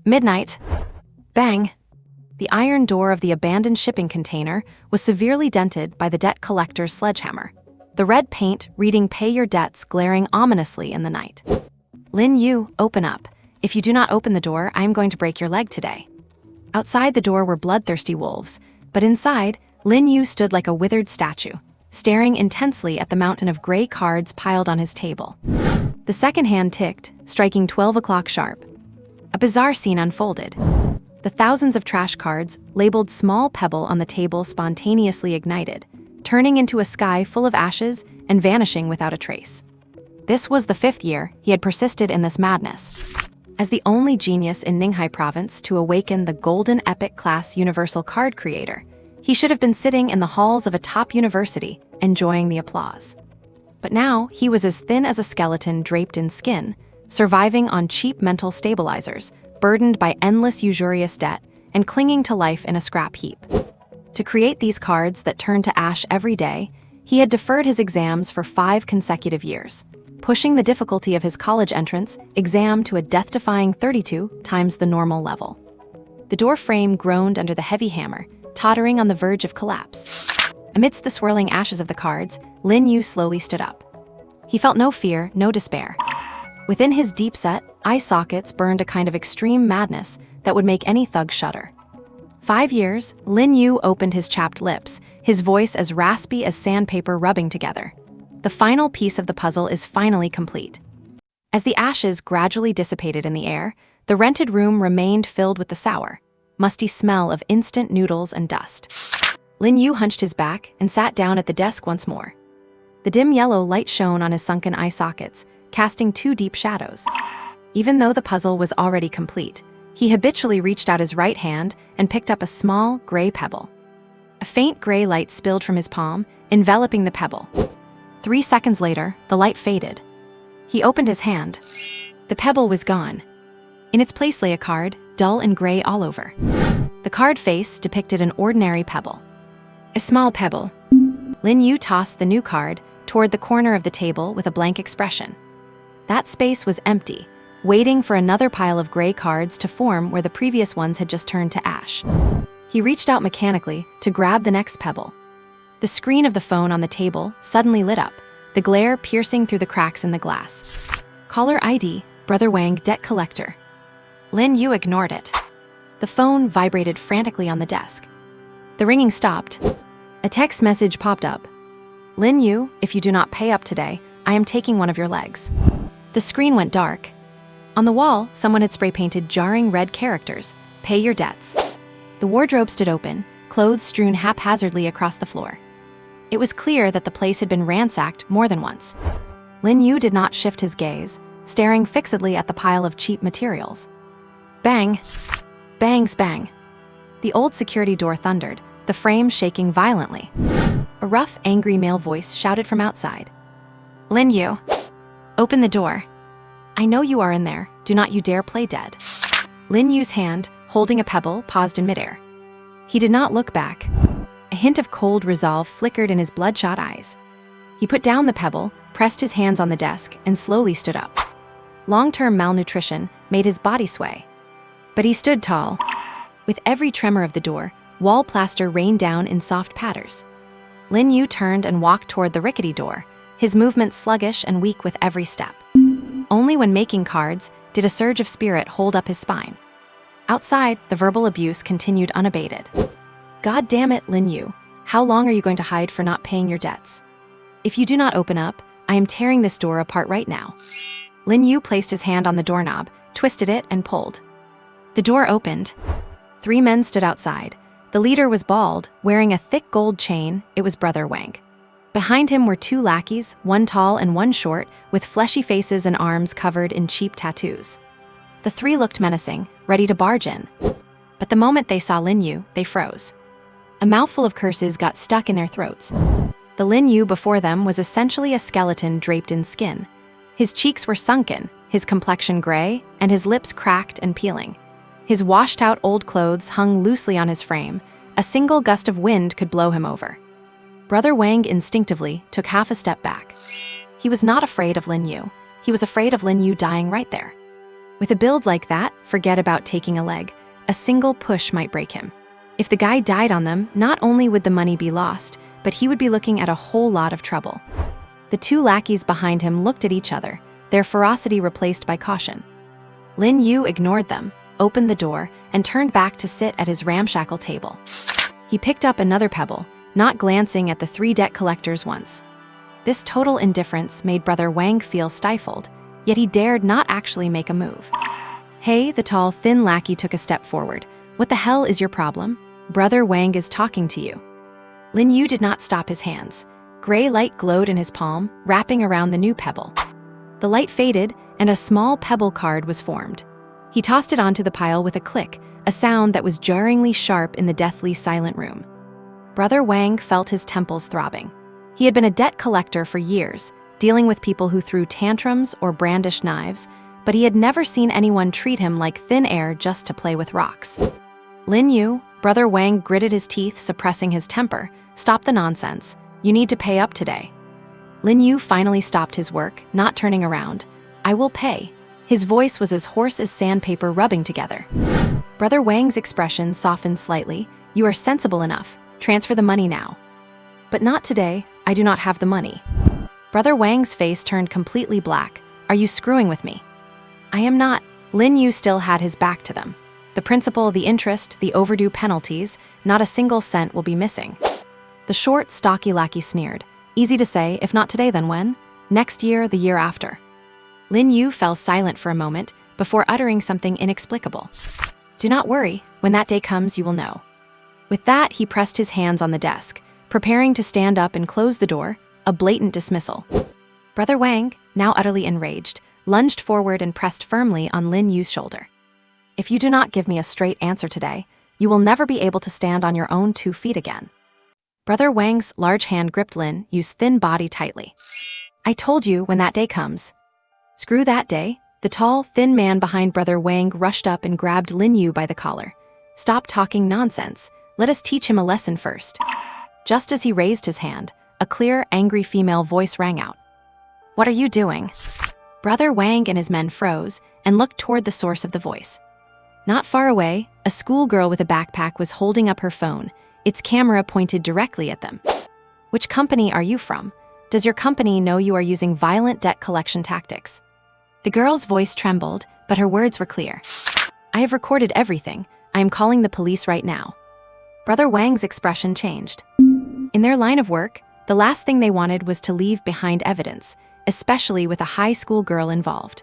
Midnight. Bang! The iron door of the abandoned shipping container was severely dented by the debt collector's sledgehammer, the red paint reading "Pay your debts" glaring ominously in the night. Lin Yu, open up. If you do not open the door, I am going to break your leg today. Outside the door were bloodthirsty wolves, but inside, Lin Yu stood like a withered statue, staring intensely at the mountain of gray cards piled on his table. The second hand ticked, striking 12 o'clock sharp. A bizarre scene unfolded. The thousands of trash cards, labeled "small pebble" on the table, spontaneously ignited, turning into a sky full of ashes and vanishing without a trace. This was the 5th year he had persisted in this madness. As the only genius in Ninghai province to awaken the golden epic class universal card creator, he should have been sitting in the halls of a top university, enjoying the applause. But now he was as thin as a skeleton draped in skin, surviving on cheap mental stabilizers, burdened by endless usurious debt, and clinging to life in a scrap heap. To create these cards that turned to ash every day, he had deferred his exams for 5 consecutive years, pushing the difficulty of his college entrance exam to a death-defying 32 times the normal level. The door frame groaned under the heavy hammer, tottering on the verge of collapse. Amidst the swirling ashes of the cards, Lin Yu slowly stood up. He felt no fear, no despair. Within his deep-set, eye sockets burned a kind of extreme madness that would make any thug shudder. 5 years, Lin Yu opened his chapped lips, his voice as raspy as sandpaper rubbing together. The final piece of the puzzle is finally complete. As the ashes gradually dissipated in the air, the rented room remained filled with the sour, musty smell of instant noodles and dust. Lin Yu hunched his back and sat down at the desk once more. The dim yellow light shone on his sunken eye sockets, casting 2 deep shadows. Even though the puzzle was already complete, he habitually reached out his right hand and picked up a small, gray pebble. A faint gray light spilled from his palm, enveloping the pebble. 3 seconds later, the light faded. He opened his hand. The pebble was gone. In its place lay a card, dull and gray all over. The card face depicted an ordinary pebble. A small pebble. Lin Yu tossed the new card toward the corner of the table with a blank expression. That space was empty, waiting for another pile of gray cards to form where the previous ones had just turned to ash. He reached out mechanically to grab the next pebble. The screen of the phone on the table suddenly lit up, the glare piercing through the cracks in the glass. Caller ID, Brother Wang, debt collector. Lin Yu ignored it. The phone vibrated frantically on the desk. The ringing stopped. A text message popped up. Lin Yu, if you do not pay up today, I am taking one of your legs. The screen went dark. On the wall, someone had spray-painted jarring red characters, "Pay your debts." The wardrobe stood open, clothes strewn haphazardly across the floor. It was clear that the place had been ransacked more than once. Lin Yu did not shift his gaze, staring fixedly at the pile of cheap materials. Bang! Bangs bang! The old security door thundered, the frame shaking violently. A rough, angry male voice shouted from outside. Lin Yu, open the door. I know you are in there. Do not you dare play dead. Lin Yu's hand, holding a pebble, paused in midair. He did not look back. A hint of cold resolve flickered in his bloodshot eyes. He put down the pebble, pressed his hands on the desk, and slowly stood up. Long-term malnutrition made his body sway. But he stood tall. With every tremor of the door, wall plaster rained down in soft patters. Lin Yu turned and walked toward the rickety door, his movements sluggish and weak with every step. Only when making cards did a surge of spirit hold up his spine. Outside, the verbal abuse continued unabated. God damn it, Lin Yu. How long are you going to hide for not paying your debts? If you do not open up, I am tearing this door apart right now. Lin Yu placed his hand on the doorknob, twisted it, and pulled. The door opened. 3 men stood outside. The leader was bald, wearing a thick gold chain. It was Brother Wang. Behind him were 2 lackeys, one tall and one short, with fleshy faces and arms covered in cheap tattoos. The 3 looked menacing, ready to barge in. But the moment they saw Lin Yu, they froze. A mouthful of curses got stuck in their throats. The Lin Yu before them was essentially a skeleton draped in skin. His cheeks were sunken, his complexion gray, and his lips cracked and peeling. His washed-out old clothes hung loosely on his frame. A single gust of wind could blow him over. Brother Wang instinctively took half a step back. He was not afraid of Lin Yu. He was afraid of Lin Yu dying right there. With a build like that, forget about taking a leg. A single push might break him. If the guy died on them, not only would the money be lost, but he would be looking at a whole lot of trouble. The two lackeys behind him looked at each other, their ferocity replaced by caution. Lin Yu ignored them, opened the door, and turned back to sit at his ramshackle table. He picked up another pebble, not glancing at the three debt collectors once. This total indifference made Brother Wang feel stifled, yet he dared not actually make a move. Hey, the tall, thin lackey took a step forward. What the hell is your problem? Brother Wang is talking to you. Lin Yu did not stop his hands. Gray light glowed in his palm, wrapping around the new pebble. The light faded, and a small pebble card was formed. He tossed it onto the pile with a click, a sound that was jarringly sharp in the deathly silent room. Brother Wang felt his temples throbbing. He had been a debt collector for years, dealing with people who threw tantrums or brandished knives, but he had never seen anyone treat him like thin air just to play with rocks. Lin Yu, Brother Wang gritted his teeth, suppressing his temper. Stop the nonsense. You need to pay up today. Lin Yu finally stopped his work, not turning around. I will pay. His voice was as hoarse as sandpaper rubbing together. Brother Wang's expression softened slightly. You are sensible enough. Transfer the money now. But not today. I do not have the money. Brother Wang's face turned completely black. Are you screwing with me? I am not. Lin Yu still had his back to them. The principal, the interest, the overdue penalties, not a single cent will be missing. The short, stocky lackey sneered. Easy to say, if not today, then when? Next year, the year after. Lin Yu fell silent for a moment before uttering something inexplicable. Do not worry. When that day comes, you will know. With that, he pressed his hands on the desk, preparing to stand up and close the door, a blatant dismissal. Brother Wang, now utterly enraged, lunged forward and pressed firmly on Lin Yu's shoulder. If you do not give me a straight answer today, you will never be able to stand on your own 2 feet again. Brother Wang's large hand gripped Lin Yu's thin body tightly. I told you when that day comes. Screw that day. The tall, thin man behind Brother Wang rushed up and grabbed Lin Yu by the collar. Stop talking nonsense. Let us teach him a lesson first. Just as he raised his hand, a clear, angry female voice rang out. What are you doing? Brother Wang and his men froze and looked toward the source of the voice. Not far away, a schoolgirl with a backpack was holding up her phone, its camera pointed directly at them. Which company are you from? Does your company know you are using violent debt collection tactics? The girl's voice trembled, but her words were clear. I have recorded everything. I am calling the police right now. Brother Wang's expression changed. In their line of work, the last thing they wanted was to leave behind evidence, especially with a high school girl involved.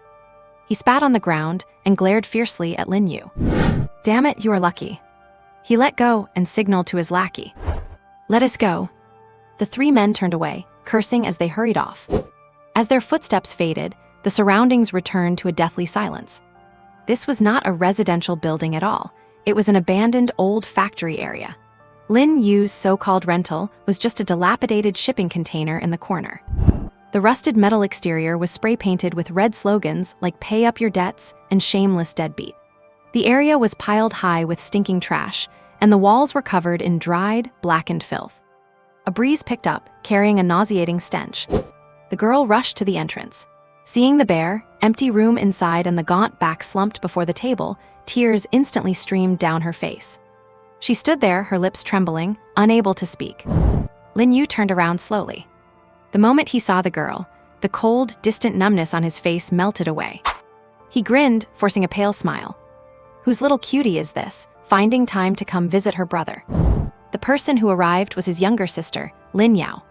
He spat on the ground and glared fiercely at Lin Yu. Damn it, you are lucky. He let go and signaled to his lackey. Let us go. The 3 men turned away, cursing as they hurried off. As their footsteps faded, the surroundings returned to a deathly silence. This was not a residential building at all. It was an abandoned old factory area. Lin Yu's so-called rental was just a dilapidated shipping container in the corner. The rusted metal exterior was spray-painted with red slogans like Pay Up Your Debts and Shameless Deadbeat. The area was piled high with stinking trash, and the walls were covered in dried, blackened filth. A breeze picked up, carrying a nauseating stench. The girl rushed to the entrance. Seeing the bare, empty room inside and the gaunt back slumped before the table, tears instantly streamed down her face. She stood there, her lips trembling, unable to speak. Lin Yu turned around slowly. The moment he saw the girl, the cold, distant numbness on his face melted away. He grinned, forcing a pale smile. Whose little cutie is this, finding time to come visit her brother? The person who arrived was his younger sister, Lin Yu.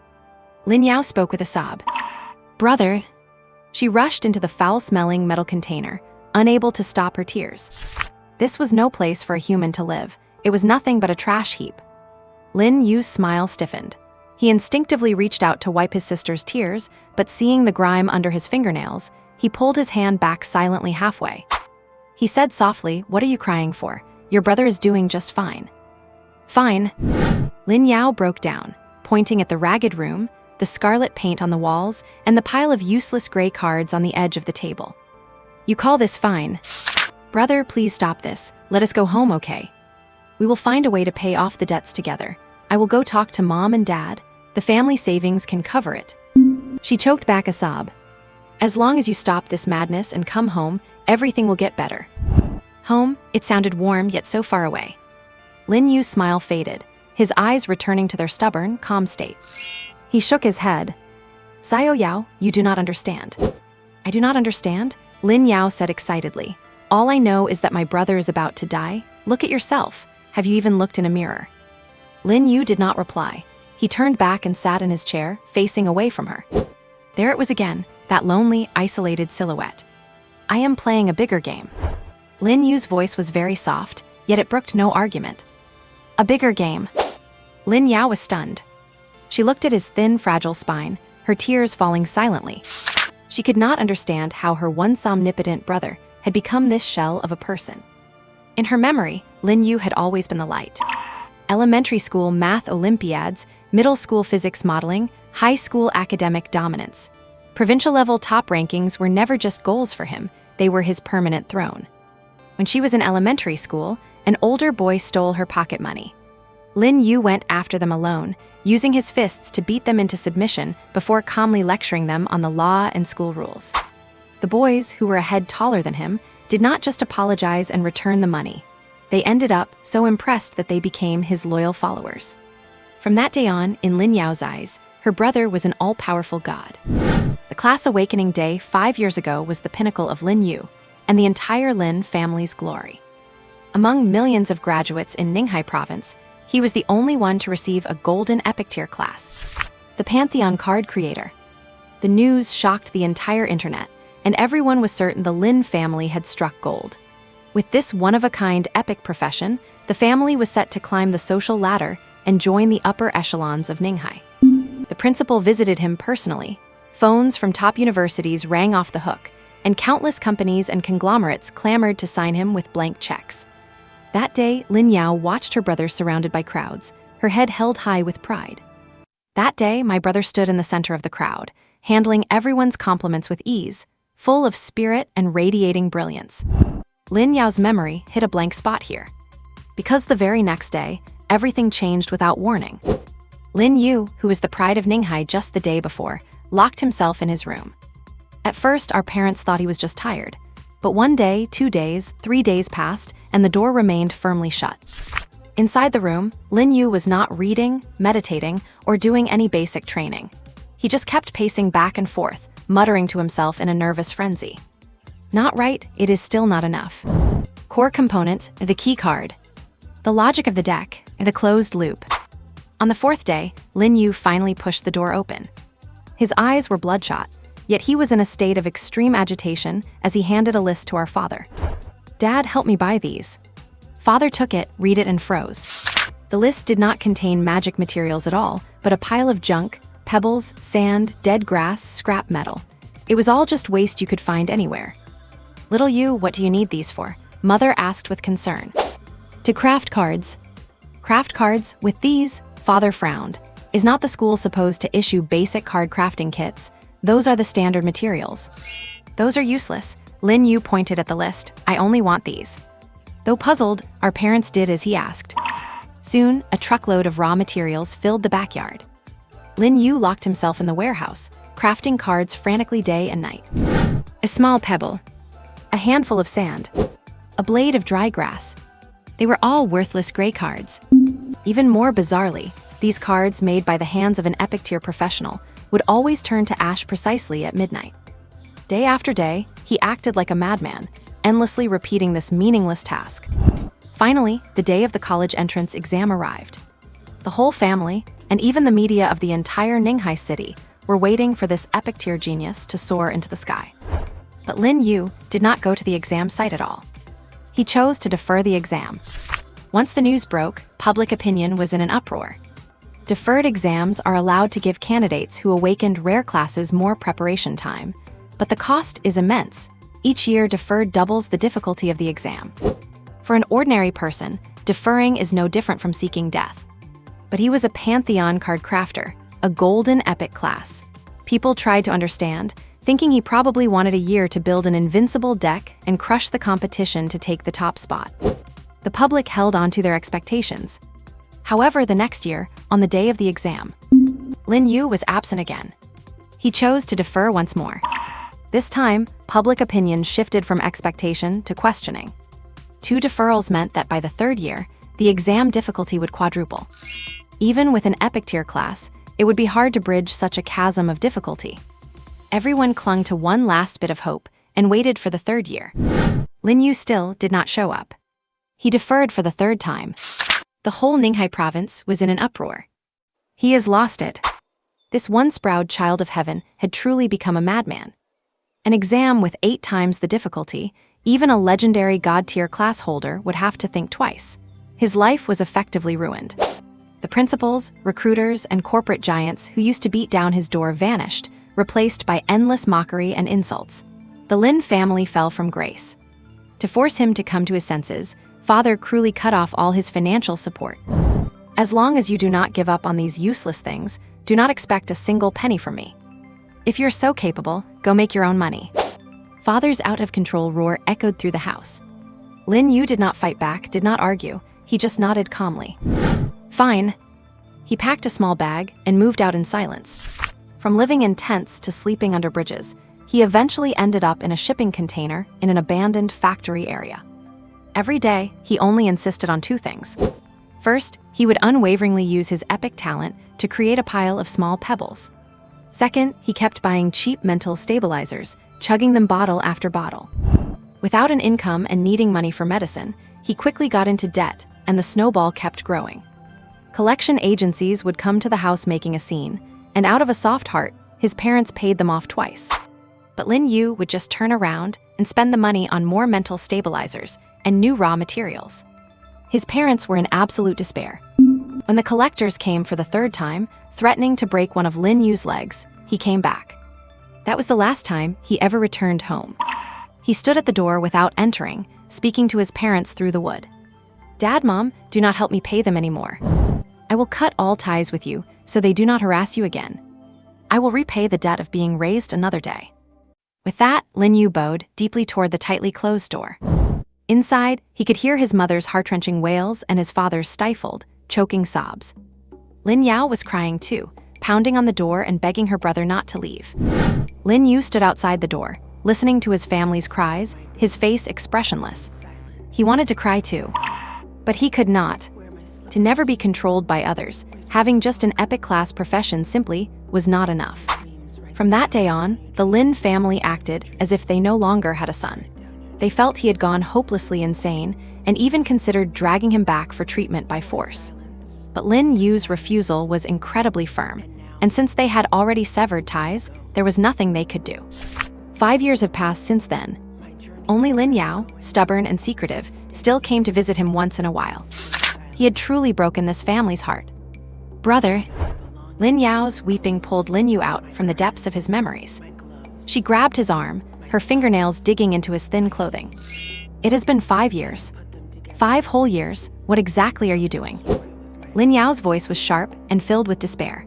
Lin Yu spoke with a sob. Brother. She rushed into the foul-smelling metal container, unable to stop her tears. This was no place for a human to live. It was nothing but a trash heap. Lin Yu's smile stiffened. He instinctively reached out to wipe his sister's tears, but seeing the grime under his fingernails, he pulled his hand back silently halfway. He said softly, What are you crying for? Your brother is doing just fine. Fine. Lin Yu broke down, pointing at the ragged room, the scarlet paint on the walls, and the pile of useless gray cards on the edge of the table. You call this fine? Brother, please stop this. Let us go home, okay? We will find a way to pay off the debts together. I will go talk to Mom and Dad. The family savings can cover it. She choked back a sob. As long as you stop this madness and come home, Everything will get better. Home, it sounded warm yet so far away. Lin Yu's smile faded, his eyes returning to their stubborn, calm state. He shook his head. Xiao Yao, you do not understand. I do not understand? Lin Yao said excitedly. All I know is that my brother is about to die. Look at yourself. Have you even looked in a mirror? Lin Yu did not reply. He turned back and sat in his chair, facing away from her. There it was again, that lonely, isolated silhouette. I am playing a bigger game. Lin Yu's voice was very soft, yet it brooked no argument. A bigger game. Lin Yao was stunned. She looked at his thin, fragile spine, her tears falling silently. She could not understand how her once omnipotent brother had become this shell of a person. In her memory, Lin Yu had always been the light. Elementary school math Olympiads, middle school physics modeling, high school academic dominance. Provincial-level top rankings were never just goals for him, they were his permanent throne. When she was in elementary school, an older boy stole her pocket money. Lin Yu went after them alone, using his fists to beat them into submission before calmly lecturing them on the law and school rules. The boys, who were a head taller than him, did not just apologize and return the money. They ended up so impressed that they became his loyal followers. From that day on, in Lin Yao's eyes, her brother was an all-powerful god. The class awakening day 5 years ago was the pinnacle of Lin Yu and the entire Lin family's glory. Among millions of graduates in Ninghai province, he was the only one to receive a golden epic tier class. The Pantheon card creator. The news shocked the entire internet, and everyone was certain the Lin family had struck gold. With this one-of-a-kind epic profession, the family was set to climb the social ladder and join the upper echelons of Ninghai. The principal visited him personally. Phones from top universities rang off the hook, and countless companies and conglomerates clamored to sign him with blank checks. That day, Lin Yao watched her brother surrounded by crowds, her head held high with pride. That day, my brother stood in the center of the crowd, handling everyone's compliments with ease, full of spirit and radiating brilliance. Lin Yao's memory hit a blank spot here. Because the very next day, everything changed without warning. Lin Yu, who was the pride of Ninghai just the day before, locked himself in his room. At first, our parents thought he was just tired. But 1 day, 2 days, 3 days passed, and the door remained firmly shut. Inside the room, Lin Yu was not reading, meditating, or doing any basic training. He just kept pacing back and forth, muttering to himself in a nervous frenzy. Not right, it is still not enough. Core component, the key card. The logic of the deck, the closed loop. On the 4th day, Lin Yu finally pushed the door open. His eyes were bloodshot, yet he was in a state of extreme agitation as he handed a list to our father. Dad, help me buy these. Father took it, read it, and froze. The list did not contain magic materials at all, but a pile of junk, pebbles, sand, dead grass, scrap metal. It was all just waste you could find anywhere. Little Yu, what do you need these for? Mother asked with concern. To craft cards. Craft cards? With these? Father frowned. Is not the school supposed to issue basic card crafting kits? Those are the standard materials. Those are useless. Lin Yu pointed at the list. I only want these. Though puzzled, our parents did as he asked. Soon, a truckload of raw materials filled the backyard. Lin Yu locked himself in the warehouse, crafting cards frantically day and night. A small pebble. A handful of sand. A blade of dry grass. They were all worthless gray cards. Even more bizarrely, these cards made by the hands of an epic tier professional would always turn to ash precisely at midnight. Day after day, he acted like a madman, endlessly repeating this meaningless task. Finally, the day of the college entrance exam arrived. The whole family, and even the media of the entire Ninghai city, were waiting for this epic tier genius to soar into the sky. But Lin Yu did not go to the exam site at all. He chose to defer the exam. Once the news broke, public opinion was in an uproar. Deferred exams are allowed to give candidates who awakened rare classes more preparation time, but the cost is immense. Each year, deferred doubles the difficulty of the exam. For an ordinary person, deferring is no different from seeking death. But he was a Pantheon card crafter, a golden epic class. People tried to understand, thinking he probably wanted a year to build an invincible deck and crush the competition to take the top spot. The public held on to their expectations. However, the next year, on the day of the exam, Lin Yu was absent again. He chose to defer once more. This time, public opinion shifted from expectation to questioning. 2 deferrals meant that by the 3rd year, the exam difficulty would quadruple. Even with an epic tier class, it would be hard to bridge such a chasm of difficulty. Everyone clung to one last bit of hope and waited for the 3rd year. Lin Yu still did not show up. He deferred for the 3rd time. The whole Ninghai province was in an uproar. He has lost it. This once proud child of heaven had truly become a madman. An exam with 8 times the difficulty, even a legendary god-tier class holder would have to think twice. His life was effectively ruined. The principals, recruiters, and corporate giants who used to beat down his door vanished, replaced by endless mockery and insults. The Lin family fell from grace. To force him to come to his senses, father cruelly cut off all his financial support. As long as you do not give up on these useless things, do not expect a single penny from me. If you're so capable, go make your own money. Father's out-of-control roar echoed through the house. Lin Yu did not fight back, did not argue. He just nodded calmly. Fine. He packed a small bag and moved out in silence. From living in tents to sleeping under bridges, he eventually ended up in a shipping container in an abandoned factory area. Every day, he only insisted on 2 things. First, he would unwaveringly use his epic talent to create a pile of small pebbles. Second, he kept buying cheap mental stabilizers, chugging them bottle after bottle. Without an income and needing money for medicine, he quickly got into debt, and the snowball kept growing. Collection agencies would come to the house making a scene, and out of a soft heart, his parents paid them off twice. But Lin Yu would just turn around and spend the money on more mental stabilizers and new raw materials. His parents were in absolute despair. When the collectors came for the 3rd time, threatening to break one of Lin Yu's legs, he came back. That was the last time he ever returned home. He stood at the door without entering, speaking to his parents through the wood. Dad, Mom, do not help me pay them anymore. I will cut all ties with you so they do not harass you again. I will repay the debt of being raised another day. With that, Lin Yu bowed deeply toward the tightly closed door. Inside, he could hear his mother's heart-wrenching wails and his father's stifled, choking sobs. Lin Yao was crying too, pounding on the door and begging her brother not to leave. Lin Yu stood outside the door, listening to his family's cries, his face expressionless. He wanted to cry too, but he could not. To never be controlled by others, having just an epic class profession simply was not enough. From that day on, the Lin family acted as if they no longer had a son. They felt he had gone hopelessly insane and even considered dragging him back for treatment by force. But Lin Yu's refusal was incredibly firm, and since they had already severed ties, there was nothing they could do. 5 years have passed since then. Only Lin Yao, stubborn and secretive, still came to visit him once in a while. He had truly broken this family's heart. Brother. Lin Yao's weeping pulled Lin Yu out from the depths of his memories. She grabbed his arm, her fingernails digging into his thin clothing. It has been 5 years. 5 whole years, what exactly are you doing? Lin Yao's voice was sharp and filled with despair.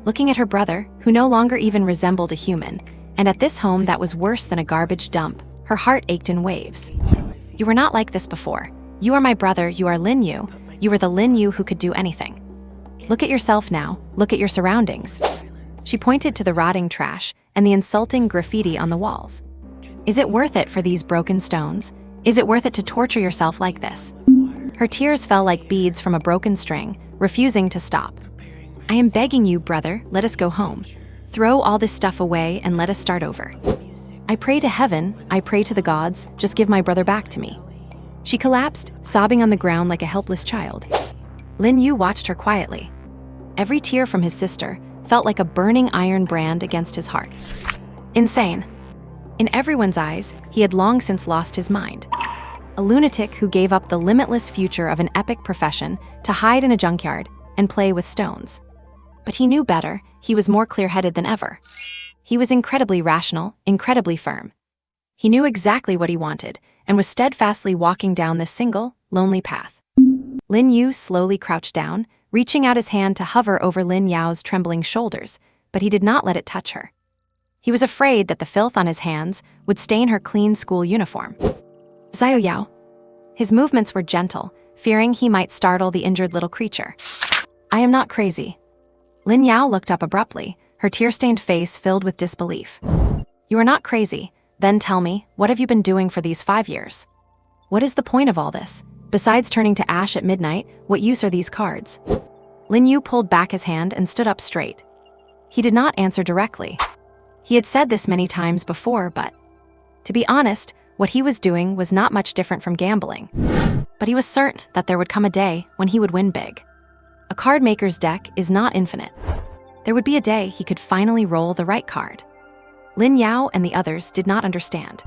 Looking at her brother, who no longer even resembled a human, and at this home that was worse than a garbage dump, her heart ached in waves. You were not like this before. You are my brother, you are Lin Yu. You were the Lin Yu who could do anything. Look at yourself now, look at your surroundings. She pointed to the rotting trash and the insulting graffiti on the walls. Is it worth it for these broken stones? Is it worth it to torture yourself like this? Her tears fell like beads from a broken string, refusing to stop. I am begging you, brother, let us go home. Throw all this stuff away and let us start over. I pray to heaven, I pray to the gods, just give my brother back to me. She collapsed, sobbing on the ground like a helpless child. Lin Yu watched her quietly. Every tear from his sister felt like a burning iron brand against his heart. Insane. In everyone's eyes, he had long since lost his mind. A lunatic who gave up the limitless future of an epic profession to hide in a junkyard and play with stones. But he knew better, he was more clear-headed than ever. He was incredibly rational, incredibly firm. He knew exactly what he wanted and was steadfastly walking down this single, lonely path. Lin Yu slowly crouched down, reaching out his hand to hover over Lin Yao's trembling shoulders, but he did not let it touch her. He was afraid that the filth on his hands would stain her clean school uniform. Xiao Yao. His movements were gentle, fearing he might startle the injured little creature. I am not crazy. Lin Yao looked up abruptly, her tear-stained face filled with disbelief. You are not crazy. Then tell me, what have you been doing for these 5 years? What is the point of all this? Besides turning to ash at midnight, what use are these cards? Lin Yu pulled back his hand and stood up straight. He did not answer directly. He had said this many times before, but to be honest, what he was doing was not much different from gambling. But he was certain that there would come a day when he would win big. A card maker's deck is not infinite. There would be a day he could finally roll the right card. Lin Yao and the others did not understand.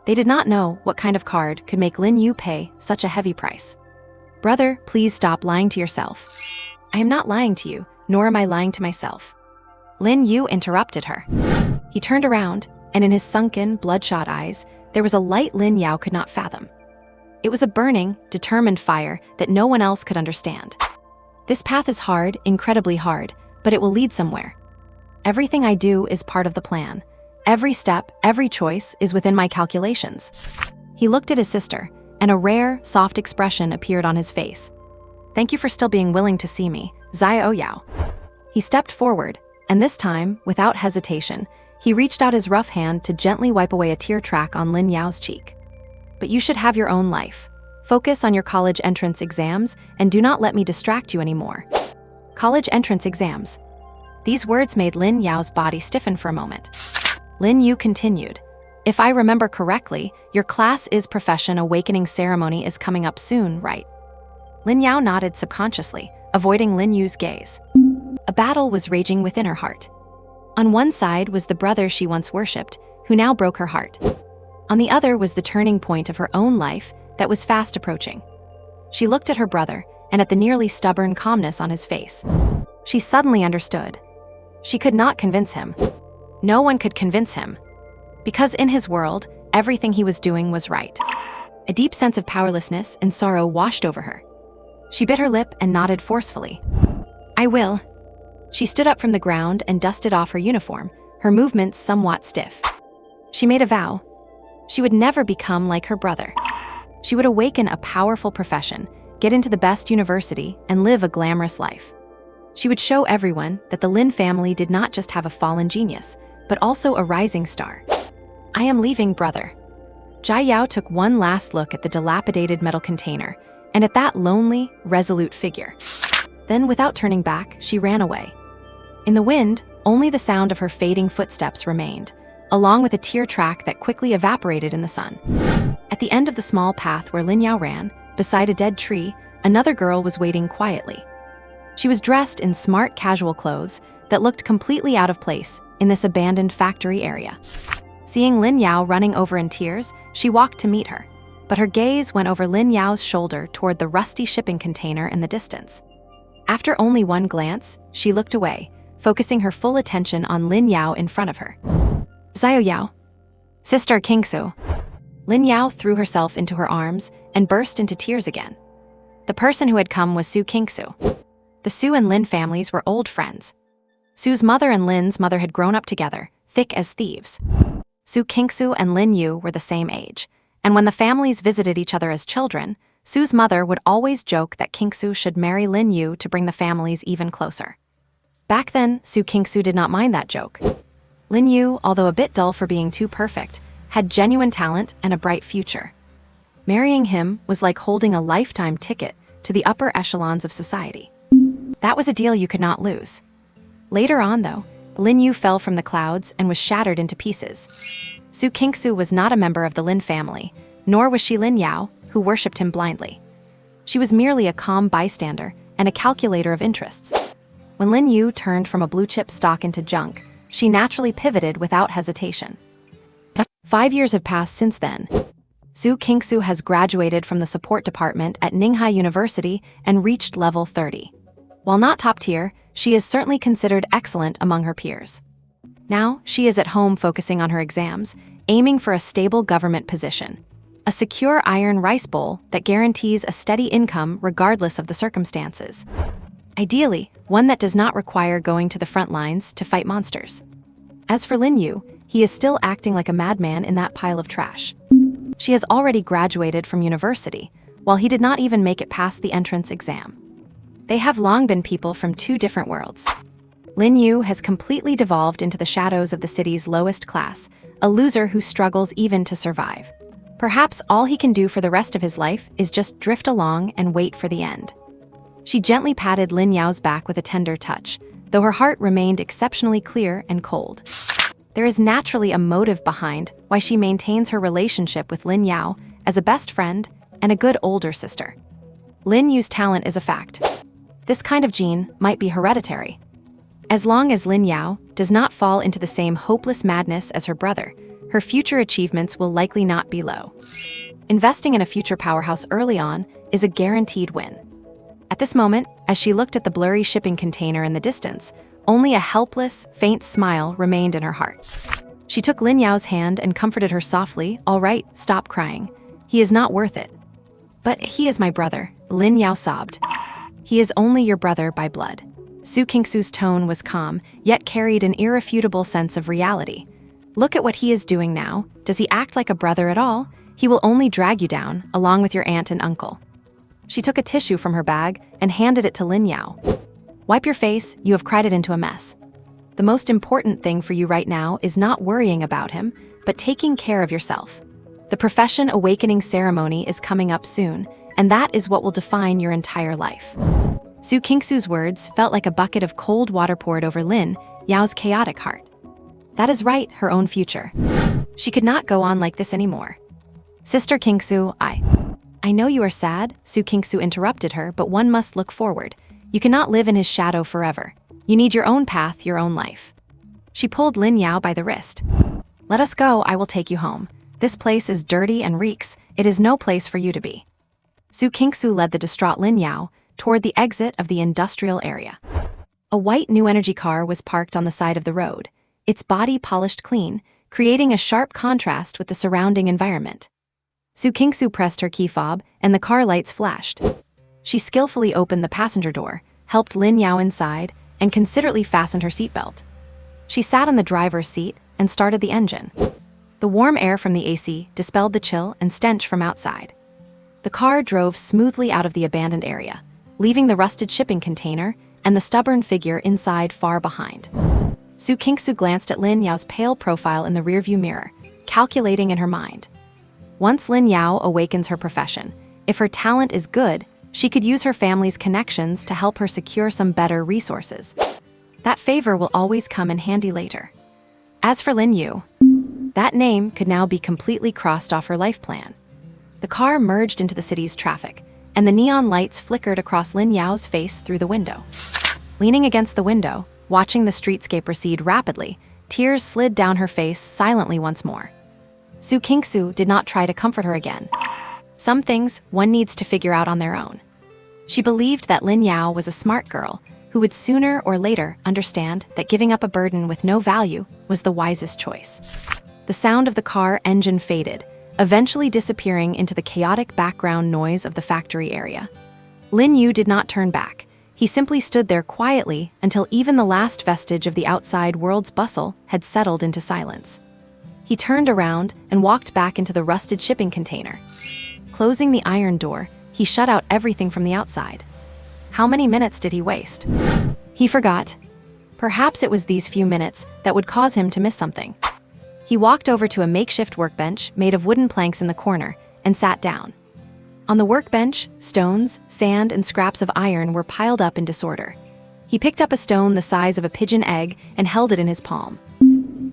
They did not know what kind of card could make Lin Yu pay such a heavy price. Brother, please stop lying to yourself. I am not lying to you, nor am I lying to myself. Lin Yu interrupted her. He turned around, and in his sunken, bloodshot eyes, there was a light Lin Yao could not fathom. It was a burning, determined fire that no one else could understand. This path is hard, incredibly hard, but it will lead somewhere. Everything I do is part of the plan. Every step, every choice is within my calculations. He looked at his sister, and a rare, soft expression appeared on his face. Thank you for still being willing to see me, Xiao Yao. He stepped forward, and this time, without hesitation, he reached out his rough hand to gently wipe away a tear track on Lin Yao's cheek. But you should have your own life. Focus on your college entrance exams, and do not let me distract you anymore. College entrance exams. These words made Lin Yao's body stiffen for a moment. Lin Yu continued, if I remember correctly, your class is profession awakening ceremony is coming up soon, right? Lin Yao nodded subconsciously, avoiding Lin Yu's gaze. A battle was raging within her heart. On one side was the brother she once worshipped, who now broke her heart. On the other was the turning point of her own life that was fast approaching. She looked at her brother and at the nearly stubborn calmness on his face. She suddenly understood. She could not convince him. No one could convince him. Because in his world, everything he was doing was right. A deep sense of powerlessness and sorrow washed over her. She bit her lip and nodded forcefully. I will. She stood up from the ground and dusted off her uniform, her movements somewhat stiff. She made a vow. She would never become like her brother. She would awaken a powerful profession, get into the best university, and live a glamorous life. She would show everyone that the Lin family did not just have a fallen genius, but also a rising star. I am leaving, brother. Jia Yao took one last look at the dilapidated metal container, and at that lonely, resolute figure. Then, without turning back, she ran away. In the wind, only the sound of her fading footsteps remained, along with a tear track that quickly evaporated in the sun. At the end of the small path where Lin Yao ran, beside a dead tree, another girl was waiting quietly. She was dressed in smart casual clothes that looked completely out of place in this abandoned factory area. Seeing Lin Yao running over in tears, she walked to meet her, but her gaze went over Lin Yao's shoulder toward the rusty shipping container in the distance. After only one glance, she looked away, focusing her full attention on Lin Yao in front of her. Xiao Yao. Sister Kingsu. Lin Yao threw herself into her arms and burst into tears again. The person who had come was Su Kingsu. The Su and Lin families were old friends. Su's mother and Lin's mother had grown up together, thick as thieves. Su Kingsu and Lin Yu were the same age, and when the families visited each other as children, Su's mother would always joke that Kingsu should marry Lin Yu to bring the families even closer. Back then, Su Kingsu did not mind that joke. Lin Yu, although a bit dull for being too perfect, had genuine talent and a bright future. Marrying him was like holding a lifetime ticket to the upper echelons of society. That was a deal you could not lose. Later on, though, Lin Yu fell from the clouds and was shattered into pieces. Su Kingsu was not a member of the Lin family, nor was she Lin Yao, who worshipped him blindly. She was merely a calm bystander and a calculator of interests. When Lin Yu turned from a blue-chip stock into junk, she naturally pivoted without hesitation. 5 years have passed since then. Su Kingsu has graduated from the support department at Ninghai University and reached level 30. While not top tier, she is certainly considered excellent among her peers. Now, she is at home focusing on her exams, aiming for a stable government position. A secure iron rice bowl that guarantees a steady income regardless of the circumstances. Ideally, one that does not require going to the front lines to fight monsters. As for Lin Yu, he is still acting like a madman in that pile of trash. She has already graduated from university, while he did not even make it past the entrance exam. They have long been people from two different worlds. Lin Yu has completely devolved into the shadows of the city's lowest class, a loser who struggles even to survive. Perhaps all he can do for the rest of his life is just drift along and wait for the end. She gently patted Lin Yao's back with a tender touch, though her heart remained exceptionally clear and cold. There is naturally a motive behind why she maintains her relationship with Lin Yao as a best friend and a good older sister. Lin Yu's talent is a fact. This kind of gene might be hereditary. As long as Lin Yao does not fall into the same hopeless madness as her brother, her future achievements will likely not be low. Investing in a future powerhouse early on is a guaranteed win. At this moment, as she looked at the blurry shipping container in the distance, only a helpless, faint smile remained in her heart. She took Lin Yao's hand and comforted her softly. "All right, stop crying. He is not worth it." "But he is my brother," Lin Yao sobbed. "He is only your brother by blood." Su Qingsu's tone was calm, yet carried an irrefutable sense of reality. "Look at what he is doing now. Does he act like a brother at all? He will only drag you down, along with your aunt and uncle." She took a tissue from her bag and handed it to Lin Yao. "Wipe your face, you have cried it into a mess. The most important thing for you right now is not worrying about him, but taking care of yourself. The profession awakening ceremony is coming up soon, and that is what will define your entire life." Su Qingsu's words felt like a bucket of cold water poured over Lin Yao's chaotic heart. That is right, her own future. She could not go on like this anymore. "Sister Qingsu, I know you are sad," Su Qingsu interrupted her, "but one must look forward. You cannot live in his shadow forever. You need your own path, your own life." She pulled Lin Yao by the wrist. "Let us go, I will take you home. This place is dirty and reeks. It is no place for you to be." Su Qingsu led the distraught Lin Yao toward the exit of the industrial area. A white new energy car was parked on the side of the road, its body polished clean, creating a sharp contrast with the surrounding environment. Su Qingsu pressed her key fob, and the car lights flashed. She skillfully opened the passenger door, helped Lin Yao inside, and considerately fastened her seatbelt. She sat in the driver's seat and started the engine. The warm air from the AC dispelled the chill and stench from outside. The car drove smoothly out of the abandoned area, leaving the rusted shipping container and the stubborn figure inside far behind. Su Qingsu glanced at Lin Yao's pale profile in the rearview mirror, calculating in her mind. Once Lin Yao awakens her profession, if her talent is good, she could use her family's connections to help her secure some better resources. That favor will always come in handy later. As for Lin Yu, that name could now be completely crossed off her life plan. The car merged into the city's traffic, and the neon lights flickered across Lin Yao's face through the window. Leaning against the window, watching the streetscape recede rapidly, tears slid down her face silently once more. Su Qingsu did not try to comfort her again. Some things one needs to figure out on their own. She believed that Lin Yao was a smart girl who would sooner or later understand that giving up a burden with no value was the wisest choice. The sound of the car engine faded, eventually disappearing into the chaotic background noise of the factory area. Lin Yu did not turn back. He simply stood there quietly until even the last vestige of the outside world's bustle had settled into silence. He turned around and walked back into the rusted shipping container. Closing the iron door, he shut out everything from the outside. How many minutes did he waste? He forgot. Perhaps it was these few minutes that would cause him to miss something. He walked over to a makeshift workbench made of wooden planks in the corner and sat down. On the workbench, stones, sand, and scraps of iron were piled up in disorder. He picked up a stone the size of a pigeon egg and held it in his palm.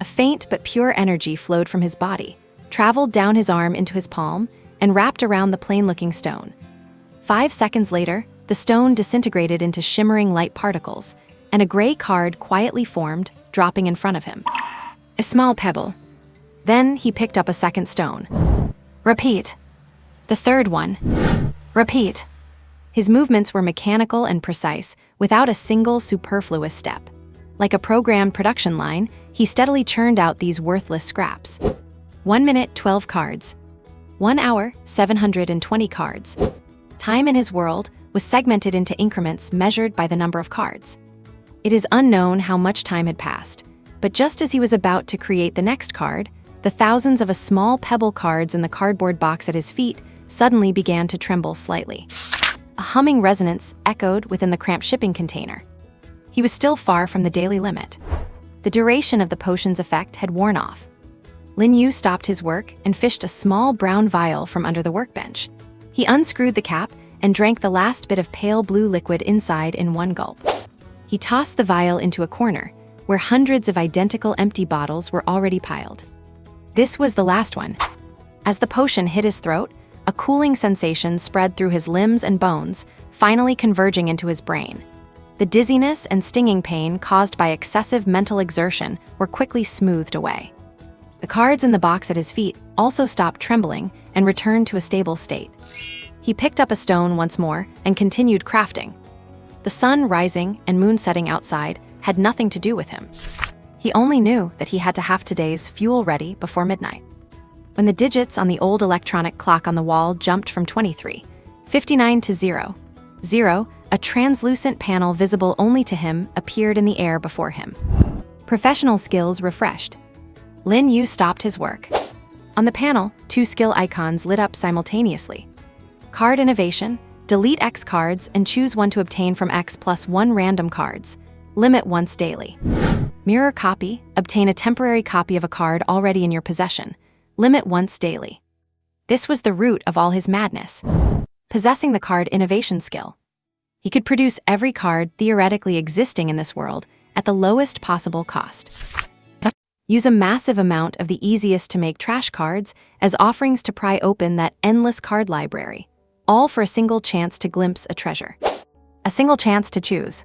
A faint but pure energy flowed from his body, traveled down his arm into his palm, and wrapped around the plain-looking stone. 5 seconds later, the stone disintegrated into shimmering light particles, and a gray card quietly formed, dropping in front of him. A small pebble. Then he picked up a second stone. Repeat. The third one. Repeat. His movements were mechanical and precise, without a single superfluous step. Like a programmed production line, he steadily churned out these worthless scraps. 1 minute, 12 cards. 1 hour, 720 cards. Time in his world was segmented into increments measured by the number of cards. It is unknown how much time had passed, but just as he was about to create the next card, the thousands of small pebble cards in the cardboard box at his feet suddenly began to tremble slightly. A humming resonance echoed within the cramped shipping container. he was still far from the daily limit. The duration of the potion's effect had worn off. Lin Yu stopped his work and fished a small brown vial from under the workbench. He unscrewed the cap and drank the last bit of pale blue liquid inside in one gulp. He tossed the vial into a corner, where hundreds of identical empty bottles were already piled. This was the last one. As the potion hit his throat, a cooling sensation spread through his limbs and bones, finally converging into his brain. The dizziness and stinging pain caused by excessive mental exertion were quickly smoothed away. The cards in the box at his feet also stopped trembling and returned to a stable state. He picked up a stone once more and continued crafting. The sun rising and moon setting outside had nothing to do with him. He only knew that he had to have today's fuel ready before midnight. When the digits on the old electronic clock on the wall jumped from 23:59 to 0:00, a translucent panel visible only to him appeared in the air before him. Professional skills refreshed. Lin Yu stopped his work. On the panel, 2 skill icons lit up simultaneously. Card Innovation, delete X cards and choose one to obtain from X plus 1 random cards. Limit once daily. Mirror Copy, obtain a temporary copy of a card already in your possession. Limit once daily. This was the root of all his madness. Possessing the Card Innovation skill, he could produce every card theoretically existing in this world at the lowest possible cost. Use a massive amount of the easiest-to-make trash cards as offerings to pry open that endless card library, all for a single chance to glimpse a treasure. A single chance to choose.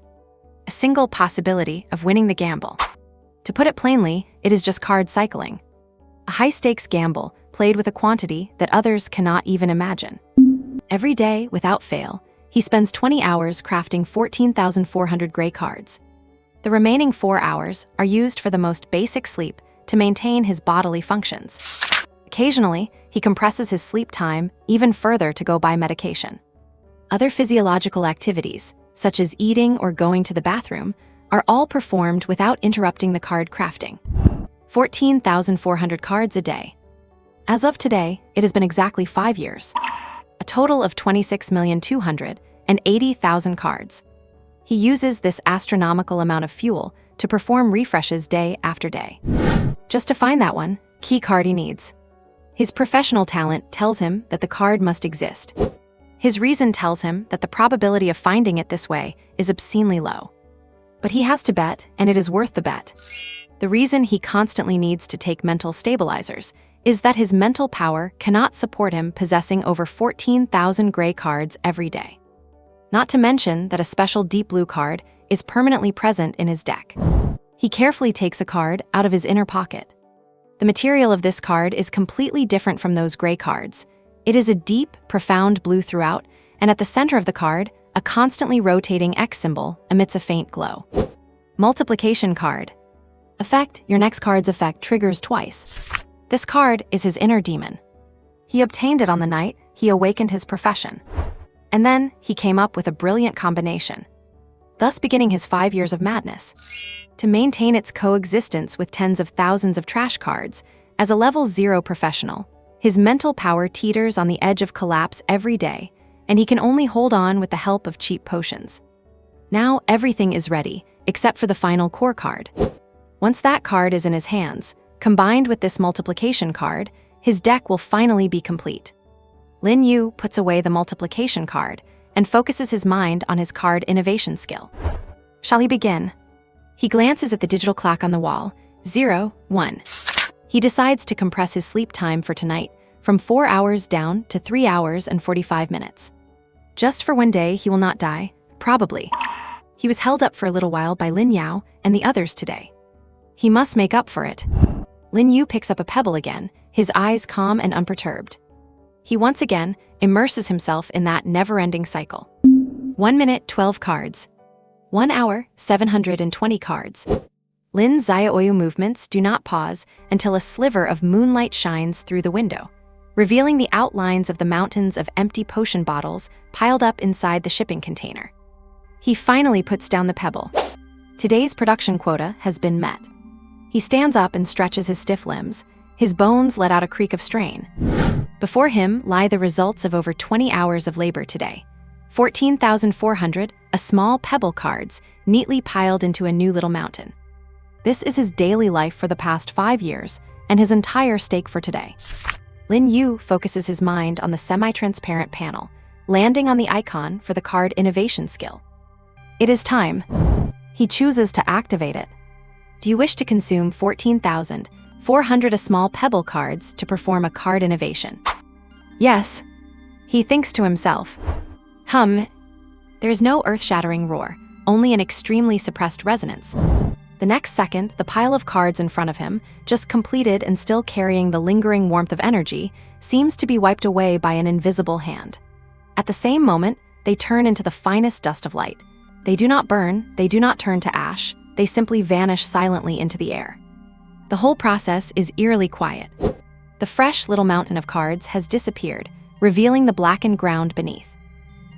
A single possibility of winning the gamble. To put it plainly, it is just card cycling. A high-stakes gamble played with a quantity that others cannot even imagine. Every day, without fail, he spends 20 hours crafting 14,400 gray cards. The remaining 4 hours are used for the most basic sleep to maintain his bodily functions. Occasionally, he compresses his sleep time even further to go buy medication. Other physiological activities, such as eating or going to the bathroom, are all performed without interrupting the card crafting. 14,400 cards a day. As of today, it has been exactly 5 years. A total of 26,280,000 cards. He uses this astronomical amount of fuel to perform refreshes day after day. Just to find that one key card he needs. His professional talent tells him that the card must exist. His reason tells him that the probability of finding it this way is obscenely low. But he has to bet, and it is worth the bet. The reason he constantly needs to take mental stabilizers is that his mental power cannot support him possessing over 14,000 gray cards every day. Not to mention that a special deep blue card is permanently present in his deck. He carefully takes a card out of his inner pocket. The material of this card is completely different from those gray cards. It is a deep, profound blue throughout, and at the center of the card, a constantly rotating X symbol emits a faint glow. Multiplication card. Effect: your next card's effect triggers twice. This card is his inner demon. He obtained it on the night he awakened his profession. And then he came up with a brilliant combination, thus beginning his 5 years of madness. To maintain its coexistence with tens of thousands of trash cards, as a level 0 professional, his mental power teeters on the edge of collapse every day, and he can only hold on with the help of cheap potions. Now everything is ready, except for the final core card. Once that card is in his hands, combined with this multiplication card, his deck will finally be complete. Lin Yu puts away the multiplication card and focuses his mind on his card innovation skill. Shall he begin? He glances at the digital clock on the wall, 01. He decides to compress his sleep time for tonight from 4 hours down to 3 hours and 45 minutes. Just for one day he will not die, probably. He was held up for a little while by Lin Yu and the others today. He must make up for it. Lin Yu picks up a pebble again, his eyes calm and unperturbed. He once again immerses himself in that never-ending cycle. 1 minute, 12 cards. 1 hour, 720 cards. Lin's Zayaoyu movements do not pause until a sliver of moonlight shines through the window, revealing the outlines of the mountains of empty potion bottles piled up inside the shipping container. He finally puts down the pebble. Today's production quota has been met. He stands up and stretches his stiff limbs. His bones let out a creak of strain. Before him lie the results of over 20 hours of labor today. 14,400 a small pebble cards neatly piled into a new little mountain. This is his daily life for the past 5 years and his entire stake for today. Lin Yu focuses his mind on the semi-transparent panel, landing on the icon for the card innovation skill. It is time. He chooses to activate it. Do you wish to consume 14,400 small pebble cards to perform a card innovation? Yes. He thinks to himself. There is no earth-shattering roar, only an extremely suppressed resonance. The next second, the pile of cards in front of him, just completed and still carrying the lingering warmth of energy, seems to be wiped away by an invisible hand. At the same moment, they turn into the finest dust of light. They do not burn, they do not turn to ash, they simply vanish silently into the air. The whole process is eerily quiet. The fresh little mountain of cards has disappeared, revealing the blackened ground beneath.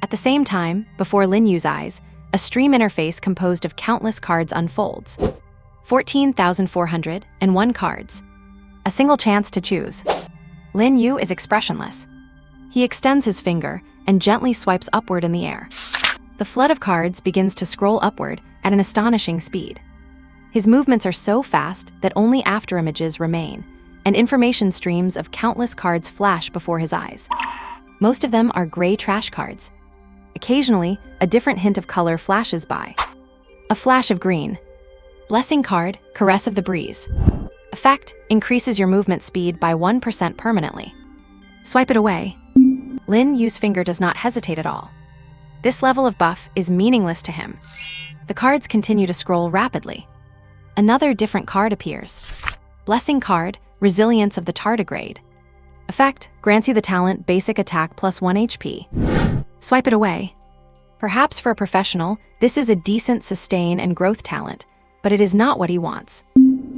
At the same time, before Lin Yu's eyes, a stream interface composed of countless cards unfolds. 14,401 cards. A single chance to choose. Lin Yu is expressionless. He extends his finger and gently swipes upward in the air. The flood of cards begins to scroll upward at an astonishing speed. His movements are so fast that only afterimages remain, and information streams of countless cards flash before his eyes. Most of them are gray trash cards. Occasionally, a different hint of color flashes by. A flash of green. Blessing card, Caress of the Breeze. Effect, increases your movement speed by 1% permanently. Swipe it away. Lin Yu's finger does not hesitate at all. This level of buff is meaningless to him. The cards continue to scroll rapidly. Another different card appears. Blessing card, Resilience of the Tardigrade. Effect, grants you the talent Basic Attack plus 1 HP. Swipe it away. Perhaps for a professional, this is a decent sustain and growth talent, but it is not what he wants.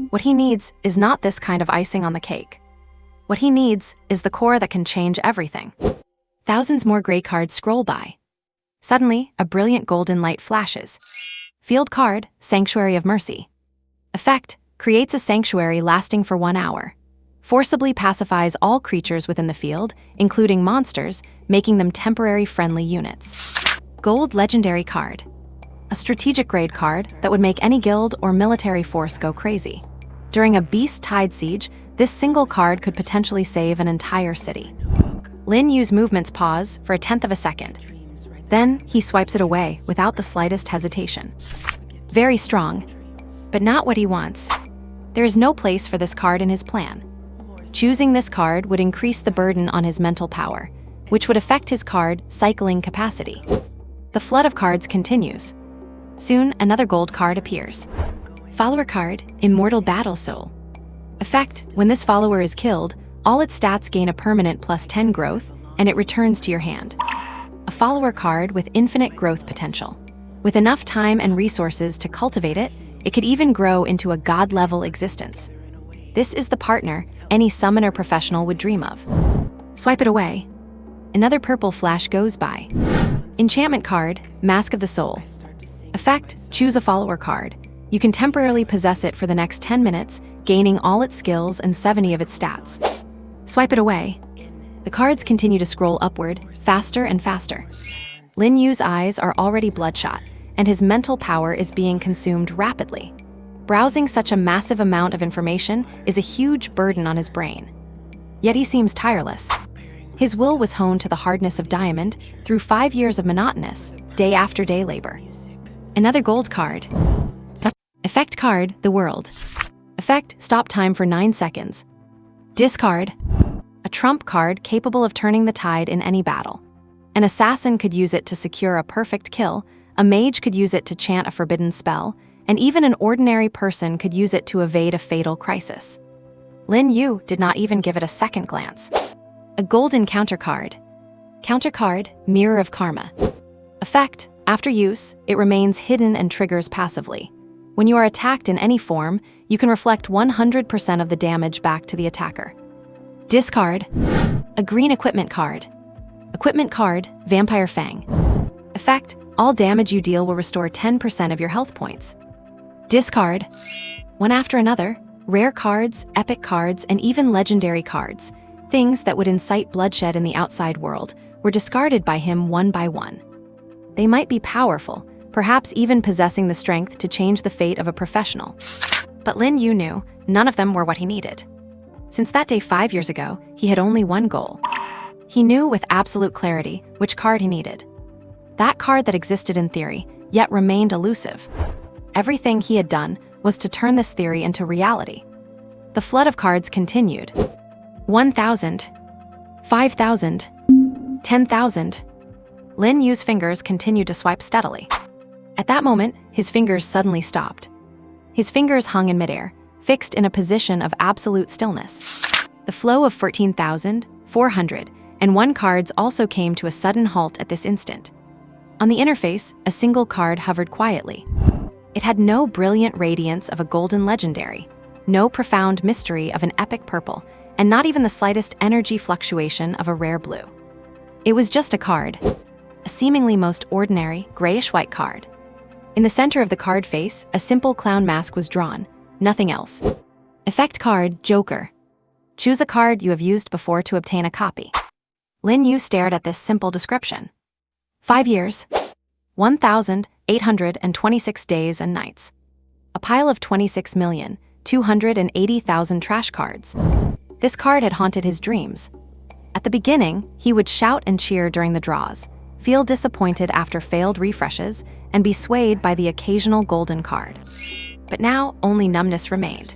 What he needs is not this kind of icing on the cake. What he needs is the core that can change everything. Thousands more gray cards scroll by. Suddenly, a brilliant golden light flashes. Field card, Sanctuary of Mercy. Effect, creates a sanctuary lasting for 1 hour. Forcibly pacifies all creatures within the field, including monsters, making them temporary friendly units. Gold legendary card. A strategic grade card that would make any guild or military force go crazy. During a beast tide siege, this single card could potentially save an entire city. Lin Yu's movements pause for 1/10 of a second. Then he swipes it away without the slightest hesitation. Very strong, but not what he wants. There is no place for this card in his plan. Choosing this card would increase the burden on his mental power, which would affect his card cycling capacity. The flood of cards continues. Soon, another gold card appears. Follower card, Immortal Battle Soul. Effect, when this follower is killed, all its stats gain a permanent +10 growth, and it returns to your hand. A follower card with infinite growth potential. With enough time and resources to cultivate it, it could even grow into a god-level existence. This is the partner any summoner professional would dream of. Swipe it away. Another purple flash goes by. Enchantment card, Mask of the Soul. Effect, choose a follower card. You can temporarily possess it for the next 10 minutes, gaining all its skills and 70 of its stats. Swipe it away. The cards continue to scroll upward, faster and faster. Lin Yu's eyes are already bloodshot, and his mental power is being consumed rapidly. Browsing such a massive amount of information is a huge burden on his brain. Yet he seems tireless. His will was honed to the hardness of diamond through 5 years of monotonous, day after day labor. Another gold card. Effect card, The World. Effect, stop time for 9 seconds. Discard. A trump card capable of turning the tide in any battle. An assassin could use it to secure a perfect kill, a mage could use it to chant a forbidden spell, and even an ordinary person could use it to evade a fatal crisis. Lin Yu did not even give it a second glance. A golden counter card. Counter card, Mirror of Karma. Effect, after use, it remains hidden and triggers passively. When you are attacked in any form, you can reflect 100% of the damage back to the attacker. Discard. A green equipment card. Equipment card, Vampire Fang. Effect, all damage you deal will restore 10% of your health points. Discard. One after another, rare cards, epic cards, and even legendary cards, things that would incite bloodshed in the outside world, were discarded by him one by one. They might be powerful, perhaps even possessing the strength to change the fate of a professional. But Lin Yu knew none of them were what he needed. Since that day 5 years ago, he had only one goal. He knew with absolute clarity which card he needed. That card that existed in theory, yet remained elusive. Everything he had done was to turn this theory into reality. The flood of cards continued. 1,000, 5,000, 10,000. Lin Yu's fingers continued to swipe steadily. At that moment, his fingers suddenly stopped. His fingers hung in midair, fixed in a position of absolute stillness. The flow of 14,401 cards also came to a sudden halt at this instant. On the interface, a single card hovered quietly. It had no brilliant radiance of a golden legendary, no profound mystery of an epic purple, and not even the slightest energy fluctuation of a rare blue. It was just a card, a seemingly most ordinary, grayish-white card. In the center of the card face, a simple clown mask was drawn, nothing else. Effect card, Joker. Choose a card you have used before to obtain a copy. Lin Yu stared at this simple description. 5 years, 1,826 days and nights. A pile of 26,280,000 trash cards. This card had haunted his dreams. At the beginning, he would shout and cheer during the draws, feel disappointed after failed refreshes, and be swayed by the occasional golden card. But now, only numbness remained.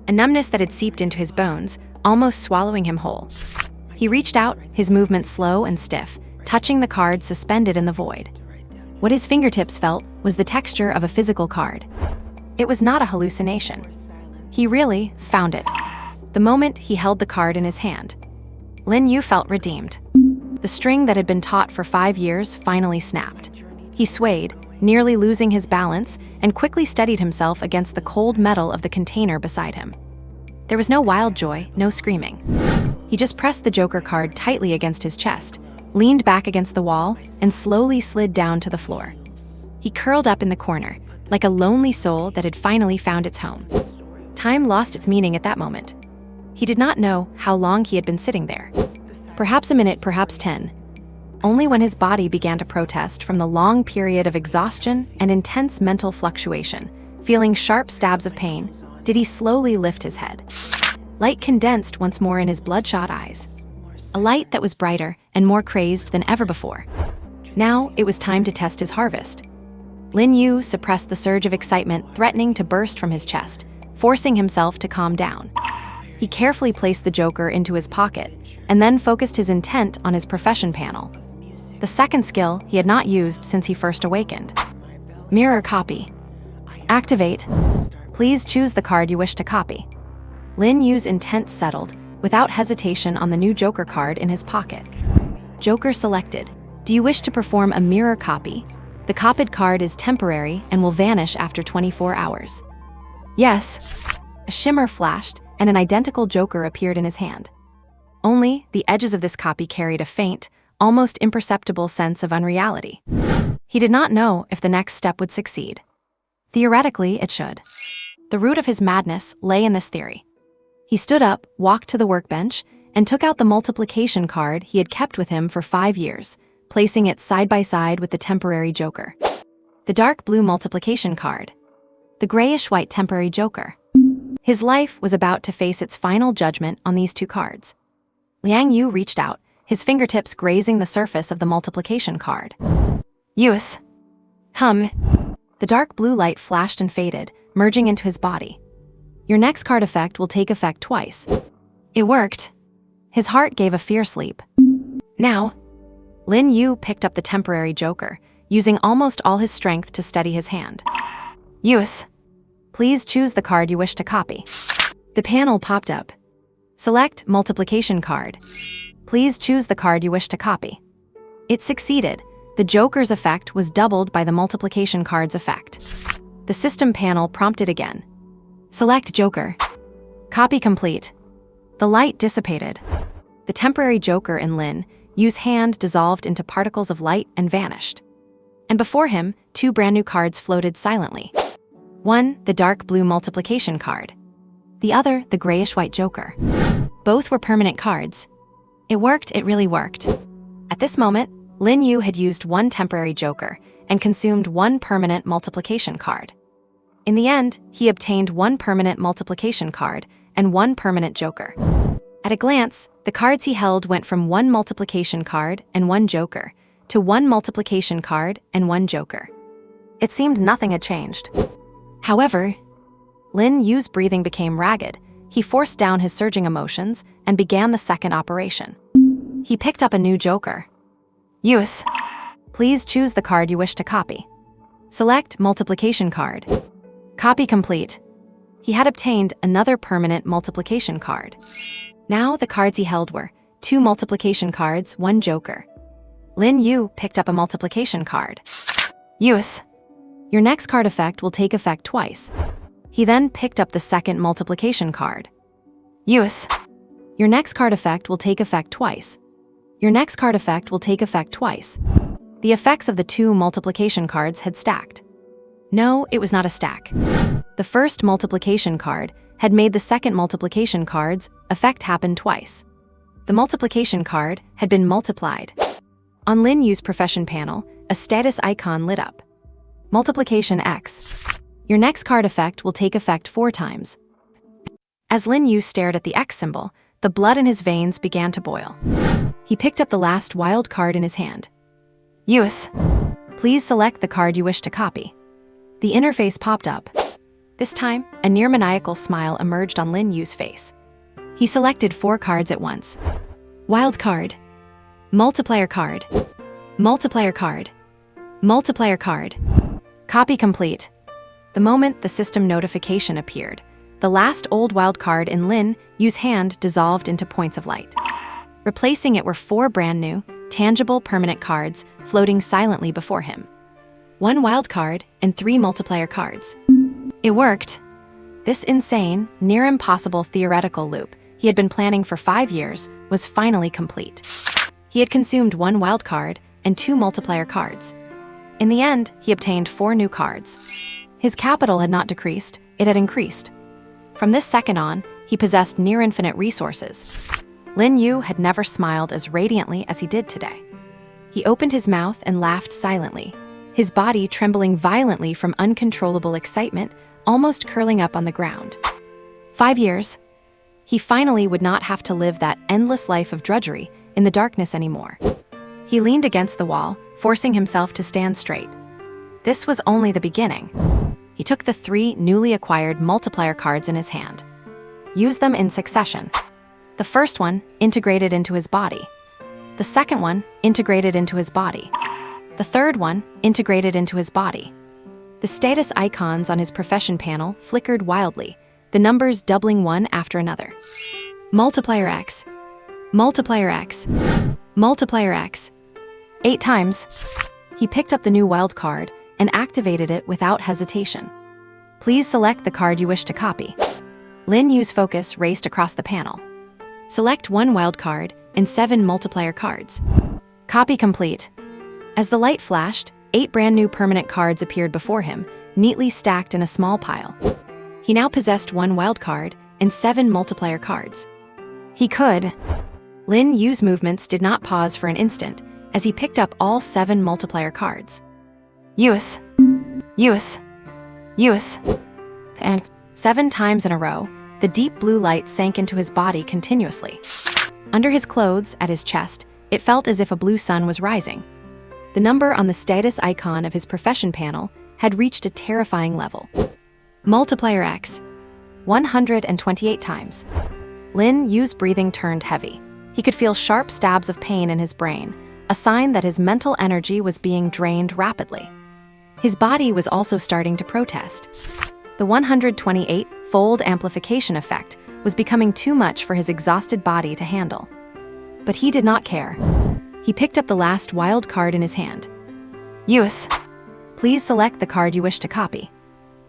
A numbness that had seeped into his bones, almost swallowing him whole. He reached out, his movements slow and stiff, touching the card suspended in the void. What his fingertips felt was the texture of a physical card. It was not a hallucination. He really found it. The moment he held the card in his hand, Lin Yu felt redeemed. The string that had been taut for 5 years finally snapped. He swayed, nearly losing his balance, and quickly steadied himself against the cold metal of the container beside him. There was no wild joy, no screaming. He just pressed the Joker card tightly against his chest, leaned back against the wall, and slowly slid down to the floor. He curled up in the corner, like a lonely soul that had finally found its home. Time lost its meaning at that moment. He did not know how long he had been sitting there. Perhaps a minute, perhaps 10. Only when his body began to protest from the long period of exhaustion and intense mental fluctuation, feeling sharp stabs of pain, did he slowly lift his head. Light condensed once more in his bloodshot eyes. A light that was brighter and more crazed than ever before. Now it was time to test his harvest. Lin Yu suppressed the surge of excitement threatening to burst from his chest, forcing himself to calm down. He carefully placed the Joker into his pocket, and then focused his intent on his profession panel. The second skill he had not used since he first awakened. Mirror copy. Activate. Please choose the card you wish to copy. Lin Yu's intent settled, without hesitation, on the new Joker card in his pocket. Joker selected. Do you wish to perform a mirror copy? The copied card is temporary and will vanish after 24 hours. Yes. A shimmer flashed, and an identical Joker appeared in his hand. Only, the edges of this copy carried a faint, almost imperceptible sense of unreality. He did not know if the next step would succeed. Theoretically, it should. The root of his madness lay in this theory. He stood up, walked to the workbench, and took out the multiplication card he had kept with him for 5 years, placing it side by side with the temporary Joker. The dark blue multiplication card. The grayish-white temporary Joker. His life was about to face its final judgment on these two cards. Liang Yu reached out, his fingertips grazing the surface of the multiplication card. Use. Hum. The dark blue light flashed and faded, merging into his body. Your next card effect will take effect twice. It worked. His heart gave a fierce leap. Now, Lin Yu picked up the temporary Joker, using almost all his strength to steady his hand. Use. Please choose the card you wish to copy. The panel popped up. Select multiplication card. Please choose the card you wish to copy. It succeeded. The Joker's effect was doubled by the multiplication card's effect. The system panel prompted again. Select Joker. Copy complete. The light dissipated. The temporary Joker in Lin Yu's hand dissolved into particles of light and vanished. And before him, 2 brand new cards floated silently. One, the dark blue multiplication card. The other, the grayish-white Joker. Both were permanent cards. It worked, it really worked. At this moment, Lin Yu had used one temporary joker and consumed one permanent multiplication card. In the end, he obtained one permanent multiplication card and one permanent joker. At a glance, the cards he held went from one multiplication card and one joker to one multiplication card and one joker. It seemed nothing had changed. However, Lin Yu's breathing became ragged. He forced down his surging emotions and began the second operation. He picked up a new joker. Use. Please choose the card you wish to copy. Select multiplication card. Copy complete. He had obtained another permanent multiplication card. Now the cards he held were 2 multiplication cards, 1 joker. Lin Yu picked up a multiplication card. Use. Your next card effect will take effect twice. He then picked up the second multiplication card. Use. Your next card effect will take effect twice. Your next card effect will take effect twice. The effects of the 2 multiplication cards had stacked. No, it was not a stack. The first multiplication card had made the second multiplication card's effect happen twice. The multiplication card had been multiplied. On Lin Yu's profession panel, a status icon lit up. Multiplication X. Your next card effect will take effect 4 times. As Lin Yu stared at the X symbol, the blood in his veins began to boil. He picked up the last wild card in his hand. Use. Please select the card you wish to copy. The interface popped up. This time, a near-maniacal smile emerged on Lin Yu's face. He selected 4 cards at once. Wild card. Multiplier card. Multiplier card. Multiplier card. Copy complete. The moment the system notification appeared, the last old wild card in Lin Yu's hand dissolved into points of light. Replacing it were 4 brand new, tangible permanent cards floating silently before him. 1 wild card and 3 multiplier cards. It worked. This insane, near-impossible theoretical loop he had been planning for 5 years was finally complete. He had consumed 1 wild card and 2 multiplier cards. In the end, he obtained 4 new cards. His capital had not decreased, it had increased. From this second on, he possessed near-infinite resources. Lin Yu had never smiled as radiantly as he did today. He opened his mouth and laughed silently, his body trembling violently from uncontrollable excitement, almost curling up on the ground. 5 years. He finally would not have to live that endless life of drudgery in the darkness anymore. He leaned against the wall, forcing himself to stand straight. This was only the beginning. He took the 3 newly acquired multiplier cards in his hand. Used them in succession. The first one integrated into his body. The second one integrated into his body. The third one integrated into his body. The status icons on his profession panel flickered wildly, the numbers doubling one after another. Multiplier X. Multiplier X. Multiplier X. 8 times. He picked up the new wild card and activated it without hesitation. Please select the card you wish to copy. Lin Yu's focus raced across the panel. Select 1 wild card and 7 multiplier cards. Copy complete. As the light flashed, 8 brand new permanent cards appeared before him, neatly stacked in a small pile. He now possessed 1 wild card and 7 multiplier cards. He could. Lin Yu's movements did not pause for an instant as he picked up all 7 multiplier cards. Use. Use. Use. And 7 times in a row, the deep blue light sank into his body continuously. Under his clothes, at his chest, it felt as if a blue sun was rising. The number on the status icon of his profession panel had reached a terrifying level. Multiplier X. 128 times. Lin Yu's breathing turned heavy. He could feel sharp stabs of pain in his brain, a sign that his mental energy was being drained rapidly. His body was also starting to protest. The 128-fold amplification effect was becoming too much for his exhausted body to handle. But he did not care. He picked up the last wild card in his hand. Use. Please select the card you wish to copy.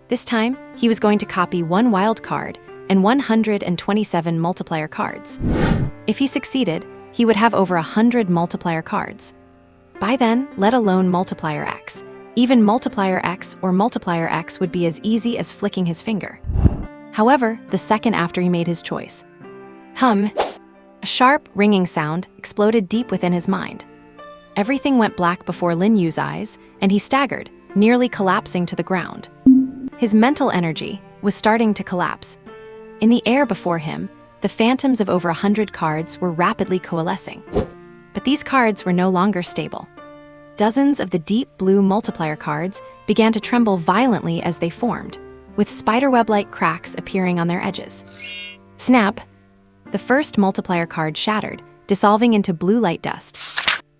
This time, he was going to copy 1 wild card and 127 multiplier cards. If he succeeded, he would have over 100 multiplier cards. By then, let alone multiplier X. Even multiplier X or multiplier X would be as easy as flicking his finger. However, the second after he made his choice. Hum. A sharp, ringing sound exploded deep within his mind. Everything went black before Lin Yu's eyes, and he staggered, nearly collapsing to the ground. His mental energy was starting to collapse. In the air before him, the phantoms of over 100 cards were rapidly coalescing. But these cards were no longer stable. Dozens of the deep blue multiplier cards began to tremble violently as they formed, with spiderweb-like cracks appearing on their edges. Snap! The first multiplier card shattered, dissolving into blue light dust.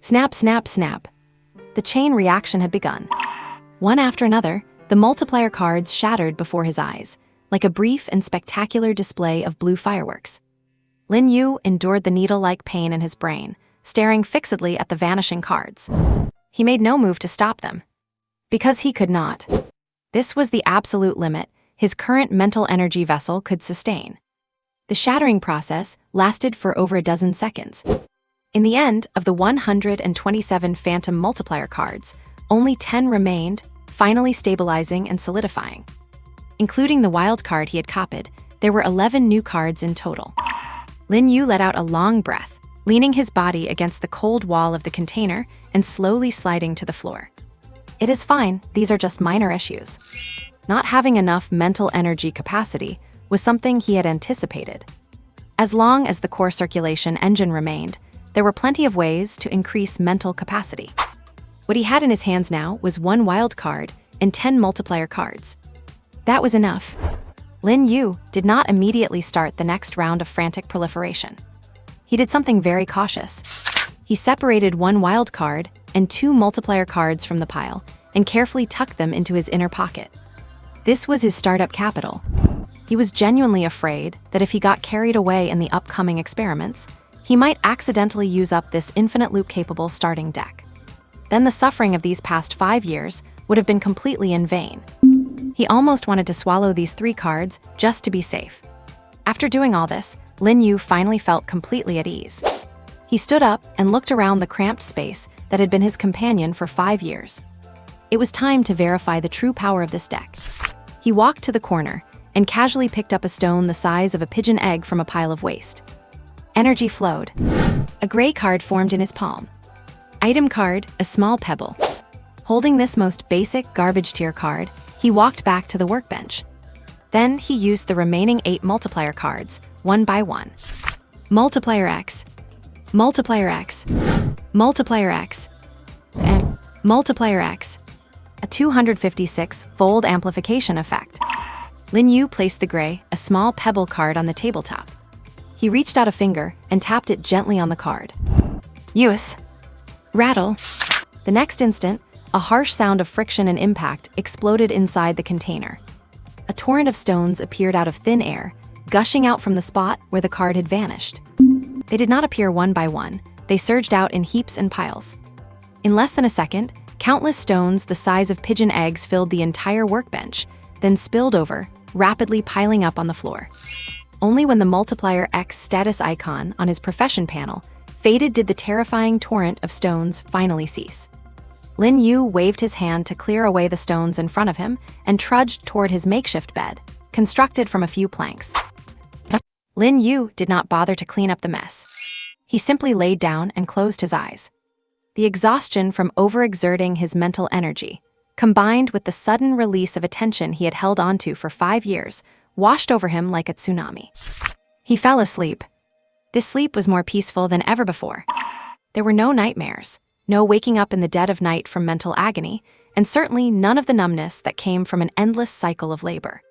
Snap, snap, snap. The chain reaction had begun. One after another, the multiplier cards shattered before his eyes, like a brief and spectacular display of blue fireworks. Lin Yu endured the needle-like pain in his brain, staring fixedly at the vanishing cards. He made no move to stop them. Because he could not. This was the absolute limit his current mental energy vessel could sustain. The shattering process lasted for over a dozen seconds. In the end of the 127 phantom multiplier cards, only 10 remained, finally stabilizing and solidifying. Including the wild card he had copied, there were 11 new cards in total. Lin Yu let out a long breath, leaning his body against the cold wall of the container and slowly sliding to the floor. It is fine, these are just minor issues. Not having enough mental energy capacity was something he had anticipated. As long as the core circulation engine remained, there were plenty of ways to increase mental capacity. What he had in his hands now was 1 wild card and 10 multiplier cards. That was enough. Lin Yu did not immediately start the next round of frantic proliferation. He did something very cautious. He separated 1 wild card and 2 multiplier cards from the pile and carefully tucked them into his inner pocket. This was his startup capital. He was genuinely afraid that if he got carried away in the upcoming experiments, he might accidentally use up this infinite loop-capable starting deck. Then the suffering of these past 5 years would have been completely in vain. He almost wanted to swallow these 3 cards just to be safe. After doing all this, Lin Yu finally felt completely at ease. He stood up and looked around the cramped space that had been his companion for 5 years. It was time to verify the true power of this deck. He walked to the corner and casually picked up a stone the size of a pigeon egg from a pile of waste. Energy flowed. A gray card formed in his palm. Item card, a small pebble. Holding this most basic garbage tier card, he walked back to the workbench. Then he used the remaining 8 multiplier cards, one by one. Multiplier X, Multiplier X, Multiplier X, and Multiplier X. A 256-fold amplification effect. Lin Yu placed the gray, a small pebble card on the tabletop. He reached out a finger and tapped it gently on the card. Use. Rattle. The next instant, a harsh sound of friction and impact exploded inside the container. A torrent of stones appeared out of thin air, gushing out from the spot where the card had vanished. They did not appear one by one, they surged out in heaps and piles. In less than a second, countless stones the size of pigeon eggs filled the entire workbench, then spilled over, rapidly piling up on the floor. Only when the Multiplier X status icon on his profession panel faded did the terrifying torrent of stones finally cease. Lin Yu waved his hand to clear away the stones in front of him and trudged toward his makeshift bed, constructed from a few planks. Lin Yu did not bother to clean up the mess. He simply laid down and closed his eyes. The exhaustion from overexerting his mental energy, combined with the sudden release of attention he had held onto for 5 years, washed over him like a tsunami. He fell asleep. This sleep was more peaceful than ever before. There were no nightmares, no waking up in the dead of night from mental agony, and certainly none of the numbness that came from an endless cycle of labor.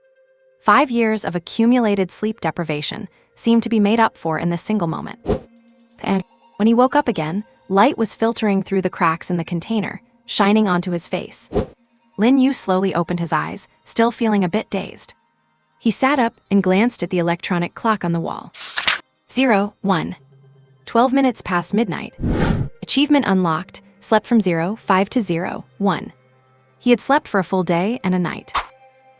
5 years of accumulated sleep deprivation seemed to be made up for in this single moment. And when he woke up again, light was filtering through the cracks in the container, shining onto his face. Lin Yu slowly opened his eyes, still feeling a bit dazed. He sat up and glanced at the electronic clock on the wall. 01. 12 minutes past midnight. Achievement unlocked, slept from 05 to 01. He had slept for a full day and a night.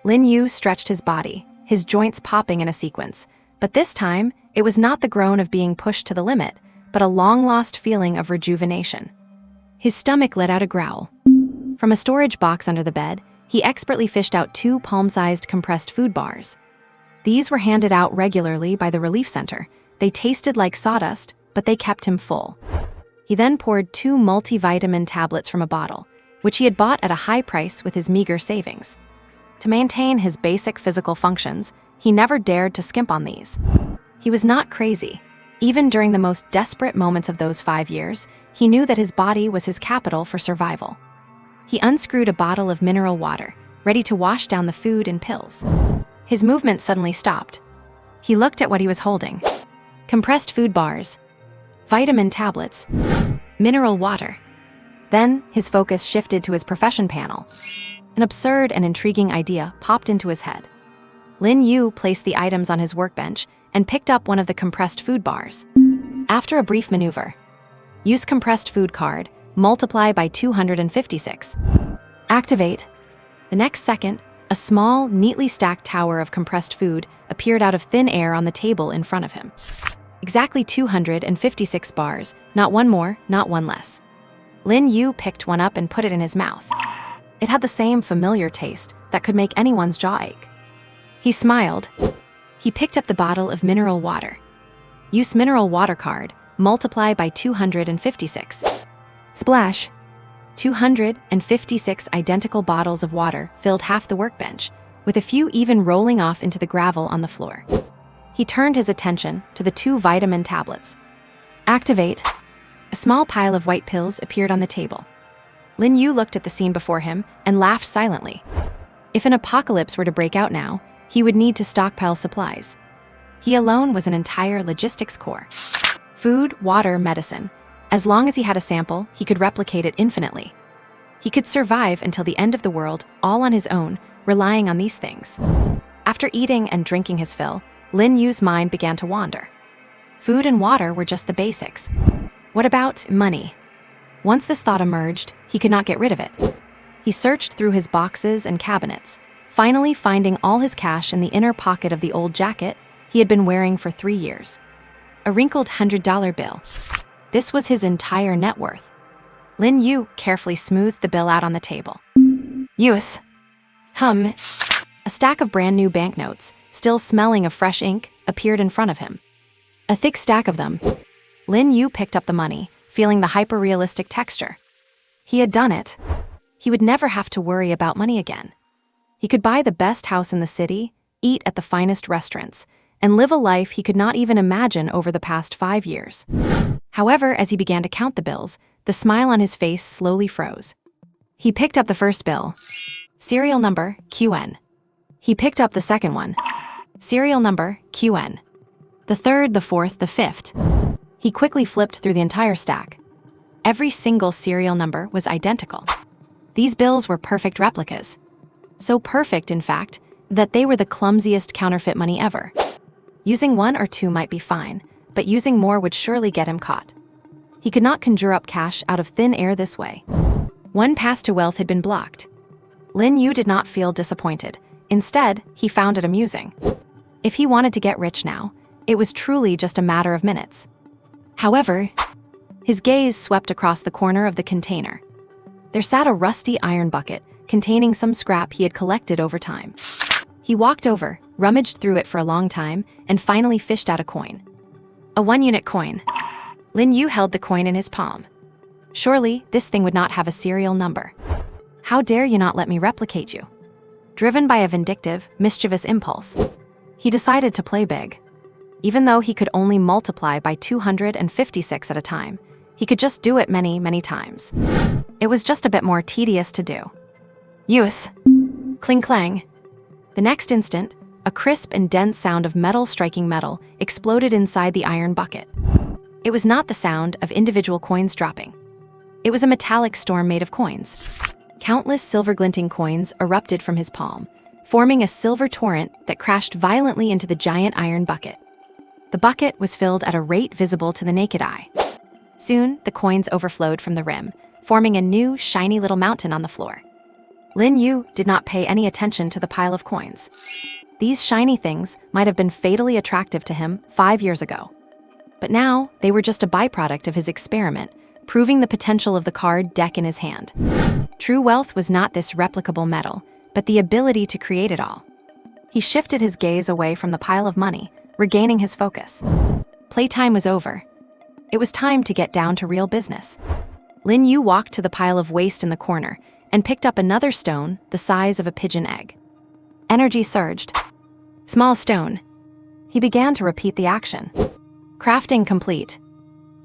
Lin Yu stretched his body, his joints popping in a sequence, but this time, it was not the groan of being pushed to the limit, but a long-lost feeling of rejuvenation. His stomach let out a growl. From a storage box under the bed, he expertly fished out 2 palm-sized compressed food bars. These were handed out regularly by the relief center. They tasted like sawdust, but they kept him full. He then poured 2 multivitamin tablets from a bottle, which he had bought at a high price with his meager savings. To maintain his basic physical functions, he never dared to skimp on these. He was not crazy. Even during the most desperate moments of those 5 years, he knew that his body was his capital for survival. He unscrewed a bottle of mineral water, ready to wash down the food and pills. His movement suddenly stopped. He looked at what he was holding. Compressed food bars, vitamin tablets, mineral water. Then his focus shifted to his profession panel. An absurd and intriguing idea popped into his head. Lin Yu placed the items on his workbench and picked up one of the compressed food bars. After a brief maneuver, use compressed food card, multiply by 256. Activate. The next second, a small, neatly stacked tower of compressed food appeared out of thin air on the table in front of him. Exactly 256 bars, not one more, not one less. Lin Yu picked one up and put it in his mouth. It had the same familiar taste that could make anyone's jaw ache. He smiled. He picked up the bottle of mineral water. Use mineral water card, multiply by 256. Splash. 256 identical bottles of water filled half the workbench, with a few even rolling off into the gravel on the floor. He turned his attention to the 2 vitamin tablets. Activate. A small pile of white pills appeared on the table. Lin Yu looked at the scene before him and laughed silently. If an apocalypse were to break out now, he would need to stockpile supplies. He alone was an entire logistics corps. Food, water, medicine. As long as he had a sample, he could replicate it infinitely. He could survive until the end of the world, all on his own, relying on these things. After eating and drinking his fill, Lin Yu's mind began to wander. Food and water were just the basics. What about money? Once this thought emerged, he could not get rid of it. He searched through his boxes and cabinets, finally finding all his cash in the inner pocket of the old jacket he had been wearing for 3 years. A wrinkled $100 bill. This was his entire net worth. Lin Yu carefully smoothed the bill out on the table. Use. A stack of brand new banknotes, still smelling of fresh ink, appeared in front of him. A thick stack of them. Lin Yu picked up the money, feeling the hyper-realistic texture. He had done it. He would never have to worry about money again. He could buy the best house in the city, eat at the finest restaurants, and live a life he could not even imagine over the past 5 years. However, as he began to count the bills, the smile on his face slowly froze. He picked up the first bill. Serial number, QN. He picked up the second one. Serial number, QN. The third, the fourth, the fifth. He quickly flipped through the entire stack. Every single serial number was identical. These bills were perfect replicas. So perfect, in fact, that they were the clumsiest counterfeit money ever. Using 1 or 2 might be fine, but using more would surely get him caught. He could not conjure up cash out of thin air this way. One path to wealth had been blocked. Lin Yu did not feel disappointed. Instead, he found it amusing. If he wanted to get rich now, it was truly just a matter of minutes. However, his gaze swept across the corner of the container. There sat a rusty iron bucket containing some scrap he had collected over time. He walked over, rummaged through it for a long time, and finally fished out a coin. A 1-unit coin. Lin Yu held the coin in his palm. Surely, this thing would not have a serial number. How dare you not let me replicate you? Driven by a vindictive, mischievous impulse, he decided to play big. Even though he could only multiply by 256 at a time, he could just do it many, many times. It was just a bit more tedious to do. Use. Cling clang. The next instant, a crisp and dense sound of metal striking metal exploded inside the iron bucket. It was not the sound of individual coins dropping. It was a metallic storm made of coins. Countless silver-glinting coins erupted from his palm, forming a silver torrent that crashed violently into the giant iron bucket. The bucket was filled at a rate visible to the naked eye. Soon, the coins overflowed from the rim, forming a new, shiny little mountain on the floor. Lin Yu did not pay any attention to the pile of coins. These shiny things might have been fatally attractive to him 5 years ago. But now, they were just a byproduct of his experiment, proving the potential of the card deck in his hand. True wealth was not this replicable metal, but the ability to create it all. He shifted his gaze away from the pile of money, regaining his focus. Playtime was over. It was time to get down to real business. Lin Yu walked to the pile of waste in the corner and picked up another stone the size of a pigeon egg. Energy surged. Small stone. He began to repeat the action. Crafting complete.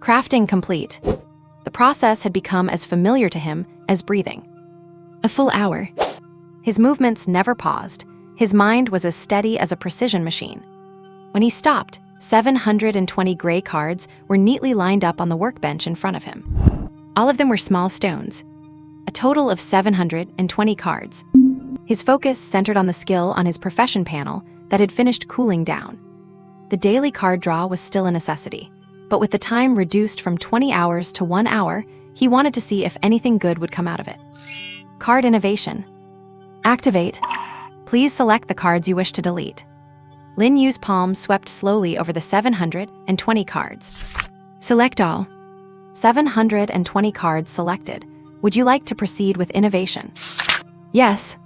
Crafting complete. The process had become as familiar to him as breathing. A full hour. His movements never paused. His mind was as steady as a precision machine. When he stopped, 720 gray cards were neatly lined up on the workbench in front of him. All of them were small stones. A total of 720 cards. His focus centered on the skill on his profession panel that had finished cooling down. The daily card draw was still a necessity, but with the time reduced from 20 hours to 1 hour, he wanted to see if anything good would come out of it. Card innovation. Activate. Please select the cards you wish to delete. Lin Yu's palm swept slowly over the 720 cards. Select all. 720 cards selected. Would you like to proceed with innovation? Yes.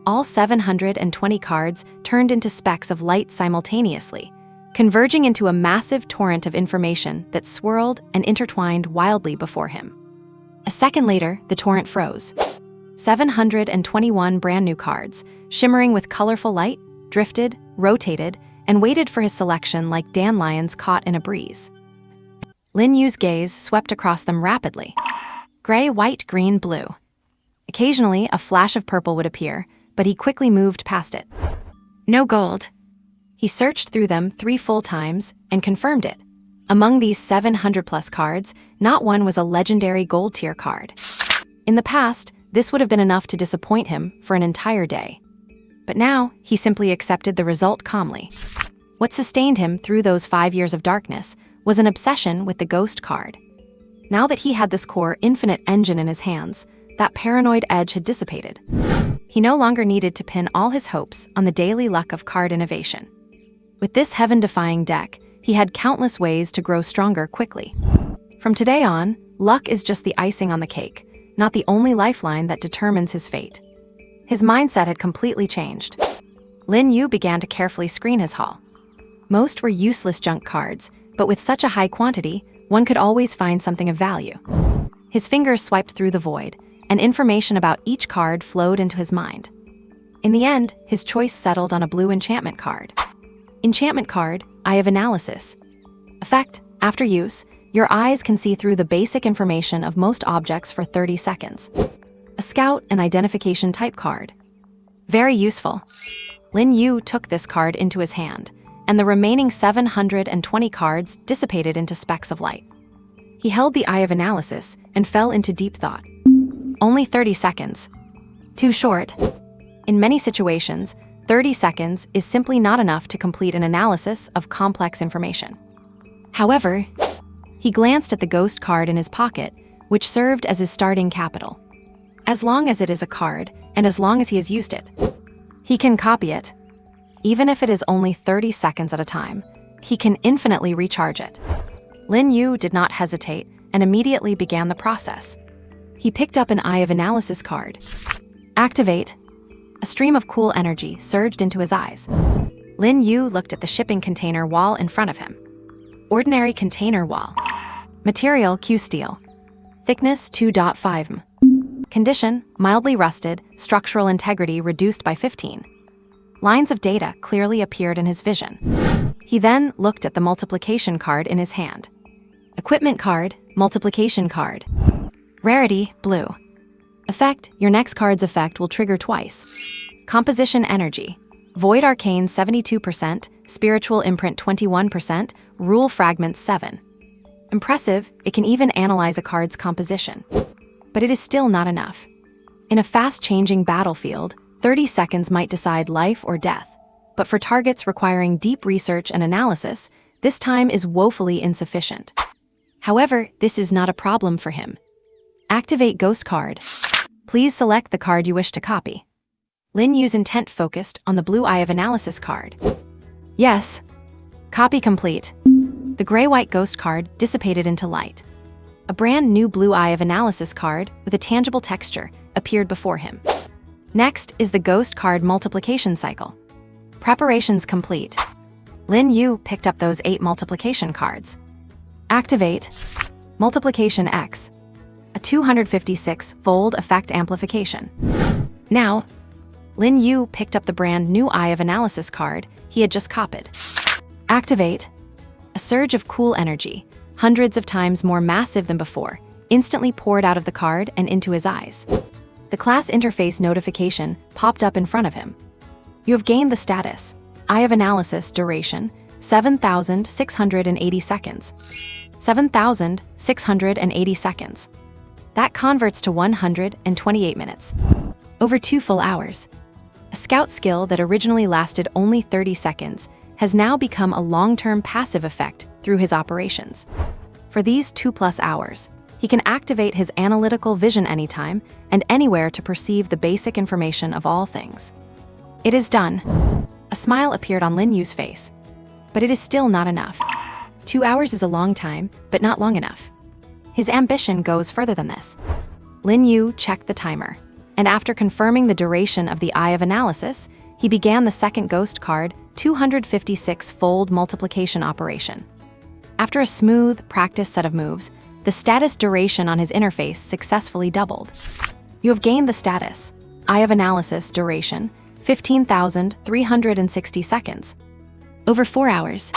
All 720 cards turned into specks of light simultaneously, converging into a massive torrent of information that swirled and intertwined wildly before him. A second later, the torrent froze. 721 brand new cards, shimmering with colorful light, drifted, rotated, and waited for his selection like dandelions caught in a breeze. Lin Yu's gaze swept across them rapidly. Gray, white, green, blue. Occasionally, a flash of purple would appear, but he quickly moved past it. No gold. He searched through them 3 full times and confirmed it. Among these 700-plus cards, not one was a legendary gold-tier card. In the past, this would have been enough to disappoint him for an entire day. But now, he simply accepted the result calmly. What sustained him through those 5 years of darkness was an obsession with the ghost card. Now that he had this core infinite engine in his hands, that paranoid edge had dissipated. He no longer needed to pin all his hopes on the daily luck of card innovation. With this heaven-defying deck, he had countless ways to grow stronger quickly. From today on, luck is just the icing on the cake, not the only lifeline that determines his fate. His mindset had completely changed. Lin Yu began to carefully screen his haul. Most were useless junk cards, but with such a high quantity, one could always find something of value. His fingers swiped through the void, and information about each card flowed into his mind. In the end, his choice settled on a blue enchantment card. Enchantment card, Eye of Analysis. Effect: after use, your eyes can see through the basic information of most objects for 30 seconds. A scout and identification type card. Very useful. Lin Yu took this card into his hand, and the remaining 720 cards dissipated into specks of light. He held the Eye of Analysis and fell into deep thought. Only 30 seconds. Too short. In many situations, 30 seconds is simply not enough to complete an analysis of complex information. However, he glanced at the ghost card in his pocket, which served as his starting capital. As long as it is a card, and as long as he has used it, he can copy it. Even if it is only 30 seconds at a time, he can infinitely recharge it. Lin Yu did not hesitate and immediately began the process. He picked up an Eye of Analysis card. Activate. A stream of cool energy surged into his eyes. Lin Yu looked at the shipping container wall in front of him. Ordinary container wall. Material Q steel. Thickness 2.5 m. Condition mildly rusted, structural integrity reduced by 15. Lines of data clearly appeared in his vision. He then looked at the multiplication card in his hand. Equipment card, multiplication card. Rarity, blue. Effect, your next card's effect will trigger twice. Composition energy. Void arcane 72%, spiritual imprint 21%, rule fragments 7. Impressive, it can even analyze a card's composition. But it is still not enough. In a fast-changing battlefield, 30 seconds might decide life or death. But for targets requiring deep research and analysis, this time is woefully insufficient. However, this is not a problem for him. Activate Ghost Card. Please select the card you wish to copy. Lin Yu's intent focused on the blue Eye of Analysis card. Yes. Copy complete. The gray-white ghost card dissipated into light. A brand new blue Eye of Analysis card with a tangible texture appeared before him. Next is the ghost card multiplication cycle. Preparations complete. Lin Yu picked up those 8 multiplication cards. Activate Multiplication X, a 256-fold effect amplification. Now, Lin Yu picked up the brand new Eye of Analysis card he had just copied. Activate a surge of cool energy, hundreds of times more massive than before, instantly poured out of the card and into his eyes. The class interface notification popped up in front of him. You have gained the status, Eye of Analysis duration, 7,680 seconds. 7,680 seconds. That converts to 128 minutes. Over 2 full hours. A scout skill that originally lasted only 30 seconds has now become a long-term passive effect through his operations. For these 2+ hours, he can activate his analytical vision anytime and anywhere to perceive the basic information of all things. It is done. A smile appeared on Lin Yu's face. But it is still not enough. 2 hours is a long time, but not long enough. His ambition goes further than this. Lin Yu checked the timer, and after confirming the duration of the Eye of Analysis, he began the second ghost card 256-fold multiplication operation. After a smooth, practiced set of moves, the status duration on his interface successfully doubled. You have gained the status, Eye of Analysis duration, 15,360 seconds. Over 4 hours.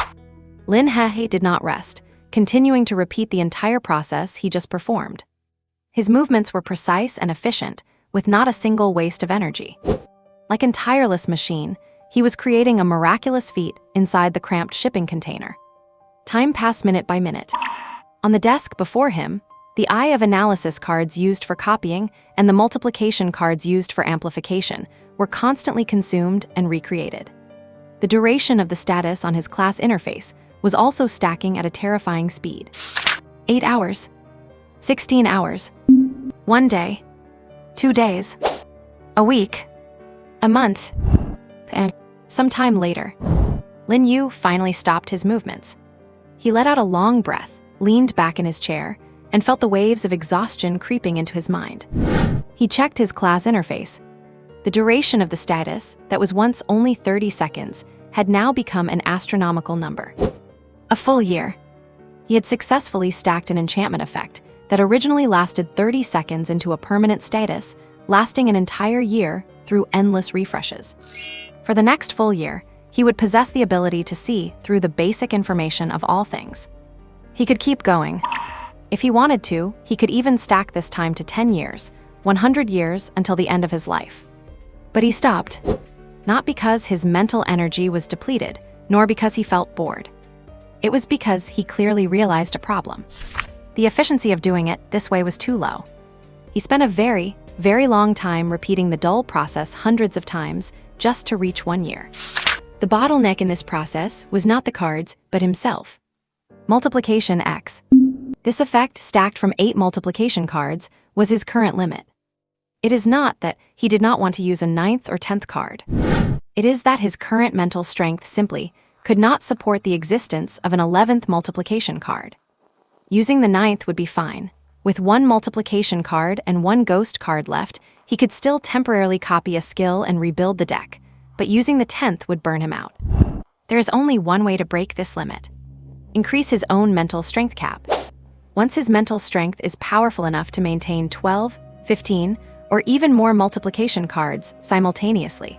Lin He did not rest, continuing to repeat the entire process he just performed. His movements were precise and efficient, with not a single waste of energy. Like a tireless machine, he was creating a miraculous feat inside the cramped shipping container. Time passed minute by minute. On the desk before him, the Eye of Analysis cards used for copying and the multiplication cards used for amplification were constantly consumed and recreated. The duration of the status on his class interface was also stacking at a terrifying speed. 8 hours, 16 hours, 1 day, 2 days, a week, a month, and some time later, Lin Yu finally stopped his movements. He let out a long breath, leaned back in his chair, and felt the waves of exhaustion creeping into his mind. He checked his class interface. The duration of the status, that was once only 30 seconds, had now become an astronomical number. A full year. He had successfully stacked an enchantment effect that originally lasted 30 seconds into a permanent status, lasting an entire year through endless refreshes. For the next full year, he would possess the ability to see through the basic information of all things. He could keep going. If he wanted to, he could even stack this time to 10 years, 100 years until the end of his life. But he stopped, not because his mental energy was depleted, nor because he felt bored. It was because he clearly realized a problem. The efficiency of doing it this way was too low. He spent a very, very long time repeating the dull process hundreds of times just to reach 1 year. The bottleneck in this process was not the cards, but himself. Multiplication X. This effect, stacked from 8 multiplication cards, was his current limit. It is not that he did not want to use a 9th or 10th card. It is that his current mental strength simply could not support the existence of an 11th multiplication card. Using the 9th would be fine. With 1 multiplication card and 1 ghost card left, he could still temporarily copy a skill and rebuild the deck, but using the 10th would burn him out. There is only one way to break this limit. Increase his own mental strength cap. Once his mental strength is powerful enough to maintain 12, 15, or even more multiplication cards simultaneously.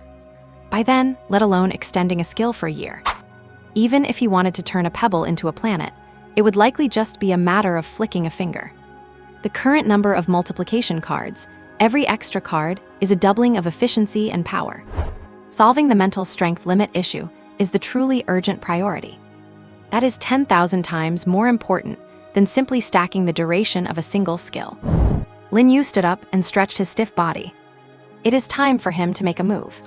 By then, let alone extending a skill for a year. Even if he wanted to turn a pebble into a planet, it would likely just be a matter of flicking a finger. The current number of multiplication cards, every extra card, is a doubling of efficiency and power. Solving the mental strength limit issue is the truly urgent priority. That is 10,000 times more important than simply stacking the duration of a single skill. Lin Yu stood up and stretched his stiff body. It is time for him to make a move.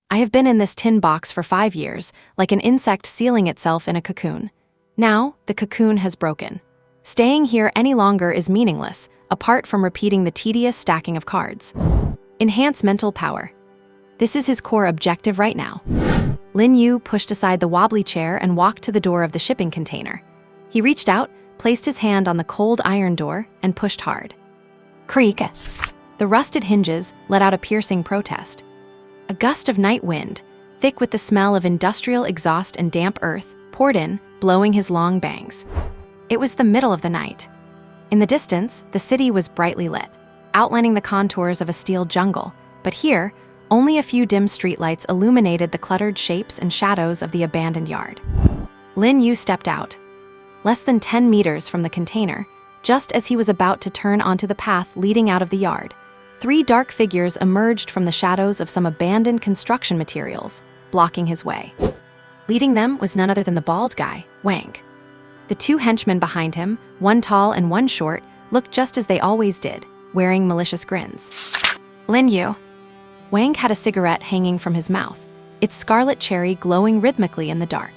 I have been in this tin box for 5 years, like an insect sealing itself in a cocoon. Now, the cocoon has broken. Staying here any longer is meaningless, apart from repeating the tedious stacking of cards. Enhance mental power. This is his core objective right now. Lin Yu pushed aside the wobbly chair and walked to the door of the shipping container. He reached out, placed his hand on the cold iron door, and pushed hard. Creak. The rusted hinges let out a piercing protest. A gust of night wind, thick with the smell of industrial exhaust and damp earth, poured in, blowing his long bangs. It was the middle of the night. In the distance, the city was brightly lit, outlining the contours of a steel jungle, but here, only a few dim streetlights illuminated the cluttered shapes and shadows of the abandoned yard. Lin Yu stepped out. Less than 10 meters from the container, just as he was about to turn onto the path leading out of the yard, 3 dark figures emerged from the shadows of some abandoned construction materials, blocking his way. Leading them was none other than the bald guy, Wang. The 2 henchmen behind him, one tall and one short, looked just as they always did, wearing malicious grins. Lin Yu. Wang had a cigarette hanging from his mouth, its scarlet cherry glowing rhythmically in the dark.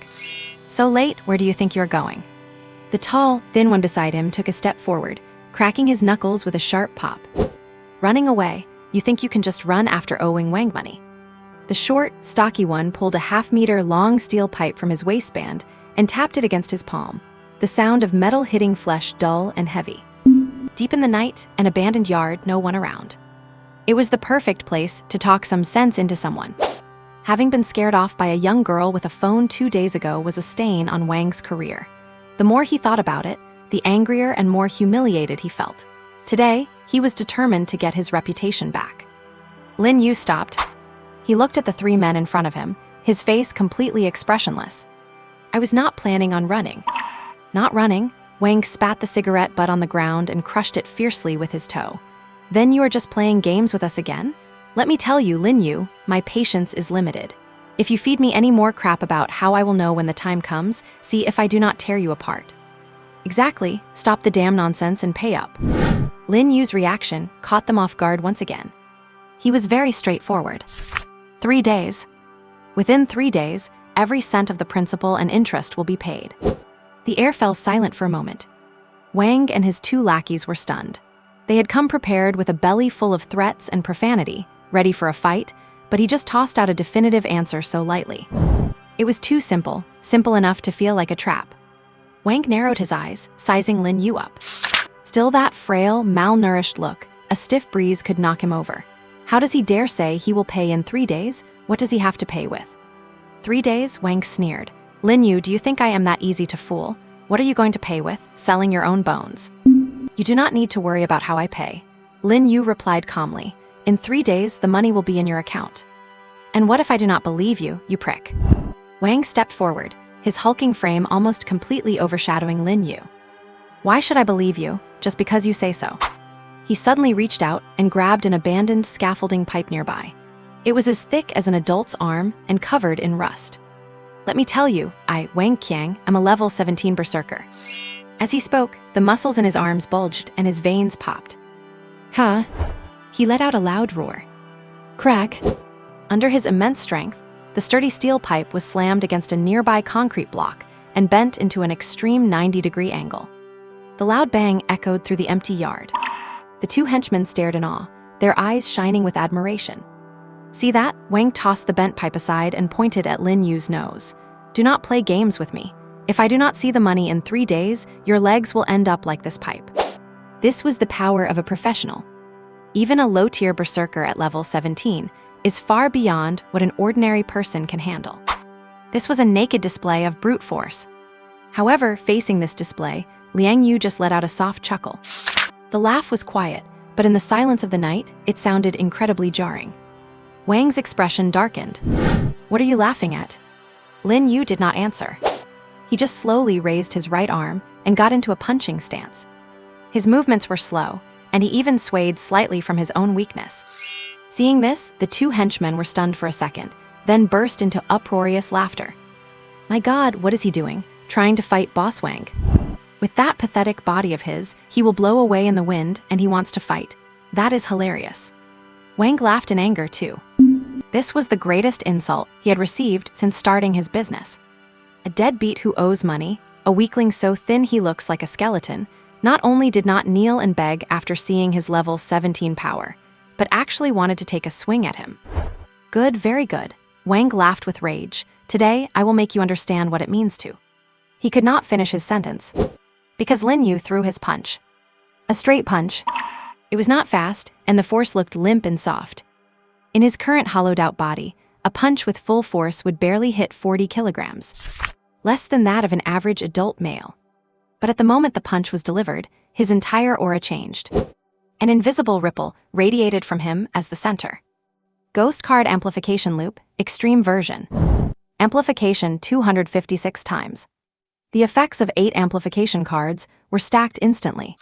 So late, where do you think you're going? The tall, thin one beside him took a step forward, cracking his knuckles with a sharp pop. Running away, you think you can just run after owing Wang money? The short, stocky one pulled a half-meter-long steel pipe from his waistband and tapped it against his palm, the sound of metal hitting flesh dull and heavy. Deep in the night, an abandoned yard, no one around. It was the perfect place to talk some sense into someone. Having been scared off by a young girl with a phone 2 days ago was a stain on Wang's career. The more he thought about it, the angrier and more humiliated he felt. Today, he was determined to get his reputation back. Lin Yu stopped. He looked at the 3 men in front of him, his face completely expressionless. I was not planning on running. Not running, Wang spat the cigarette butt on the ground and crushed it fiercely with his toe. Then you are just playing games with us again? Let me tell you, Lin Yu, my patience is limited. If you feed me any more crap about how I will know when the time comes, see if I do not tear you apart. Exactly, stop the damn nonsense and pay up. Lin Yu's reaction caught them off guard once again. He was very straightforward. 3 days. Within 3 days, every cent of the principal and interest will be paid. The air fell silent for a moment. Wang and his 2 lackeys were stunned. They had come prepared with a belly full of threats and profanity, ready for a fight, but he just tossed out a definitive answer so lightly. It was too simple, simple enough to feel like a trap. Wang narrowed his eyes, sizing Lin Yu up. Still that frail, malnourished look, a stiff breeze could knock him over. How does he dare say he will pay in 3 days? What does he have to pay with? 3 days? Wang sneered. Lin Yu, do you think I am that easy to fool? What are you going to pay with? Selling your own bones. You do not need to worry about how I pay. Lin Yu replied calmly. In 3 days, the money will be in your account. And what if I do not believe you, you prick? Wang stepped forward, his hulking frame almost completely overshadowing Lin Yu. Why should I believe you, just because you say so? He suddenly reached out and grabbed an abandoned scaffolding pipe nearby. It was as thick as an adult's arm and covered in rust. Let me tell you, I, Wang Qiang, am a level 17 berserker. As he spoke, the muscles in his arms bulged and his veins popped. Huh? He let out a loud roar. Crack! Under his immense strength, the sturdy steel pipe was slammed against a nearby concrete block and bent into an extreme 90-degree angle. The loud bang echoed through the empty yard. The 2 henchmen stared in awe, their eyes shining with admiration. See that? Wang tossed the bent pipe aside and pointed at Lin Yu's nose. Do not play games with me. If I do not see the money in 3 days, your legs will end up like this pipe. This was the power of a professional. Even a low-tier berserker at level 17 is far beyond what an ordinary person can handle. This was a naked display of brute force. However, facing this display, Lin Yu just let out a soft chuckle. The laugh was quiet, but in the silence of the night, it sounded incredibly jarring. Wang's expression darkened. What are you laughing at? Lin Yu did not answer. He just slowly raised his right arm and got into a punching stance. His movements were slow, and he even swayed slightly from his own weakness. Seeing this, the 2 henchmen were stunned for a second, then burst into uproarious laughter. My God, what is he doing? Trying to fight Boss Wang? With that pathetic body of his, he will blow away in the wind and he wants to fight. That is hilarious. Wang laughed in anger too. This was the greatest insult he had received since starting his business. A deadbeat who owes money, a weakling so thin he looks like a skeleton, not only did not kneel and beg after seeing his level 17 power, but actually wanted to take a swing at him. Good, very good. Wang laughed with rage. Today, I will make you understand what it means to. He could not finish his sentence, because Lin Yu threw his punch. A straight punch. It was not fast, and the force looked limp and soft. In his current hollowed-out body, a punch with full force would barely hit 40 kilograms. Less than that of an average adult male. But at the moment the punch was delivered, his entire aura changed. An invisible ripple radiated from him as the center. Ghost Card Amplification Loop, Extreme Version. Amplification 256 times. The effects of 8 amplification cards were stacked instantly.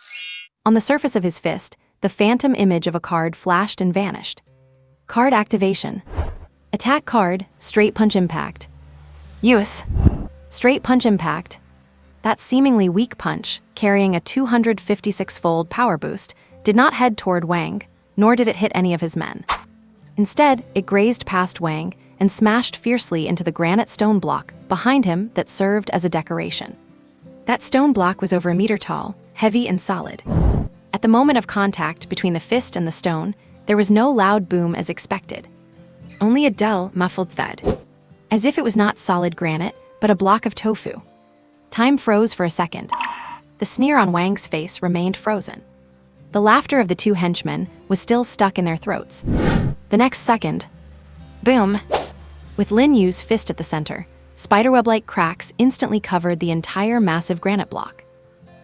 On the surface of his fist, the phantom image of a card flashed and vanished. Card activation. Attack card, Straight Punch Impact. Use. Straight Punch Impact. That seemingly weak punch, carrying a 256-fold power boost, did not head toward Wang, nor did it hit any of his men. Instead, it grazed past Wang and smashed fiercely into the granite stone block behind him that served as a decoration. That stone block was over a meter tall, heavy and solid. At the moment of contact between the fist and the stone, there was no loud boom as expected. Only a dull, muffled thud. As if it was not solid granite, but a block of tofu. Time froze for a second. The sneer on Wang's face remained frozen. The laughter of the two henchmen was still stuck in their throats. The next second, boom! With Lin Yu's fist at the center, spiderweb-like cracks instantly covered the entire massive granite block.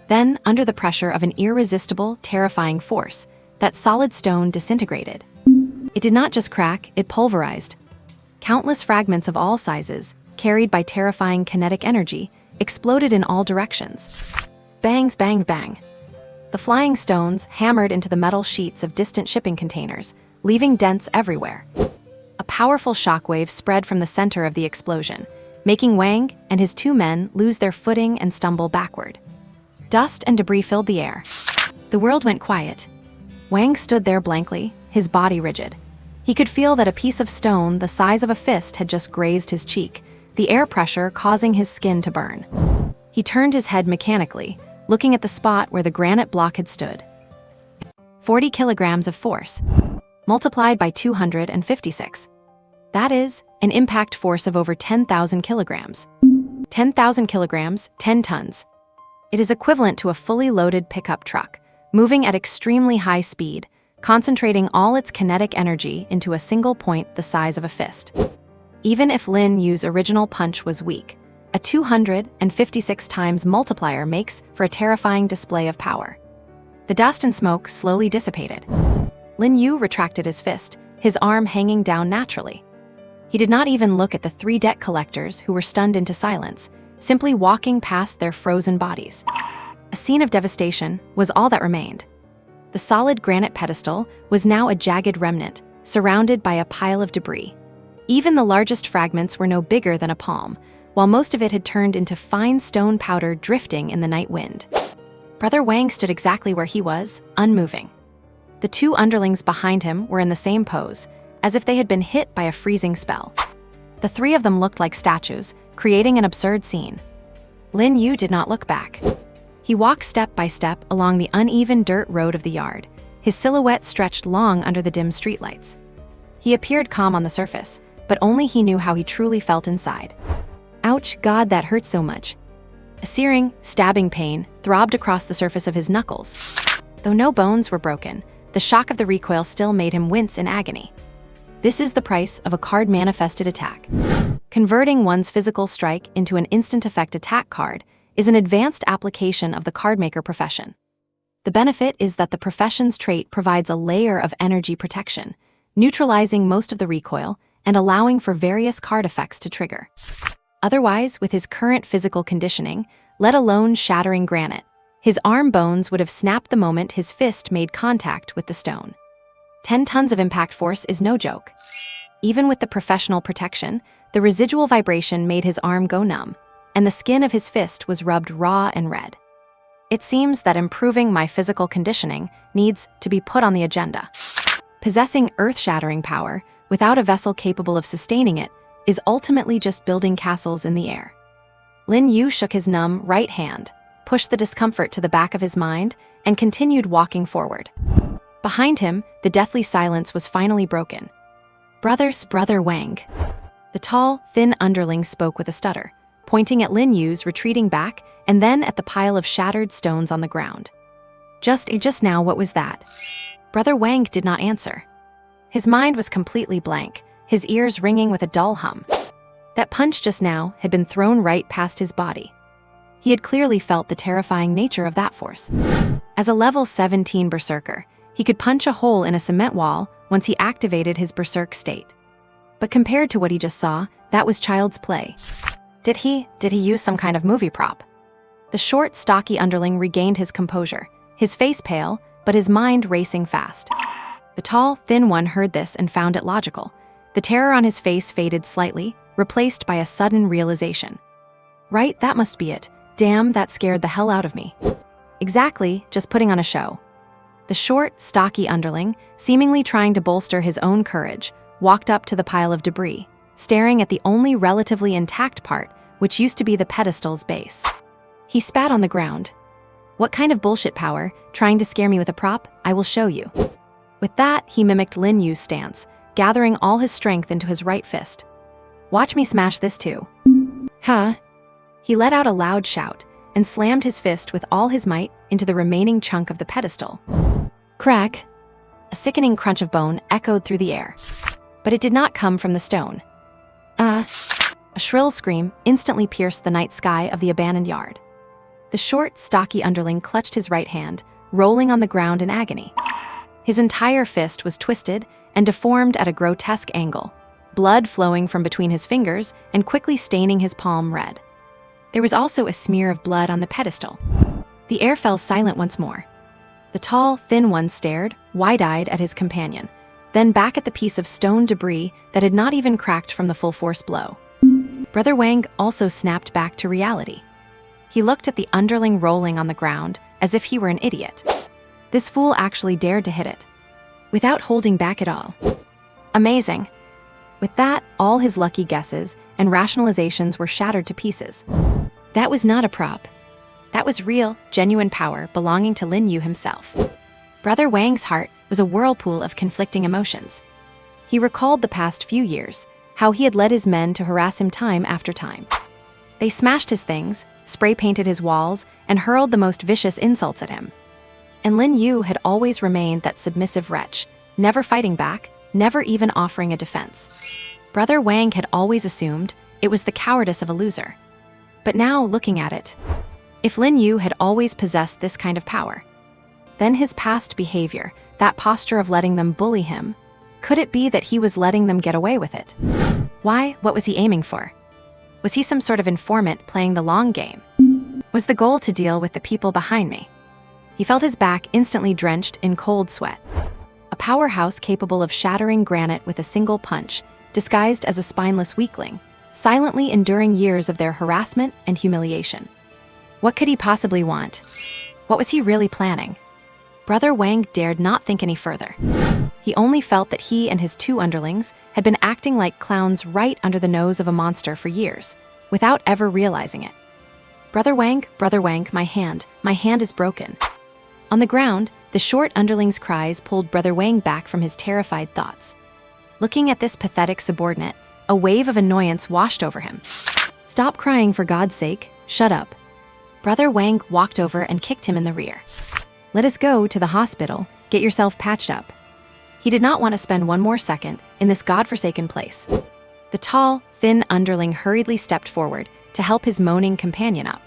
Then, under the pressure of an irresistible, terrifying force, that solid stone disintegrated. It did not just crack, it pulverized. Countless fragments of all sizes, carried by terrifying kinetic energy, exploded in all directions. Bangs, bangs, bang. The flying stones hammered into the metal sheets of distant shipping containers, leaving dents everywhere. A powerful shockwave spread from the center of the explosion, making Wang and his two men lose their footing and stumble backward. Dust and debris filled the air. The world went quiet. Wang stood there blankly, his body rigid. He could feel that a piece of stone the size of a fist had just grazed his cheek, the air pressure causing his skin to burn. He turned his head mechanically, looking at the spot where the granite block had stood. 40 kilograms of force, multiplied by 256. That is, an impact force of over 10,000 kilograms. 10,000 kilograms, 10 tons. It is equivalent to a fully loaded pickup truck, moving at extremely high speed, concentrating all its kinetic energy into a single point the size of a fist. Even if Lin Yu's original punch was weak, a 256 times multiplier makes for a terrifying display of power. The dust and smoke slowly dissipated. Lin Yu retracted his fist, his arm hanging down naturally. He did not even look at the 3 debt collectors who were stunned into silence, simply walking past their frozen bodies. A scene of devastation was all that remained. The solid granite pedestal was now a jagged remnant, surrounded by a pile of debris. Even the largest fragments were no bigger than a palm, while most of it had turned into fine stone powder drifting in the night wind. Brother Wang stood exactly where he was, unmoving. The 2 underlings behind him were in the same pose, as if they had been hit by a freezing spell. The 3 of them looked like statues, creating an absurd scene. Lin Yu did not look back. He walked step by step along the uneven dirt road of the yard, his silhouette stretched long under the dim streetlights. He appeared calm on the surface, but only he knew how he truly felt inside. Ouch, God, that hurt so much. A searing, stabbing pain throbbed across the surface of his knuckles. Though no bones were broken, the shock of the recoil still made him wince in agony. This is the price of a card-manifested attack. Converting one's physical strike into an instant effect attack card is an advanced application of the cardmaker profession. The benefit is that the profession's trait provides a layer of energy protection, neutralizing most of the recoil and allowing for various card effects to trigger. Otherwise, with his current physical conditioning, let alone shattering granite, his arm bones would have snapped the moment his fist made contact with the stone. 10 tons of impact force is no joke. Even with the professional protection, the residual vibration made his arm go numb, and the skin of his fist was rubbed raw and red. It seems that improving my physical conditioning needs to be put on the agenda. Possessing earth-shattering power without a vessel capable of sustaining it is ultimately just building castles in the air. Lin Yu shook his numb right hand, pushed the discomfort to the back of his mind, and continued walking forward. Behind him, the deathly silence was finally broken. Brother Wang. The tall, thin underling spoke with a stutter, pointing at Lin Yu's retreating back and then at the pile of shattered stones on the ground. Just now, what was that? Brother Wang did not answer. His mind was completely blank, his ears ringing with a dull hum. That punch just now had been thrown right past his body. He had clearly felt the terrifying nature of that force. As a level 17 berserker, he could punch a hole in a cement wall once he activated his berserk state. But compared to what he just saw, that was child's play. Did he use some kind of movie prop? The short, stocky underling regained his composure, his face pale, but his mind racing fast. The tall, thin one heard this and found it logical. The terror on his face faded slightly, replaced by a sudden realization. Right, that must be it. Damn, that scared the hell out of me. Exactly, just putting on a show. The short, stocky underling, seemingly trying to bolster his own courage, walked up to the pile of debris, staring at the only relatively intact part, which used to be the pedestal's base. He spat on the ground. What kind of bullshit power, trying to scare me with a prop? I will show you. With that, he mimicked Lin Yu's stance, gathering all his strength into his right fist. Watch me smash this too. Huh? He let out a loud shout and slammed his fist with all his might into the remaining chunk of the pedestal. Crack! A sickening crunch of bone echoed through the air. But it did not come from the stone. A shrill scream instantly pierced the night sky of the abandoned yard. The short, stocky underling clutched his right hand, rolling on the ground in agony. His entire fist was twisted and deformed at a grotesque angle, blood flowing from between his fingers and quickly staining his palm red. There was also a smear of blood on the pedestal. The air fell silent once more. The tall, thin one stared, wide-eyed, at his companion, then back at the piece of stone debris that had not even cracked from the full force blow. Brother Wang also snapped back to reality. He looked at the underling rolling on the ground as if he were an idiot. This fool actually dared to hit it, without holding back at all. Amazing. With that, all his lucky guesses and rationalizations were shattered to pieces. That was not a prop. That was real, genuine power belonging to Lin Yu himself. Brother Wang's heart was a whirlpool of conflicting emotions. He recalled the past few years, how he had led his men to harass him time after time. They smashed his things, spray-painted his walls, and hurled the most vicious insults at him. And Lin Yu had always remained that submissive wretch, never fighting back, never even offering a defense. Brother Wang had always assumed it was the cowardice of a loser. But now, looking at it, if Lin Yu had always possessed this kind of power, then his past behavior, that posture of letting them bully him, could it be that he was letting them get away with it? Why? What was he aiming for? Was he some sort of informant playing the long game? Was the goal to deal with the people behind me? He felt his back instantly drenched in cold sweat. A powerhouse capable of shattering granite with a single punch, disguised as a spineless weakling, silently enduring years of their harassment and humiliation. What could he possibly want? What was he really planning? Brother Wang dared not think any further. He only felt that he and his two underlings had been acting like clowns right under the nose of a monster for years, without ever realizing it. Brother Wang, my hand is broken." On the ground, the short underling's cries pulled Brother Wang back from his terrified thoughts. Looking at this pathetic subordinate, a wave of annoyance washed over him. "Stop crying, for God's sake, shut up." Brother Wang walked over and kicked him in the rear. "Let us go to the hospital, get yourself patched up." He did not want to spend one more second in this godforsaken place. The tall, thin underling hurriedly stepped forward to help his moaning companion up.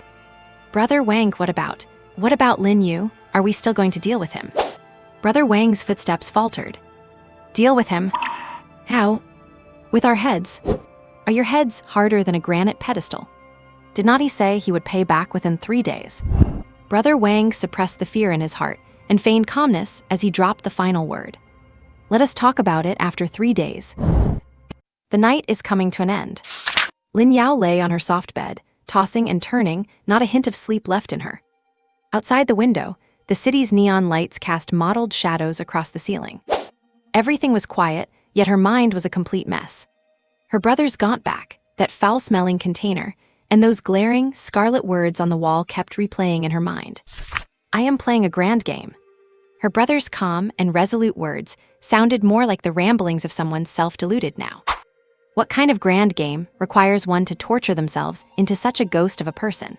"Brother Wang, what about? What about Lin Yu? Are we still going to deal with him?" Brother Wang's footsteps faltered. "Deal with him? How?" "With our heads. Are your heads harder than a granite pedestal? Did not he say he would pay back within 3 days?" Brother Wang suppressed the fear in his heart and feigned calmness as he dropped the final word. "Let us talk about it after 3 days. The night is coming to an end." Lin Yao lay on her soft bed, tossing and turning, not a hint of sleep left in her. Outside the window, the city's neon lights cast mottled shadows across the ceiling. Everything was quiet, yet her mind was a complete mess. Her brother's gaunt back, that foul-smelling container, and those glaring, scarlet words on the wall kept replaying in her mind. "I am playing a grand game." Her brother's calm and resolute words sounded more like the ramblings of someone self-deluded now. What kind of grand game requires one to torture themselves into such a ghost of a person?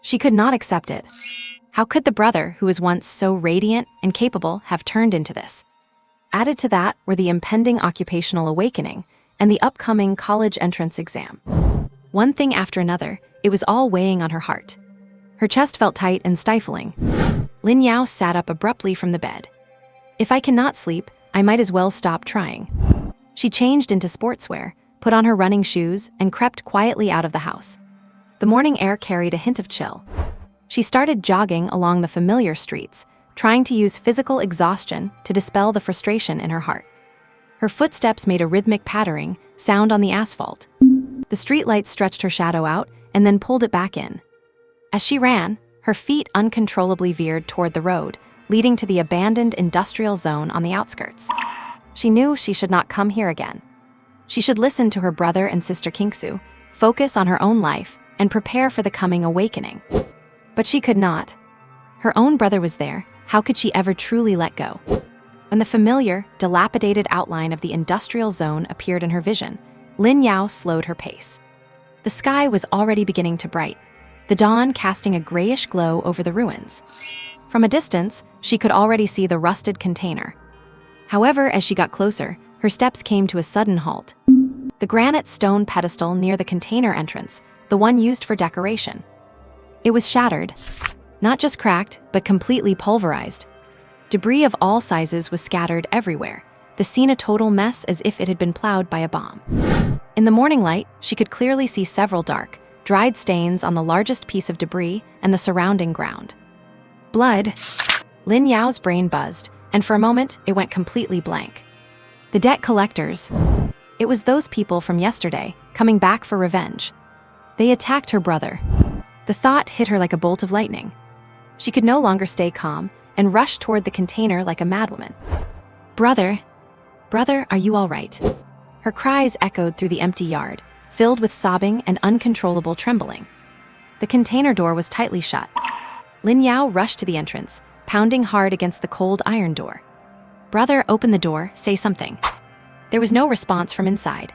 She could not accept it. How could the brother, who was once so radiant and capable, have turned into this? Added to that were the impending occupational awakening and the upcoming college entrance exam. One thing after another, it was all weighing on her heart. Her chest felt tight and stifling. Lin Yu sat up abruptly from the bed. If I cannot sleep, I might as well stop trying. She changed into sportswear, put on her running shoes, and crept quietly out of the house. The morning air carried a hint of chill. She started jogging along the familiar streets, trying to use physical exhaustion to dispel the frustration in her heart. Her footsteps made a rhythmic pattering sound on the asphalt. The streetlights stretched her shadow out and then pulled it back in. As she ran, her feet uncontrollably veered toward the road, leading to the abandoned industrial zone on the outskirts. She knew she should not come here again. She should listen to her brother and sister Kingsu, focus on her own life, and prepare for the coming awakening. But she could not. Her own brother was there. How could she ever truly let go? When the familiar, dilapidated outline of the industrial zone appeared in her vision, Lin Yu slowed her pace. The sky was already beginning to brighten, the dawn casting a grayish glow over the ruins. From a distance, she could already see the rusted container. However, as she got closer, her steps came to a sudden halt. The granite stone pedestal near the container entrance, the one used for decoration. It was shattered. Not just cracked, but completely pulverized. Debris of all sizes was scattered everywhere, the scene a total mess as if it had been plowed by a bomb. In the morning light, she could clearly see several dark, dried stains on the largest piece of debris and the surrounding ground. Blood. Lin Yu's brain buzzed, and for a moment, it went completely blank. The debt collectors. It was those people from yesterday, coming back for revenge. They attacked her brother. The thought hit her like a bolt of lightning. She could no longer stay calm and rushed toward the container like a madwoman. Brother, are you all right? Her cries echoed through the empty yard, filled with sobbing and uncontrollable trembling. The container door was tightly shut. Lin Yu rushed to the entrance, pounding hard against the cold iron door. Brother, open the door, say something. There was no response from inside.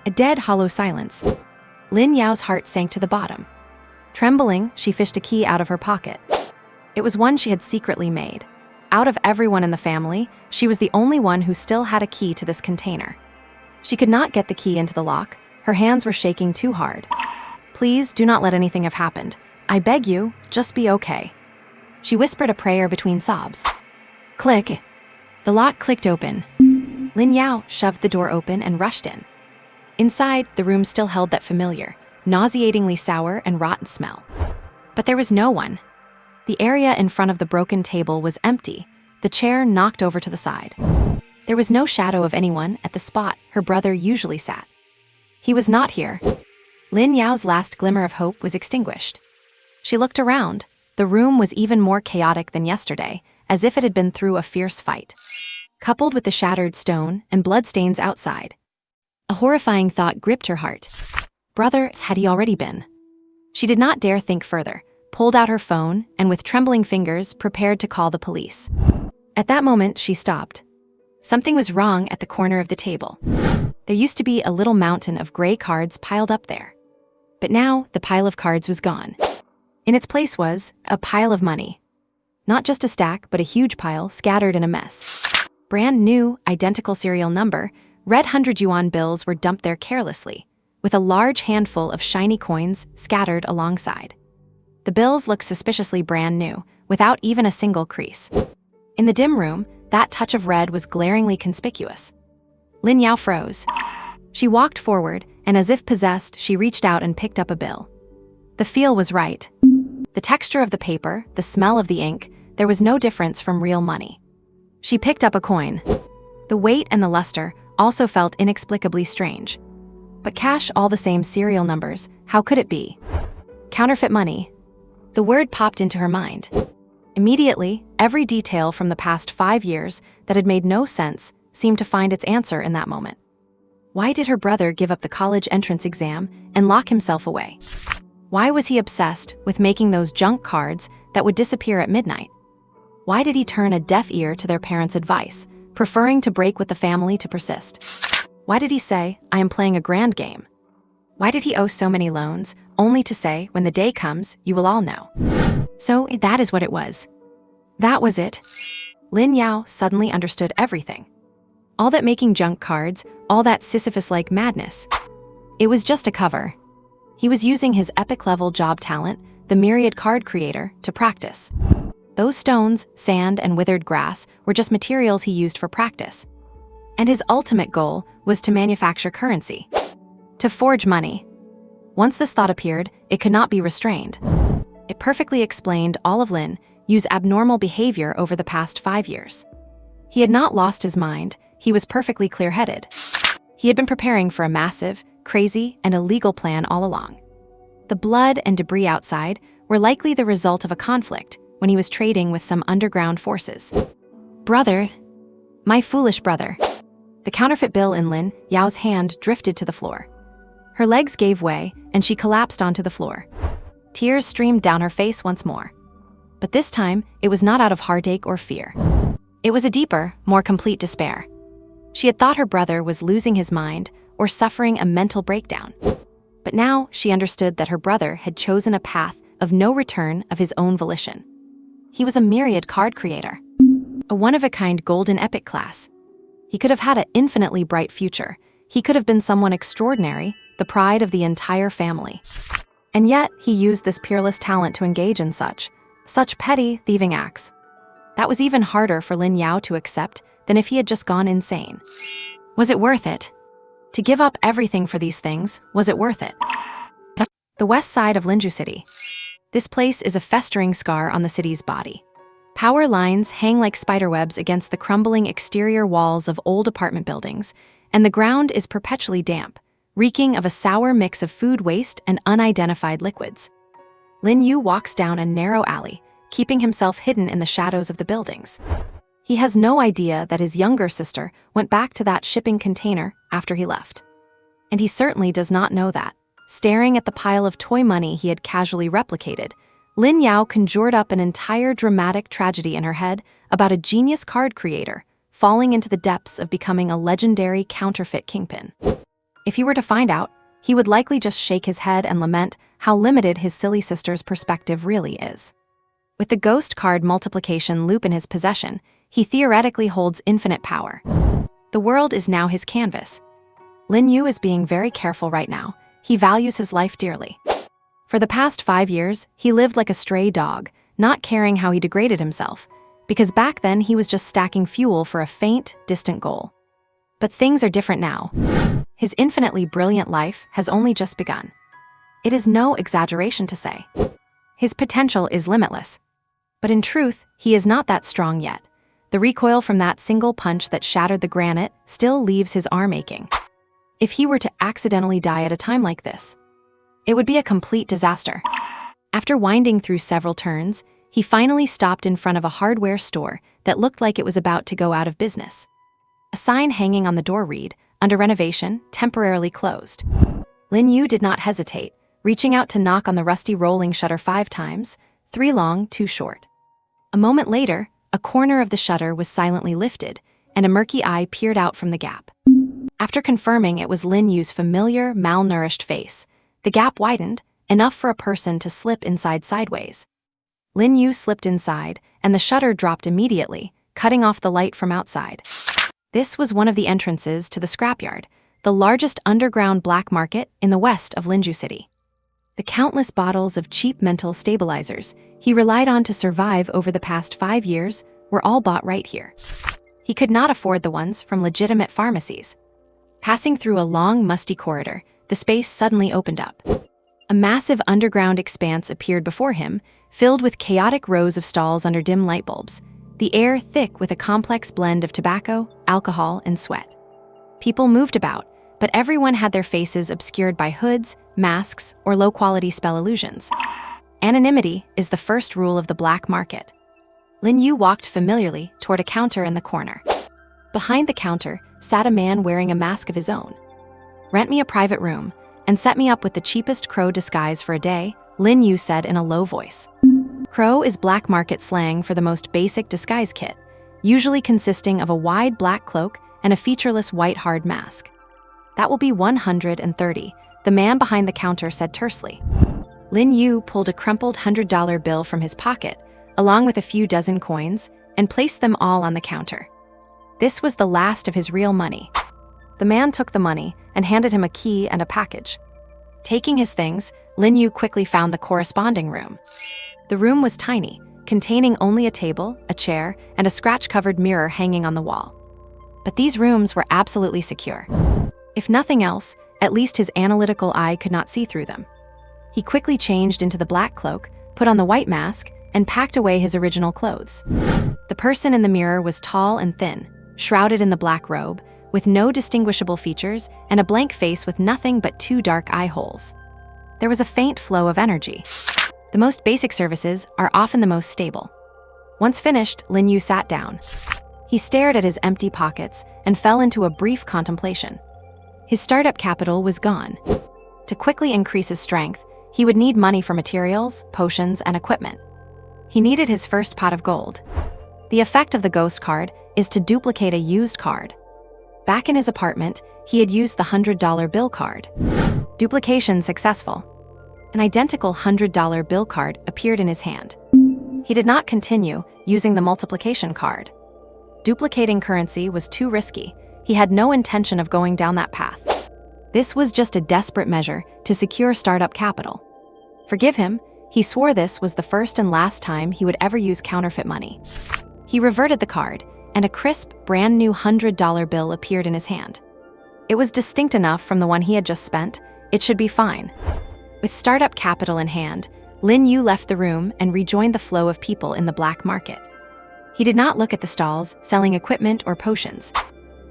A dead, hollow silence. Lin Yu's heart sank to the bottom. Trembling, she fished a key out of her pocket. It was one she had secretly made. Out of everyone in the family, she was the only one who still had a key to this container. She could not get the key into the lock. Her hands were shaking too hard. Please do not let anything have happened. I beg you, just be okay. She whispered a prayer between sobs. Click. The lock clicked open. Lin Yu shoved the door open and rushed in. Inside, the room still held that familiar, nauseatingly sour and rotten smell. But there was no one. The area in front of the broken table was empty, the chair knocked over to the side. There was no shadow of anyone at the spot her brother usually sat. He was not here. Lin Yu's last glimmer of hope was extinguished. She looked around. The room was even more chaotic than yesterday, as if it had been through a fierce fight. Coupled with the shattered stone and bloodstains outside. A horrifying thought gripped her heart. Brother, had he already been? She did not dare think further, pulled out her phone, and with trembling fingers prepared to call the police. At that moment, she stopped. Something was wrong at the corner of the table. There used to be a little mountain of gray cards piled up there. But now, the pile of cards was gone. In its place was a pile of money. Not just a stack, but a huge pile scattered in a mess. Brand new, identical serial number, red 100 yuan bills were dumped there carelessly, with a large handful of shiny coins scattered alongside. The bills looked suspiciously brand new, without even a single crease. In the dim room, that touch of red was glaringly conspicuous. Lin Yu froze. She walked forward, and as if possessed, she reached out and picked up a bill. The feel was right. The texture of the paper, the smell of the ink, there was no difference from real money. She picked up a coin. The weight and the luster also felt inexplicably strange. But cash, all the same serial numbers, how could it be? Counterfeit money. The word popped into her mind. Immediately, every detail from the past 5 years that had made no sense seemed to find its answer in that moment. Why did her brother give up the college entrance exam and lock himself away? Why was he obsessed with making those junk cards that would disappear at midnight? Why did he turn a deaf ear to their parents' advice, preferring to break with the family to persist? Why did he say, I am playing a grand game? Why did he owe so many loans, only to say, when the day comes, you will all know? So that is what it was. That was it. Lin Yu suddenly understood everything. All that making junk cards, all that Sisyphus-like madness. It was just a cover. He was using his epic-level job talent the myriad card creator, to practice. Those stones, sand, and withered grass were just materials he used for practice. And his ultimate goal was to manufacture currency, to forge money. Once this thought appeared, it could not be restrained. It perfectly explained all of Lin Yu's abnormal behavior over the past 5 years. He had not lost his mind, he was perfectly clear-headed. He had been preparing for a massive, crazy, and illegal plan all along. The blood and debris outside were likely the result of a conflict when he was trading with some underground forces. Brother, my foolish brother. The counterfeit bill in Lin Yu's hand drifted to the floor. Her legs gave way, and she collapsed onto the floor. Tears streamed down her face once more. But this time, it was not out of heartache or fear. It was a deeper, more complete despair. She had thought her brother was losing his mind or suffering a mental breakdown. But now she understood that her brother had chosen a path of no return of his own volition. He was a myriad card creator, a one-of-a-kind golden epic class. He could have had an infinitely bright future. He could have been someone extraordinary, the pride of the entire family. And yet, he used this peerless talent to engage in such petty, thieving acts. That was even harder for Lin Yu to accept than if he had just gone insane. Was it worth it? To give up everything for these things, was it worth it? The west side of Lin Yu City. This place is a festering scar on the city's body. Power lines hang like spiderwebs against the crumbling exterior walls of old apartment buildings, and the ground is perpetually damp, reeking of a sour mix of food waste and unidentified liquids. Lin Yu walks down a narrow alley, keeping himself hidden in the shadows of the buildings. He has no idea that his younger sister went back to that shipping container after he left. And he certainly does not know that. Staring at the pile of toy money he had casually replicated, Lin Yu conjured up an entire dramatic tragedy in her head about a genius card creator falling into the depths of becoming a legendary counterfeit kingpin. If he were to find out, he would likely just shake his head and lament how limited his silly sister's perspective really is. With the ghost card multiplication loop in his possession, he theoretically holds infinite power. The world is now his canvas. Lin Yu is being very careful right now. He values his life dearly. For the past 5 years, he lived like a stray dog, not caring how he degraded himself, because back then he was just stacking fuel for a faint, distant goal. But things are different now. His infinitely brilliant life has only just begun. It is no exaggeration to say. His potential is limitless. But in truth, he is not that strong yet. The recoil from that single punch that shattered the granite still leaves his arm aching. If he were to accidentally die at a time like this, it would be a complete disaster. After winding through several turns, he finally stopped in front of a hardware store that looked like it was about to go out of business. A sign hanging on the door read, "Under renovation, temporarily closed." Lin Yu did not hesitate, reaching out to knock on the rusty rolling shutter 5 times, 3 long, 2 short. A moment later, a corner of the shutter was silently lifted, and a murky eye peered out from the gap. After confirming it was Lin Yu's familiar, malnourished face, the gap widened, enough for a person to slip inside sideways. Lin Yu slipped inside, and the shutter dropped immediately, cutting off the light from outside. This was one of the entrances to the scrapyard, the largest underground black market in the west of Lin Yu City. The countless bottles of cheap mental stabilizers he relied on to survive over the past 5 years were all bought right here. He could not afford the ones from legitimate pharmacies. Passing through a long, musty corridor, the space suddenly opened up. A massive underground expanse appeared before him, filled with chaotic rows of stalls under dim light bulbs, the air thick with a complex blend of tobacco, alcohol, and sweat. People moved about, but everyone had their faces obscured by hoods, masks, or low-quality spell illusions. Anonymity is the first rule of the black market. Lin Yu walked familiarly toward a counter in the corner. Behind the counter sat a man wearing a mask of his own. "Rent me a private room, and set me up with the cheapest crow disguise for a day," Lin Yu said in a low voice. Crow is black market slang for the most basic disguise kit, usually consisting of a wide black cloak and a featureless white hard mask. "That will be 130, the man behind the counter said tersely. Lin Yu pulled a crumpled $100 bill from his pocket, along with a few dozen coins, and placed them all on the counter. This was the last of his real money. The man took the money and handed him a key and a package. Taking his things, Lin Yu quickly found the corresponding room. The room was tiny, containing only a table, a chair, and a scratch-covered mirror hanging on the wall. But these rooms were absolutely secure. If nothing else, at least his analytical eye could not see through them. He quickly changed into the black cloak, put on the white mask, and packed away his original clothes. The person in the mirror was tall and thin, shrouded in the black robe, with no distinguishable features and a blank face with nothing but 2 dark eye holes. There was a faint flow of energy. The most basic services are often the most stable. Once finished, Lin Yu sat down. He stared at his empty pockets and fell into a brief contemplation. His startup capital was gone. To quickly increase his strength, he would need money for materials, potions, and equipment. He needed his first pot of gold. The effect of the ghost card is to duplicate a used card. Back in his apartment, he had used the $100 bill card. Duplication successful. An identical $100 bill card appeared in his hand. He did not continue using the multiplication card. Duplicating currency was too risky. He had no intention of going down that path. This was just a desperate measure to secure startup capital. Forgive him, he swore this was the first and last time he would ever use counterfeit money. He reverted the card, and a crisp, brand new $100 bill appeared in his hand. It was distinct enough from the one he had just spent. It should be fine. With startup capital in hand, Lin Yu left the room and rejoined the flow of people in the black market. He did not look at the stalls selling equipment or potions.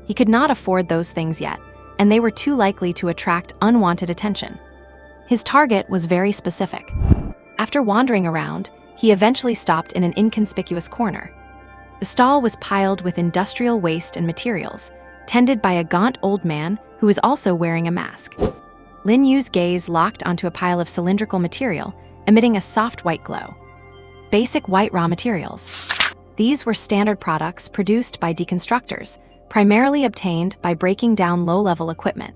He could not afford those things yet, and they were too likely to attract unwanted attention. His target was very specific. After wandering around, he eventually stopped in an inconspicuous corner. The stall was piled with industrial waste and materials, tended by a gaunt old man who was also wearing a mask. Lin Yu's gaze locked onto a pile of cylindrical material, emitting a soft white glow. Basic white raw materials. These were standard products produced by deconstructors, primarily obtained by breaking down low-level equipment.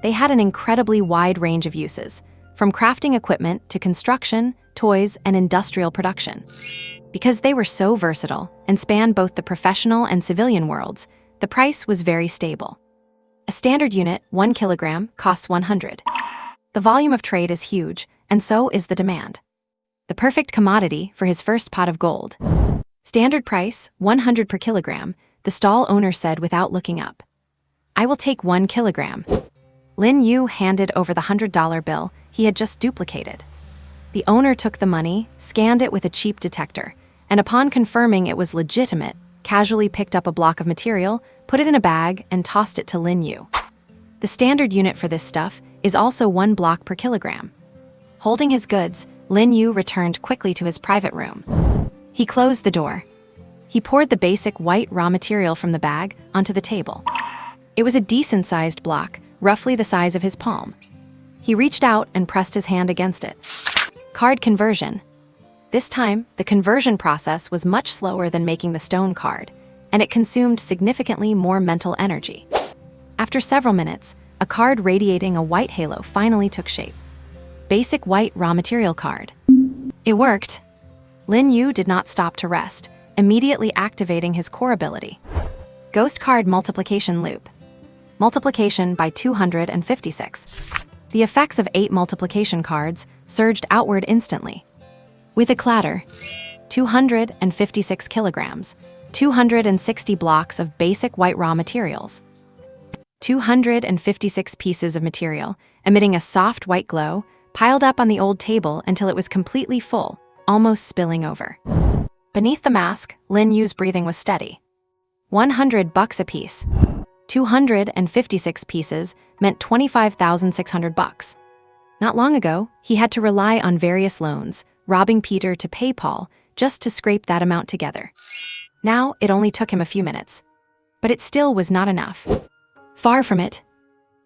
They had an incredibly wide range of uses, from crafting equipment to construction, toys, and industrial production. Because they were so versatile and spanned both the professional and civilian worlds, the price was very stable. A standard unit, 1 kilogram, costs 100. The volume of trade is huge, and so is the demand. The perfect commodity for his first pot of gold. Standard price, 100 per kilogram, the stall owner said without looking up. I will take 1 kilogram. Lin Yu handed over the $100 bill he had just duplicated. The owner took the money, scanned it with a cheap detector, and upon confirming it was legitimate, casually picked up a block of material, put it in a bag, and tossed it to Lin Yu. The standard unit for this stuff is also 1 block per kilogram. Holding his goods, Lin Yu returned quickly to his private room. He closed the door. He poured the basic white raw material from the bag onto the table. It was a decent-sized block, roughly the size of his palm. He reached out and pressed his hand against it. Card conversion. This time, the conversion process was much slower than making the stone card, and it consumed significantly more mental energy. After several minutes, a card radiating a white halo finally took shape. Basic white raw material card. It worked. Lin Yu did not stop to rest, immediately activating his core ability. Ghost card multiplication loop. Multiplication by 256. The effects of 8 multiplication cards surged outward instantly. With a clatter, 256 kilograms, 260 blocks of basic white raw materials. 256 pieces of material, emitting a soft white glow, piled up on the old table until it was completely full, almost spilling over. Beneath the mask, Lin Yu's breathing was steady. $100 apiece. 256 pieces meant $25,600. Not long ago, he had to rely on various loans, robbing Peter to pay Paul just to scrape that amount together. Now, it only took him a few minutes. But it still was not enough. Far from it.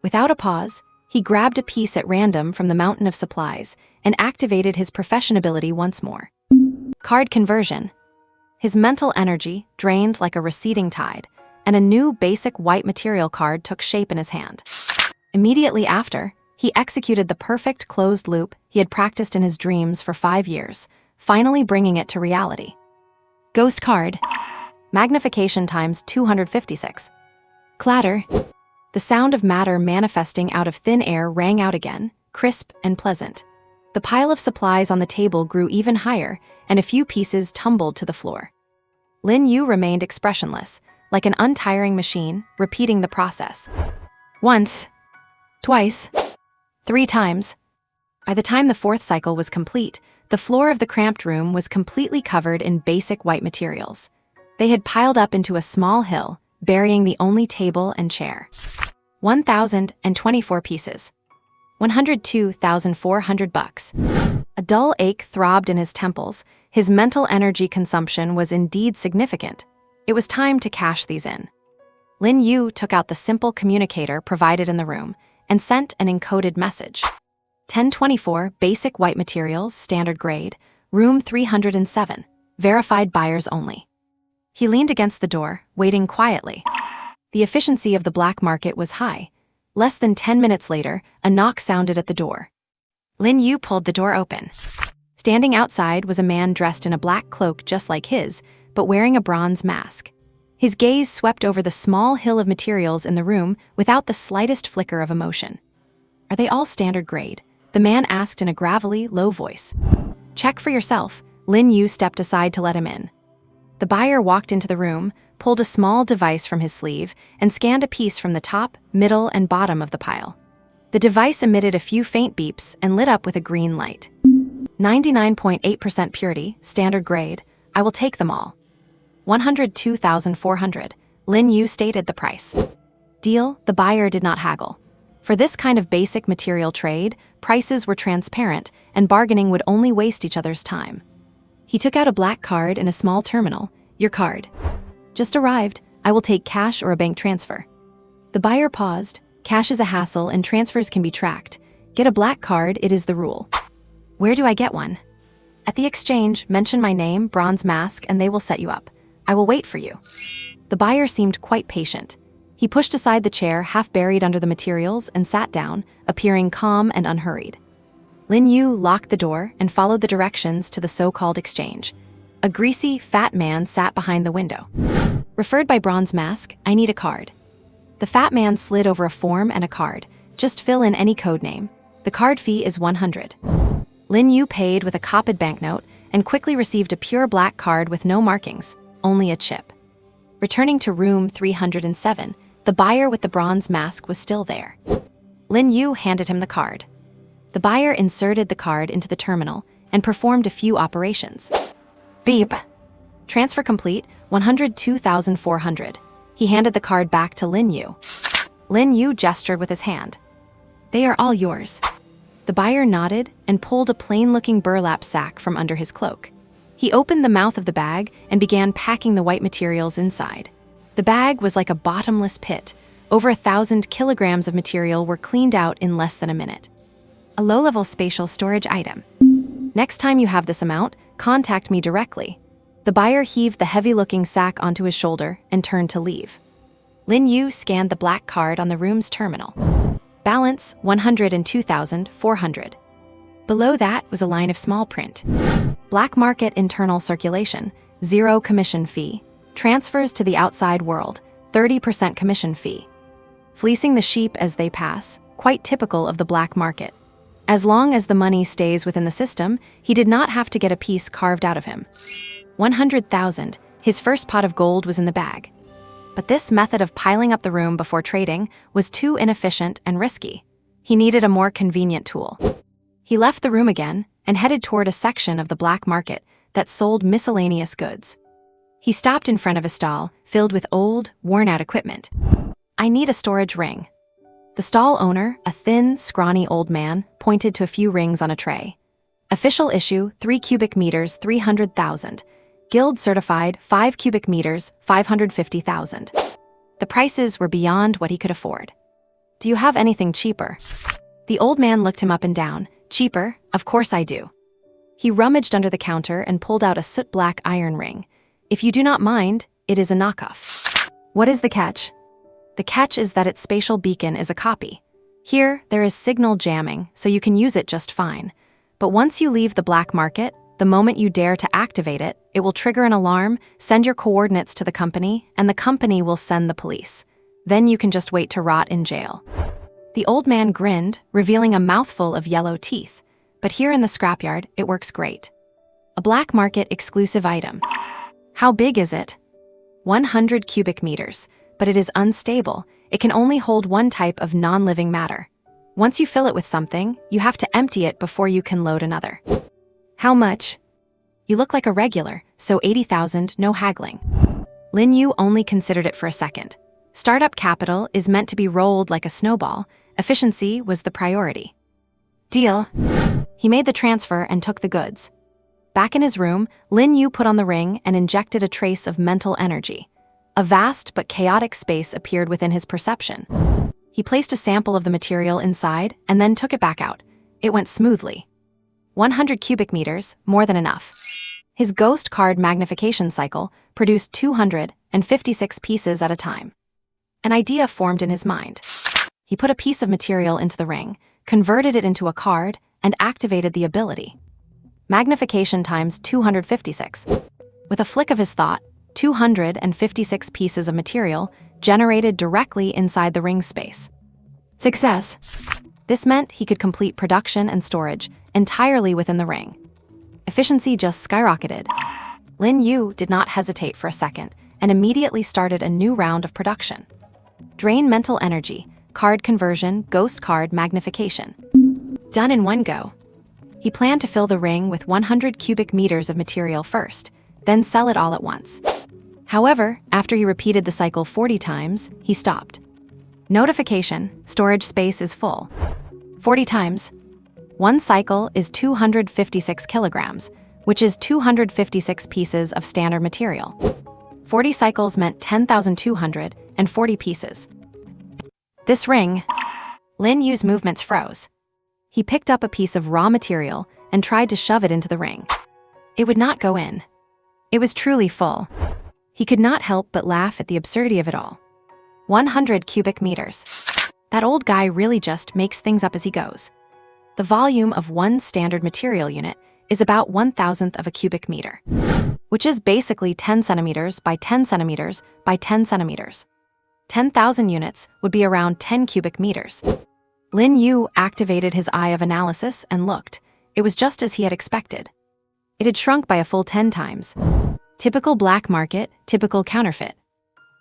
Without a pause, he grabbed a piece at random from the mountain of supplies and activated his profession ability once more. Card conversion. His mental energy drained like a receding tide, and a new basic white material card took shape in his hand. Immediately after, he executed the perfect closed loop he had practiced in his dreams for 5 years, finally bringing it to reality. Ghost card. Magnification times 256. Clatter. The sound of matter manifesting out of thin air rang out again, crisp and pleasant. The pile of supplies on the table grew even higher, and a few pieces tumbled to the floor. Lin Yu remained expressionless, like an untiring machine, repeating the process. Once, twice, 3 times. By the time the 4th cycle was complete, the floor of the cramped room was completely covered in basic white materials. They had piled up into a small hill, burying the only table and chair. 1,024 pieces. $102,400. A dull ache throbbed in his temples. His mental energy consumption was indeed significant. It was time to cash these in. Lin Yu took out the simple communicator provided in the room and sent an encoded message. 1024, basic white materials, standard grade, room 307, verified buyers only. He leaned against the door, waiting quietly. The efficiency of the black market was high. Less than 10 minutes later, a knock sounded at the door. Lin Yu pulled the door open. Standing outside was a man dressed in a black cloak just like his, but wearing a bronze mask. His gaze swept over the small hill of materials in the room without the slightest flicker of emotion. Are they all standard grade? The man asked in a gravelly, low voice. Check for yourself. Lin Yu stepped aside to let him in. The buyer walked into the room, pulled a small device from his sleeve, and scanned a piece from the top, middle, and bottom of the pile. The device emitted a few faint beeps and lit up with a green light. 99.8% purity, standard grade. I will take them all. 102,400. Lin Yu stated the price. Deal, the buyer did not haggle. For this kind of basic material trade, prices were transparent, and bargaining would only waste each other's time. He took out a black card in a small terminal. Your card. Just arrived. I will take cash or a bank transfer. The buyer paused. Cash is a hassle and transfers can be tracked. Get a black card, it is the rule. Where do I get one? At the exchange, mention my name, bronze mask, and they will set you up. I will wait for you. The buyer seemed quite patient. He pushed aside the chair half buried under the materials and sat down, appearing calm and unhurried. Lin Yu locked the door and followed the directions to the so-called exchange. A greasy, fat man sat behind the window. Referred by bronze mask, I need a card. The fat man slid over a form and a card. Just fill in any code name. The card fee is 100. Lin Yu paid with a copied banknote and quickly received a pure black card with no markings, only a chip. Returning to room 307, the buyer with the bronze mask was still there. Lin Yu handed him the card. The buyer inserted the card into the terminal and performed a few operations. Beep. Transfer complete, 102,400. He handed the card back to Lin Yu. Lin Yu gestured with his hand. They are all yours. The buyer nodded and pulled a plain-looking burlap sack from under his cloak. He opened the mouth of the bag and began packing the white materials inside. The bag was like a bottomless pit. Over 1,000 kilograms of material were cleaned out in less than a minute. A low-level spatial storage item. Next time you have this amount, contact me directly. The buyer heaved the heavy-looking sack onto his shoulder and turned to leave. Lin Yu scanned the black card on the room's terminal. Balance, 102,400. Below that was a line of small print. Black market internal circulation, 0 commission fee. Transfers to the outside world, 30% commission fee. Fleecing the sheep as they pass, quite typical of the black market. As long as the money stays within the system, he did not have to get a piece carved out of him. 100,000, his first pot of gold was in the bag. But this method of piling up the room before trading was too inefficient and risky. He needed a more convenient tool. He left the room again and headed toward a section of the black market that sold miscellaneous goods. He stopped in front of a stall filled with old, worn-out equipment. I need a storage ring. The stall owner, a thin, scrawny old man, pointed to a few rings on a tray. Official issue, 3 cubic meters, 300,000. Guild certified, 5 cubic meters, 550,000. The prices were beyond what he could afford. Do you have anything cheaper? The old man looked him up and down. Cheaper? Of course I do. He rummaged under the counter and pulled out a soot-black iron ring. If you do not mind, it is a knockoff. What is the catch? The catch is that its spatial beacon is a copy. Here, there is signal jamming, so you can use it just fine. But once you leave the black market, the moment you dare to activate it, it will trigger an alarm, send your coordinates to the company, and the company will send the police. Then you can just wait to rot in jail. The old man grinned, revealing a mouthful of yellow teeth. But here in the scrapyard, it works great. A black market exclusive item. How big is it? 100 cubic meters, but it is unstable. It can only hold one type of non-living matter. Once you fill it with something, you have to empty it before you can load another. How much? You look like a regular, so 80,000, no haggling. Lin Yu only considered it for a second. Startup capital is meant to be rolled like a snowball. Efficiency was the priority. Deal. He made the transfer and took the goods. Back in his room, Lin Yu put on the ring and injected a trace of mental energy. A vast but chaotic space appeared within his perception. He placed a sample of the material inside and then took it back out. It went smoothly. 100 cubic meters, more than enough. His ghost card magnification cycle produced 256 pieces at a time. An idea formed in his mind. He put a piece of material into the ring, converted it into a card, and activated the ability. Magnification times 256. With a flick of his thought, 256 pieces of material generated directly inside the ring space. Success. This meant he could complete production and storage entirely within the ring. Efficiency just skyrocketed. Lin Yu did not hesitate for a second and immediately started a new round of production. Drain mental energy, card conversion, ghost card magnification. Done in one go. He planned to fill the ring with 100 cubic meters of material first, then sell it all at once. However, after he repeated the cycle 40 times, he stopped. Notification: storage space is full. 40 times. One cycle is 256 kilograms, which is 256 pieces of standard material. 40 cycles meant 10,240 pieces. This ring. Lin Yu's movements froze. He picked up a piece of raw material and tried to shove it into the ring. It would not go in. It was truly full. He could not help but laugh at the absurdity of it all. 100 cubic meters. That old guy really just makes things up as he goes. The volume of one standard material unit is about 1,000th of a cubic meter, which is basically 10 centimeters by 10 centimeters by 10 centimeters. 10,000 units would be around 10 cubic meters. Lin Yu activated his eye of analysis and looked. It was just as he had expected. It had shrunk by a full 10 times. Typical black market, typical counterfeit.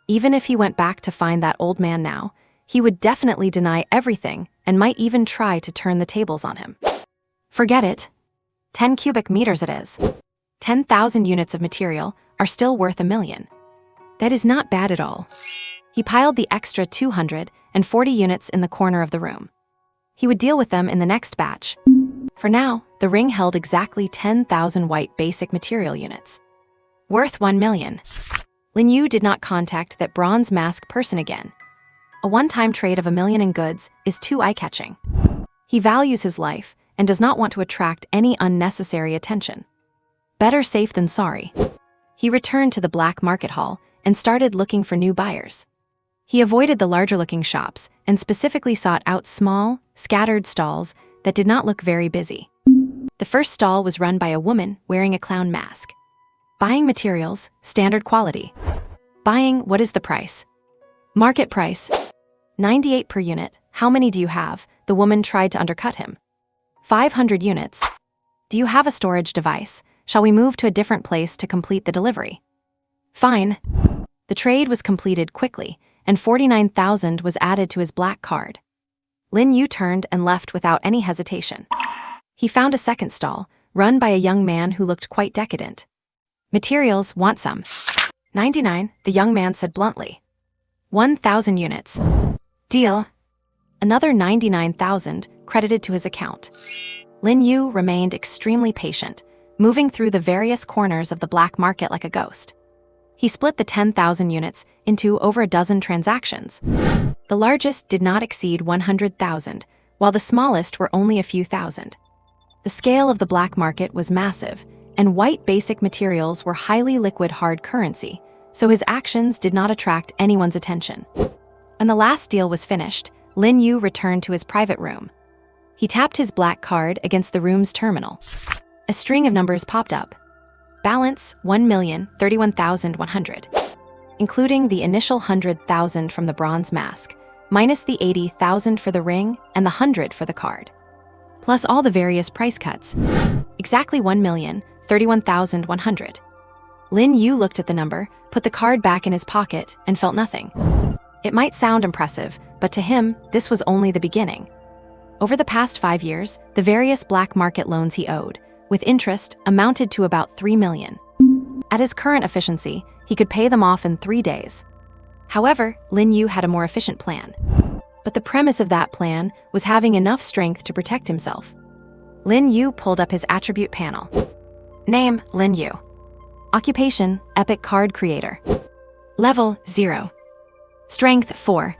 Even if he went back to find that old man now, he would definitely deny everything and might even try to turn the tables on him. Forget it. 10 cubic meters it is. 10,000 units of material are still worth $1 million. That is not bad at all. He piled the extra 240 units in the corner of the room. He would deal with them in the next batch. For now, the ring held exactly 10,000 white basic material units. Worth $1 million. Lin Yu did not contact that bronze mask person again. A one-time trade of $1 million in goods is too eye-catching. He values his life and does not want to attract any unnecessary attention. Better safe than sorry. He returned to the black market hall and started looking for new buyers. He avoided the larger-looking shops and specifically sought out small, scattered stalls that did not look very busy. The first stall was run by a woman wearing a clown mask. Buying materials, standard quality. Buying, what is the price? Market price. 98 per unit. How many do you have? The woman tried to undercut him. 500 units. Do you have a storage device? Shall we move to a different place to complete the delivery? Fine. The trade was completed quickly, and 49,000 was added to his black card. Lin Yu turned and left without any hesitation. He found a second stall, run by a young man who looked quite decadent. Materials, want some? 99, the young man said bluntly. 1,000 units. Deal. Another 99,000 credited to his account. Lin Yu remained extremely patient, moving through the various corners of the black market like a ghost. He split the 10,000 units into over a dozen transactions. The largest did not exceed 100,000, while the smallest were only a few thousand. The scale of the black market was massive, and white basic materials were highly liquid hard currency, so his actions did not attract anyone's attention. When the last deal was finished, Lin Yu returned to his private room. He tapped his black card against the room's terminal. A string of numbers popped up. Balance 1,031,100. Including the initial 100,000 from the bronze mask, minus the 80,000 for the ring and the 100 for the card, plus all the various price cuts. Exactly 1,031,100. Lin Yu looked at the number, put the card back in his pocket, and felt nothing. It might sound impressive, but to him, this was only the beginning. Over the past 5 years, the various black market loans he owed, with interest, amounted to about 3 million. At his current efficiency, he could pay them off in 3 days. However, Lin Yu had a more efficient plan. But the premise of that plan was having enough strength to protect himself. Lin Yu pulled up his attribute panel. Name, Lin Yu. Occupation, epic card creator. Level, 0. Strength, 4.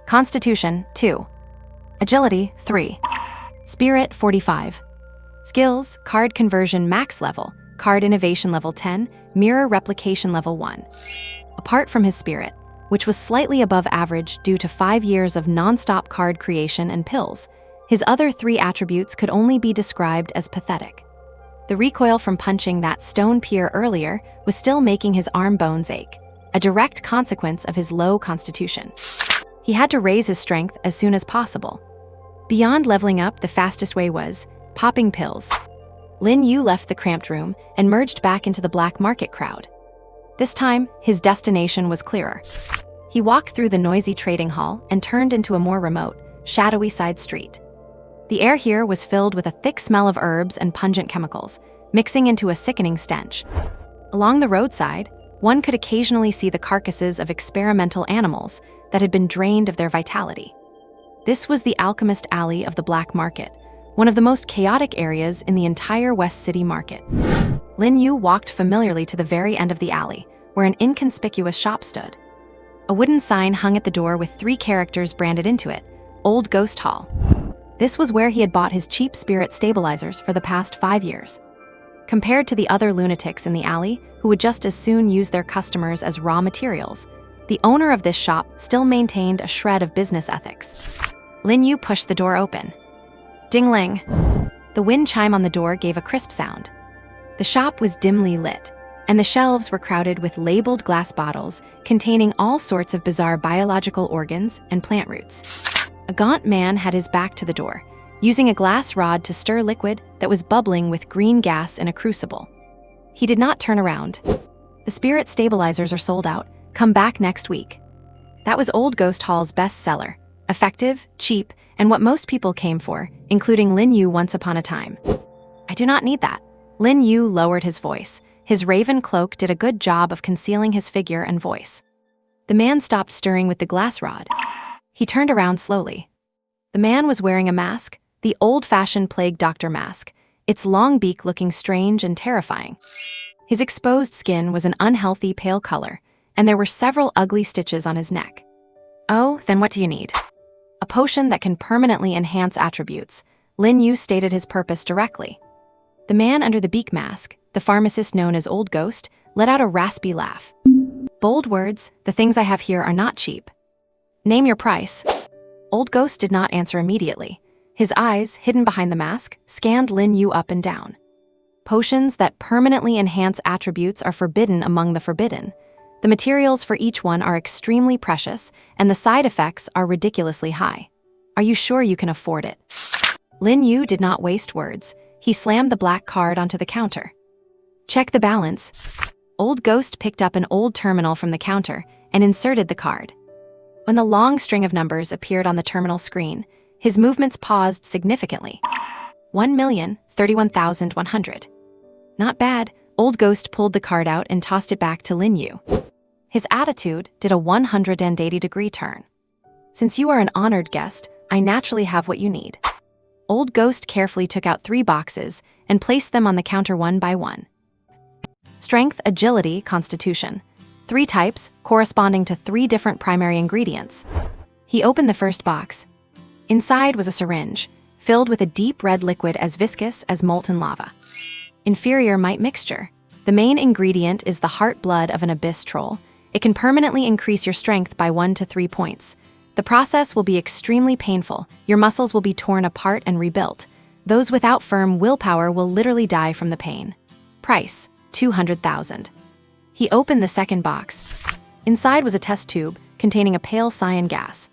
Constitution, 2. Agility, 3. Spirit, 45. Skills, card conversion max level, card innovation level 10, mirror replication level 1. Apart from his spirit, which was slightly above average due to 5 years of non-stop card creation and pills, his other 3 attributes could only be described as pathetic. The recoil from punching that stone pier earlier was still making his arm bones ache, a direct consequence of his low constitution. He had to raise his strength as soon as possible. Beyond leveling up, the fastest way was popping pills. Lin Yu left the cramped room and merged back into the black market crowd. This time, his destination was clearer. He walked through the noisy trading hall and turned into a more remote, shadowy side street. The air here was filled with a thick smell of herbs and pungent chemicals, mixing into a sickening stench. Along the roadside, one could occasionally see the carcasses of experimental animals that had been drained of their vitality. This was the Alchemist Alley of the black market, one of the most chaotic areas in the entire West City market. Lin Yu walked familiarly to the very end of the alley, where an inconspicuous shop stood. A wooden sign hung at the door with 3 characters branded into it, Old Ghost Hall. This was where he had bought his cheap spirit stabilizers for the past 5 years. Compared to the other lunatics in the alley, who would just as soon use their customers as raw materials, the owner of this shop still maintained a shred of business ethics. Lin Yu pushed the door open. Ding-ling! The wind chime on the door gave a crisp sound. The shop was dimly lit, and the shelves were crowded with labeled glass bottles containing all sorts of bizarre biological organs and plant roots. A gaunt man had his back to the door, using a glass rod to stir liquid that was bubbling with green gas in a crucible. He did not turn around. The spirit stabilizers are sold out. Come back next week. That was Old Ghost Hall's best seller. Effective, cheap, and what most people came for, including Lin Yu once upon a time. I do not need that. Lin Yu lowered his voice. His raven cloak did a good job of concealing his figure and voice. The man stopped stirring with the glass rod. He turned around slowly. The man was wearing a mask, the old-fashioned plague doctor mask, its long beak looking strange and terrifying. His exposed skin was an unhealthy pale color, and there were several ugly stitches on his neck. Oh, then what do you need? A potion that can permanently enhance attributes. Lin Yu stated his purpose directly. The man under the beak mask, the pharmacist known as Old Ghost, let out a raspy laugh. Bold words, the things I have here are not cheap. Name your price. Old Ghost did not answer immediately. His eyes, hidden behind the mask, scanned Lin Yu up and down. Potions that permanently enhance attributes are forbidden among the forbidden. The materials for each one are extremely precious, and the side effects are ridiculously high. Are you sure you can afford it? Lin Yu did not waste words. He slammed the black card onto the counter. Check the balance. Old Ghost picked up an old terminal from the counter and inserted the card. When the long string of numbers appeared on the terminal screen, his movements paused significantly. 1,031,100. Not bad. Old Ghost pulled the card out and tossed it back to Lin Yu. His attitude did a 180-degree turn. Since you are an honored guest, I naturally have what you need. Old Ghost carefully took out 3 boxes and placed them on the counter one by one. Strength, agility, constitution. 3 types, corresponding to 3 different primary ingredients. He opened the first box. Inside was a syringe, filled with a deep red liquid as viscous as molten lava. Inferior might mixture. The main ingredient is the heart blood of an abyss troll. It can permanently increase your strength by 1 to 3 points. The process will be extremely painful. Your muscles will be torn apart and rebuilt. Those without firm willpower will literally die from the pain. Price, 200,000. He opened the second box. Inside was a test tube containing a pale cyan gas.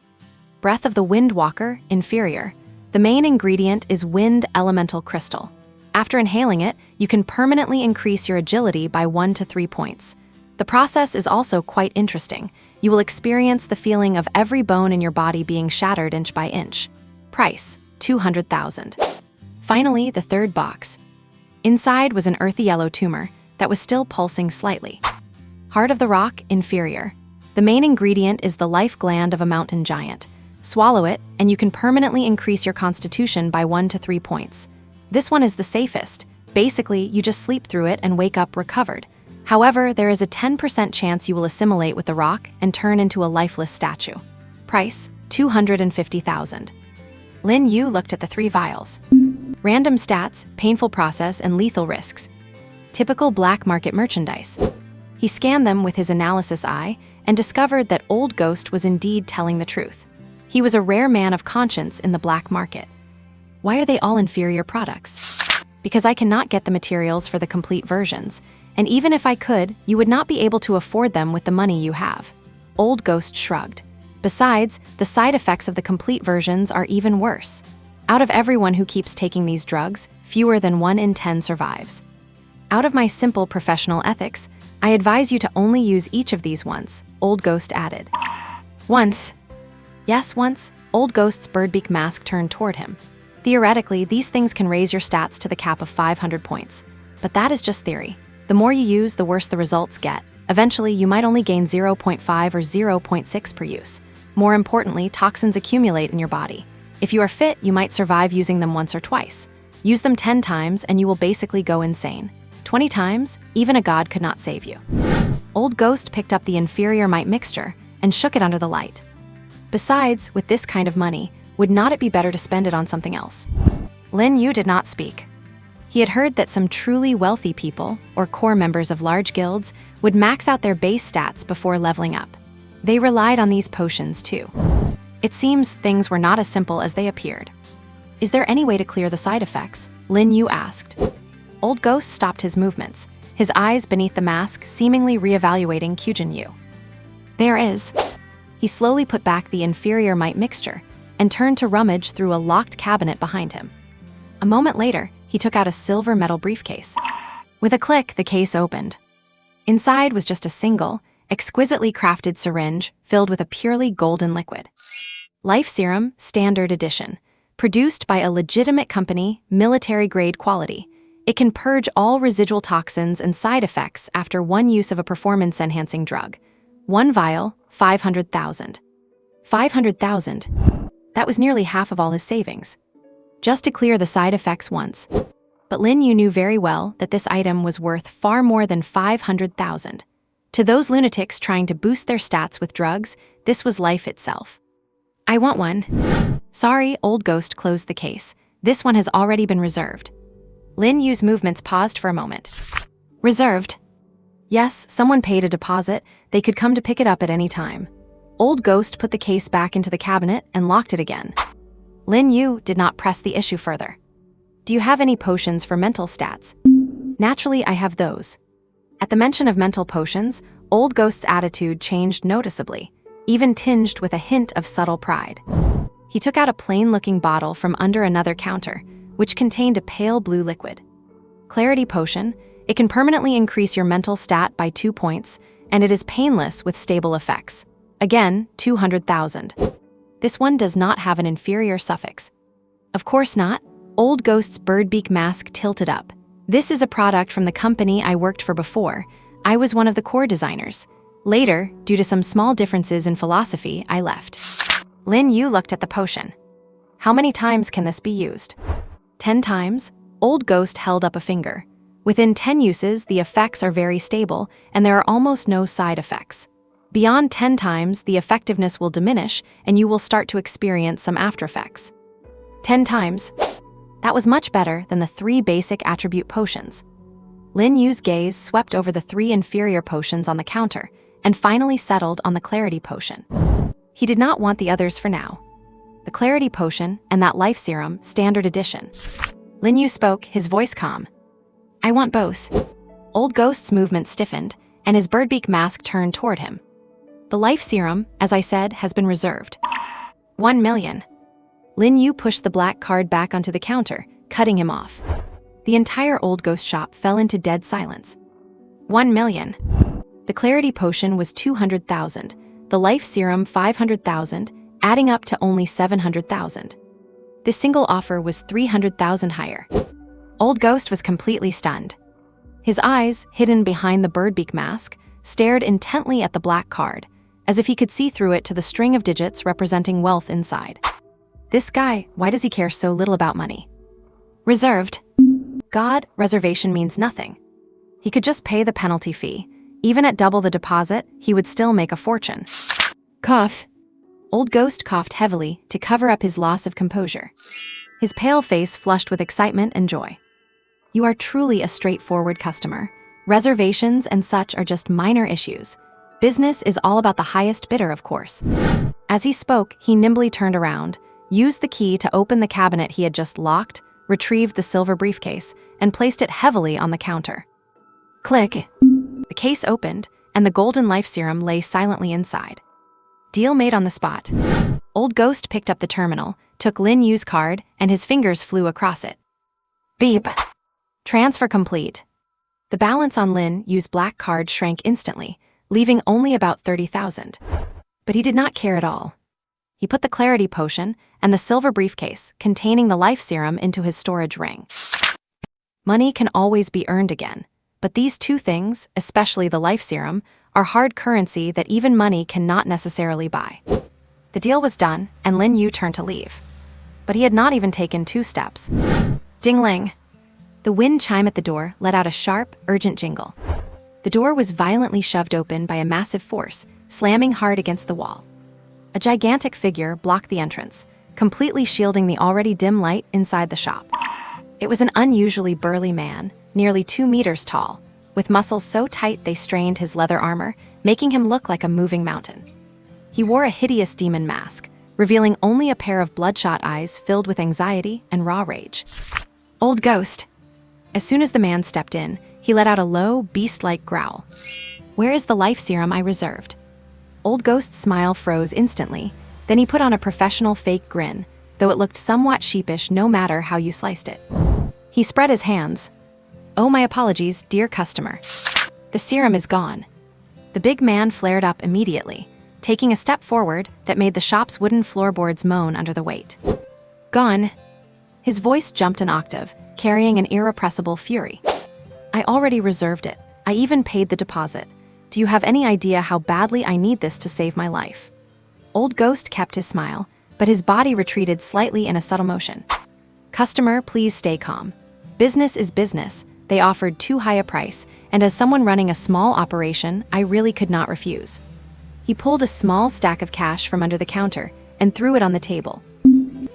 Breath of the Wind Walker, inferior. The main ingredient is wind elemental crystal. After inhaling it, you can permanently increase your agility by 1 to 3 points. The process is also quite interesting. You will experience the feeling of every bone in your body being shattered inch by inch. Price, 200,000. Finally, the third box. Inside was an earthy yellow tumor that was still pulsing slightly. Heart of the Rock, inferior. The main ingredient is the life gland of a mountain giant. Swallow it, and you can permanently increase your constitution by 1 to 3 points. This one is the safest. Basically, you just sleep through it and wake up recovered. However, there is a 10% chance you will assimilate with the rock and turn into a lifeless statue. Price, 250,000. Lin Yu looked at the 3 vials. Random stats, painful process, and lethal risks. Typical black market merchandise. He scanned them with his analysis eye and discovered that Old Ghost was indeed telling the truth. He was a rare man of conscience in the black market. Why are they all inferior products? Because I cannot get the materials for the complete versions, and even if I could, you would not be able to afford them with the money you have. Old Ghost shrugged. Besides, the side effects of the complete versions are even worse. Out of everyone who keeps taking these drugs, fewer than 1 in 10 survives. Out of my simple professional ethics, I advise you to only use each of these once, Old Ghost added. Once. Yes, once. Old Ghost's birdbeak mask turned toward him. Theoretically, these things can raise your stats to the cap of 500 points. But that is just theory. The more you use, the worse the results get. Eventually, you might only gain 0.5 or 0.6 per use. More importantly, toxins accumulate in your body. If you are fit, you might survive using them once or twice. Use them 10 times and you will basically go insane. 20 times, even a god could not save you. Old Ghost picked up the inferior might mixture and shook it under the light. Besides, with this kind of money, would not it be better to spend it on something else? Lin Yu did not speak. He had heard that some truly wealthy people, or core members of large guilds, would max out their base stats before leveling up. They relied on these potions too. It seems things were not as simple as they appeared. Is there any way to clear the side effects? Lin Yu asked. Old Ghost stopped his movements, his eyes beneath the mask seemingly reevaluating Kyujin Yu. There is. He slowly put back the inferior might mixture and turned to rummage through a locked cabinet behind him. A moment later, he took out a silver metal briefcase. With a click, the case opened. Inside was just a single, exquisitely crafted syringe filled with a purely golden liquid. Life Serum, Standard Edition. Produced by a legitimate company, military-grade quality. It can purge all residual toxins and side effects after 1 use of a performance-enhancing drug. 1 vial, 500,000. 500,000? That was nearly half of all his savings. Just to clear the side effects once. But Lin Yu knew very well that this item was worth far more than 500,000. To those lunatics trying to boost their stats with drugs, this was life itself. I want one. Sorry, Old Ghost closed the case. This one has already been reserved. Lin Yu's movements paused for a moment. Reserved? Yes, someone paid a deposit. They could come to pick it up at any time. Old Ghost put the case back into the cabinet and locked it again. Lin Yu did not press the issue further. Do you have any potions for mental stats? Naturally, I have those. At the mention of mental potions, Old Ghost's attitude changed noticeably, even tinged with a hint of subtle pride. He took out a plain-looking bottle from under another counter, which contained a pale blue liquid. Clarity Potion. It can permanently increase your mental stat by 2 points, and it is painless with stable effects. Again, 200,000. This one does not have an inferior suffix. Of course not. Old Ghost's birdbeak mask tilted up. This is a product from the company I worked for before. I was one of the core designers. Later, due to some small differences in philosophy, I left. Lin Yu looked at the potion. How many times can this be used? 10 times? Old Ghost held up a finger. Within 10 uses, the effects are very stable, and there are almost no side effects. Beyond 10 times, the effectiveness will diminish, and you will start to experience some aftereffects. 10 times. That was much better than the 3 basic attribute potions. Lin Yu's gaze swept over the 3 inferior potions on the counter, and finally settled on the Clarity Potion. He did not want the others for now. The Clarity Potion and that Life Serum, Standard Edition. Lin Yu spoke, his voice calm. I want both. Old Ghost's movement stiffened, and his birdbeak mask turned toward him. The Life Serum, as I said, has been reserved. 1 million. Lin Yu pushed the black card back onto the counter, cutting him off. The entire old ghost shop fell into dead silence. 1 million. The clarity potion was 200,000, the life serum 500,000, adding up to only 700,000. This single offer was 300,000 higher. Old Ghost was completely stunned. His eyes, hidden behind the birdbeak mask, stared intently at the black card, as if he could see through it to the string of digits representing wealth inside. This guy, why does he care so little about money? Reserved. God, reservation means nothing. He could just pay the penalty fee. Even at double the deposit, he would still make a fortune. Cough. Old Ghost coughed heavily to cover up his loss of composure. His pale face flushed with excitement and joy. You are truly a straightforward customer. Reservations and such are just minor issues. Business is all about the highest bidder, of course. As he spoke, he nimbly turned around, used the key to open the cabinet he had just locked, retrieved the silver briefcase, and placed it heavily on the counter. Click. The case opened, and the golden life serum lay silently inside. Deal made on the spot. Old Ghost picked up the terminal, took Lin Yu's card, and his fingers flew across it. Beep. Transfer complete. The balance on Lin Yu's black card shrank instantly, leaving only about 30,000. But he did not care at all. He put the clarity potion and the silver briefcase containing the life serum into his storage ring. Money can always be earned again, but these two things, especially the life serum, are hard currency that even money cannot necessarily buy. The deal was done, and Lin Yu turned to leave. But he had not even taken 2 steps. Ding-ling. The wind chime at the door let out a sharp, urgent jingle. The door was violently shoved open by a massive force, slamming hard against the wall. A gigantic figure blocked the entrance, completely shielding the already dim light inside the shop. It was an unusually burly man, nearly 2 meters tall, with muscles so tight they strained his leather armor, making him look like a moving mountain. He wore a hideous demon mask, revealing only a pair of bloodshot eyes filled with anxiety and raw rage. Old Ghost. As soon as the man stepped in, he let out a low, beast-like growl. Where is the life serum I reserved? Old Ghost's smile froze instantly, then he put on a professional fake grin, though it looked somewhat sheepish no matter how you sliced it. He spread his hands. Oh, my apologies, dear customer. The serum is gone. The big man flared up immediately, taking a step forward that made the shop's wooden floorboards moan under the weight. Gone. His voice jumped an octave, carrying an irrepressible fury. I already reserved it. I even paid the deposit. Do you have any idea how badly I need this to save my life? Old Ghost kept his smile, but his body retreated slightly in a subtle motion. Customer, please stay calm. Business is business. They offered too high a price, and as someone running a small operation, I really could not refuse. He pulled a small stack of cash from under the counter and threw it on the table.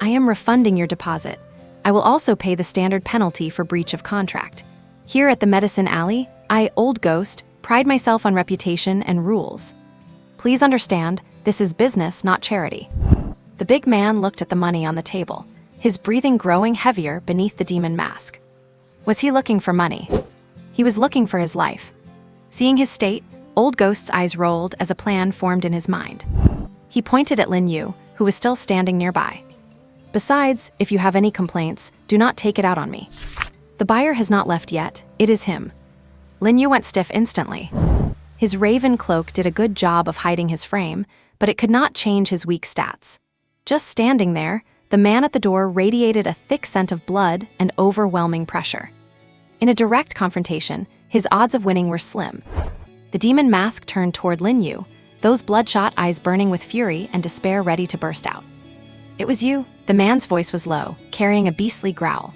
I am refunding your deposit. I will also pay the standard penalty for breach of contract. Here at the Medicine Alley, I, Old Ghost, pride myself on reputation and rules. Please understand, this is business, not charity. The big man looked at the money on the table, his breathing growing heavier beneath the demon mask. Was he looking for money? He was looking for his life. Seeing his state, Old Ghost's eyes rolled as a plan formed in his mind. He pointed at Lin Yu, who was still standing nearby. Besides, if you have any complaints, do not take it out on me. The buyer has not left yet. It is him. Lin Yu went stiff instantly. His raven cloak did a good job of hiding his frame, but it could not change his weak stats. Just standing there, the man at the door radiated a thick scent of blood and overwhelming pressure. In a direct confrontation, his odds of winning were slim. The demon mask turned toward Lin Yu, those bloodshot eyes burning with fury and despair ready to burst out. It was you. The man's voice was low, carrying a beastly growl.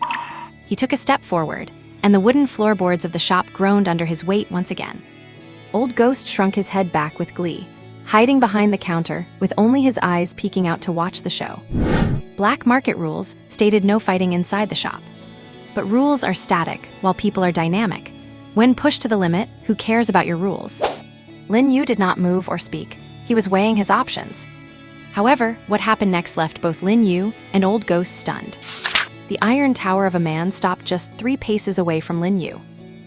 He took a step forward, and the wooden floorboards of the shop groaned under his weight once again. Old Ghost shrunk his head back with glee, hiding behind the counter with only his eyes peeking out to watch the show. Black market rules stated no fighting inside the shop. But rules are static, while people are dynamic. When pushed to the limit, who cares about your rules? Lin Yu did not move or speak. He was weighing his options. However, what happened next left both Lin Yu and Old Ghost stunned. The iron tower of a man stopped just 3 paces away from Lin Yu.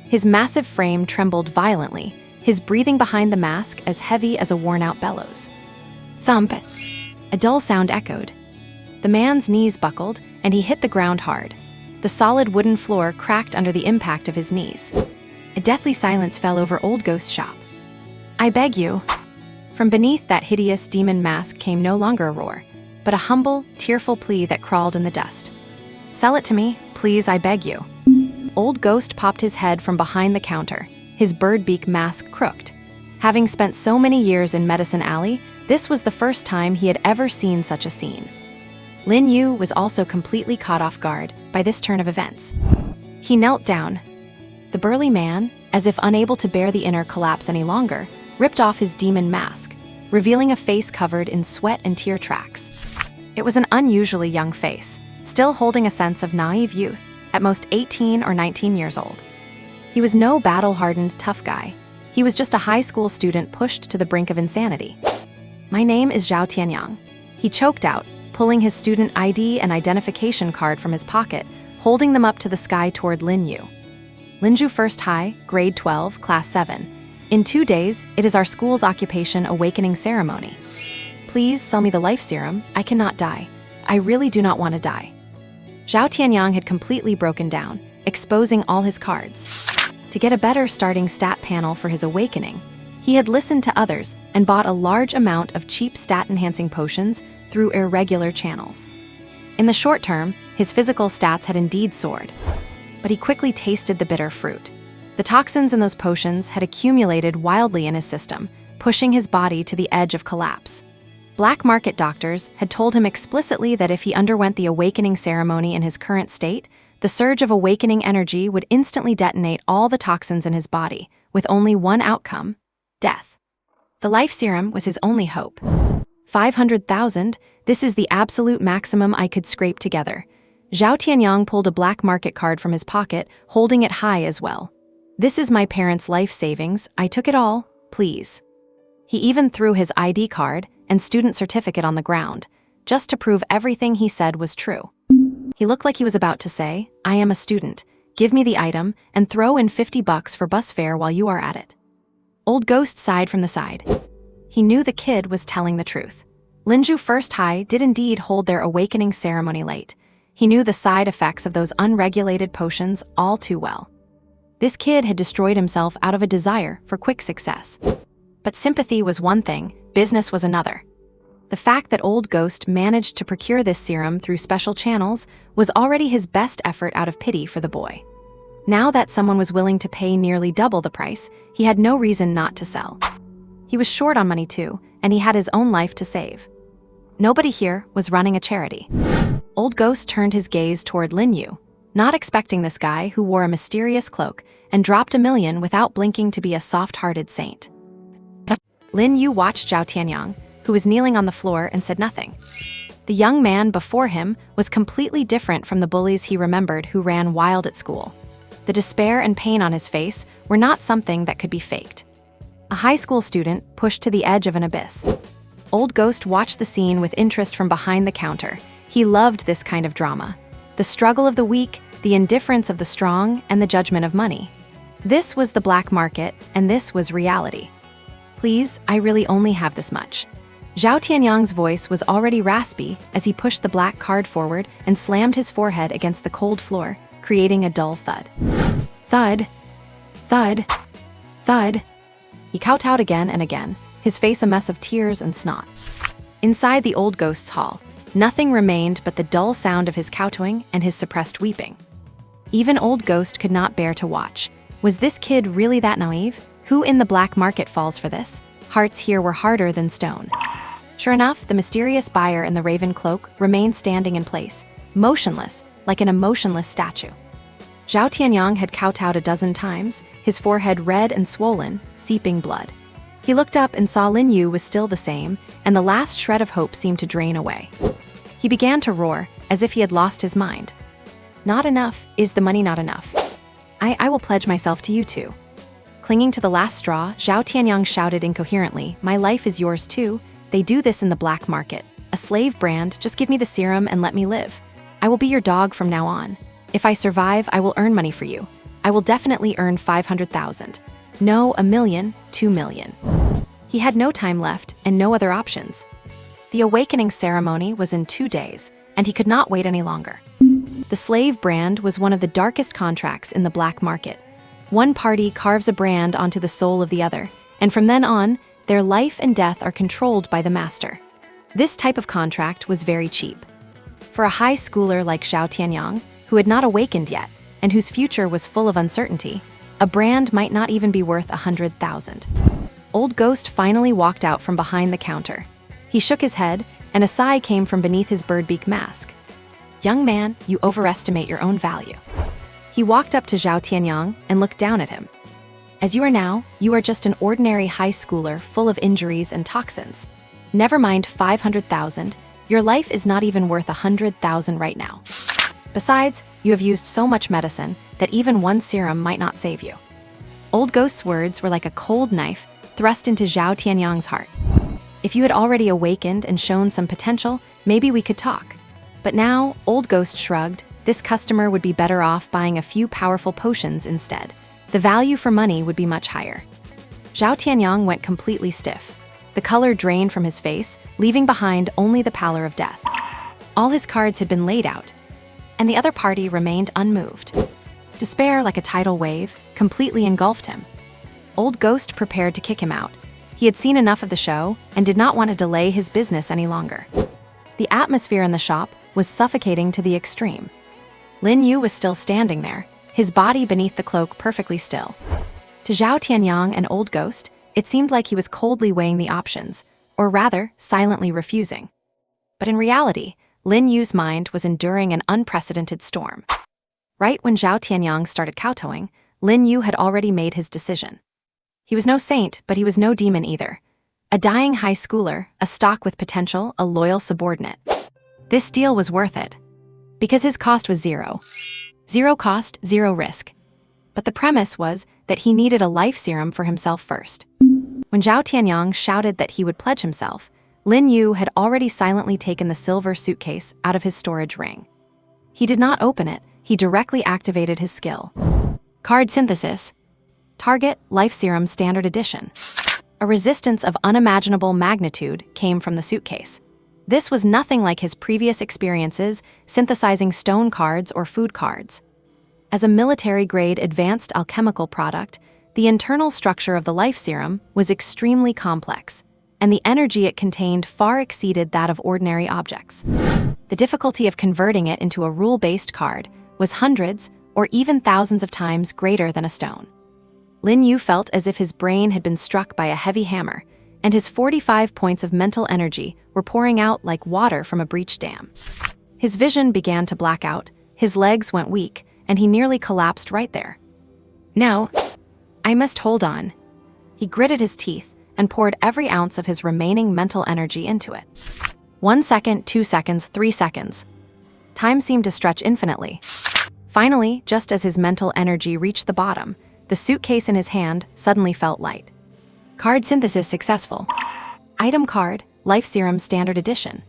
His massive frame trembled violently, his breathing behind the mask as heavy as a worn-out bellows. Thump! A dull sound echoed. The man's knees buckled, and he hit the ground hard. The solid wooden floor cracked under the impact of his knees. A deathly silence fell over Old Ghost's shop. "I beg you." From beneath that hideous demon mask came no longer a roar, but a humble, tearful plea that crawled in the dust. "Sell it to me, please, I beg you." Old Ghost popped his head from behind the counter, his birdbeak mask crooked. Having spent so many years in Medicine Alley, this was the first time he had ever seen such a scene. Lin Yu was also completely caught off guard by this turn of events. He knelt down. The burly man, as if unable to bear the inner collapse any longer, ripped off his demon mask, revealing a face covered in sweat and tear tracks. It was an unusually young face, still holding a sense of naive youth, at most 18 or 19 years old. He was no battle-hardened tough guy. He was just a high school student pushed to the brink of insanity. "My name is Zhao Tianyang," he choked out, pulling his student ID and identification card from his pocket, holding them up to the sky toward Lin Yu. "Linju First High, Grade 12, Class 7. In 2 days, it is our school's occupation awakening ceremony. Please sell me the life serum. I cannot die. I really do not want to die." Zhao Tianyang had completely broken down, exposing all his cards. To get a better starting stat panel for his awakening, he had listened to others and bought a large amount of cheap stat-enhancing potions through irregular channels. In the short term, his physical stats had indeed soared, but he quickly tasted the bitter fruit. The toxins in those potions had accumulated wildly in his system, pushing his body to the edge of collapse. Black market doctors had told him explicitly that if he underwent the awakening ceremony in his current state, the surge of awakening energy would instantly detonate all the toxins in his body, with only one outcome: death. The life serum was his only hope. 500,000, this is the absolute maximum I could scrape together. Zhao Tianyang pulled a black market card from his pocket, holding it high as well. "This is my parents' life savings. I took it all, please." He even threw his ID card and student certificate on the ground, just to prove everything he said was true. He looked like he was about to say, "I am a student. Give me the item and throw in $50 for bus fare while you are at it." Old Ghost sighed from the side. He knew the kid was telling the truth. Linju First High did indeed hold their awakening ceremony late. He knew the side effects of those unregulated potions all too well. This kid had destroyed himself out of a desire for quick success. But sympathy was one thing, business was another. The fact that Old Ghost managed to procure this serum through special channels was already his best effort out of pity for the boy. Now that someone was willing to pay nearly double the price, he had no reason not to sell. He was short on money too, and he had his own life to save. Nobody here was running a charity. Old Ghost turned his gaze toward Lin Yu, not expecting this guy who wore a mysterious cloak and dropped $1 million without blinking to be a soft-hearted saint. Lin Yu watched Zhao Tianyang, who was kneeling on the floor, and said nothing. The young man before him was completely different from the bullies he remembered who ran wild at school. The despair and pain on his face were not something that could be faked. A high school student pushed to the edge of an abyss. Old Ghost watched the scene with interest from behind the counter. He loved this kind of drama. The struggle of the weak, the indifference of the strong, and the judgment of money. This was the black market, and this was reality. "Please, I really only have this much." Zhao Tianyang's voice was already raspy as he pushed the black card forward and slammed his forehead against the cold floor, creating a dull thud. Thud. Thud. Thud. He kowtowed again and again, his face a mess of tears and snot. Inside the Old Ghost's hall, nothing remained but the dull sound of his kowtowing and his suppressed weeping. Even Old Ghost could not bear to watch. Was this kid really that naive? Who in the black market falls for this? Hearts here were harder than stone. Sure enough, the mysterious buyer in the raven cloak remained standing in place, motionless, like an emotionless statue. Zhao Tianyang had kowtowed a dozen times, his forehead red and swollen, seeping blood. He looked up and saw Lin Yu was still the same, and the last shred of hope seemed to drain away. He began to roar, as if he had lost his mind. "Not enough, is the money not enough? I will pledge myself to you two." Clinging to the last straw, Zhao Tianyang shouted incoherently, "My life is yours too. They do this in the black market. A slave brand, just give me the serum and let me live. I will be your dog from now on. If I survive, I will earn money for you. I will definitely earn 500,000. No, 1 million, 2 million. He had no time left and no other options. The awakening ceremony was in 2 days, and he could not wait any longer. The slave brand was one of the darkest contracts in the black market. One party carves a brand onto the soul of the other, and from then on, their life and death are controlled by the master. This type of contract was very cheap. For a high schooler like Zhao Tianyang, who had not awakened yet, and whose future was full of uncertainty, a brand might not even be worth 100,000. Old Ghost finally walked out from behind the counter. He shook his head, and a sigh came from beneath his birdbeak mask. "Young man, you overestimate your own value." He walked up to Zhao Tianyang and looked down at him. "As you are now, you are just an ordinary high schooler full of injuries and toxins. Never mind 500,000, your life is not even worth 100,000 right now. Besides, you have used so much medicine that even one serum might not save you." Old Ghost's words were like a cold knife thrust into Zhao Tianyang's heart. "If you had already awakened and shown some potential, maybe we could talk. But now," Old Ghost shrugged, "this customer would be better off buying a few powerful potions instead. The value for money would be much higher." Zhao Tianyang went completely stiff. The color drained from his face, leaving behind only the pallor of death. All his cards had been laid out, and the other party remained unmoved. Despair, like a tidal wave, completely engulfed him. Old Ghost prepared to kick him out. He had seen enough of the show and did not want to delay his business any longer. The atmosphere in the shop was suffocating to the extreme. Lin Yu was still standing there, his body beneath the cloak perfectly still. To Zhao Tianyang and Old Ghost, it seemed like he was coldly weighing the options, or rather, silently refusing. But in reality, Lin Yu's mind was enduring an unprecedented storm. Right when Zhao Tianyang started kowtowing, Lin Yu had already made his decision. He was no saint, but he was no demon either. A dying high schooler, a stock with potential, a loyal subordinate. This deal was worth it. Because his cost was zero. Zero cost, zero risk. But the premise was that he needed a life serum for himself first. When Zhao Tianyang shouted that he would pledge himself, Lin Yu had already silently taken the silver suitcase out of his storage ring. He did not open it, he directly activated his skill. Card synthesis. Target, Life Serum Standard Edition. A resistance of unimaginable magnitude came from the suitcase. This was nothing like his previous experiences synthesizing stone cards or food cards. As a military-grade advanced alchemical product, the internal structure of the life serum was extremely complex, and the energy it contained far exceeded that of ordinary objects. The difficulty of converting it into a rule-based card was hundreds or even thousands of times greater than a stone. Lin Yu felt as if his brain had been struck by a heavy hammer, and his 45 points of mental energy were pouring out like water from a breached dam. His vision began to black out, his legs went weak, and he nearly collapsed right there. "No, I must hold on." He gritted his teeth and poured every ounce of his remaining mental energy into it. 1 second, 2 seconds, 3 seconds. Time seemed to stretch infinitely. Finally, just as his mental energy reached the bottom, the suitcase in his hand suddenly felt light. Card synthesis successful. Item card, Life Serum Standard Edition.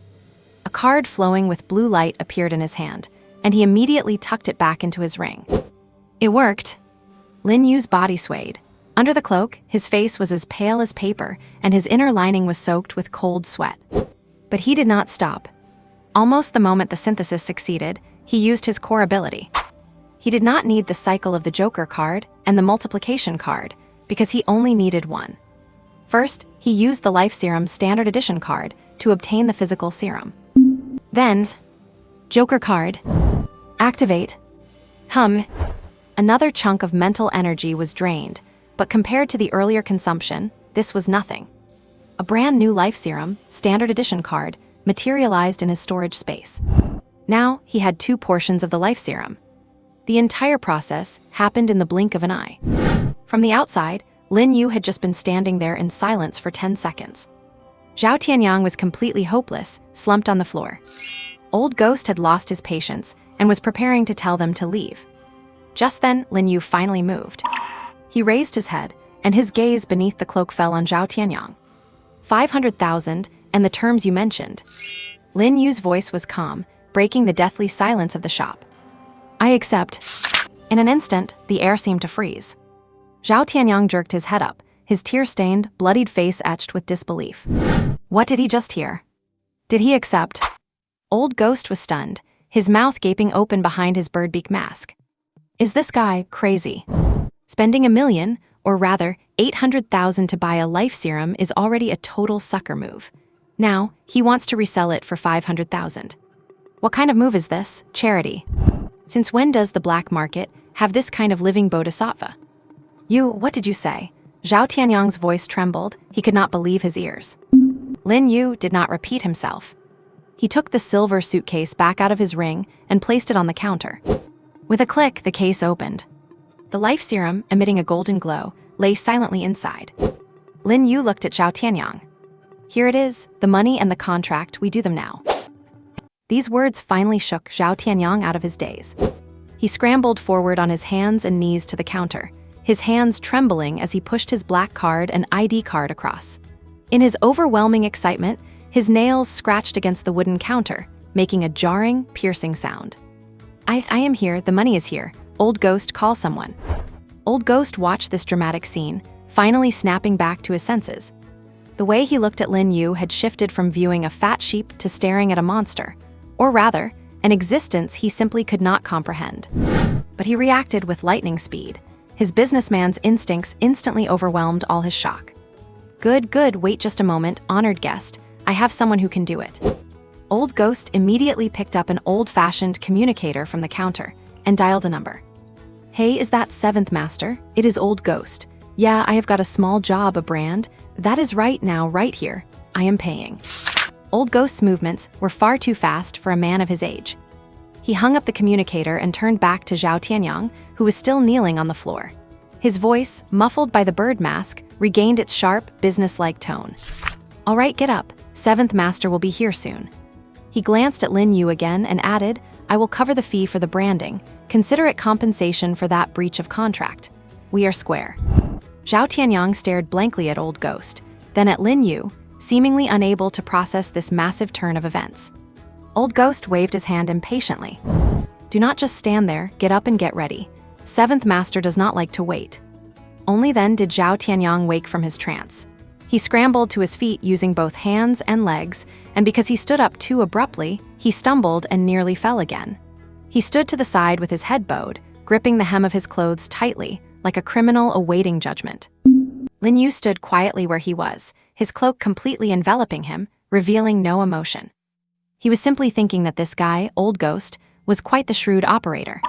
A card flowing with blue light appeared in his hand, and he immediately tucked it back into his ring. It worked. Lin Yu's body swayed. Under the cloak, his face was as pale as paper, and his inner lining was soaked with cold sweat. But he did not stop. Almost the moment the synthesis succeeded, he used his core ability. He did not need the cycle of the Joker card and the multiplication card, because he only needed one. First, he used the Life Serum Standard Edition card to obtain the physical serum. Then, Joker card. Activate. Another chunk of mental energy was drained, but compared to the earlier consumption, this was nothing. A brand new Life Serum Standard Edition card materialized in his storage space. Now, he had 2 portions of the Life Serum. The entire process happened in the blink of an eye. From the outside, Lin Yu had just been standing there in silence for 10 seconds. Zhao Tianyang was completely hopeless, slumped on the floor. Old Ghost had lost his patience and was preparing to tell them to leave. Just then, Lin Yu finally moved. He raised his head, and his gaze beneath the cloak fell on Zhao Tianyang. 500,000, and the terms you mentioned. Lin Yu's voice was calm, breaking the deathly silence of the shop. "I accept." In an instant, the air seemed to freeze. Zhao Tianyang jerked his head up, his tear-stained, bloodied face etched with disbelief. What did he just hear? Did he accept? Old Ghost was stunned, his mouth gaping open behind his birdbeak mask. Is this guy crazy? Spending $1 million, or rather 800,000 to buy a life serum is already a total sucker move. Now, he wants to resell it for 500,000. What kind of move is this? Charity. Since when does the black market have this kind of living bodhisattva? What did you say? Zhao Tianyang's voice trembled. He could not believe his ears. Lin Yu did not repeat himself. He took the silver suitcase back out of his ring and placed it on the counter. With a click, the case opened. The life serum, emitting a golden glow, lay silently inside. Lin Yu looked at Zhao Tianyang. Here it is, the money and the contract, we do them now. These words finally shook Zhao Tianyang out of his daze. He scrambled forward on his hands and knees to the counter, his hands trembling as he pushed his black card and ID card across. In his overwhelming excitement, his nails scratched against the wooden counter, making a jarring, piercing sound. I am here, the money is here. Old Ghost, call someone. Old Ghost watched this dramatic scene, finally snapping back to his senses. The way he looked at Lin Yu had shifted from viewing a fat sheep to staring at a monster, or rather, an existence he simply could not comprehend. But he reacted with lightning speed. His businessman's instincts instantly overwhelmed all his shock. Good, wait just a moment, honored guest. I have someone who can do it. Old Ghost immediately picked up an old-fashioned communicator from the counter and dialed a number. Hey, is that 7th Master? It is Old Ghost. Yeah, I have got a small job, a brand. That is right now, right here. I am paying. Old Ghost's movements were far too fast for a man of his age. He hung up the communicator and turned back to Zhao Tianyang, who was still kneeling on the floor. His voice, muffled by the bird mask, regained its sharp, businesslike tone. All right, get up. 7th Master will be here soon. He glanced at Lin Yu again and added, I will cover the fee for the branding. Consider it compensation for that breach of contract. We are square. Zhao Tianyang stared blankly at Old Ghost, then at Lin Yu, seemingly unable to process this massive turn of events. Old Ghost waved his hand impatiently. Do not just stand there, get up and get ready. 7th Master does not like to wait. Only then did Zhao Tianyang wake from his trance. He scrambled to his feet using both hands and legs, and because he stood up too abruptly, he stumbled and nearly fell again. He stood to the side with his head bowed, gripping the hem of his clothes tightly, like a criminal awaiting judgment. Lin Yu stood quietly where he was, his cloak completely enveloping him, revealing no emotion. He was simply thinking that this guy, Old Ghost, was quite the shrewd operator.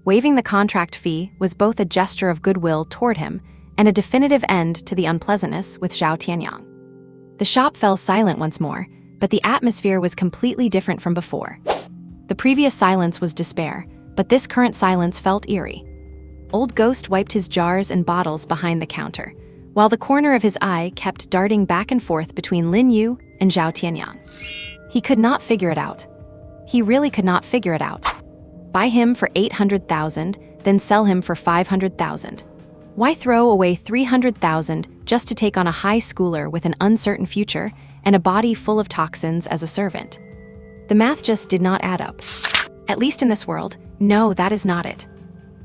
Waiving the contract fee was both a gesture of goodwill toward him and a definitive end to the unpleasantness with Zhao Tianyang. The shop fell silent once more, but the atmosphere was completely different from before. The previous silence was despair, but this current silence felt eerie. Old Ghost wiped his jars and bottles behind the counter, while the corner of his eye kept darting back and forth between Lin Yu and Zhao Tianyang. He could not figure it out. He really could not figure it out. Buy him for 800,000, then sell him for 500,000. Why throw away 300,000 just to take on a high schooler with an uncertain future and a body full of toxins as a servant? The math just did not add up. At least in this world, no, that is not it.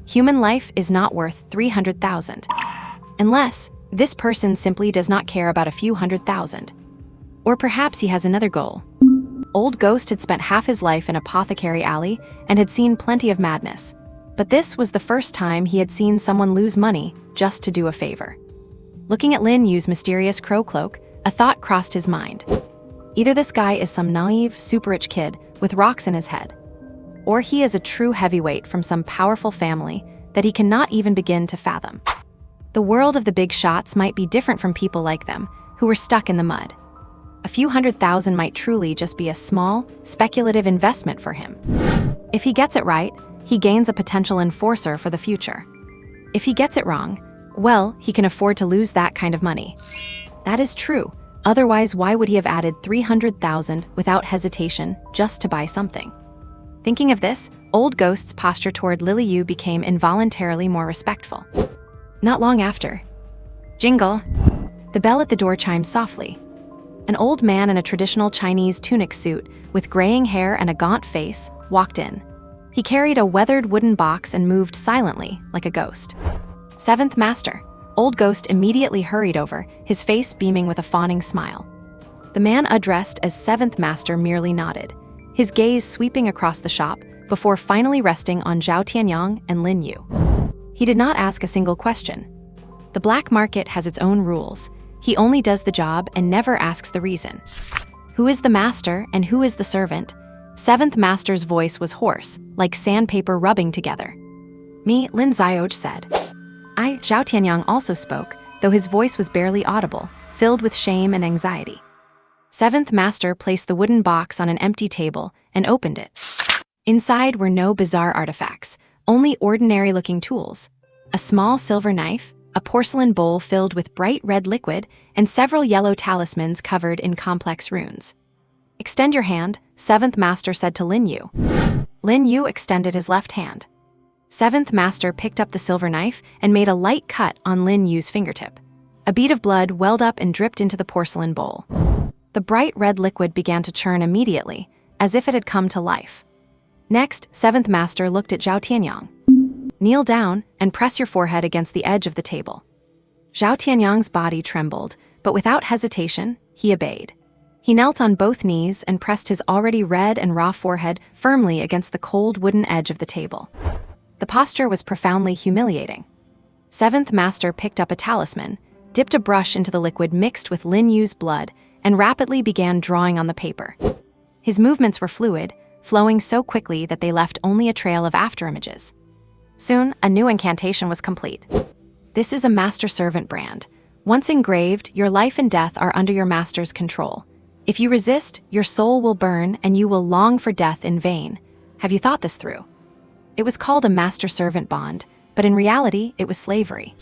Human life is not worth 300,000. Unless this person simply does not care about a few 100,000. Or perhaps he has another goal. Old Ghost had spent half his life in Apothecary Alley and had seen plenty of madness. But this was the first time he had seen someone lose money just to do a favor. Looking at Lin Yu's mysterious crow cloak, a thought crossed his mind. Either this guy is some naive, super-rich kid with rocks in his head, or he is a true heavyweight from some powerful family that he cannot even begin to fathom. The world of the big shots might be different from people like them, who were stuck in the mud. A few 100,000 might truly just be a small, speculative investment for him. If he gets it right, he gains a potential enforcer for the future. If he gets it wrong, well, he can afford to lose that kind of money. That is true. Otherwise, why would he have added 300,000 without hesitation just to buy something? Thinking of this, Old Ghost's posture toward Lin Yu became involuntarily more respectful. Not long after, jingle, the bell at the door chimed softly. An old man in a traditional Chinese tunic suit with graying hair and a gaunt face walked in. He carried a weathered wooden box and moved silently, like a ghost. 7th Master. Old Ghost immediately hurried over, his face beaming with a fawning smile. The man addressed as seventh master merely nodded, his gaze sweeping across the shop before finally resting on Zhao Tianyang and Lin Yu. He did not ask a single question. The black market has its own rules. He only does the job and never asks the reason. Who is the master and who is the servant? Seventh master's voice was hoarse, like sandpaper rubbing together. Me, Lin Xioj said. Zhao Tianyang also spoke, though his voice was barely audible, filled with shame and anxiety. Seventh master placed the wooden box on an empty table and opened it. Inside were no bizarre artifacts, only ordinary-looking tools. A small silver knife, a porcelain bowl filled with bright red liquid, and several yellow talismans covered in complex runes. "Extend your hand," seventh master said to Lin Yu. Lin Yu extended his left hand. Seventh master picked up the silver knife and made a light cut on Lin Yu's fingertip. A bead of blood welled up and dripped into the porcelain bowl. The bright red liquid began to churn immediately, as if it had come to life. Next, seventh master looked at Zhao Tianyang. "Kneel down and press your forehead against the edge of the table." Zhao Tianyang's body trembled, but without hesitation, he obeyed. He knelt on both knees and pressed his already red and raw forehead firmly against the cold wooden edge of the table. The posture was profoundly humiliating. Seventh master picked up a talisman, dipped a brush into the liquid mixed with Lin Yu's blood, and rapidly began drawing on the paper. His movements were fluid, flowing so quickly that they left only a trail of afterimages. Soon, a new incantation was complete. This is a master-servant brand. Once engraved, your life and death are under your master's control. If you resist, your soul will burn and you will long for death in vain. Have you thought this through? It was called a master-servant bond, but in reality, it was slavery.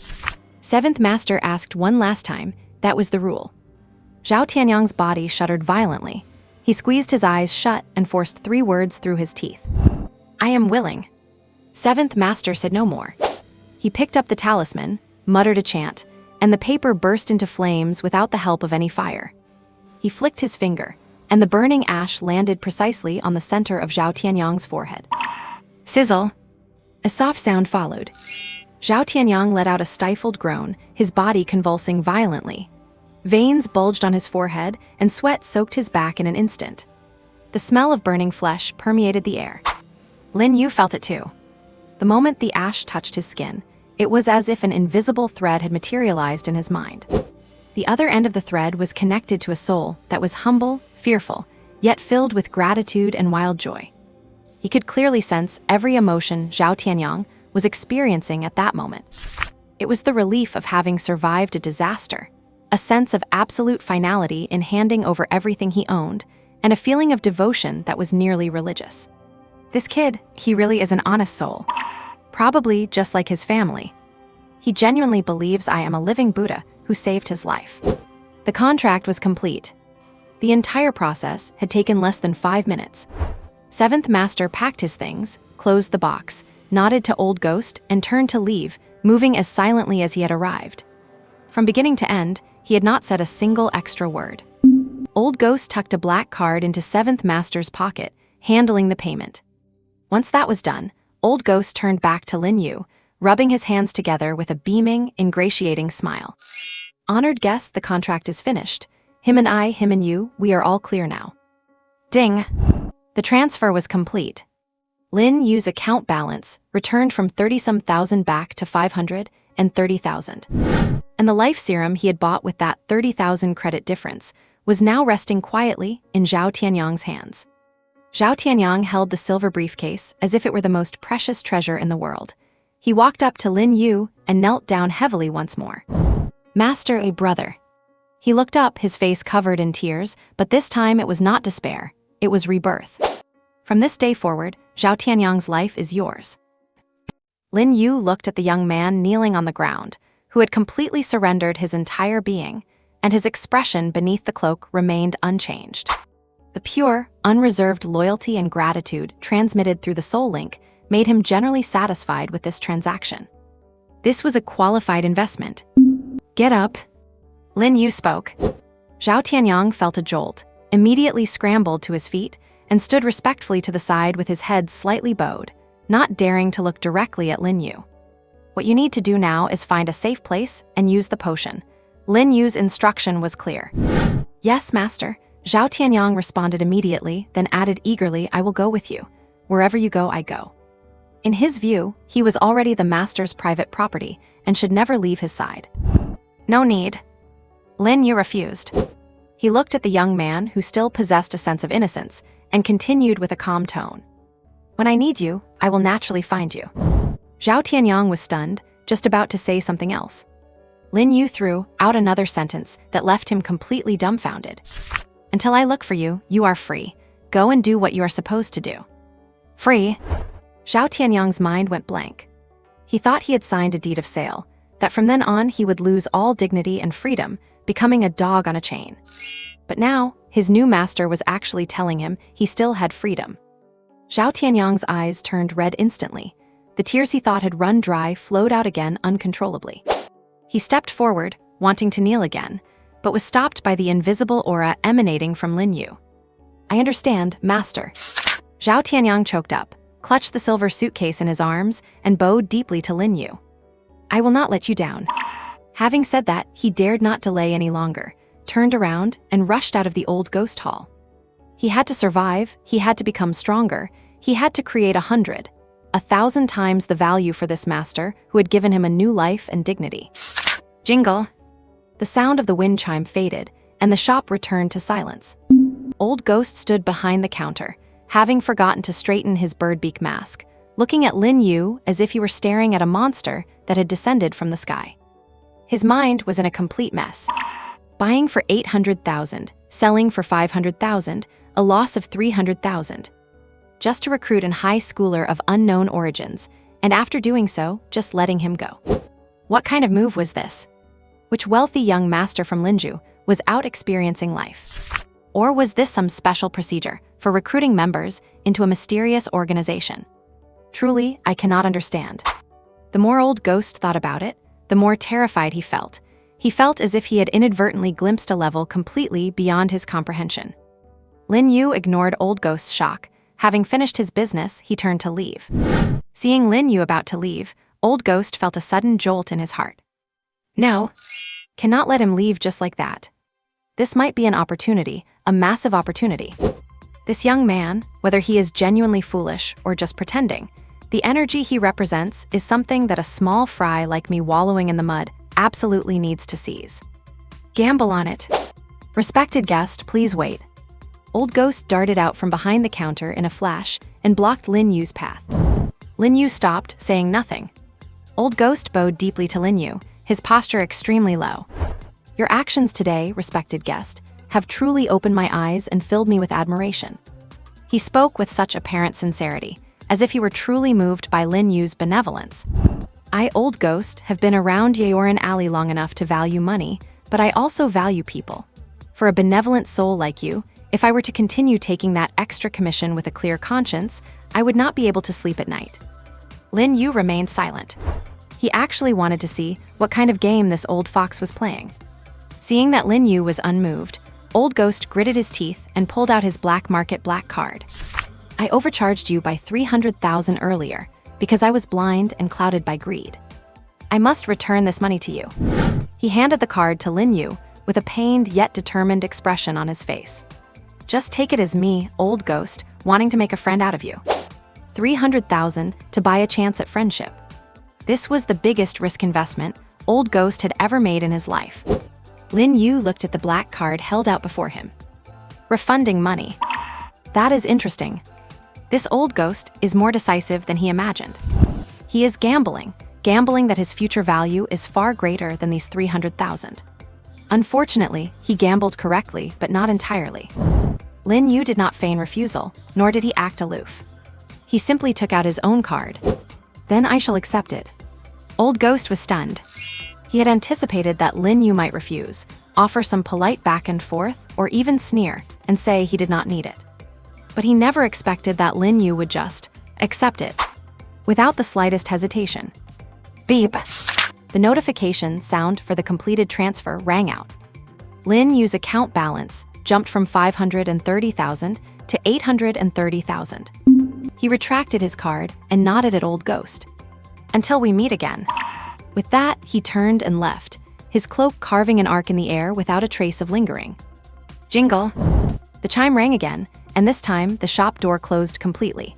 Seventh master asked one last time. That was the rule. Zhao Tianyang's body shuddered violently. He squeezed his eyes shut and forced 3 words through his teeth. "I am willing." Seventh master said no more. He picked up the talisman, muttered a chant, and the paper burst into flames without the help of any fire. He flicked his finger, and the burning ash landed precisely on the center of Zhao Tianyang's forehead. Sizzle! A soft sound followed. Zhao Tianyang let out a stifled groan, his body convulsing violently. Veins bulged on his forehead, and sweat soaked his back in an instant. The smell of burning flesh permeated the air. Lin Yu felt it too. The moment the ash touched his skin, it was as if an invisible thread had materialized in his mind. The other end of the thread was connected to a soul that was humble, fearful, yet filled with gratitude and wild joy. He could clearly sense every emotion Zhao Tianyang was experiencing at that moment. It was the relief of having survived a disaster, a sense of absolute finality in handing over everything he owned, and a feeling of devotion that was nearly religious. This kid, he really is an honest soul. Probably just like his family. He genuinely believes I am a living Buddha who saved his life. The contract was complete. The entire process had taken less than 5 minutes. Seventh master packed his things, closed the box, nodded to Old Ghost, and turned to leave, moving as silently as he had arrived. From beginning to end, he had not said a single extra word. Old Ghost tucked a black card into Seventh master's pocket, handling the payment. Once that was done, Old Ghost turned back to Lin Yu, rubbing his hands together with a beaming, ingratiating smile. "Honored guest, the contract is finished. Him and you, we are all clear now." Ding! The transfer was complete. Lin Yu's account balance returned from 30-some thousand back to 530,000. And the life serum he had bought with that 30,000 credit difference was now resting quietly in Zhao Tianyang's hands. Zhao Tianyang held the silver briefcase as if it were the most precious treasure in the world. He walked up to Lin Yu and knelt down heavily once more. "Master, a brother." He looked up, his face covered in tears, but this time it was not despair, it was rebirth. "From this day forward, Zhao Tianyang's life is yours." Lin Yu looked at the young man kneeling on the ground, who had completely surrendered his entire being, and his expression beneath the cloak remained unchanged. The pure, unreserved loyalty and gratitude transmitted through the soul link made him generally satisfied with this transaction. This was a qualified investment. "Get up." Lin Yu spoke. Zhao Tianyang felt a jolt, immediately scrambled to his feet, and stood respectfully to the side with his head slightly bowed, not daring to look directly at Lin Yu. "What you need to do now is find a safe place and use the potion." Lin Yu's instruction was clear. "Yes, master." Zhao Tianyang responded immediately, then added eagerly, I will go with you. Wherever you go, I go. In his view, he was already the master's private property and should never leave his side. No need. Lin Yu refused. He looked at the young man, who still possessed a sense of innocence, and continued with a calm tone. When I need you, I will naturally find you. Zhao Tianyang was stunned, just about to say something else. Lin Yu threw out another sentence that left him completely dumbfounded. Until I look for you, you are free. Go and do what you are supposed to do. Free? Zhao Tianyang's mind went blank. He thought he had signed a deed of sale, that from then on he would lose all dignity and freedom, becoming a dog on a chain. But now, his new master was actually telling him he still had freedom. Zhao Tianyang's eyes turned red instantly. The tears he thought had run dry flowed out again uncontrollably. He stepped forward, wanting to kneel again, but was stopped by the invisible aura emanating from Lin Yu. I understand, master. Zhao Tianyang choked up, clutched the silver suitcase in his arms, and bowed deeply to Lin Yu. I will not let you down. Having said that, he dared not delay any longer, turned around, and rushed out of the old ghost hall. He had to survive, he had to become stronger, he had to create 100, 1,000 times the value for this master who had given him a new life and dignity. Jingle. The sound of the wind chime faded, and the shop returned to silence. Old Ghost stood behind the counter, having forgotten to straighten his birdbeak mask, looking at Lin Yu as if he were staring at a monster that had descended from the sky. His mind was in a complete mess. Buying for 800,000, selling for 500,000, a loss of 300,000. Just to recruit a high schooler of unknown origins, and after doing so, just letting him go. What kind of move was this? Which wealthy young master from Linju was out experiencing life? Or was this some special procedure for recruiting members into a mysterious organization? Truly, I cannot understand. The more Old Ghost thought about it, the more terrified he felt. He felt as if he had inadvertently glimpsed a level completely beyond his comprehension. Lin Yu ignored Old Ghost's shock. Having finished his business, he turned to leave. Seeing Lin Yu about to leave, Old Ghost felt a sudden jolt in his heart. No, cannot let him leave just like that. This might be an opportunity, a massive opportunity. This young man, whether he is genuinely foolish or just pretending, the energy he represents is something that a small fry like me wallowing in the mud absolutely needs to seize. Gamble on it. Respected guest, please wait. Old Ghost darted out from behind the counter in a flash and blocked Lin Yu's path. Lin Yu stopped, saying nothing. Old Ghost bowed deeply to Lin Yu, his posture extremely low. Your actions today, respected guest, have truly opened my eyes and filled me with admiration. He spoke with such apparent sincerity, as if he were truly moved by Lin Yu's benevolence. I, Old Ghost, have been around Yaoran Alley long enough to value money, but I also value people. For a benevolent soul like you, if I were to continue taking that extra commission with a clear conscience, I would not be able to sleep at night. Lin Yu remained silent. He actually wanted to see what kind of game this old fox was playing. Seeing that Lin Yu was unmoved, Old Ghost gritted his teeth and pulled out his black market black card. I overcharged you by 300,000 earlier because I was blind and clouded by greed. I must return this money to you. He handed the card to Lin Yu with a pained yet determined expression on his face. Just take it as me, Old Ghost, wanting to make a friend out of you. 300,000 to buy a chance at friendship. This was the biggest risk investment Old Ghost had ever made in his life. Lin Yu looked at the black card held out before him. Refunding money. That is interesting. This Old Ghost is more decisive than he imagined. He is gambling that his future value is far greater than these 300,000. Unfortunately, he gambled correctly, but not entirely. Lin Yu did not feign refusal, nor did he act aloof. He simply took out his own card. Then I shall accept it. Old Ghost was stunned. He had anticipated that Lin Yu might refuse, offer some polite back and forth, or even sneer, and say he did not need it. But he never expected that Lin Yu would just accept it, without the slightest hesitation. Beep. The notification sound for the completed transfer rang out. Lin Yu's account balance jumped from 530,000 to 830,000. He retracted his card and nodded at Old Ghost. Until we meet again. With that, he turned and left, his cloak carving an arc in the air without a trace of lingering. Jingle. The chime rang again, and this time the shop door closed completely.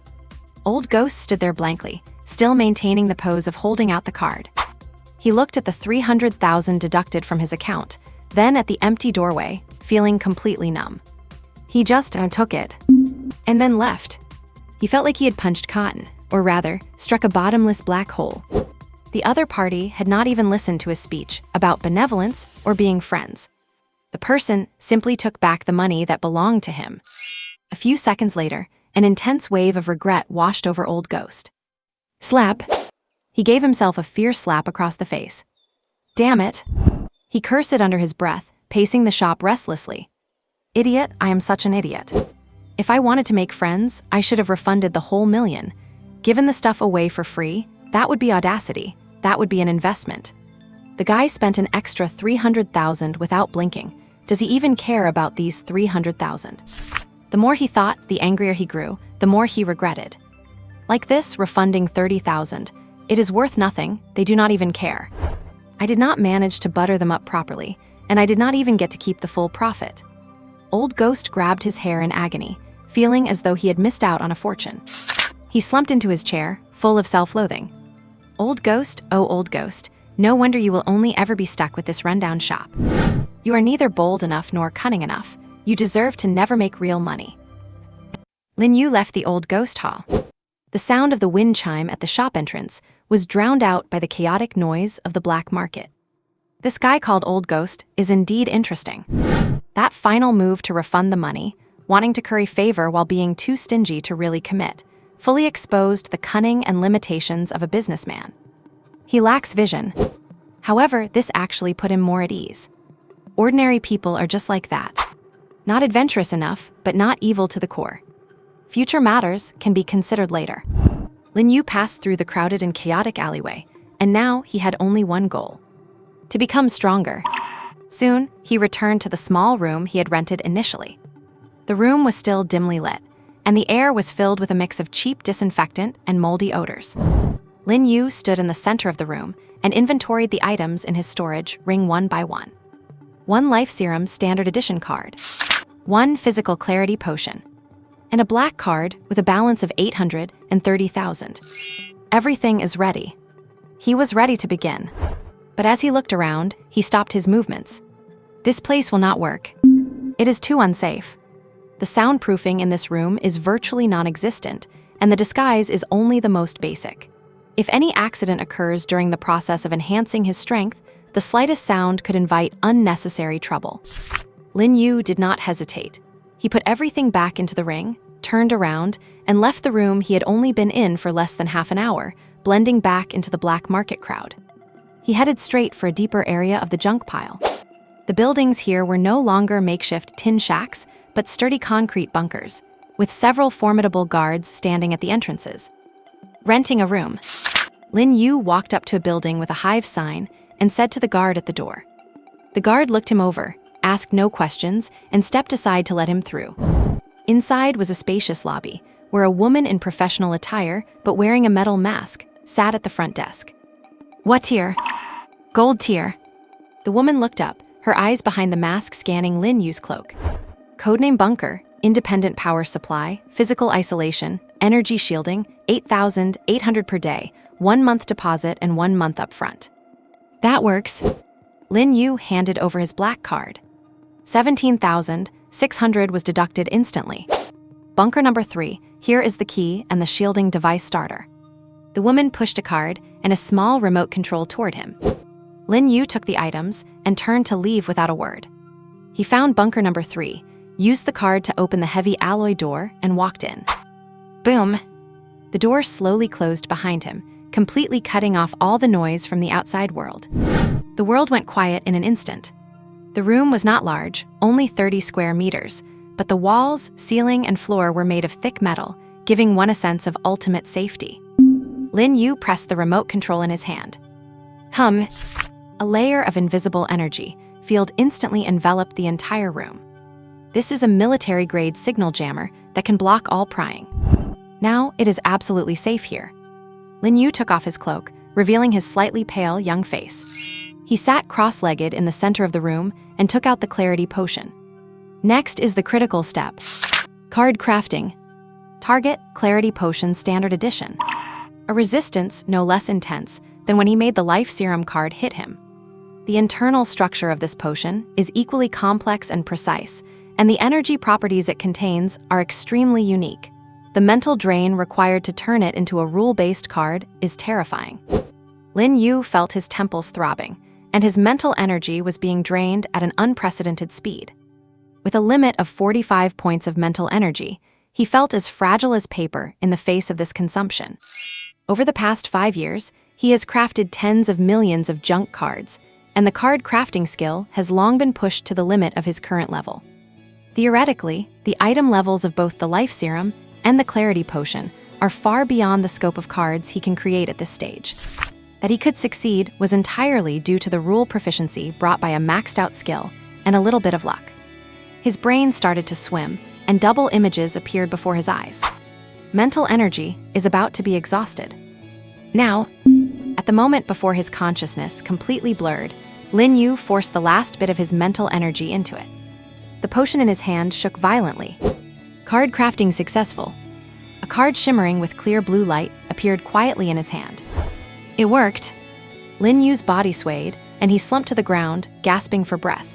Old Ghost stood there blankly, still maintaining the pose of holding out the card. He looked at the 300,000 deducted from his account, then at the empty doorway, feeling completely numb. He just took it, and then left. He felt like he had punched cotton, or rather, struck a bottomless black hole. The other party had not even listened to his speech about benevolence or being friends. The person simply took back the money that belonged to him. A few seconds later, an intense wave of regret washed over Old Ghost. Slap! He gave himself a fierce slap across the face. Damn it! He cursed it under his breath, pacing the shop restlessly. Idiot, I am such an idiot. If I wanted to make friends, I should have refunded the whole $1,000,000. Given the stuff away for free, that would be audacity. That would be an investment. The guy spent an extra 300,000 without blinking. Does he even care about these 300,000? The more he thought, the angrier he grew, the more he regretted. Like this, refunding 30,000. It is worth nothing, they do not even care. I did not manage to butter them up properly, and I did not even get to keep the full profit. Old Ghost grabbed his hair in agony, feeling as though he had missed out on a fortune. He slumped into his chair, full of self-loathing. Old Ghost, oh Old Ghost, no wonder you will only ever be stuck with this rundown shop. You are neither bold enough nor cunning enough. You deserve to never make real money. Lin Yu left the Old Ghost hall. The sound of the wind chime at the shop entrance was drowned out by the chaotic noise of the black market. This guy called Old Ghost is indeed interesting. That final move to refund the money, wanting to curry favor while being too stingy to really commit, fully exposed the cunning and limitations of a businessman. He lacks vision. However, this actually put him more at ease. Ordinary people are just like that. Not adventurous enough, but not evil to the core. Future matters can be considered later. Lin Yu passed through the crowded and chaotic alleyway, and now he had only one goal: to become stronger. Soon, he returned to the small room he had rented initially. The room was still dimly lit, and the air was filled with a mix of cheap disinfectant and moldy odors. Lin Yu stood in the center of the room and inventoried the items in his storage ring one by one. 1 Life Serum Standard Edition card, 1 Physical Clarity Potion, and a black card with a balance of 830,000. Everything is ready. He was ready to begin. But as he looked around, he stopped his movements. This place will not work. It is too unsafe. The soundproofing in this room is virtually non-existent, and the disguise is only the most basic. If any accident occurs during the process of enhancing his strength, the slightest sound could invite unnecessary trouble. Lin Yu did not hesitate. He put everything back into the ring, turned around, and left the room he had only been in for less than half an hour, blending back into the black market crowd. He headed straight for a deeper area of the junk pile. The buildings here were no longer makeshift tin shacks, but sturdy concrete bunkers, with several formidable guards standing at the entrances. Renting a room. Lin Yu walked up to a building with a hive sign and said to the guard at the door. The guard looked him over, asked no questions, and stepped aside to let him through. Inside was a spacious lobby, where a woman in professional attire, but wearing a metal mask, sat at the front desk. What tier? Gold tier. The woman looked up, her eyes behind the mask scanning Lin Yu's cloak. Codename Bunker, independent power supply, physical isolation, energy shielding, 8,800 per day, 1 month deposit and 1 month upfront. That works. Lin Yu handed over his black card. 17,600 was deducted instantly. Bunker number 3, here is the key and the shielding device starter. The woman pushed a card and a small remote control toward him. Lin Yu took the items and turned to leave without a word. He found bunker number 3, used the card to open the heavy alloy door, and walked in. Boom! The door slowly closed behind him, completely cutting off all the noise from the outside world. The world went quiet in an instant. The room was not large, only 30 square meters, but the walls, ceiling, and floor were made of thick metal, giving one a sense of ultimate safety. Lin Yu pressed the remote control in his hand. Hum! A layer of invisible energy field instantly enveloped the entire room. This is a military-grade signal jammer that can block all prying. Now it is absolutely safe here. Lin Yu took off his cloak, revealing his slightly pale young face. He sat cross-legged in the center of the room and took out the clarity potion. Next is the critical step. Card crafting. Target Clarity Potion Standard Edition. A resistance no less intense than when he made the Life Serum card hit him. The internal structure of this potion is equally complex and precise, and the energy properties it contains are extremely unique. The mental drain required to turn it into a rule-based card is terrifying. Lin Yu felt his temples throbbing, and his mental energy was being drained at an unprecedented speed. With a limit of 45 points of mental energy, he felt as fragile as paper in the face of this consumption. Over the past 5 years, he has crafted tens of millions of junk cards, and the card crafting skill has long been pushed to the limit of his current level. Theoretically, the item levels of both the Life Serum and the Clarity Potion are far beyond the scope of cards he can create at this stage. That he could succeed was entirely due to the rule proficiency brought by a maxed-out skill and a little bit of luck. His brain started to swim, and double images appeared before his eyes. Mental energy is about to be exhausted. Now, at the moment before his consciousness completely blurred, Lin Yu forced the last bit of his mental energy into it. The potion in his hand shook violently. Card crafting successful. A card shimmering with clear blue light appeared quietly in his hand. It worked. Lin Yu's body swayed, and he slumped to the ground, gasping for breath.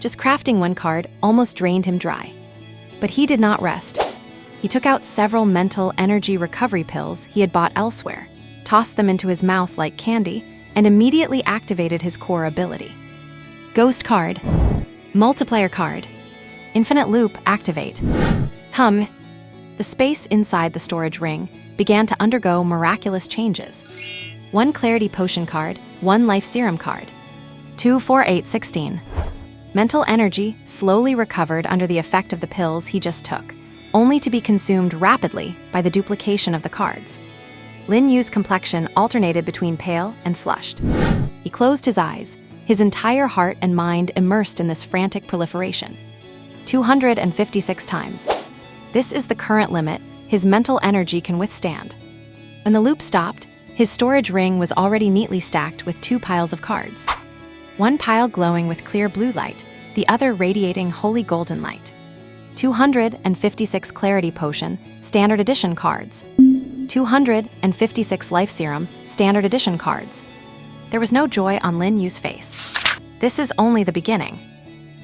Just crafting one card almost drained him dry. But he did not rest. He took out several mental energy recovery pills he had bought elsewhere, tossed them into his mouth like candy, and immediately activated his core ability. Ghost card. Multiplayer card. Infinite loop activate. The space inside the storage ring began to undergo miraculous changes. 1 Clarity Potion card, 1 Life Serum card. 2, 4, 8, 16. Mental energy slowly recovered under the effect of the pills he just took, only to be consumed rapidly by the duplication of the cards. Lin Yu's complexion alternated between pale and flushed. He closed his eyes, his entire heart and mind immersed in this frantic proliferation. 256 times. This is the current limit his mental energy can withstand. When the loop stopped, his storage ring was already neatly stacked with 2 piles of cards. One pile glowing with clear blue light, the other radiating holy golden light. 256 Clarity Potion, Standard Edition cards. 256 Life Serum, Standard Edition cards. There was no joy on Lin Yu's face. This is only the beginning.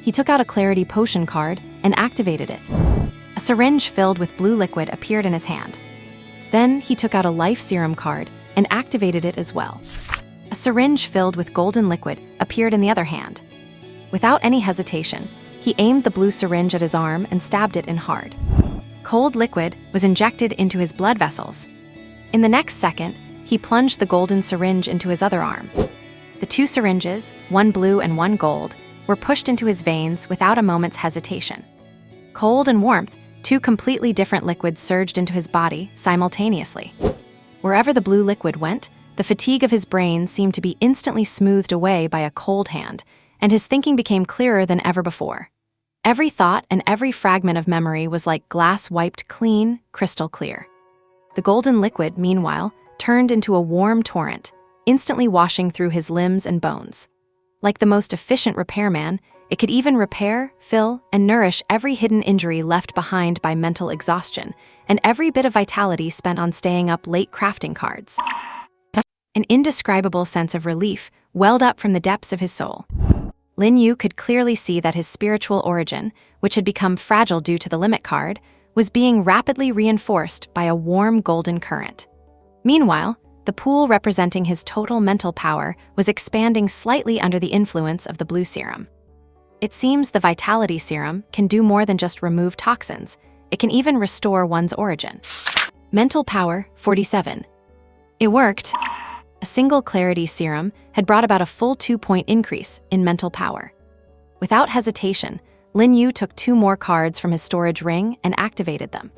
He took out a Clarity Potion card and activated it. A syringe filled with blue liquid appeared in his hand. Then he took out a Life Serum card and activated it as well. A syringe filled with golden liquid appeared in the other hand. Without any hesitation, he aimed the blue syringe at his arm and stabbed it in hard. Cold liquid was injected into his blood vessels. In the next second, he plunged the golden syringe into his other arm. The 2 syringes, 1 blue and 1 gold, were pushed into his veins without a moment's hesitation. Cold and warmth, 2 completely different liquids surged into his body simultaneously. Wherever the blue liquid went, the fatigue of his brain seemed to be instantly smoothed away by a cold hand, and his thinking became clearer than ever before. Every thought and every fragment of memory was like glass wiped clean, crystal clear. The golden liquid, meanwhile, turned into a warm torrent, instantly washing through his limbs and bones. Like the most efficient repairman, it could even repair, fill, and nourish every hidden injury left behind by mental exhaustion, and every bit of vitality spent on staying up late crafting cards. An indescribable sense of relief welled up from the depths of his soul. Lin Yu could clearly see that his spiritual origin, which had become fragile due to the limit card, was being rapidly reinforced by a warm golden current. Meanwhile, the pool representing his total mental power was expanding slightly under the influence of the blue serum. It seems the Vitality Serum can do more than just remove toxins. It can even restore one's origin. Mental power, 47. It worked. A single Clarity Serum had brought about a full 2-point increase in mental power. Without hesitation, Lin Yu took 2 more cards from his storage ring and activated them.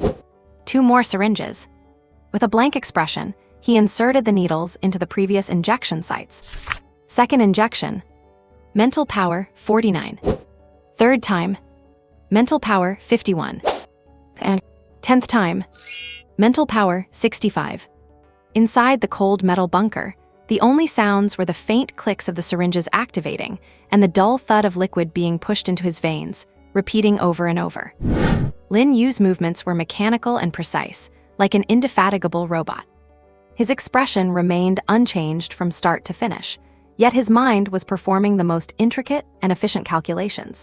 2 more syringes. With a blank expression, he inserted the needles into the previous injection sites. Second injection. Mental power, 49. Third time. Mental power, 51. And 10th time. Mental power, 65. Inside the cold metal bunker, the only sounds were the faint clicks of the syringes activating and the dull thud of liquid being pushed into his veins, repeating over and over. Lin Yu's movements were mechanical and precise, like an indefatigable robot. His expression remained unchanged from start to finish, yet his mind was performing the most intricate and efficient calculations.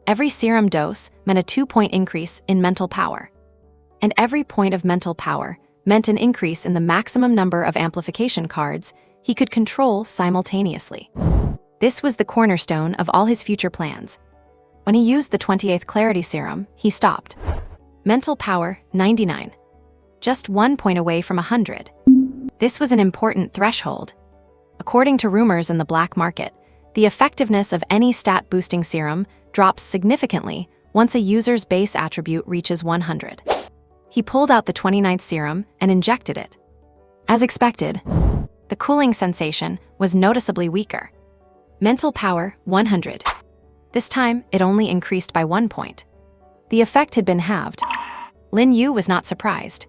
Every serum dose meant a 2-point increase in mental power. And every point of mental power meant an increase in the maximum number of amplification cards he could control simultaneously. This was the cornerstone of all his future plans. When he used the 28th Clarity Serum, he stopped. Mental power, 99. Just 1 point away from 100. This was an important threshold. According to rumors in the black market, the effectiveness of any stat-boosting serum drops significantly once a user's base attribute reaches 100. He pulled out the 29th serum and injected it. As expected, the cooling sensation was noticeably weaker. Mental power, 100. This time, it only increased by 1 point. The effect had been halved. Lin Yu was not surprised.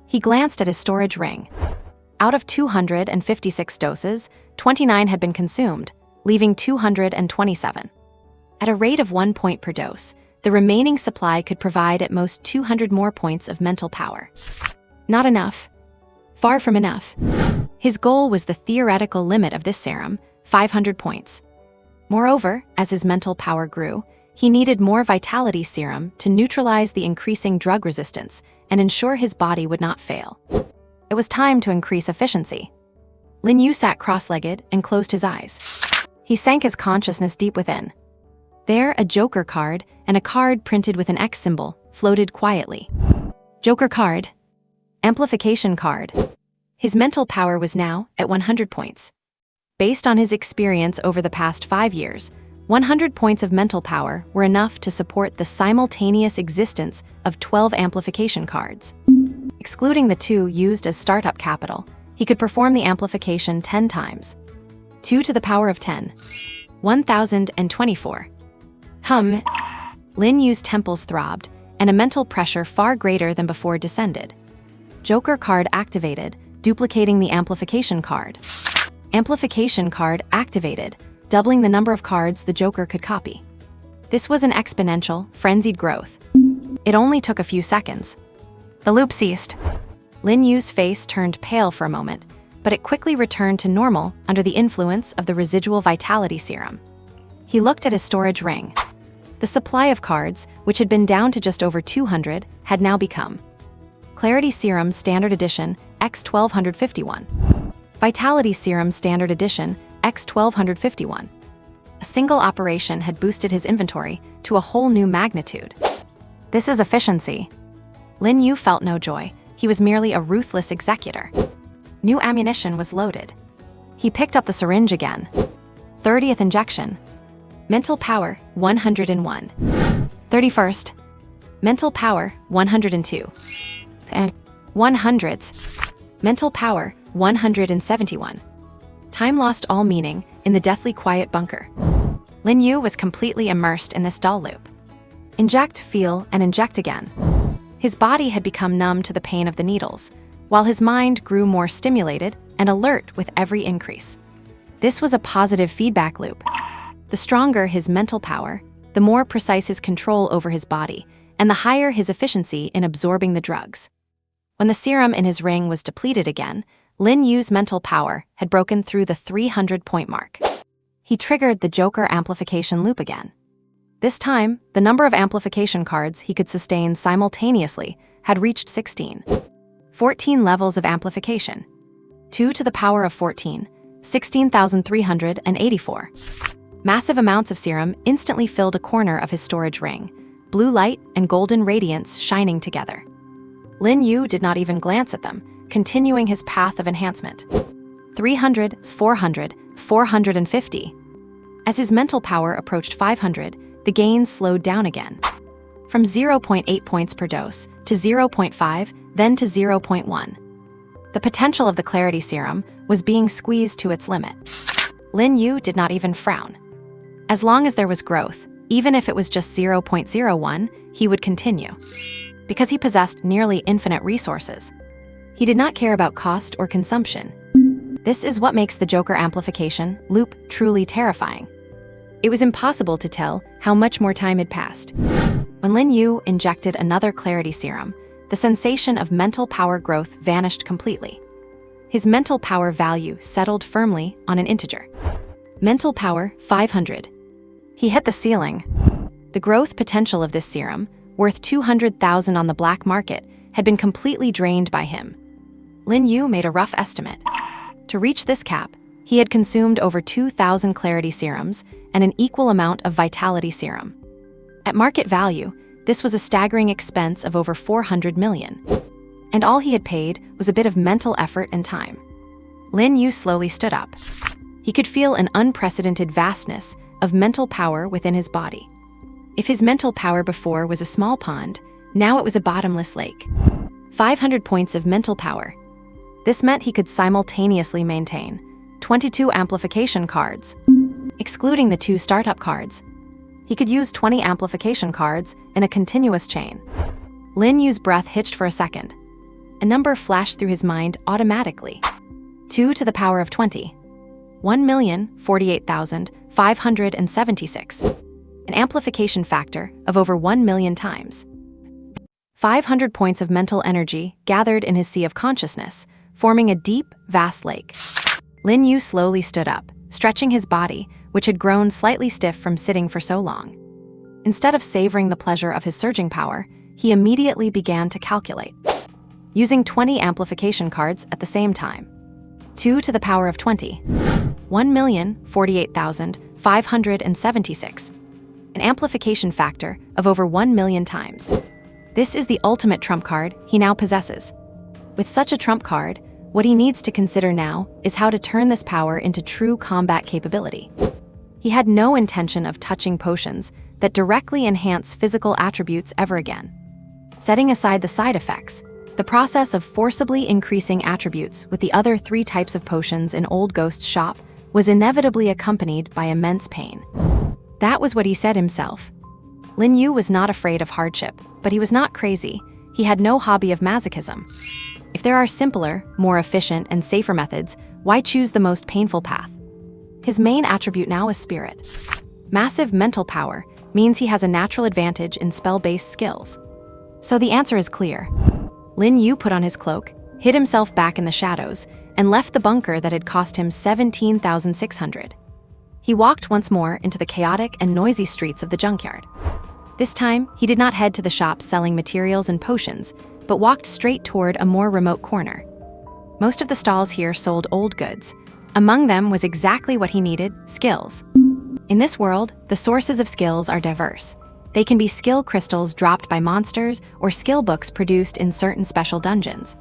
He glanced at his storage ring. Out of 256 doses, 29 had been consumed, leaving 227. At a rate of 1 point per dose, the remaining supply could provide at most 200 more points of mental power. Not enough. Far from enough. His goal was the theoretical limit of this serum, 500 points. Moreover, as his mental power grew, he needed more vitality serum to neutralize the increasing drug resistance and ensure his body would not fail. It was time to increase efficiency. Lin Yu sat cross-legged and closed his eyes. He sank his consciousness deep within. There, a Joker card and a card printed with an X symbol floated quietly. Joker card. Amplification card. His mental power was now at 100 points. Based on his experience over the past 5 years, 100 points of mental power were enough to support the simultaneous existence of 12 amplification cards. Excluding the 2 used as startup capital, he could perform the amplification 10 times. 2 to the power of 10. 1024. Lin Yu's temples throbbed, and a mental pressure far greater than before descended. Joker card activated, duplicating the amplification card. Amplification card activated, doubling the number of cards the Joker could copy. This was an exponential, frenzied growth. It only took a few seconds. The loop ceased. Lin Yu's face turned pale for a moment, but it quickly returned to normal under the influence of the residual vitality serum. He looked at his storage ring. The supply of cards, which had been down to just over 200, had now become Clarity Serum Standard Edition X1251. Vitality Serum Standard Edition X1251. A single operation had boosted his inventory to a whole new magnitude. This is efficiency. Lin Yu felt no joy. He was merely a ruthless executor. New ammunition was loaded. He picked up the syringe again. 30th injection. Mental power, 101. 31st. Mental power, 102. 100s. Mental power, 171. Time lost all meaning in the deathly quiet bunker. Lin Yu was completely immersed in this dull loop. Inject, feel, and inject again. His body had become numb to the pain of the needles, while his mind grew more stimulated and alert with every increase. This was a positive feedback loop. The stronger his mental power, the more precise his control over his body, and the higher his efficiency in absorbing the drugs. When the serum in his ring was depleted again, Lin Yu's mental power had broken through the 300-point mark. He triggered the Joker amplification loop again. This time, the number of amplification cards he could sustain simultaneously had reached 16. 14 levels of amplification. 2 to the power of 14, 16,384. Massive amounts of serum instantly filled a corner of his storage ring, blue light and golden radiance shining together. Lin Yu did not even glance at them, continuing his path of enhancement. 300, 400, 450. As his mental power approached 500, the gains slowed down again. From 0.8 points per dose to 0.5, then to 0.1. The potential of the Clarity Serum was being squeezed to its limit. Lin Yu did not even frown. As long as there was growth, even if it was just 0.01, he would continue. Because he possessed nearly infinite resources. He did not care about cost or consumption. This is what makes the Joker amplification loop truly terrifying. It was impossible to tell how much more time had passed. When Lin Yu injected another clarity serum, the sensation of mental power growth vanished completely. His mental power value settled firmly on an integer. Mental power 500. He hit the ceiling. The growth potential of this serum, worth 200,000 on the black market, had been completely drained by him. Lin Yu made a rough estimate. To reach this cap, he had consumed over 2,000 clarity serums and an equal amount of vitality serum. At market value, this was a staggering expense of over 400 million. And all he had paid was a bit of mental effort and time. Lin Yu slowly stood up. He could feel an unprecedented vastness of mental power within his body. If his mental power before was a small pond, now it was a bottomless lake. 500 points of mental power. This meant he could simultaneously maintain 22 amplification cards, excluding the 2 startup cards. He could use 20 amplification cards in a continuous chain. Lin Yu's breath hitched for a second. A number flashed through his mind automatically. 2 to the power of 20. 1,048,576. An amplification factor of over 1 million times. 500 points of mental energy gathered in his sea of consciousness, forming a deep, vast lake. Lin Yu slowly stood up, stretching his body, which had grown slightly stiff from sitting for so long. Instead of savoring the pleasure of his surging power, he immediately began to calculate. Using 20 amplification cards at the same time. 2 to the power of 20. 1,048,576. An amplification factor of over 1 million times. This is the ultimate trump card he now possesses. With such a trump card, what he needs to consider now is how to turn this power into true combat capability. He had no intention of touching potions that directly enhance physical attributes ever again. Setting aside the side effects, the process of forcibly increasing attributes with the other 3 types of potions in Old Ghost's shop was inevitably accompanied by immense pain. That was what he said himself. Lin Yu was not afraid of hardship, but he was not crazy. He had no hobby of masochism. If there are simpler, more efficient, and safer methods, why choose the most painful path? His main attribute now is spirit. Massive mental power means he has a natural advantage in spell-based skills. So the answer is clear. Lin Yu put on his cloak, hid himself back in the shadows, and left the bunker that had cost him 17,600. He walked once more into the chaotic and noisy streets of the junkyard. This time, he did not head to the shops selling materials and potions, but walked straight toward a more remote corner. Most of the stalls here sold old goods. Among them was exactly what he needed: skills. In this world, the sources of skills are diverse. They can be skill crystals dropped by monsters or skill books produced in certain special dungeons.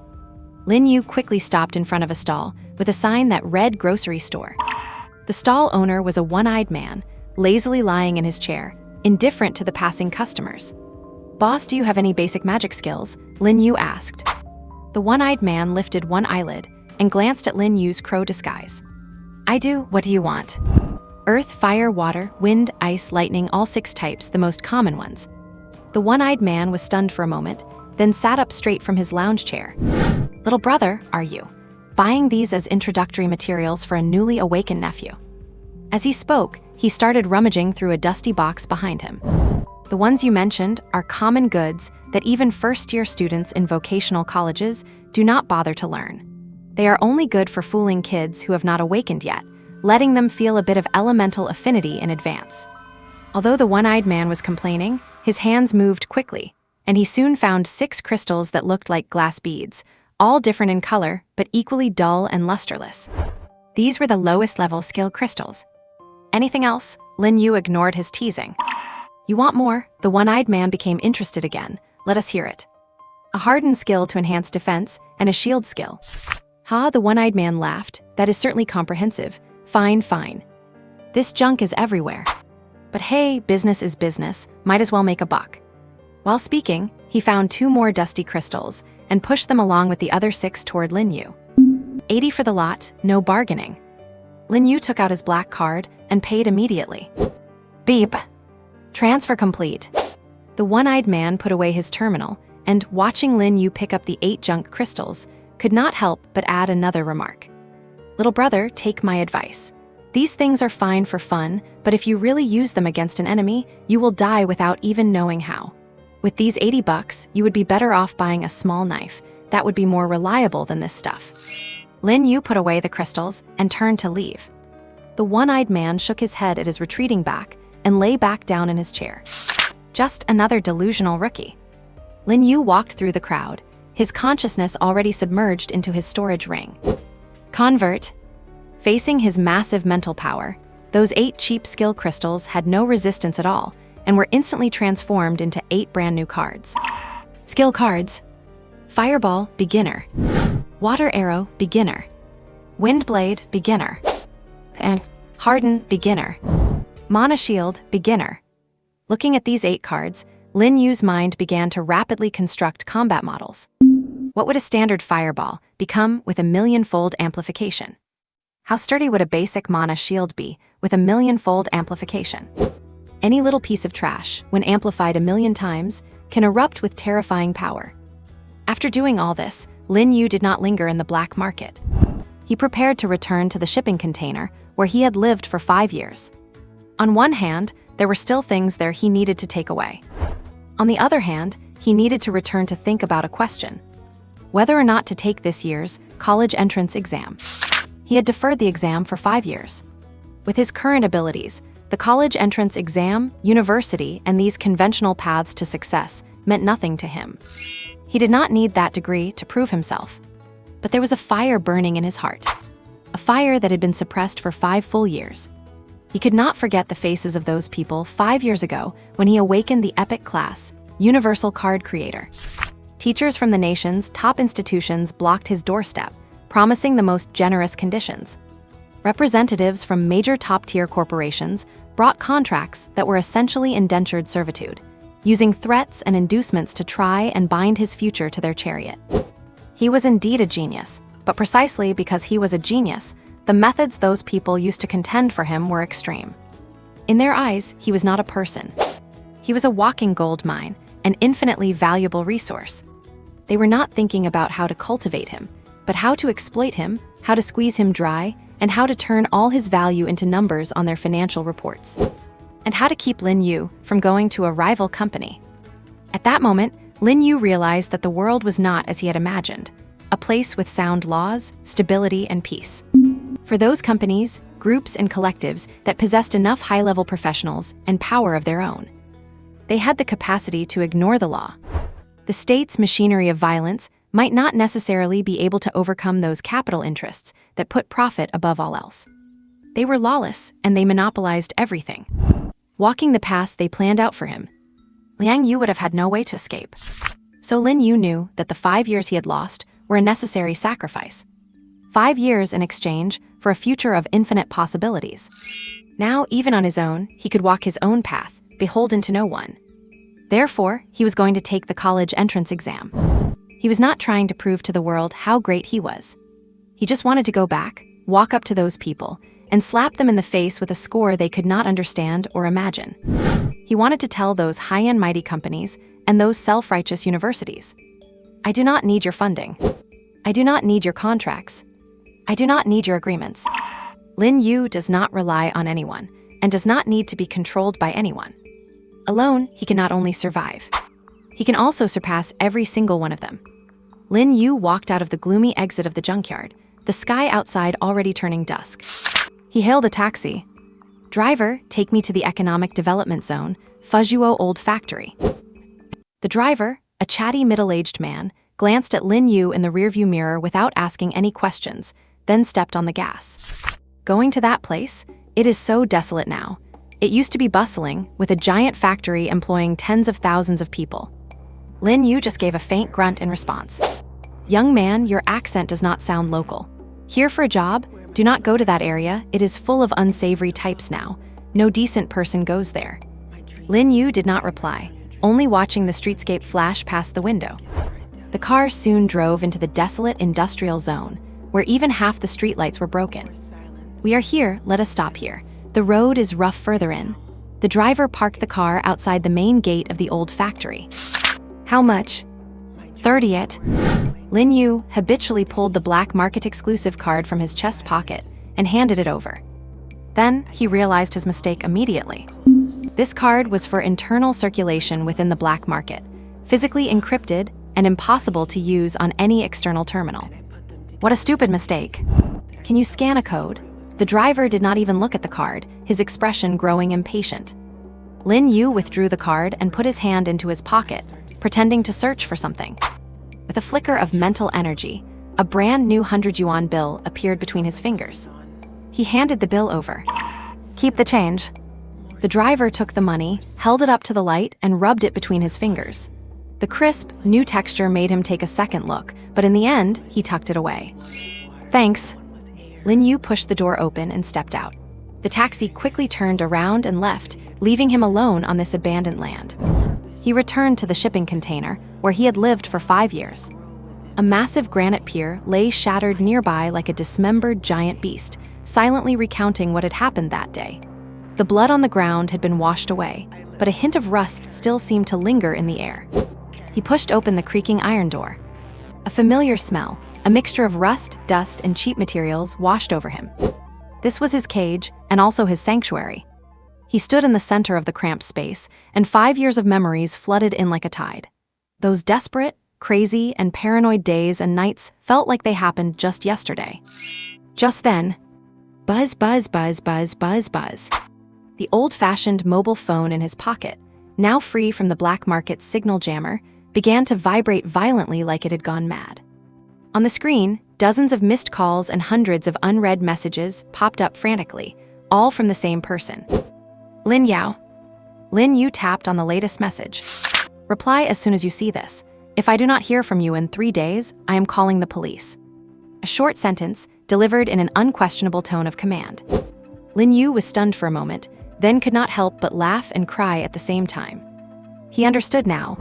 Lin Yu quickly stopped in front of a stall with a sign that read grocery store. The stall owner was a one-eyed man, lazily lying in his chair, indifferent to the passing customers. "Boss, do you have any basic magic skills?" Lin Yu asked. The one-eyed man lifted one eyelid and glanced at Lin Yu's crow disguise. "I do. What do you want?" "Earth, fire, water, wind, ice, lightning, all 6 types, the most common ones." The one-eyed man was stunned for a moment, then sat up straight from his lounge chair. "Little brother, are you buying these as introductory materials for a newly awakened nephew?" As he spoke, he started rummaging through a dusty box behind him. "The ones you mentioned are common goods that even first-year students in vocational colleges do not bother to learn. They are only good for fooling kids who have not awakened yet, letting them feel a bit of elemental affinity in advance." Although the one-eyed man was complaining, his hands moved quickly, and he soon found 6 crystals that looked like glass beads, all different in color but equally dull and lusterless. These were the lowest-level skill crystals. "Anything else?" Lin Yu ignored his teasing. "You want more?" The one-eyed man became interested again. "Let us hear it." "A hardened skill to enhance defense and a shield skill." "Ha," the one-eyed man laughed. "That is certainly comprehensive. Fine, fine. This junk is everywhere. But hey, business is business. Might as well make a buck." While speaking, he found 2 more dusty crystals and pushed them along with the other 6 toward Lin Yu. 80 for the lot, no bargaining. Lin Yu took out his black card and paid immediately. Beep. Transfer complete. The one-eyed man put away his terminal and, watching Lin Yu pick up the 8 junk crystals, could not help but add another remark. "Little brother, take my advice. These things are fine for fun, but if you really use them against an enemy, you will die without even knowing how. With these $80, you would be better off buying a small knife. That would be more reliable than this stuff. Lin Yu put away the crystals and turned to leave. The one-eyed man shook his head at his retreating back and lay back down in his chair. Just another delusional rookie. Lin Yu walked through the crowd, his consciousness already submerged into his storage ring. Convert. Facing his massive mental power, those 8 cheap skill crystals had no resistance at all and were instantly transformed into 8 brand new cards. Skill cards. Fireball, beginner. Water arrow, beginner. Windblade, beginner. And harden, beginner. Mana shield, beginner. Looking at these 8 cards, Lin Yu's mind began to rapidly construct combat models. What would a standard fireball become with a million-fold amplification? How sturdy would a basic mana shield be with a million-fold amplification? Any little piece of trash, when amplified a million times, can erupt with terrifying power. After doing all this, Lin Yu did not linger in the black market. He prepared to return to the shipping container where he had lived for 5 years. On one hand, there were still things there he needed to take away. On the other hand, he needed to return to think about a question: whether or not to take this year's college entrance exam. He had deferred the exam for 5 years. With his current abilities, the college entrance exam, university, and these conventional paths to success meant nothing to him. He did not need that degree to prove himself. But there was a fire burning in his heart, a fire that had been suppressed for 5 full years. He could not forget the faces of those people 5 years ago when he awakened the epic class, Universal Card Creator. Teachers from the nation's top institutions blocked his doorstep, promising the most generous conditions. Representatives from major top-tier corporations brought contracts that were essentially indentured servitude, using threats and inducements to try and bind his future to their chariot. He was indeed a genius, but precisely because he was a genius, the methods those people used to contend for him were extreme. In their eyes, he was not a person. He was a walking gold mine, an infinitely valuable resource. They were not thinking about how to cultivate him, but how to exploit him, how to squeeze him dry, and how to turn all his value into numbers on their financial reports. And how to keep Lin Yu from going to a rival company. At that moment, Lin Yu realized that the world was not as he had imagined, a place with sound laws, stability, and peace. For those companies, groups, and collectives that possessed enough high-level professionals and power of their own. They had the capacity to ignore the law. The state's machinery of violence might not necessarily be able to overcome those capital interests that put profit above all else. They were lawless, and they monopolized everything. Walking the paths they planned out for him, Liang Yu would have had no way to escape. So Lin Yu knew that the 5 years he had lost were a necessary sacrifice. 5 years in exchange for a future of infinite possibilities. Now, even on his own, he could walk his own path, beholden to no one. Therefore, he was going to take the college entrance exam. He was not trying to prove to the world how great he was. He just wanted to go back, walk up to those people, and slap them in the face with a score they could not understand or imagine. He wanted to tell those high-end mighty companies and those self-righteous universities, I do not need your funding. I do not need your contracts. I do not need your agreements. Lin Yu does not rely on anyone and does not need to be controlled by anyone. Alone, he can not only survive, he can also surpass every single one of them. Lin Yu walked out of the gloomy exit of the junkyard, the sky outside already turning dusk. He hailed a taxi. Driver, take me to the economic development zone, Fuzuo Old Factory. The driver, a chatty middle-aged man, glanced at Lin Yu in the rearview mirror without asking any questions, then stepped on the gas. Going to that place? It is so desolate now. It used to be bustling, with a giant factory employing tens of thousands of people. Lin Yu just gave a faint grunt in response. Young man, your accent does not sound local. Here for a job? Do not go to that area, it is full of unsavory types now. No decent person goes there. Lin Yu did not reply, only watching the streetscape flash past the window. The car soon drove into the desolate industrial zone, where even half the streetlights were broken. We are here, let us stop here. The road is rough further in. The driver parked the car outside the main gate of the old factory. How much? 30 it. Lin Yu habitually pulled the black market exclusive card from his chest pocket and handed it over. Then, he realized his mistake immediately. This card was for internal circulation within the black market, physically encrypted and impossible to use on any external terminal. What a stupid mistake. Can you scan a code? The driver did not even look at the card, his expression growing impatient. Lin Yu withdrew the card and put his hand into his pocket, pretending to search for something. With a flicker of mental energy, a brand new 100 yuan bill appeared between his fingers. He handed the bill over. "Keep the change." The driver took the money, held it up to the light, and rubbed it between his fingers. The crisp, new texture made him take a second look, but in the end, he tucked it away. "Thanks." Lin Yu pushed the door open and stepped out. The taxi quickly turned around and left, leaving him alone on this abandoned land. He returned to the shipping container, where he had lived for 5 years. A massive granite pier lay shattered nearby like a dismembered giant beast, silently recounting what had happened that day. The blood on the ground had been washed away, but a hint of rust still seemed to linger in the air. He pushed open the creaking iron door. A familiar smell, a mixture of rust, dust, and cheap materials, washed over him. This was his cage, and also his sanctuary. He stood in the center of the cramped space, and 5 years of memories flooded in like a tide. Those desperate, crazy, and paranoid days and nights felt like they happened just yesterday. Just then, buzz, buzz, buzz, buzz, buzz, buzz. The old-fashioned mobile phone in his pocket, now free from the black market's signal jammer, began to vibrate violently like it had gone mad. On the screen, dozens of missed calls and hundreds of unread messages popped up frantically, all from the same person. Lin Yao. Lin Yu tapped on the latest message. "Reply as soon as you see this. If I do not hear from you in 3 days, I am calling the police." A short sentence, delivered in an unquestionable tone of command. Lin Yu was stunned for a moment, then could not help but laugh and cry at the same time. He understood now.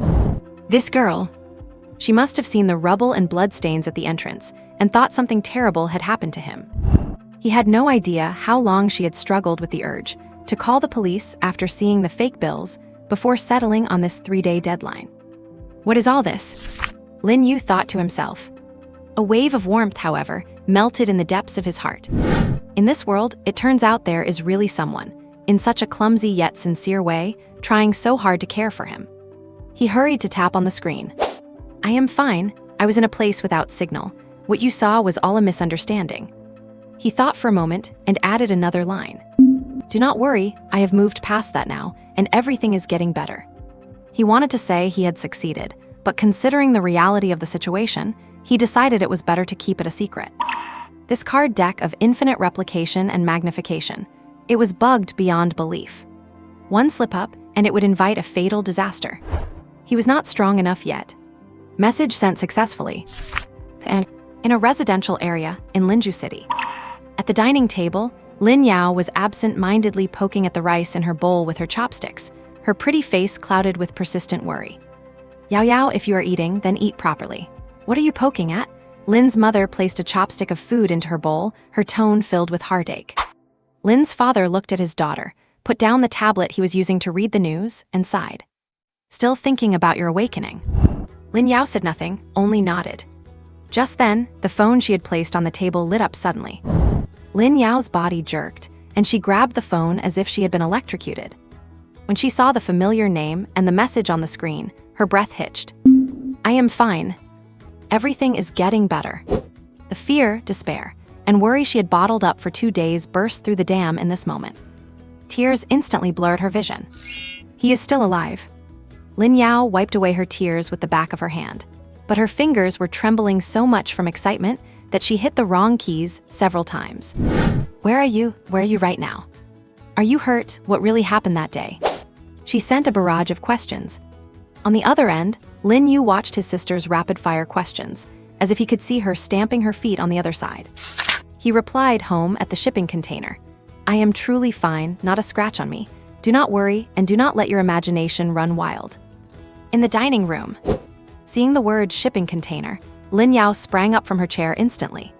This girl. She must have seen the rubble and bloodstains at the entrance, and thought something terrible had happened to him. He had no idea how long she had struggled with the urge to call the police after seeing the fake bills before settling on this 3-day deadline. What is all this? Lin Yu thought to himself. A wave of warmth, however, melted in the depths of his heart. In this world, it turns out there is really someone, in such a clumsy yet sincere way, trying so hard to care for him. He hurried to tap on the screen. "I am fine. I was in a place without signal. What you saw was all a misunderstanding." He thought for a moment and added another line. "Do not worry, I have moved past that now, and everything is getting better." He wanted to say he had succeeded, but considering the reality of the situation, he decided it was better to keep it a secret. This card deck of infinite replication and magnification, it was bugged beyond belief. One slip-up, and it would invite a fatal disaster. He was not strong enough yet. Message sent successfully. And in a residential area in Lin Yu City. At the dining table, Lin Yao was absent-mindedly poking at the rice in her bowl with her chopsticks, her pretty face clouded with persistent worry. "Yao Yao, if you are eating, then eat properly. What are you poking at?" Lin's mother placed a chopstick of food into her bowl, her tone filled with heartache. Lin's father looked at his daughter, put down the tablet he was using to read the news, and sighed. "Still thinking about your awakening?" Lin Yao said nothing, only nodded. Just then, the phone she had placed on the table lit up suddenly. Lin Yao's body jerked, and she grabbed the phone as if she had been electrocuted. When she saw the familiar name and the message on the screen, her breath hitched. "I am fine. Everything is getting better." The fear, despair, and worry she had bottled up for 2 days burst through the dam in this moment. Tears instantly blurred her vision. He is still alive. Lin Yao wiped away her tears with the back of her hand, but her fingers were trembling so much from excitement that she hit the wrong keys several times. "Where are you? Where are you right now? Are you hurt? What really happened that day?" She sent a barrage of questions. On the other end, Lin Yu watched his sister's rapid-fire questions, as if he could see her stamping her feet on the other side. He replied home at the shipping container. "I am truly fine, not a scratch on me. Do not worry, and do not let your imagination run wild." In the dining room, seeing the word shipping container, Lin Yao sprang up from her chair instantly.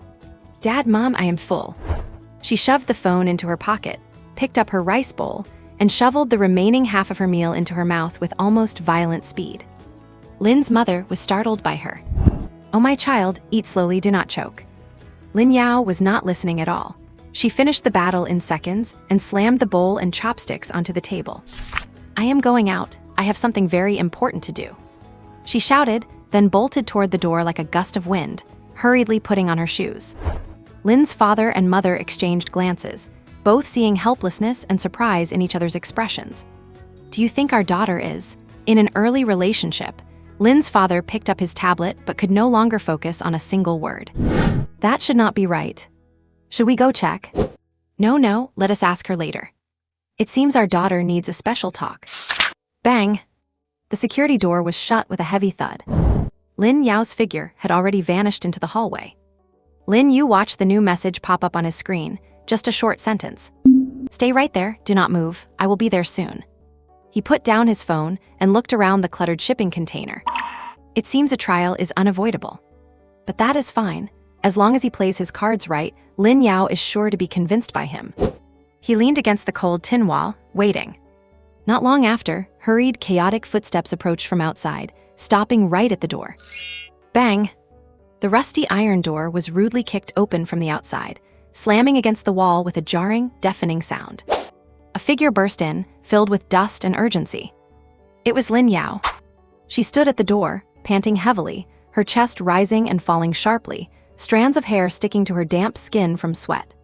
"Dad, Mom, I am full." She shoved the phone into her pocket, picked up her rice bowl, and shoveled the remaining half of her meal into her mouth with almost violent speed. Lin's mother was startled by her. "Oh, my child, eat slowly, do not choke." Lin Yao was not listening at all. She finished the battle in seconds and slammed the bowl and chopsticks onto the table. "I am going out. I have something very important to do," she shouted, then bolted toward the door like a gust of wind, hurriedly putting on her shoes. Lin's father and mother exchanged glances, both seeing helplessness and surprise in each other's expressions. "Do you think our daughter is in an early relationship?" Lin's father picked up his tablet but could no longer focus on a single word. "That should not be right. Should we go check?" No, let us ask her later. It seems our daughter needs a special talk." Bang! The security door was shut with a heavy thud. Lin Yu's figure had already vanished into the hallway. Lin Yu watched the new message pop up on his screen, just a short sentence. "Stay right there, do not move, I will be there soon." He put down his phone and looked around the cluttered shipping container. It seems a trial is unavoidable. But that is fine. As long as he plays his cards right, Lin Yu is sure to be convinced by him. He leaned against the cold tin wall, waiting. Not long after, hurried, chaotic footsteps approached from outside, stopping right at the door. Bang! The rusty iron door was rudely kicked open from the outside, slamming against the wall with a jarring, deafening sound. A figure burst in, filled with dust and urgency. It was Lin Yu. She stood at the door, panting heavily, her chest rising and falling sharply, strands of hair sticking to her damp skin from sweat.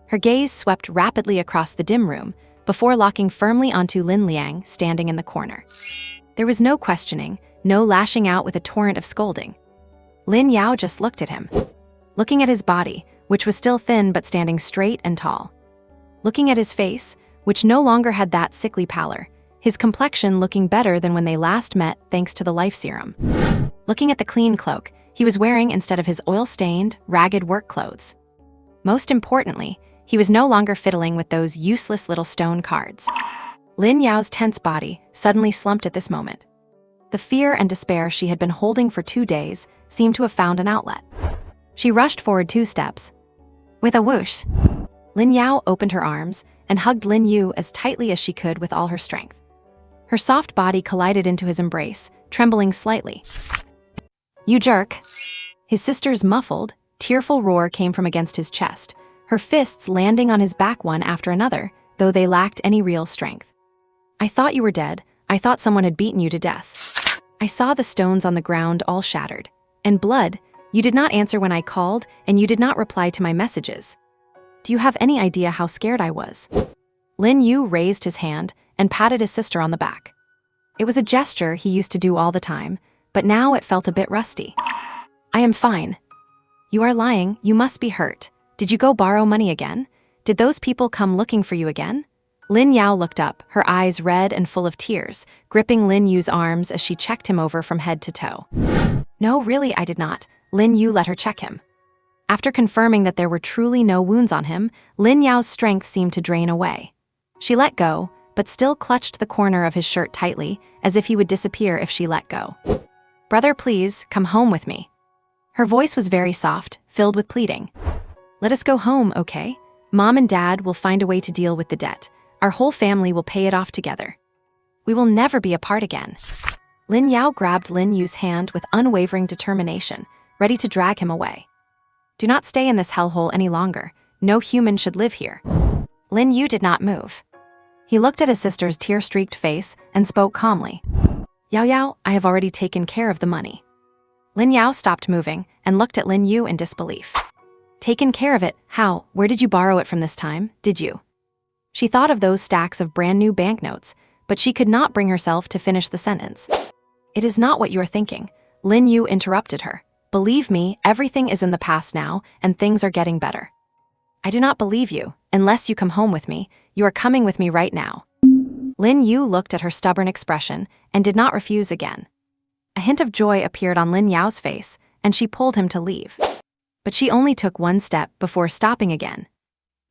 Her gaze swept rapidly across the dim room, before locking firmly onto Lin Liang standing in the corner. There was no questioning, no lashing out with a torrent of scolding. Lin Yu just looked at him. Looking at his body, which was still thin but standing straight and tall. Looking at his face, which no longer had that sickly pallor, his complexion looking better than when they last met thanks to the life serum. Looking at the clean cloak he was wearing instead of his oil-stained, ragged work clothes. Most importantly, he was no longer fiddling with those useless little stone cards. Lin Yu's tense body suddenly slumped at this moment. The fear and despair she had been holding for 2 days seemed to have found an outlet. She rushed forward 2 steps. With a whoosh, Lin Yu opened her arms and hugged Lin Yu as tightly as she could with all her strength. Her soft body collided into his embrace, trembling slightly. "You jerk!" His sister's muffled, tearful roar came from against his chest, her fists landing on his back one after another, though they lacked any real strength. "I thought you were dead. I thought someone had beaten you to death. I saw the stones on the ground all shattered. And blood. You did not answer when I called, and you did not reply to my messages. Do you have any idea how scared I was?" Lin Yu raised his hand and patted his sister on the back. It was a gesture he used to do all the time, but now it felt a bit rusty. "I am fine." "You are lying, you must be hurt. Did you go borrow money again? Did those people come looking for you again?" Lin Yu looked up, her eyes red and full of tears, gripping Lin Yu's arms as she checked him over from head to toe. "No, really, I did not." Lin Yu let her check him. After confirming that there were truly no wounds on him, Lin Yu's strength seemed to drain away. She let go, but still clutched the corner of his shirt tightly, as if he would disappear if she let go. "Brother, please, come home with me." Her voice was very soft, filled with pleading. "Let us go home, okay? Mom and Dad will find a way to deal with the debt. Our whole family will pay it off together. We will never be apart again." Lin Yu grabbed Lin Yu's hand with unwavering determination, ready to drag him away. "Do not stay in this hellhole any longer. No human should live here." Lin Yu did not move. He looked at his sister's tear-streaked face and spoke calmly. Yao, I have already taken care of the money." Lin Yu stopped moving and looked at Lin Yu in disbelief. "Taken care of it? How? Where did you borrow it from this time, did you?" She thought of those stacks of brand-new banknotes, but she could not bring herself to finish the sentence. "It is not what you are thinking," Lin Yu interrupted her. "Believe me, everything is in the past now, and things are getting better." "I do not believe you. Unless you come home with me, you are coming with me right now." Lin Yu looked at her stubborn expression and did not refuse again. A hint of joy appeared on Lin Yu's face, and she pulled him to leave. But she only took 1 step before stopping again.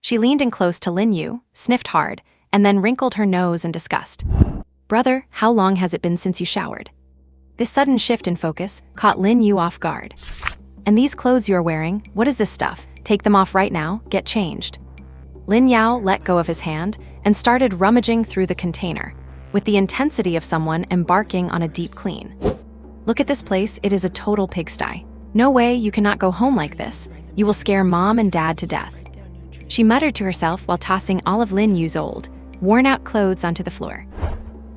She leaned in close to Lin Yu, sniffed hard, and then wrinkled her nose in disgust. "Brother, how long has it been since you showered?" This sudden shift in focus caught Lin Yu off guard. "And these clothes you are wearing, what is this stuff? Take them off right now, get changed." Lin Yu let go of his hand and started rummaging through the container, with the intensity of someone embarking on a deep clean. "Look at this place, it is a total pigsty. No way, you cannot go home like this. You will scare Mom and Dad to death." she muttered to herself while tossing all of Lin Yu's old, worn-out clothes onto the floor.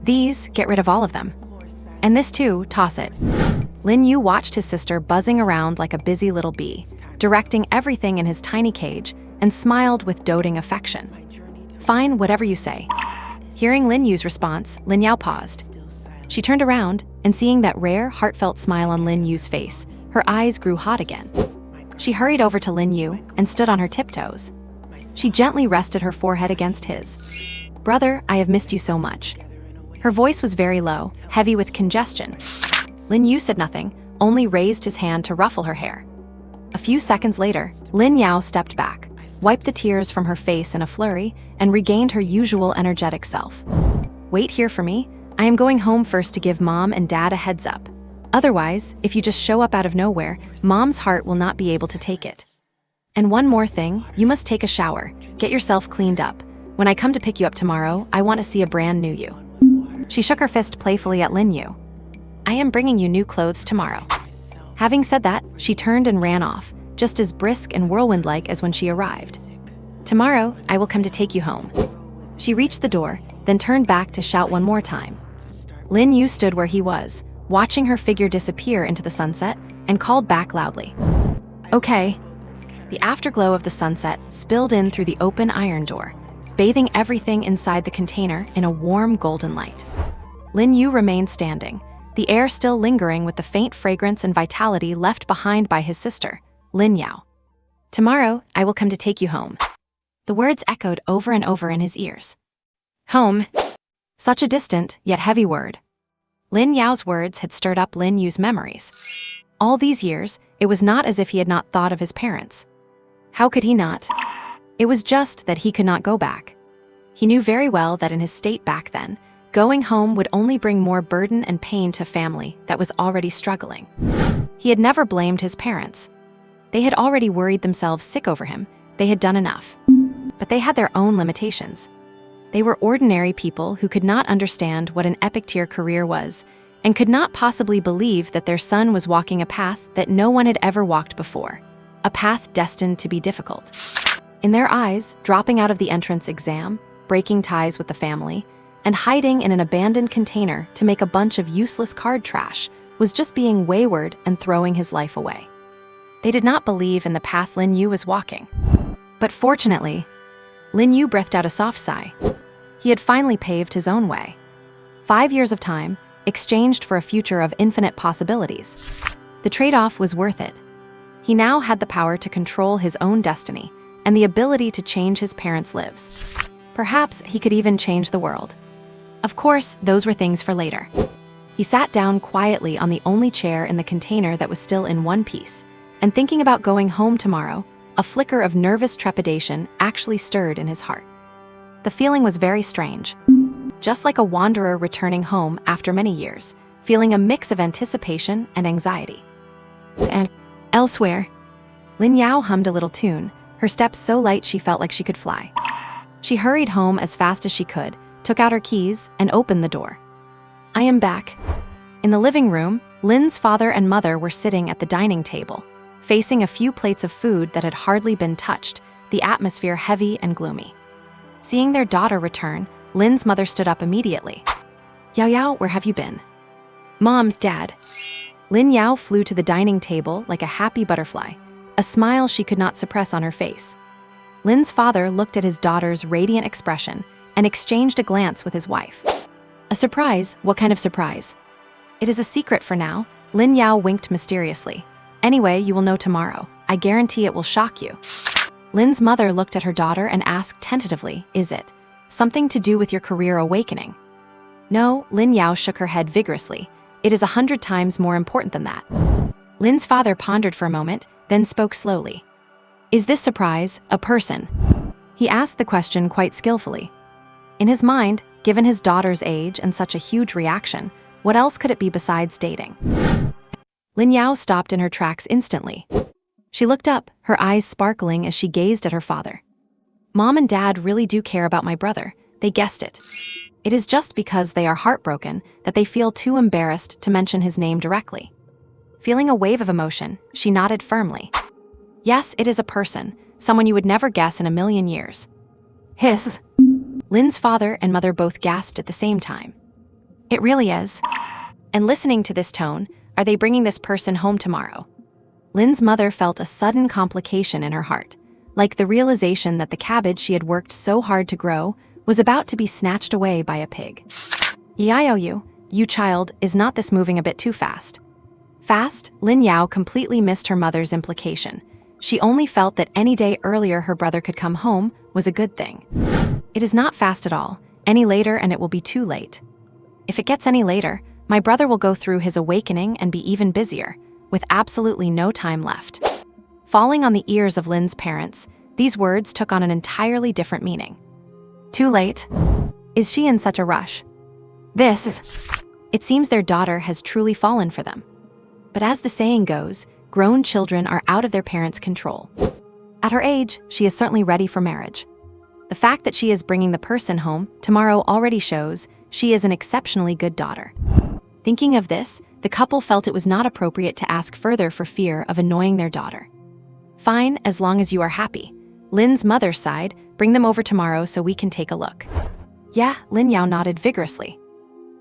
These, get rid of all of them. And this too, toss it. Lin Yu watched his sister buzzing around like a busy little bee, directing everything in his tiny cage, and smiled with doting affection. Fine, whatever you say. Hearing Lin Yu's response, Lin Yao paused. She turned around, and seeing that rare, heartfelt smile on Lin Yu's face, her eyes grew hot again. She hurried over to Lin Yu and stood on her tiptoes. She gently rested her forehead against his. "Brother, I have missed you so much." Her voice was very low, heavy with congestion. Lin Yu said nothing, only raised his hand to ruffle her hair. A few seconds later, Lin Yao stepped back, wiped the tears from her face in a flurry, and regained her usual energetic self. "Wait here for me. I am going home first to give Mom and Dad a heads up. Otherwise, if you just show up out of nowhere, Mom's heart will not be able to take it. And one more thing, you must take a shower, get yourself cleaned up. When I come to pick you up tomorrow, I want to see a brand new you." She shook her fist playfully at Lin Yu. "I am bringing you new clothes tomorrow." Having said that, she turned and ran off, just as brisk and whirlwind-like as when she arrived. "Tomorrow, I will come to take you home." She reached the door, then turned back to shout one more time. Lin Yu stood where he was, watching her figure disappear into the sunset, and called back loudly. "Okay." The afterglow of the sunset spilled in through the open iron door, bathing everything inside the container in a warm golden light. Lin Yu remained standing, the air still lingering with the faint fragrance and vitality left behind by his sister, Lin Yao. "Tomorrow, I will come to take you home." The words echoed over and over in his ears. Home. Such a distant, yet heavy word. Lin Yao's words had stirred up Lin Yu's memories. All these years, it was not as if he had not thought of his parents. How could he not? It was just that he could not go back. He knew very well that in his state back then, going home would only bring more burden and pain to family that was already struggling. He had never blamed his parents. They had already worried themselves sick over him. They had done enough. But they had their own limitations. They were ordinary people who could not understand what an epic-tier career was, and could not possibly believe that their son was walking a path that no one had ever walked before, a path destined to be difficult. In their eyes, dropping out of the entrance exam, breaking ties with the family, and hiding in an abandoned container to make a bunch of useless card trash was just being wayward and throwing his life away. They did not believe in the path Lin Yu was walking. But fortunately, Lin Yu breathed out a soft sigh. He had finally paved his own way. 5 years of time, exchanged for a future of infinite possibilities. The trade-off was worth it. He now had the power to control his own destiny and the ability to change his parents' lives. Perhaps he could even change the world. Of course, those were things for later. He sat down quietly on the only chair in the container that was still in one piece, and thinking about going home tomorrow, a flicker of nervous trepidation actually stirred in his heart. The feeling was very strange, just like a wanderer returning home after many years, feeling a mix of anticipation and anxiety. And elsewhere, Lin Yao hummed a little tune, her steps so light she felt like she could fly. She hurried home as fast as she could, took out her keys, and opened the door. "I am back." In the living room, Lin's father and mother were sitting at the dining table, facing a few plates of food that had hardly been touched, the atmosphere heavy and gloomy. Seeing their daughter return, Lin's mother stood up immediately. "Yao Yao, where have you been?" "Mom's Dad." Lin Yao flew to the dining table like a happy butterfly, a smile she could not suppress on her face. Lin's father looked at his daughter's radiant expression and exchanged a glance with his wife. "A surprise? What kind of surprise?" "It is a secret for now," Lin Yao winked mysteriously. "Anyway, you will know tomorrow. I guarantee it will shock you." Lin's mother looked at her daughter and asked tentatively, "Is it something to do with your career awakening?" "No," Lin Yao shook her head vigorously. "It is 100 times more important than that." Lin's father pondered for a moment, then spoke slowly. "Is this surprise a person?" He asked the question quite skillfully. In his mind, given his daughter's age and such a huge reaction, what else could it be besides dating? Lin Yao stopped in her tracks instantly. She looked up, her eyes sparkling as she gazed at her father. "Mom and Dad really do care about my brother. They guessed it. It is just because they are heartbroken that they feel too embarrassed to mention his name directly." Feeling a wave of emotion, she nodded firmly. Yes, it is a person, someone you would never guess in a million years. Hiss. Lin's father and mother both gasped at the same time. It really is. And listening to this tone, are they bringing this person home tomorrow? Lin's mother felt a sudden complication in her heart, like the realization that the cabbage she had worked so hard to grow was about to be snatched away by a pig. You child, is not this moving a bit too fast? Fast? Lin Yu completely missed her mother's implication. She only felt that any day earlier her brother could come home was a good thing. It is not fast at all. Any later and it will be too late. If it gets any later, my brother will go through his awakening and be even busier, with absolutely no time left. Falling on the ears of Lin's parents, these words took on an entirely different meaning. Too late? Is she in such a rush? It seems their daughter has truly fallen for them. But as the saying goes, grown children are out of their parents' control. At her age, she is certainly ready for marriage. The fact that she is bringing the person home tomorrow already shows she is an exceptionally good daughter. Thinking of this, the couple felt it was not appropriate to ask further for fear of annoying their daughter. Fine, as long as you are happy. Lin's mother sighed, bring them over tomorrow so we can take a look. Yeah, Lin Yu nodded vigorously.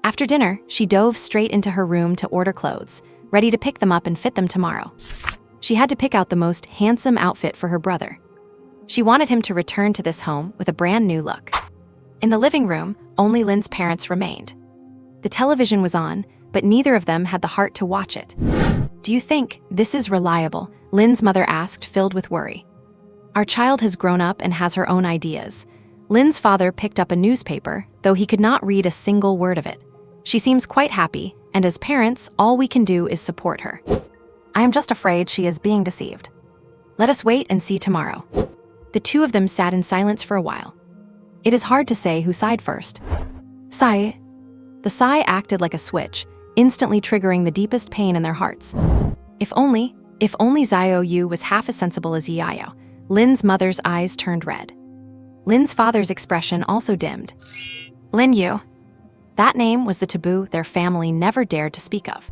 After dinner, she dove straight into her room to order clothes, ready to pick them up and fit them tomorrow. She had to pick out the most handsome outfit for her brother. She wanted him to return to this home with a brand new look. In the living room, only Lin's parents remained. The television was on, but neither of them had the heart to watch it. Do you think this is reliable? Lin's mother asked, filled with worry. Our child has grown up and has her own ideas. Lin's father picked up a newspaper, though he could not read a single word of it. She seems quite happy, and as parents, all we can do is support her. I am just afraid she is being deceived. Let us wait and see tomorrow. The two of them sat in silence for a while. It is hard to say who sighed first. Sigh. The sigh acted like a switch, instantly triggering the deepest pain in their hearts. If only Xiao Yu was half as sensible as Yiao. Lin's mother's eyes turned red. Lin's father's expression also dimmed. Lin Yu. That name was the taboo their family never dared to speak of.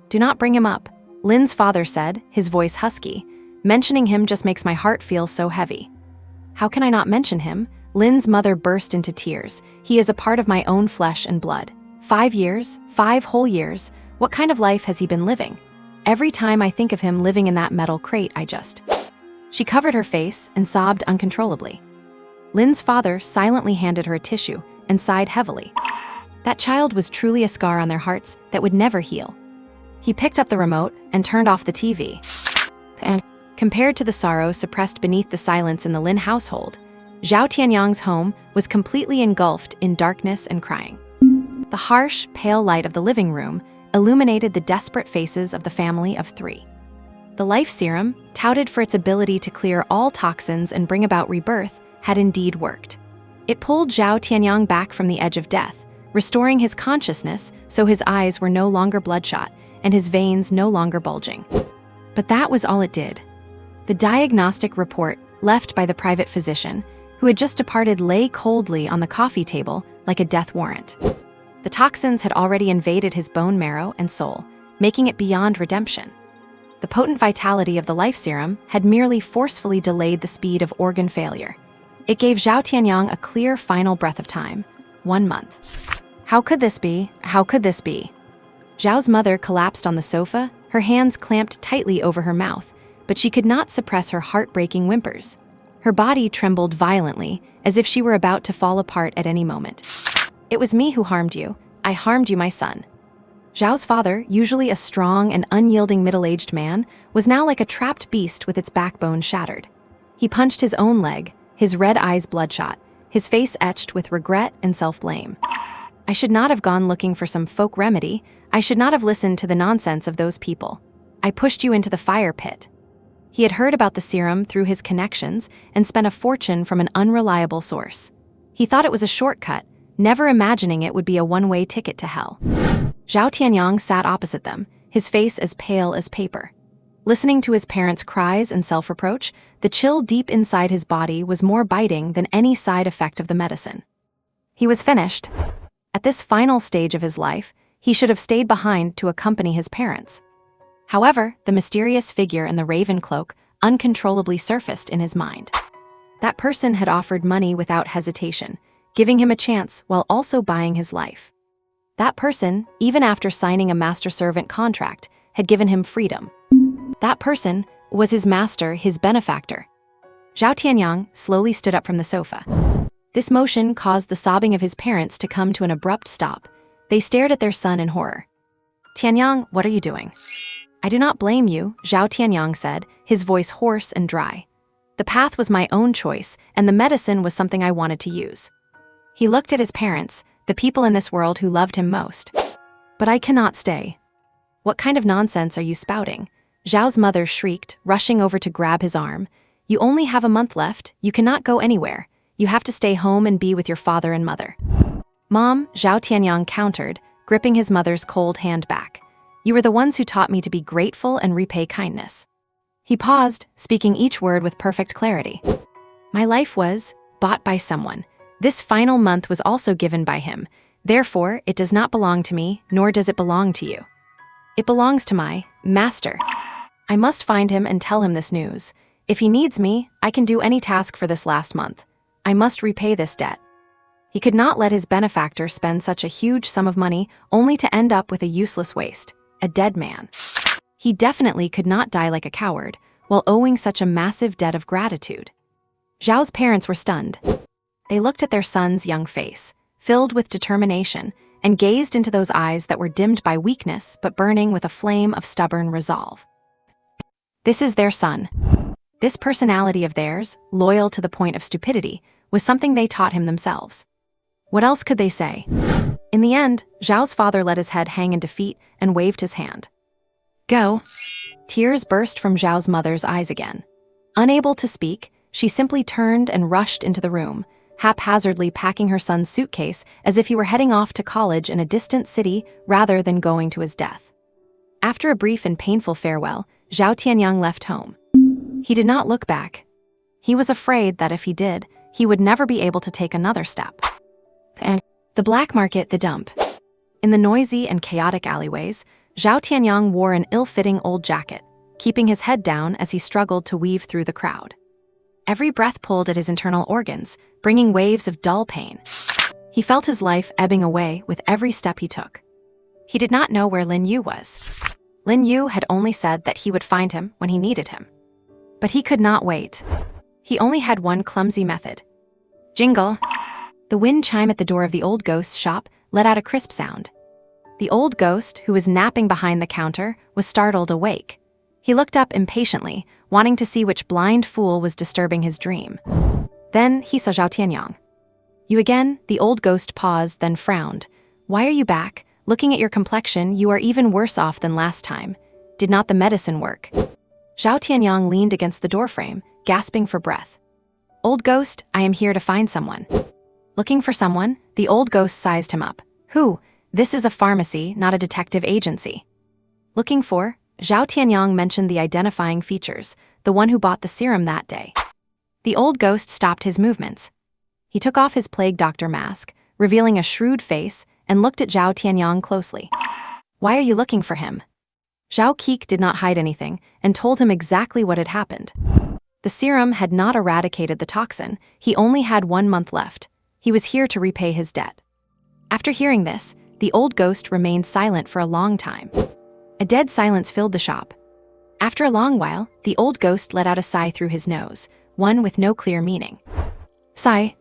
Do not bring him up, Lin's father said, his voice husky. Mentioning him just makes my heart feel so heavy. How can I not mention him? Lin's mother burst into tears. He is a part of my own flesh and blood. 5 years, 5 whole years. What kind of life has he been living? Every time I think of him living in that metal crate, She covered her face and sobbed uncontrollably. Lin's father silently handed her a tissue and sighed heavily. That child was truly a scar on their hearts that would never heal. He picked up the remote and turned off the TV. And compared to the sorrow suppressed beneath the silence in the Lin household, Zhao Tianyang's home was completely engulfed in darkness and crying. The harsh, pale light of the living room illuminated the desperate faces of the family of 3. The life serum, touted for its ability to clear all toxins and bring about rebirth, had indeed worked. It pulled Zhao Tianyang back from the edge of death, restoring his consciousness so his eyes were no longer bloodshot and his veins no longer bulging. But that was all it did. The diagnostic report left by the private physician, who had just departed, lay coldly on the coffee table like a death warrant. The toxins had already invaded his bone marrow and soul, making it beyond redemption. The potent vitality of the life serum had merely forcefully delayed the speed of organ failure. It gave Zhao Tianyang a clear final breath of time. 1 month. How could this be? How could this be? Zhao's mother collapsed on the sofa, her hands clamped tightly over her mouth, but she could not suppress her heartbreaking whimpers. Her body trembled violently, as if she were about to fall apart at any moment. It was me who harmed you. I harmed you, my son. Zhao's father, usually a strong and unyielding middle-aged man, was now like a trapped beast with its backbone shattered. He punched his own leg, his red eyes bloodshot, his face etched with regret and self-blame. I should not have gone looking for some folk remedy. I should not have listened to the nonsense of those people. I pushed you into the fire pit. He had heard about the serum through his connections and spent a fortune from an unreliable source. He thought it was a shortcut, never imagining it would be a one-way ticket to hell. Zhao Tianyang sat opposite them, his face as pale as paper. Listening to his parents' cries and self-reproach, the chill deep inside his body was more biting than any side effect of the medicine. He was finished. At this final stage of his life, he should have stayed behind to accompany his parents. However, the mysterious figure in the raven cloak uncontrollably surfaced in his mind. That person had offered money without hesitation, giving him a chance while also buying his life. That person, even after signing a master-servant contract, had given him freedom. That person was his master, his benefactor. Zhao Tianyang slowly stood up from the sofa. This motion caused the sobbing of his parents to come to an abrupt stop. They stared at their son in horror. "Tianyang, what are you doing?" "I do not blame you," Zhao Tianyang said, his voice hoarse and dry. "The path was my own choice, and the medicine was something I wanted to use." He looked at his parents, the people in this world who loved him most. "But I cannot stay." "What kind of nonsense are you spouting?" Zhao's mother shrieked, rushing over to grab his arm. "You only have a month left. You cannot go anywhere. You have to stay home and be with your father and mother." "Mom," Zhao Tianyang countered, gripping his mother's cold hand back. "You were the ones who taught me to be grateful and repay kindness." He paused, speaking each word with perfect clarity. "My life was bought by someone. This final month was also given by him. Therefore, it does not belong to me, nor does it belong to you. It belongs to my master. I must find him and tell him this news. If he needs me, I can do any task for this last month. I must repay this debt." He could not let his benefactor spend such a huge sum of money only to end up with a useless waste, a dead man. He definitely could not die like a coward while owing such a massive debt of gratitude. Zhao's parents were stunned. They looked at their son's young face, filled with determination, and gazed into those eyes that were dimmed by weakness but burning with a flame of stubborn resolve. This is their son. This personality of theirs, loyal to the point of stupidity, was something they taught him themselves. What else could they say? In the end, Zhao's father let his head hang in defeat and waved his hand. "Go." Tears burst from Zhao's mother's eyes again. Unable to speak, she simply turned and rushed into the room, haphazardly packing her son's suitcase as if he were heading off to college in a distant city rather than going to his death. After a brief and painful farewell, Zhao Tianyang left home. He did not look back. He was afraid that if he did, he would never be able to take another step. The black market, the dump. In the noisy and chaotic alleyways, Zhao Tianyang wore an ill-fitting old jacket, keeping his head down as he struggled to weave through the crowd. Every breath pulled at his internal organs, bringing waves of dull pain. He felt his life ebbing away with every step he took. He did not know where Lin Yu was. Lin Yu had only said that he would find him when he needed him. But he could not wait. He only had one clumsy method. Jingle. The wind chime at the door of the old ghost's shop let out a crisp sound. The old ghost, who was napping behind the counter, was startled awake. He looked up impatiently, wanting to see which blind fool was disturbing his dream. Then he saw Zhao Tianyang. "You again?" The old ghost paused, then frowned. "Why are you back? Looking at your complexion, you are even worse off than last time. Did not the medicine work?" Zhao Tianyang leaned against the doorframe, gasping for breath. "Old ghost, I am here to find someone." "Looking for someone?" The old ghost sized him up. "Who? This is a pharmacy, not a detective agency." "Looking for?" Zhao Tianyang mentioned the identifying features, the one who bought the serum that day. The old ghost stopped his movements. He took off his plague doctor mask, revealing a shrewd face, and looked at Zhao Tianyang closely. "Why are you looking for him?" Zhao Keek did not hide anything and told him exactly what had happened. The serum had not eradicated the toxin. He only had 1 month left. He was here to repay his debt. After hearing this, the old ghost remained silent for a long time. A dead silence filled the shop. After a long while, the old ghost let out a sigh through his nose, one with no clear meaning. Sigh.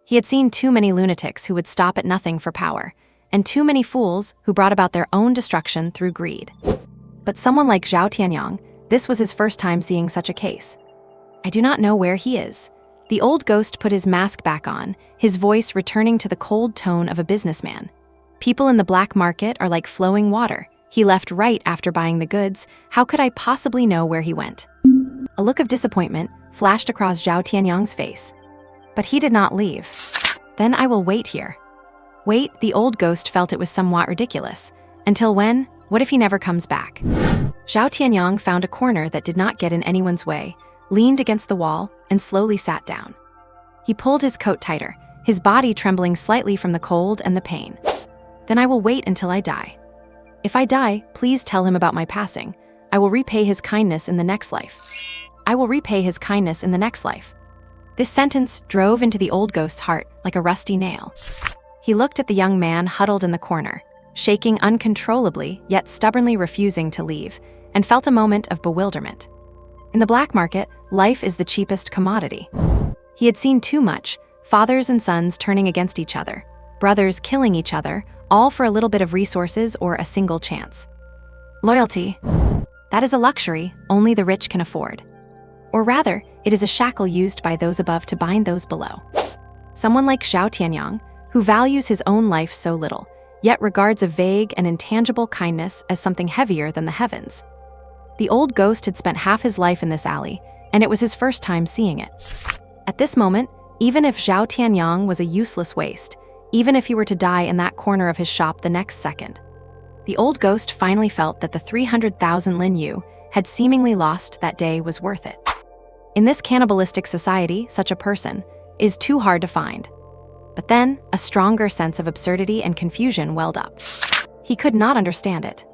He had seen too many lunatics who would stop at nothing for power, and too many fools who brought about their own destruction through greed. But someone like Zhao Tianyang, this was his first time seeing such a case. "I do not know where he is." The old ghost put his mask back on, his voice returning to the cold tone of a businessman. "People in the black market are like flowing water. He left right after buying the goods. How could I possibly know where he went?" A look of disappointment flashed across Zhao Tianyang's face. "But he did not leave." "Then I will wait here." Wait, the old ghost felt it was somewhat ridiculous. Until when? What if he never comes back? Zhao Tianyang found a corner that did not get in anyone's way, leaned against the wall, and slowly sat down. He pulled his coat tighter, his body trembling slightly from the cold and the pain. "Then I will wait until I die. If I die, please tell him about my passing. I will repay his kindness in the next life." I will repay his kindness in the next life." This sentence drove into the old ghost's heart like a rusty nail. He looked at the young man huddled in the corner, shaking uncontrollably yet stubbornly refusing to leave, and felt a moment of bewilderment. In the black market, life is the cheapest commodity. He had seen too much, fathers and sons turning against each other, brothers killing each other, all for a little bit of resources or a single chance. Loyalty, that is a luxury only the rich can afford. Or rather, it is a shackle used by those above to bind those below. Someone like Zhao Tianyang, who values his own life so little, yet regards a vague and intangible kindness as something heavier than the heavens. The old ghost had spent half his life in this alley, and it was his first time seeing it. At this moment, even if Zhao Tianyang was a useless waste, even if he were to die in that corner of his shop the next second, the old ghost finally felt that the 300,000 Lin Yu had seemingly lost that day was worth it. In this cannibalistic society, such a person is too hard to find. But then, a stronger sense of absurdity and confusion welled up. He could not understand it.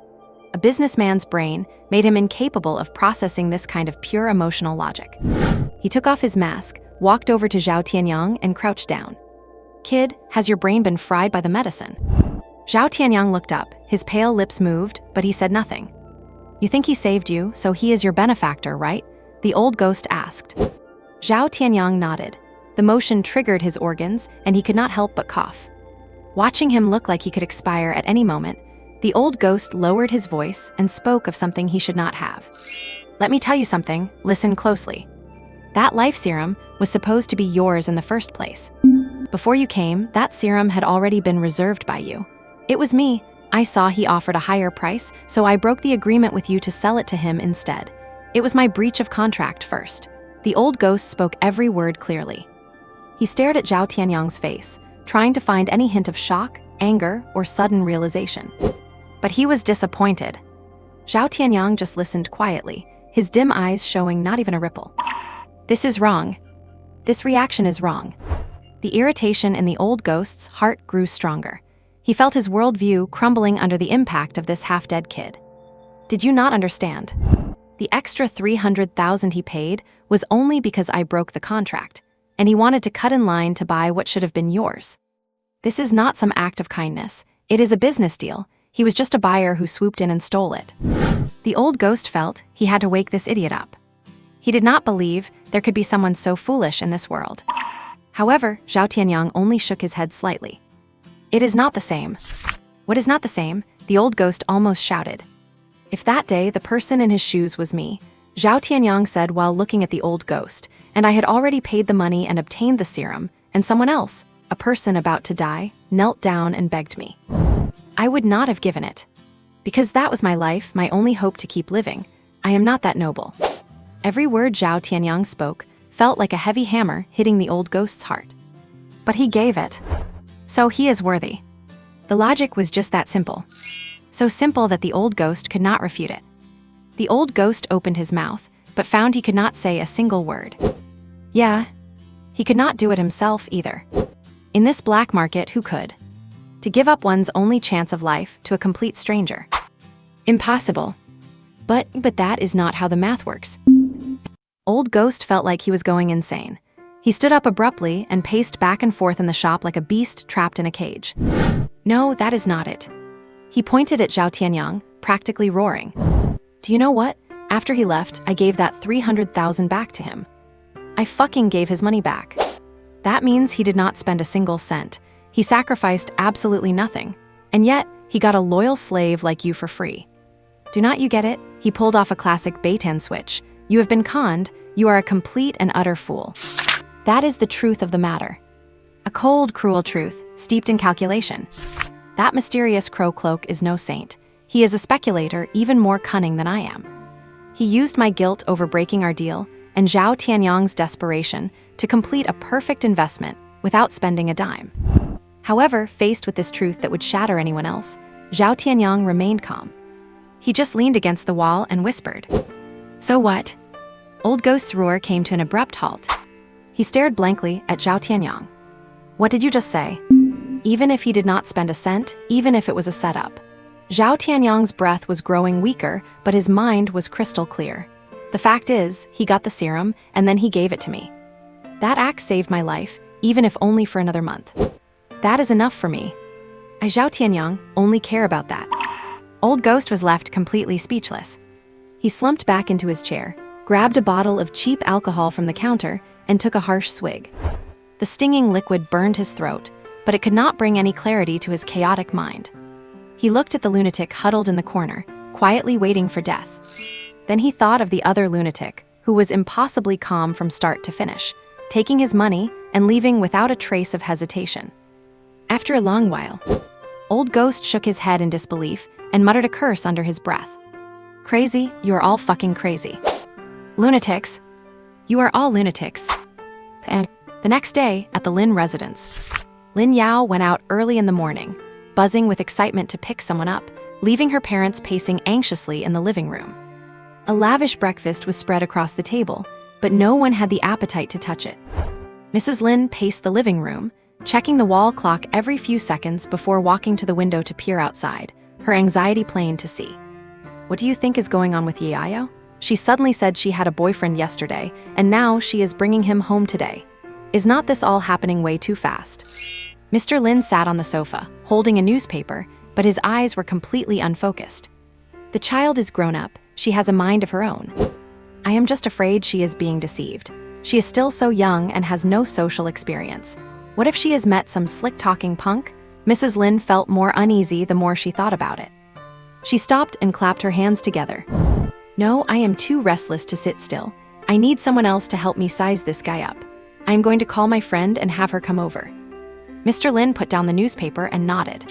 A businessman's brain made him incapable of processing this kind of pure emotional logic. He took off his mask, walked over to Zhao Tianyang, and crouched down. "Kid, has your brain been fried by the medicine?" Zhao Tianyang looked up, his pale lips moved, but he said nothing. "You think he saved you, so he is your benefactor, right?" the old ghost asked. Zhao Tianyang nodded. The motion triggered his organs, and he could not help but cough. Watching him look like he could expire at any moment, the old ghost lowered his voice and spoke of something he should not have. "Let me tell you something, listen closely. That life serum was supposed to be yours in the first place. Before you came, that serum had already been reserved by you. It was me. I saw he offered a higher price, so I broke the agreement with you to sell it to him instead. It was my breach of contract first." The old ghost spoke every word clearly. He stared at Zhao Tianyang's face, trying to find any hint of shock, anger, or sudden realization. But he was disappointed. Zhao Tianyang just listened quietly, his dim eyes showing not even a ripple. "This is wrong. This reaction is wrong." The irritation in the old ghost's heart grew stronger. He felt his worldview crumbling under the impact of this half-dead kid. "Did you not understand? The extra 300,000 he paid was only because I broke the contract, and he wanted to cut in line to buy what should have been yours. This is not some act of kindness. It is a business deal. He was just a buyer who swooped in and stole it." The old ghost felt he had to wake this idiot up. He did not believe there could be someone so foolish in this world. However, Zhao Tianyang only shook his head slightly. "It is not the same." "What is not the same?" the old ghost almost shouted. "If that day the person in his shoes was me," Zhao Tianyang said while looking at the old ghost, "and I had already paid the money and obtained the serum, and someone else, a person about to die, knelt down and begged me, I would not have given it. Because that was my life, my only hope to keep living. I am not that noble." Every word Zhao Tianyang spoke felt like a heavy hammer hitting the old ghost's heart. But he gave it. So he is worthy. The logic was just that simple. So simple that the old ghost could not refute it. The old ghost opened his mouth, but found he could not say a single word. Yeah, he could not do it himself either. In this black market, who could? To give up one's only chance of life to a complete stranger. Impossible. But that is not how the math works. Old ghost felt like he was going insane. He stood up abruptly and paced back and forth in the shop like a beast trapped in a cage. "No, that is not it." He pointed at Zhao Tianyang, practically roaring. "Do you know what? After he left, I gave that 300,000 back to him. I fucking gave his money back. That means he did not spend a single cent. He sacrificed absolutely nothing. And yet, he got a loyal slave like you for free. Do not you get it?" He pulled off a classic bait-and switch. "You have been conned. You are a complete and utter fool. That is the truth of the matter. A cold, cruel truth, steeped in calculation. That mysterious crow cloak is no saint. He is a speculator even more cunning than I am. He used my guilt over breaking our deal and Zhao Tianyang's desperation to complete a perfect investment without spending a dime." However, faced with this truth that would shatter anyone else, Zhao Tianyang remained calm. He just leaned against the wall and whispered, "So what?" Old Ghost's roar came to an abrupt halt. He stared blankly at Zhao Tianyang. "What did you just say?" Even if he did not spend a cent, even if it was a setup. Zhao Tianyang's breath was growing weaker, but his mind was crystal clear. The fact is, he got the serum, and then he gave it to me. That act saved my life, even if only for another month. That is enough for me. I Zhao Tianyang only care about that. Old Ghost was left completely speechless. He slumped back into his chair, grabbed a bottle of cheap alcohol from the counter, and took a harsh swig. The stinging liquid burned his throat, but it could not bring any clarity to his chaotic mind. He looked at the lunatic huddled in the corner, quietly waiting for death. Then he thought of the other lunatic, who was impossibly calm from start to finish, taking his money and leaving without a trace of hesitation. After a long while, Old Ghost shook his head in disbelief and muttered a curse under his breath. Crazy, you are all fucking crazy. Lunatics. You are all lunatics. And the next day, at the Lin residence, Lin Yu went out early in the morning, buzzing with excitement to pick someone up, leaving her parents pacing anxiously in the living room. A lavish breakfast was spread across the table, but no one had the appetite to touch it. Mrs. Lin paced the living room, checking the wall clock every few seconds before walking to the window to peer outside, her anxiety plain to see. What do you think is going on with Yiayo? She suddenly said she had a boyfriend yesterday, and now she is bringing him home today. Is not this all happening way too fast? Mr. Lin sat on the sofa, holding a newspaper, but his eyes were completely unfocused. The child is grown up. She has a mind of her own. I am just afraid she is being deceived. She is still so young and has no social experience. What if she has met some slick-talking punk? Mrs. Lin felt more uneasy the more she thought about it. She stopped and clapped her hands together. No, I am too restless to sit still. I need someone else to help me size this guy up. I am going to call my friend and have her come over. Mr. Lin put down the newspaper and nodded.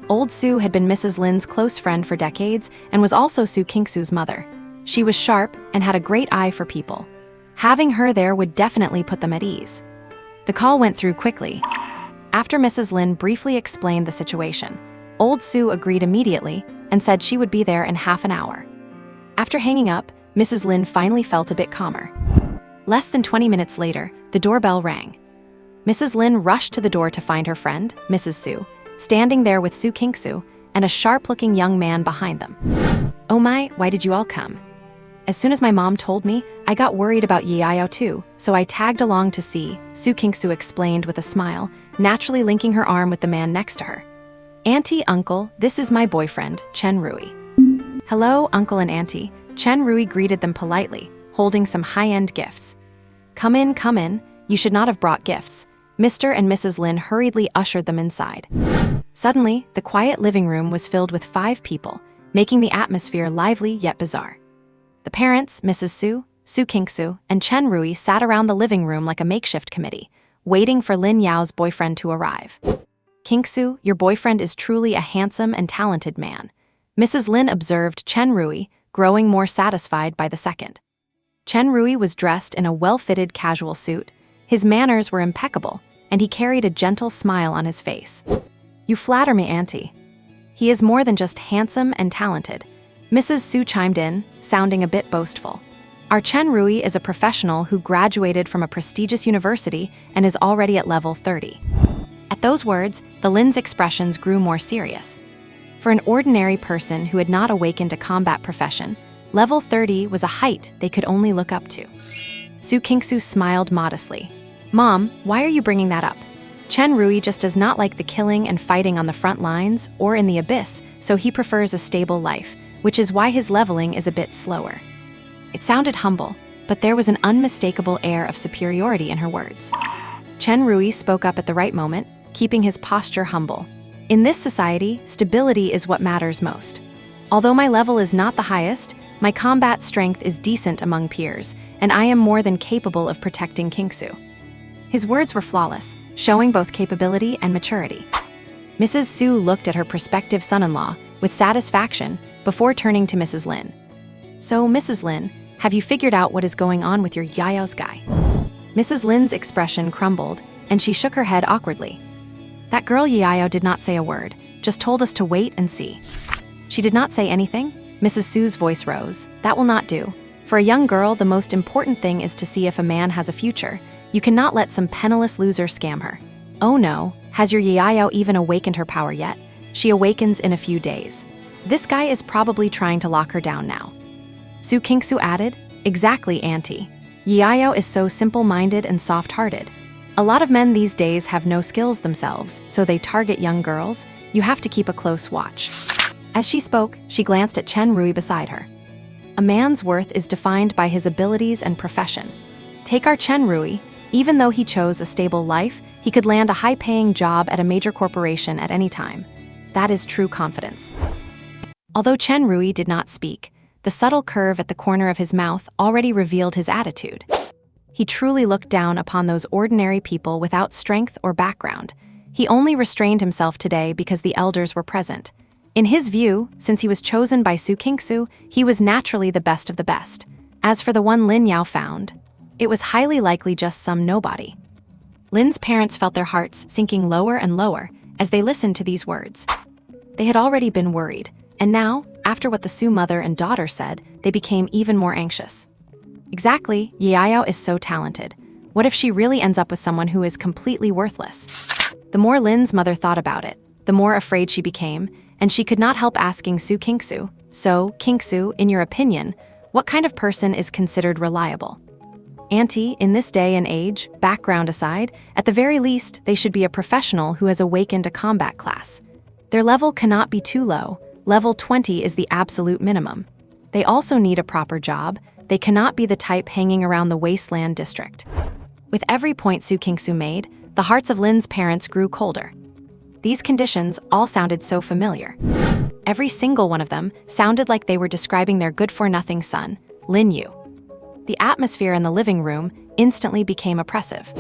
Old Sue had been Mrs. Lin's close friend for decades and was also Su Kingsu's mother. She was sharp and had a great eye for people. Having her there would definitely put them at ease. The call went through quickly. After Mrs. Lin briefly explained the situation, Old Sue agreed immediately and said she would be there in half an hour. After hanging up, Mrs. Lin finally felt a bit calmer. Less than 20 minutes later, the doorbell rang. Mrs. Lin rushed to the door to find her friend, Mrs. Su, standing there with Su Kingsu and a sharp-looking young man behind them. Oh my, why did you all come? As soon as my mom told me, I got worried about Yiayo too, so I tagged along to see, Su Kingsu explained with a smile, naturally linking her arm with the man next to her. Auntie, uncle, this is my boyfriend, Chen Rui. Hello, uncle and auntie. Chen Rui greeted them politely, holding some high-end gifts. Come in, you should not have brought gifts. Mr. and Mrs. Lin hurriedly ushered them inside. Suddenly, the quiet living room was filled with 5 people, making the atmosphere lively yet bizarre. The parents, Mrs. Su, Su Kingsu, and Chen Rui sat around the living room like a makeshift committee, waiting for Lin Yao's boyfriend to arrive. Kingsu, your boyfriend is truly a handsome and talented man. Mrs. Lin observed Chen Rui, growing more satisfied by the second. Chen Rui was dressed in a well-fitted casual suit. His manners were impeccable, and he carried a gentle smile on his face. You flatter me, auntie. He is more than just handsome and talented. Mrs. Su chimed in, sounding a bit boastful. Our Chen Rui is a professional who graduated from a prestigious university and is already at level 30. At those words, the Lin's expressions grew more serious. For an ordinary person who had not awakened a combat profession, level 30 was a height they could only look up to. Su Kingsu smiled modestly. Mom, why are you bringing that up? Chen Rui just does not like the killing and fighting on the front lines or in the abyss, so he prefers a stable life, which is why his leveling is a bit slower. It sounded humble, but there was an unmistakable air of superiority in her words. Chen Rui spoke up at the right moment, keeping his posture humble. In this society, stability is what matters most. Although my level is not the highest, my combat strength is decent among peers, and I am more than capable of protecting Kingsu. His words were flawless, showing both capability and maturity. Mrs. Su looked at her prospective son-in-law with satisfaction before turning to Mrs. Lin. So, Mrs. Lin, have you figured out what is going on with your Yayao's guy? Mrs. Lin's expression crumbled, and she shook her head awkwardly. That girl Yiayo did not say a word, just told us to wait and see. She did not say anything? Mrs. Su's voice rose. That will not do. For a young girl, the most important thing is to see if a man has a future. You cannot let some penniless loser scam her. Oh no, has your Yiayo even awakened her power yet? She awakens in a few days. This guy is probably trying to lock her down now. Su Kingsu added, Exactly, Auntie. Yiao is so simple-minded and soft-hearted. A lot of men these days have no skills themselves, so they target young girls. You have to keep a close watch. As she spoke, she glanced at Chen Rui beside her. A man's worth is defined by his abilities and profession. Take our Chen Rui. Even though he chose a stable life, he could land a high-paying job at a major corporation at any time. That is true confidence. Although Chen Rui did not speak, the subtle curve at the corner of his mouth already revealed his attitude. He truly looked down upon those ordinary people without strength or background. He only restrained himself today because the elders were present. In his view, since he was chosen by Su Qingsu, he was naturally the best of the best. As for the one Lin Yu found, it was highly likely just some nobody. Lin's parents felt their hearts sinking lower and lower as they listened to these words. They had already been worried, and now, after what the Su mother and daughter said, they became even more anxious. Exactly, Yiao is so talented. What if she really ends up with someone who is completely worthless? The more Lin's mother thought about it, the more afraid she became, and she could not help asking Su Qingsu, "So, Qingsu, in your opinion, what kind of person is considered reliable?" Auntie, in this day and age, background aside, at the very least, they should be a professional who has awakened a combat class. Their level cannot be too low. Level 20 is the absolute minimum. They also need a proper job. They cannot be the type hanging around the wasteland district. With every point Su Qingsu made, the hearts of Lin's parents grew colder. These conditions all sounded so familiar. Every single one of them sounded like they were describing their good-for-nothing son, Lin Yu. The atmosphere in the living room instantly became oppressive.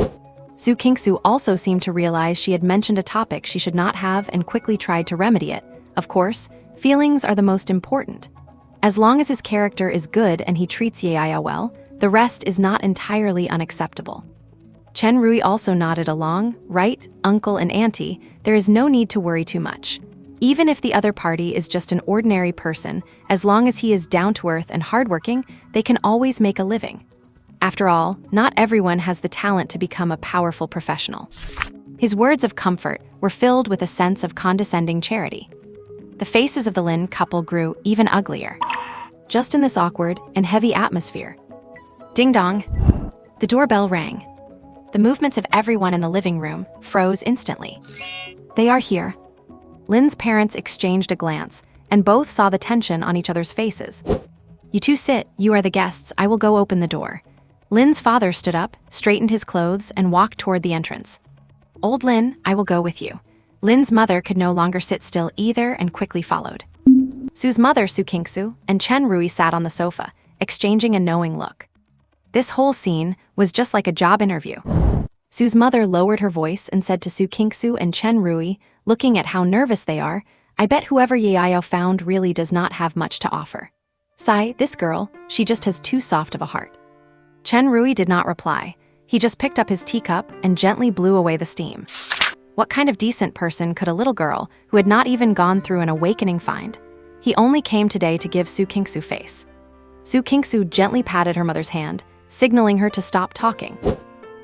Su Qingsu also seemed to realize she had mentioned a topic she should not have and quickly tried to remedy it. Of course, feelings are the most important. As long as his character is good and he treats Yiao well, the rest is not entirely unacceptable. Chen Rui also nodded along. Right, uncle and auntie, there is no need to worry too much. Even if the other party is just an ordinary person, as long as he is down-to-earth and hardworking, they can always make a living. After all, not everyone has the talent to become a powerful professional. His words of comfort were filled with a sense of condescending charity. The faces of the Lin couple grew even uglier. Just in this awkward and heavy atmosphere. Ding-dong! The doorbell rang. The movements of everyone in the living room froze instantly. They are here. Lin's parents exchanged a glance, and both saw the tension on each other's faces. You two sit, you are the guests, I will go open the door. Lin's father stood up, straightened his clothes, and walked toward the entrance. Old Lin, I will go with you. Lin's mother could no longer sit still either and quickly followed. Su's mother, Su Qingsu, and Chen Rui sat on the sofa, exchanging a knowing look. This whole scene was just like a job interview. Su's mother lowered her voice and said to Su Qingsu and Chen Rui, looking at how nervous they are, I bet whoever Yiao found really does not have much to offer. Sigh, this girl, she just has too soft of a heart. Chen Rui did not reply. He just picked up his teacup and gently blew away the steam. What kind of decent person could a little girl, who had not even gone through an awakening, find? He only came today to give Su Qingsu face. Su Qingsu gently patted her mother's hand, signaling her to stop talking.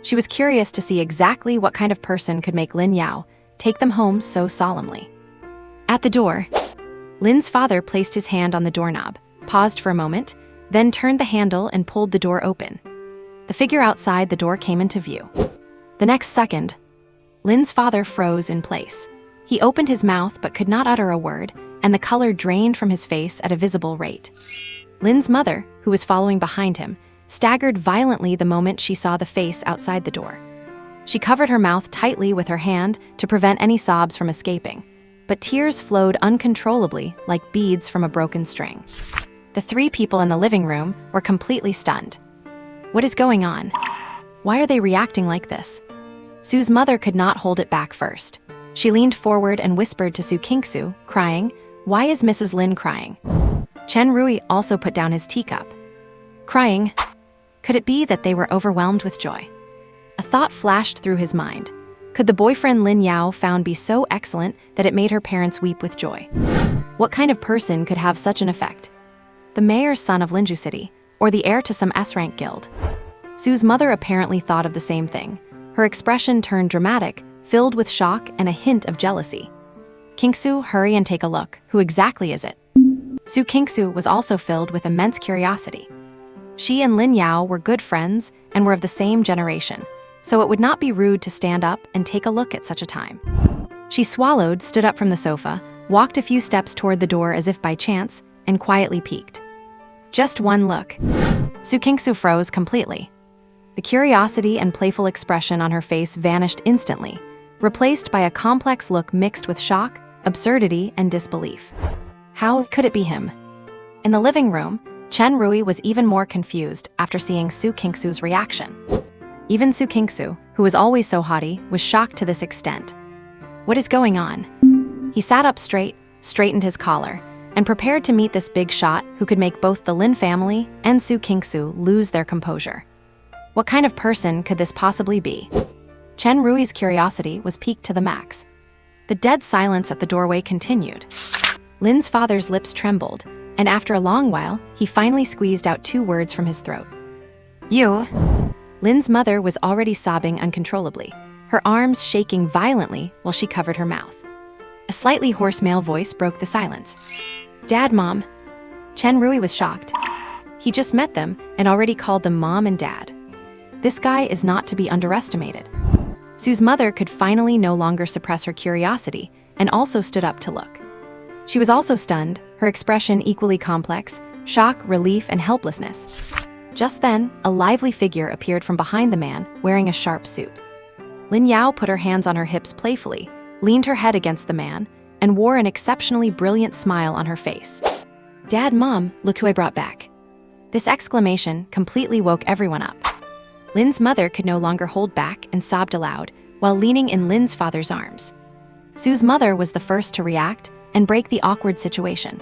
She was curious to see exactly what kind of person could make Lin Yu take them home so solemnly. At the door, Lin's father placed his hand on the doorknob, paused for a moment, then turned the handle and pulled the door open. The figure outside the door came into view. The next second, Lin's father froze in place. He opened his mouth but could not utter a word, and the color drained from his face at a visible rate. Lin's mother, who was following behind him, staggered violently the moment she saw the face outside the door. She covered her mouth tightly with her hand to prevent any sobs from escaping, but tears flowed uncontrollably like beads from a broken string. The three people in the living room were completely stunned. What is going on? Why are they reacting like this? Su's mother could not hold it back first. She leaned forward and whispered to Su Qingsu, crying, Why is Mrs. Lin crying? Chen Rui also put down his teacup. Crying? Could it be that they were overwhelmed with joy? A thought flashed through his mind. Could the boyfriend Lin Yu found be so excellent that it made her parents weep with joy? What kind of person could have such an effect? The mayor's son of Linju City, or the heir to some S-rank guild? Su's mother apparently thought of the same thing. Her expression turned dramatic, filled with shock and a hint of jealousy. Qingsu, hurry and take a look. Who exactly is it? Su Qingsu was also filled with immense curiosity. She and Lin Yu were good friends and were of the same generation, so it would not be rude to stand up and take a look at such a time. She swallowed, stood up from the sofa, walked a few steps toward the door as if by chance, and quietly peeked. Just one look. Su Kingsu froze completely. The curiosity and playful expression on her face vanished instantly, replaced by a complex look mixed with shock, absurdity, and disbelief. How could it be him? In the living room, Chen Rui was even more confused after seeing Su Kingsu's reaction. Even Su Kingsu, who was always so haughty, was shocked to this extent. What is going on? He sat up straight, straightened his collar, and prepared to meet this big shot who could make both the Lin family and Su Kingsu lose their composure. What kind of person could this possibly be? Chen Rui's curiosity was piqued to the max. The dead silence at the doorway continued. Lin's father's lips trembled, and after a long while, he finally squeezed out 2 words from his throat. You. Lin's mother was already sobbing uncontrollably, her arms shaking violently while she covered her mouth. A slightly hoarse male voice broke the silence. Dad, Mom. Chen Rui was shocked. He just met them and already called them Mom and Dad. This guy is not to be underestimated. Su's mother could finally no longer suppress her curiosity and also stood up to look. She was also stunned, her expression equally complex, shock, relief, and helplessness. Just then, a lively figure appeared from behind the man, wearing a sharp suit. Lin Yu put her hands on her hips playfully, leaned her head against the man, and wore an exceptionally brilliant smile on her face. Dad, Mom, look who I brought back. This exclamation completely woke everyone up. Lin's mother could no longer hold back and sobbed aloud while leaning in Lin's father's arms. Su's mother was the first to react and break the awkward situation.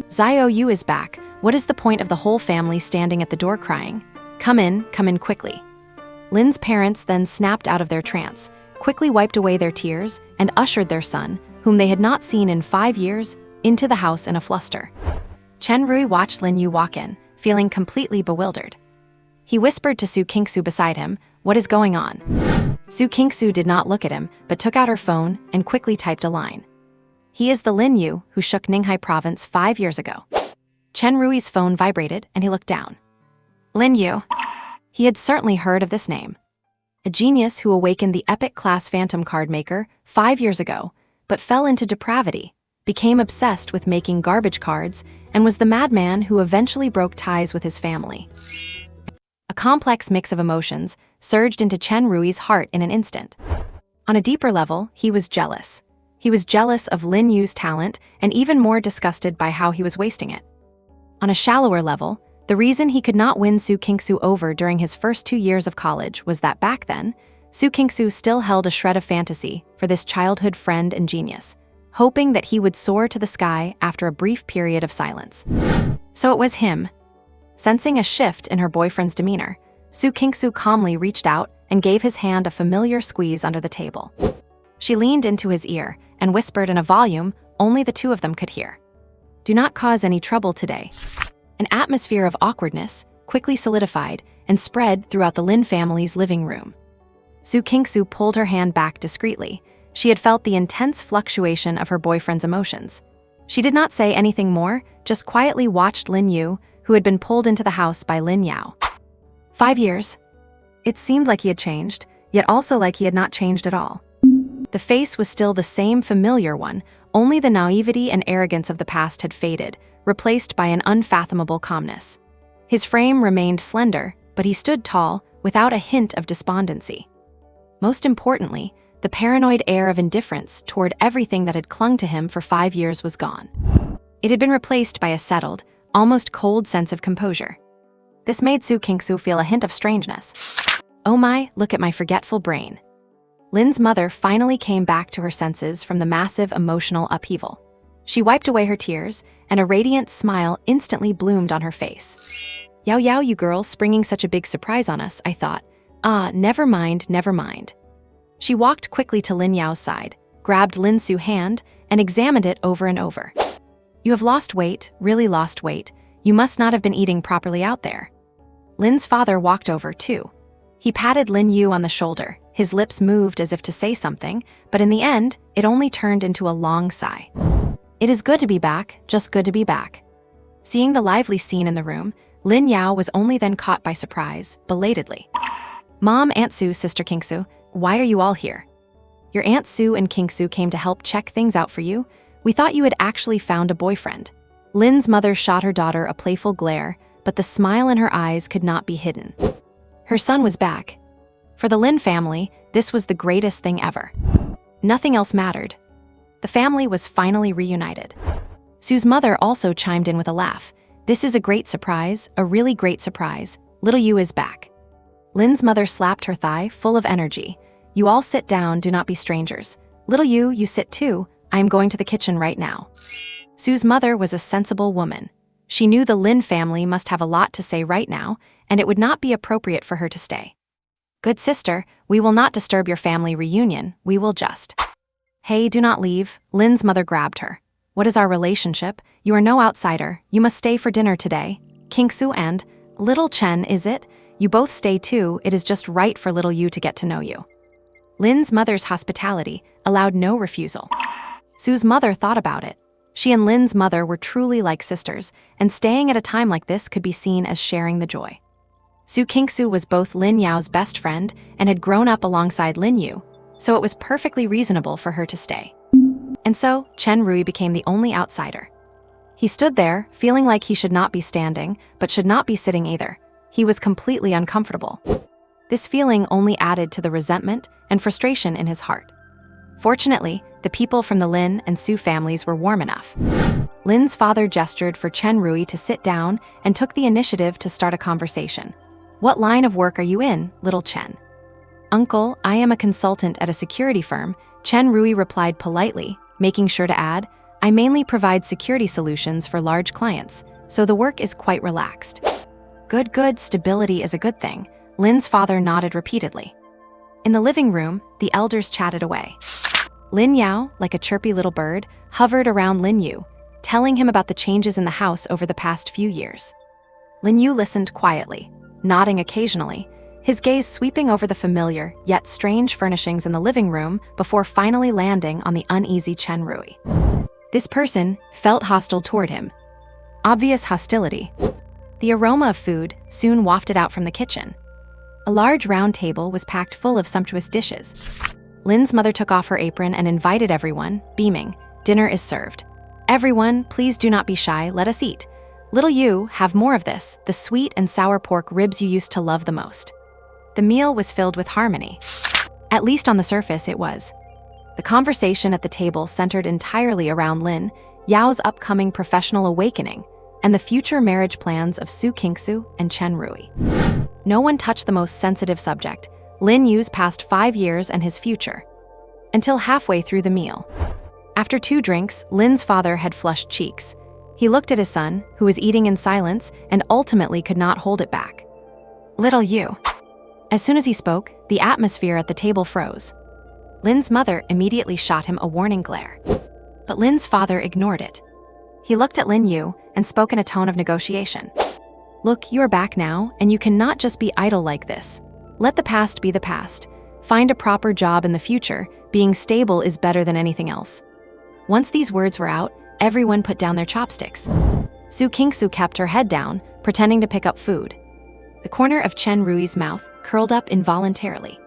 Xiao Yu is back. What is the point of the whole family standing at the door crying? Come in quickly. Lin's parents then snapped out of their trance, quickly wiped away their tears, and ushered their son, whom they had not seen in 5 years, into the house in a fluster. Chen Rui watched Lin Yu walk in, feeling completely bewildered. He whispered to Su Kingsu beside him, "What is going on?" Su Kingsu did not look at him, but took out her phone and quickly typed a line. He is the Lin Yu who shook Ninghai province 5 years ago. Chen Rui's phone vibrated and he looked down. Lin Yu. He had certainly heard of this name. A genius who awakened the epic class phantom card maker 5 years ago, but fell into depravity, became obsessed with making garbage cards, and was the madman who eventually broke ties with his family. A complex mix of emotions surged into Chen Rui's heart in an instant. On a deeper level, he was jealous. He was jealous of Lin Yu's talent and even more disgusted by how he was wasting it. On a shallower level, the reason he could not win Su Kingsu over during his first 2 years of college was that back then, Su Kingsu still held a shred of fantasy for this childhood friend and genius, hoping that he would soar to the sky after a brief period of silence. So it was him. Sensing a shift in her boyfriend's demeanor, Su Kingsu calmly reached out and gave his hand a familiar squeeze under the table. She leaned into his ear and whispered in a volume only the two of them could hear. Do not cause any trouble today. An atmosphere of awkwardness quickly solidified and spread throughout the Lin family's living room. Su Kingsu pulled her hand back discreetly. She had felt the intense fluctuation of her boyfriend's emotions. She did not say anything more, just quietly watched Lin Yu, who had been pulled into the house by Lin Yu. 5 years. It seemed like he had changed, yet also like he had not changed at all. The face was still the same familiar one, only the naivety and arrogance of the past had faded, replaced by an unfathomable calmness. His frame remained slender, but he stood tall, without a hint of despondency. Most importantly, the paranoid air of indifference toward everything that had clung to him for 5 years was gone. It had been replaced by a settled, almost cold sense of composure. This made Su Kingsu feel a hint of strangeness. Oh my, look at my forgetful brain. Lin's mother finally came back to her senses from the massive emotional upheaval. She wiped away her tears, and a radiant smile instantly bloomed on her face. Yao Yao, you girls springing such a big surprise on us, I thought. Ah, never mind, never mind. She walked quickly to Lin Yao's side, grabbed Lin Su's hand, and examined it over and over. You have lost weight, really lost weight. You must not have been eating properly out there. Lin's father walked over, too. He patted Lin Yu on the shoulder. His lips moved as if to say something, but in the end, it only turned into a long sigh. It is good to be back, just good to be back. Seeing the lively scene in the room, Lin Yao was only then caught by surprise, belatedly. Mom, Aunt Sue, Sister Kingsu, why are you all here? Your Aunt Sue and Kingsu came to help check things out for you? We thought you had actually found a boyfriend. Lin's mother shot her daughter a playful glare, but the smile in her eyes could not be hidden. Her son was back. For the Lin family, this was the greatest thing ever. Nothing else mattered. The family was finally reunited. Sue's mother also chimed in with a laugh. This is a great surprise, a really great surprise. Little Yu is back. Lin's mother slapped her thigh, full of energy. You all sit down, do not be strangers. Little Yu, you sit too. I am going to the kitchen right now. Sue's mother was a sensible woman. She knew the Lin family must have a lot to say right now, and it would not be appropriate for her to stay. Good sister, we will not disturb your family reunion, we will just… Hey, do not leave. Lin's mother grabbed her. What is our relationship? You are no outsider. You must stay for dinner today. Kingsu and… Little Chen, is it? You both stay too. It is just right for little Yu to get to know you. Lin's mother's hospitality allowed no refusal. Sue's mother thought about it. She and Lin's mother were truly like sisters, and staying at a time like this could be seen as sharing the joy. Su Kingsu was both Lin Yao's best friend and had grown up alongside Lin Yu, so it was perfectly reasonable for her to stay. And so, Chen Rui became the only outsider. He stood there, feeling like he should not be standing, but should not be sitting either. He was completely uncomfortable. This feeling only added to the resentment and frustration in his heart. Fortunately, the people from the Lin and Su families were warm enough. Lin's father gestured for Chen Rui to sit down and took the initiative to start a conversation. What line of work are you in, little Chen? Uncle, I am a consultant at a security firm, Chen Rui replied politely, making sure to add, I mainly provide security solutions for large clients, so the work is quite relaxed. Good, stability is a good thing. Lin's father nodded repeatedly. In the living room, the elders chatted away. Lin Yao, like a chirpy little bird, hovered around Lin Yu, telling him about the changes in the house over the past few years. Lin Yu listened quietly, nodding occasionally, his gaze sweeping over the familiar, yet strange furnishings in the living room before finally landing on the uneasy Chen Rui. This person felt hostile toward him. Obvious hostility. The aroma of food soon wafted out from the kitchen. A large round table was packed full of sumptuous dishes. Lin's mother took off her apron and invited everyone, beaming, dinner is served. Everyone, please do not be shy, let us eat. Little Yu, have more of this, the sweet and sour pork ribs you used to love the most. The meal was filled with harmony. At least on the surface, it was. The conversation at the table centered entirely around Lin Yao's upcoming professional awakening and the future marriage plans of Su Kingsu and Chen Rui. No one touched the most sensitive subject, Lin Yu's past 5 years and his future, until halfway through the meal. After 2 drinks, Lin's father had flushed cheeks. He looked at his son, who was eating in silence, and ultimately could not hold it back. Little Yu. As soon as he spoke, the atmosphere at the table froze. Lin's mother immediately shot him a warning glare. But Lin's father ignored it. He looked at Lin Yu and spoke in a tone of negotiation. Look, you are back now, and you cannot just be idle like this. Let the past be the past. Find a proper job in the future. Being stable is better than anything else. Once these words were out, everyone put down their chopsticks. Su Kingsu kept her head down, pretending to pick up food. The corner of Chen Rui's mouth curled up involuntarily.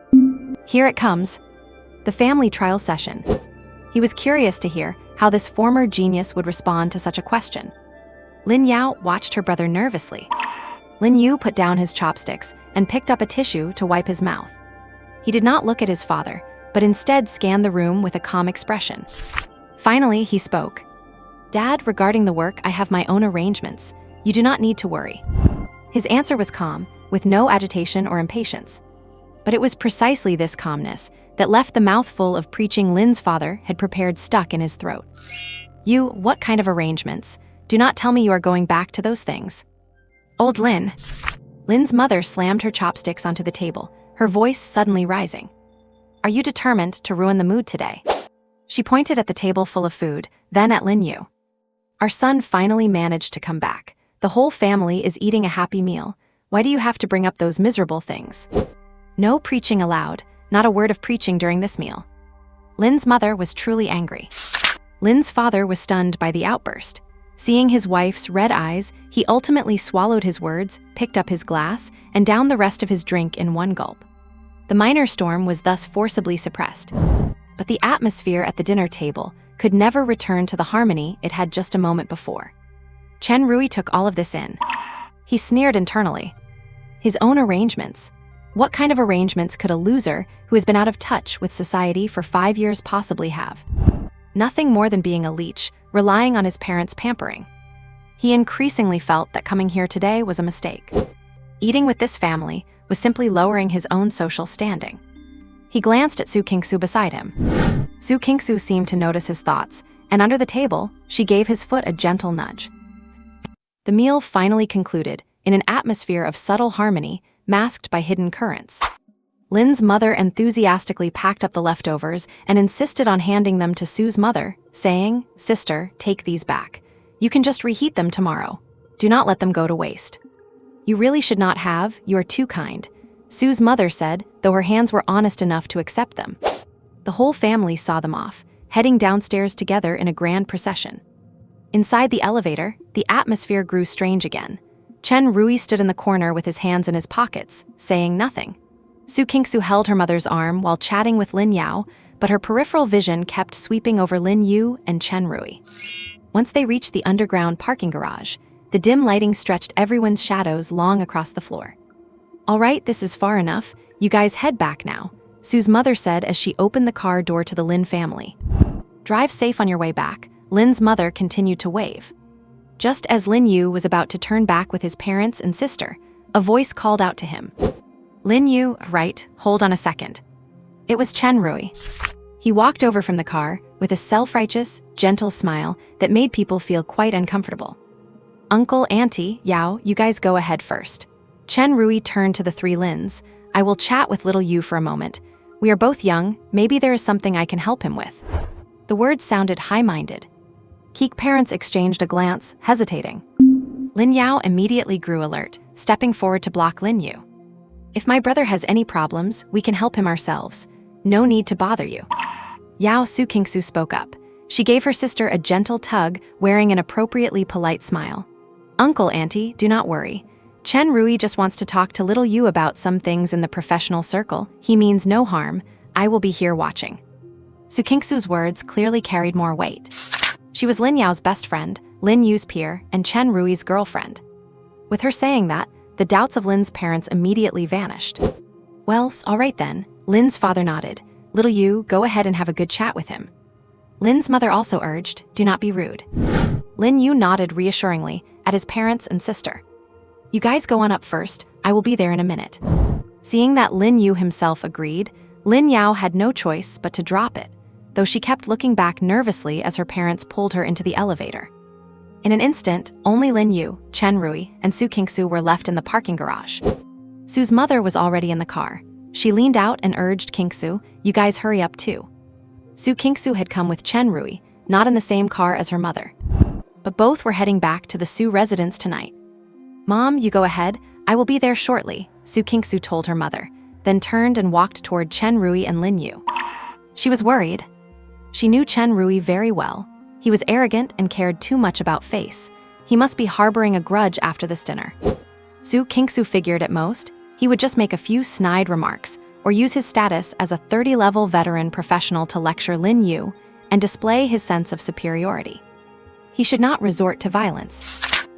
Here it comes. The family trial session. He was curious to hear how this former genius would respond to such a question. Lin Yao watched her brother nervously. Lin Yu put down his chopsticks and picked up a tissue to wipe his mouth. He did not look at his father, but instead scanned the room with a calm expression. Finally, he spoke. Dad, regarding the work, I have my own arrangements. You do not need to worry. His answer was calm, with no agitation or impatience. But it was precisely this calmness that left the mouthful of preaching Lin's father had prepared stuck in his throat. You, what kind of arrangements? Do not tell me you are going back to those things. Old Lin. Lin's mother slammed her chopsticks onto the table, her voice suddenly rising. Are you determined to ruin the mood today? She pointed at the table full of food, then at Lin Yu. Our son finally managed to come back. The whole family is eating a happy meal. Why do you have to bring up those miserable things? No preaching allowed, not a word of preaching during this meal. Lin's mother was truly angry. Lin's father was stunned by the outburst. Seeing his wife's red eyes, he ultimately swallowed his words, picked up his glass, and downed the rest of his drink in one gulp. The minor storm was thus forcibly suppressed. But the atmosphere at the dinner table could never return to the harmony it had just a moment before. Chen Rui took all of this in. He sneered internally. His own arrangements? What kind of arrangements could a loser who has been out of touch with society for 5 years possibly have? Nothing more than being a leech, relying on his parents' pampering. He increasingly felt that coming here today was a mistake. Eating with this family was simply lowering his own social standing. He glanced at Su Qingsu beside him. Su Qingsu seemed to notice his thoughts, and under the table, she gave his foot a gentle nudge. The meal finally concluded in an atmosphere of subtle harmony, masked by hidden currents. Lin's mother enthusiastically packed up the leftovers and insisted on handing them to Su's mother, saying, "Sister, take these back. You can just reheat them tomorrow. Do not let them go to waste." "You really should not have, you are too kind," Su's mother said, though her hands were honest enough to accept them. The whole family saw them off, heading downstairs together in a grand procession. Inside the elevator, the atmosphere grew strange again. Chen Rui stood in the corner with his hands in his pockets, saying nothing. Su Qingsu held her mother's arm while chatting with Lin Yu, but her peripheral vision kept sweeping over Lin Yu and Chen Rui. Once they reached the underground parking garage, the dim lighting stretched everyone's shadows long across the floor. "All right, this is far enough. You guys head back now," Su's mother said as she opened the car door to the Lin family. "Drive safe on your way back," Lin's mother continued to wave. Just as Lin Yu was about to turn back with his parents and sister, a voice called out to him. "Lin Yu, right, hold on a second." It was Chen Rui. He walked over from the car with a self-righteous, gentle smile that made people feel quite uncomfortable. "Uncle, Auntie, Yao, you guys go ahead first." Chen Rui turned to the three Lins. "I will chat with little Yu for a moment. We are both young, maybe there is something I can help him with." The words sounded high-minded. Geek parents exchanged a glance, hesitating. Lin Yao immediately grew alert, stepping forward to block Lin Yu. "If my brother has any problems, we can help him ourselves. No need to bother you." Yao Su Qingsu spoke up. She gave her sister a gentle tug, wearing an appropriately polite smile. "Uncle, Auntie, do not worry. Chen Rui just wants to talk to little Yu about some things in the professional circle. He means no harm. I will be here watching." Su Qingsu's words clearly carried more weight. She was Lin Yao's best friend, Lin Yu's peer, and Chen Rui's girlfriend. With her saying that, the doubts of Lin's parents immediately vanished. "Well, all right then," Lin's father nodded. "Little Yu, go ahead and have a good chat with him." Lin's mother also urged, "Do not be rude." Lin Yu nodded reassuringly at his parents and sister. "You guys go on up first, I will be there in a minute." Seeing that Lin Yu himself agreed, Lin Yao had no choice but to drop it, though she kept looking back nervously as her parents pulled her into the elevator. In an instant, only Lin Yu, Chen Rui, and Su Qingsu were left in the parking garage. Su's mother was already in the car. She leaned out and urged Qingsu, "You guys hurry up too." Su Qingsu had come with Chen Rui, not in the same car as her mother. But both were heading back to the Su residence tonight. "Mom, you go ahead. I will be there shortly," Su Qingsu told her mother, then turned and walked toward Chen Rui and Lin Yu. She was worried. She knew Chen Rui very well. He was arrogant and cared too much about face. He must be harboring a grudge after this dinner. Su Qingsu figured at most, he would just make a few snide remarks or use his status as a 30-level veteran professional to lecture Lin Yu and display his sense of superiority. He should not resort to violence.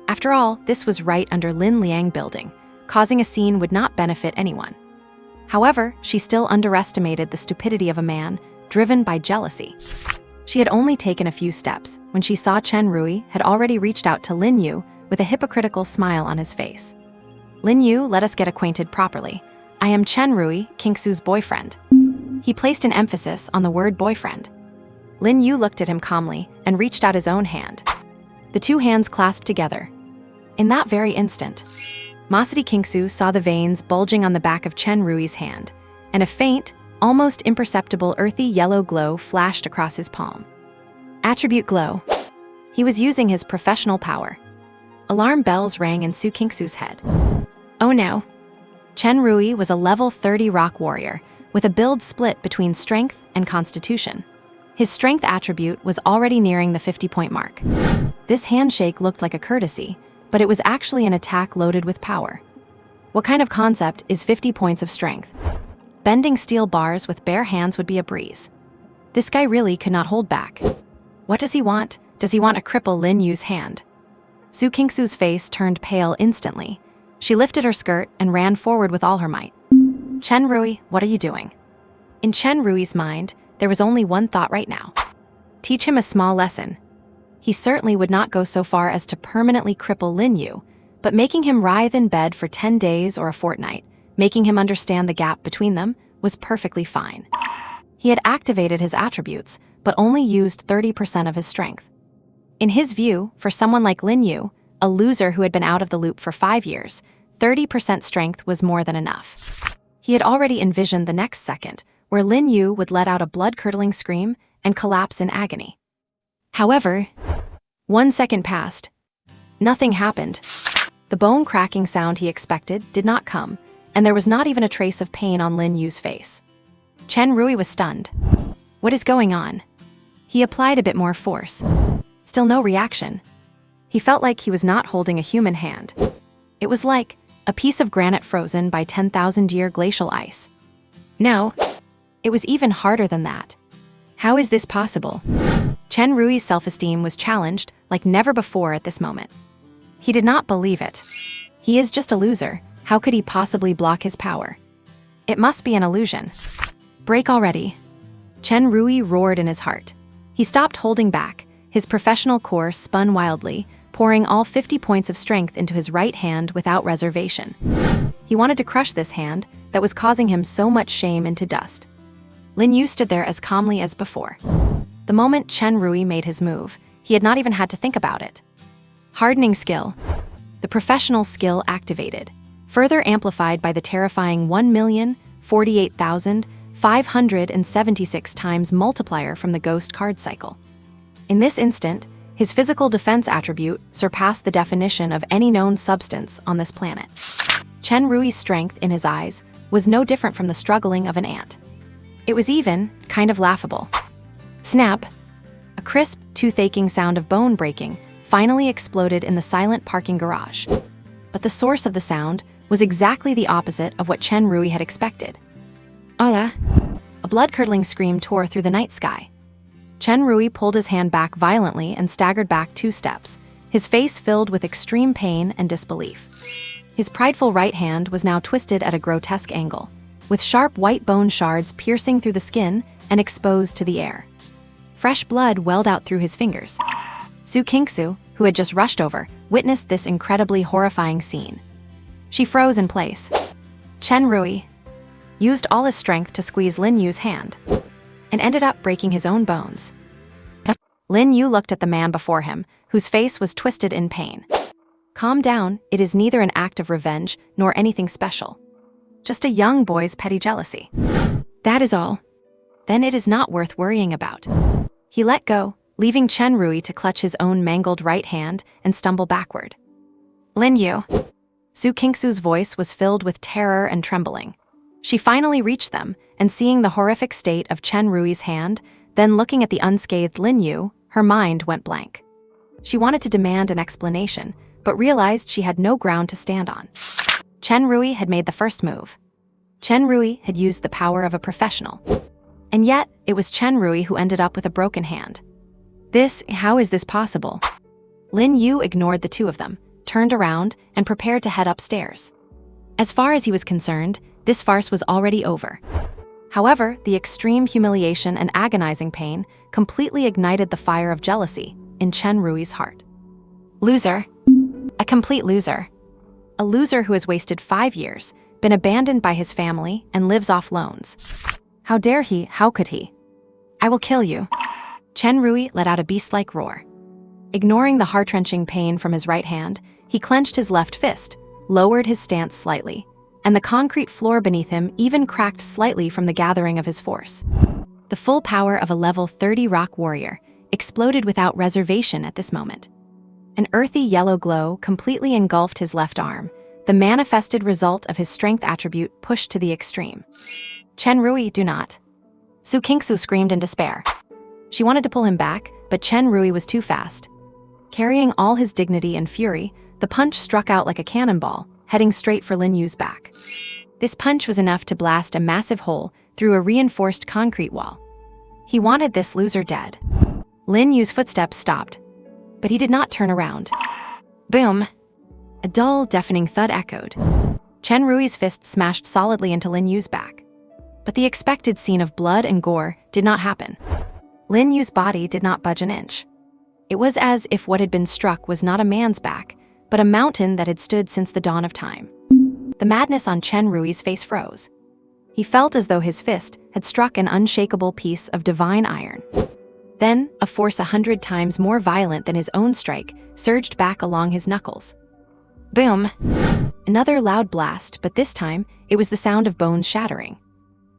After all, this was right under Lin Liang building. Causing a scene would not benefit anyone. However, she still underestimated the stupidity of a man driven by jealousy. She had only taken a few steps when she saw Chen Rui had already reached out to Lin Yu with a hypocritical smile on his face. "Lin Yu, let us get acquainted properly. I am Chen Rui, Qingsu's boyfriend." He placed an emphasis on the word boyfriend. Lin Yu looked at him calmly and reached out his own hand. The two hands clasped together. In that very instant, Masadi Qingsu saw the veins bulging on the back of Chen Rui's hand, and a faint, almost imperceptible earthy yellow glow flashed across his palm. Attribute glow. He was using his professional power. Alarm bells rang in Su Qingsu's head. Oh no. Chen Rui was a level 30 rock warrior, with a build split between strength and constitution. His strength attribute was already nearing the 50-point mark. This handshake looked like a courtesy, but it was actually an attack loaded with power. What kind of concept is 50 points of strength? Bending steel bars with bare hands would be a breeze. This guy really could not hold back. What does he want? Does he want to cripple Lin Yu's hand? Su Qingsu's face turned pale instantly. She lifted her skirt and ran forward with all her might. Chen Rui, what are you doing? In Chen Rui's mind, there was only one thought right now. Teach him a small lesson. He certainly would not go so far as to permanently cripple Lin Yu, but making him writhe in bed for 10 days or a fortnight, making him understand the gap between them, was perfectly fine. He had activated his attributes, but only used 30% of his strength. In his view, for someone like Lin Yu, a loser who had been out of the loop for 5 years, 30% strength was more than enough. He had already envisioned the next second, where Lin Yu would let out a blood-curdling scream and collapse in agony. However, 1 second passed. Nothing happened. The bone-cracking sound he expected did not come, and there was not even a trace of pain on Lin Yu's face. Chen Rui was stunned. What is going on? He applied a bit more force. Still no reaction. He felt like he was not holding a human hand. It was like a piece of granite frozen by 10,000-year glacial ice. No, it was even harder than that. How is this possible? Chen Rui's self-esteem was challenged like never before at this moment. He did not believe it. He is just a loser. How could he possibly block his power? It must be an illusion. Break already. Chen Rui roared in his heart. He stopped holding back. His professional core spun wildly, pouring all 50 points of strength into his right hand without reservation. He wanted to crush this hand that was causing him so much shame into dust. Lin Yu stood there as calmly as before. The moment Chen Rui made his move, he had not even had to think about it. Hardening skill. The professional skill activated, further amplified by the terrifying 1,048,576 times multiplier from the ghost card cycle. In this instant, his physical defense attribute surpassed the definition of any known substance on this planet. Chen Rui's strength in his eyes was no different from the struggling of an ant. It was even kind of laughable. Snap! A crisp, tooth-aching sound of bone breaking finally exploded in the silent parking garage. But the source of the sound was exactly the opposite of what Chen Rui had expected. Hola! A blood-curdling scream tore through the night sky. Chen Rui pulled his hand back violently and staggered back 2 steps, his face filled with extreme pain and disbelief. His prideful right hand was now twisted at a grotesque angle, with sharp white bone shards piercing through the skin and exposed to the air. Fresh blood welled out through his fingers. Su Qingsu, who had just rushed over, witnessed this incredibly horrifying scene. She froze in place. Chen Rui used all his strength to squeeze Lin Yu's hand, and ended up breaking his own bones. Lin Yu looked at the man before him, whose face was twisted in pain. Calm down, it is neither an act of revenge nor anything special. Just a young boy's petty jealousy. That is all. Then it is not worth worrying about. He let go, leaving Chen Rui to clutch his own mangled right hand and stumble backward. Lin Yu. Su Qingsu's voice was filled with terror and trembling. She finally reached them, and seeing the horrific state of Chen Rui's hand, then looking at the unscathed Lin Yu, her mind went blank. She wanted to demand an explanation, but realized she had no ground to stand on. Chen Rui had made the first move. Chen Rui had used the power of a professional. And yet, it was Chen Rui who ended up with a broken hand. How is this possible? Lin Yu ignored the two of them, turned around, and prepared to head upstairs. As far as he was concerned, this farce was already over. However, the extreme humiliation and agonizing pain completely ignited the fire of jealousy in Chen Rui's heart. Loser. A complete loser. A loser who has wasted 5 years, been abandoned by his family, and lives off loans. How dare he, how could he? I will kill you. Chen Rui let out a beast-like roar. Ignoring the heart-wrenching pain from his right hand, he clenched his left fist, lowered his stance slightly, and the concrete floor beneath him even cracked slightly from the gathering of his force. The full power of a level 30 rock warrior exploded without reservation at this moment. An earthy yellow glow completely engulfed his left arm, the manifested result of his strength attribute pushed to the extreme. Chen Rui, do not. Su Qingsu screamed in despair. She wanted to pull him back, but Chen Rui was too fast. Carrying all his dignity and fury, the punch struck out like a cannonball, heading straight for Lin Yu's back. This punch was enough to blast a massive hole through a reinforced concrete wall. He wanted this loser dead. Lin Yu's footsteps stopped, but he did not turn around. Boom! A dull, deafening thud echoed. Chen Rui's fist smashed solidly into Lin Yu's back. But the expected scene of blood and gore did not happen. Lin Yu's body did not budge an inch. It was as if what had been struck was not a man's back, but a mountain that had stood since the dawn of time. The madness on Chen Rui's face froze. He felt as though his fist had struck an unshakable piece of divine iron. Then, a force 100 times more violent than his own strike surged back along his knuckles. Boom! Another loud blast, but this time, it was the sound of bones shattering.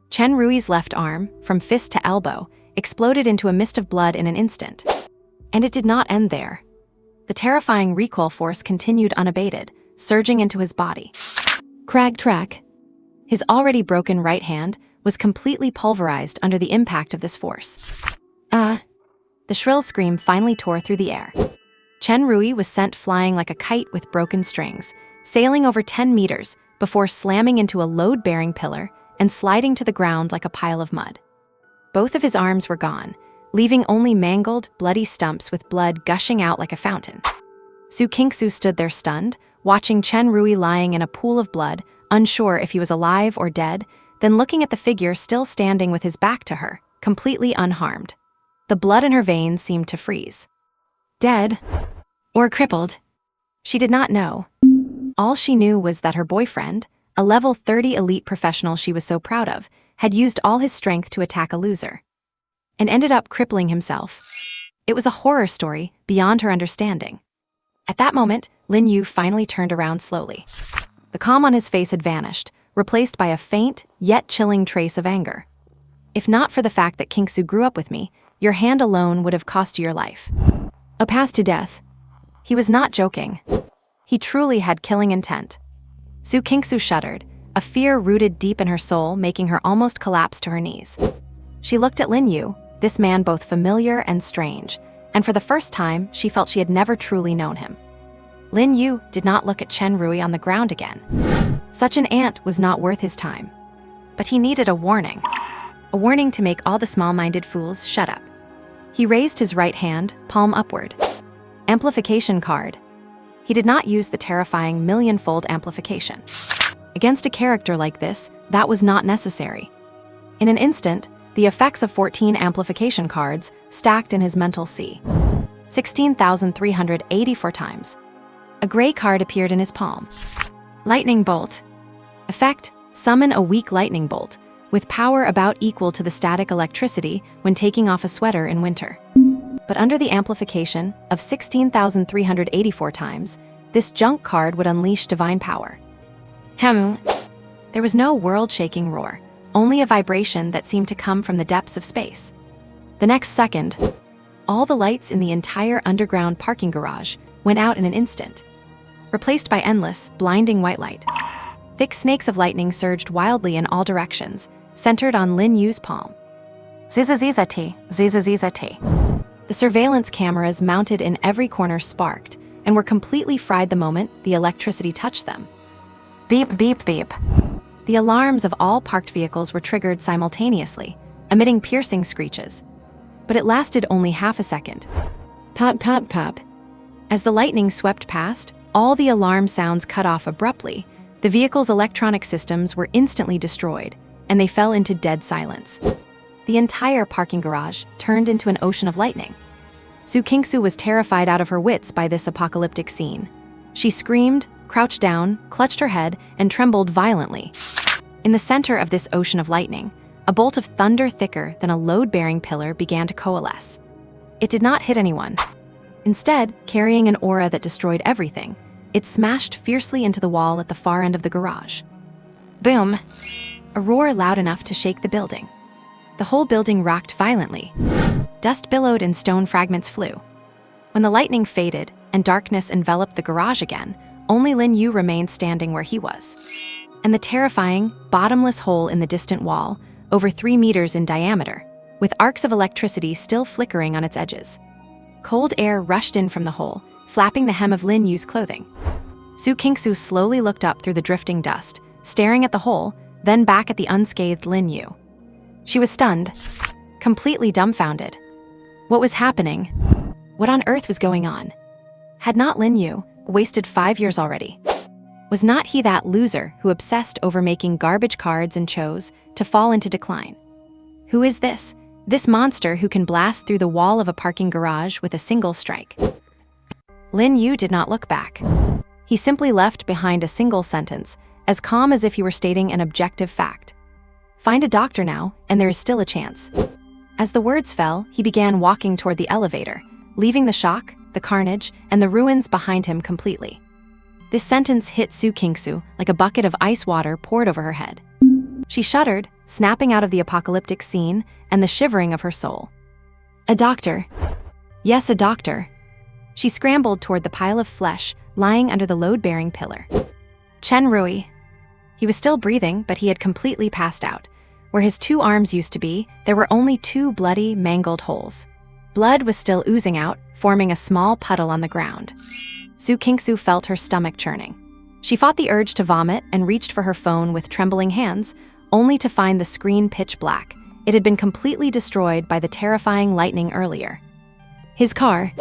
Chen Rui's left arm, from fist to elbow, exploded into a mist of blood in an instant. And it did not end there. The terrifying recoil force continued unabated, surging into his body. Crag track. His already broken right hand was completely pulverized under the impact of this force. The shrill scream finally tore through the air. Chen Rui was sent flying like a kite with broken strings, sailing over 10 meters before slamming into a load-bearing pillar and sliding to the ground like a pile of mud. Both of his arms were gone, leaving only mangled, bloody stumps with blood gushing out like a fountain. Su Qingsu stood there stunned, watching Chen Rui lying in a pool of blood, unsure if he was alive or dead, then looking at the figure still standing with his back to her, completely unharmed. The blood in her veins seemed to freeze. Dead? Or crippled? She did not know. All she knew was that her boyfriend, a level 30 elite professional she was so proud of, had used all his strength to attack a loser. And ended up crippling himself. It was a horror story beyond her understanding. At that moment, Lin Yu finally turned around slowly. The calm on his face had vanished, replaced by a faint, yet chilling trace of anger. If not for the fact that Qingsu grew up with me, your hand alone would have cost you your life. A path to death. He was not joking. He truly had killing intent. Su Qingsu shuddered, a fear rooted deep in her soul making her almost collapse to her knees. She looked at Lin Yu, this man both familiar and strange, and for the first time, she felt she had never truly known him. Lin Yu did not look at Chen Rui on the ground again. Such an ant was not worth his time. But he needed a warning. A warning to make all the small-minded fools shut up. He raised his right hand, palm upward. Amplification card. He did not use the terrifying million-fold amplification. Against a character like this, that was not necessary. In an instant, the effects of 14 amplification cards stacked in his mental sea. 16,384 times. A gray card appeared in his palm. Lightning bolt. Effect: summon a weak lightning bolt, with power about equal to the static electricity when taking off a sweater in winter. But under the amplification of 16,384 times, this junk card would unleash divine power. Hemu. There was no world-shaking roar, only a vibration that seemed to come from the depths of space. The next second, all the lights in the entire underground parking garage went out in an instant, replaced by endless, blinding white light. Thick snakes of lightning surged wildly in all directions, centered on Lin Yu's palm. Zizazizati, zizazizati. The surveillance cameras mounted in every corner sparked and were completely fried the moment the electricity touched them. Beep, beep, beep. The alarms of all parked vehicles were triggered simultaneously, emitting piercing screeches. But it lasted only half a second. Pop, pop, pop. As the lightning swept past, all the alarm sounds cut off abruptly. The vehicle's electronic systems were instantly destroyed, and they fell into dead silence. The entire parking garage turned into an ocean of lightning. Su Qingsu was terrified out of her wits by this apocalyptic scene. She screamed, crouched down, clutched her head, and trembled violently. In the center of this ocean of lightning, a bolt of thunder thicker than a load-bearing pillar began to coalesce. It did not hit anyone. Instead, carrying an aura that destroyed everything, it smashed fiercely into the wall at the far end of the garage. Boom! A roar loud enough to shake the building. The whole building rocked violently. Dust billowed and stone fragments flew. When the lightning faded and darkness enveloped the garage again, only Lin Yu remained standing where he was. And the terrifying, bottomless hole in the distant wall, over 3 meters in diameter, with arcs of electricity still flickering on its edges. Cold air rushed in from the hole, flapping the hem of Lin Yu's clothing. Su Kingsu slowly looked up through the drifting dust, staring at the hole, then back at the unscathed Lin Yu. She was stunned, completely dumbfounded. What was happening? What on earth was going on? Had not Lin Yu wasted 5 years already? Was not he that loser who obsessed over making garbage cards and chose to fall into decline? Who is this? This monster who can blast through the wall of a parking garage with a single strike. Lin Yu did not look back. He simply left behind a single sentence, as calm as if he were stating an objective fact. Find a doctor now, and there is still a chance. As the words fell, he began walking toward the elevator, leaving the shock, the carnage, and the ruins behind him completely. This sentence hit Su Kingsu like a bucket of ice water poured over her head. She shuddered, snapping out of the apocalyptic scene and the shivering of her soul. A doctor. Yes, a doctor. She scrambled toward the pile of flesh lying under the load-bearing pillar. Chen Rui. He was still breathing, but he had completely passed out. Where his 2 arms used to be, there were only 2 bloody, mangled holes. Blood was still oozing out, forming a small puddle on the ground. Su Kingsu felt her stomach churning. She fought the urge to vomit and reached for her phone with trembling hands, only to find the screen pitch black. It had been completely destroyed by the terrifying lightning earlier. His car.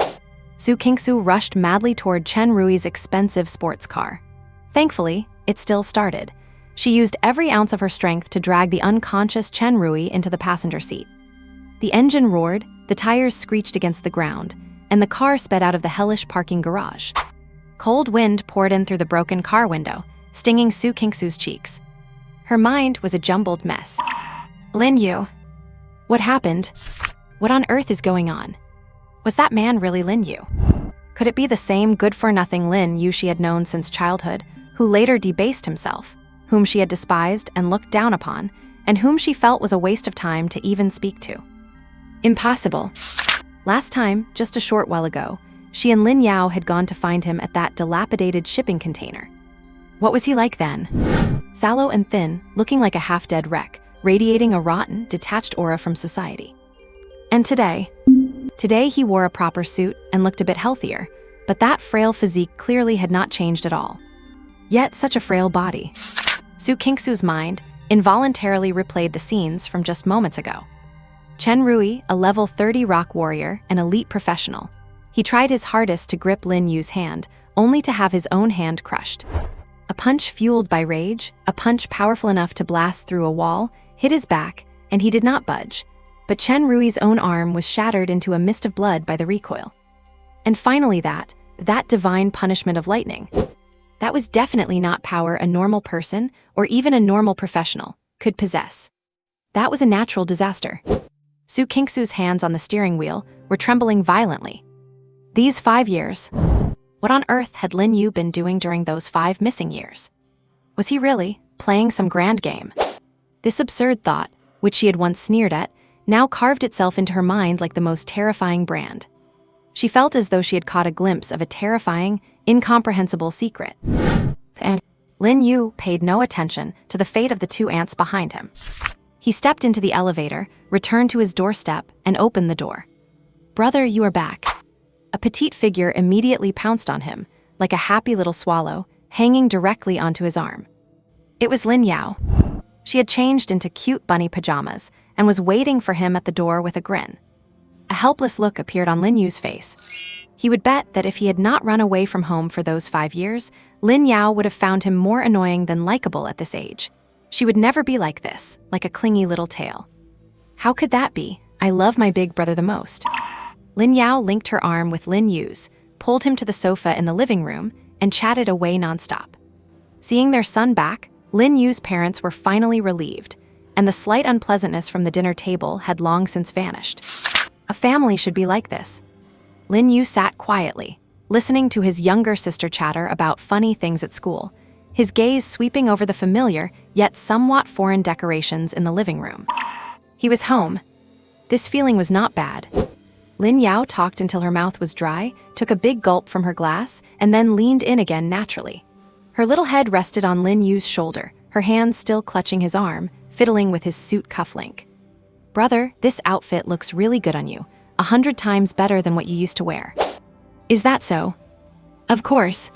Su Kingsu rushed madly toward Chen Rui's expensive sports car. Thankfully, it still started. She used every ounce of her strength to drag the unconscious Chen Rui into the passenger seat. The engine roared, the tires screeched against the ground, and the car sped out of the hellish parking garage. Cold wind poured in through the broken car window, stinging Su Kingsu's cheeks. Her mind was a jumbled mess. Lin Yu. What happened? What on earth is going on? Was that man really Lin Yu? Could it be the same good-for-nothing Lin Yu she had known since childhood, who later debased himself, whom she had despised and looked down upon, and whom she felt was a waste of time to even speak to? Impossible. Last time, just a short while ago, she and Lin Yao had gone to find him at that dilapidated shipping container. What was he like then? Sallow and thin, looking like a half-dead wreck, radiating a rotten, detached aura from society. And today he wore a proper suit and looked a bit healthier, but that frail physique clearly had not changed at all. Yet such a frail body. Su Kingsu's mind involuntarily replayed the scenes from just moments ago. Chen Rui, a level 30 rock warrior, an elite professional. He tried his hardest to grip Lin Yu's hand, only to have his own hand crushed. A punch fueled by rage, a punch powerful enough to blast through a wall, hit his back, and he did not budge. But Chen Rui's own arm was shattered into a mist of blood by the recoil. And finally that divine punishment of lightning. That was definitely not power a normal person, or even a normal professional, could possess. That was a natural disaster. Su Kingsu's hands on the steering wheel were trembling violently. These 5 years. What on earth had Lin Yu been doing during those 5 missing years? Was he really playing some grand game? This absurd thought, which she had once sneered at, now carved itself into her mind like the most terrifying brand. She felt as though she had caught a glimpse of a terrifying, incomprehensible secret. And Lin Yu paid no attention to the fate of the 2 ants behind him. He stepped into the elevator, returned to his doorstep, and opened the door. "Brother, you are back." A petite figure immediately pounced on him, like a happy little swallow, hanging directly onto his arm. It was Lin Yao. She had changed into cute bunny pajamas and was waiting for him at the door with a grin. A helpless look appeared on Lin Yu's face. He would bet that if he had not run away from home for those 5 years, Lin Yao would have found him more annoying than likable at this age. She would never be like this, like a clingy little tail. How could that be? I love my big brother the most. Lin Yao linked her arm with Lin Yu's, pulled him to the sofa in the living room, and chatted away nonstop. Seeing their son back, Lin Yu's parents were finally relieved, and the slight unpleasantness from the dinner table had long since vanished. A family should be like this. Lin Yu sat quietly, listening to his younger sister chatter about funny things at school, his gaze sweeping over the familiar yet somewhat foreign decorations in the living room. He was home. This feeling was not bad. Lin Yao talked until her mouth was dry, took a big gulp from her glass, and then leaned in again naturally. Her little head rested on Lin Yu's shoulder, her hands still clutching his arm, fiddling with his suit cufflink. "Brother, this outfit looks really good on you, 100 times better than what you used to wear." "Is that so?" "Of course."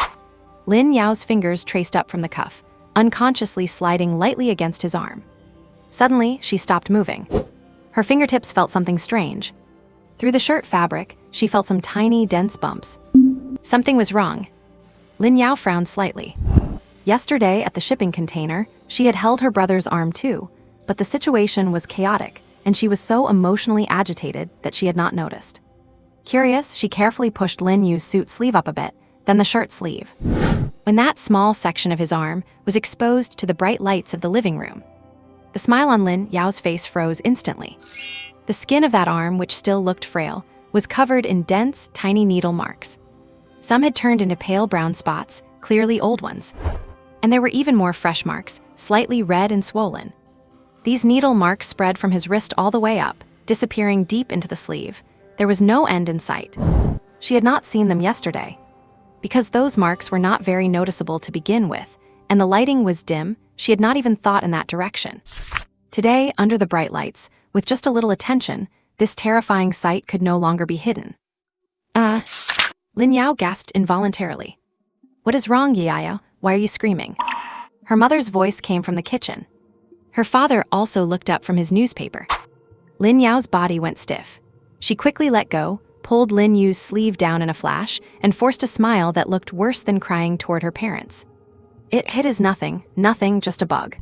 Lin Yu's fingers traced up from the cuff, unconsciously sliding lightly against his arm. Suddenly, she stopped moving. Her fingertips felt something strange. Through the shirt fabric, she felt some tiny, dense bumps. Something was wrong. Lin Yu frowned slightly. Yesterday, at the shipping container, she had held her brother's arm too, but the situation was chaotic, and she was so emotionally agitated that she had not noticed. Curious, she carefully pushed Lin Yu's suit sleeve up a bit, then the shirt sleeve. When that small section of his arm was exposed to the bright lights of the living room, the smile on Lin Yu's face froze instantly. The skin of that arm, which still looked frail, was covered in dense, tiny needle marks. Some had turned into pale brown spots, clearly old ones. And there were even more fresh marks, slightly red and swollen. These needle marks spread from his wrist all the way up, disappearing deep into the sleeve. There was no end in sight. She had not seen them yesterday. Because those marks were not very noticeable to begin with, and the lighting was dim, she had not even thought in that direction. Today, under the bright lights, with just a little attention, this terrifying sight could no longer be hidden. Lin Yu gasped involuntarily. "What is wrong, Yiaya? Why are you screaming?" Her mother's voice came from the kitchen. Her father also looked up from his newspaper. Lin Yu's body went stiff. She quickly let go, pulled Lin Yu's sleeve down in a flash, and forced a smile that looked worse than crying toward her parents. "It is nothing, just a bug."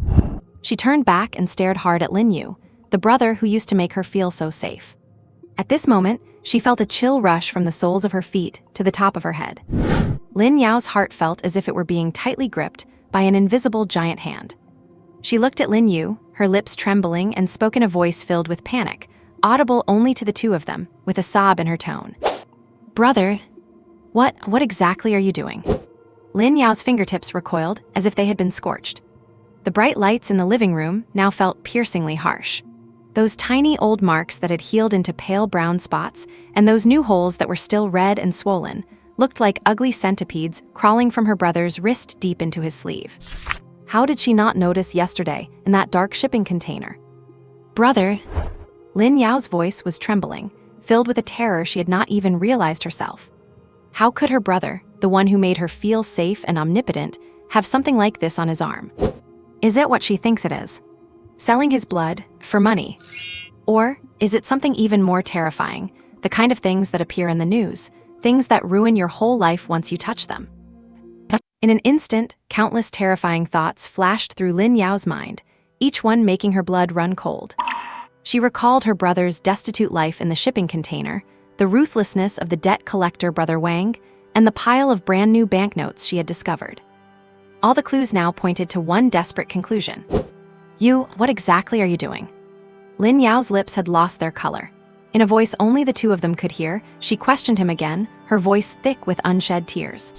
She turned back and stared hard at Lin Yu, the brother who used to make her feel so safe. At this moment, she felt a chill rush from the soles of her feet to the top of her head. Lin Yu's heart felt as if it were being tightly gripped by an invisible giant hand. She looked at Lin Yu, her lips trembling, and spoke in a voice filled with panic, audible only to the two of them, with a sob in her tone. "Brother, what exactly are you doing?" Lin Yu's fingertips recoiled as if they had been scorched. The bright lights in the living room now felt piercingly harsh. Those tiny old marks that had healed into pale brown spots, and those new holes that were still red and swollen, looked like ugly centipedes crawling from her brother's wrist deep into his sleeve. How did she not notice yesterday in that dark shipping container? "Brother," Lin Yu's voice was trembling, filled with a terror she had not even realized herself. How could her brother, the one who made her feel safe and omnipotent, have something like this on his arm? Is it what she thinks it is? Selling his blood for money? Or is it something even more terrifying, the kind of things that appear in the news, things that ruin your whole life once you touch them? In an instant, countless terrifying thoughts flashed through Lin Yu's mind, each one making her blood run cold. She recalled her brother's destitute life in the shipping container, the ruthlessness of the debt collector Brother Wang, and the pile of brand new banknotes she had discovered. All the clues now pointed to one desperate conclusion. "You, what exactly are you doing?" Lin Yu's lips had lost their color. In a voice only the two of them could hear, she questioned him again, her voice thick with unshed tears.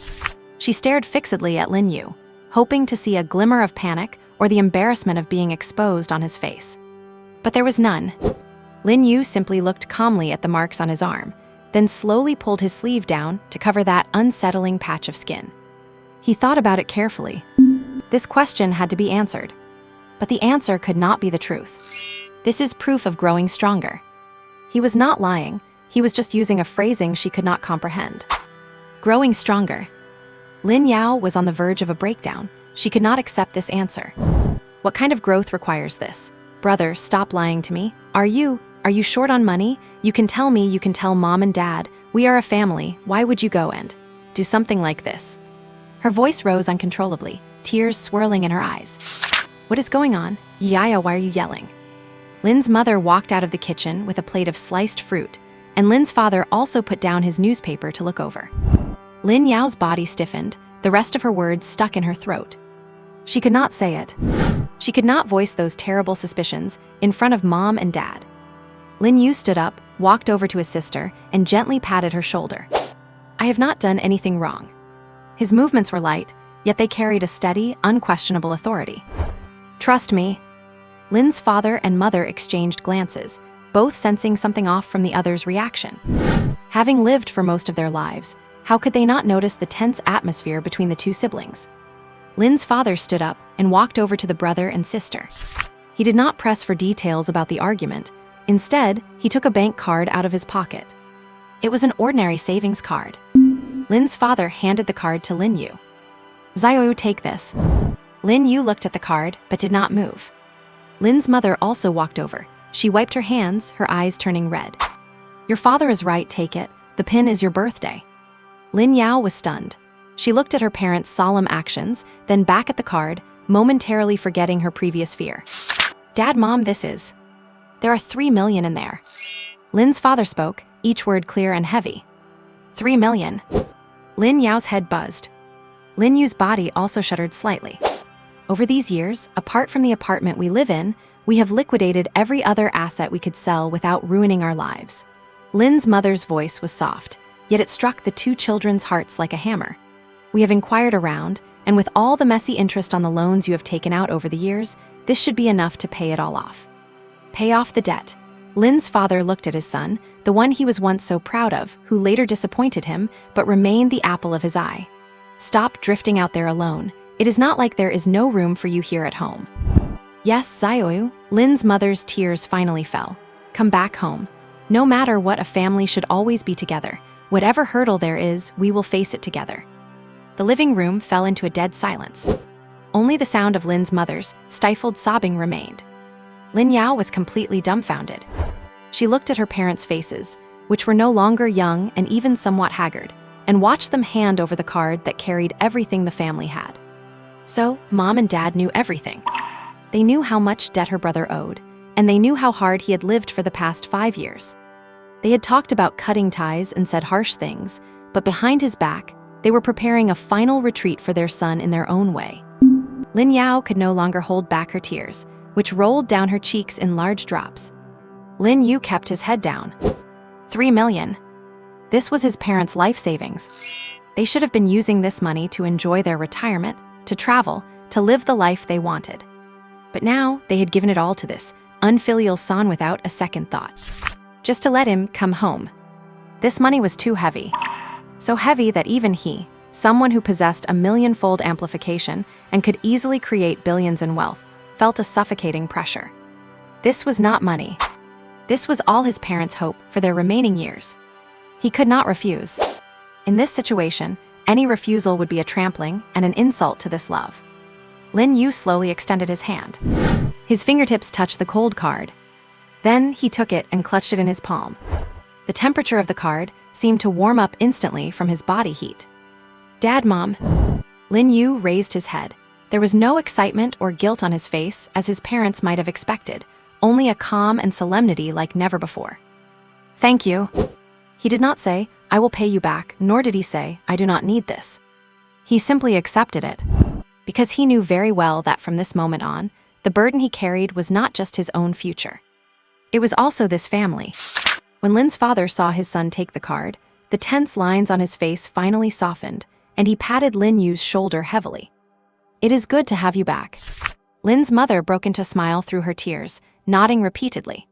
She stared fixedly at Lin Yu, hoping to see a glimmer of panic or the embarrassment of being exposed on his face. But there was none. Lin Yu simply looked calmly at the marks on his arm, then slowly pulled his sleeve down to cover that unsettling patch of skin. He thought about it carefully. This question had to be answered. But the answer could not be the truth. This is proof of growing stronger. He was not lying, he was just using a phrasing she could not comprehend. Growing stronger. Lin Yu was on the verge of a breakdown. She could not accept this answer. What kind of growth requires this? "Brother, stop lying to me. Are you short on money? You can tell me, you can tell mom and dad. We are a family. Why would you go and do something like this?" Her voice rose uncontrollably, tears swirling in her eyes. "What is going on? Yaya, why are you yelling?" Lin's mother walked out of the kitchen with a plate of sliced fruit, and Lin's father also put down his newspaper to look over. Lin Yu's body stiffened, the rest of her words stuck in her throat. She could not say it. She could not voice those terrible suspicions in front of mom and dad. Lin Yu stood up, walked over to his sister, and gently patted her shoulder. "I have not done anything wrong." His movements were light, yet they carried a steady, unquestionable authority. "Trust me." Lin's father and mother exchanged glances, both sensing something off from the other's reaction. Having lived for most of their lives, how could they not notice the tense atmosphere between the two siblings? Lin's father stood up and walked over to the brother and sister. He did not press for details about the argument, Instead, he took a bank card out of his pocket. It was an ordinary savings card. Lin's father handed the card to Lin Yu. "Xiaoyu, take this." Lin Yu looked at the card, but did not move. Lin's mother also walked over. She wiped her hands, her eyes turning red. "Your father is right, take it. The pin is your birthday." Lin Yao was stunned. She looked at her parents' solemn actions, then back at the card, momentarily forgetting her previous fear. "Dad, Mom, this is. There are 3 million in there." Lin's father spoke, each word clear and heavy. 3 million. Lin Yao's head buzzed. Lin Yu's body also shuddered slightly. Over these years, apart from the apartment we live in, we have liquidated every other asset we could sell without ruining our lives. Lin's mother's voice was soft, yet it struck the two children's hearts like a hammer. "We have inquired around, and with all the messy interest on the loans you have taken out over the years, this should be enough to pay it all off." Pay off the debt. Lin's father looked at his son, the one he was once so proud of, who later disappointed him, but remained the apple of his eye. "Stop drifting out there alone. It is not like there is no room for you here at home." "Yes, Xiaoyu." Lin's mother's tears finally fell. "Come back home. No matter what, a family should always be together. Whatever hurdle there is, we will face it together." The living room fell into a dead silence. Only the sound of Lin's mother's stifled sobbing remained. Lin Yao was completely dumbfounded. She looked at her parents' faces, which were no longer young and even somewhat haggard, and watched them hand over the card that carried everything the family had. So, Mom and Dad knew everything. They knew how much debt her brother owed, and they knew how hard he had lived for the past 5 years. They had talked about cutting ties and said harsh things, but behind his back, they were preparing a final retreat for their son in their own way. Lin Yao could no longer hold back her tears, which rolled down her cheeks in large drops. Lin Yu kept his head down. 3 million. This was his parents' life savings. They should have been using this money to enjoy their retirement, to travel, to live the life they wanted. But now they had given it all to this unfilial son without a second thought. Just to let him come home. This money was too heavy. So heavy that even he, someone who possessed a million-fold amplification and could easily create billions in wealth, felt a suffocating pressure. This was not money. This was all his parents' hope for their remaining years. He could not refuse. In this situation, any refusal would be a trampling and an insult to this love. Lin Yu slowly extended his hand. His fingertips touched the cold card. Then he took it and clutched it in his palm. The temperature of the card seemed to warm up instantly from his body heat. "Dad, Mom." Lin Yu raised his head. There was no excitement or guilt on his face as his parents might have expected, only a calm and solemnity like never before. "Thank you." He did not say, "I will pay you back," nor did he say, "I do not need this." He simply accepted it, because he knew very well that from this moment on, the burden he carried was not just his own future. It was also this family. When Lin's father saw his son take the card, the tense lines on his face finally softened, and he patted Lin Yu's shoulder heavily. "It is good to have you back." Lin's mother broke into a smile through her tears, nodding repeatedly.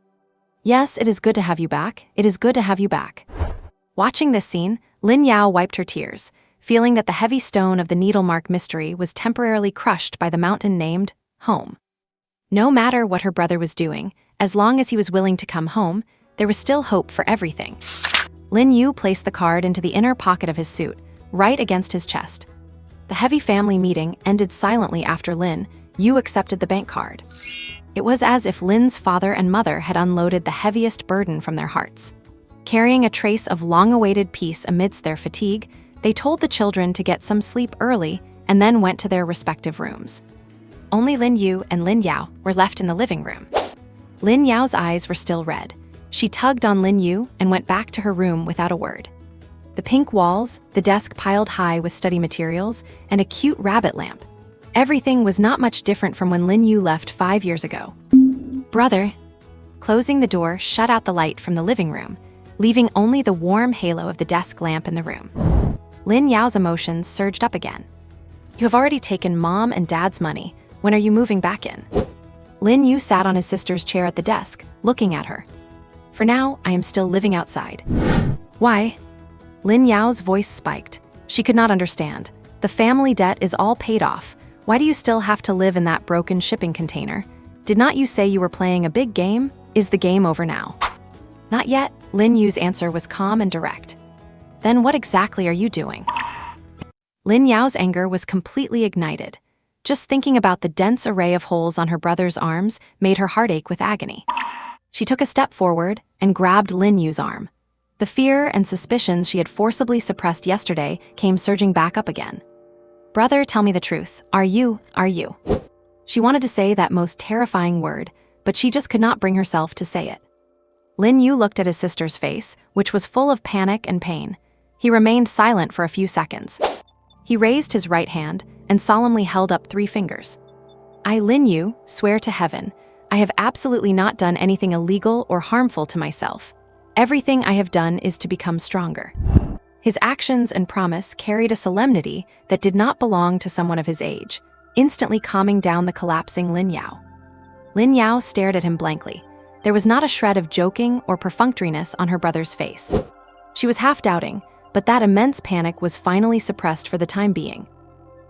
"Yes, it is good to have you back. It is good to have you back." Watching this scene, Lin Yao wiped her tears, feeling that the heavy stone of the needlemark mystery was temporarily crushed by the mountain named home. No matter what her brother was doing, as long as he was willing to come home, there was still hope for everything. Lin Yu placed the card into the inner pocket of his suit, right against his chest. The heavy family meeting ended silently after Lin Yu accepted the bank card. It was as if Lin's father and mother had unloaded the heaviest burden from their hearts. Carrying a trace of long-awaited peace amidst their fatigue, they told the children to get some sleep early and then went to their respective rooms. Only Lin Yu and Lin Yao were left in the living room. Lin Yao's eyes were still red. She tugged on Lin Yu and went back to her room without a word. The pink walls, the desk piled high with study materials, and a cute rabbit lamp. Everything was not much different from when Lin Yu left 5 years ago. "Brother." Closing the door shut out the light from the living room, leaving only the warm halo of the desk lamp in the room. Lin Yao's emotions surged up again. "You have already taken Mom and Dad's money. When are you moving back in?" Lin Yu sat on his sister's chair at the desk, looking at her. "For now, I am still living outside." "Why?" Lin Yao's voice spiked. She could not understand. "The family debt is all paid off. Why do you still have to live in that broken shipping container? Did not you say you were playing a big game?" Is the game over now? Not yet, Lin Yu's answer was calm and direct. Then what exactly are you doing? Lin Yao's anger was completely ignited. Just thinking about the dense array of holes on her brother's arms made her heart ache with agony. She took a step forward and grabbed Lin Yu's arm. The fear and suspicions she had forcibly suppressed yesterday came surging back up again. Brother, tell me the truth. Are you? She wanted to say that most terrifying word, but she just could not bring herself to say it. Lin Yu looked at his sister's face, which was full of panic and pain. He remained silent for a few seconds. He raised his right hand and solemnly held up 3 fingers. I, Lin Yu, swear to heaven, I have absolutely not done anything illegal or harmful to myself. Everything I have done is to become stronger. His actions and promise carried a solemnity that did not belong to someone of his age, instantly calming down the collapsing Lin Yao. Lin Yao stared at him blankly. There was not a shred of joking or perfunctoriness on her brother's face. She was half doubting, but that immense panic was finally suppressed for the time being.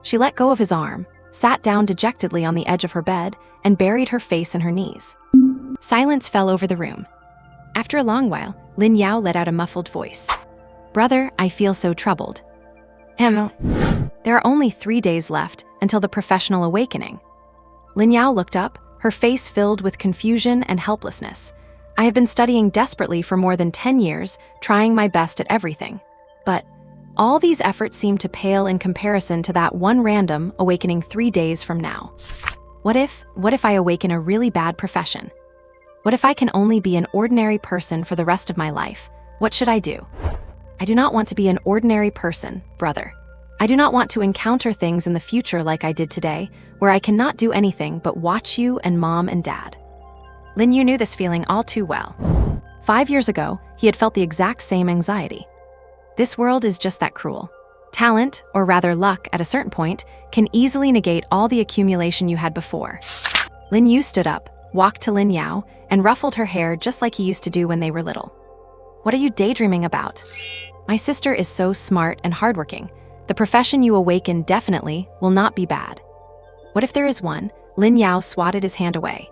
She let go of his arm, sat down dejectedly on the edge of her bed, and buried her face in her knees. Silence fell over the room. After a long while, Lin Yao let out a muffled voice. Brother, I feel so troubled. There are only 3 days left until the professional awakening. Lin Yao looked up, her face filled with confusion and helplessness. I have been studying desperately for more than 10 years, trying my best at everything. But all these efforts seem to pale in comparison to that one random awakening 3 days from now. What if I awaken a really bad profession? What if I can only be an ordinary person for the rest of my life? What should I do? I do not want to be an ordinary person, brother. I do not want to encounter things in the future like I did today, where I cannot do anything but watch you and mom and dad. Lin Yu knew this feeling all too well. 5 years ago, he had felt the exact same anxiety. This world is just that cruel. Talent, or rather luck at a certain point, can easily negate all the accumulation you had before. Lin Yu stood up, walked to Lin Yao, and ruffled her hair just like he used to do when they were little. What are you daydreaming about? My sister is so smart and hardworking. The profession you awaken definitely will not be bad. What if there is one? Lin Yao swatted his hand away.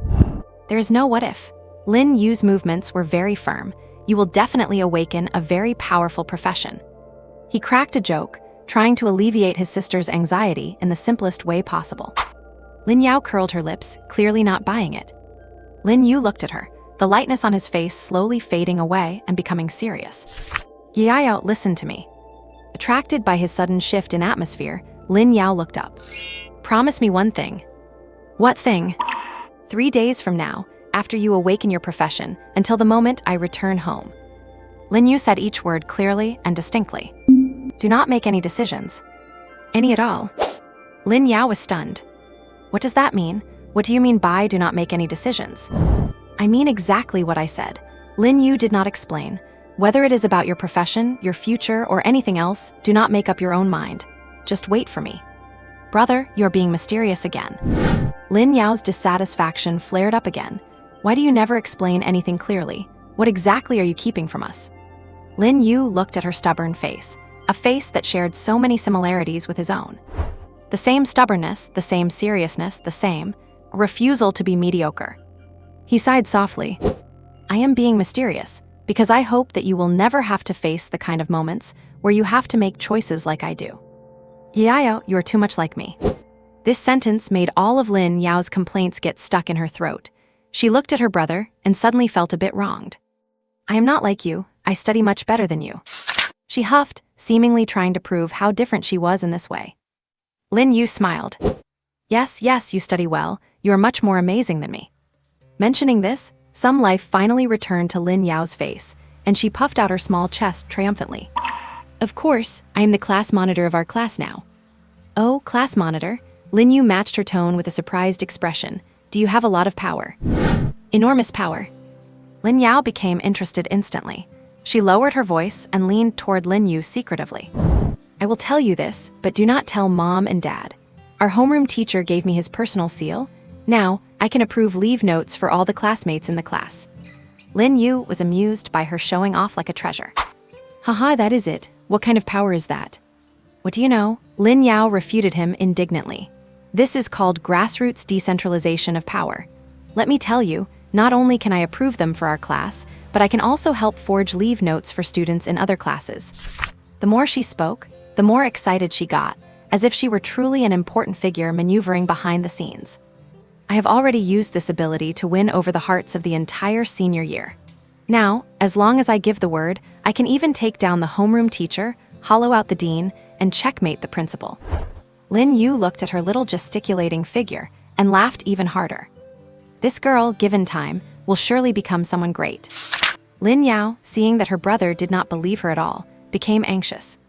There is no what if. Lin Yu's movements were very firm. You will definitely awaken a very powerful profession. He cracked a joke, trying to alleviate his sister's anxiety in the simplest way possible. Lin Yao curled her lips, clearly not buying it. Lin Yu looked at her, the lightness on his face slowly fading away and becoming serious. Yao, listen to me. Attracted by his sudden shift in atmosphere, Lin Yao looked up. Promise me one thing. What thing? 3 days from now, after you awaken your profession, until the moment I return home. Lin Yu said each word clearly and distinctly. Do not make any decisions. Any at all. Lin Yao was stunned. What does that mean? What do you mean by do not make any decisions? I mean exactly what I said. Lin Yu did not explain. Whether it is about your profession, your future, or anything else, do not make up your own mind. Just wait for me. Brother, you're being mysterious again. Lin Yao's dissatisfaction flared up again. Why do you never explain anything clearly? What exactly are you keeping from us? Lin Yu looked at her stubborn face, a face that shared so many similarities with his own. The same stubbornness, the same seriousness, the same refusal to be mediocre. He sighed softly. I am being mysterious, because I hope that you will never have to face the kind of moments where you have to make choices like I do. Yao, you are too much like me. This sentence made all of Lin Yao's complaints get stuck in her throat. She looked at her brother and suddenly felt a bit wronged. I am not like you. I study much better than you. She huffed, seemingly trying to prove how different she was in this way. Lin Yu smiled. Yes, you study well. You are much more amazing than me. Mentioning this, some life finally returned to Lin Yao's face, and she puffed out her small chest triumphantly. Of course, I am the class monitor of our class now. Oh, class monitor? Lin Yu matched her tone with a surprised expression. Do you have a lot of power? Enormous power. Lin Yao became interested instantly. She lowered her voice and leaned toward Lin Yu secretively. I will tell you this, but do not tell mom and dad. Our homeroom teacher gave me his personal seal. Now, I can approve leave notes for all the classmates in the class. Lin Yu was amused by her showing off like a treasure. Haha, that is it. What kind of power is that? What do you know? Lin Yao refuted him indignantly. This is called grassroots decentralization of power. Let me tell you, Not only can I approve them for our class, but I can also help forge leave notes for students in other classes. The more she spoke, the more excited she got, as if she were truly an important figure maneuvering behind the scenes. I have already used this ability to win over the hearts of the entire senior year. Now, as long as I give the word, I can even take down the homeroom teacher, hollow out the dean, and checkmate the principal. Lin Yu looked at her little gesticulating figure and laughed even harder. This girl, given time, will surely become someone great. Lin Yao, seeing that her brother did not believe her at all, became anxious.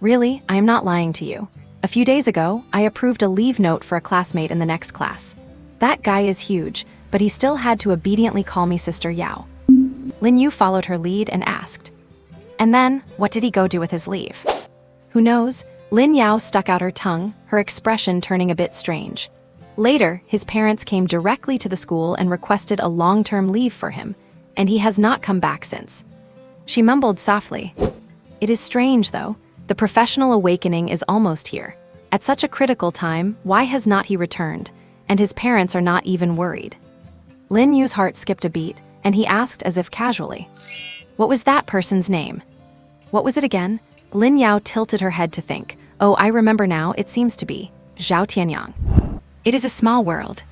Really, I am not lying to you. A few days ago, I approved a leave note for a classmate in the next class. That guy is huge, but he still had to obediently call me Sister Yao. Lin Yu followed her lead and asked, "And then, what did he go do with his leave?" Who knows? Lin Yao stuck out her tongue, her expression turning a bit strange. Later, his parents came directly to the school and requested a long-term leave for him, and he has not come back since. She mumbled softly. It is strange, though. The professional awakening is almost here. At such a critical time, why has not he returned? And his parents are not even worried. Lin Yu's heart skipped a beat, and he asked as if casually, "What was that person's name?" "What was it again?" Lin Yao tilted her head to think. "Oh, I remember now, it seems to be Zhao Tianyang. It is a small world."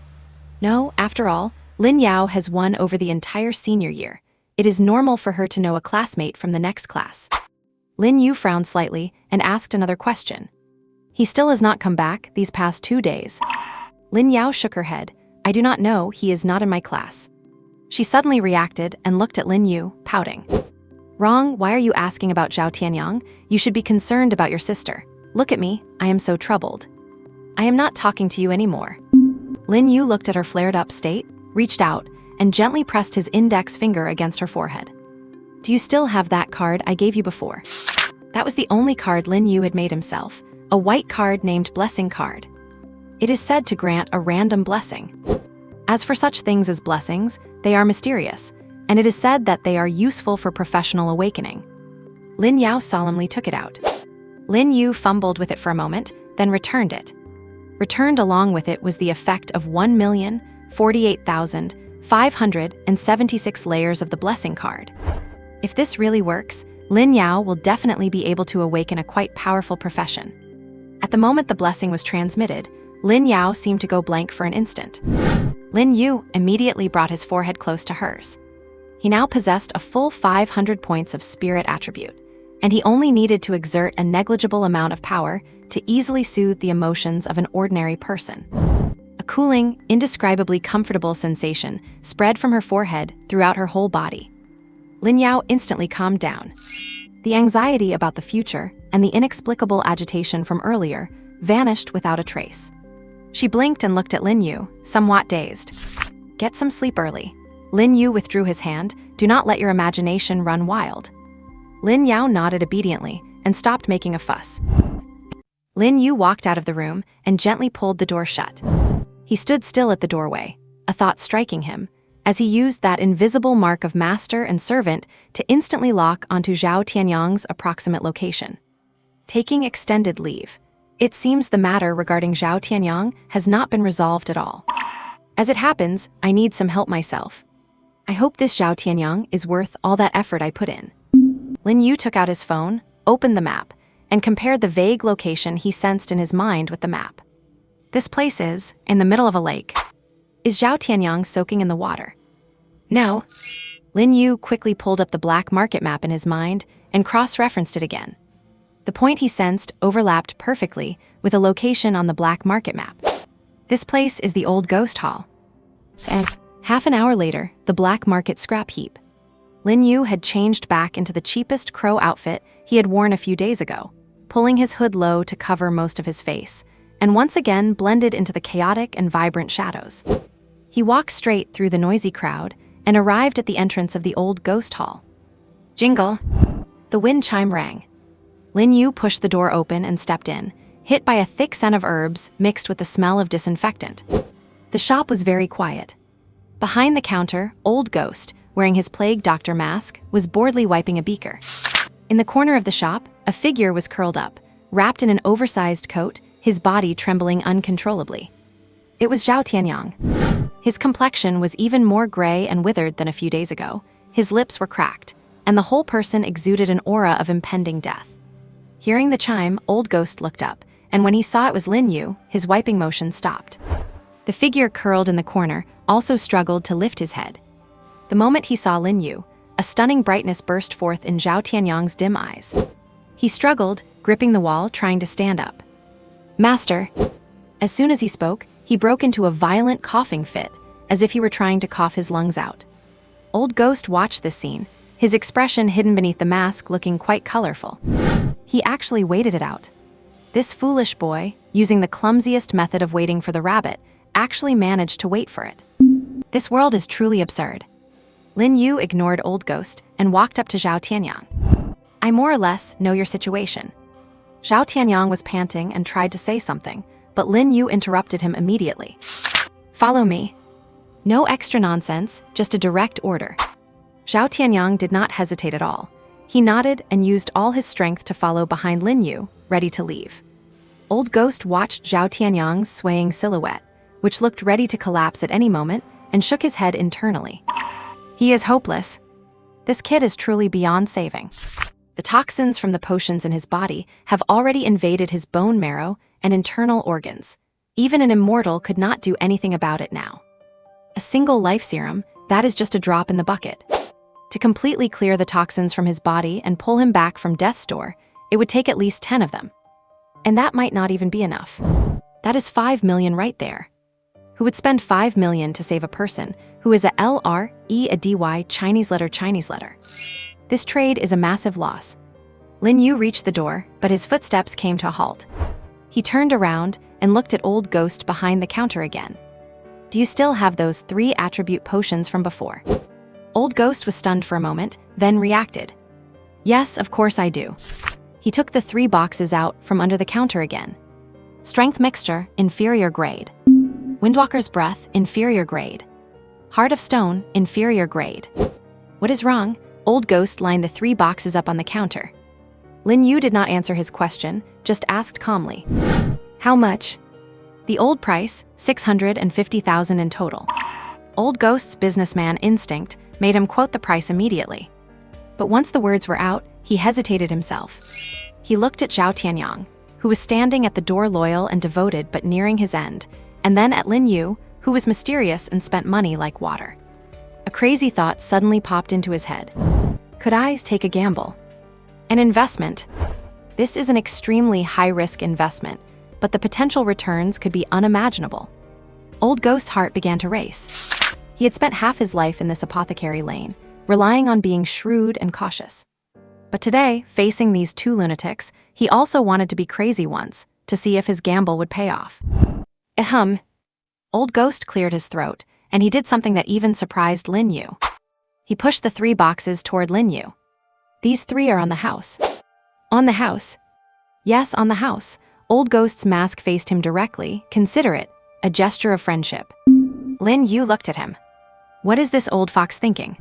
No, after all, Lin Yao has won over the entire senior year. It is normal for her to know a classmate from the next class. Lin Yu frowned slightly and asked another question. "He still has not come back these past 2 days." Lin Yao shook her head. "I do not know, he is not in my class." She suddenly reacted and looked at Lin Yu, pouting. "Wrong, why are you asking about Zhao Tianyang? You should be concerned about your sister. Look at me, I am so troubled." "I am not talking to you anymore." Lin Yu looked at her flared-up state, reached out, and gently pressed his index finger against her forehead. "Do you still have that card I gave you before?" That was the only card Lin Yu had made himself, a white card named Blessing Card. It is said to grant a random blessing. As for such things as blessings, they are mysterious, and it is said that they are useful for professional awakening. Lin Yao solemnly took it out. Lin Yu fumbled with it for a moment, then returned it. Returned along with it was the effect of 1,048,576 layers of the blessing card. If this really works, Lin Yao will definitely be able to awaken a quite powerful profession. At the moment the blessing was transmitted, Lin Yao seemed to go blank for an instant. Lin Yu immediately brought his forehead close to hers. He now possessed a full 500 points of spirit attribute, and he only needed to exert a negligible amount of power to easily soothe the emotions of an ordinary person. A cooling, indescribably comfortable sensation spread from her forehead throughout her whole body. Lin Yao instantly calmed down. The anxiety about the future and the inexplicable agitation from earlier vanished without a trace. She blinked and looked at Lin Yu, somewhat dazed. "Get some sleep early." Lin Yu withdrew his hand. "Do not let your imagination run wild." Lin Yao nodded obediently and stopped making a fuss. Lin Yu walked out of the room and gently pulled the door shut. He stood still at the doorway, a thought striking him, as he used that invisible mark of master and servant to instantly lock onto Zhao Tianyang's approximate location. Taking extended leave. It seems the matter regarding Zhao Tianyang has not been resolved at all. As it happens, I need some help myself. I hope this Zhao Tianyang is worth all that effort I put in. Lin Yu took out his phone, opened the map, and compared the vague location he sensed in his mind with the map. This place is, in the middle of a lake. Is Zhao Tianyang soaking in the water? No. Lin Yu quickly pulled up the black market map in his mind and cross-referenced it again. The point he sensed overlapped perfectly with a location on the black market map. This place is the old ghost hall. And half an hour later, the black market scrap heap. Lin Yu had changed back into the cheapest crow outfit he had worn a few days ago, pulling his hood low to cover most of his face, and once again blended into the chaotic and vibrant shadows. He walked straight through the noisy crowd and arrived at the entrance of the old ghost hall. Jingle! The wind chime rang. Lin Yu pushed the door open and stepped in, hit by a thick scent of herbs mixed with the smell of disinfectant. The shop was very quiet. Behind the counter, Old Ghost, wearing his plague doctor mask, was boredly wiping a beaker. In the corner of the shop, a figure was curled up, wrapped in an oversized coat, his body trembling uncontrollably. It was Zhao Tianyang. His complexion was even more gray and withered than a few days ago. His lips were cracked, and the whole person exuded an aura of impending death. Hearing the chime, Old Ghost looked up, and when he saw it was Lin Yu, his wiping motion stopped. The figure curled in the corner also struggled to lift his head. The moment he saw Lin Yu, a stunning brightness burst forth in Zhao Tianyang's dim eyes. He struggled, gripping the wall, trying to stand up. "Master." As soon as he spoke, he broke into a violent coughing fit, as if he were trying to cough his lungs out. Old Ghost watched this scene, his expression hidden beneath the mask looking quite colorful. He actually waited it out. This foolish boy, using the clumsiest method of waiting for the rabbit, actually managed to wait for it. This world is truly absurd. Lin Yu ignored Old Ghost and walked up to Zhao Tianyang. "I more or less know your situation." Zhao Tianyang was panting and tried to say something, but Lin Yu interrupted him immediately. "Follow me." No extra nonsense, just a direct order. Zhao Tianyang did not hesitate at all. He nodded and used all his strength to follow behind Lin Yu, ready to leave. Old Ghost watched Zhao Tianyang's swaying silhouette, which looked ready to collapse at any moment, and shook his head internally. He is hopeless. This kid is truly beyond saving. The toxins from the potions in his body have already invaded his bone marrow and internal organs. Even an immortal could not do anything about it now. A single life serum, that is just a drop in the bucket. To completely clear the toxins from his body and pull him back from death's door, it would take at least 10 of them. And that might not even be enough. That is 5 million right there. Who would spend 5 million to save a person who is a LRE a DY Chinese letter? This trade is a massive loss. Lin Yu reached the door, but his footsteps came to a halt. He turned around and looked at Old Ghost behind the counter again. "Do you still have those 3 attribute potions from before?" Old Ghost was stunned for a moment, then reacted. "Yes, of course I do." He took the 3 boxes out from under the counter again. Strength mixture, inferior grade. Windwalker's breath, inferior grade. Heart of stone, inferior grade. What is wrong? Old Ghost lined the 3 boxes up on the counter. Lin Yu did not answer his question, just asked calmly. "How much?" The old price, 650,000 in total. Old Ghost's businessman instinct made him quote the price immediately. But once the words were out, he hesitated himself. He looked at Zhao Tianyang, who was standing at the door loyal and devoted but nearing his end, and then at Lin Yu, who was mysterious and spent money like water. A crazy thought suddenly popped into his head. Could I take a gamble? An investment. This is an extremely high-risk investment, but the potential returns could be unimaginable. Old Ghost's heart began to race. He had spent half his life in this apothecary lane, relying on being shrewd and cautious. But today, facing these 2 lunatics, he also wanted to be crazy once, to see if his gamble would pay off. Ahem. Old Ghost cleared his throat, and he did something that even surprised Lin Yu. He pushed the 3 boxes toward Lin Yu. "These 3 are on the house." "On the house?" "Yes, on the house." Old Ghost's mask faced him directly, considerate, a gesture of friendship. Lin Yu looked at him. What is this old fox thinking?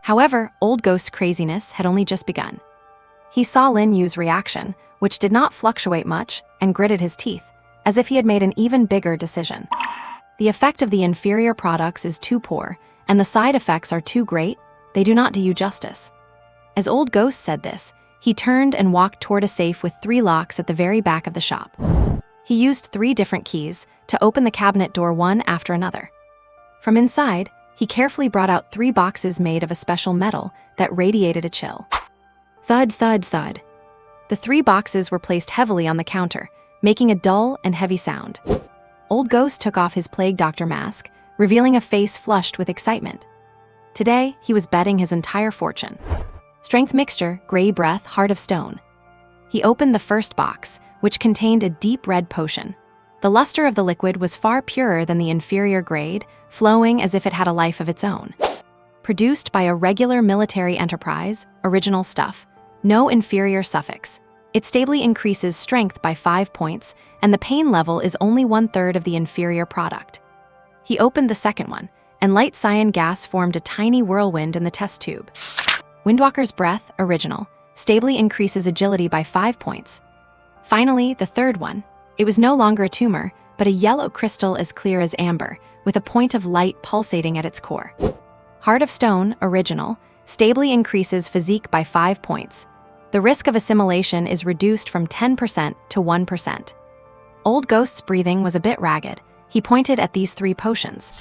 However, Old Ghost's craziness had only just begun. He saw Lin Yu's reaction, which did not fluctuate much, and gritted his teeth, as if he had made an even bigger decision. The effect of the inferior products is too poor, and the side effects are too great, they do not do you justice. As Old Ghost said this, he turned and walked toward a safe with 3 locks at the very back of the shop. He used 3 different keys to open the cabinet door one after another. From inside, he carefully brought out 3 boxes made of a special metal that radiated a chill. Thud, thud, thud. The 3 boxes were placed heavily on the counter, making a dull and heavy sound. Old Ghost took off his plague doctor mask, revealing a face flushed with excitement. Today, he was betting his entire fortune. Strength mixture, gray breath, heart of stone. He opened the first box, which contained a deep red potion. The luster of the liquid was far purer than the inferior grade, flowing as if it had a life of its own. Produced by a regular military enterprise, original stuff, no inferior suffix. It stably increases strength by 5 points, and the pain level is only 1/3 of the inferior product. He opened the second one, and light cyan gas formed a tiny whirlwind in the test tube. Windwalker's breath, original, stably increases agility by 5 points. Finally, the third one. It was no longer a tumor, but a yellow crystal as clear as amber, with a point of light pulsating at its core. Heart of Stone, original, stably increases physique by 5 points. The risk of assimilation is reduced from 10% to 1%. Old Ghost's breathing was a bit ragged. He pointed at these 3 potions.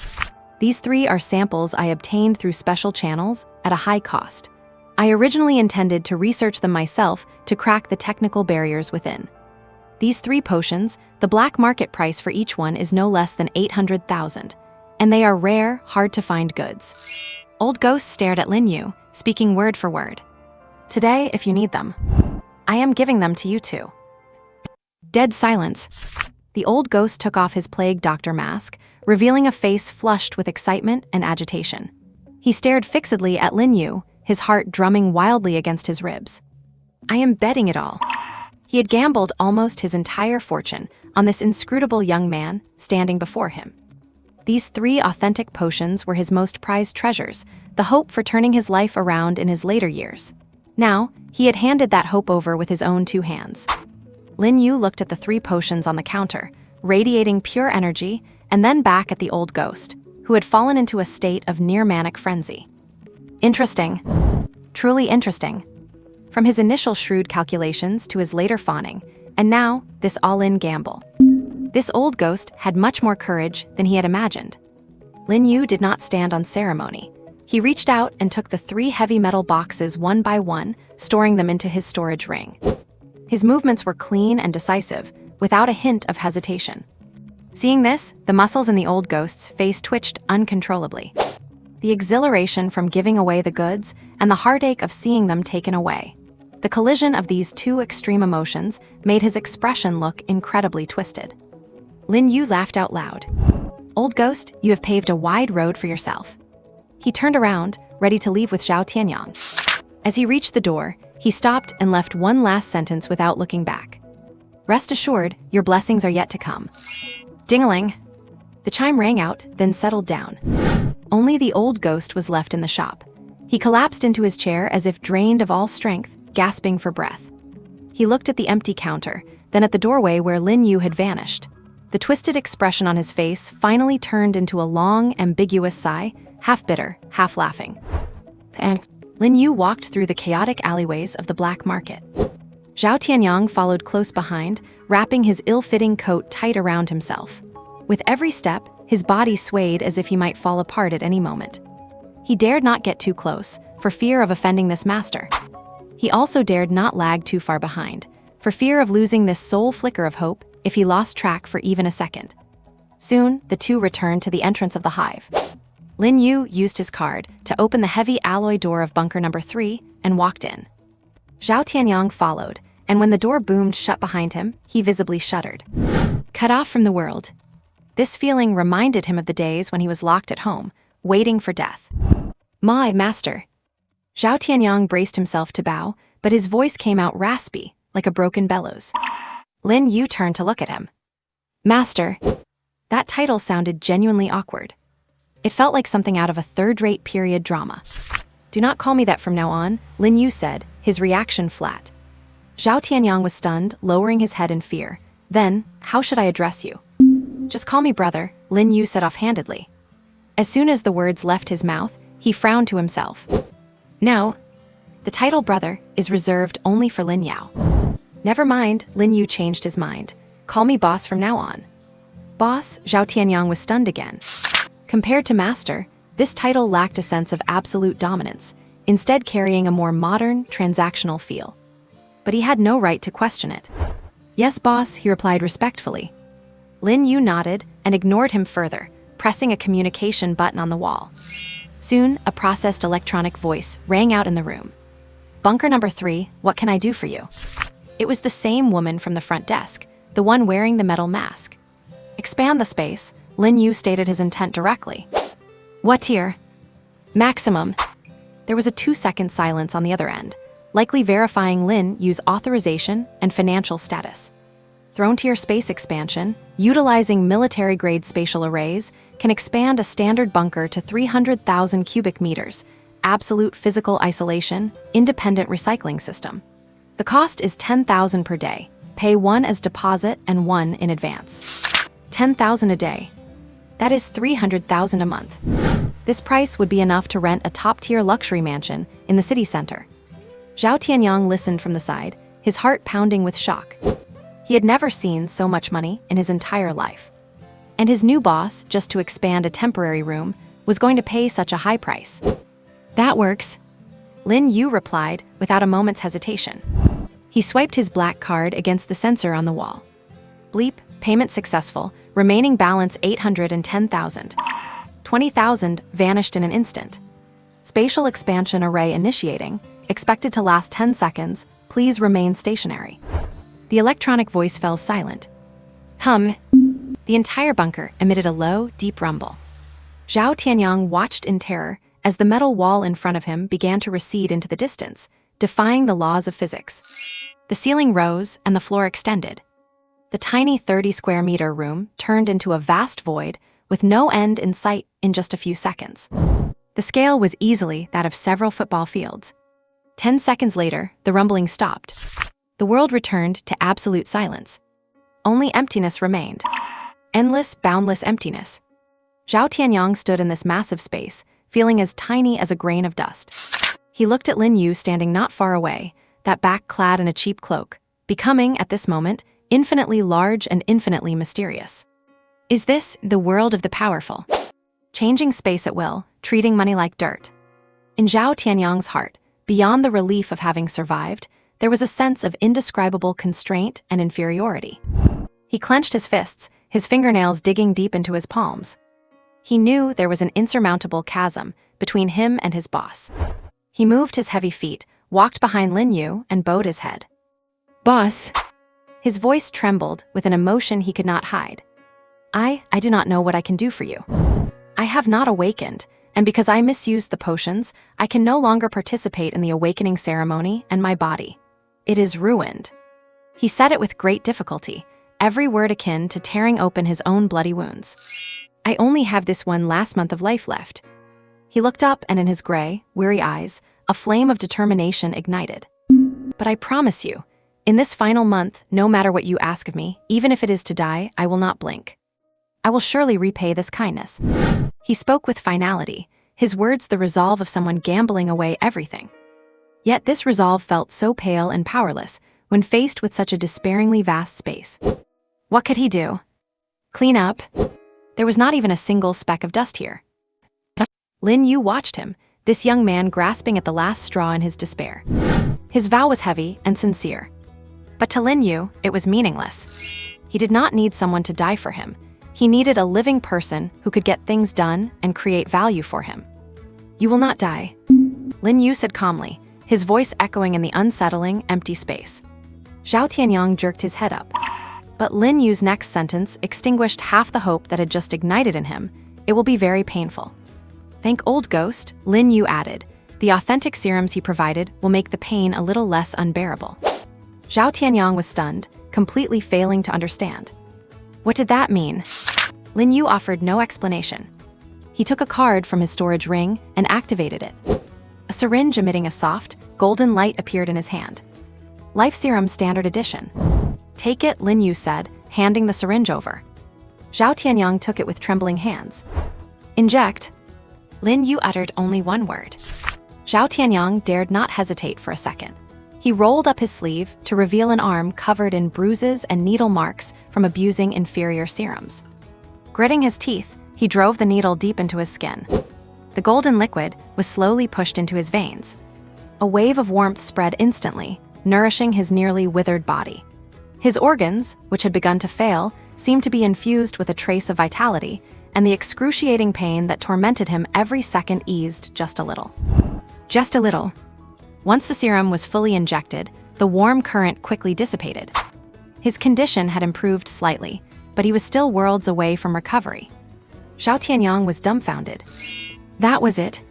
These 3 are samples I obtained through special channels at a high cost. I originally intended to research them myself to crack the technical barriers within. These 3 potions, the black market price for each one is no less than 800,000, and they are rare, hard-to-find goods. Old Ghost stared at Lin Yu, speaking word for word. Today, if you need them, I am giving them to you too. Dead silence. The Old Ghost took off his plague doctor mask, revealing a face flushed with excitement and agitation. He stared fixedly at Lin Yu, his heart drumming wildly against his ribs. I am betting it all. He had gambled almost his entire fortune on this inscrutable young man standing before him. These 3 authentic potions were his most prized treasures, the hope for turning his life around in his later years. Now, he had handed that hope over with his own 2 hands. Lin Yu looked at the 3 potions on the counter, radiating pure energy, and then back at the Old Ghost, who had fallen into a state of near-manic frenzy. Interesting. Truly interesting. From his initial shrewd calculations to his later fawning, and now this all-in gamble. This Old Ghost had much more courage than he had imagined. Lin Yu did not stand on ceremony. He reached out and took the 3 heavy metal boxes one by one, storing them into his storage ring. His movements were clean and decisive, without a hint of hesitation. Seeing this, the muscles in the Old Ghost's face twitched uncontrollably. The exhilaration from giving away the goods and the heartache of seeing them taken away. The collision of these 2 extreme emotions made his expression look incredibly twisted. Lin Yu laughed out loud. Old Ghost, you have paved a wide road for yourself. He turned around, ready to leave with Zhao Tianyang. As he reached the door, he stopped and left one last sentence without looking back. Rest assured, your blessings are yet to come. Ding-a-ling. The chime rang out, then settled down. Only the Old Ghost was left in the shop. He collapsed into his chair as if drained of all strength, gasping for breath. He looked at the empty counter, then at the doorway where Lin Yu had vanished. The twisted expression on his face finally turned into a long, ambiguous sigh, half bitter, half laughing. And Lin Yu walked through the chaotic alleyways of the black market. Zhao Tianyang followed close behind, wrapping his ill-fitting coat tight around himself. With every step, his body swayed as if he might fall apart at any moment. He dared not get too close, for fear of offending this master. He also dared not lag too far behind, for fear of losing this sole flicker of hope if he lost track for even a second. Soon, the 2 returned to the entrance of the hive. Lin Yu used his card to open the heavy alloy door of bunker number 3 and walked in. Zhao Tianyang followed, and when the door boomed shut behind him, he visibly shuddered. Cut off from the world. This feeling reminded him of the days when he was locked at home, waiting for death. My master. Zhao Tianyang braced himself to bow, but his voice came out raspy, like a broken bellows. Lin Yu turned to look at him. Master. That title sounded genuinely awkward. It felt like something out of a third-rate period drama. Do not call me that from now on, Lin Yu said, his reaction flat. Zhao Tianyang was stunned, lowering his head in fear. Then, how should I address you? Just call me brother, Lin Yu said offhandedly. As soon as the words left his mouth, he frowned to himself. No. The title brother is reserved only for Lin Yao. Never mind, Lin Yu changed his mind. Call me boss from now on. Boss, Zhao Tianyang was stunned again. Compared to master, this title lacked a sense of absolute dominance, instead carrying a more modern, transactional feel. But he had no right to question it. Yes, boss, he replied respectfully. Lin Yu nodded and ignored him further, pressing a communication button on the wall. Soon, a processed electronic voice rang out in the room. Bunker number 3, what can I do for you? It was the same woman from the front desk, the one wearing the metal mask. Expand the space, Lin Yu stated his intent directly. What tier? Maximum. There was a 2-second silence on the other end, likely verifying Lin Yu's authorization and financial status. Throne tier space expansion, utilizing military-grade spatial arrays, can expand a standard bunker to 300,000 cubic meters, absolute physical isolation, independent recycling system. The cost is 10,000 per day. Pay 1 as deposit and 1 in advance. 10,000 a day. That is 300,000 a month. This price would be enough to rent a top-tier luxury mansion in the city center. Zhao Tianyang listened from the side, his heart pounding with shock. He had never seen so much money in his entire life. And his new boss, just to expand a temporary room, was going to pay such a high price. That works, Lin Yu replied without a moment's hesitation. He swiped his black card against the sensor on the wall. Bleep, payment successful, remaining balance 810,000. 20,000 vanished in an instant. Spatial expansion array initiating, expected to last 10 seconds, please remain stationary. The electronic voice fell silent. Hum. The entire bunker emitted a low, deep rumble. Zhao Tianyang watched in terror as the metal wall in front of him began to recede into the distance, defying the laws of physics. The ceiling rose and the floor extended. The tiny 30-square-meter room turned into a vast void with no end in sight in just a few seconds. The scale was easily that of several football fields. 10 seconds later, the rumbling stopped. The world returned to absolute silence. Only emptiness remained. Endless, boundless emptiness. Zhao Tianyang stood in this massive space, feeling as tiny as a grain of dust. He looked at Lin Yu standing not far away, that back clad in a cheap cloak, becoming, at this moment, infinitely large and infinitely mysterious. Is this the world of the powerful? Changing space at will, treating money like dirt. In Zhao Tianyang's heart, beyond the relief of having survived, there was a sense of indescribable constraint and inferiority. He clenched his fists, his fingernails digging deep into his palms. He knew there was an insurmountable chasm between him and his boss. He moved his heavy feet, walked behind Lin Yu, and bowed his head. Boss. His voice trembled with an emotion he could not hide. I do not know what I can do for you. I have not awakened, and because I misused the potions, I can no longer participate in the awakening ceremony, and my body. It is ruined. He said it with great difficulty, every word akin to tearing open his own bloody wounds. I only have this one last month of life left. He looked up, and in his gray, weary eyes, a flame of determination ignited. But I promise you, in this final month, no matter what you ask of me, even if it is to die, I will not blink. I will surely repay this kindness. He spoke with finality, his words the resolve of someone gambling away everything. Yet this resolve felt so pale and powerless when faced with such a despairingly vast space. What could he do? Clean up? There was not even a single speck of dust here. Lin Yu watched him, this young man grasping at the last straw in his despair. His vow was heavy and sincere. But to Lin Yu, it was meaningless. He did not need someone to die for him. He needed a living person who could get things done and create value for him. You will not die, Lin Yu said calmly, his voice echoing in the unsettling, empty space. Zhao Tianyang jerked his head up. But Lin Yu's next sentence extinguished half the hope that had just ignited in him. It will be very painful. Thank old ghost, Lin Yu added. The authentic serums he provided will make the pain a little less unbearable. Zhao Tianyang was stunned, completely failing to understand. What did that mean? Lin Yu offered no explanation. He took a card from his storage ring and activated it. A syringe emitting a soft, golden light appeared in his hand. Life Serum Standard Edition. Take it, Lin Yu said, handing the syringe over. Zhao Tianyang took it with trembling hands. Inject. Lin Yu uttered only one word. Zhao Tianyang dared not hesitate for a second. He rolled up his sleeve to reveal an arm covered in bruises and needle marks from abusing inferior serums. Gritting his teeth, he drove the needle deep into his skin. The golden liquid was slowly pushed into his veins. A wave of warmth spread instantly, nourishing his nearly withered body. His organs, which had begun to fail, seemed to be infused with a trace of vitality, and the excruciating pain that tormented him every second eased just a little. Just a little. Once the serum was fully injected, the warm current quickly dissipated. His condition had improved slightly, but he was still worlds away from recovery. Zhao Tianyang was dumbfounded. That was it.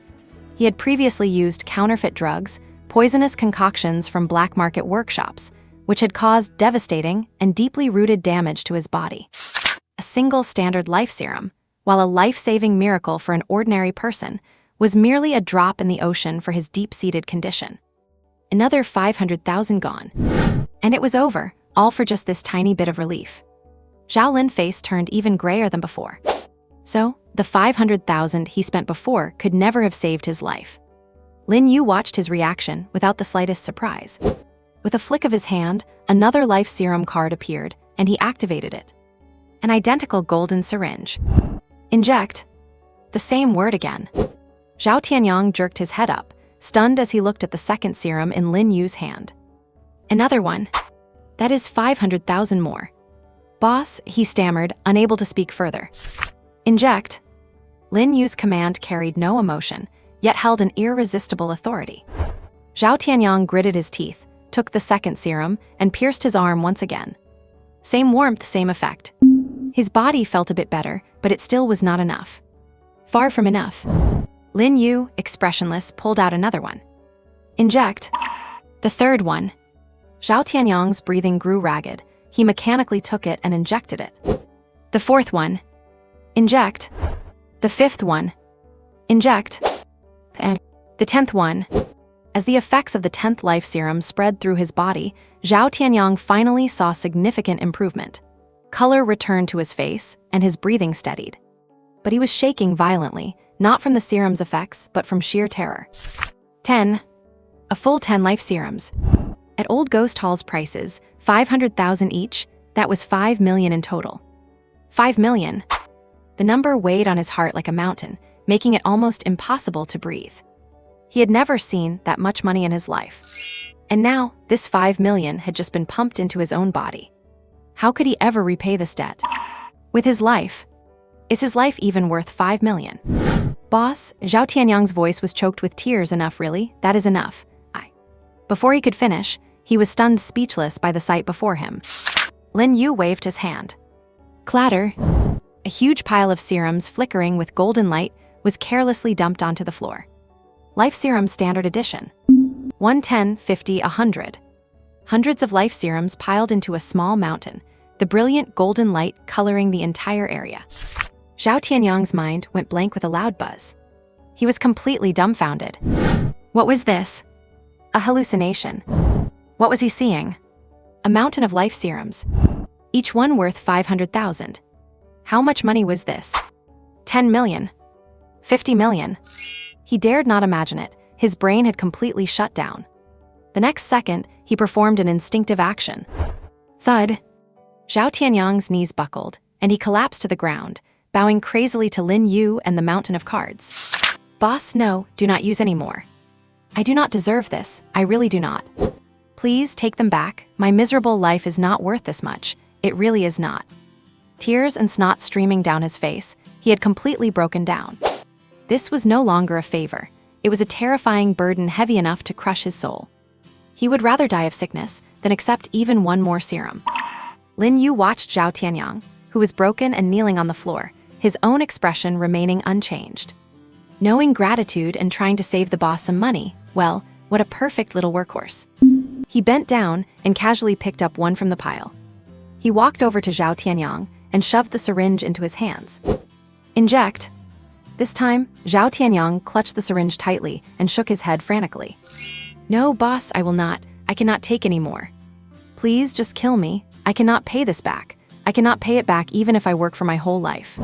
He had previously used counterfeit drugs, poisonous concoctions from black market workshops, which had caused devastating and deeply rooted damage to his body. A single standard life serum, while a life-saving miracle for an ordinary person, was merely a drop in the ocean for his deep-seated condition. Another 500,000 gone. And it was over, all for just this tiny bit of relief. Zhao Lin's face turned even grayer than before. So, the 500,000 he spent before could never have saved his life. Lin Yu watched his reaction without the slightest surprise. With a flick of his hand, another life serum card appeared, and he activated it. An identical golden syringe. Inject. The same word again. Zhao Tianyang jerked his head up, stunned as he looked at the second serum in Lin Yu's hand. Another one. That is 500,000 more. Boss, he stammered, unable to speak further. Inject. Lin Yu's command carried no emotion, yet held an irresistible authority. Zhao Tianyang gritted his teeth, took the second serum, and pierced his arm once again. Same warmth, same effect. His body felt a bit better, but it still was not enough. Far from enough. Lin Yu, expressionless, pulled out another one. Inject. The third one. Zhao Tianyang's breathing grew ragged. He mechanically took it and injected it. The fourth one. Inject. The fifth one. Inject. And the 10th one. As the effects of the 10th life serum spread through his body, Zhao Tianyang finally saw significant improvement. Color returned to his face, and his breathing steadied. But he was shaking violently, not from the serum's effects, but from sheer terror. 10. A full 10 life serums. At Old Ghost Hall's prices, 500,000 each, that was 5 million in total. 5 million. The number weighed on his heart like a mountain, making it almost impossible to breathe. He had never seen that much money in his life. And now, this 5 million had just been pumped into his own body. How could he ever repay this debt? With his life? Is his life even worth 5 million? Boss, Zhao Tianyang's voice was choked with tears. Enough, really? That is enough. Before he could finish, he was stunned speechless by the sight before him. Lin Yu waved his hand. Clatter. A huge pile of serums flickering with golden light was carelessly dumped onto the floor. Life Serum Standard Edition. 110, 50, 100. Hundreds of life serums piled into a small mountain, the brilliant golden light coloring the entire area. Zhao Tianyang's mind went blank with a loud buzz. He was completely dumbfounded. What was this? A hallucination. What was he seeing? A mountain of life serums, each one worth 500,000. How much money was this? 10 million? 50 million? He dared not imagine it. His brain had completely shut down. The next second, he performed an instinctive action. Thud. Zhao Tianyang's knees buckled, and he collapsed to the ground, bowing crazily to Lin Yu and the mountain of cards. Boss, no, do not use any more. I do not deserve this, I really do not. Please take them back. My miserable life is not worth this much. It really is not. Tears and snot streaming down his face, he had completely broken down. This was no longer a favor. It was a terrifying burden heavy enough to crush his soul. He would rather die of sickness than accept even one more serum. Lin Yu watched Zhao Tianyang, who was broken and kneeling on the floor, his own expression remaining unchanged. Knowing gratitude and trying to save the boss some money, well, what a perfect little workhorse. He bent down and casually picked up one from the pile. He walked over to Zhao Tianyang and shoved the syringe into his hands. Inject. This time, Zhao Tianyang clutched the syringe tightly and shook his head frantically. No, boss, I will not. I cannot take any more. Please just kill me. I cannot pay this back. I cannot pay it back even if I work for my whole life.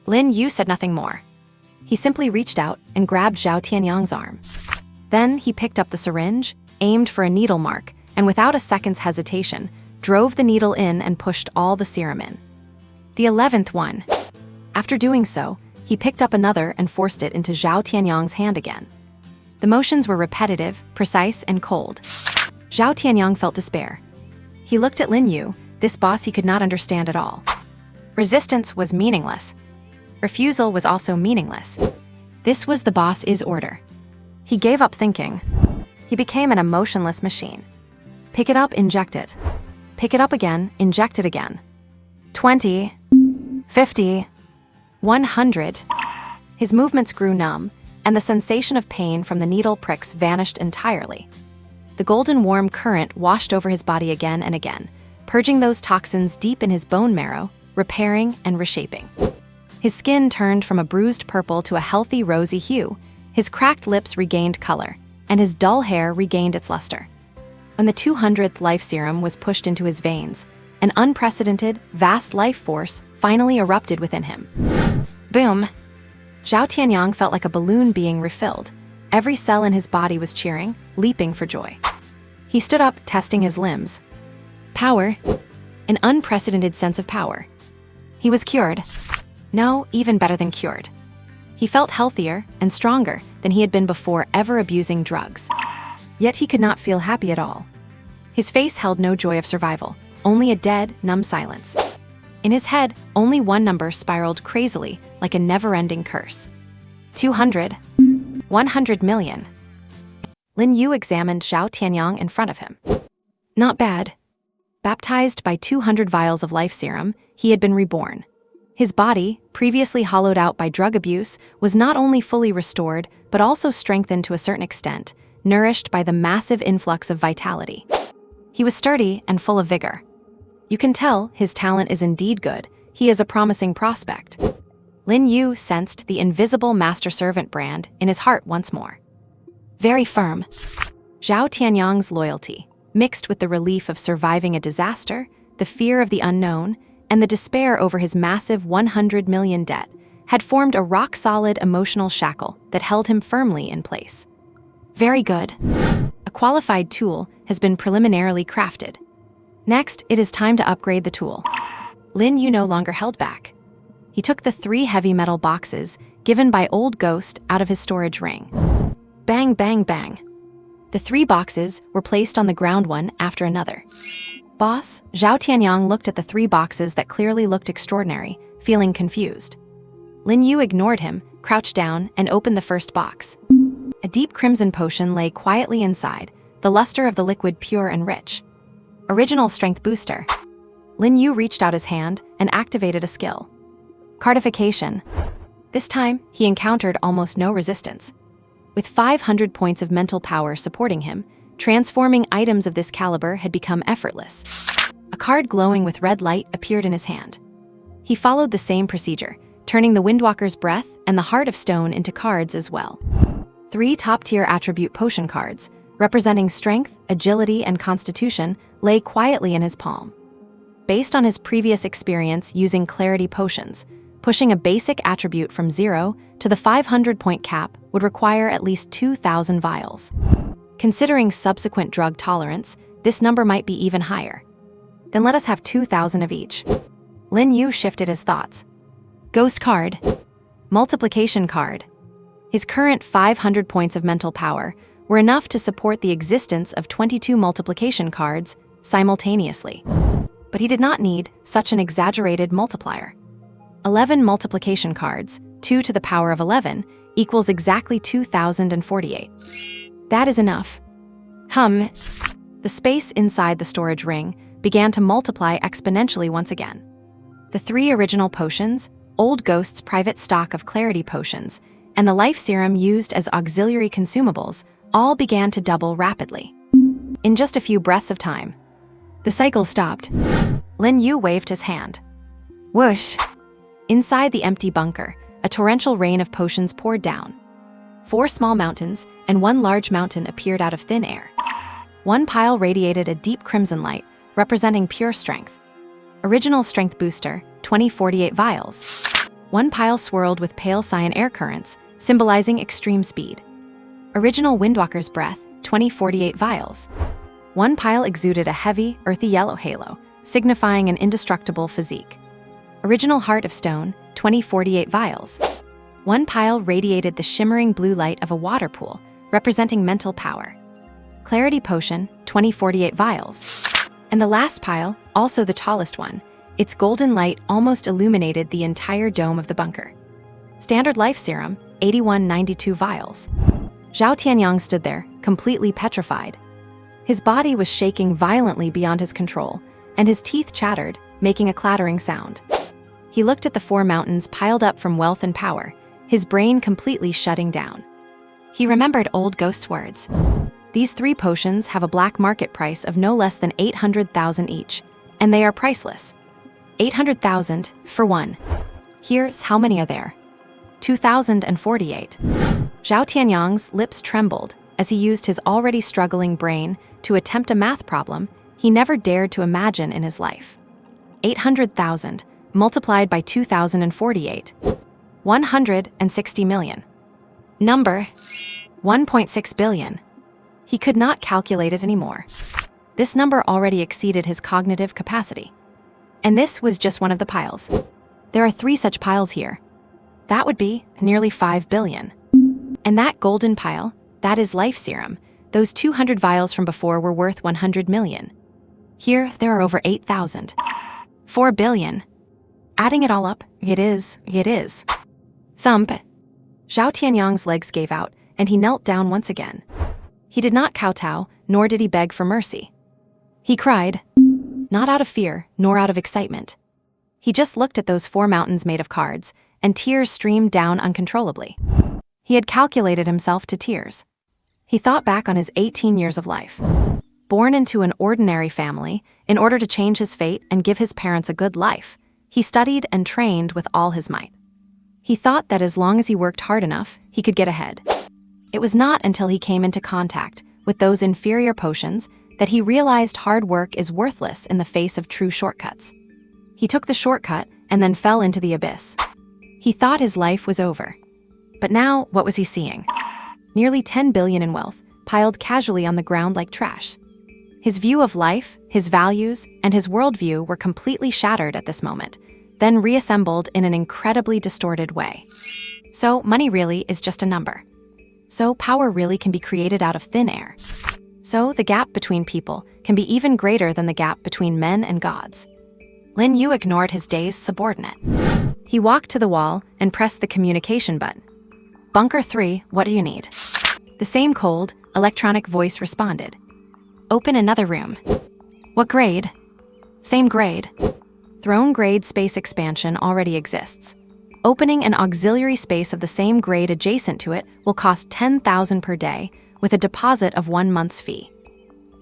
Lin Yu said nothing more. He simply reached out and grabbed Zhao Tianyang's arm. Then he picked up the syringe, aimed for a needle mark, and without a second's hesitation, drove the needle in and pushed all the serum in. The 11th one. After doing so, he picked up another and forced it into Zhao Tianyang's hand again. The motions were repetitive, precise, and cold. Zhao Tianyang felt despair. He looked at Lin Yu, this boss he could not understand at all. Resistance was meaningless. Refusal was also meaningless. This was the boss's order. He gave up thinking. He became an emotionless machine. Pick it up, inject it. Pick it up again, inject it again. 20, 50, 100. His movements grew numb, and the sensation of pain from the needle pricks vanished entirely. The golden warm current washed over his body again and again, purging those toxins deep in his bone marrow, repairing and reshaping. His skin turned from a bruised purple to a healthy rosy hue, his cracked lips regained color, and his dull hair regained its luster. When the 200th life serum was pushed into his veins, an unprecedented, vast life force finally erupted within him. Boom! Zhao Tianyang felt like a balloon being refilled. Every cell in his body was cheering, leaping for joy. He stood up, testing his limbs. Power. An unprecedented sense of power. He was cured. No, even better than cured. He felt healthier and stronger than he had been before ever abusing drugs. Yet he could not feel happy at all. His face held no joy of survival, only a dead, numb silence. In his head, only one number spiraled crazily like a never-ending curse. 200. 100 million. Lin Yu examined Zhao Tianyang in front of him. Not bad. Baptized by 200 vials of life serum, he had been reborn. His body, previously hollowed out by drug abuse, was not only fully restored, but also strengthened to a certain extent, nourished by the massive influx of vitality. He was sturdy and full of vigor. You can tell his talent is indeed good. He is a promising prospect. Lin Yu sensed the invisible master-servant brand in his heart once more. Very firm. Zhao Tianyang's loyalty, mixed with the relief of surviving a disaster, the fear of the unknown, and the despair over his massive 100 million debt, had formed a rock-solid emotional shackle that held him firmly in place. Very good. A qualified tool has been preliminarily crafted. Next, it is time to upgrade the tool. Lin Yu no longer held back. He took the 3 heavy metal boxes given by Old Ghost out of his storage ring. Bang, bang, bang. The 3 boxes were placed on the ground one after another. Boss, Zhao Tianyang looked at the 3 boxes that clearly looked extraordinary, feeling confused. Lin Yu ignored him, crouched down, and opened the first box. A deep crimson potion lay quietly inside, the luster of the liquid pure and rich. Original strength booster. Lin Yu reached out his hand and activated a skill. Cardification. This time, he encountered almost no resistance. With 500 points of mental power supporting him, transforming items of this caliber had become effortless. A card glowing with red light appeared in his hand. He followed the same procedure, turning the Windwalker's Breath and the Heart of Stone into cards as well. 3 top-tier attribute potion cards, representing strength, agility, and constitution, lay quietly in his palm. Based on his previous experience using clarity potions, pushing a basic attribute from 0 to the 500-point cap would require at least 2,000 vials. Considering subsequent drug tolerance, this number might be even higher. Then let us have 2,000 of each. Lin Yu shifted his thoughts. Ghost card. Multiplication card. His current 500 points of mental power were enough to support the existence of 22 multiplication cards simultaneously. But he did not need such an exaggerated multiplier. 11 multiplication cards, 2 to the power of 11, equals exactly 2,048. That is enough. The space inside the storage ring began to multiply exponentially once again. The 3 original potions, Old Ghost's private stock of clarity potions, and the life serum used as auxiliary consumables all began to double rapidly. In just a few breaths of time, the cycle stopped. Lin Yu waved his hand. Whoosh! Inside the empty bunker, a torrential rain of potions poured down. 4 small mountains and 1 large mountain appeared out of thin air. One pile radiated a deep crimson light, representing pure strength. Original strength booster, 2048 vials. One pile swirled with pale cyan air currents, symbolizing extreme speed. Original Windwalker's Breath, 2048 vials. One pile exuded a heavy, earthy yellow halo, signifying an indestructible physique. Original Heart of Stone, 2048 vials. One pile radiated the shimmering blue light of a water pool, representing mental power. Clarity Potion, 2048 vials. And the last pile, also the tallest one, its golden light almost illuminated the entire dome of the bunker. Standard Life Serum, 8192 vials. Zhao Tianyang stood there, completely petrified. His body was shaking violently beyond his control, and his teeth chattered, making a clattering sound. He looked at the 4 mountains piled up from wealth and power, his brain completely shutting down. He remembered Old Ghost's words. These 3 potions have a black market price of no less than 800,000 each, and they are priceless. 800,000 for one. Here's how many are there. 2,048. Zhao Tianyang's lips trembled as he used his already struggling brain to attempt a math problem he never dared to imagine in his life. 800,000 multiplied by 2,048. 160 million. Number 1.6 billion. He could not calculate it anymore. This number already exceeded his cognitive capacity. And this was just one of the piles. There are 3 such piles here. That would be nearly 5 billion. And that golden pile, that is life serum. Those 200 vials from before were worth 100 million. Here, there are over 8,000. 4 billion. Adding it all up, it is. Thump. Zhao Tianyang's legs gave out, and he knelt down once again. He did not kowtow, nor did he beg for mercy. He cried, not out of fear, nor out of excitement. He just looked at those 4 mountains made of cards, and tears streamed down uncontrollably. He had calculated himself to tears. He thought back on his 18 years of life. Born into an ordinary family, in order to change his fate and give his parents a good life, he studied and trained with all his might. He thought that as long as he worked hard enough, he could get ahead. It was not until he came into contact with those inferior potions that he realized hard work is worthless in the face of true shortcuts. He took the shortcut and then fell into the abyss. He thought his life was over. But now, what was he seeing? Nearly 10 billion in wealth, piled casually on the ground like trash. His view of life, his values, and his worldview were completely shattered at this moment, then reassembled in an incredibly distorted way. So, money really is just a number. So, power really can be created out of thin air. So, the gap between people can be even greater than the gap between men and gods. Lin Yu ignored his dazed subordinate. He walked to the wall and pressed the communication button. Bunker 3, what do you need? The same cold, electronic voice responded. Open another room. What grade? Same grade. Throne grade space expansion already exists. Opening an auxiliary space of the same grade adjacent to it will cost 10,000 per day, with a deposit of 1 month's fee.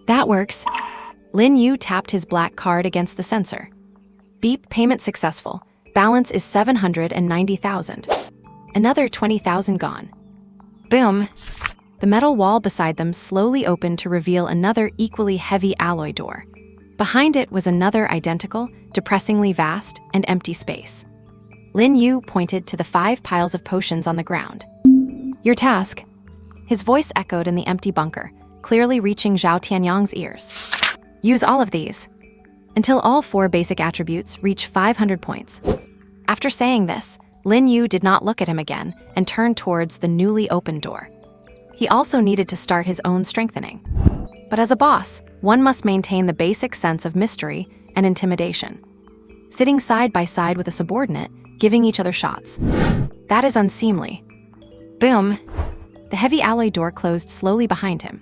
That works. Lin Yu tapped his black card against the sensor. Beep, payment successful. Balance is 790,000. Another 20,000 gone. Boom. The metal wall beside them slowly opened to reveal another equally heavy alloy door. Behind it was another identical, depressingly vast, and empty space. Lin Yu pointed to the 5 piles of potions on the ground. Your task. His voice echoed in the empty bunker, clearly reaching Zhao Tianyang's ears. Use all of these, until all 4 basic attributes reach 500 points. After saying this, Lin Yu did not look at him again and turned towards the newly opened door. He also needed to start his own strengthening. But as a boss, one must maintain the basic sense of mystery and intimidation. Sitting side by side with a subordinate, giving each other shots. That is unseemly. Boom! The heavy alloy door closed slowly behind him.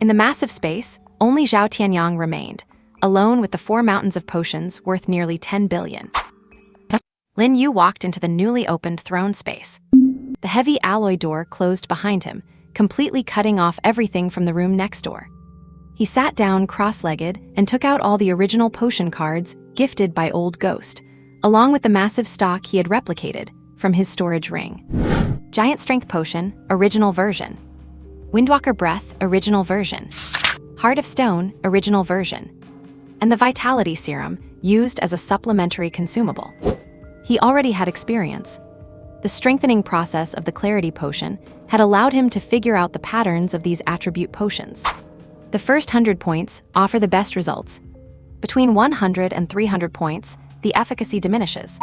In the massive space, only Zhao Tianyang remained, alone with the 4 mountains of potions worth nearly 10 billion. Lin Yu walked into the newly opened throne space. The heavy alloy door closed behind him, completely cutting off everything from the room next door. He sat down cross-legged and took out all the original potion cards gifted by Old Ghost, along with the massive stock he had replicated from his storage ring. Giant Strength Potion, original version. Windwalker Breath, original version. Heart of Stone, original version. And the Vitality Serum, used as a supplementary consumable. He already had experience. The strengthening process of the Clarity Potion had allowed him to figure out the patterns of these attribute potions. The first 100 points offer the best results. Between 100 and 300 points, the efficacy diminishes.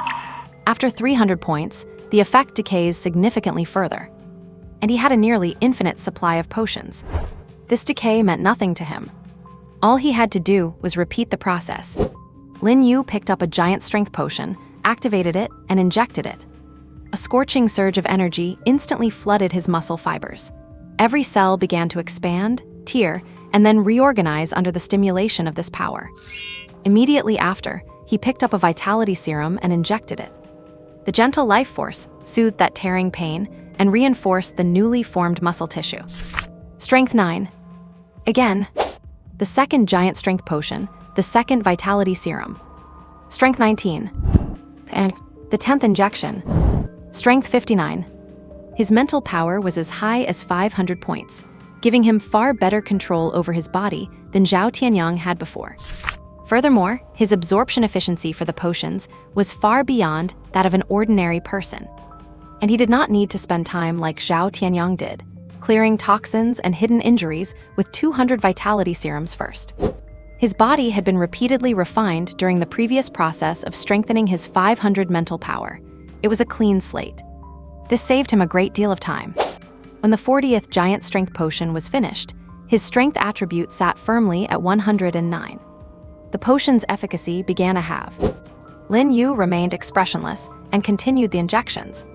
After 300 points, the effect decays significantly further. And he had a nearly infinite supply of potions. This decay meant nothing to him. All he had to do was repeat the process. Lin Yu picked up a Giant Strength Potion, activated it, and injected it. A scorching surge of energy instantly flooded his muscle fibers. Every cell began to expand, tear, and then reorganize under the stimulation of this power. Immediately after, he picked up a Vitality Serum and injected it. The gentle life force soothed that tearing pain and reinforced the newly formed muscle tissue. Strength 9. Again. The second Giant Strength Potion, the second Vitality Serum. Strength 19. And the 10th injection. Strength 59. His mental power was as high as 500 points, giving him far better control over his body than Zhao Tianyang had before. Furthermore, his absorption efficiency for the potions was far beyond that of an ordinary person. And he did not need to spend time like Zhao Tianyang did, clearing toxins and hidden injuries with 200 vitality serums first. His body had been repeatedly refined during the previous process of strengthening his 500 mental power. It was a clean slate. This saved him a great deal of time. When the 40th giant strength potion was finished, his strength attribute sat firmly at 109. The potion's efficacy began to halve. Lin Yu remained expressionless and continued the injections.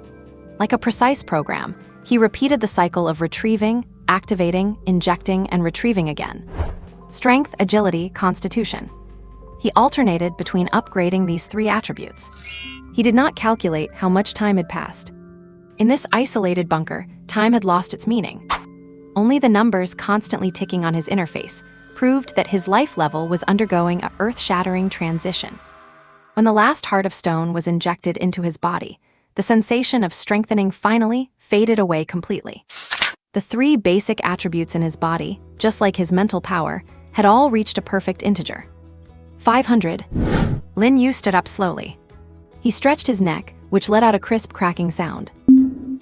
Like a precise program, he repeated the cycle of retrieving, activating, injecting, and retrieving again. Strength, agility, constitution. He alternated between upgrading these three attributes. He did not calculate how much time had passed. In this isolated bunker, time had lost its meaning. Only the numbers constantly ticking on his interface proved that his life level was undergoing an earth-shattering transition. When the last heart of stone was injected into his body, the sensation of strengthening finally faded away completely. The three basic attributes in his body, just like his mental power, had all reached a perfect integer. 500. Lin Yu stood up slowly. He stretched his neck, which let out a crisp cracking sound.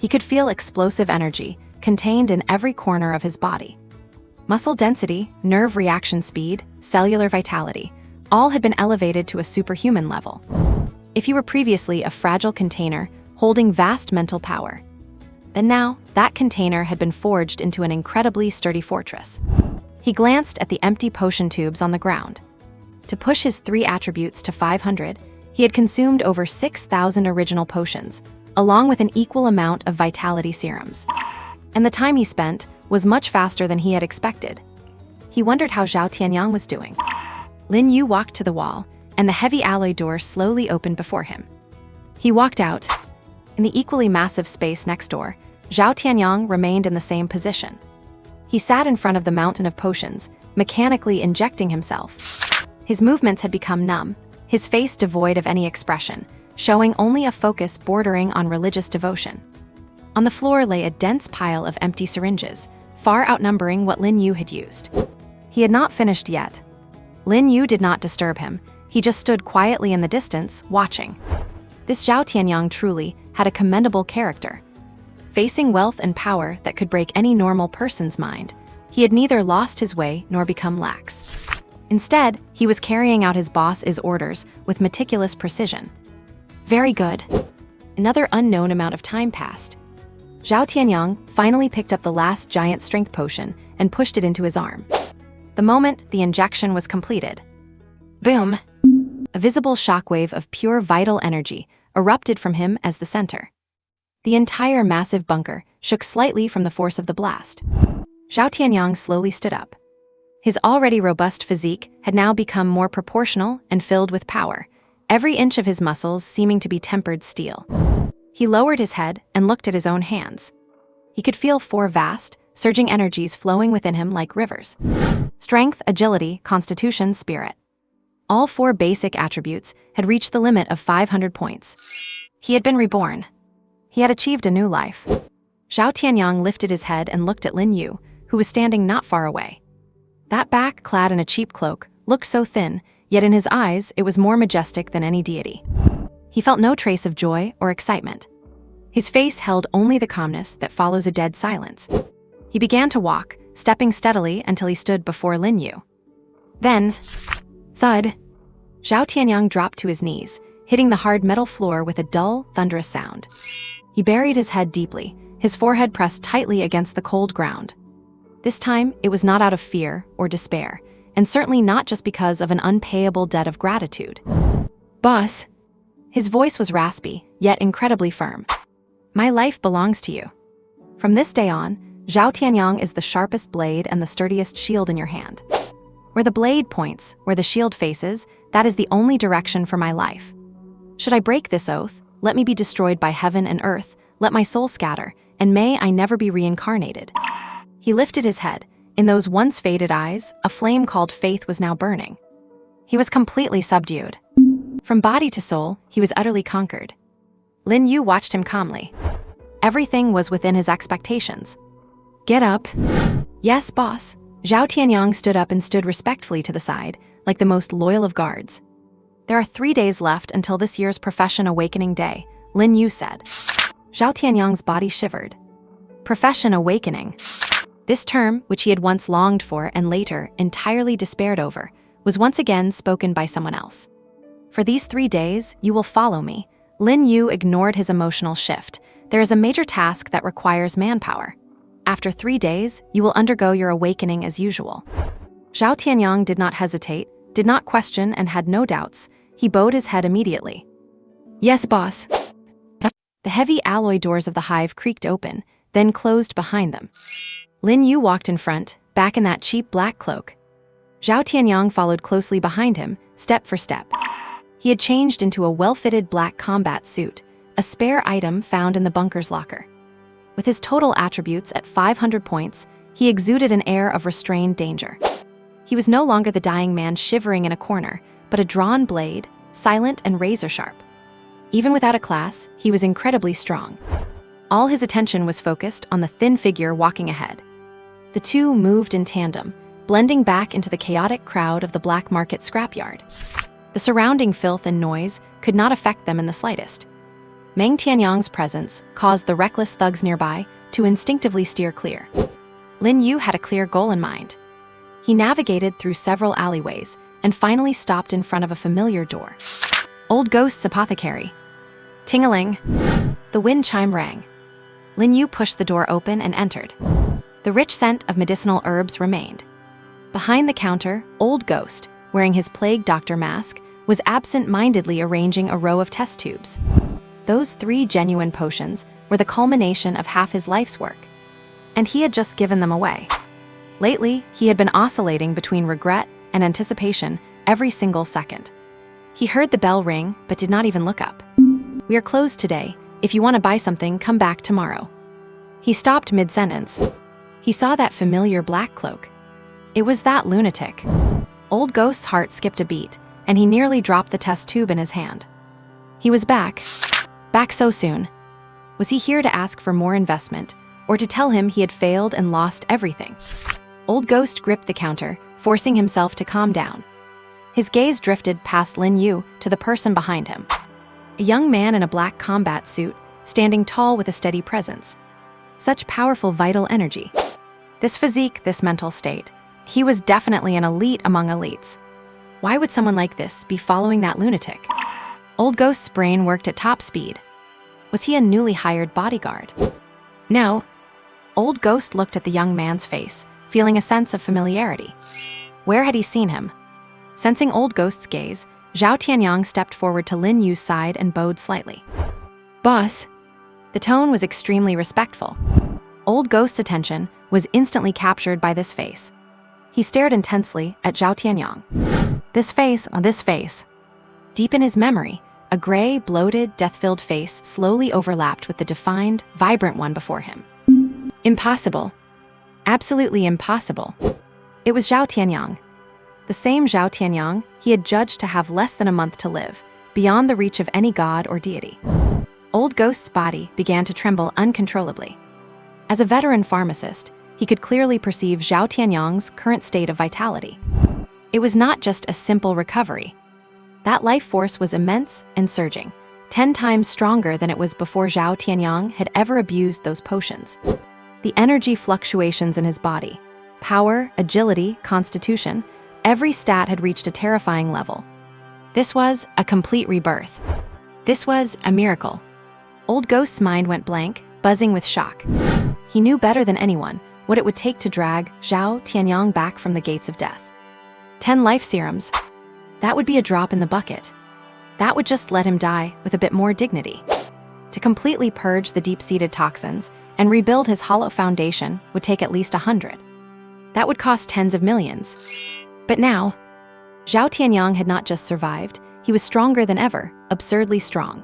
He could feel explosive energy contained in every corner of his body. Muscle density, nerve reaction speed, cellular vitality, all had been elevated to a superhuman level. If he were previously a fragile container holding vast mental power, then now that container had been forged into an incredibly sturdy fortress. He glanced at the empty potion tubes on the ground. To push his three attributes to 500, he had consumed over 6,000 original potions, along with an equal amount of vitality serums. And the time he spent was much faster than he had expected. He wondered how Zhao Tianyang was doing. Lin Yu walked to the wall, and the heavy alloy door slowly opened before him. He walked out. In the equally massive space next door, Zhao Tianyang remained in the same position. He sat in front of the mountain of potions, mechanically injecting himself. His movements had become numb, his face devoid of any expression, showing only a focus bordering on religious devotion. On the floor lay a dense pile of empty syringes, far outnumbering what Lin Yu had used. He had not finished yet. Lin Yu did not disturb him. He just stood quietly in the distance, watching. This Zhao Tianyang truly had a commendable character. Facing wealth and power that could break any normal person's mind, he had neither lost his way nor become lax. Instead, he was carrying out his boss's orders with meticulous precision. Very good. Another unknown amount of time passed. Zhao Tianyang finally picked up the last giant strength potion and pushed it into his arm. The moment the injection was completed, boom! A visible shockwave of pure vital energy erupted from him as the center. The entire massive bunker shook slightly from the force of the blast. Zhao Tianyang slowly stood up. His already robust physique had now become more proportional and filled with power, every inch of his muscles seeming to be tempered steel. He lowered his head and looked at his own hands. He could feel four vast, surging energies flowing within him like rivers. Strength, agility, constitution, spirit. All four basic attributes had reached the limit of 500 points. He had been reborn. He had achieved a new life. Zhao Tianyang lifted his head and looked at Lin Yu, who was standing not far away. That back, clad in a cheap cloak, looked so thin, yet in his eyes it was more majestic than any deity. He felt no trace of joy or excitement. His face held only the calmness that follows a dead silence. He began to walk, stepping steadily until he stood before Lin Yu. Then, thud! Zhao Tianyang dropped to his knees, hitting the hard metal floor with a dull, thunderous sound. He buried his head deeply, his forehead pressed tightly against the cold ground. This time, it was not out of fear or despair, and certainly not just because of an unpayable debt of gratitude. Boss! His voice was raspy, yet incredibly firm. My life belongs to you. From this day on, Zhao Tianyang is the sharpest blade and the sturdiest shield in your hand. Where the blade points, where the shield faces, that is the only direction for my life. Should I break this oath, let me be destroyed by heaven and earth, let my soul scatter, and may I never be reincarnated. He lifted his head. In those once faded eyes, a flame called faith was now burning. He was completely subdued. From body to soul, he was utterly conquered. Lin Yu watched him calmly. Everything was within his expectations. Get up. Yes, boss. Zhao Tianyang stood up and stood respectfully to the side, like the most loyal of guards. There are 3 days left until this year's profession awakening day, Lin Yu said. Zhao Tianyang's body shivered. Profession awakening. This term, which he had once longed for and later entirely despaired over, was once again spoken by someone else. For these 3 days, you will follow me. Lin Yu ignored his emotional shift. There is a major task that requires manpower. After 3 days, you will undergo your awakening as usual. Zhao Tianyang did not hesitate, did not question, and had no doubts. He bowed his head immediately. Yes, boss. The heavy alloy doors of the hive creaked open, then closed behind them. Lin Yu walked in front, back in that cheap black cloak. Zhao Tianyang followed closely behind him, step for step. He had changed into a well-fitted black combat suit, a spare item found in the bunker's locker. With his total attributes at 500 points, he exuded an air of restrained danger. He was no longer the dying man shivering in a corner, but a drawn blade, silent and razor-sharp. Even without a class, he was incredibly strong. All his attention was focused on the thin figure walking ahead. The two moved in tandem, blending back into the chaotic crowd of the black market scrapyard. The surrounding filth and noise could not affect them in the slightest. Meng Tianyang's presence caused the reckless thugs nearby to instinctively steer clear. Lin Yu had a clear goal in mind. He navigated through several alleyways and finally stopped in front of a familiar door. Old Ghost's apothecary. Ting-a-ling. The wind chime rang. Lin Yu pushed the door open and entered. The rich scent of medicinal herbs remained. Behind the counter, Old Ghost, wearing his plague doctor mask, was absent-mindedly arranging a row of test tubes. Those 3 genuine potions were the culmination of half his life's work, and he had just given them away. Lately, he had been oscillating between regret and anticipation every single second. He heard the bell ring, but did not even look up. We are closed today. If you want to buy something, come back tomorrow. He stopped mid-sentence. He saw that familiar black cloak. It was that lunatic. Old Ghost's heart skipped a beat, and he nearly dropped the test tube in his hand. He was back. Back so soon. Was he here to ask for more investment, or to tell him he had failed and lost everything? Old Ghost gripped the counter, forcing himself to calm down. His gaze drifted past Lin Yu to the person behind him. A young man in a black combat suit, standing tall with a steady presence. Such powerful vital energy. This physique, this mental state. He was definitely an elite among elites. Why would someone like this be following that lunatic? Old Ghost's brain worked at top speed. Was he a newly hired bodyguard? No. Old Ghost looked at the young man's face, feeling a sense of familiarity. Where had he seen him? Sensing Old Ghost's gaze, Zhao Tianyang stepped forward to Lin Yu's side and bowed slightly. Boss. The tone was extremely respectful. Old Ghost's attention was instantly captured by this face. He stared intensely at Zhao Tianyang. This face on this face. Deep in his memory, a gray, bloated, death-filled face slowly overlapped with the defined, vibrant one before him. Impossible. Absolutely impossible. It was Zhao Tianyang. The same Zhao Tianyang he had judged to have less than a month to live, beyond the reach of any god or deity. Old Ghost's body began to tremble uncontrollably. As a veteran pharmacist, he could clearly perceive Zhao Tianyang's current state of vitality. It was not just a simple recovery. That life force was immense and surging, 10 times stronger than it was before Zhao Tianyang had ever abused those potions. The energy fluctuations in his body, power, agility, constitution, every stat had reached a terrifying level. This was a complete rebirth. This was a miracle. Old Ghost's mind went blank, buzzing with shock. He knew better than anyone what it would take to drag Zhao Tianyang back from the gates of death. 10 life serums. That would be a drop in the bucket. That would just let him die with a bit more dignity. To completely purge the deep-seated toxins and rebuild his hollow foundation would take at least 100. That would cost tens of millions. But now, Zhao Tianyang had not just survived, he was stronger than ever, absurdly strong.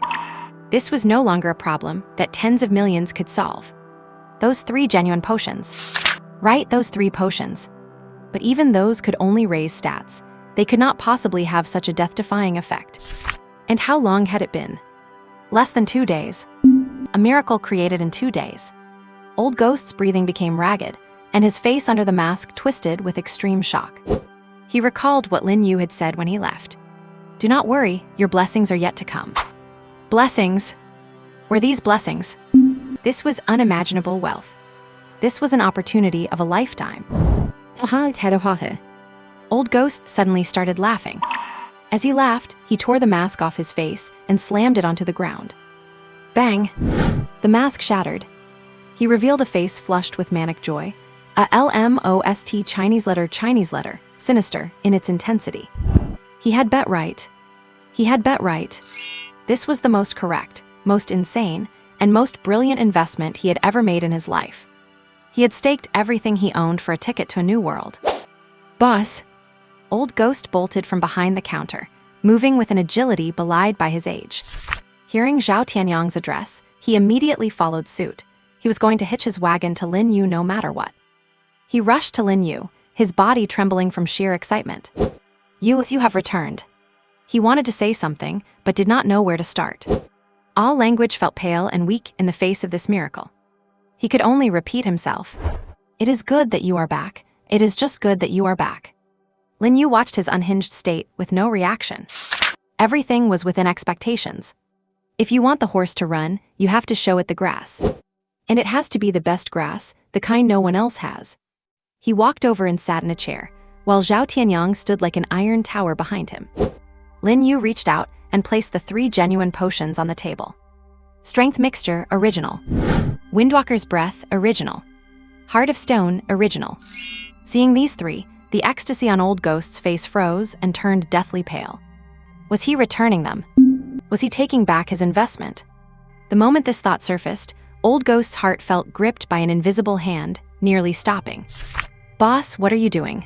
This was no longer a problem that tens of millions could solve. Those 3 genuine potions. Right, those 3 potions. But even those could only raise stats. They could not possibly have such a death-defying effect. And how long had it been? Less than 2 days. A miracle created in 2 days. Old Ghost's breathing became ragged, and his face under the mask twisted with extreme shock. He recalled what Lin Yu had said when he left. Do not worry, your blessings are yet to come. Blessings? Were these blessings? This was unimaginable wealth. This was an opportunity of a lifetime. Old Ghost suddenly started laughing. As he laughed, he tore the mask off his face and slammed it onto the ground. Bang! The mask shattered. He revealed a face flushed with manic joy, a LMOST Chinese letter, sinister in its intensity. He had bet right. This was the most correct, most insane, and most brilliant investment he had ever made in his life. He had staked everything he owned for a ticket to a new world. Boss! Old Ghost bolted from behind the counter, moving with an agility belied by his age. Hearing Zhao Tianyang's address, he immediately followed suit. He was going to hitch his wagon to Lin Yu no matter what. He rushed to Lin Yu, his body trembling from sheer excitement. You have returned. He wanted to say something, but did not know where to start. All language felt pale and weak in the face of this miracle. He could only repeat himself. It is good that you are back. It is just good that you are back. Lin Yu watched his unhinged state with no reaction. Everything was within expectations. If you want the horse to run, you have to show it the grass. And it has to be the best grass, the kind no one else has. He walked over and sat in a chair, while Zhao Tianyang stood like an iron tower behind him. Lin Yu reached out and placed the 3 genuine potions on the table. Strength Mixture, original. Windwalker's Breath, original. Heart of Stone, original. Seeing these 3, the ecstasy on Old Ghost's face froze and turned deathly pale. Was he returning them? Was he taking back his investment? The moment this thought surfaced, Old Ghost's heart felt gripped by an invisible hand, nearly stopping. Boss, what are you doing?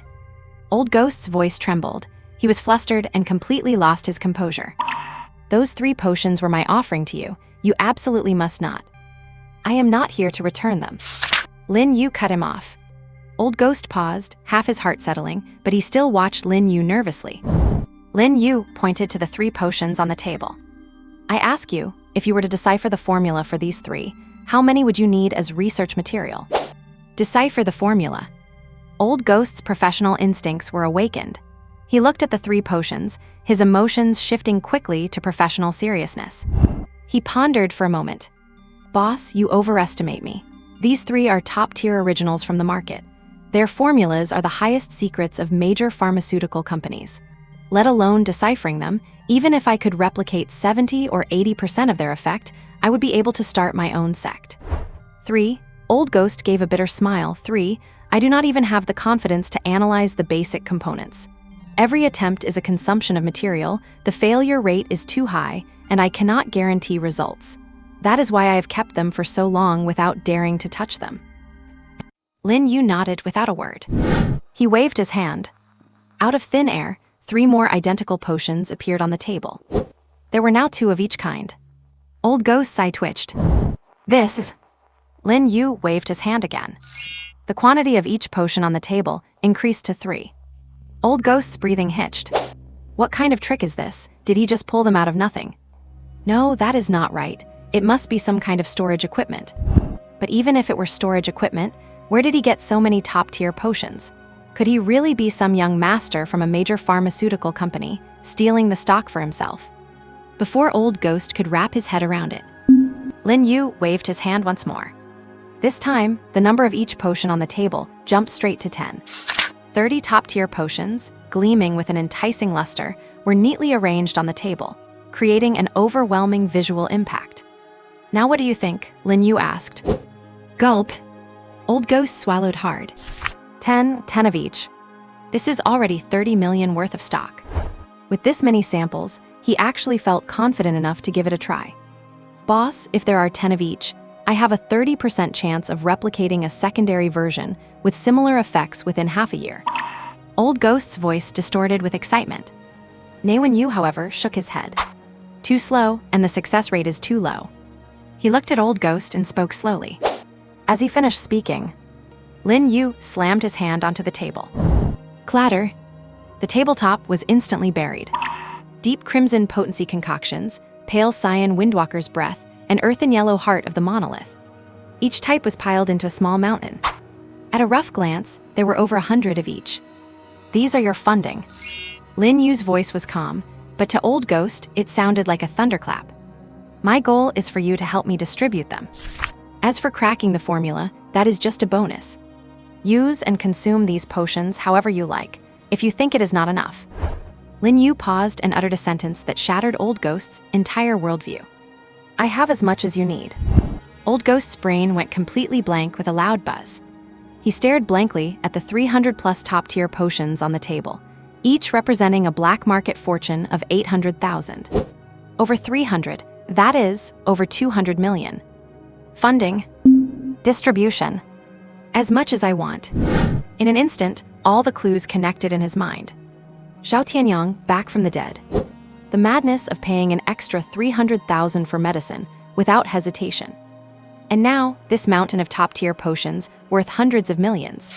Old Ghost's voice trembled. He was flustered and completely lost his composure. Those 3 potions were my offering to you. You absolutely must not. I am not here to return them. Lin Yu cut him off. Old Ghost paused, half his heart settling, but he still watched Lin Yu nervously. Lin Yu pointed to the 3 potions on the table. I ask you, if you were to decipher the formula for these 3, how many would you need as research material? Decipher the formula. Old Ghost's professional instincts were awakened. He looked at the 3 potions, his emotions shifting quickly to professional seriousness. He pondered for a moment. Boss, you overestimate me. These 3 are top-tier originals from the market. Their formulas are the highest secrets of major pharmaceutical companies. Let alone deciphering them, even if I could replicate 70 or 80% of their effect, I would be able to start my own sect. 3. Old Ghost gave a bitter smile. 3. I do not even have the confidence to analyze the basic components. Every attempt is a consumption of material, the failure rate is too high, and I cannot guarantee results. That is why I have kept them for so long without daring to touch them. Lin Yu nodded without a word. He waved his hand. Out of thin air, 3 more identical potions appeared on the table. There were now 2 of each kind. Old Ghost's eye twitched. This. Lin Yu waved his hand again. The quantity of each potion on the table increased to 3. Old Ghost's breathing hitched. What kind of trick is this? Did he just pull them out of nothing? No, that is not right. It must be some kind of storage equipment. But even if it were storage equipment, where did he get so many top-tier potions? Could he really be some young master from a major pharmaceutical company, stealing the stock for himself? Before Old Ghost could wrap his head around it, Lin Yu waved his hand once more. This time, the number of each potion on the table jumped straight to 10. 30 top-tier potions, gleaming with an enticing luster, were neatly arranged on the table, creating an overwhelming visual impact. Now what do you think? Lin Yu asked. Gulped. Old Ghost swallowed hard. 10 of each. This is already 30 million worth of stock. With this many samples, he actually felt confident enough to give it a try. Boss, if there are 10 of each, I have a 30% chance of replicating a secondary version with similar effects within half a year. Old Ghost's voice distorted with excitement. Lin Yu, however, shook his head. Too slow, and the success rate is too low. He looked at Old Ghost and spoke slowly. As he finished speaking, Lin Yu slammed his hand onto the table. Clatter. The tabletop was instantly buried. Deep crimson potency concoctions, pale cyan Windwalker's Breath, and earthen yellow heart of the monolith. Each type was piled into a small mountain. At a rough glance, there were over 100 of each. These are your funding. Lin Yu's voice was calm, but to Old Ghost, it sounded like a thunderclap. My goal is for you to help me distribute them. As for cracking the formula, that is just a bonus. Use and consume these potions however you like, if you think it is not enough. Lin Yu paused and uttered a sentence that shattered Old Ghost's entire worldview. I have as much as you need. Old Ghost's brain went completely blank with a loud buzz. He stared blankly at the 300+ top-tier potions on the table, each representing a black market fortune of 800,000. Over 300, that is, over 200 million. Funding. Distribution. As much as I want. In an instant, all the clues connected in his mind. Zhao Tianyang back from the dead. The madness of paying an extra 300,000 for medicine without hesitation. And now, this mountain of top-tier potions worth hundreds of millions.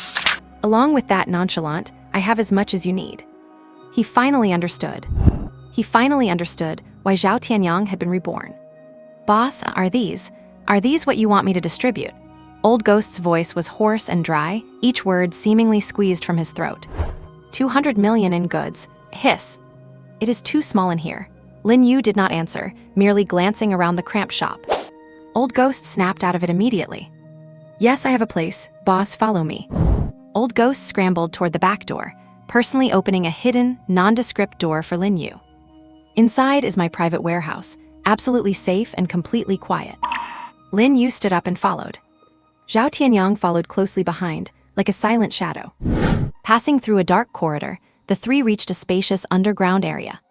Along with that nonchalant, I have as much as you need. He finally understood. He finally understood why Zhao Tianyang had been reborn. Boss, are these what you want me to distribute? Old Ghost's voice was hoarse and dry, each word seemingly squeezed from his throat. 200 million in goods. Hiss. It is too small in here. Lin Yu did not answer, merely glancing around the cramped shop. Old Ghost snapped out of it immediately. Yes, I have a place. Boss, follow me. Old Ghost scrambled toward the back door, personally opening a hidden, nondescript door for Lin Yu. Inside is my private warehouse, absolutely safe and completely quiet. Lin Yu stood up and followed. Zhao Tianyang followed closely behind, like a silent shadow. Passing through a dark corridor, the three reached a spacious underground area.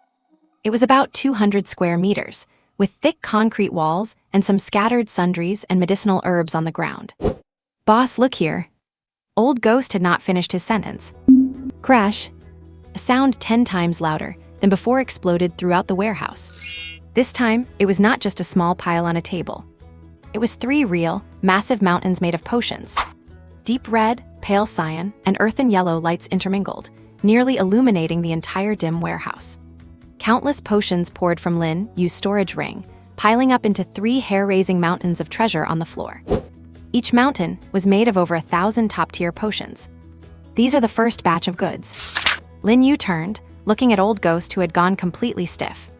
It was about 200 square meters, with thick concrete walls and some scattered sundries and medicinal herbs on the ground. Boss, look here. Old Ghost had not finished his sentence. Crash. A sound 10 times louder than before exploded throughout the warehouse. This time, it was not just a small pile on a table. It was 3 real, massive mountains made of potions. Deep red, pale cyan, and earthen yellow lights intermingled, nearly illuminating the entire dim warehouse. Countless potions poured from Lin Yu's storage ring, piling up into 3 hair-raising mountains of treasure on the floor. Each mountain was made of over 1,000 top-tier potions. These are the first batch of goods. Lin Yu turned, looking at Old Ghost, who had gone completely stiff.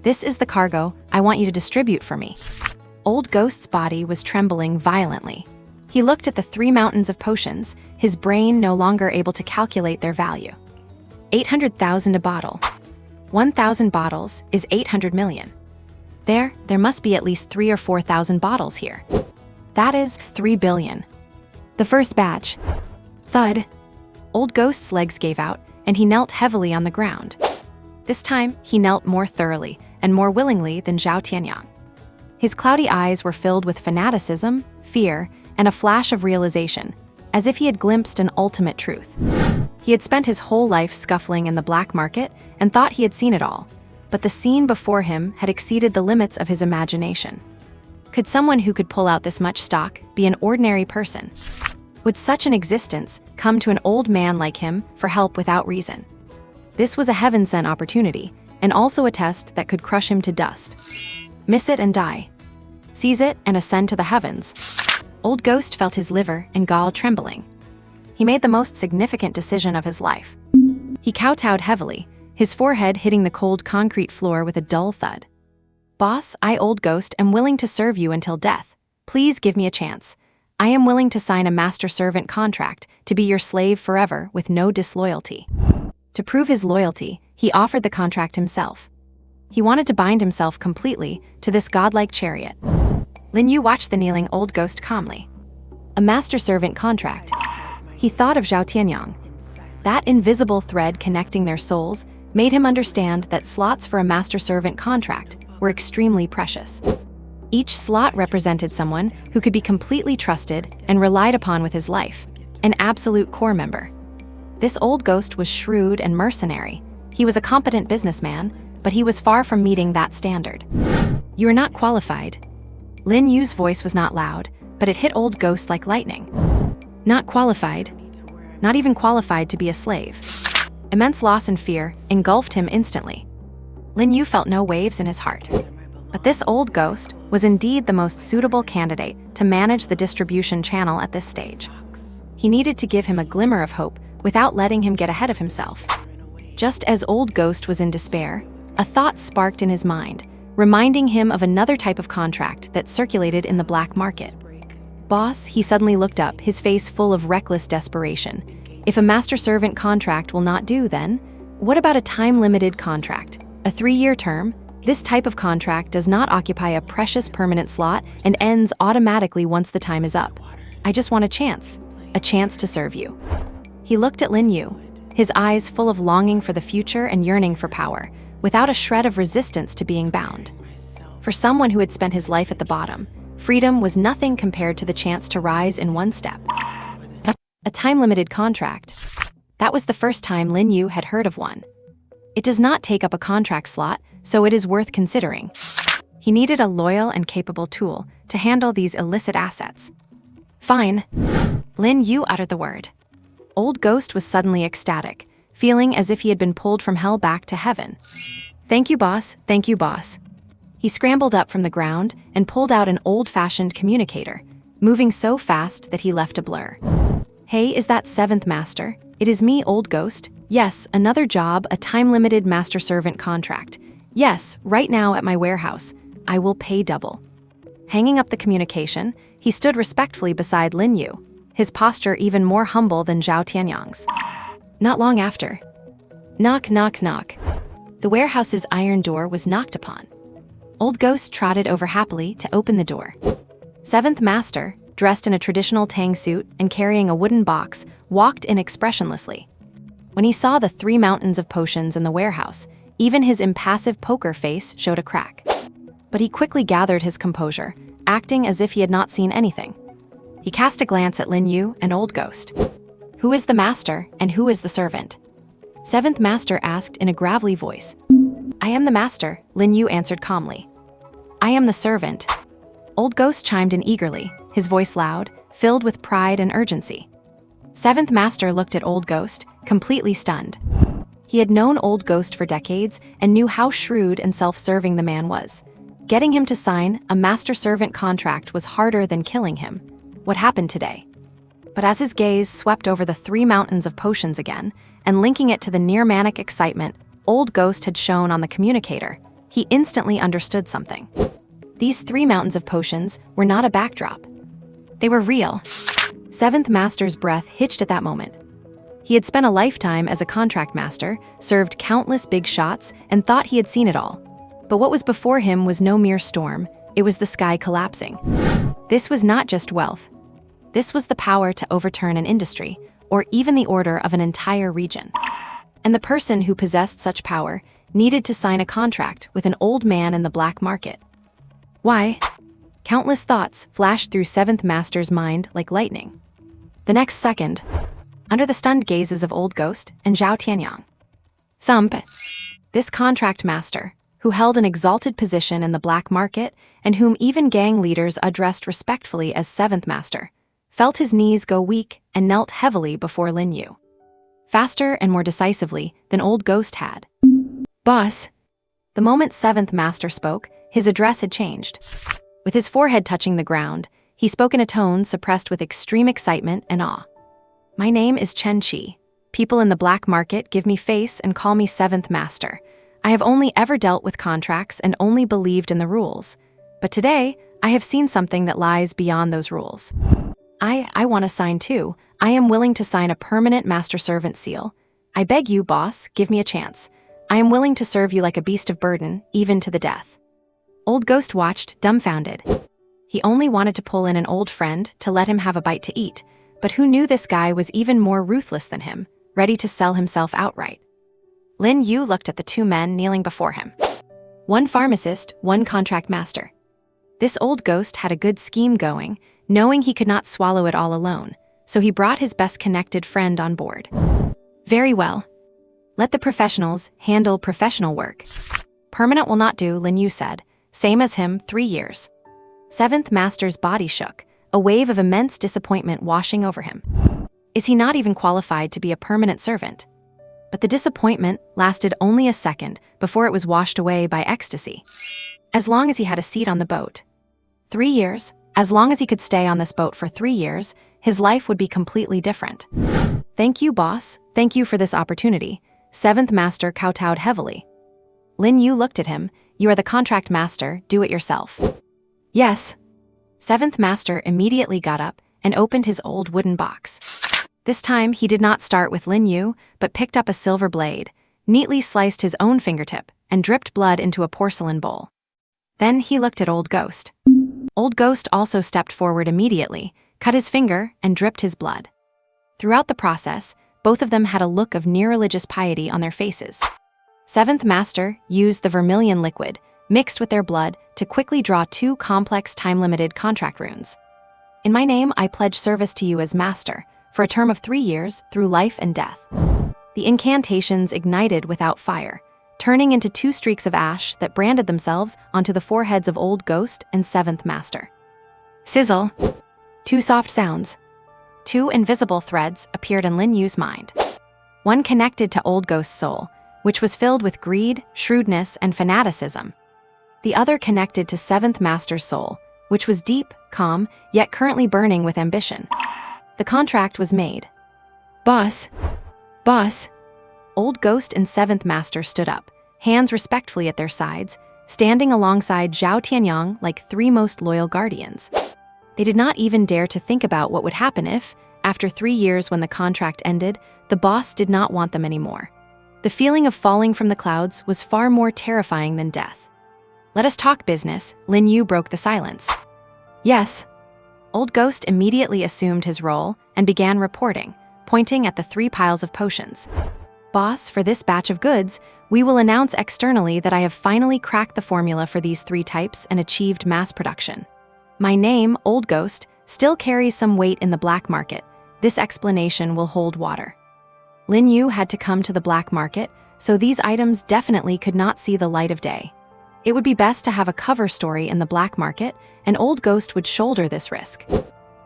This is the cargo I want you to distribute for me. Old Ghost's body was trembling violently. He looked at the 3 mountains of potions, his brain no longer able to calculate their value. 800,000 a bottle. 1,000 bottles is 800 million. There must be at least 3,000 or 4,000 bottles here. That is 3 billion. The first batch. Thud. Old Ghost's legs gave out, and he knelt heavily on the ground. This time, he knelt more thoroughly and more willingly than Zhao Tianyang. His cloudy eyes were filled with fanaticism, fear, and a flash of realization, as if he had glimpsed an ultimate truth. He had spent his whole life scuffling in the black market and thought he had seen it all, but the scene before him had exceeded the limits of his imagination. Could someone who could pull out this much stock be an ordinary person? Would such an existence come to an old man like him for help without reason? This was a heaven-sent opportunity, and also a test that could crush him to dust. Miss it and die. Seize it and ascend to the heavens. Old Ghost felt his liver and gall trembling. He made the most significant decision of his life. He kowtowed heavily, his forehead hitting the cold concrete floor with a dull thud. Boss, I, Old Ghost, am willing to serve you until death. Please give me a chance. I am willing to sign a master-servant contract to be your slave forever with no disloyalty. To prove his loyalty, he offered the contract himself. He wanted to bind himself completely to this godlike chariot. Lin Yu watched the kneeling Old Ghost calmly. A master-servant contract. He thought of Zhao Tianyang. That invisible thread connecting their souls made him understand that slots for a master-servant contract were extremely precious. Each slot represented someone who could be completely trusted and relied upon with his life, an absolute core member. This Old Ghost was shrewd and mercenary. He was a competent businessman, but he was far from meeting that standard. You are not qualified. Lin Yu's voice was not loud, but it hit Old Ghost like lightning. Not qualified. Not even qualified to be a slave. Immense loss and fear engulfed him instantly. Lin Yu felt no waves in his heart. But this Old Ghost was indeed the most suitable candidate to manage the distribution channel at this stage. He needed to give him a glimmer of hope without letting him get ahead of himself. Just as Old Ghost was in despair, a thought sparked in his mind, reminding him of another type of contract that circulated in the black market. Boss, he suddenly looked up, his face full of reckless desperation. If a master-servant contract will not do, then what about a time-limited contract? A 3-year term? This type of contract does not occupy a precious permanent slot and ends automatically once the time is up. I just want a chance to serve you. He looked at Lin Yu, his eyes full of longing for the future and yearning for power, without a shred of resistance to being bound. For someone who had spent his life at the bottom, freedom was nothing compared to the chance to rise in one step. A time-limited contract. That was the first time Lin Yu had heard of one. It does not take up a contract slot, so it is worth considering. He needed a loyal and capable tool to handle these illicit assets. Fine. Lin Yu uttered the word. Old Ghost was suddenly ecstatic, feeling as if he had been pulled from hell back to heaven. Thank you, boss. Thank you, boss. He scrambled up from the ground and pulled out an old-fashioned communicator, moving so fast that he left a blur. Hey, is that 7th Master? It is me, Old Ghost. Yes, another job, a time-limited master-servant contract. Yes, right now at my warehouse. I will pay double. Hanging up the communication, he stood respectfully beside Lin Yu, his posture even more humble than Zhao Tianyang's. Not long after. Knock, knock, knock. The warehouse's iron door was knocked upon. Old Ghost trotted over happily to open the door. 7th Master, dressed in a traditional Tang suit and carrying a wooden box, walked in expressionlessly. When he saw the 3 mountains of potions in the warehouse, even his impassive poker face showed a crack. But he quickly gathered his composure, acting as if he had not seen anything. He cast a glance at Lin Yu and Old Ghost. Who is the master and who is the servant? 7th Master asked in a gravelly voice. I am the master, Lin Yu answered calmly. I am the servant. Old Ghost chimed in eagerly, his voice loud, filled with pride and urgency. 7th Master looked at Old Ghost, completely stunned. He had known Old Ghost for decades and knew how shrewd and self-serving the man was. Getting him to sign a master-servant contract was harder than killing him. What happened today? But as his gaze swept over the 3 mountains of potions again, and linking it to the near-manic excitement Old Ghost had shown on the communicator, he instantly understood something. These 3 mountains of potions were not a backdrop. They were real. 7th Master's breath hitched at that moment. He had spent a lifetime as a contract master, served countless big shots, and thought he had seen it all. But what was before him was no mere storm, it was the sky collapsing. This was not just wealth. This was the power to overturn an industry, or even the order of an entire region. And the person who possessed such power needed to sign a contract with an old man in the black market. Why? Countless thoughts flashed through 7th Master's mind like lightning. The next second, under the stunned gazes of Old Ghost and Zhao Tianyang. Thump. This contract master, who held an exalted position in the black market and whom even gang leaders addressed respectfully as 7th Master, felt his knees go weak and knelt heavily before Lin Yu. Faster and more decisively than Old Ghost had. Boss. The moment 7th Master spoke, his address had changed. With his forehead touching the ground, he spoke in a tone suppressed with extreme excitement and awe. My name is Chen Qi. People in the black market give me face and call me 7th Master. I have only ever dealt with contracts and only believed in the rules. But today, I have seen something that lies beyond those rules. I want to sign too. I am willing to sign a permanent master-servant seal. I beg you, boss, give me a chance. I am willing to serve you like a beast of burden, even to the death. Old Ghost watched, dumbfounded. He only wanted to pull in an old friend to let him have a bite to eat, but who knew this guy was even more ruthless than him, ready to sell himself outright. Lin Yu looked at the 2 men kneeling before him. One pharmacist, one contract master. This Old Ghost had a good scheme going, knowing he could not swallow it all alone, so he brought his best-connected friend on board. Very well. Let the professionals handle professional work. Permanent will not do, Lin Yu said. Same as him, 3 years. 7th Master's body shook, a wave of immense disappointment washing over him. Is he not even qualified to be a permanent servant? But the disappointment lasted only a second before it was washed away by ecstasy. As long as he had a seat on the boat. 3 years, as long as he could stay on this boat for 3 years, his life would be completely different. Thank you, boss. Thank you for this opportunity. 7th Master kowtowed heavily. Lin Yu looked at him. You are the contract master, do it yourself. Yes. Seventh Master immediately got up and opened his old wooden box. This time, he did not start with Lin Yu, but picked up a silver blade, neatly sliced his own fingertip, and dripped blood into a porcelain bowl. Then he looked at Old Ghost. Old Ghost also stepped forward immediately, cut his finger, and dripped his blood. Throughout the process, both of them had a look of near-religious piety on their faces. Seventh Master used the vermilion liquid, mixed with their blood, to quickly draw 2 complex time-limited contract runes. In my name, I pledge service to you as Master, for a term of 3 years, through life and death. The incantations ignited without fire, turning into 2 streaks of ash that branded themselves onto the foreheads of Old Ghost and Seventh Master. Sizzle. 2 soft sounds. 2 invisible threads appeared in Lin Yu's mind. One connected to Old Ghost's soul, which was filled with greed, shrewdness, and fanaticism. The other connected to Seventh Master's soul, which was deep, calm, yet currently burning with ambition. The contract was made. Boss. Boss. Old Ghost and Seventh Master stood up, hands respectfully at their sides, standing alongside Zhao Tianyang like 3 most loyal guardians. They did not even dare to think about what would happen if, after 3 years when the contract ended, the boss did not want them anymore. The feeling of falling from the clouds was far more terrifying than death. Let us talk business, Lin Yu broke the silence. Yes. Old Ghost immediately assumed his role and began reporting, pointing at the 3 piles of potions. Boss, for this batch of goods, we will announce externally that I have finally cracked the formula for these 3 types and achieved mass production. My name, Old Ghost, still carries some weight in the black market. This explanation will hold water. Lin Yu had to come to the black market, so these items definitely could not see the light of day. It would be best to have a cover story in the black market, and Old Ghost would shoulder this risk.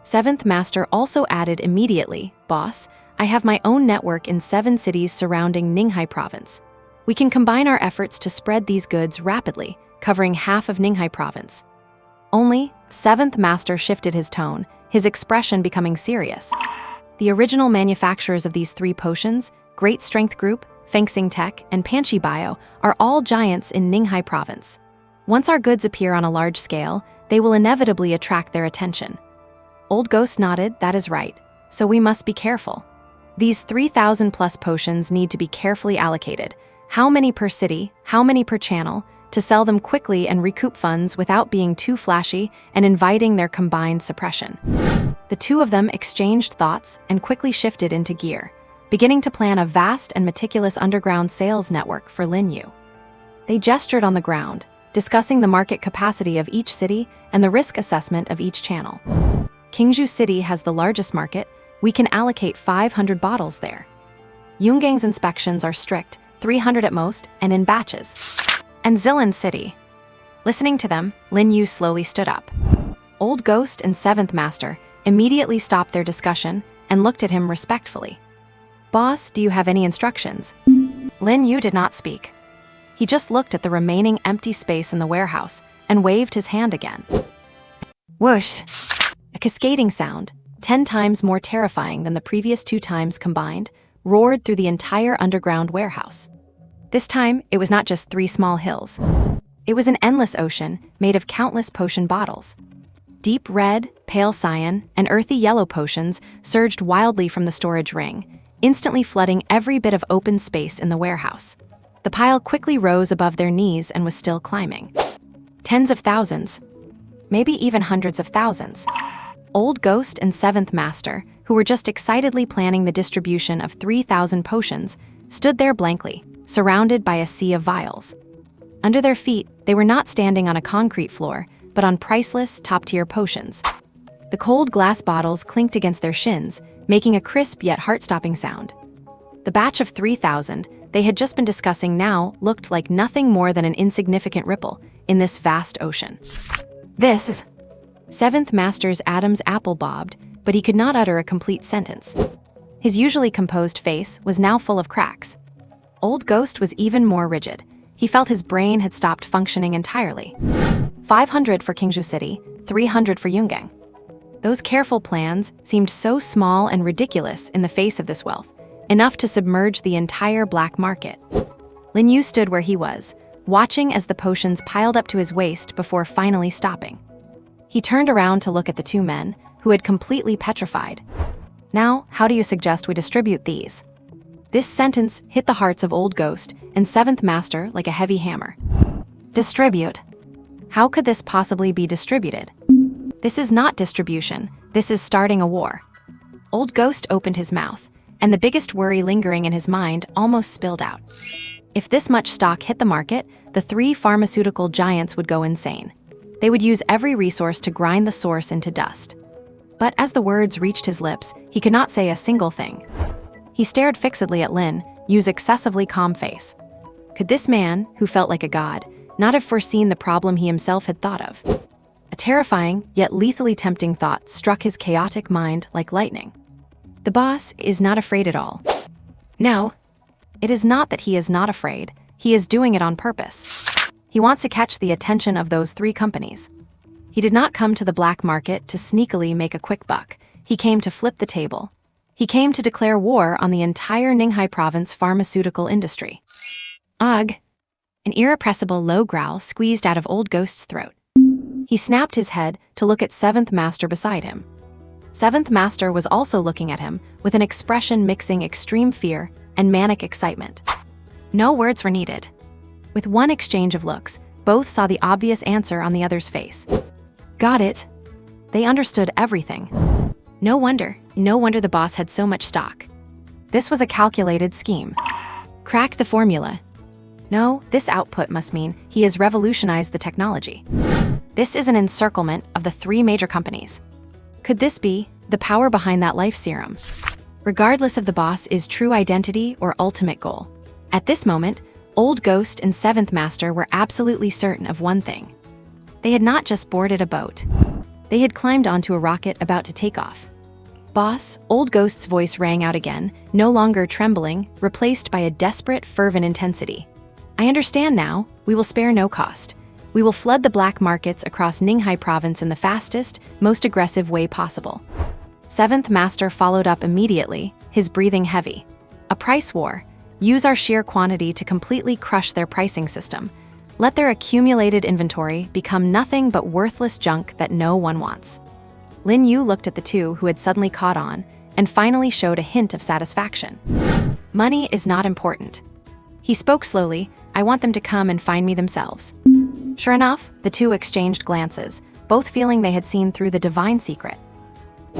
Seventh Master also added immediately, Boss, I have my own network in 7 cities surrounding Ninghai Province. We can combine our efforts to spread these goods rapidly, covering half of Ninghai Province. Only, Seventh Master shifted his tone, his expression becoming serious. The original manufacturers of these 3 potions, Great Strength Group, Fengsing Tech, and Panchi Bio, are all giants in Ninghai Province. Once our goods appear on a large scale, they will inevitably attract their attention. Old Ghost nodded, that is right, so we must be careful. These 3,000+ potions need to be carefully allocated. How many per city, how many per channel, to sell them quickly and recoup funds without being too flashy and inviting their combined suppression. The 2 of them exchanged thoughts and quickly shifted into gear, beginning to plan a vast and meticulous underground sales network for Lin Yu. They gestured on the ground, discussing the market capacity of each city and the risk assessment of each channel. Qingzhou City has the largest market. We can allocate 500 bottles there. Yunggang's inspections are strict, 300 at most, and in batches. And Zilin City. Listening to them, Lin Yu slowly stood up. Old Ghost and Seventh Master immediately stopped their discussion and looked at him respectfully. Boss, do you have any instructions? Lin Yu did not speak. He just looked at the remaining empty space in the warehouse and waved his hand again. Whoosh! A cascading sound, 10 times more terrifying than the previous 2 times combined, roared through the entire underground warehouse. This time, it was not just 3 small hills. It was an endless ocean made of countless potion bottles. Deep red, pale cyan, and earthy yellow potions surged wildly from the storage ring, instantly flooding every bit of open space in the warehouse. The pile quickly rose above their knees and was still climbing. Tens of thousands, maybe even hundreds of thousands. Old Ghost and Seventh Master, who were just excitedly planning the distribution of 3,000 potions, stood there blankly, surrounded by a sea of vials. Under their feet, they were not standing on a concrete floor, but on priceless, top-tier potions. The cold glass bottles clinked against their shins, making a crisp yet heart-stopping sound. The batch of 3,000 they had just been discussing now looked like nothing more than an insignificant ripple in this vast ocean. This. Seventh Master's Adam's apple bobbed, but he could not utter a complete sentence. His usually composed face was now full of cracks. Old Ghost was even more rigid. He felt his brain had stopped functioning entirely. 500 for Qingzhou City, 300 for Yungang. Those careful plans seemed so small and ridiculous in the face of this wealth, enough to submerge the entire black market. Lin Yu stood where he was, watching as the potions piled up to his waist before finally stopping. He turned around to look at the two men, who had completely petrified. "Now, how do you suggest we distribute these?" This sentence hit the hearts of Old Ghost and Seventh Master like a heavy hammer. Distribute. How could this possibly be distributed? This is not distribution, this is starting a war. Old Ghost opened his mouth, and the biggest worry lingering in his mind almost spilled out. If this much stock hit the market, the three pharmaceutical giants would go insane. They would use every resource to grind the source into dust. But as the words reached his lips, he could not say a single thing. He stared fixedly at Lin Yu's excessively calm face. Could this man, who felt like a god, not have foreseen the problem he himself had thought of? A terrifying, yet lethally tempting thought struck his chaotic mind like lightning. The boss is not afraid at all. No, it is not that he is not afraid, he is doing it on purpose. He wants to catch the attention of those three companies. He did not come to the black market to sneakily make a quick buck. He came to flip the table. He came to declare war on the entire Ning'ai province pharmaceutical industry. Ugh! An irrepressible low growl squeezed out of Old Ghost's throat. He snapped his head to look at Seventh Master beside him. Seventh Master was also looking at him with an expression mixing extreme fear and manic excitement. No words were needed. With one exchange of looks, both saw the obvious answer on the other's face. Got it. They understood everything. No wonder the boss had so much stock. This was a calculated scheme. Cracked the formula. No, this output must mean he has revolutionized the technology. This is an encirclement of the three major companies. Could this be the power behind that life serum? Regardless of the boss's true identity or ultimate goal. At this moment, Old Ghost and Seventh Master were absolutely certain of one thing. They had not just boarded a boat. They had climbed onto a rocket about to take off. Boss, Old Ghost's voice rang out again, no longer trembling, replaced by a desperate, fervent intensity. I understand now. We will spare no cost. We will flood the black markets across Ning'ai province in the fastest, most aggressive way possible. Seventh Master followed up immediately, his breathing heavy. A price war. Use our sheer quantity to completely crush their pricing system. Let their accumulated inventory become nothing but worthless junk that no one wants. Lin Yu looked at the two who had suddenly caught on and finally showed a hint of satisfaction. Money is not important. He spoke slowly. I want them to come and find me themselves. Sure enough, the two exchanged glances, both feeling they had seen through the divine secret.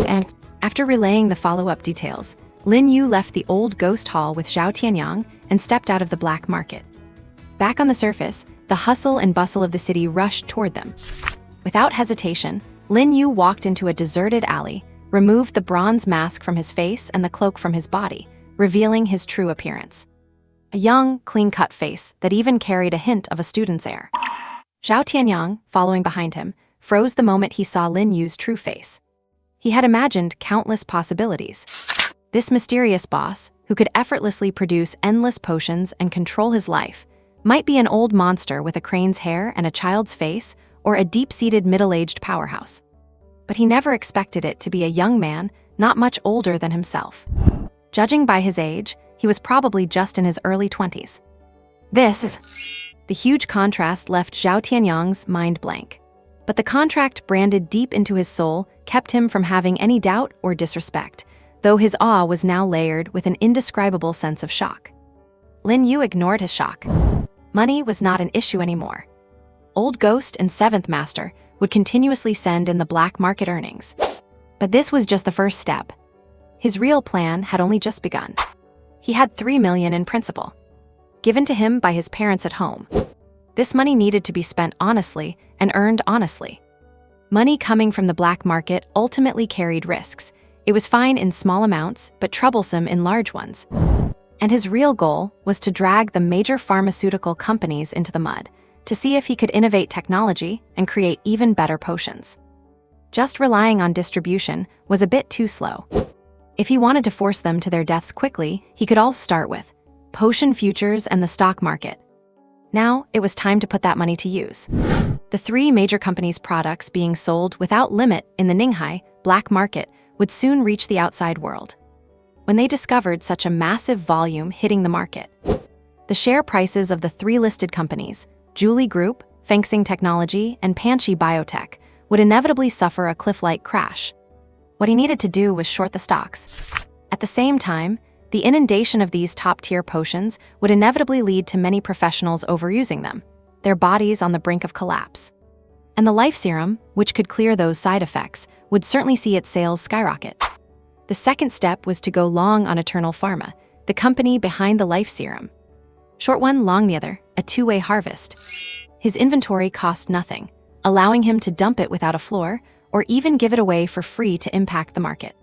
And after relaying the follow-up details, Lin Yu left the Old Ghost Hall with Zhao Tianyang and stepped out of the black market. Back on the surface, the hustle and bustle of the city rushed toward them. Without hesitation, Lin Yu walked into a deserted alley, removed the bronze mask from his face and the cloak from his body, revealing his true appearance. A young, clean-cut face that even carried a hint of a student's air. Zhao Tianyang, following behind him, froze the moment he saw Lin Yu's true face. He had imagined countless possibilities. This mysterious boss, who could effortlessly produce endless potions and control his life, might be an old monster with a crane's hair and a child's face, or a deep-seated middle-aged powerhouse. But he never expected it to be a young man, not much older than himself. Judging by his age, he was probably just in his early 20s. The huge contrast left Zhao Tianyang's mind blank. But the contract branded deep into his soul kept him from having any doubt or disrespect, though his awe was now layered with an indescribable sense of shock. Lin Yu ignored his shock. Money was not an issue anymore. Old Ghost and Seventh Master would continuously send in the black market earnings. But this was just the first step. His real plan had only just begun. He had 3 million in principal, given to him by his parents at home. This money needed to be spent honestly and earned honestly. Money coming from the black market ultimately carried risks. It was fine in small amounts, but troublesome in large ones. And his real goal was to drag the major pharmaceutical companies into the mud, to see if he could innovate technology and create even better potions. Just relying on distribution was a bit too slow. If he wanted to force them to their deaths quickly, he could all start with potion futures and the stock market. Now, it was time to put that money to use. The 3 major companies' products being sold without limit in the Ning'ai black market would soon reach the outside world. When they discovered such a massive volume hitting the market, the share prices of the 3 listed companies, Julie Group, Fengxing Technology, and Panchi Biotech, would inevitably suffer a cliff-like crash. What he needed to do was short the stocks. At the same time, the inundation of these top-tier potions would inevitably lead to many professionals overusing them, their bodies on the brink of collapse. And the life serum, which could clear those side effects, would certainly see its sales skyrocket. The second step was to go long on Eternal Pharma, the company behind the life serum. Short one, long the other, a two-way harvest. His inventory cost nothing, allowing him to dump it without a floor or even give it away for free to impact the market.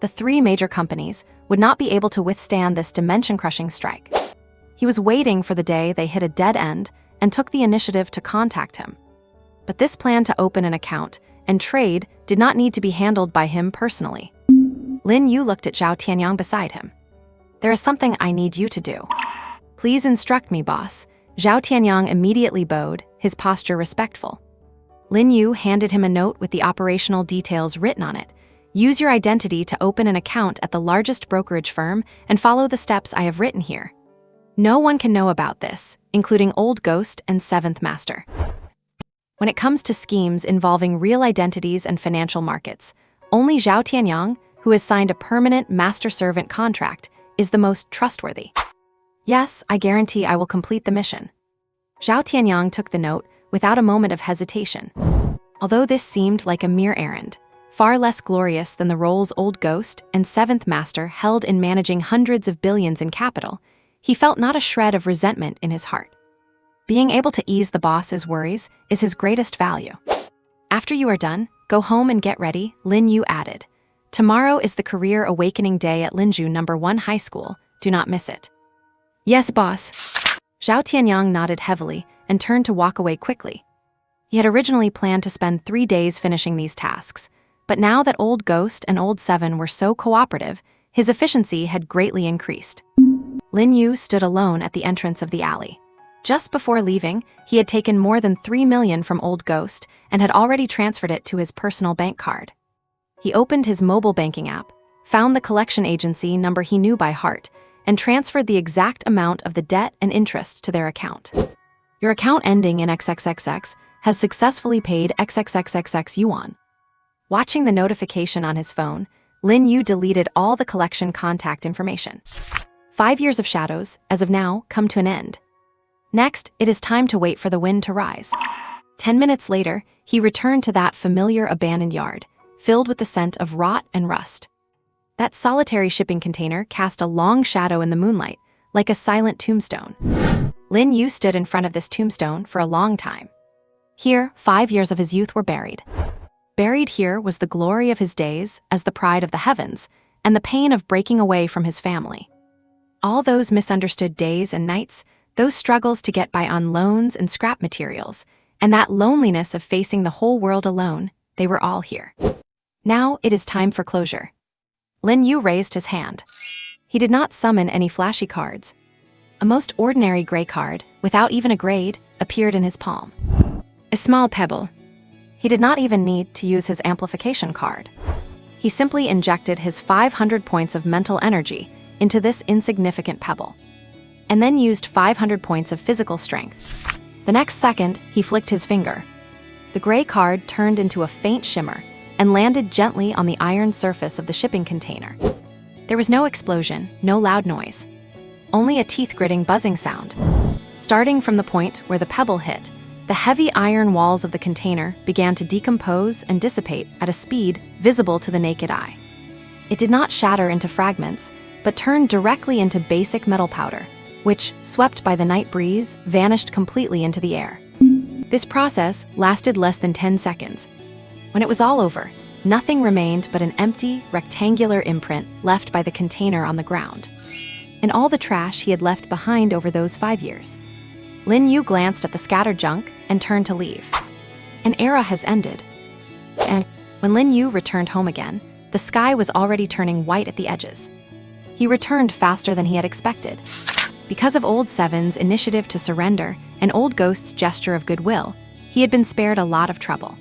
The three major companies would not be able to withstand this dimension-crushing strike. He was waiting for the day they hit a dead end and took the initiative to contact him. But this plan to open an account and trade did not need to be handled by him personally. Lin Yu looked at Zhao Tianyang beside him. "There is something I need you to do." "Please instruct me, boss." Zhao Tianyang immediately bowed, his posture respectful. Lin Yu handed him a note with the operational details written on it. "Use your identity to open an account at the largest brokerage firm and follow the steps I have written here. No one can know about this, including Old Ghost and Seventh Master. When it comes to schemes involving real identities and financial markets, only Zhao Tianyang, who has signed a permanent master-servant contract, is the most trustworthy." "Yes, I guarantee I will complete the mission." Zhao Tianyang took the note without a moment of hesitation. Although this seemed like a mere errand, far less glorious than the roles Old Ghost and Seventh Master held in managing hundreds of billions in capital, he felt not a shred of resentment in his heart. Being able to ease the boss's worries is his greatest value. "After you are done, go home and get ready," Lin Yu added. "Tomorrow is the Career Awakening Day at Linju No. 1 High School. Do not miss it." "Yes, boss." Zhao Tianyang nodded heavily and turned to walk away quickly. He had originally planned to spend 3 days finishing these tasks, but now that Old Ghost and Old Seven were so cooperative, his efficiency had greatly increased. Lin Yu stood alone at the entrance of the alley. Just before leaving, he had taken more than 3 million from Old Ghost and had already transferred it to his personal bank card. He opened his mobile banking app, found the collection agency number he knew by heart, and transferred the exact amount of the debt and interest to their account. "Your account ending in XXXX has successfully paid XXXXX yuan." Watching the notification on his phone, Lin Yu deleted all the collection contact information. 5 years of shadows, as of now, come to an end. Next, it is time to wait for the wind to rise. 10 minutes later, he returned to that familiar abandoned yard, filled with the scent of rot and rust. That solitary shipping container cast a long shadow in the moonlight, like a silent tombstone. Lin Yu stood in front of this tombstone for a long time. Here, 5 years of his youth were buried. Buried here was the glory of his days as the pride of the heavens, and the pain of breaking away from his family. All those misunderstood days and nights, those struggles to get by on loans and scrap materials, and that loneliness of facing the whole world alone, they were all here. Now it is time for closure. Lin Yu raised his hand. He did not summon any flashy cards. A most ordinary gray card, without even a grade, appeared in his palm. A small pebble. He did not even need to use his amplification card. He simply injected his 500 points of mental energy into this insignificant pebble, and then used 500 points of physical strength. The next second, he flicked his finger. The gray card turned into a faint shimmer and landed gently on the iron surface of the shipping container. There was no explosion, no loud noise, only a teeth-gritting buzzing sound. Starting from the point where the pebble hit, the heavy iron walls of the container began to decompose and dissipate at a speed visible to the naked eye. It did not shatter into fragments, but turned directly into basic metal powder, which, swept by the night breeze, vanished completely into the air. This process lasted less than 10 seconds. When it was all over, nothing remained but an empty, rectangular imprint left by the container on the ground, and all the trash he had left behind over those 5 years. Lin Yu glanced at the scattered junk and turned to leave. An era has ended. And when Lin Yu returned home again, the sky was already turning white at the edges. He returned faster than he had expected. Because of Old Seven's initiative to surrender and Old Ghost's gesture of goodwill, he had been spared a lot of trouble.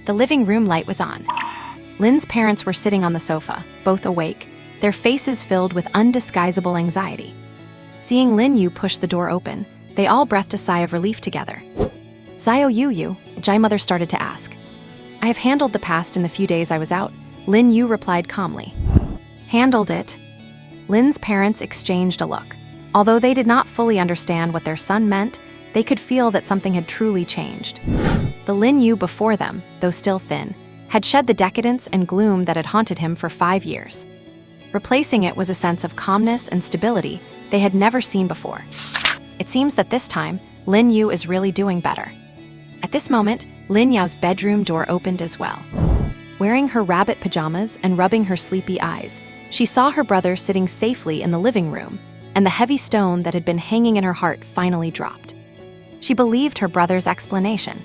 The living room light was on. Lin's parents were sitting on the sofa, both awake, their faces filled with undisguisable anxiety. Seeing Lin Yu push the door open, they all breathed a sigh of relief together. "Zio Yu Yu," Jai mother started to ask. I have handled the past in the few days I was out, Lin Yu replied calmly. Handled it? Lin's parents exchanged a look. Although they did not fully understand what their son meant, they could feel that something had truly changed. The Lin Yu before them, though still thin, had shed the decadence and gloom that had haunted him for 5 years. Replacing it was a sense of calmness and stability they had never seen before. It seems that this time, Lin Yu is really doing better. At this moment, Lin Yao's bedroom door opened as well. Wearing her rabbit pajamas and rubbing her sleepy eyes, she saw her brother sitting safely in the living room, and the heavy stone that had been hanging in her heart finally dropped. She believed her brother's explanation.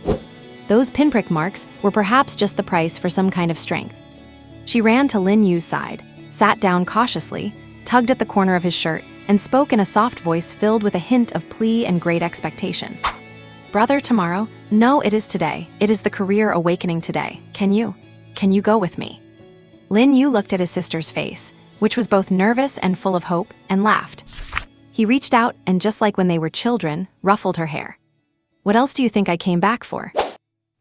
Those pinprick marks were perhaps just the price for some kind of strength. She ran to Lin Yu's side, sat down cautiously, tugged at the corner of his shirt, and spoke in a soft voice filled with a hint of plea and great expectation. Brother, tomorrow? No, it is today. It is the career awakening today. Can you go with me? Lin Yu looked at his sister's face, which was both nervous and full of hope, and laughed. He reached out and, just like when they were children, ruffled her hair. What else do you think I came back for?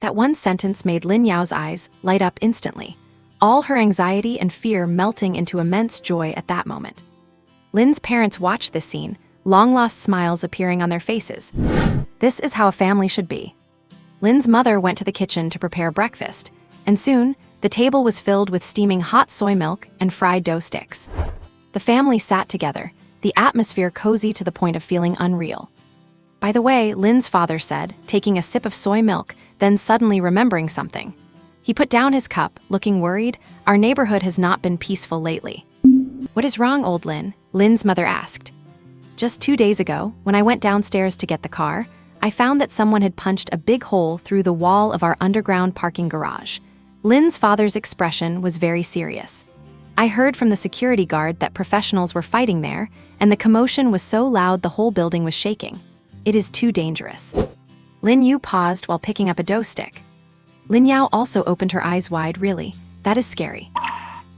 That one sentence made Lin Yao's eyes light up instantly, all her anxiety and fear melting into immense joy at that moment. Lin's parents watched this scene, long-lost smiles appearing on their faces. This is how a family should be. Lin's mother went to the kitchen to prepare breakfast, and soon, the table was filled with steaming hot soy milk and fried dough sticks. The family sat together, the atmosphere cozy to the point of feeling unreal. By the way, Lin's father said, taking a sip of soy milk, then suddenly remembering something. He put down his cup, looking worried. Our neighborhood has not been peaceful lately. What is wrong, old Lin? Lin's mother asked. Just 2 days ago, when I went downstairs to get the car, I found that someone had punched a big hole through the wall of our underground parking garage. Lin's father's expression was very serious. I heard from the security guard that professionals were fighting there, and the commotion was so loud the whole building was shaking. It is too dangerous. Lin Yu paused while picking up a dough stick. Lin Yao also opened her eyes wide. Really? That is scary.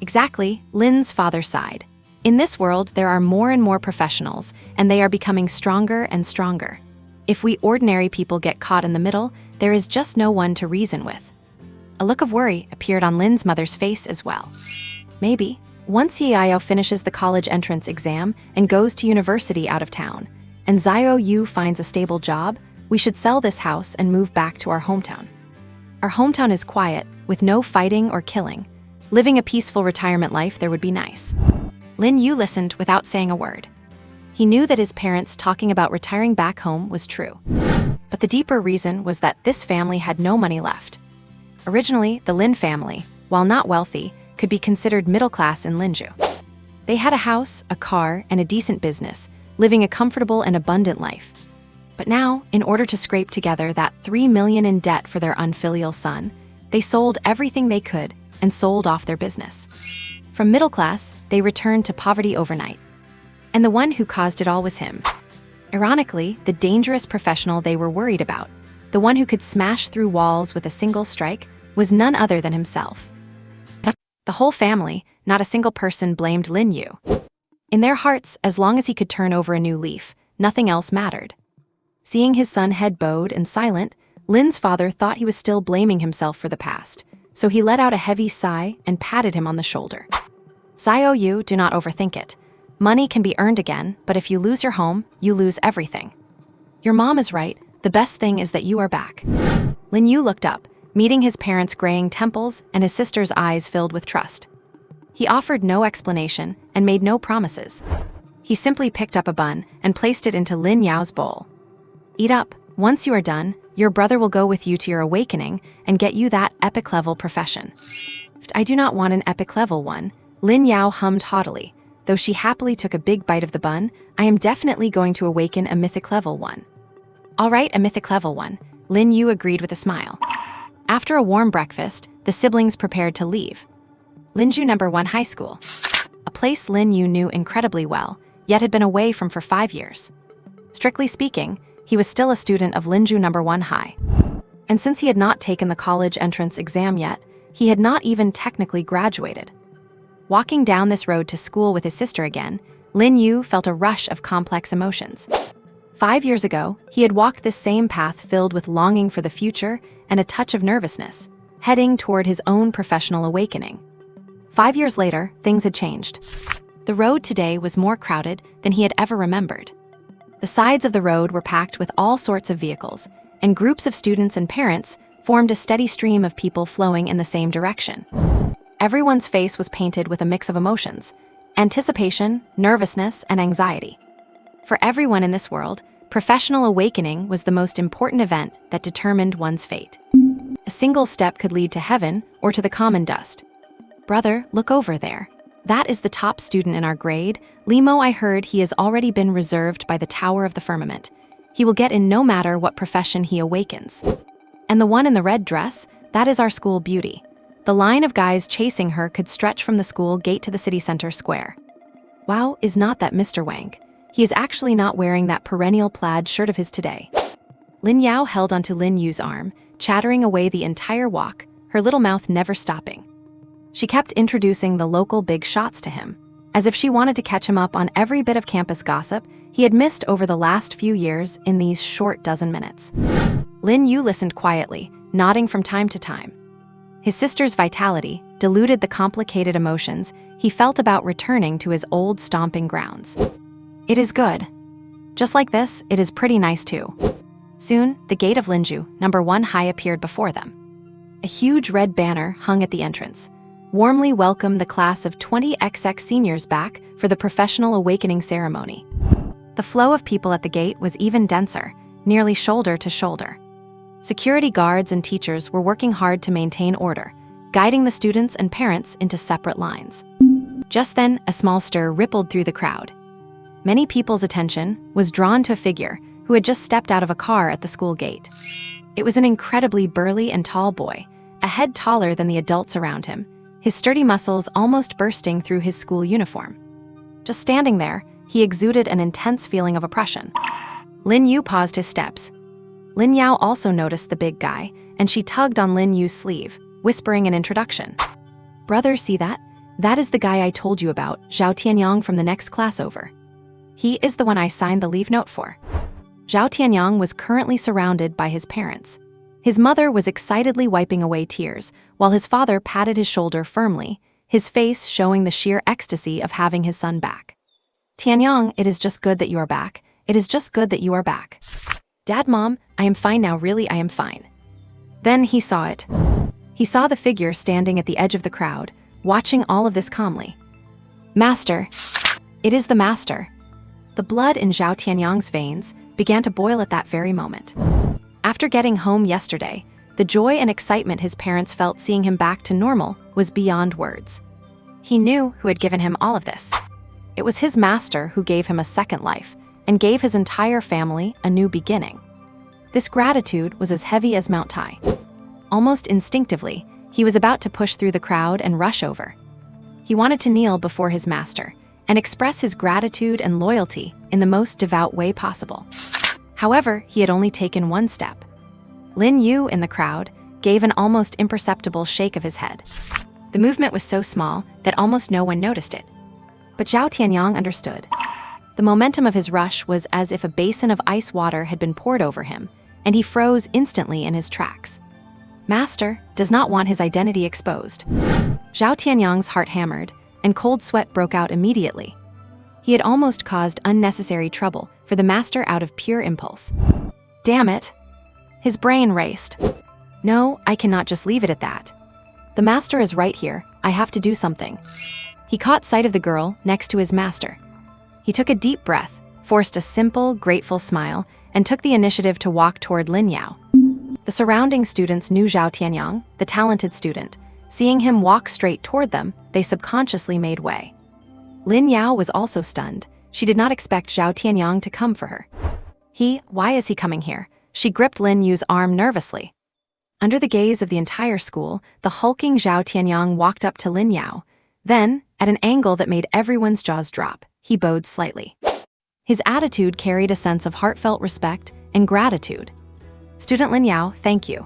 Exactly, Lin's father sighed. In this world, there are more and more professionals, and they are becoming stronger and stronger. If we ordinary people get caught in the middle, there is just no one to reason with. A look of worry appeared on Lin's mother's face as well. Maybe, once Yao finishes the college entrance exam and goes to university out of town, and Xiao Yu finds a stable job, we should sell this house and move back to our hometown. Our hometown is quiet, with no fighting or killing. Living a peaceful retirement life there would be nice. Lin Yu listened without saying a word. He knew that his parents talking about retiring back home was true. But the deeper reason was that this family had no money left. Originally, the Lin family, while not wealthy, could be considered middle class in Linju. They had a house, a car, and a decent business, living a comfortable and abundant life. But now, in order to scrape together that 3 million in debt for their unfilial son, they sold everything they could and sold off their business. From middle class, they returned to poverty overnight. And the one who caused it all was him. Ironically, the dangerous professional they were worried about, the one who could smash through walls with a single strike, was none other than himself. The whole family, not a single person, blamed Lin Yu. In their hearts, as long as he could turn over a new leaf, nothing else mattered. Seeing his son head bowed and silent, Lin's father thought he was still blaming himself for the past, so he let out a heavy sigh and patted him on the shoulder. Xiao Yu, do not overthink it. Money can be earned again, but if you lose your home, you lose everything. Your mom is right. The best thing is that you are back. Lin Yu looked up, meeting his parents' graying temples and his sister's eyes filled with trust. He offered no explanation and made no promises. He simply picked up a bun and placed it into Lin Yao's bowl. Eat up. Once you are done, your brother will go with you to your awakening and get you that epic-level profession. I do not want an epic-level one, Lin Yao hummed haughtily. Though she happily took a big bite of the bun, I am definitely going to awaken a mythic-level one. All right, a mythic-level one, Lin Yu agreed with a smile. After a warm breakfast, the siblings prepared to leave. Linju No. 1 High School, a place Lin Yu knew incredibly well, yet had been away from for 5 years. Strictly speaking, he was still a student of Linju No. 1 High. And since he had not taken the college entrance exam yet, he had not even technically graduated. Walking down this road to school with his sister again, Lin Yu felt a rush of complex emotions. 5 years ago, he had walked this same path filled with longing for the future and a touch of nervousness. heading toward his own professional awakening. 5 years later, things had changed. The road today was more crowded than he had ever remembered. The sides of the road were packed with all sorts of vehicles, and groups of students and parents formed a steady stream of people flowing in the same direction. Everyone's face was painted with a mix of emotions: anticipation, nervousness, and anxiety. For everyone in this world, professional awakening was the most important event that determined one's fate. A single step could lead to heaven or to the common dust. "Brother, look over there. That is the top student in our grade. Limo, I heard he has already been reserved by the Tower of the Firmament. He will get in no matter what profession he awakens. And the one in the red dress, that is our school beauty." The line of guys chasing her could stretch from the school gate to the city center square. Wow, is not that Mr. Wang? He is actually not wearing that perennial plaid shirt of his today. Lin Yu held onto Lin Yu's arm, chattering away the entire walk, her little mouth never stopping. She kept introducing the local big shots to him, as if she wanted to catch him up on every bit of campus gossip he had missed over the last few years in these short dozen minutes. Lin Yu listened quietly, nodding from time to time. His sister's vitality diluted the complicated emotions he felt about returning to his old stomping grounds. It is good. Just like this, it is pretty nice too. Soon, the gate of Lin Yu, number 1 high, appeared before them. A huge red banner hung at the entrance. "Warmly welcome the class of 20XX seniors back for the professional awakening ceremony." The flow of people at the gate was even denser, nearly shoulder to shoulder. Security guards and teachers were working hard to maintain order, guiding the students and parents into separate lines. Just then, a small stir rippled through the crowd. Many people's attention was drawn to a figure who had just stepped out of a car at the school gate. It was an incredibly burly and tall boy, a head taller than the adults around him, his sturdy muscles almost bursting through his school uniform. Just standing there, he exuded an intense feeling of oppression. Lin Yu paused his steps. Lin Yu also noticed the big guy, and she tugged on Lin Yu's sleeve, whispering an introduction. "Brother, see that? That is the guy I told you about, Zhao Tianyang from the next class over. He is the one I signed the leave note for." Zhao Tianyang was currently surrounded by his parents. His mother was excitedly wiping away tears, while his father patted his shoulder firmly, his face showing the sheer ecstasy of having his son back. "Tianyang, it is just good that you are back. It is just good that you are back." "Dad, Mom, I am fine now, really, I am fine." Then he saw it. He saw the figure standing at the edge of the crowd, watching all of this calmly. "Master. It is the master." The blood in Zhao Tianyang's veins began to boil at that very moment. After getting home yesterday, the joy and excitement his parents felt seeing him back to normal was beyond words. He knew who had given him all of this. It was his master who gave him a second life, and gave his entire family a new beginning. This gratitude was as heavy as Mount Tai. Almost instinctively, he was about to push through the crowd and rush over. He wanted to kneel before his master and express his gratitude and loyalty in the most devout way possible. However, he had only taken one step. Lin Yu, in the crowd, gave an almost imperceptible shake of his head. The movement was so small that almost no one noticed it. But Zhao Tianyang understood. The momentum of his rush was as if a basin of ice water had been poured over him, and he froze instantly in his tracks. Master does not want his identity exposed. Zhao Tianyang's heart hammered, and cold sweat broke out immediately. He had almost caused unnecessary trouble for the master out of pure impulse. Damn it! His brain raced. No, I cannot just leave it at that. The master is right here, I have to do something. He caught sight of the girl next to his master. He took a deep breath, forced a simple, grateful smile, and took the initiative to walk toward Lin Yu. The surrounding students knew Zhao Tianyang, the talented student. Seeing him walk straight toward them, they subconsciously made way. Lin Yu was also stunned. She did not expect Zhao Tianyang to come for her. Why is he coming here? She gripped Lin Yu's arm nervously. Under the gaze of the entire school, the hulking Zhao Tianyang walked up to Lin Yu. Then, at an angle that made everyone's jaws drop, he bowed slightly. His attitude carried a sense of heartfelt respect and gratitude. Student Lin Yu, thank you.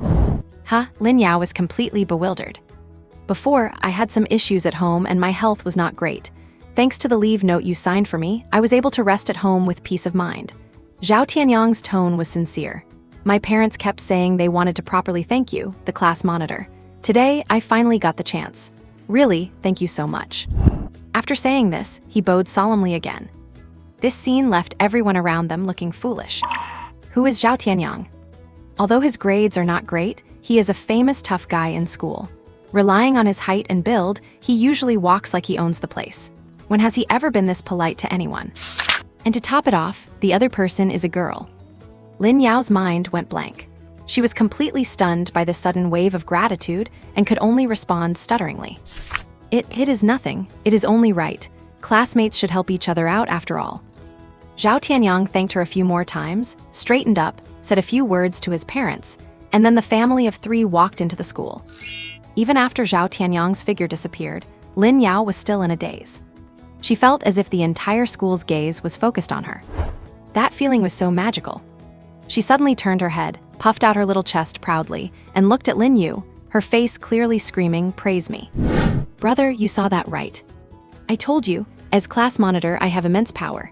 Lin Yu was completely bewildered. Before, I had some issues at home and my health was not great. Thanks to the leave note you signed for me, I was able to rest at home with peace of mind. Zhao Tianyang's tone was sincere. My parents kept saying they wanted to properly thank you, the class monitor. Today, I finally got the chance. Really, thank you so much." After saying this, he bowed solemnly again. This scene left everyone around them looking foolish. Who is Zhao Tianyang? Although his grades are not great, he is a famous tough guy in school. Relying on his height and build, he usually walks like he owns the place. When has he ever been this polite to anyone? And to top it off, the other person is a girl. Lin Yao's mind went blank. She was completely stunned by this sudden wave of gratitude and could only respond stutteringly. It is nothing. It is only right. Classmates should help each other out after all." Zhao Tianyang thanked her a few more times, straightened up, said a few words to his parents, and then the family of 3 walked into the school. Even after Zhao Tianyang's figure disappeared, Lin Yao was still in a daze. She felt as if the entire school's gaze was focused on her. That feeling was so magical. She suddenly turned her head, puffed out her little chest proudly, and looked at Lin Yu, her face clearly screaming, "Praise me." "Brother, you saw that right. I told you, as class monitor, I have immense power."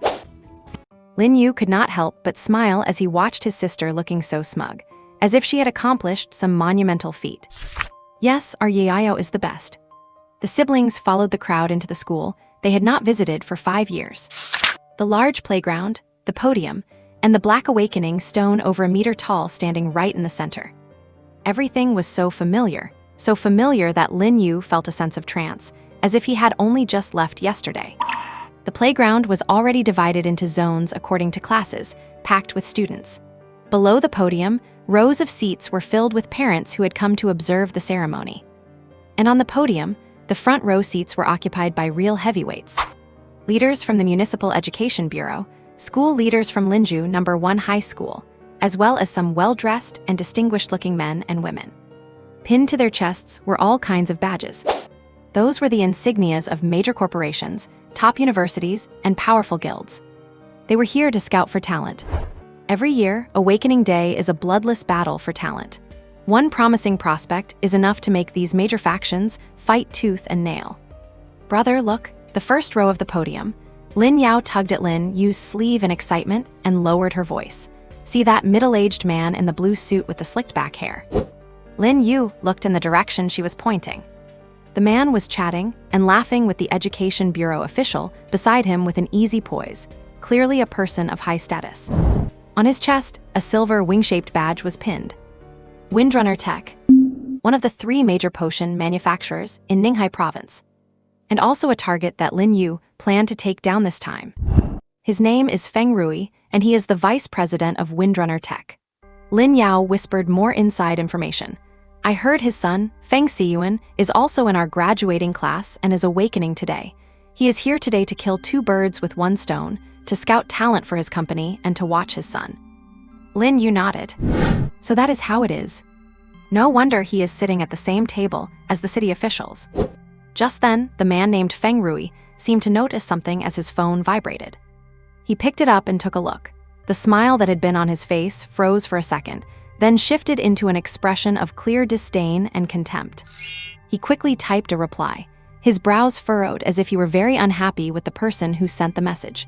Lin Yu could not help but smile as he watched his sister looking so smug, as if she had accomplished some monumental feat. Yes, our Yayo is the best. The siblings followed the crowd into the school they had not visited for 5 years. The large playground, the podium, and the Black Awakening stone over a meter tall standing right in the center. Everything was so familiar that Lin Yu felt a sense of trance, as if he had only just left yesterday. The playground was already divided into zones according to classes, packed with students. Below the podium, rows of seats were filled with parents who had come to observe the ceremony. And on the podium, the front row seats were occupied by real heavyweights. Leaders from the Municipal Education Bureau, school leaders from Lin Yu No. 1 High School, as well as some well-dressed and distinguished-looking men and women. Pinned to their chests were all kinds of badges. Those were the insignias of major corporations, top universities, and powerful guilds. They were here to scout for talent. Every year, Awakening Day is a bloodless battle for talent. One promising prospect is enough to make these major factions fight tooth and nail. "Brother, look, the first row of the podium." Lin Yao tugged at Lin Yu's sleeve in excitement and lowered her voice. "See that middle-aged man in the blue suit with the slicked-back hair?" Lin Yu looked in the direction she was pointing. The man was chatting and laughing with the Education Bureau official beside him with an easy poise, clearly a person of high status. On his chest, a silver wing-shaped badge was pinned. Windrunner Tech, one of the 3 major potion manufacturers in Ninghai Province, and also a target that Lin Yu planned to take down this time. His name is Feng Rui, and he is the vice president of Windrunner Tech. Lin Yao whispered more inside information. "I heard his son, Feng Siyuan, is also in our graduating class and is awakening today. He is here today to kill 2 birds with 1 stone, to scout talent for his company and to watch his son." Lin Yu nodded. "So that is how it is. No wonder he is sitting at the same table as the city officials." Just then, the man named Feng Rui seemed to notice something as his phone vibrated. He picked it up and took a look. The smile that had been on his face froze for a second, then shifted into an expression of clear disdain and contempt. He quickly typed a reply, his brows furrowed as if he were very unhappy with the person who sent the message.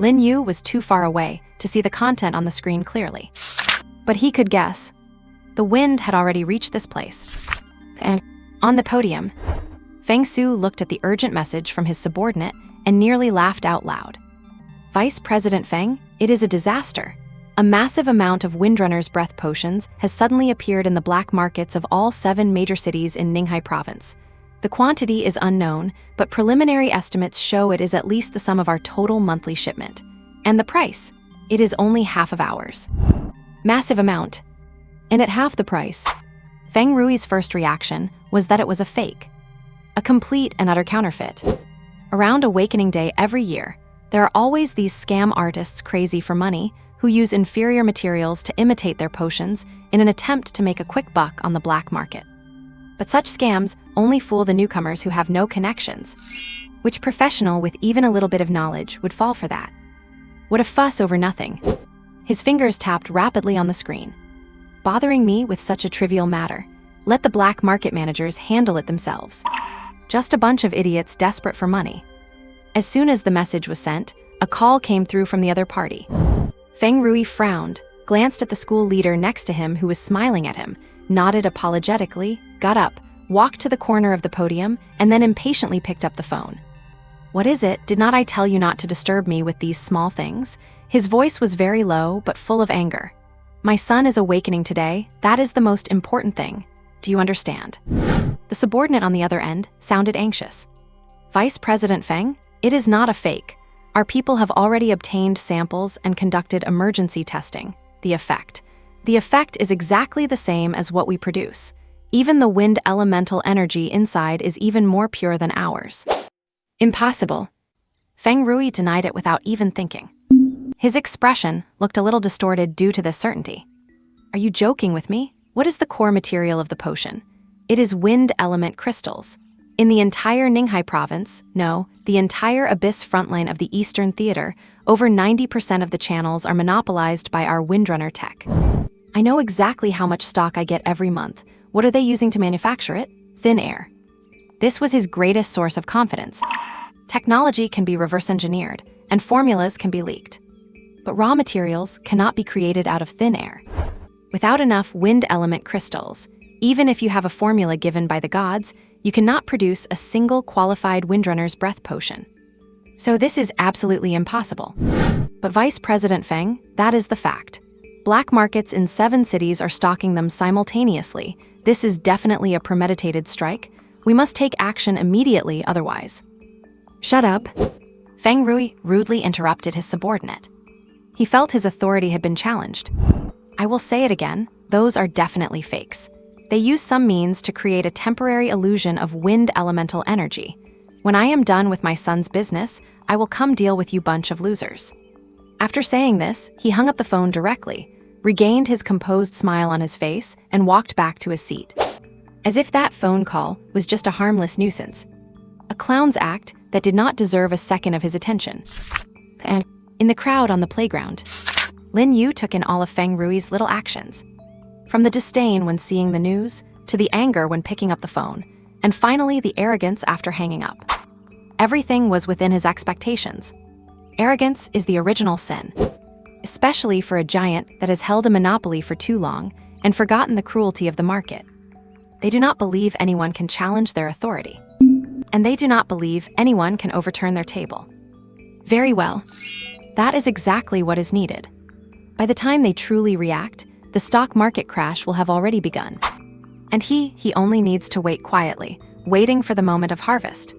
Lin Yu was too far away to see the content on the screen clearly. But he could guess. The wind had already reached this place. On the podium, Feng Su looked at the urgent message from his subordinate and nearly laughed out loud. "Vice President Feng, it is a disaster. A massive amount of Windrunner's breath potions has suddenly appeared in the black markets of all 7 major cities in Ninghai Province. The quantity is unknown, but preliminary estimates show it is at least the sum of our total monthly shipment. And the price? It is only half of ours. Massive amount. And at half the price." Feng Rui's first reaction was that it was a fake. A complete and utter counterfeit. Around Awakening Day every year, there are always these scam artists crazy for money who use inferior materials to imitate their potions in an attempt to make a quick buck on the black market. But such scams only fool the newcomers who have no connections. Which professional with even a little bit of knowledge would fall for that? What a fuss over nothing. His fingers tapped rapidly on the screen. "Bothering me with such a trivial matter. Let the black market managers handle it themselves. Just a bunch of idiots desperate for money." As soon as the message was sent, a call came through from the other party. Feng Rui frowned, glanced at the school leader next to him who was smiling at him, nodded apologetically, got up, walked to the corner of the podium, and then impatiently picked up the phone. "What is it? Did not I tell you not to disturb me with these small things?" His voice was very low, but full of anger. "My son is awakening today. That is the most important thing. Do you understand?" The subordinate on the other end sounded anxious. "Vice President Feng, it is not a fake. Our people have already obtained samples and conducted emergency testing. The effect is exactly the same as what we produce. Even the wind elemental energy inside is even more pure than ours." "Impossible." Feng Rui denied it without even thinking. His expression looked a little distorted due to this certainty. "Are you joking with me? What is the core material of the potion?" "It is wind element crystals. In the entire Ninghai province, no, the entire abyss frontline of the Eastern Theater, over 90% of the channels are monopolized by our Windrunner tech. I know exactly how much stock I get every month. What are they using to manufacture it? Thin air." This was his greatest source of confidence. Technology can be reverse engineered, and formulas can be leaked. But raw materials cannot be created out of thin air. Without enough wind element crystals, even if you have a formula given by the gods, you cannot produce a single qualified Windrunner's breath potion. So this is absolutely impossible. But Vice President Feng, that is the fact. Black markets in 7 cities are stocking them simultaneously. This is definitely a premeditated strike. We must take action immediately otherwise. "Shut up." Feng Rui rudely interrupted his subordinate. He felt his authority had been challenged. "I will say it again, those are definitely fakes. They use some means to create a temporary illusion of wind elemental energy. When I am done with my son's business, I will come deal with you bunch of losers." After saying this, he hung up the phone directly, regained his composed smile on his face, and walked back to his seat. As if that phone call was just a harmless nuisance. A clown's act that did not deserve a second of his attention. And in the crowd on the playground, Lin Yu took in all of Feng Rui's little actions. From the disdain when seeing the news, to the anger when picking up the phone, and finally the arrogance after hanging up. Everything was within his expectations. Arrogance is the original sin, especially for a giant that has held a monopoly for too long and forgotten the cruelty of the market. They do not believe anyone can challenge their authority. And they do not believe anyone can overturn their table. Very well. That is exactly what is needed. By the time they truly react, the stock market crash will have already begun. And he only needs to wait quietly, waiting for the moment of harvest.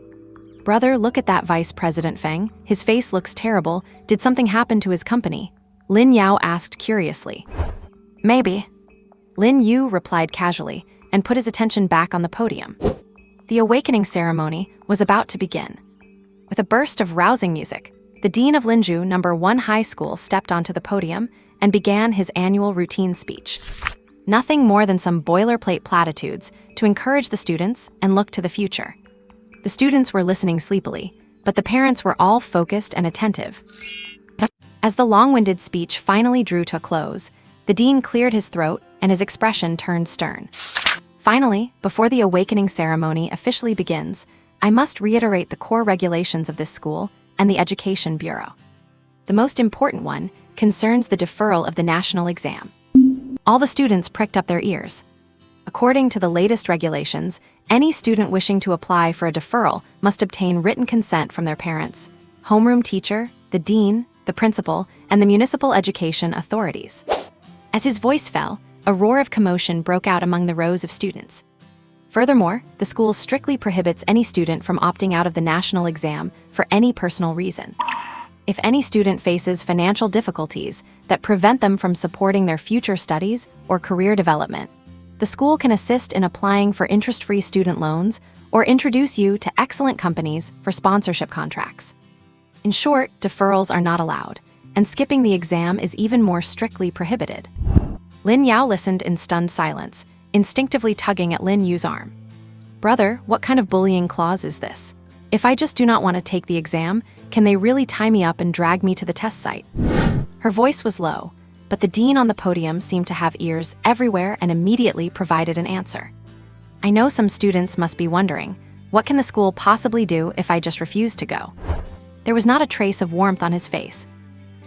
"Brother, look at that Vice President Feng. His face looks terrible. Did something happen to his company?" Lin Yao asked curiously. "Maybe." Lin Yu replied casually and put his attention back on the podium. The awakening ceremony was about to begin. With a burst of rousing music, the dean of Linju No. 1 High School stepped onto the podium and began his annual routine speech. Nothing more than some boilerplate platitudes to encourage the students and look to the future. The students were listening sleepily, but the parents were all focused and attentive. As the long-winded speech finally drew to a close, the dean cleared his throat and his expression turned stern. "Finally, before the awakening ceremony officially begins, I must reiterate the core regulations of this school and the Education Bureau. The most important one concerns the deferral of the national exam." All the students pricked up their ears. According to the latest regulations, any student wishing to apply for a deferral must obtain written consent from their parents, homeroom teacher, the dean, the principal, and the municipal education authorities. As his voice fell, a roar of commotion broke out among the rows of students. Furthermore, the school strictly prohibits any student from opting out of the national exam for any personal reason. If any student faces financial difficulties that prevent them from supporting their future studies or career development, the school can assist in applying for interest-free student loans or introduce you to excellent companies for sponsorship contracts. In short, deferrals are not allowed, and skipping the exam is even more strictly prohibited. Lin Yao listened in stunned silence, instinctively tugging at Lin Yu's arm. "Brother, what kind of bullying clause is this? If I just do not want to take the exam, can they really tie me up and drag me to the test site?" Her voice was low, but the dean on the podium seemed to have ears everywhere and immediately provided an answer. "I know some students must be wondering, what can the school possibly do if I just refuse to go?" There was not a trace of warmth on his face.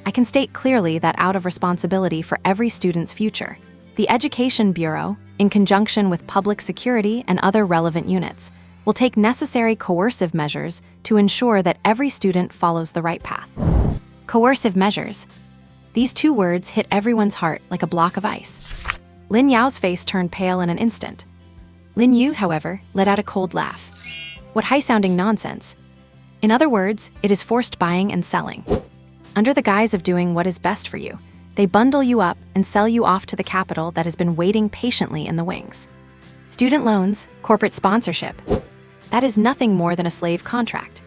"I can state clearly that out of responsibility for every student's future, The Education Bureau, in conjunction with public security and other relevant units, will take necessary coercive measures to ensure that every student follows the right path. Coercive measures. These two words hit everyone's heart like a block of ice. Lin Yao's face turned pale in an instant. Lin Yu, however, let out a cold laugh. What high-sounding nonsense. In other words, it is forced buying and selling. Under the guise of doing what is best for you, they bundle you up and sell you off to the capital that has been waiting patiently in the wings. Student loans, corporate sponsorship. That is nothing more than a slave contract.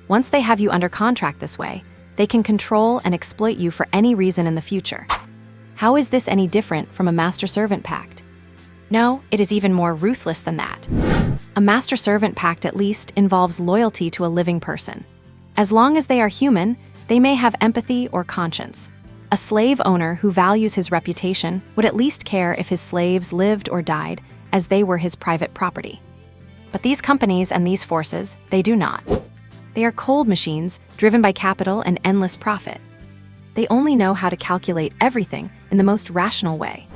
Once they have you under contract this way, they can control and exploit you for any reason in the future. How is this any different from a master-servant pact? No, it is even more ruthless than that. A master-servant pact at least involves loyalty to a living person. As long as they are human, they may have empathy or conscience. A slave owner who values his reputation would at least care if his slaves lived or died, as they were his private property. But these companies and these forces, they do not. They are cold machines driven by capital and endless profit. They only know how to calculate everything in the most rational way.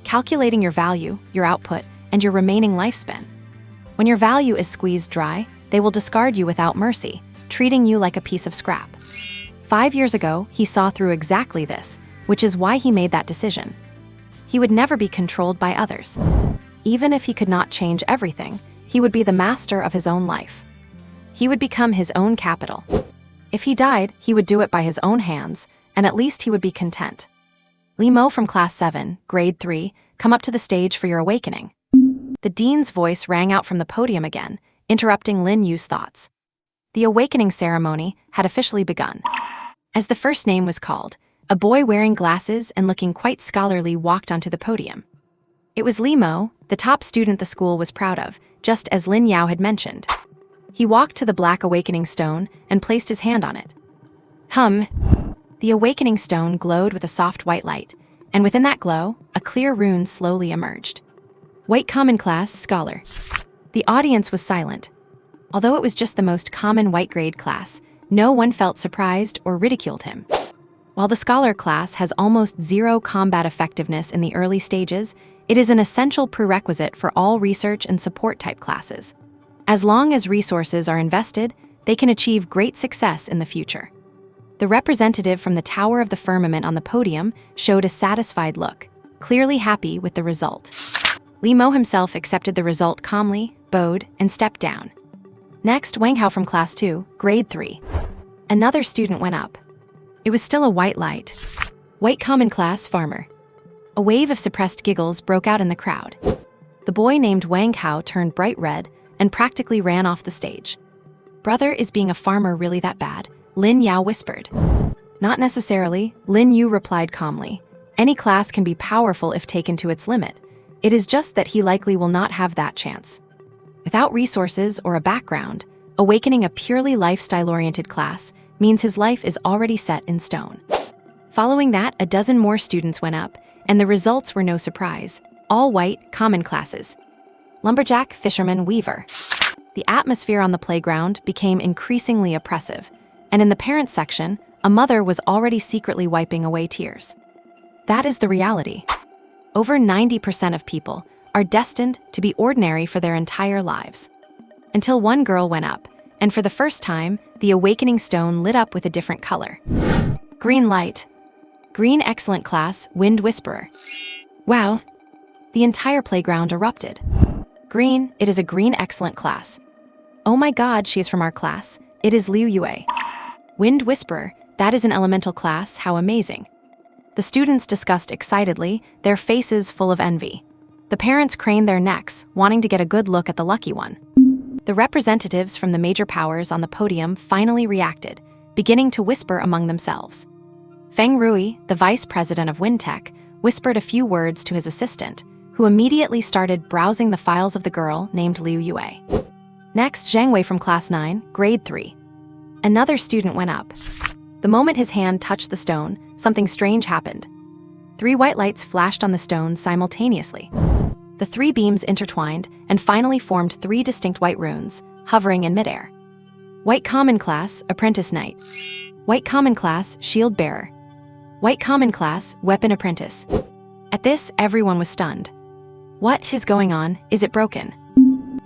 Calculating your value, your output, and your remaining lifespan. When your value is squeezed dry, they will discard you without mercy, treating you like a piece of scrap. 5 years ago, he saw through exactly this, which is why he made that decision. He would never be controlled by others. Even if he could not change everything, he would be the master of his own life. He would become his own capital. If he died, he would do it by his own hands, and at least he would be content. Limo from Class 7, Grade 3, come up to the stage for your awakening. The dean's voice rang out from the podium again, interrupting Lin Yu's thoughts. The awakening ceremony had officially begun. As the first name was called, a boy wearing glasses and looking quite scholarly walked onto the podium. It was Limo, the top student the school was proud of, just as Lin Yao had mentioned. He walked to the black awakening stone and placed his hand on it. The awakening stone glowed with a soft white light, and within that glow, a clear rune slowly emerged. White Common Class Scholar. The audience was silent. Although it was just the most common white grade class, no one felt surprised or ridiculed him. While the Scholar class has almost zero combat effectiveness in the early stages, it is an essential prerequisite for all research and support type classes. As long as resources are invested, they can achieve great success in the future. The representative from the Tower of the Firmament on the podium showed a satisfied look, clearly happy with the result. Limo himself accepted the result calmly, bowed, and stepped down. Next, Wang Hao from Class 2, Grade 3. Another student went up. It was still a white light. White Common Class Farmer. A wave of suppressed giggles broke out in the crowd. The boy named Wang Hao turned bright red and practically ran off the stage. "Brother, is being a farmer really that bad?" Lin Yao whispered. "Not necessarily," Lin Yu replied calmly. "Any class can be powerful if taken to its limit. It is just that he likely will not have that chance." Without resources or a background, awakening a purely lifestyle-oriented class means his life is already set in stone. Following that, a dozen more students went up, and the results were no surprise. All white, common classes. Lumberjack, fisherman, weaver. The atmosphere on the playground became increasingly oppressive, and in the parents section, a mother was already secretly wiping away tears. That is the reality. Over 90% of people are destined to be ordinary for their entire lives. Until one girl went up, and for the first time, the awakening stone lit up with a different color. Green light. Green excellent class, Wind Whisperer. Wow. The entire playground erupted. Green, it is a green excellent class. Oh my god, she is from our class. It is Liu Yue. Wind Whisperer, that is an elemental class, how amazing. The students discussed excitedly, their faces full of envy. The parents craned their necks, wanting to get a good look at the lucky one. The representatives from the major powers on the podium finally reacted, beginning to whisper among themselves. Feng Rui, the vice president of WinTech, whispered a few words to his assistant, who immediately started browsing the files of the girl named Liu Yue. Next, Zhang Wei from Class 9, Grade 3. Another student went up. The moment his hand touched the stone, something strange happened. 3 white lights flashed on the stone simultaneously. The 3 beams intertwined and finally formed 3 distinct white runes, hovering in midair. White Common Class, Apprentice Knight. White Common Class, Shield Bearer. White Common Class, Weapon Apprentice. At this, everyone was stunned. What is going on? Is it broken?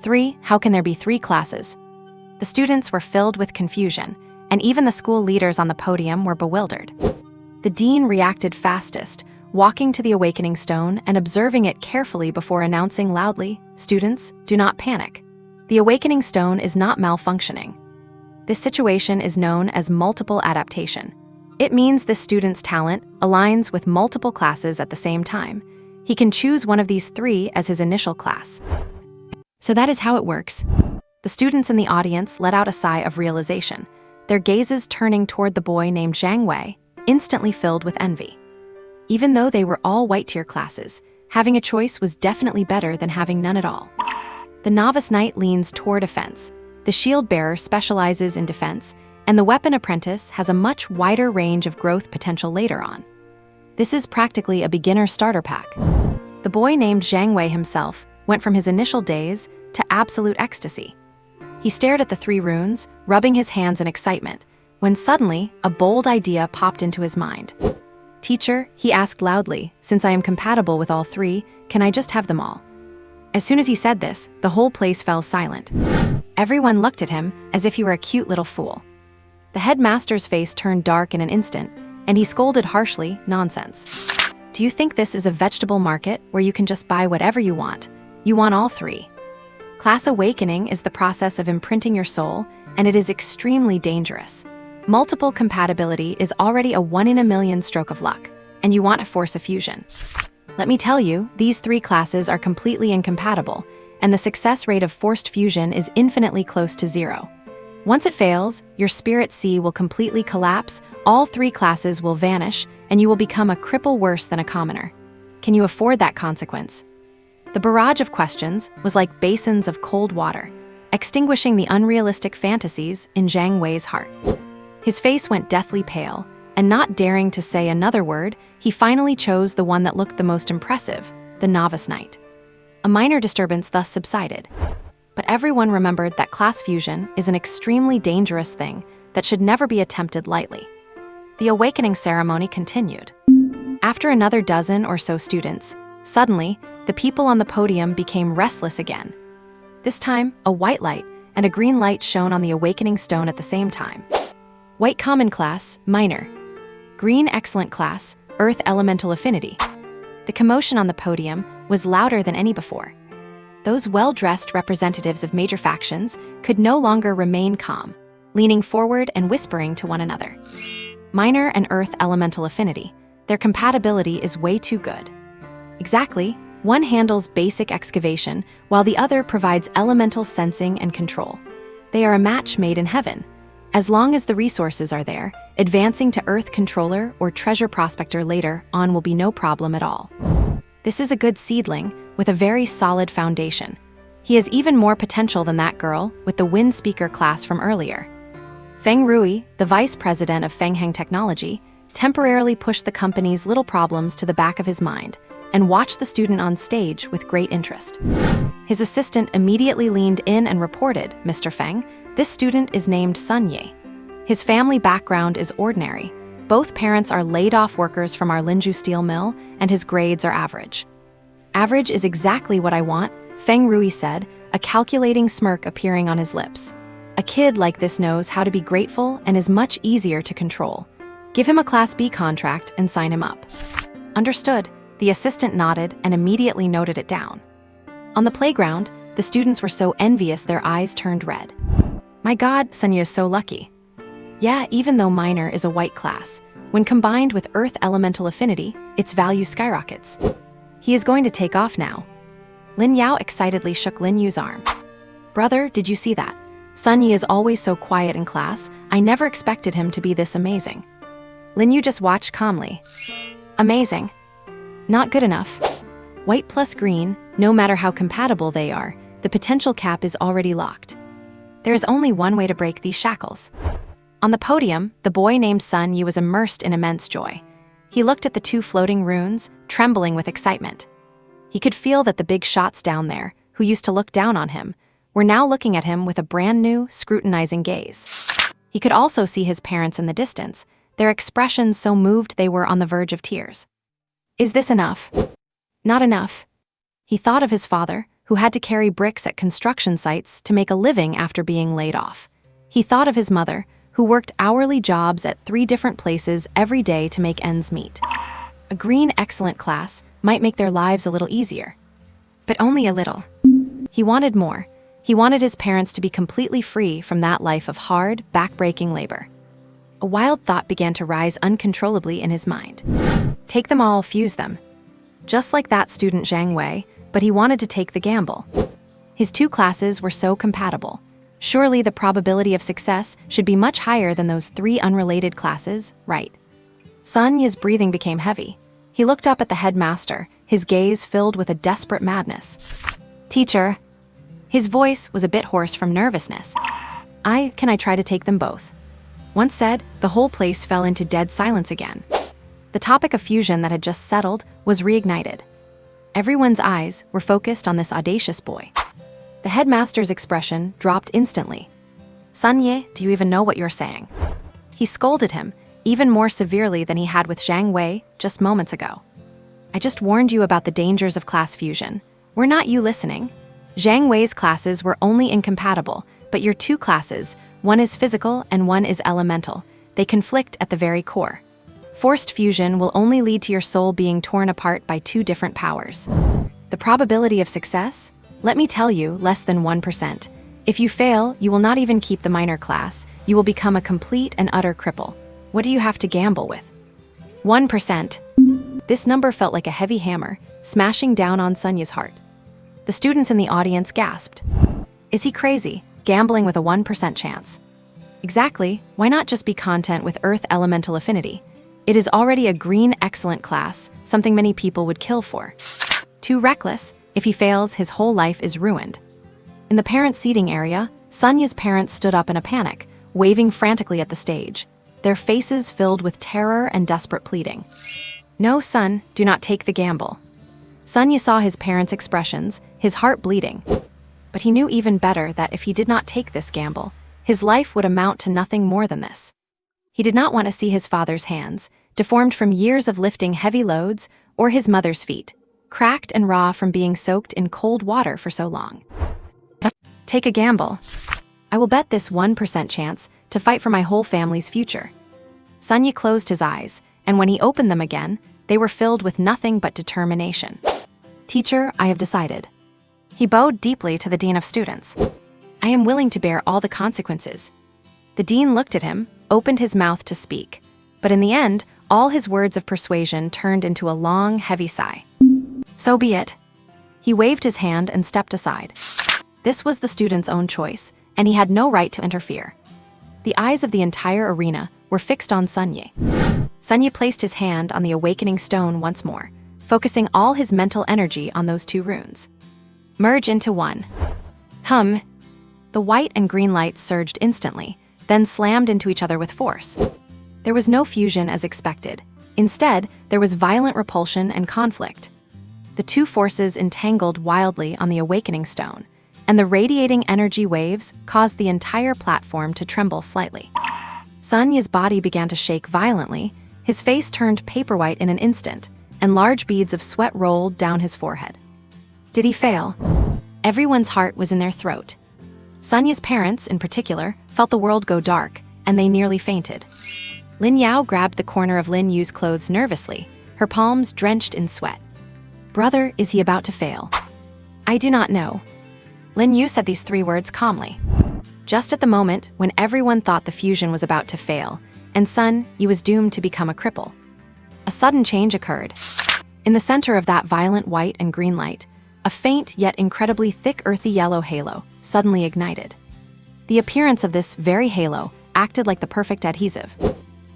3. How can there be 3 classes? The students were filled with confusion, and even the school leaders on the podium were bewildered. The dean reacted fastest, walking to the awakening stone and observing it carefully before announcing loudly, "Students, do not panic. The awakening stone is not malfunctioning." This situation is known as multiple adaptation. It means the student's talent aligns with multiple classes at the same time. He can choose one of these 3 as his initial class. So that is how it works. The students in the audience let out a sigh of realization, their gazes turning toward the boy named Zhang Wei, instantly filled with envy. Even though they were all white-tier classes, having a choice was definitely better than having none at all. The novice knight leans toward offense, the shield bearer specializes in defense, and the weapon apprentice has a much wider range of growth potential later on. This is practically a beginner starter pack. The boy named Zhang Wei himself went from his initial daze to absolute ecstasy. He stared at the 3 runes, rubbing his hands in excitement, when suddenly a bold idea popped into his mind. "Teacher," he asked loudly, "since I am compatible with all 3, can I just have them all?" As soon as he said this, the whole place fell silent. Everyone looked at him as if he were a cute little fool. The headmaster's face turned dark in an instant, and he scolded harshly, "Nonsense. Do you think this is a vegetable market where you can just buy whatever you want? You want all 3. Class awakening is the process of imprinting your soul, and it is extremely dangerous. Multiple compatibility is already a 1 in a million stroke of luck, and you want to force a fusion. Let me tell you, these 3 classes are completely incompatible, and the success rate of forced fusion is infinitely close to 0. Once it fails, your spirit sea will completely collapse, all 3 classes will vanish, and you will become a cripple worse than a commoner. Can you afford that consequence?" The barrage of questions was like basins of cold water, extinguishing the unrealistic fantasies in Zhang Wei's heart. His face went deathly pale, and not daring to say another word, he finally chose the one that looked the most impressive, the novice knight. A minor disturbance thus subsided. But everyone remembered that class fusion is an extremely dangerous thing that should never be attempted lightly. The awakening ceremony continued. After another dozen or so students, suddenly, the people on the podium became restless again. This time, a white light and a green light shone on the awakening stone at the same time. White common class, minor. Green excellent class, earth elemental affinity. The commotion on the podium was louder than any before. Those well-dressed representatives of major factions could no longer remain calm, leaning forward and whispering to one another. Minor and earth elemental affinity. Their compatibility is way too good. Exactly, one handles basic excavation, while the other provides elemental sensing and control. They are a match made in heaven. As long as the resources are there, advancing to Earth Controller or Treasure Prospector later on will be no problem at all. This is a good seedling with a very solid foundation. He has even more potential than that girl with the Wind Speaker class from earlier. Feng Rui, the vice president of Fengheng Technology, temporarily pushed the company's little problems to the back of his mind and watched the student on stage with great interest. His assistant immediately leaned in and reported, "Mr. Feng, this student is named Sun Ye. His family background is ordinary. Both parents are laid-off workers from our Lin Yu steel mill, and his grades are average." "Average is exactly what I want," Feng Rui said, a calculating smirk appearing on his lips. "A kid like this knows how to be grateful and is much easier to control. Give him a Class B contract and sign him up." "Understood," the assistant nodded and immediately noted it down. On the playground, the students were so envious their eyes turned red. "My God, Sunya is so lucky." Yeah, even though minor is a white class, when combined with earth elemental affinity, its value skyrockets. He is going to take off now. Lin Yao excitedly shook Lin Yu's arm. "Brother, did you see that? Sun Yi is always so quiet in class. I never expected him to be this amazing." Lin Yu just watched calmly. "Amazing. Not good enough. White plus green, no matter how compatible they are, the potential cap is already locked. There is only one way to break these shackles." On the podium, the boy named Sun Yi was immersed in immense joy. He looked at the 2 floating runes, trembling with excitement. He could feel that the big shots down there, who used to look down on him, were now looking at him with a brand new, scrutinizing gaze. He could also see his parents in the distance, their expressions so moved they were on the verge of tears. "Is this enough?" Not enough. He thought of his father, who had to carry bricks at construction sites to make a living after being laid off. He thought of his mother, who worked hourly jobs at 3 different places every day to make ends meet. A green excellent class might make their lives a little easier. But only a little. He wanted more. He wanted his parents to be completely free from that life of hard, back-breaking labor. A wild thought began to rise uncontrollably in his mind. Take them all, fuse them. Just like that student Zhang Wei, but he wanted to take the gamble. His 2 classes were so compatible. Surely the probability of success should be much higher than those 3 unrelated classes, right? Sun Yi's breathing became heavy. He looked up at the headmaster, his gaze filled with a desperate madness. Teacher. His voice was a bit hoarse from nervousness. Can I try to take them both? Once said, the whole place fell into dead silence again. The topic of fusion that had just settled was reignited. Everyone's eyes were focused on this audacious boy. The headmaster's expression dropped instantly. Sun Yi, do you even know what you're saying? He scolded him, even more severely than he had with Zhang Wei just moments ago. I just warned you about the dangers of class fusion. Were not you listening? Zhang Wei's classes were only incompatible, but your 2 classes, one is physical and one is elemental. They conflict at the very core. Forced fusion will only lead to your soul being torn apart by 2 different powers. The probability of success? Let me tell you, less than 1%. If you fail, you will not even keep the minor class. You will become a complete and utter cripple. What do you have to gamble with? 1%. This number felt like a heavy hammer, smashing down on Sun Yi's heart. The students in the audience gasped. Is he crazy, gambling with a 1% chance? Exactly, why not just be content with Earth elemental affinity? It is already a green excellent class, something many people would kill for. Too reckless, if he fails, his whole life is ruined. In the parent seating area, Sun Yi's parents stood up in a panic, waving frantically at the stage, their faces filled with terror and desperate pleading. No, son, do not take the gamble. Sun Yi saw his parents' expressions, his heart bleeding. But he knew even better that if he did not take this gamble, his life would amount to nothing more than this. He did not want to see his father's hands, deformed from years of lifting heavy loads, or his mother's feet, cracked and raw from being soaked in cold water for so long. Take a gamble. I will bet this 1% chance to fight for my whole family's future. Sun Yi closed his eyes, and when he opened them again, they were filled with nothing but determination. Teacher, I have decided. He bowed deeply to the dean of students. I am willing to bear all the consequences. The dean looked at him, opened his mouth to speak, but in the end, all his words of persuasion turned into a long, heavy sigh. So be it. He waved his hand and stepped aside. This was the student's own choice, and he had no right to interfere. The eyes of the entire arena were fixed on Sun Yi. Sun Yi placed his hand on the awakening stone once more, focusing all his mental energy on those 2 runes. Merge into one. Hum. The white and green lights surged instantly, then slammed into each other with force. There was no fusion as expected. Instead, there was violent repulsion and conflict. The 2 forces entangled wildly on the awakening stone, and the radiating energy waves caused the entire platform to tremble slightly. Sun Yi's body began to shake violently, his face turned paper-white in an instant, and large beads of sweat rolled down his forehead. Did he fail? Everyone's heart was in their throat. Sun Yi's parents, in particular, felt the world go dark, and they nearly fainted. Lin Yu grabbed the corner of Lin Yu's clothes nervously, her palms drenched in sweat. Brother, is he about to fail? I do not know. Lin Yu said these 3 words calmly. Just at the moment when everyone thought the fusion was about to fail, and Sun Yi was doomed to become a cripple. A sudden change occurred. In the center of that violent white and green light, a faint yet incredibly thick earthy yellow halo suddenly ignited. The appearance of this very halo acted like the perfect adhesive.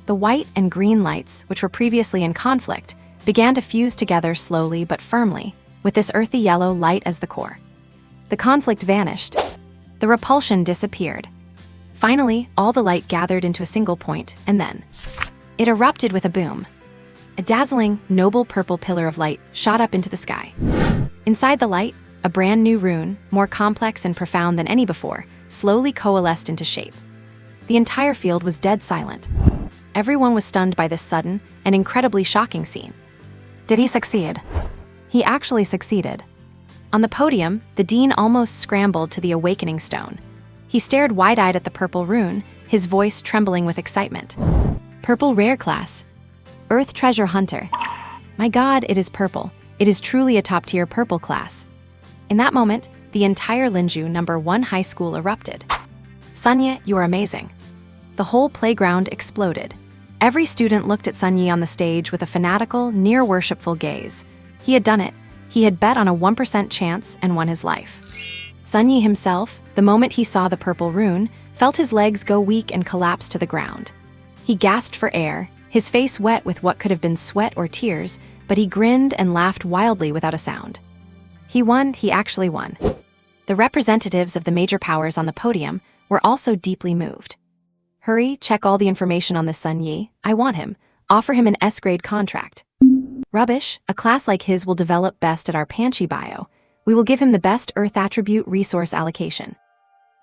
The white and green lights, which were previously in conflict, began to fuse together slowly but firmly, with this earthy yellow light as the core. The conflict vanished. The repulsion disappeared. Finally, all the light gathered into a single point, and then it erupted with a boom. A dazzling, noble purple pillar of light shot up into the sky. Inside the light, a brand new rune, more complex and profound than any before, slowly coalesced into shape. The entire field was dead silent. Everyone was stunned by this sudden and incredibly shocking scene. Did he succeed? He actually succeeded. On the podium, the dean almost scrambled to the awakening stone. He stared wide-eyed at the purple rune, his voice trembling with excitement. Purple rare class. Earth treasure hunter. My God, it is purple. It is truly a top-tier purple class. In that moment, the entire Lin Yu #1 high school erupted. Sunye, you are amazing. The whole playground exploded. Every student looked at Sunye on the stage with a fanatical, near-worshipful gaze. He had done it. He had bet on a 1% chance and won his life. Sunye himself, the moment he saw the purple rune, felt his legs go weak and collapse to the ground. He gasped for air, his face wet with what could have been sweat or tears, but he grinned and laughed wildly without a sound. He won, he actually won. The representatives of the major powers on the podium were also deeply moved. Hurry, check all the information on this Sunye. I want him. Offer him an S-grade contract. Rubbish, a class like his will develop best at our Panchi bio. We will give him the best Earth attribute resource allocation.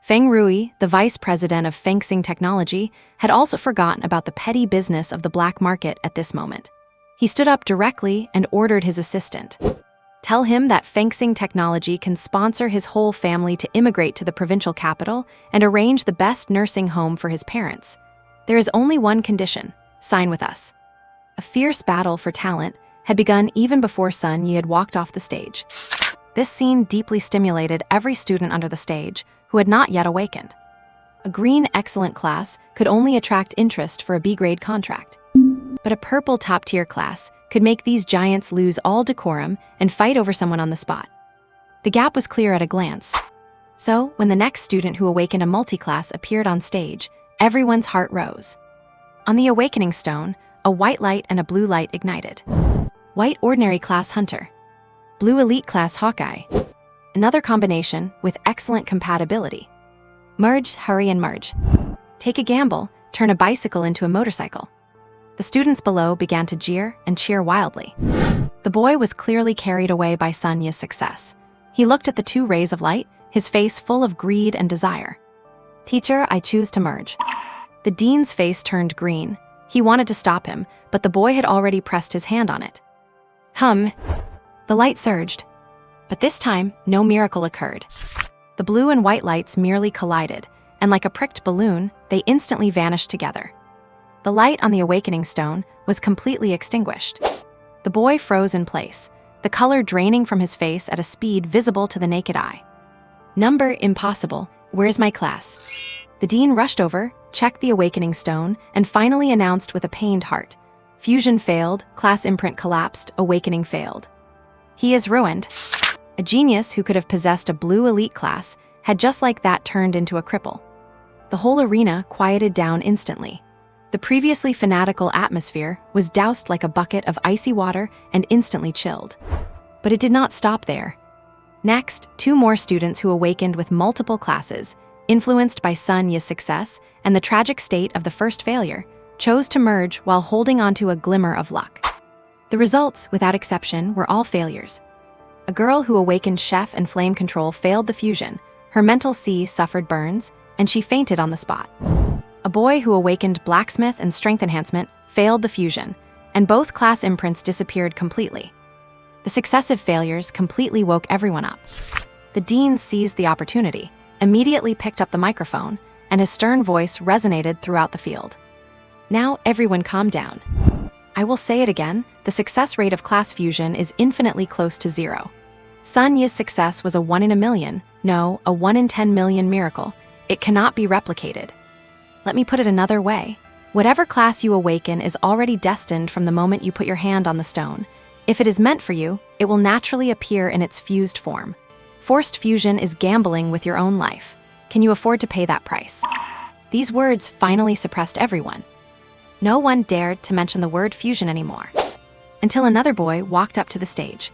Feng Rui, the vice president of Fengxing Technology, had also forgotten about the petty business of the black market at this moment. He stood up directly and ordered his assistant. Tell him that Fengxing Technology can sponsor his whole family to immigrate to the provincial capital and arrange the best nursing home for his parents. There is only one condition: sign with us. A fierce battle for talent had begun even before Sun Yi had walked off the stage. This scene deeply stimulated every student under the stage who had not yet awakened. A green excellent class could only attract interest for a B-grade contract. But a purple top-tier class could make these giants lose all decorum and fight over someone on the spot. The gap was clear at a glance. So, when the next student who awakened a multi-class appeared on stage, everyone's heart rose. On the awakening stone, a white light and a blue light ignited. White ordinary class hunter. Blue elite class Hawkeye. Another combination with excellent compatibility. Merge, hurry and merge. Take a gamble, turn a bicycle into a motorcycle. The students below began to jeer and cheer wildly. The boy was clearly carried away by Sunya's success. He looked at the two rays of light, his face full of greed and desire. Teacher, I choose to merge. The dean's face turned green. He wanted to stop him, but the boy had already pressed his hand on it. The light surged. But this time, no miracle occurred. The blue and white lights merely collided, and like a pricked balloon, they instantly vanished together. The light on the awakening stone was completely extinguished. The boy froze in place, the color draining from his face at a speed visible to the naked eye. Number impossible, where's my class? The dean rushed over, checked the awakening stone, and finally announced with a pained heart. Fusion failed, class imprint collapsed, awakening failed. He is ruined. A genius who could have possessed a blue elite class had just like that turned into a cripple. The whole arena quieted down instantly. The previously fanatical atmosphere was doused like a bucket of icy water and instantly chilled. But it did not stop there. Next, two more students who awakened with multiple classes, influenced by Sun Yi's success and the tragic state of the first failure, chose to merge while holding onto a glimmer of luck. The results, without exception, were all failures. A girl who awakened Chef and Flame Control failed the fusion, her mental C suffered burns, and she fainted on the spot. A boy who awakened Blacksmith and Strength Enhancement failed the fusion, and both class imprints disappeared completely. The successive failures completely woke everyone up. The dean seized the opportunity, immediately picked up the microphone, and his stern voice resonated throughout the field. Now everyone calm down. I will say it again, the success rate of class fusion is infinitely close to 0. Sun Yi's success was a 1 in a million, no, a 1 in 10 million miracle. It cannot be replicated. Let me put it another way. Whatever class you awaken is already destined from the moment you put your hand on the stone. If it is meant for you, it will naturally appear in its fused form. Forced fusion is gambling with your own life. Can you afford to pay that price? These words finally suppressed everyone. No one dared to mention the word fusion anymore, until another boy walked up to the stage.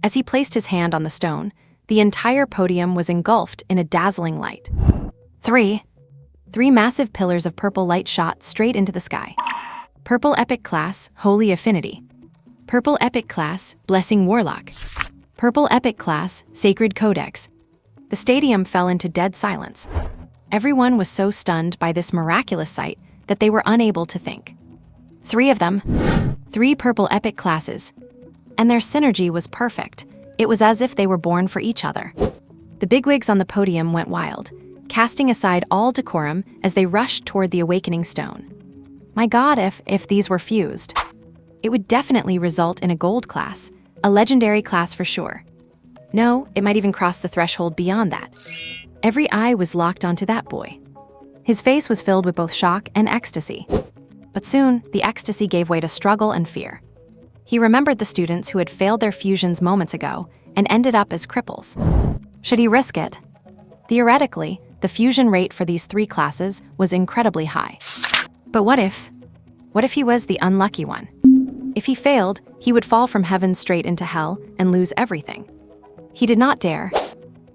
As he placed his hand on the stone, the entire podium was engulfed in a dazzling light. Three massive pillars of purple light shot straight into the sky. Purple Epic Class, Holy Affinity. Purple Epic Class, Blessing Warlock. Purple Epic Class, Sacred Codex. The stadium fell into dead silence. Everyone was so stunned by this miraculous sight that they were unable to think. 3 of them. 3 purple epic classes. and their synergy was perfect. It was as if they were born for each other. The bigwigs on the podium went wild, casting aside all decorum as they rushed toward the awakening stone. My God, if these were fused, it would definitely result in a gold class, a legendary class for sure. No, it might even cross the threshold beyond that. Every eye was locked onto that boy. His face was filled with both shock and ecstasy. But soon, the ecstasy gave way to struggle and fear. He remembered the students who had failed their fusions moments ago and ended up as cripples. Should he risk it? Theoretically, the fusion rate for these 3 classes was incredibly high. But what if he was the unlucky one? If he failed, he would fall from heaven straight into hell and lose everything. He did not dare.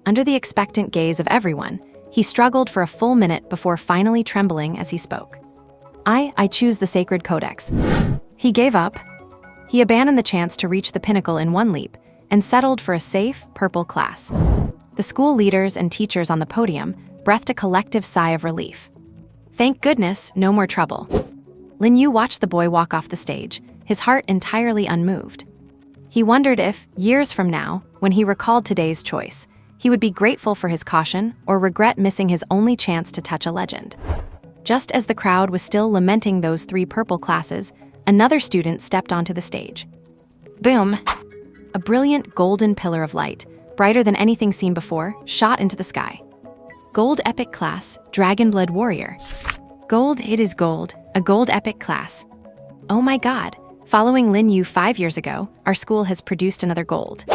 Under the expectant gaze of everyone, he struggled for a full minute before finally trembling as he spoke. I choose the sacred codex. He gave up. He abandoned the chance to reach the pinnacle in one leap and settled for a safe, purple class. The school leaders and teachers on the podium breathed a collective sigh of relief. Thank goodness, no more trouble. Lin Yu watched the boy walk off the stage, his heart entirely unmoved. He wondered if, years from now, when he recalled today's choice, he would be grateful for his caution or regret missing his only chance to touch a legend. Just as the crowd was still lamenting those 3 purple classes, another student stepped onto the stage. Boom! A brilliant golden pillar of light, brighter than anything seen before, shot into the sky. Gold epic class, Dragonblood Warrior. Gold, it is gold, a gold epic class. Oh my God, following Lin Yu 5 years ago, our school has produced another gold.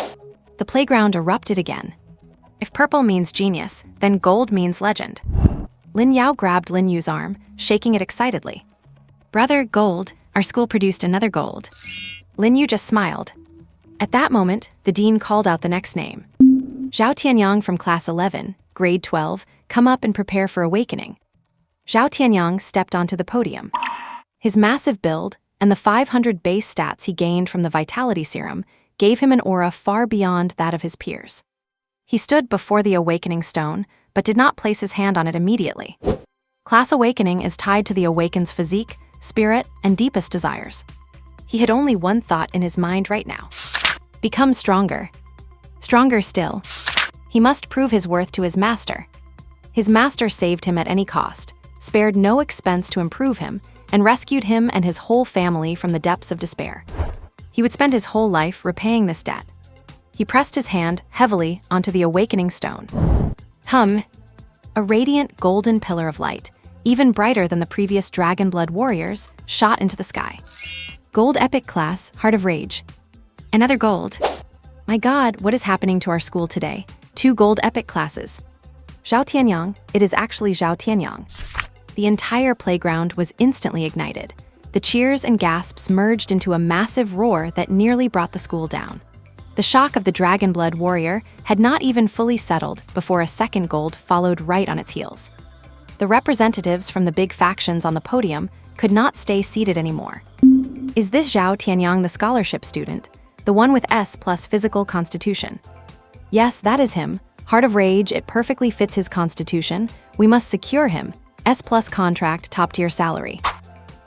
The playground erupted again. If purple means genius, then gold means legend. Lin Yao grabbed Lin Yu's arm, shaking it excitedly. Brother, gold, our school produced another gold. Lin Yu just smiled. At that moment, the dean called out the next name. Zhao Tianyang from class 11, grade 12, come up and prepare for awakening. Zhao Tianyang stepped onto the podium. His massive build and the 500 base stats he gained from the vitality serum gave him an aura far beyond that of his peers. He stood before the awakening stone, but did not place his hand on it immediately. Class awakening is tied to the awakened's physique, spirit, and deepest desires. He had only one thought in his mind right now. Become stronger. Stronger still. He must prove his worth to his master. His master saved him at any cost, spared no expense to improve him, and rescued him and his whole family from the depths of despair. He would spend his whole life repaying this debt. He pressed his hand heavily onto the awakening stone. A radiant golden pillar of light, even brighter than the previous Dragonblood warriors, shot into the sky. Gold epic class, Heart of Rage. Another gold. My God, what is happening to our school today? 2 gold epic classes. Zhao Tianyang, it is actually Zhao Tianyang. The entire playground was instantly ignited. The cheers and gasps merged into a massive roar that nearly brought the school down. The shock of the Dragonblood warrior had not even fully settled before a second gold followed right on its heels. The representatives from the big factions on the podium could not stay seated anymore. Is this Zhao Tianyang the scholarship student, the one with S+ physical constitution? Yes, that is him. Heart of Rage, it perfectly fits his constitution. We must secure him. S+ contract, top-tier salary.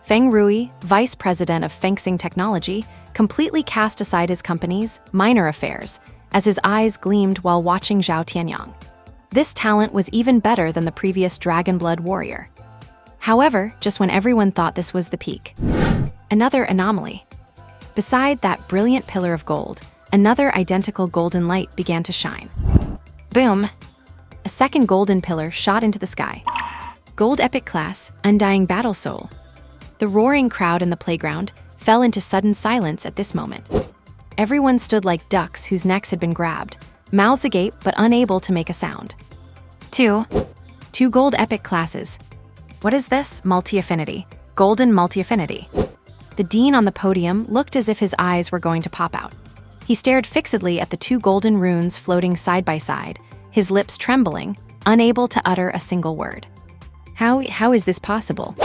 Feng Rui, vice president of Fengxing Technology, completely cast aside his company's minor affairs as his eyes gleamed while watching Zhao Tianyang. This talent was even better than the previous Dragonblood warrior. However, just when everyone thought this was the peak, another anomaly. Beside that brilliant pillar of gold, another identical golden light began to shine. Boom! A second golden pillar shot into the sky. Gold epic class, Undying Battle Soul. The roaring crowd in the playground fell into sudden silence at this moment. Everyone stood like ducks whose necks had been grabbed, mouths agape but unable to make a sound. Two gold epic classes. What is this? Multi-affinity. Golden multi-affinity. The dean on the podium looked as if his eyes were going to pop out. He stared fixedly at the 2 golden runes floating side by side, his lips trembling, unable to utter a single word. How is this possible?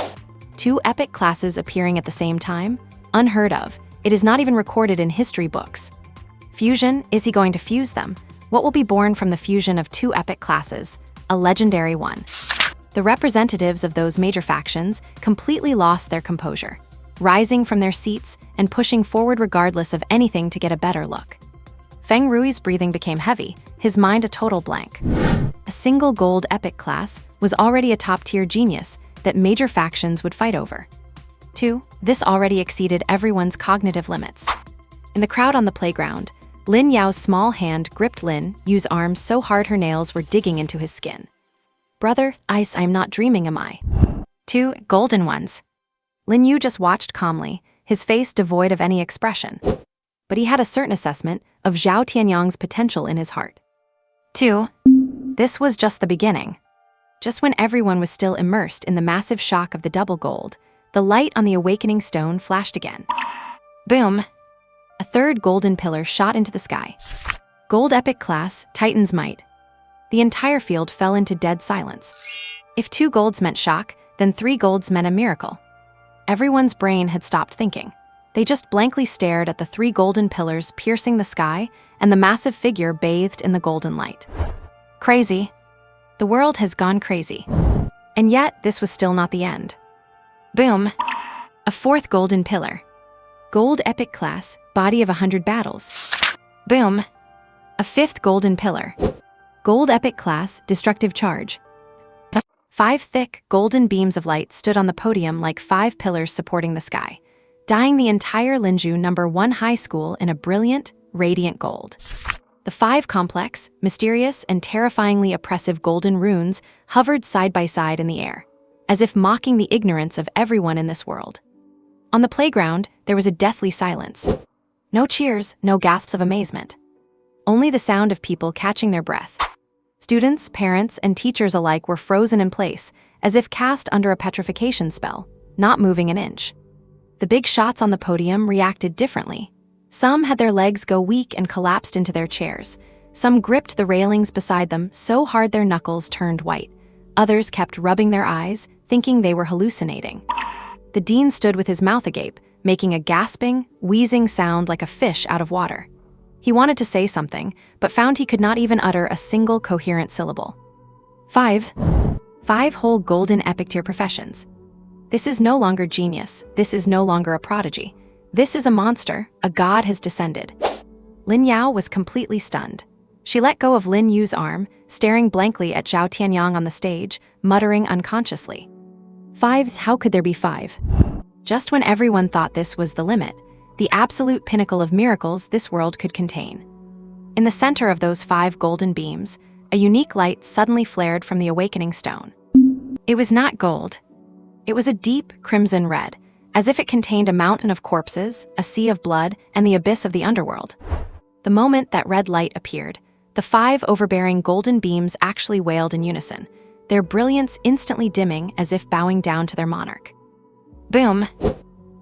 2 epic classes appearing at the same time? Unheard of. It is not even recorded in history books. Fusion, is he going to fuse them? What will be born from the fusion of 2 epic classes? A legendary one. The representatives of those major factions completely lost their composure. rising from their seats and pushing forward regardless of anything to get a better look. Feng Rui's breathing became heavy, his mind a total blank. A single gold epic class was already a top-tier genius that major factions would fight over. 2. This already exceeded everyone's cognitive limits. In the crowd on the playground, Lin Yu's small hand gripped Lin Yu's arm so hard her nails were digging into his skin. Brother, I'm not dreaming, am I? 2 golden ones. Lin Yu just watched calmly, his face devoid of any expression. But he had a certain assessment of Zhao Tianyang's potential in his heart. 2. This was just the beginning. Just when everyone was still immersed in the massive shock of the double gold, the light on the awakening stone flashed again. Boom! A third golden pillar shot into the sky. Gold epic class, Titan's might. The entire field fell into dead silence. If 2 golds meant shock, then 3 golds meant a miracle. Everyone's brain had stopped thinking. They just blankly stared at the 3 golden pillars piercing the sky and the massive figure bathed in the golden light. Crazy. The world has gone crazy. And yet, this was still not the end. Boom! A 4th golden pillar. Gold epic class, body of 100 battles. Boom! A 5th golden pillar. Gold epic class, destructive charge. 5 thick, golden beams of light stood on the podium like 5 pillars supporting the sky, dyeing the entire Lin Yu No. 1 high school in a brilliant, radiant gold. The 5 complex, mysterious, and terrifyingly oppressive golden runes hovered side by side in the air, as if mocking the ignorance of everyone in this world. On the playground, there was a deathly silence. No cheers, no gasps of amazement. Only the sound of people catching their breath. Students, parents, and teachers alike were frozen in place, as if cast under a petrification spell, not moving an inch. The big shots on the podium reacted differently. Some had their legs go weak and collapsed into their chairs. Some gripped the railings beside them so hard their knuckles turned white. Others kept rubbing their eyes, thinking they were hallucinating. The dean stood with his mouth agape, making a gasping, wheezing sound like a fish out of water. He wanted to say something, but found he could not even utter a single coherent syllable. 5 whole golden epic tier professions. This is no longer genius. This is no longer a prodigy. This is a monster. A god has descended. Lin Yu was completely stunned. She let go of Lin Yu's arm, staring blankly at Zhao Tianyang on the stage, muttering unconsciously. 5s, how could there be 5? Just when everyone thought this was the limit, the absolute pinnacle of miracles this world could contain. In the center of those 5 golden beams, a unique light suddenly flared from the awakening stone. It was not gold. It was a deep crimson red, as if it contained a mountain of corpses, a sea of blood, and the abyss of the underworld. The moment that red light appeared, the 5 overbearing golden beams actually wailed in unison, their brilliance instantly dimming as if bowing down to their monarch. Boom!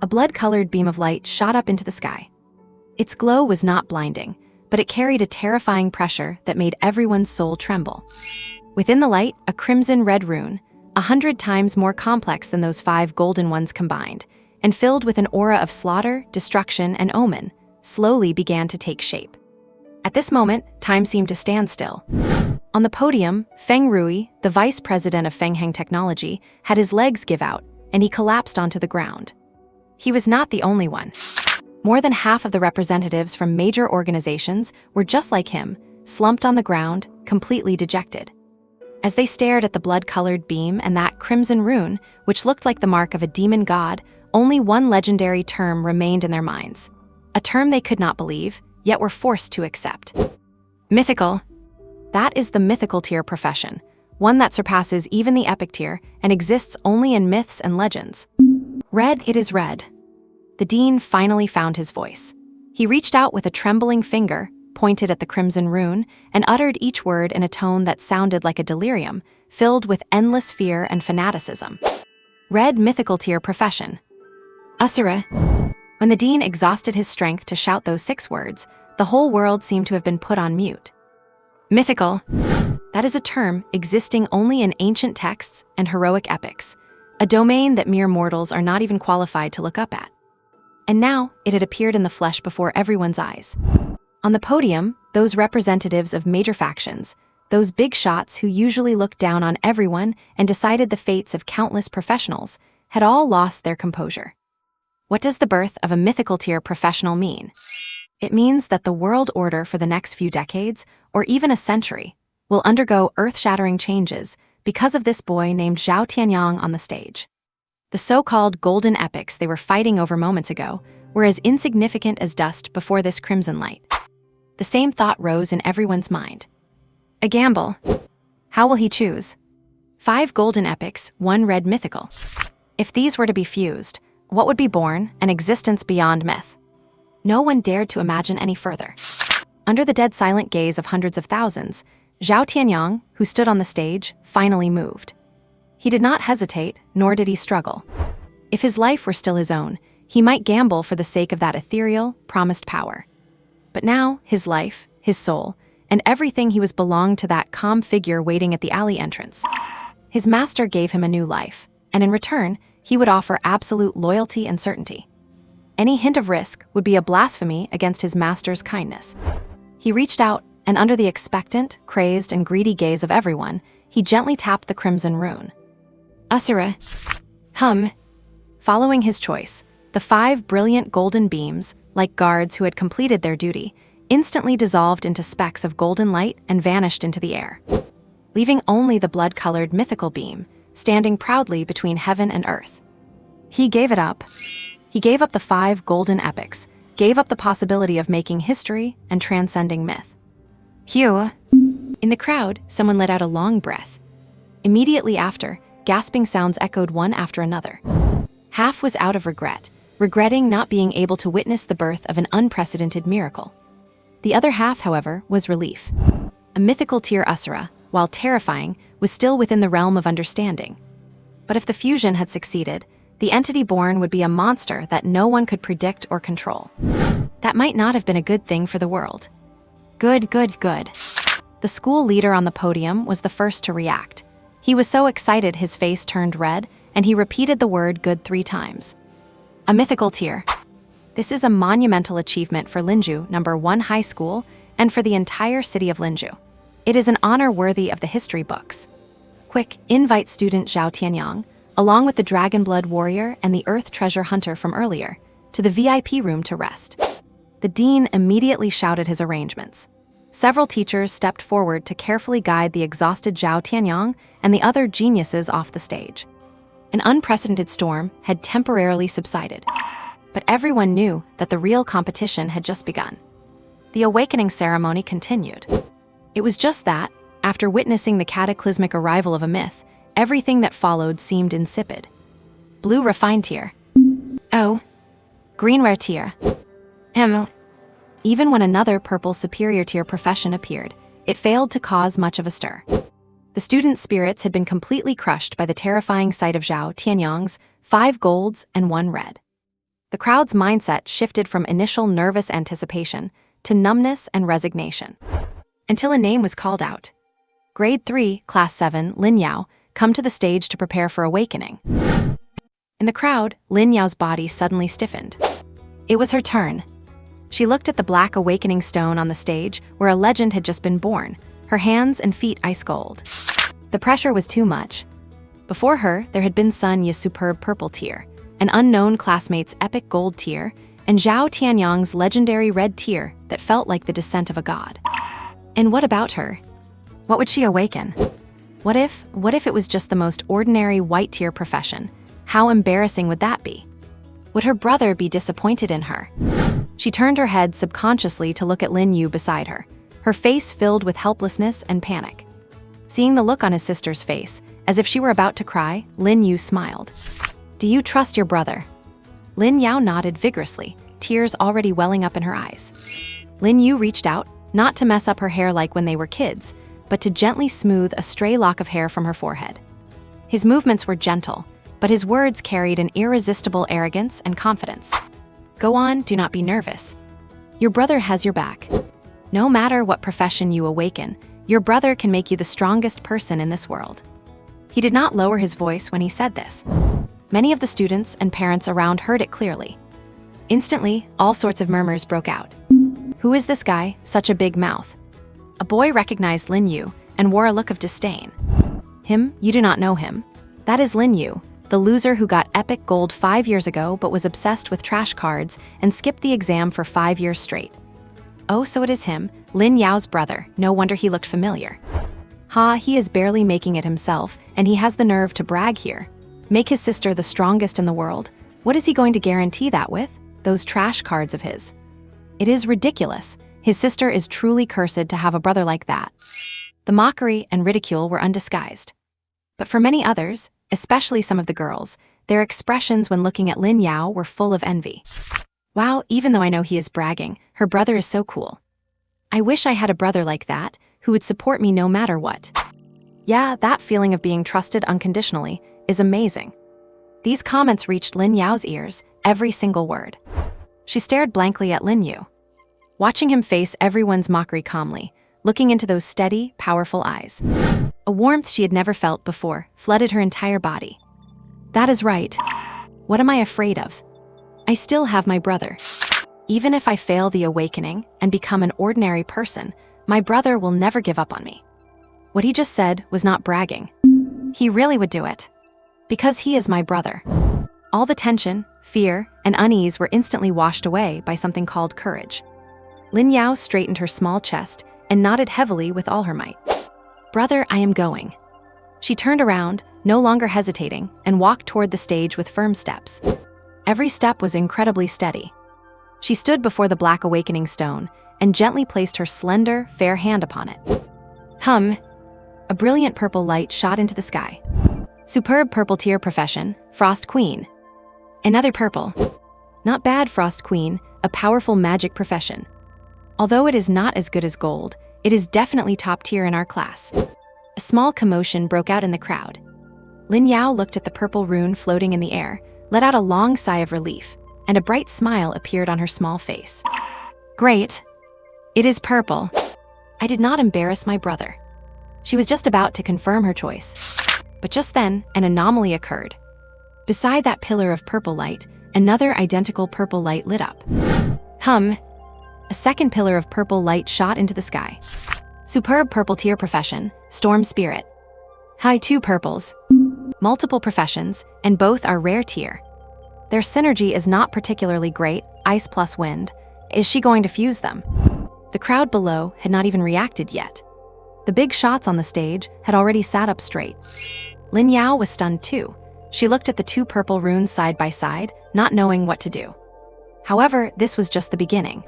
A blood-colored beam of light shot up into the sky. Its glow was not blinding, but it carried a terrifying pressure that made everyone's soul tremble. Within the light, a crimson red rune, 100 times more complex than those 5 golden ones combined, and filled with an aura of slaughter, destruction, and omen, slowly began to take shape. At this moment, time seemed to stand still. On the podium, Feng Rui, the vice president of Fengheng Technology, had his legs give out, and he collapsed onto the ground. He was not the only one. More than half of the representatives from major organizations were just like him, slumped on the ground, completely dejected. As they stared at the blood-colored beam and that crimson rune, which looked like the mark of a demon god, only one legendary term remained in their minds. A term they could not believe, yet were forced to accept. Mythical. That is the mythical tier profession, one that surpasses even the epic tier and exists only in myths and legends. Red, it is red. The dean finally found his voice. He reached out with a trembling finger, pointed at the crimson rune, and uttered each word in a tone that sounded like a delirium, filled with endless fear and fanaticism. Red mythical tier profession. Asura. When the dean exhausted his strength to shout those 6 words, the whole world seemed to have been put on mute. Mythical. That is a term existing only in ancient texts and heroic epics, a domain that mere mortals are not even qualified to look up at. And now, it had appeared in the flesh before everyone's eyes. On the podium, those representatives of major factions, those big shots who usually looked down on everyone and decided the fates of countless professionals, had all lost their composure. What does the birth of a mythical tier professional mean? It means that the world order for the next few decades, or even a century, will undergo earth-shattering changes because of this boy named Zhao Tianyang on the stage. The so-called golden epics they were fighting over moments ago were as insignificant as dust before this crimson light. The same thought rose in everyone's mind. A gamble. How will he choose? 5 golden epics, 1 red mythical. If these were to be fused, what would be born? An existence beyond myth. No one dared to imagine any further. Under the dead silent gaze of hundreds of thousands, Zhao Tianyang, who stood on the stage, finally moved. He did not hesitate, nor did he struggle. If his life were still his own, he might gamble for the sake of that ethereal, promised power. But now, his life, his soul, and everything he was belonged to that calm figure waiting at the alley entrance. His master gave him a new life, and in return, he would offer absolute loyalty and certainty. Any hint of risk would be a blasphemy against his master's kindness. He reached out, and under the expectant, crazed, and greedy gaze of everyone, he gently tapped the crimson rune. Asura. Hum. Following his choice, the 5 brilliant golden beams, like guards who had completed their duty, instantly dissolved into specks of golden light and vanished into the air, leaving only the blood-colored mythical beam, standing proudly between heaven and earth. He gave it up. He gave up the 5 golden epics, gave up the possibility of making history and transcending myth. Hugh. In the crowd, someone let out a long breath. Immediately after, gasping sounds echoed one after another. Half was out of regret, regretting not being able to witness the birth of an unprecedented miracle. The other half, however, was relief. A mythical tier Asura, while terrifying, was still within the realm of understanding. But if the fusion had succeeded, the entity born would be a monster that no one could predict or control. That might not have been a good thing for the world. Good. The school leader on the podium was the first to react. He was so excited his face turned red, and he repeated the word good 3 times. A mythical tier. This is a monumental achievement for Lin Yu No. 1 High School and for the entire city of Lin Yu. It is an honor worthy of the history books. Quick, invite student Zhao Tianyang, along with the Dragon Blood Warrior and the Earth Treasure Hunter from earlier, to the VIP room to rest. The dean immediately shouted his arrangements. Several teachers stepped forward to carefully guide the exhausted Zhao Tianyang and the other geniuses off the stage. An unprecedented storm had temporarily subsided, but everyone knew that the real competition had just begun. The awakening ceremony continued. It was just that, after witnessing the cataclysmic arrival of a myth, everything that followed seemed insipid. Blue refined tier. Oh. Green rare tier. Even when another purple superior tier profession appeared, it failed to cause much of a stir. The students' spirits had been completely crushed by the terrifying sight of Zhao Tianyang's 5 golds and 1 red. The crowd's mindset shifted from initial nervous anticipation to numbness and resignation, until a name was called out. Grade 3, Class 7, Lin Yu, come to the stage to prepare for awakening. In the crowd, Lin Yu's body suddenly stiffened. It was her turn. She looked at the black awakening stone on the stage where a legend had just been born, her hands and feet ice cold. The pressure was too much. Before her, there had been Sun Yi's superb purple tier, an unknown classmate's epic gold tier, and Zhao Tianyang's legendary red tier that felt like the descent of a god. And what about her? What would she awaken? What if it was just the most ordinary white tier profession? How embarrassing would that be? Would her brother be disappointed in her? She turned her head subconsciously to look at Lin Yu beside her, her face filled with helplessness and panic. Seeing the look on his sister's face, as if she were about to cry, Lin Yu smiled. Do you trust your brother? Lin Yu nodded vigorously, tears already welling up in her eyes. Lin Yu reached out, not to mess up her hair like when they were kids, but to gently smooth a stray lock of hair from her forehead. His movements were gentle, but his words carried an irresistible arrogance and confidence. Go on, do not be nervous. Your brother has your back. No matter what profession you awaken, your brother can make you the strongest person in this world. He did not lower his voice when he said this. Many of the students and parents around heard it clearly. Instantly, all sorts of murmurs broke out. Who is this guy, such a big mouth? A boy recognized Lin Yu and wore a look of disdain. Him, you do not know him. That is Lin Yu, the loser who got epic gold 5 years ago but was obsessed with trash cards and skipped the exam for 5 years straight. Oh, so it is him, Lin Yu's brother. No wonder he looked familiar. He is barely making it himself, and he has the nerve to brag here. Make his sister the strongest in the world. What is he going to guarantee that with? Those trash cards of his. It is ridiculous. His sister is truly cursed to have a brother like that. The mockery and ridicule were undisguised. But for many others, especially some of the girls, their expressions when looking at Lin Yu were full of envy. Wow, even though I know he is bragging, her brother is so cool. I wish I had a brother like that, who would support me no matter what. Yeah, that feeling of being trusted unconditionally is amazing. These comments reached Lin Yu's ears, every single word. She stared blankly at Lin Yu, watching him face everyone's mockery calmly, looking into those steady, powerful eyes. A warmth she had never felt before flooded her entire body. That is right. What am I afraid of? I still have my brother. Even if I fail the awakening and become an ordinary person, my brother will never give up on me. What he just said was not bragging. He really would do it. Because he is my brother. All the tension, fear, and unease were instantly washed away by something called courage. Lin Yu straightened her small chest and nodded heavily with all her might. Brother, I am going. She turned around, no longer hesitating, and walked toward the stage with firm steps. Every step was incredibly steady. She stood before the black awakening stone and gently placed her slender, fair hand upon it. A brilliant purple light shot into the sky. Superb purple tier profession, Frost Queen. Another purple. Not bad, Frost Queen, a powerful magic profession. Although it is not as good as gold, it is definitely top tier in our class. A small commotion broke out in the crowd. Lin Yu looked at the purple rune floating in the air, let out a long sigh of relief, and a bright smile appeared on her small face. Great. It is purple. I did not embarrass my brother. She was just about to confirm her choice. But just then, an anomaly occurred. Beside that pillar of purple light, another identical purple light lit up. A second pillar of purple light shot into the sky. Superb purple tier profession, Storm Spirit. High 2 purples. Multiple professions, and both are rare tier. Their synergy is not particularly great, ice plus wind. Is she going to fuse them? The crowd below had not even reacted yet. The big shots on the stage had already sat up straight. Lin Yu was stunned too. She looked at the 2 purple runes side by side, not knowing what to do. However, this was just the beginning.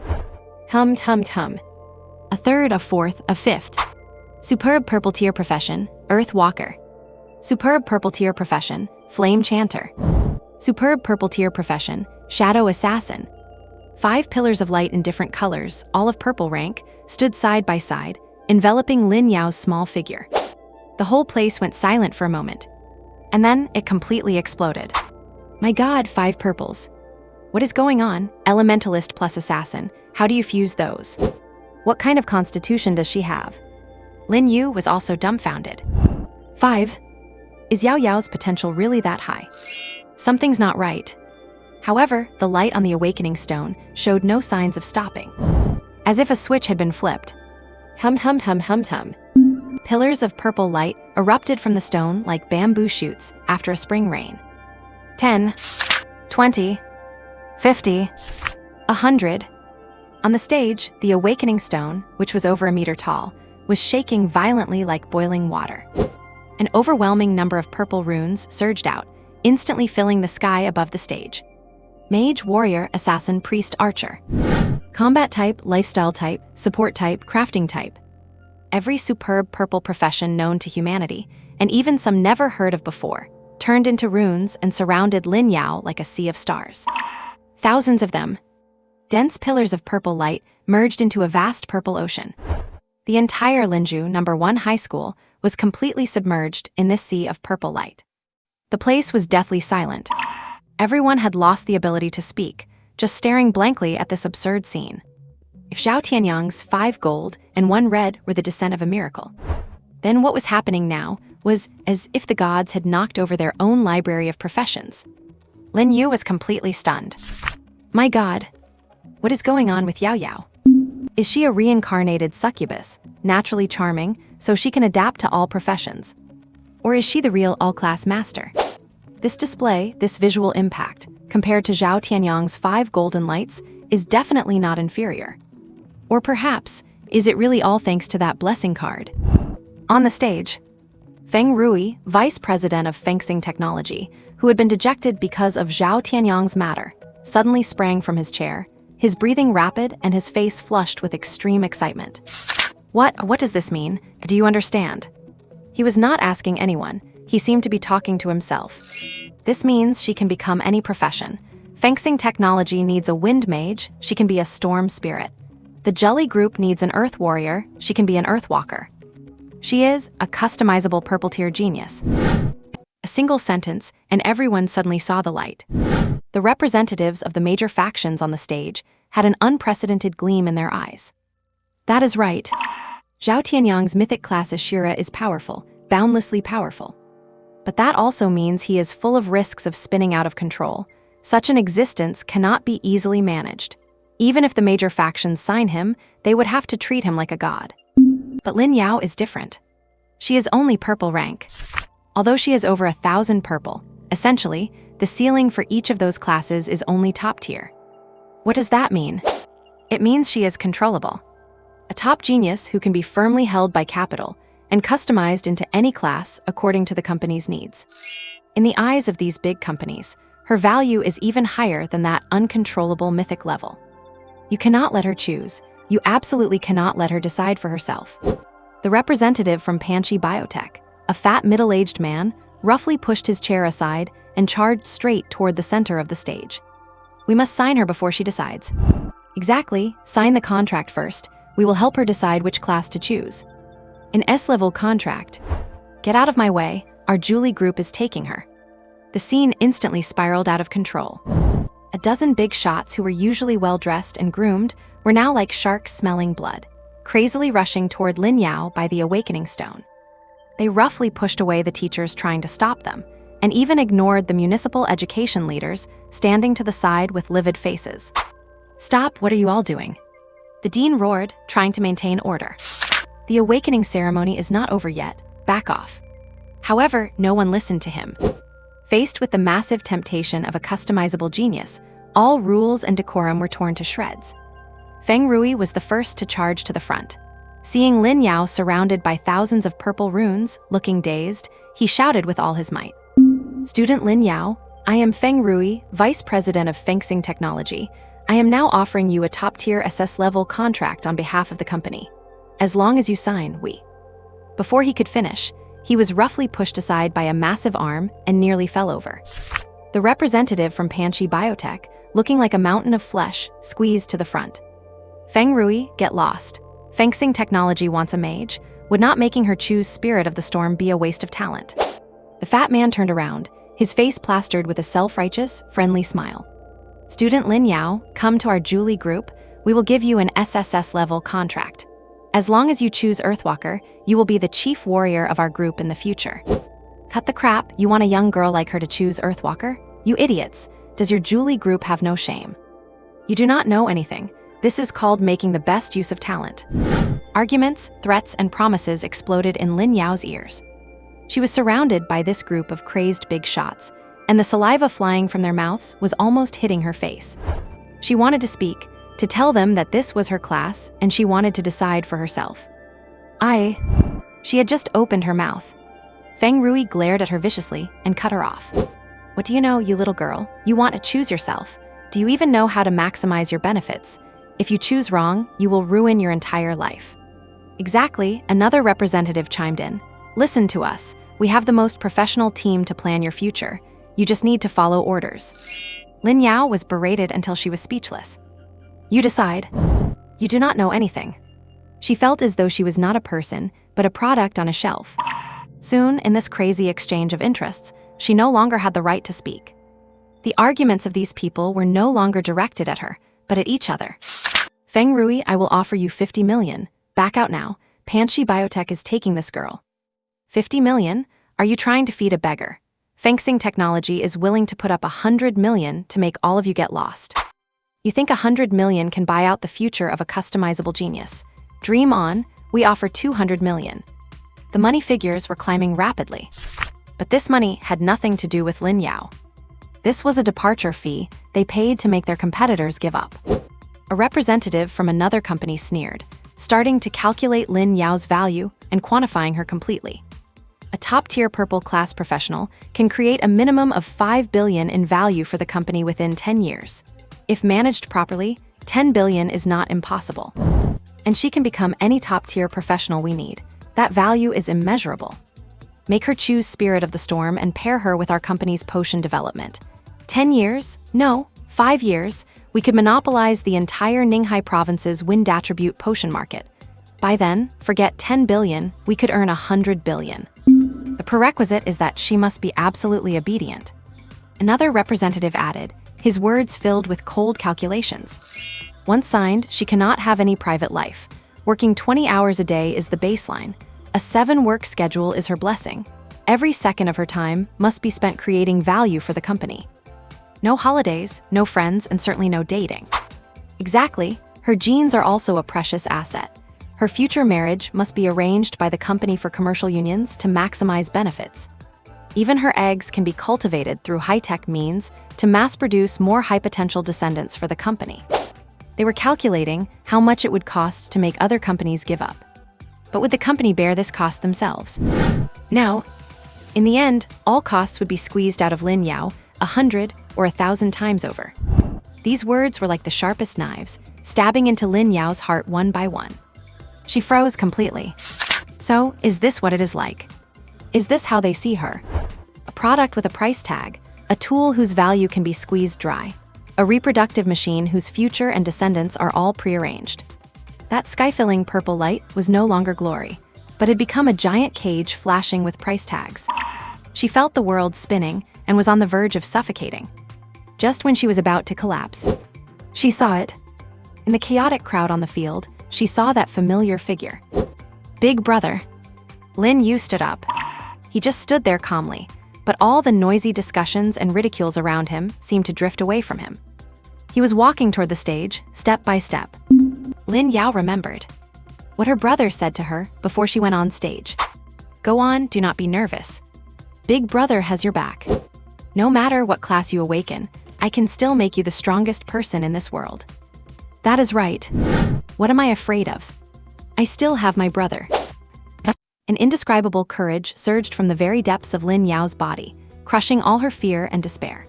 A third, a fourth, a fifth. Superb purple tier profession, Earth Walker. Superb purple tier profession, Flame Chanter. Superb purple tier profession, Shadow Assassin. 5 pillars of light in different colors, all of purple rank, stood side by side, enveloping Lin Yu's small figure. The whole place went silent for a moment. And then it completely exploded. My God, 5 purples. What is going on? Elementalist plus assassin. How do you fuse those? What kind of constitution does she have? Lin Yu was also dumbfounded. 5s? Is Yao Yao's potential really that high? Something's not right. However, the light on the awakening stone showed no signs of stopping. As if a switch had been flipped. Pillars of purple light erupted from the stone like bamboo shoots after a spring rain. 10, 20, 50, 100. On the stage, the awakening stone, which was over a meter tall, was shaking violently like boiling water. An overwhelming number of purple runes surged out, instantly filling the sky above the stage. Mage, warrior, assassin, priest, archer. Combat type, lifestyle type, support type, crafting type. Every superb purple profession known to humanity, and even some never heard of before, turned into runes and surrounded Lin Yu like a sea of stars. Thousands of them. Dense pillars of purple light merged into a vast purple ocean. The entire Lin Yu No. 1 high school was completely submerged in this sea of purple light. The place was deathly silent. Everyone had lost the ability to speak, just staring blankly at this absurd scene. If Zhao Tianyang's 5 gold and 1 red were the descent of a miracle, then what was happening now was as if the gods had knocked over their own library of professions. Lin Yu was completely stunned. My God, what is going on with Yao Yao? Is she a reincarnated succubus, naturally charming, so she can adapt to all professions? Or is she the real all-class master? This display, this visual impact, compared to Zhao Tianyang's 5 golden lights, is definitely not inferior. Or perhaps, is it really all thanks to that blessing card? On the stage, Feng Rui, vice president of fencing technology, who had been dejected because of Zhao Tianyang's matter, suddenly sprang from his chair, his breathing rapid and his face flushed with extreme excitement. What does this mean? Do you understand? He was not asking anyone. He seemed to be talking to himself. This means she can become any profession. Fencing technology needs a wind mage, she can be a storm spirit. The Jelly group needs an earth warrior, she can be an earth walker. She is a customizable purple tier genius. A single sentence, and everyone suddenly saw the light. The representatives of the major factions on the stage had an unprecedented gleam in their eyes. That is right. Zhao Tianyang's mythic class Ashura is powerful, boundlessly powerful. But that also means he is full of risks of spinning out of control. Such an existence cannot be easily managed. Even if the major factions sign him, they would have to treat him like a god. But Lin Yu is different. She is only purple rank. Although she is over 1,000 purple, essentially, the ceiling for each of those classes is only top tier. What does that mean? It means she is controllable. A top genius who can be firmly held by capital and customized into any class according to the company's needs. In the eyes of these big companies, her value is even higher than that uncontrollable mythic level. You cannot let her choose. You absolutely cannot let her decide for herself. The representative from Panchi Biotech, a fat middle-aged man, roughly pushed his chair aside and charged straight toward the center of the stage. We must sign her before she decides. Exactly, sign the contract first. We will help her decide which class to choose. An S-level contract. Get out of my way, our Julie group is taking her. The scene instantly spiraled out of control. A dozen big shots who were usually well-dressed and groomed were now like sharks smelling blood, crazily rushing toward Lin Yu by the awakening stone. They roughly pushed away the teachers trying to stop them, and even ignored the municipal education leaders standing to the side with livid faces. Stop, what are you all doing? The dean roared, trying to maintain order. The awakening ceremony is not over yet, back off. However, no one listened to him. Faced with the massive temptation of a customizable genius, all rules and decorum were torn to shreds. Feng Rui was the first to charge to the front. Seeing Lin Yu surrounded by thousands of purple runes, looking dazed, he shouted with all his might. Student Lin Yu, I am Feng Rui, Vice President of Fencing Technology. I am now offering you a top-tier SS-level contract on behalf of the company. As long as you sign, we. Before he could finish, he was roughly pushed aside by a massive arm and nearly fell over. The representative from Panchi Biotech, looking like a mountain of flesh, squeezed to the front. Feng Rui, get lost. Fencing Technology wants a mage. Would not making her choose Spirit of the Storm be a waste of talent? The fat man turned around, his face plastered with a self-righteous, friendly smile. Student Lin Yu, come to our Julie group. We will give you an SSS-level contract. As long as you choose Earthwalker, you will be the chief warrior of our group in the future. Cut the crap, you want a young girl like her to choose Earthwalker? You idiots, does your Julie group have no shame? You do not know anything. This is called making the best use of talent. Arguments, threats, and promises exploded in Lin Yu's ears. She was surrounded by this group of crazed big shots, and the saliva flying from their mouths was almost hitting her face. She wanted to speak, to tell them that this was her class, and she wanted to decide for herself. She had just opened her mouth. Feng Rui glared at her viciously and cut her off. What do you know, you little girl? You want to choose yourself. Do you even know how to maximize your benefits? If you choose wrong, you will ruin your entire life. Exactly, another representative chimed in. Listen to us. We have the most professional team to plan your future. You just need to follow orders. Lin Yu was berated until she was speechless. You decide. You do not know anything. She felt as though she was not a person, but a product on a shelf. Soon, in this crazy exchange of interests, she no longer had the right to speak. The arguments of these people were no longer directed at her, but at each other. Feng Rui, I will offer you 50 million. Back out now. Panchi Biotech is taking this girl. 50 million? Are you trying to feed a beggar? Fencing Technology is willing to put up 100 million to make all of you get lost. You think 100 million can buy out the future of a customizable genius? Dream on, we offer 200 million. The money figures were climbing rapidly. But this money had nothing to do with Lin Yu. This was a departure fee they paid to make their competitors give up. A representative from another company sneered, starting to calculate Lin Yu's value and quantifying her completely. A top-tier purple class professional can create a minimum of $5 billion in value for the company within 10 years. If managed properly, $10 billion is not impossible. And she can become any top-tier professional we need. That value is immeasurable. Make her choose Spirit of the Storm and pair her with our company's potion development. 10 years? No, 5 years. We could monopolize the entire Ninghai province's wind attribute potion market. By then, forget 10 billion, we could earn 100 billion. The prerequisite is that she must be absolutely obedient. Another representative added, his words filled with cold calculations. Once signed, she cannot have any private life. Working 20 hours a day is the baseline. A 7-work schedule is her blessing. Every second of her time must be spent creating value for the company. No holidays, no friends, and certainly no dating. Exactly, her genes are also a precious asset. Her future marriage must be arranged by the company for commercial unions to maximize benefits. Even her eggs can be cultivated through high-tech means to mass-produce more high-potential descendants for the company. They were calculating how much it would cost to make other companies give up. But would the company bear this cost themselves? No. In the end, all costs would be squeezed out of Lin Yu 100 or 1,000 times over. These words were like the sharpest knives, stabbing into Lin Yu's heart one by one. She froze completely. So, is this what it is like? Is this how they see her? A product with a price tag, a tool whose value can be squeezed dry, a reproductive machine whose future and descendants are all prearranged. That sky-filling purple light was no longer glory, but had become a giant cage flashing with price tags. She felt the world spinning and was on the verge of suffocating. Just when she was about to collapse, she saw it. In the chaotic crowd on the field, she saw that familiar figure. Big Brother. Lin Yu stood up. He just stood there calmly, but all the noisy discussions and ridicules around him seemed to drift away from him. He was walking toward the stage, step by step. Lin Yu remembered what her brother said to her before she went on stage. Go on, do not be nervous. Big Brother has your back. No matter what class you awaken, I can still make you the strongest person in this world. That is right. What am I afraid of? I still have my brother. An indescribable courage surged from the very depths of Lin Yu's body, crushing all her fear and despair.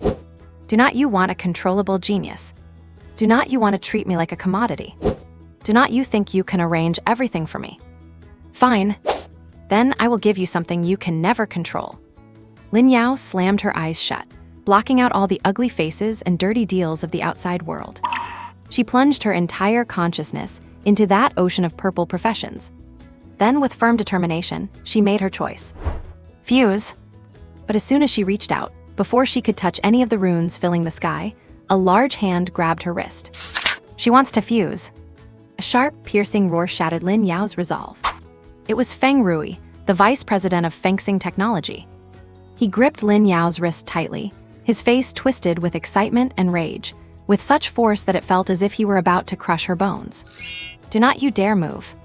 Do not you want a controllable genius? Do not you want to treat me like a commodity? Do not you think you can arrange everything for me? Fine. Then I will give you something you can never control. Lin Yu slammed her eyes shut, blocking out all the ugly faces and dirty deals of the outside world. She plunged her entire consciousness into that ocean of purple professions. Then, with firm determination, she made her choice. Fuse. But as soon as she reached out, before she could touch any of the runes filling the sky, a large hand grabbed her wrist. She wants to fuse. A sharp, piercing roar shattered Lin Yu's resolve. It was Feng Rui, the vice president of fencing technology. He gripped Lin Yu's wrist tightly, his face twisted with excitement and rage, with such force that it felt as if he were about to crush her bones. Do not you dare move.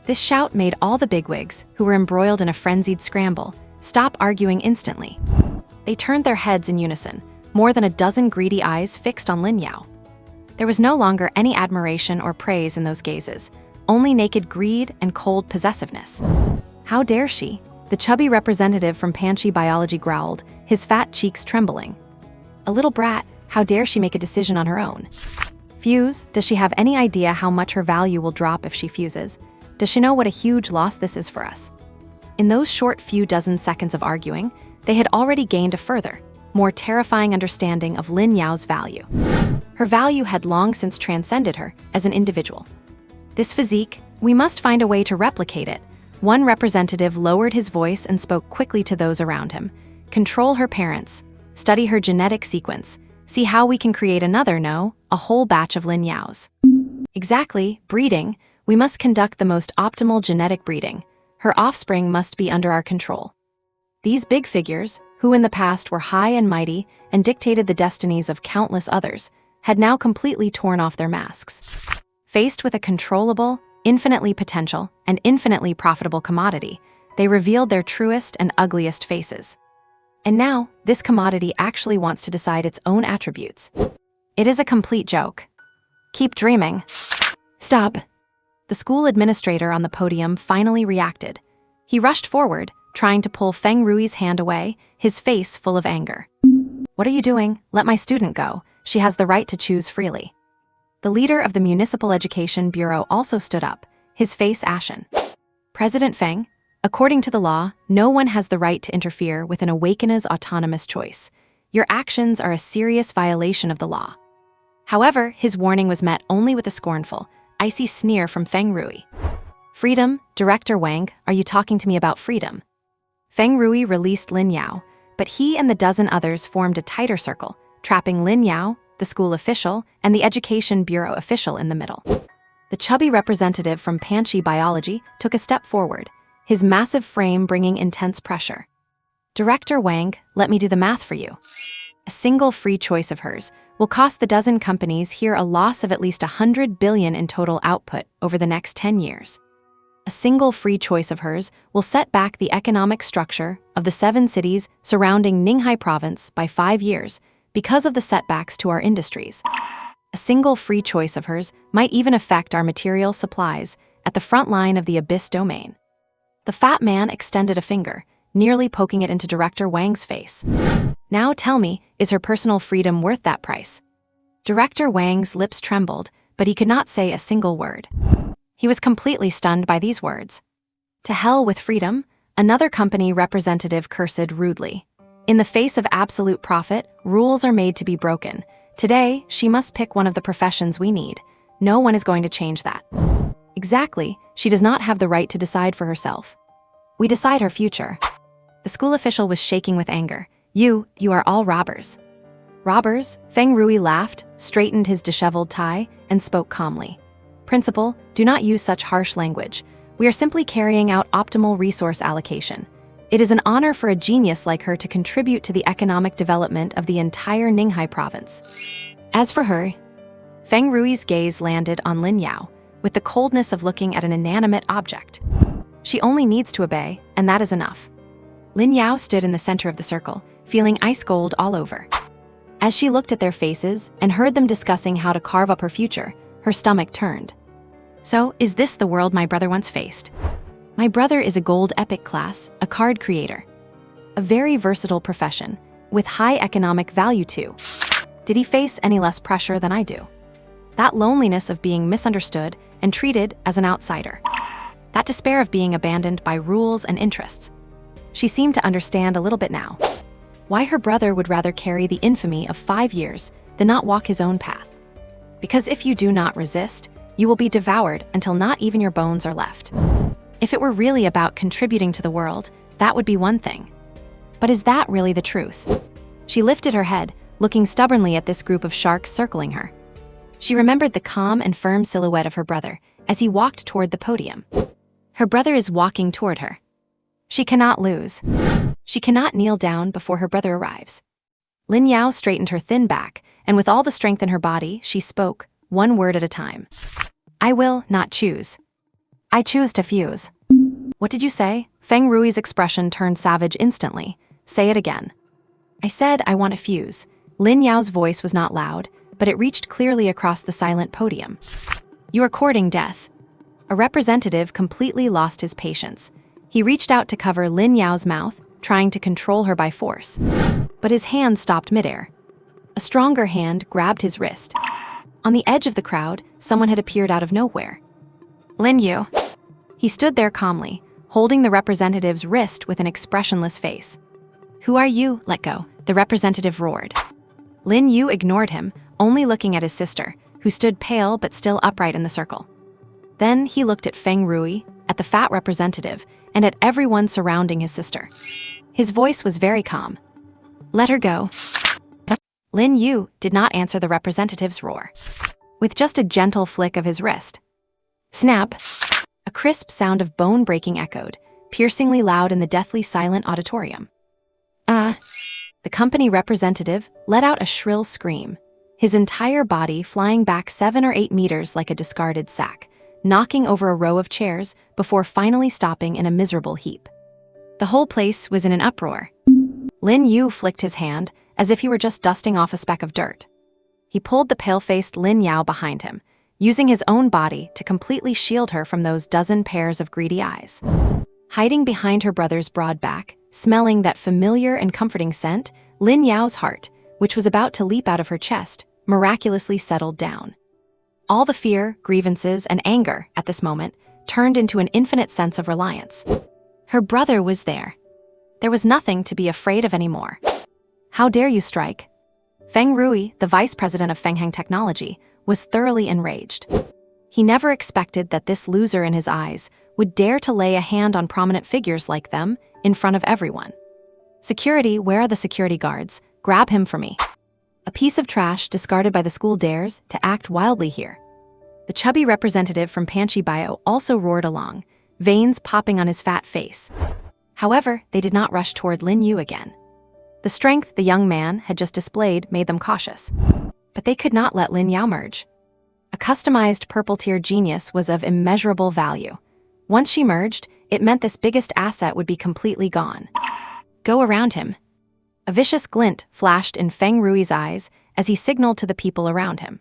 This shout made all the bigwigs, who were embroiled in a frenzied scramble, stop arguing instantly. They turned their heads in unison, more than a dozen greedy eyes fixed on Lin Yu. There was no longer any admiration or praise in those gazes, only naked greed and cold possessiveness. How dare she? The chubby representative from Panchi Biology growled, his fat cheeks trembling. A little brat, how dare she make a decision on her own? Fuse, does she have any idea how much her value will drop if she fuses? Does she know what a huge loss this is for us? In those short few dozen seconds of arguing, they had already gained a further, more terrifying understanding of Lin Yu's value. Her value had long since transcended her as an individual. This physique, we must find a way to replicate it. One representative lowered his voice and spoke quickly to those around him. Control her parents, study her genetic sequence, see how we can create another, no, a whole batch of Lin Yu's. Exactly, breeding. We must conduct the most optimal genetic breeding. Her offspring must be under our control. These big figures, who in the past were high and mighty and dictated the destinies of countless others, had now completely torn off their masks. Faced with a controllable, infinitely potential, and infinitely profitable commodity, they revealed their truest and ugliest faces. And now, this commodity actually wants to decide its own attributes. It is a complete joke. Keep dreaming. Stop. The school administrator on the podium finally reacted. He rushed forward, trying to pull Feng Rui's hand away, his face full of anger. What are you doing? Let my student go. She has the right to choose freely. The leader of the Municipal Education Bureau also stood up, his face ashen. President Feng, according to the law, no one has the right to interfere with an awakener's autonomous choice. Your actions are a serious violation of the law. However, his warning was met only with a scornful, icy sneer from Feng Rui. Freedom, Director Wang, are you talking to me about freedom? Feng Rui released Lin Yu, but he and the dozen others formed a tighter circle, trapping Lin Yu, the school official, and the Education Bureau official in the middle. The chubby representative from Panchi Biology took a step forward, his massive frame bringing intense pressure. Director Wang, let me do the math for you. A single free choice of hers will cost the dozen companies here a loss of at least 100 billion in total output over the next 10 years. A single free choice of hers will set back the economic structure of the 7 cities surrounding Ninghai province by 5 years because of the setbacks to our industries. A single free choice of hers might even affect our material supplies at the front line of the Abyss domain. The fat man extended a finger, nearly poking it into Director Wang's face. Now tell me, is her personal freedom worth that price? Director Wang's lips trembled, but he could not say a single word. He was completely stunned by these words. To hell with freedom, another company representative cursed rudely. In the face of absolute profit, rules are made to be broken. Today, she must pick one of the professions we need. No one is going to change that. Exactly, she does not have the right to decide for herself. We decide her future. The school official was shaking with anger. You are all robbers. Robbers? Feng Rui laughed, straightened his disheveled tie, and spoke calmly. Principal, do not use such harsh language. We are simply carrying out optimal resource allocation. It is an honor for a genius like her to contribute to the economic development of the entire Ninghai province. As for her, Feng Rui's gaze landed on Lin Yu, with the coldness of looking at an inanimate object. She only needs to obey, and that is enough. Lin Yu stood in the center of the circle, feeling ice cold all over. As she looked at their faces and heard them discussing how to carve up her future, her stomach turned. So, is this the world my brother once faced? My brother is a gold epic class, a card creator. A very versatile profession, with high economic value too. Did he face any less pressure than I do? That loneliness of being misunderstood and treated as an outsider. That despair of being abandoned by rules and interests. She seemed to understand a little bit now. Why her brother would rather carry the infamy of 5 years than not walk his own path. Because if you do not resist, you will be devoured until not even your bones are left. If it were really about contributing to the world, that would be one thing. But is that really the truth? She lifted her head, looking stubbornly at this group of sharks circling her. She remembered the calm and firm silhouette of her brother as he walked toward the podium. Her brother is walking toward her. She cannot lose. She cannot kneel down before her brother arrives. Lin Yu straightened her thin back, and with all the strength in her body, she spoke, one word at a time. I will not choose. I choose to fuse. What did you say? Feng Rui's expression turned savage instantly. Say it again. I said I want to fuse. Lin Yu's voice was not loud, but it reached clearly across the silent podium. You are courting death. A representative completely lost his patience. He reached out to cover Lin Yu's mouth, trying to control her by force. But his hand stopped midair. A stronger hand grabbed his wrist. On the edge of the crowd, someone had appeared out of nowhere. Lin Yu. He stood there calmly, holding the representative's wrist with an expressionless face. Who are you? Let go, the representative roared. Lin Yu ignored him, only looking at his sister, who stood pale but still upright in the circle. Then he looked at Feng Rui, at the fat representative, and at everyone surrounding his sister. His voice was very calm. Let her go. Lin Yu did not answer the representative's roar. With just a gentle flick of his wrist. Snap! A crisp sound of bone breaking echoed, piercingly loud in the deathly silent auditorium. The company representative let out a shrill scream, his entire body flying back 7 or 8 meters like a discarded sack, knocking over a row of chairs before finally stopping in a miserable heap. The whole place was in an uproar. Lin Yu flicked his hand as if he were just dusting off a speck of dirt. He pulled the pale-faced Lin Yao behind him, using his own body to completely shield her from those dozen pairs of greedy eyes. Hiding behind her brother's broad back, smelling that familiar and comforting scent, Lin Yao's heart, which was about to leap out of her chest, miraculously settled down. All the fear, grievances, and anger at this moment turned into an infinite sense of reliance. Her brother was there. There was nothing to be afraid of anymore. How dare you strike? Feng Rui, the vice president of Fenghang Technology, was thoroughly enraged. He never expected that this loser in his eyes would dare to lay a hand on prominent figures like them in front of everyone. Security, where are the security guards? Grab him for me. A piece of trash discarded by the school dares to act wildly here. The chubby representative from Panchi Bio also roared along, veins popping on his fat face. However, they did not rush toward Lin Yu again. The strength the young man had just displayed made them cautious. But they could not let Lin Yao merge. A customized purple-tier genius was of immeasurable value. Once she merged, it meant this biggest asset would be completely gone. Go around him. A vicious glint flashed in Feng Rui's eyes as he signaled to the people around him.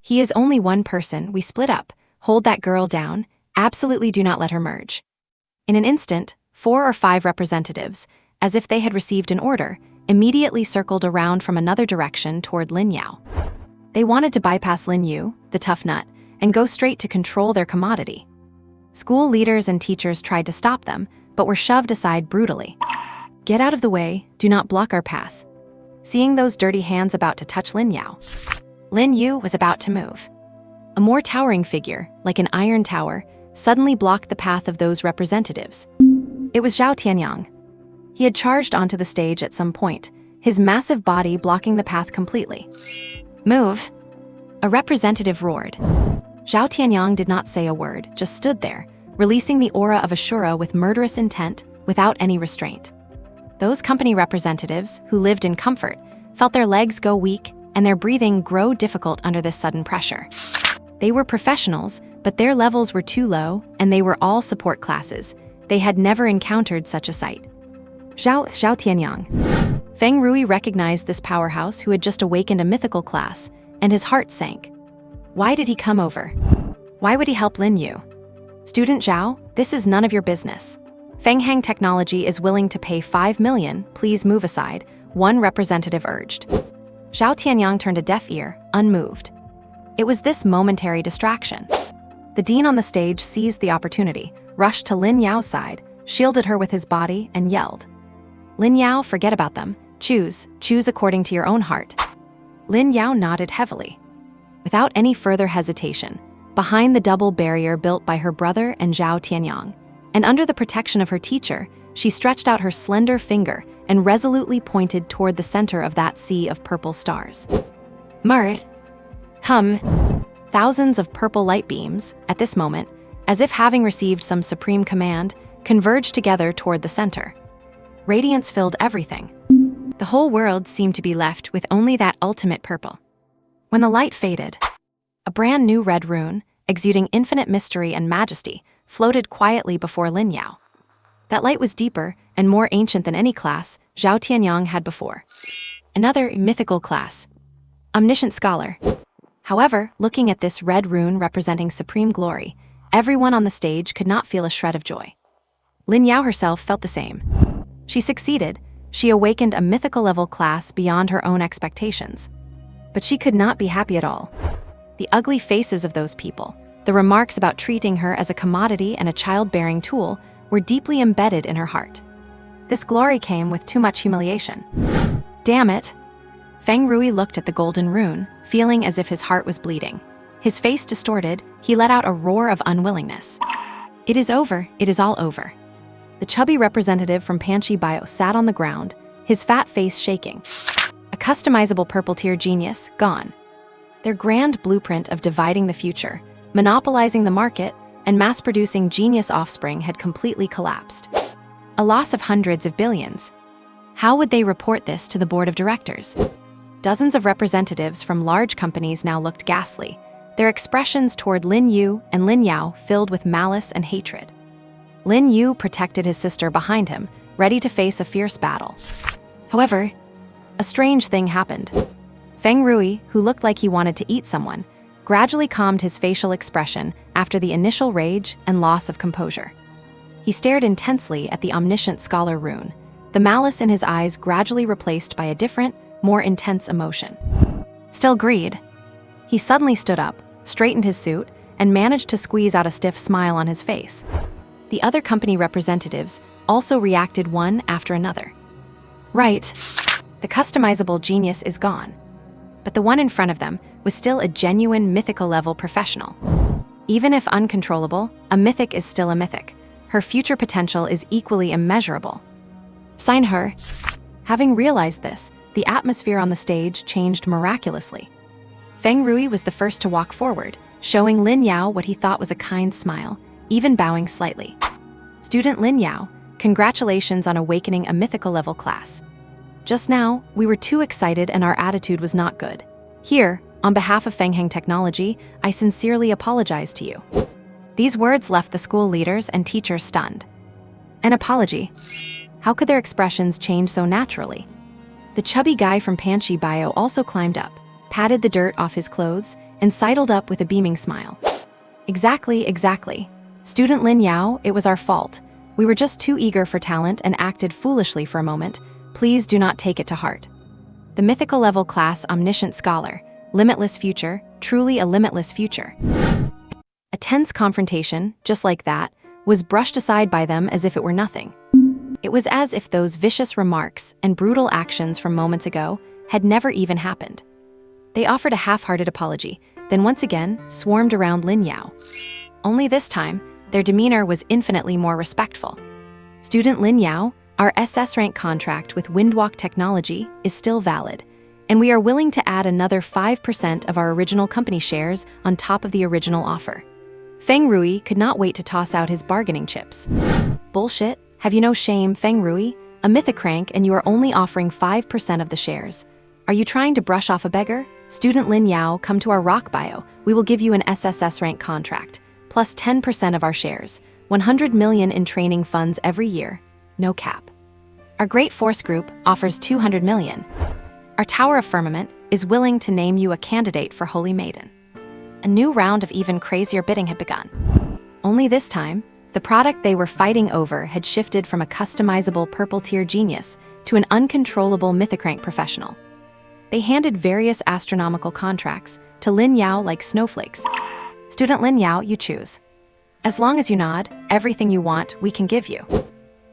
He is only one person, we split up. Hold that girl down, absolutely do not let her merge. In an instant, 4 or 5 representatives, as if they had received an order, immediately circled around from another direction toward Lin Yao. They wanted to bypass Lin Yu, the tough nut, and go straight to control their commodity. School leaders and teachers tried to stop them, but were shoved aside brutally. Get out of the way, do not block our path. Seeing those dirty hands about to touch Lin Yao, Lin Yu was about to move. A more towering figure, like an iron tower, suddenly blocked the path of those representatives. It was Zhao Tianyang. He had charged onto the stage at some point, his massive body blocking the path completely. Move! A representative roared. Zhao Tianyang did not say a word, just stood there, releasing the aura of Ashura with murderous intent, without any restraint. Those company representatives, who lived in comfort, felt their legs go weak and their breathing grow difficult under this sudden pressure. They were professionals, but their levels were too low, and they were all support classes. They had never encountered such a sight. Zhao Tianyang. Feng Rui recognized this powerhouse who had just awakened a mythical class, and his heart sank. Why did he come over? Why would he help Lin Yu? Student Zhao, this is none of your business. Fenghang Technology is willing to pay 5 million, please move aside, one representative urged. Zhao Tianyang turned a deaf ear, unmoved. It was this momentary distraction. The dean on the stage seized the opportunity, rushed to Lin Yao's side, shielded her with his body, and yelled. Lin Yao, forget about them. Choose according to your own heart. Lin Yao nodded heavily. Without any further hesitation, behind the double barrier built by her brother and Zhao Tianyang, and under the protection of her teacher, she stretched out her slender finger and resolutely pointed toward the center of that sea of purple stars. Murd! Hum! Thousands of purple light beams, at this moment, as if having received some supreme command, converged together toward the center. Radiance filled everything. The whole world seemed to be left with only that ultimate purple. When the light faded, a brand new red rune, exuding infinite mystery and majesty, floated quietly before Lin Yao. That light was deeper and more ancient than any class Zhao Tianyang had before. Another mythical class. Omniscient scholar. However, looking at this red rune representing supreme glory, everyone on the stage could not feel a shred of joy. Lin Yao herself felt the same. She succeeded. She awakened a mythical-level class beyond her own expectations. But she could not be happy at all. The ugly faces of those people, the remarks about treating her as a commodity and a childbearing tool, were deeply embedded in her heart. This glory came with too much humiliation. Damn it! Feng Rui looked at the golden rune, feeling as if his heart was bleeding. His face distorted, he let out a roar of unwillingness. It is over, it is all over. The chubby representative from Panchi Bio sat on the ground, his fat face shaking. A customizable purple-tier genius, gone. Their grand blueprint of dividing the future, monopolizing the market, and mass-producing genius offspring had completely collapsed. A loss of hundreds of billions. How would they report this to the board of directors? Dozens of representatives from large companies now looked ghastly, their expressions toward Lin Yu and Lin Yao filled with malice and hatred. Lin Yu protected his sister behind him, ready to face a fierce battle. However, a strange thing happened. Feng Rui, who looked like he wanted to eat someone, gradually calmed his facial expression after the initial rage and loss of composure. He stared intensely at the omniscient scholar Rune, the malice in his eyes gradually replaced by a different, more intense emotion. Still greed. He suddenly stood up, straightened his suit, and managed to squeeze out a stiff smile on his face. The other company representatives also reacted one after another. Right, the customizable genius is gone. But the one in front of them was still a genuine mythical-level professional. Even if uncontrollable, a mythic is still a mythic. Her future potential is equally immeasurable. Sign her. Having realized this, the atmosphere on the stage changed miraculously. Feng Rui was the first to walk forward, showing Lin Yu what he thought was a kind smile, even bowing slightly. Student Lin Yu, congratulations on awakening a mythical-level class. Just now, we were too excited and our attitude was not good. Here, on behalf of Fengheng Technology, I sincerely apologize to you. These words left the school leaders and teachers stunned. An apology? How could their expressions change so naturally? The chubby guy from Panchi Bio also climbed up, patted the dirt off his clothes, and sidled up with a beaming smile. Exactly. Student Lin Yu, it was our fault. We were just too eager for talent and acted foolishly for a moment. Please do not take it to heart. The mythical level class omniscient scholar, limitless future, truly a limitless future. A tense confrontation, just like that, was brushed aside by them as if it were nothing. It was as if those vicious remarks and brutal actions from moments ago had never even happened. They offered a half-hearted apology, then once again swarmed around Lin Yu. Only this time, their demeanor was infinitely more respectful. Student Lin Yu, our SS rank contract with Windwalk Technology is still valid, and we are willing to add another 5% of our original company shares on top of the original offer. Feng Rui could not wait to toss out his bargaining chips. Bullshit, have you no shame, Feng Rui? A mythic rank and you are only offering 5% of the shares. Are you trying to brush off a beggar? Student Lin Yu, come to our rock bio. We will give you an SSS rank contract, plus 10% of our shares, 100 million in training funds every year. No cap. Our Great Force Group offers 200 million. Our Tower of Firmament is willing to name you a candidate for Holy Maiden. A new round of even crazier bidding had begun. Only this time, the product they were fighting over had shifted from a customizable purple-tier genius to an uncontrollable mythic rank professional. They handed various astronomical contracts to Lin Yu like snowflakes. Student Lin Yu, you choose. As long as you nod, everything you want, we can give you.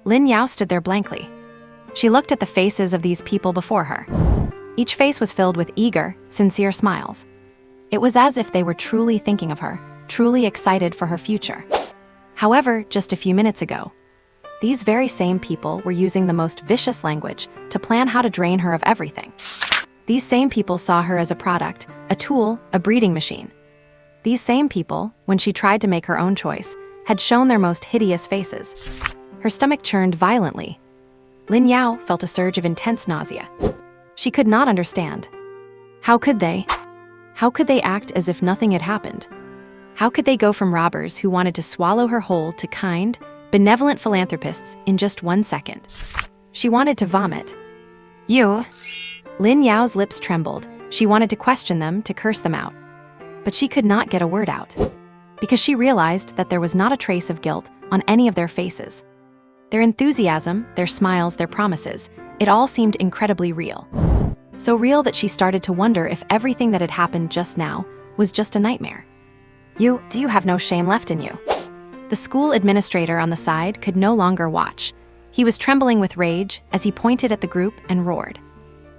Lin Yu stood there blankly. She looked at the faces of these people before her. Each face was filled with eager, sincere smiles. It was as if they were truly thinking of her, truly excited for her future. However, just a few minutes ago, these very same people were using the most vicious language to plan how to drain her of everything. These same people saw her as a product, a tool, a breeding machine. These same people, when she tried to make her own choice, had shown their most hideous faces. Her stomach churned violently. Lin Yu felt a surge of intense nausea. She could not understand. How could they? How could they act as if nothing had happened? How could they go from robbers who wanted to swallow her whole to kind, benevolent philanthropists in just 1 second? She wanted to vomit. You. Lin Yu's lips trembled. She wanted to question them, to curse them out. But she could not get a word out, because she realized that there was not a trace of guilt on any of their faces. Their enthusiasm, their smiles, their promises, it all seemed incredibly real. So real that she started to wonder if everything that had happened just now was just a nightmare. Do you have no shame left in you? The school administrator on the side could no longer watch. He was trembling with rage as he pointed at the group and roared.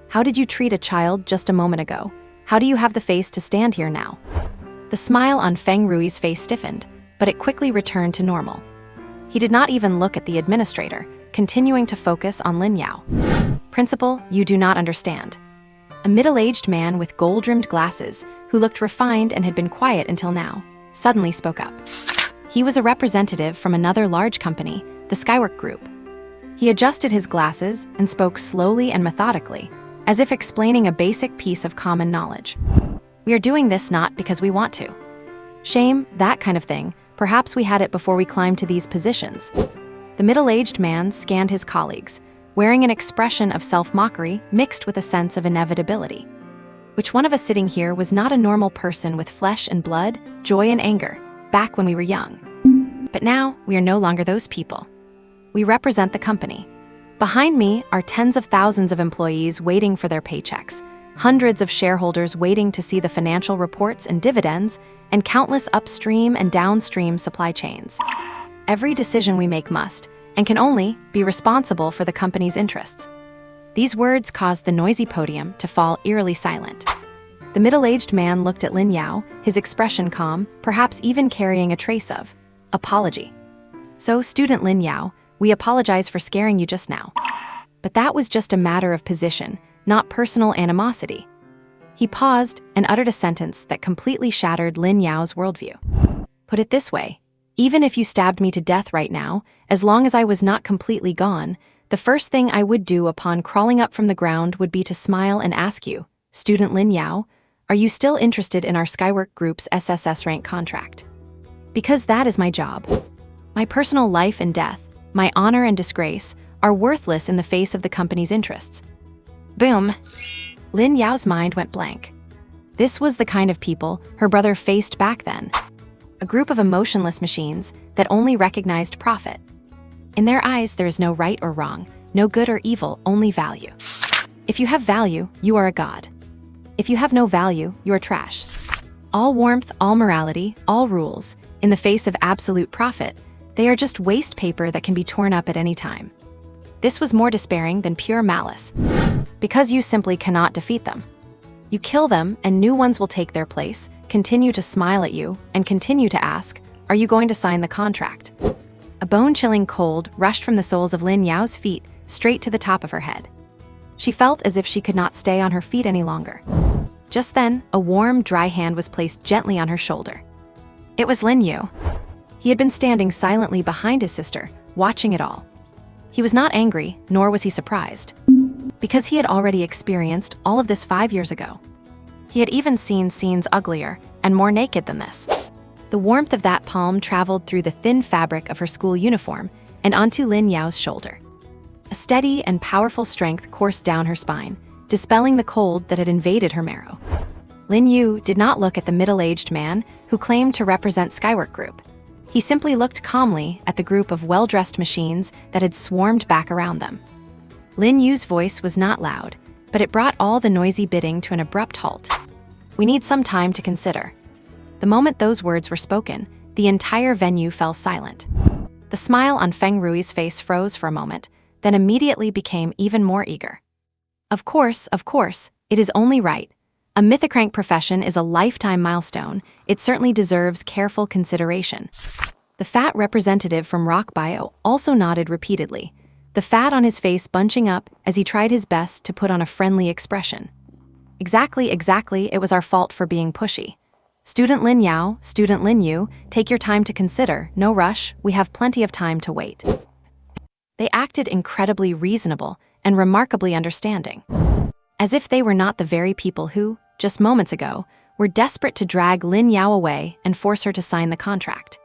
How did you treat a child just a moment ago? How do you have the face to stand here now? The smile on Feng Rui's face stiffened, but it quickly returned to normal. He did not even look at the administrator, continuing to focus on Lin Yu. Principal, you do not understand. A middle-aged man with gold-rimmed glasses, who looked refined and had been quiet until now, suddenly spoke up. He was a representative from another large company, the Skywork Group. He adjusted his glasses and spoke slowly and methodically, as if explaining a basic piece of common knowledge. We are doing this not because we want to. Shame, that kind of thing. Perhaps we had it before we climbed to these positions. The middle-aged man scanned his colleagues, wearing an expression of self-mockery mixed with a sense of inevitability. Which one of us sitting here was not a normal person with flesh and blood, joy and anger, back when we were young? But now, we are no longer those people. We represent the company. Behind me are tens of thousands of employees waiting for their paychecks, hundreds of shareholders waiting to see the financial reports and dividends, and countless upstream and downstream supply chains. Every decision we make must, and can only, be responsible for the company's interests. These words caused the noisy podium to fall eerily silent. The middle-aged man looked at Lin Yu, his expression calm, perhaps even carrying a trace of apology. "So, student Lin Yu, we apologize for scaring you just now. But that was just a matter of position, not personal animosity." He paused and uttered a sentence that completely shattered Lin Yu's worldview. "Put it this way, even if you stabbed me to death right now, as long as I was not completely gone, the first thing I would do upon crawling up from the ground would be to smile and ask you, student Lin Yu, are you still interested in our Skywork Group's SSS rank contract? Because that is my job. My personal life and death, my honor and disgrace, are worthless in the face of the company's interests." Boom! Lin Yu's mind went blank. This was the kind of people her brother faced back then. A group of emotionless machines that only recognized profit. In their eyes, there is no right or wrong, no good or evil, only value. If you have value, you are a god. If you have no value, you are trash. All warmth, all morality, all rules, in the face of absolute profit, they are just waste paper that can be torn up at any time. This was more despairing than pure malice. Because you simply cannot defeat them. You kill them and new ones will take their place, continue to smile at you, and continue to ask, are you going to sign the contract? A bone-chilling cold rushed from the soles of Lin Yu's feet straight to the top of her head. She felt as if she could not stay on her feet any longer. Just then, a warm, dry hand was placed gently on her shoulder. It was Lin Yu. He had been standing silently behind his sister, watching it all. He was not angry, nor was he surprised, because he had already experienced all of this 5 years ago. He had even seen scenes uglier and more naked than this. The warmth of that palm traveled through the thin fabric of her school uniform and onto Lin Yu's shoulder. A steady and powerful strength coursed down her spine, dispelling the cold that had invaded her marrow. Lin Yu did not look at the middle-aged man who claimed to represent Skywork Group. He simply looked calmly at the group of well-dressed machines that had swarmed back around them. Lin Yu's voice was not loud, but it brought all the noisy bidding to an abrupt halt. "We need some time to consider." The moment those words were spoken, the entire venue fell silent. The smile on Feng Rui's face froze for a moment, then immediately became even more eager. Of course, it is only right. A mythocrank profession is a lifetime milestone. It certainly deserves careful consideration. The fat representative from Rock Bio also nodded repeatedly, the fat on his face bunching up as he tried his best to put on a friendly expression. Exactly, it was our fault for being pushy. Student Lin Yu, take your time to consider, no rush, we have plenty of time to wait. They acted incredibly reasonable and remarkably understanding, as if they were not the very people who, just moments ago, were desperate to drag Lin Yu away and force her to sign the contract.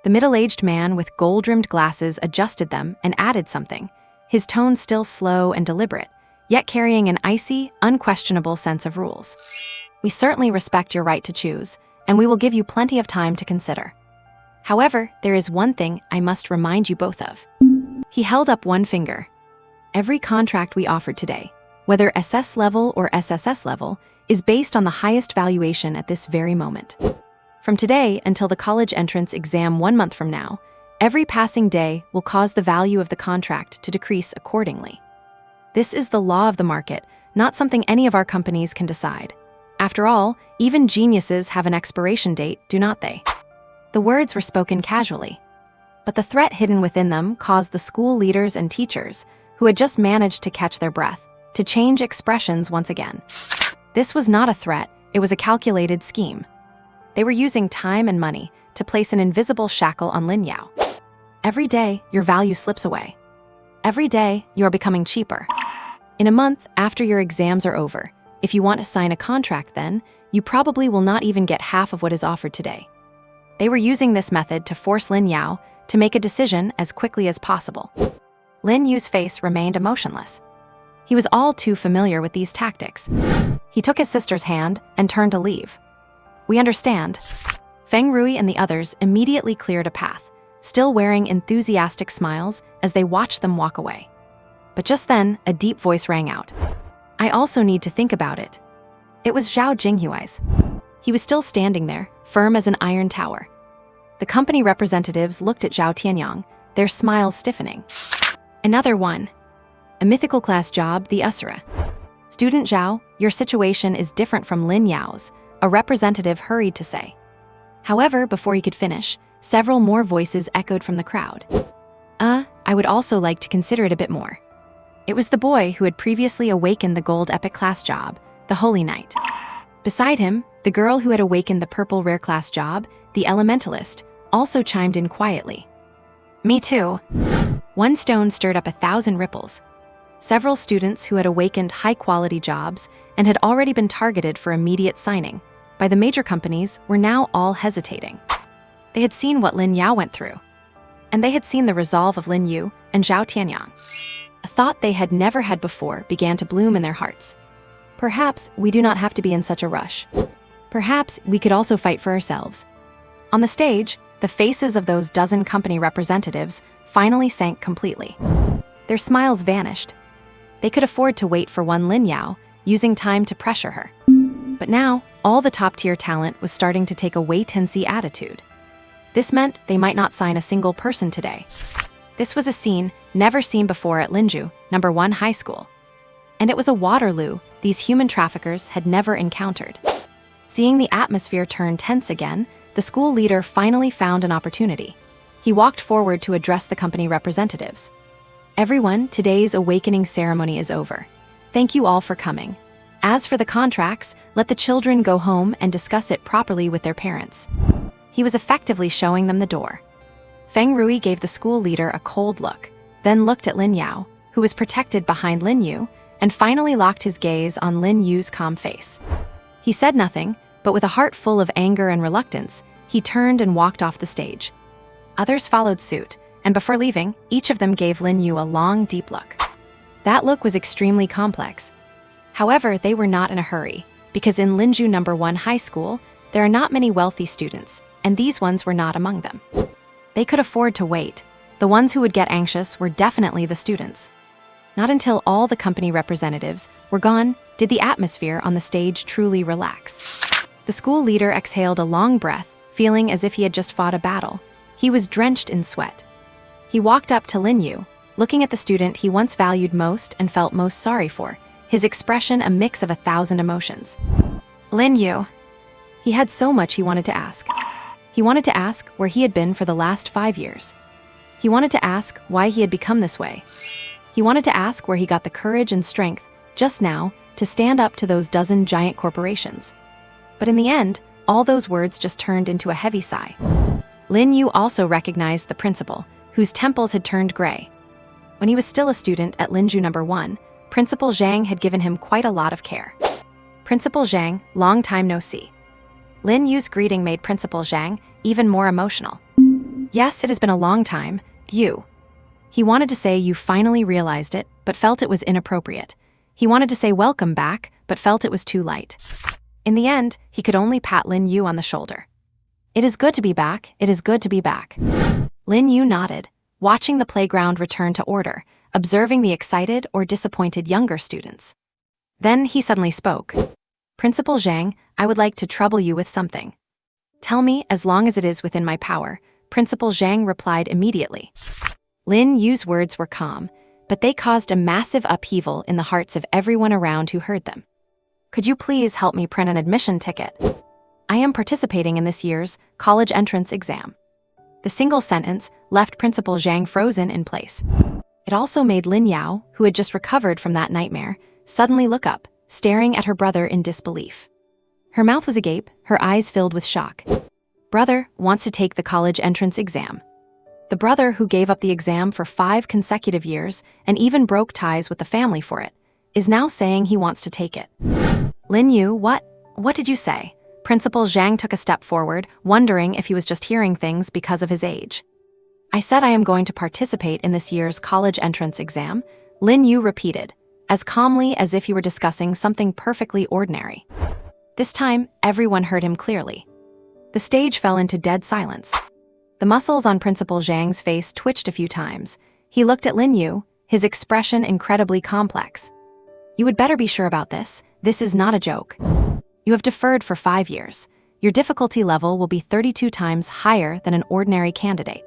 The middle-aged man with gold-rimmed glasses adjusted them and added something, his tone still slow and deliberate, yet carrying an icy, unquestionable sense of rules. "We certainly respect your right to choose, and we will give you plenty of time to consider. However, there is one thing I must remind you both of." He held up one finger. "Every contract we offered today, whether SS level or SSS level, is based on the highest valuation at this very moment. From today until the college entrance exam 1 month from now, every passing day will cause the value of the contract to decrease accordingly. This is the law of the market, not something any of our companies can decide. After all, even geniuses have an expiration date, do not they?" The words were spoken casually, but the threat hidden within them caused the school leaders and teachers, who had just managed to catch their breath, to change expressions once again. This was not a threat, it was a calculated scheme. They were using time and money to place an invisible shackle on Lin Yu. Every day, your value slips away. Every day, you are becoming cheaper. In a month after your exams are over, if you want to sign a contract then, you probably will not even get half of what is offered today. They were using this method to force Lin Yu to make a decision as quickly as possible. Lin Yu's face remained emotionless. He was all too familiar with these tactics. He took his sister's hand and turned to leave. "We understand." Feng Rui and the others immediately cleared a path, still wearing enthusiastic smiles as they watched them walk away. But just then, a deep voice rang out. "I also need to think about it." It was Zhao Jinghui's. He was still standing there, firm as an iron tower. The company representatives looked at Zhao Tianyang, their smiles stiffening. "Another one. A mythical class job, the Usura. Student Zhao, your situation is different from Lin Yao's," a representative hurried to say. However, before he could finish, several more voices echoed from the crowd. I would also like to consider it a bit more." It was the boy who had previously awakened the gold epic class job, the Holy Knight. Beside him, the girl who had awakened the purple rare class job, the Elementalist, also chimed in quietly. "Me too." One stone stirred up 1,000 ripples. Several students who had awakened high-quality jobs and had already been targeted for immediate signing by the major companies were now all hesitating. They had seen what Lin Yao went through, and they had seen the resolve of Lin Yu and Zhao Tianyang. A thought they had never had before began to bloom in their hearts. Perhaps we do not have to be in such a rush. Perhaps we could also fight for ourselves. On the stage, the faces of those dozen company representatives finally sank completely. Their smiles vanished. They could afford to wait for one Lin Yao, using time to pressure her. But now, all the top-tier talent was starting to take a wait-and-see attitude. This meant they might not sign a single person today. This was a scene never seen before at Lin Yu, No. 1 high school. And it was a Waterloo these human traffickers had never encountered. Seeing the atmosphere turn tense again, the school leader finally found an opportunity. He walked forward to address the company representatives. "Everyone, today's awakening ceremony is over. Thank you all for coming. As for the contracts, let the children go home and discuss it properly with their parents." He was effectively showing them the door. Feng Rui gave the school leader a cold look, then looked at Lin Yao, who was protected behind Lin Yu, and finally locked his gaze on Lin Yu's calm face. He said nothing, but with a heart full of anger and reluctance, he turned and walked off the stage. Others followed suit, and before leaving, each of them gave Lin Yu a long, deep look. That look was extremely complex. However, they were not in a hurry, because in Lin Yu No. 1 high school, there are not many wealthy students, and these ones were not among them. They could afford to wait. The ones who would get anxious were definitely the students. Not until all the company representatives were gone did the atmosphere on the stage truly relax. The school leader exhaled a long breath, feeling as if he had just fought a battle. He was drenched in sweat. He walked up to Lin Yu, looking at the student he once valued most and felt most sorry for, his expression a mix of 1,000 emotions. "Lin Yu." He had so much he wanted to ask. He wanted to ask where he had been for the last 5 years. He wanted to ask why he had become this way. He wanted to ask where he got the courage and strength, just now, to stand up to those dozen giant corporations. But in the end, all those words just turned into a heavy sigh. Lin Yu also recognized the principal, whose temples had turned gray. When he was still a student at Lin Yu No. 1, Principal Zhang had given him quite a lot of care. "Principal Zhang, long time no see." Lin Yu's greeting made Principal Zhang even more emotional. "Yes, it has been a long time, Yu." He wanted to say you finally realized it, but felt it was inappropriate. He wanted to say welcome back, but felt it was too light. In the end, he could only pat Lin Yu on the shoulder. "It is good to be back, it is good to be back." Lin Yu nodded, watching the playground return to order, observing the excited or disappointed younger students. Then he suddenly spoke. "Principal Zhang, I would like to trouble you with something." "Tell me, as long as it is within my power," Principal Zhang replied immediately. Lin Yu's words were calm, but they caused a massive upheaval in the hearts of everyone around who heard them. "Could you please help me print an admission ticket? I am participating in this year's college entrance exam." The single sentence left Principal Zhang frozen in place. It also made Lin Yao, who had just recovered from that nightmare, suddenly look up, staring at her brother in disbelief. Her mouth was agape, her eyes filled with shock. "Brother wants to take the college entrance exam." The brother who gave up the exam for 5 consecutive years and even broke ties with the family for it, is now saying he wants to take it. "Lin Yu, what did you say?" Principal Zhang took a step forward, wondering if he was just hearing things because of his age. I said I am going to participate in this year's college entrance exam, Lin Yu repeated, as calmly as if he were discussing something perfectly ordinary. This time, everyone heard him clearly. The stage fell into dead silence. The muscles on Principal Zhang's face twitched a few times. He looked at Lin Yu, his expression incredibly complex. You would better be sure about this. This is not a joke. You have deferred for 5 years. Your difficulty level will be 32 times higher than an ordinary candidate.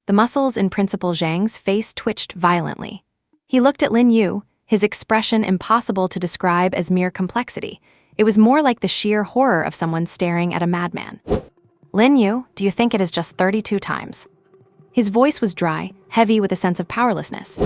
The muscles in Principal Zhang's face twitched violently. He looked at Lin Yu, his expression impossible to describe as mere complexity. It was more like the sheer horror of someone staring at a madman. Lin Yu, do you think it is just 32 times? His voice was dry, heavy with a sense of powerlessness.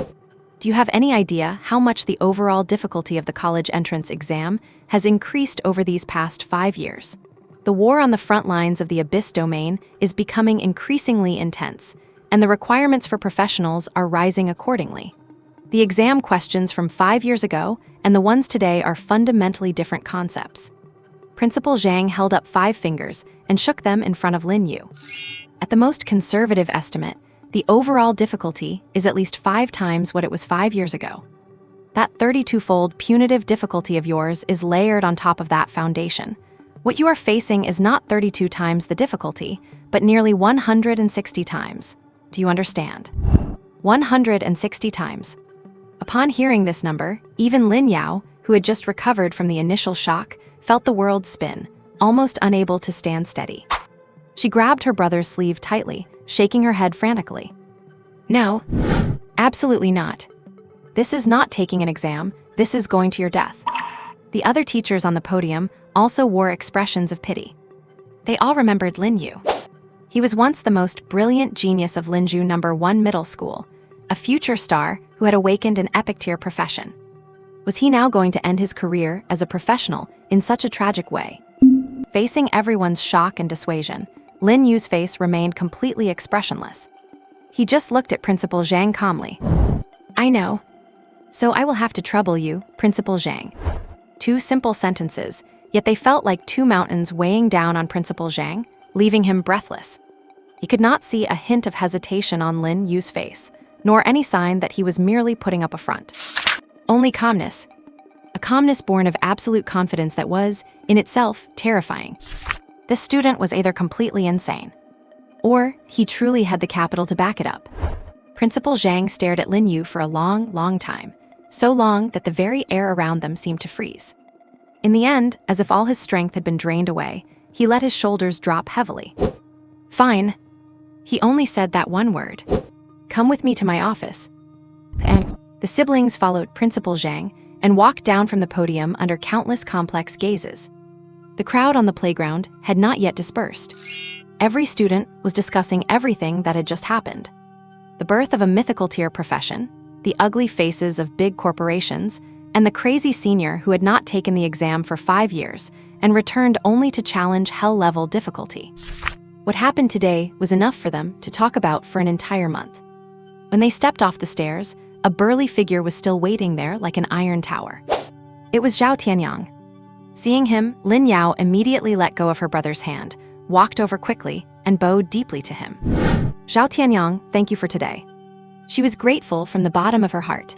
Do you have any idea how much the overall difficulty of the college entrance exam has increased over these past 5 years? The war on the front lines of the Abyss domain is becoming increasingly intense, and the requirements for professionals are rising accordingly. The exam questions from 5 years ago and the ones today are fundamentally different concepts. Principal Zhang held up 5 fingers and shook them in front of Lin Yu. At the most conservative estimate, the overall difficulty is at least 5 times what it was 5 years ago. That 32-fold punitive difficulty of yours is layered on top of that foundation. What you are facing is not 32 times the difficulty, but nearly 160 times. Do you understand? 160 times. Upon hearing this number, even Lin Yu, who had just recovered from the initial shock, felt the world spin, almost unable to stand steady. She grabbed her brother's sleeve tightly, shaking her head frantically. No, absolutely not. This is not taking an exam, this is going to your death. The other teachers on the podium also wore expressions of pity. They all remembered Lin Yu. He was once the most brilliant genius of Linju No. 1 Middle School, a future star who had awakened an epic-tier profession. Was he now going to end his career as a professional in such a tragic way? Facing everyone's shock and dissuasion, Lin Yu's face remained completely expressionless. He just looked at Principal Zhang calmly. I know. So I will have to trouble you, Principal Zhang. 2 simple sentences, yet they felt like 2 mountains weighing down on Principal Zhang, leaving him breathless. He could not see a hint of hesitation on Lin Yu's face, nor any sign that he was merely putting up a front. Only calmness. A calmness born of absolute confidence that was, in itself, terrifying. This student was either completely insane, or he truly had the capital to back it up. Principal Zhang stared at Lin Yu for a long, long time, so long that the very air around them seemed to freeze. In the end, as if all his strength had been drained away, he let his shoulders drop heavily. Fine. He only said that one word. Come with me to my office. And the siblings followed Principal Zhang and walked down from the podium under countless complex gazes. The crowd on the playground had not yet dispersed. Every student was discussing everything that had just happened. The birth of a mythical tier profession, the ugly faces of big corporations, and the crazy senior who had not taken the exam for 5 years and returned only to challenge hell-level difficulty. What happened today was enough for them to talk about for an entire month. When they stepped off the stairs, a burly figure was still waiting there like an iron tower. It was Zhao Tianyang. Seeing him, Lin Yu immediately let go of her brother's hand, walked over quickly, and bowed deeply to him. Zhao Tianyang, thank you for today. She was grateful from the bottom of her heart.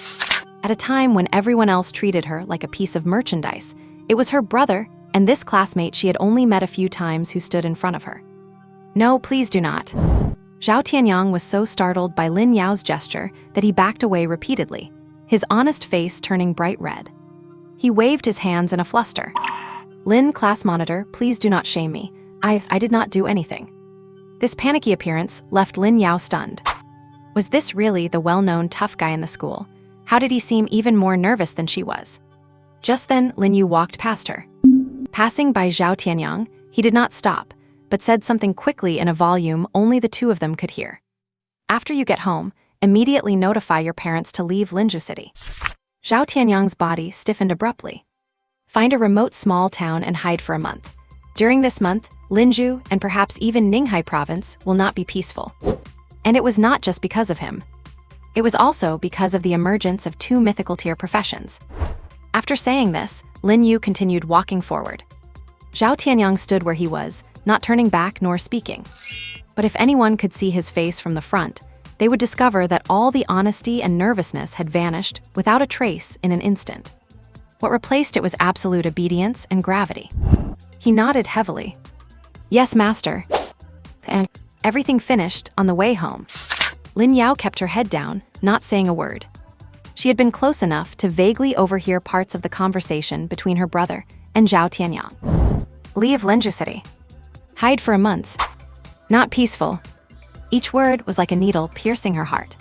At a time when everyone else treated her like a piece of merchandise, it was her brother and this classmate she had only met a few times who stood in front of her. No, please do not. Zhao Tianyang was so startled by Lin Yu's gesture that he backed away repeatedly, his honest face turning bright red. He waved his hands in a fluster. Lin, class monitor, please do not shame me. I did not do anything. This panicky appearance left Lin Yu stunned. Was this really the well-known tough guy in the school? How did he seem even more nervous than she was? Just then, Lin Yu walked past her. Passing by Zhao Tianyang, he did not stop, but said something quickly in a volume only the 2 of them could hear. After you get home, immediately notify your parents to leave Linju City. Zhao Tianyang's body stiffened abruptly. Find a remote small town and hide for a month. During this month, Linju and perhaps even Ninghai province will not be peaceful. And it was not just because of him. It was also because of the emergence of 2 mythical tier professions. After saying this, Lin Yu continued walking forward. Zhao Tianyang stood where he was, not turning back nor speaking. But if anyone could see his face from the front, they would discover that all the honesty and nervousness had vanished without a trace in an instant. What replaced it was absolute obedience and gravity. He nodded heavily. "Yes, master." And everything finished on the way home. Lin Yu kept her head down, not saying a word. She had been close enough to vaguely overhear parts of the conversation between her brother and Zhao Tianyang. "Leave Linju City. Hide for a month. Not peaceful." Each word was like a needle piercing her heart.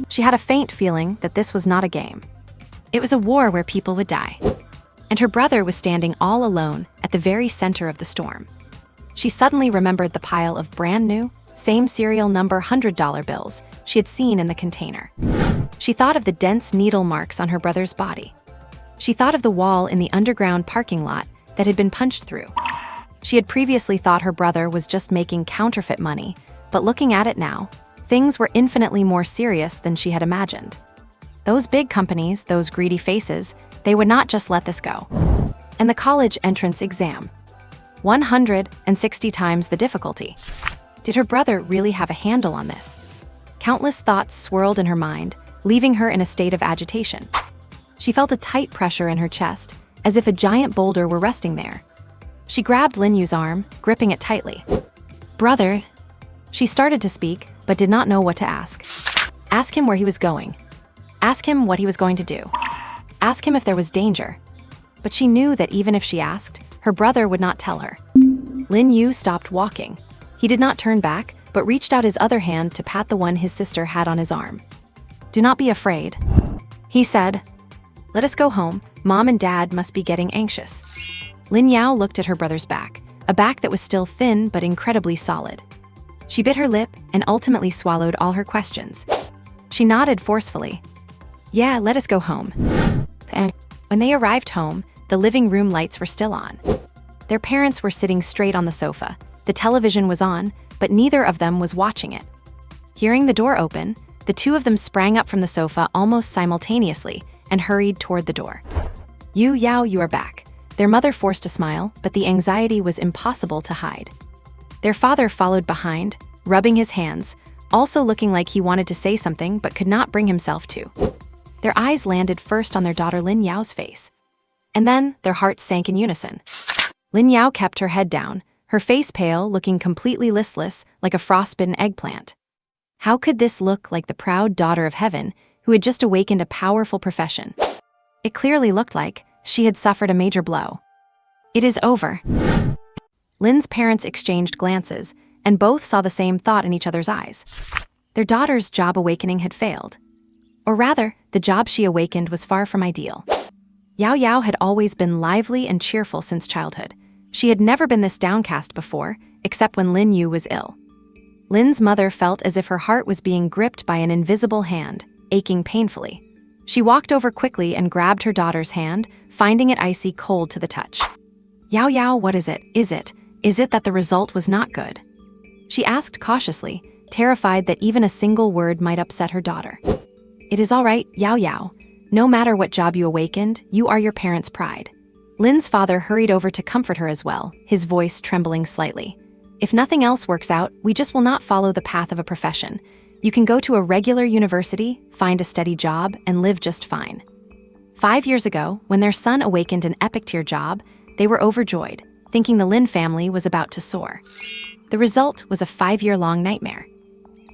She had a faint feeling that this was not a game. It was a war where people would die. And her brother was standing all alone at the very center of the storm. She suddenly remembered the pile of brand new, same serial number $100 bills she had seen in the container. She thought of the dense needle marks on her brother's body. She thought of the wall in the underground parking lot that had been punched through. She had previously thought her brother was just making counterfeit money, but looking at it now, things were infinitely more serious than she had imagined. Those big companies, those greedy faces, they would not just let this go. And the college entrance exam. 160 times the difficulty. Did her brother really have a handle on this? Countless thoughts swirled in her mind, leaving her in a state of agitation. She felt a tight pressure in her chest, as if a giant boulder were resting there. She grabbed Lin Yu's arm, gripping it tightly. "Brother," she started to speak, but did not know what to ask. Ask him where he was going. Ask him what he was going to do. Ask him if there was danger. But she knew that even if she asked, her brother would not tell her. Lin Yu stopped walking. He did not turn back, but reached out his other hand to pat the one his sister had on his arm. "Do not be afraid," he said. "Let us go home. Mom and Dad must be getting anxious." Lin Yu looked at her brother's back, a back that was still thin but incredibly solid. She bit her lip and ultimately swallowed all her questions. She nodded forcefully. "Yeah, let us go home." And when they arrived home, the living room lights were still on. Their parents were sitting straight on the sofa. The television was on, but neither of them was watching it. Hearing the door open, the two of them sprang up from the sofa almost simultaneously and hurried toward the door. "Yu Yao, you are back." Their mother forced a smile, but the anxiety was impossible to hide. Their father followed behind, rubbing his hands, also looking like he wanted to say something but could not bring himself to. Their eyes landed first on their daughter Lin Yu's face. And then their hearts sank in unison. Lin Yu kept her head down, her face pale, looking completely listless, like a frostbitten eggplant. How could this look like the proud daughter of heaven who had just awakened a powerful profession? It clearly looked like she had suffered a major blow. "It is over." Lin's parents exchanged glances, and both saw the same thought in each other's eyes. Their daughter's job awakening had failed. Or rather, the job she awakened was far from ideal. Yao Yao had always been lively and cheerful since childhood. She had never been this downcast before, except when Lin Yu was ill. Lin's mother felt as if her heart was being gripped by an invisible hand, aching painfully. She walked over quickly and grabbed her daughter's hand, finding it icy cold to the touch. "Yao Yao, what is it? Is it that the result was not good?" She asked cautiously, terrified that even a single word might upset her daughter. "It is all right, Yao Yao. No matter what job you awakened, you are your parents' pride." Lin's father hurried over to comfort her as well, his voice trembling slightly. "If nothing else works out, we just will not follow the path of a profession. You can go to a regular university, find a steady job, and live just fine." 5 years ago, when their son awakened an epic-tier job, they were overjoyed, thinking the Lin family was about to soar. The result was a 5-year-long nightmare.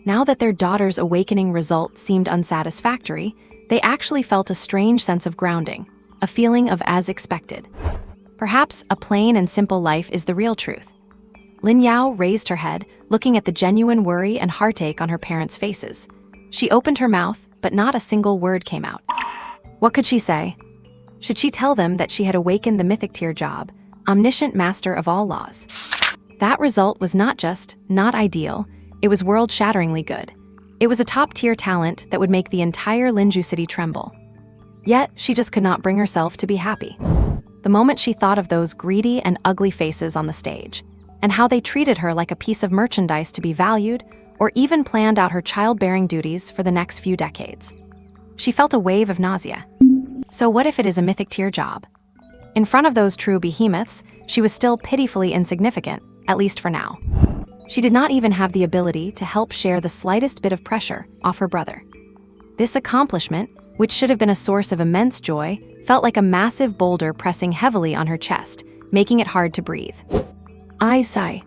Now that their daughter's awakening result seemed unsatisfactory, they actually felt a strange sense of grounding, a feeling of as expected. Perhaps a plain and simple life is the real truth. Lin Yu raised her head, looking at the genuine worry and heartache on her parents' faces. She opened her mouth, but not a single word came out. What could she say? Should she tell them that she had awakened the mythic-tier job, omniscient master of all laws? That result was not just not ideal, it was world-shatteringly good. It was a top-tier talent that would make the entire Linju city tremble. Yet, she just could not bring herself to be happy. The moment she thought of those greedy and ugly faces on the stage, and how they treated her like a piece of merchandise to be valued, or even planned out her childbearing duties for the next few decades, she felt a wave of nausea. So what if it is a mythic-tier job? In front of those true behemoths, she was still pitifully insignificant, at least for now. She did not even have the ability to help share the slightest bit of pressure off her brother. This accomplishment, which should have been a source of immense joy, felt like a massive boulder pressing heavily on her chest, making it hard to breathe. I sigh.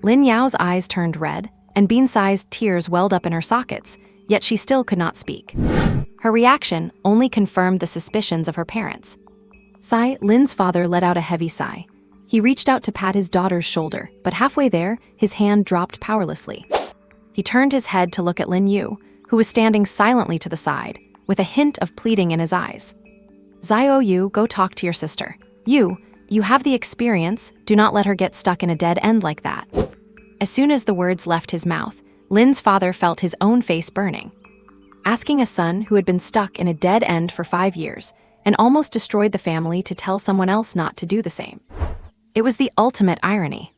Lin Yao's eyes turned red, and bean-sized tears welled up in her sockets, yet she still could not speak. Her reaction only confirmed the suspicions of her parents. Sigh, Lin's father let out a heavy sigh. He reached out to pat his daughter's shoulder, but halfway there, his hand dropped powerlessly. He turned his head to look at Lin Yu, who was standing silently to the side, with a hint of pleading in his eyes. Zio Yu, go talk to your sister. You have the experience, do not let her get stuck in a dead end like that. As soon as the words left his mouth, Lin's father felt his own face burning. Asking a son who had been stuck in a dead end for 5 years and almost destroyed the family to tell someone else not to do the same. It was the ultimate irony.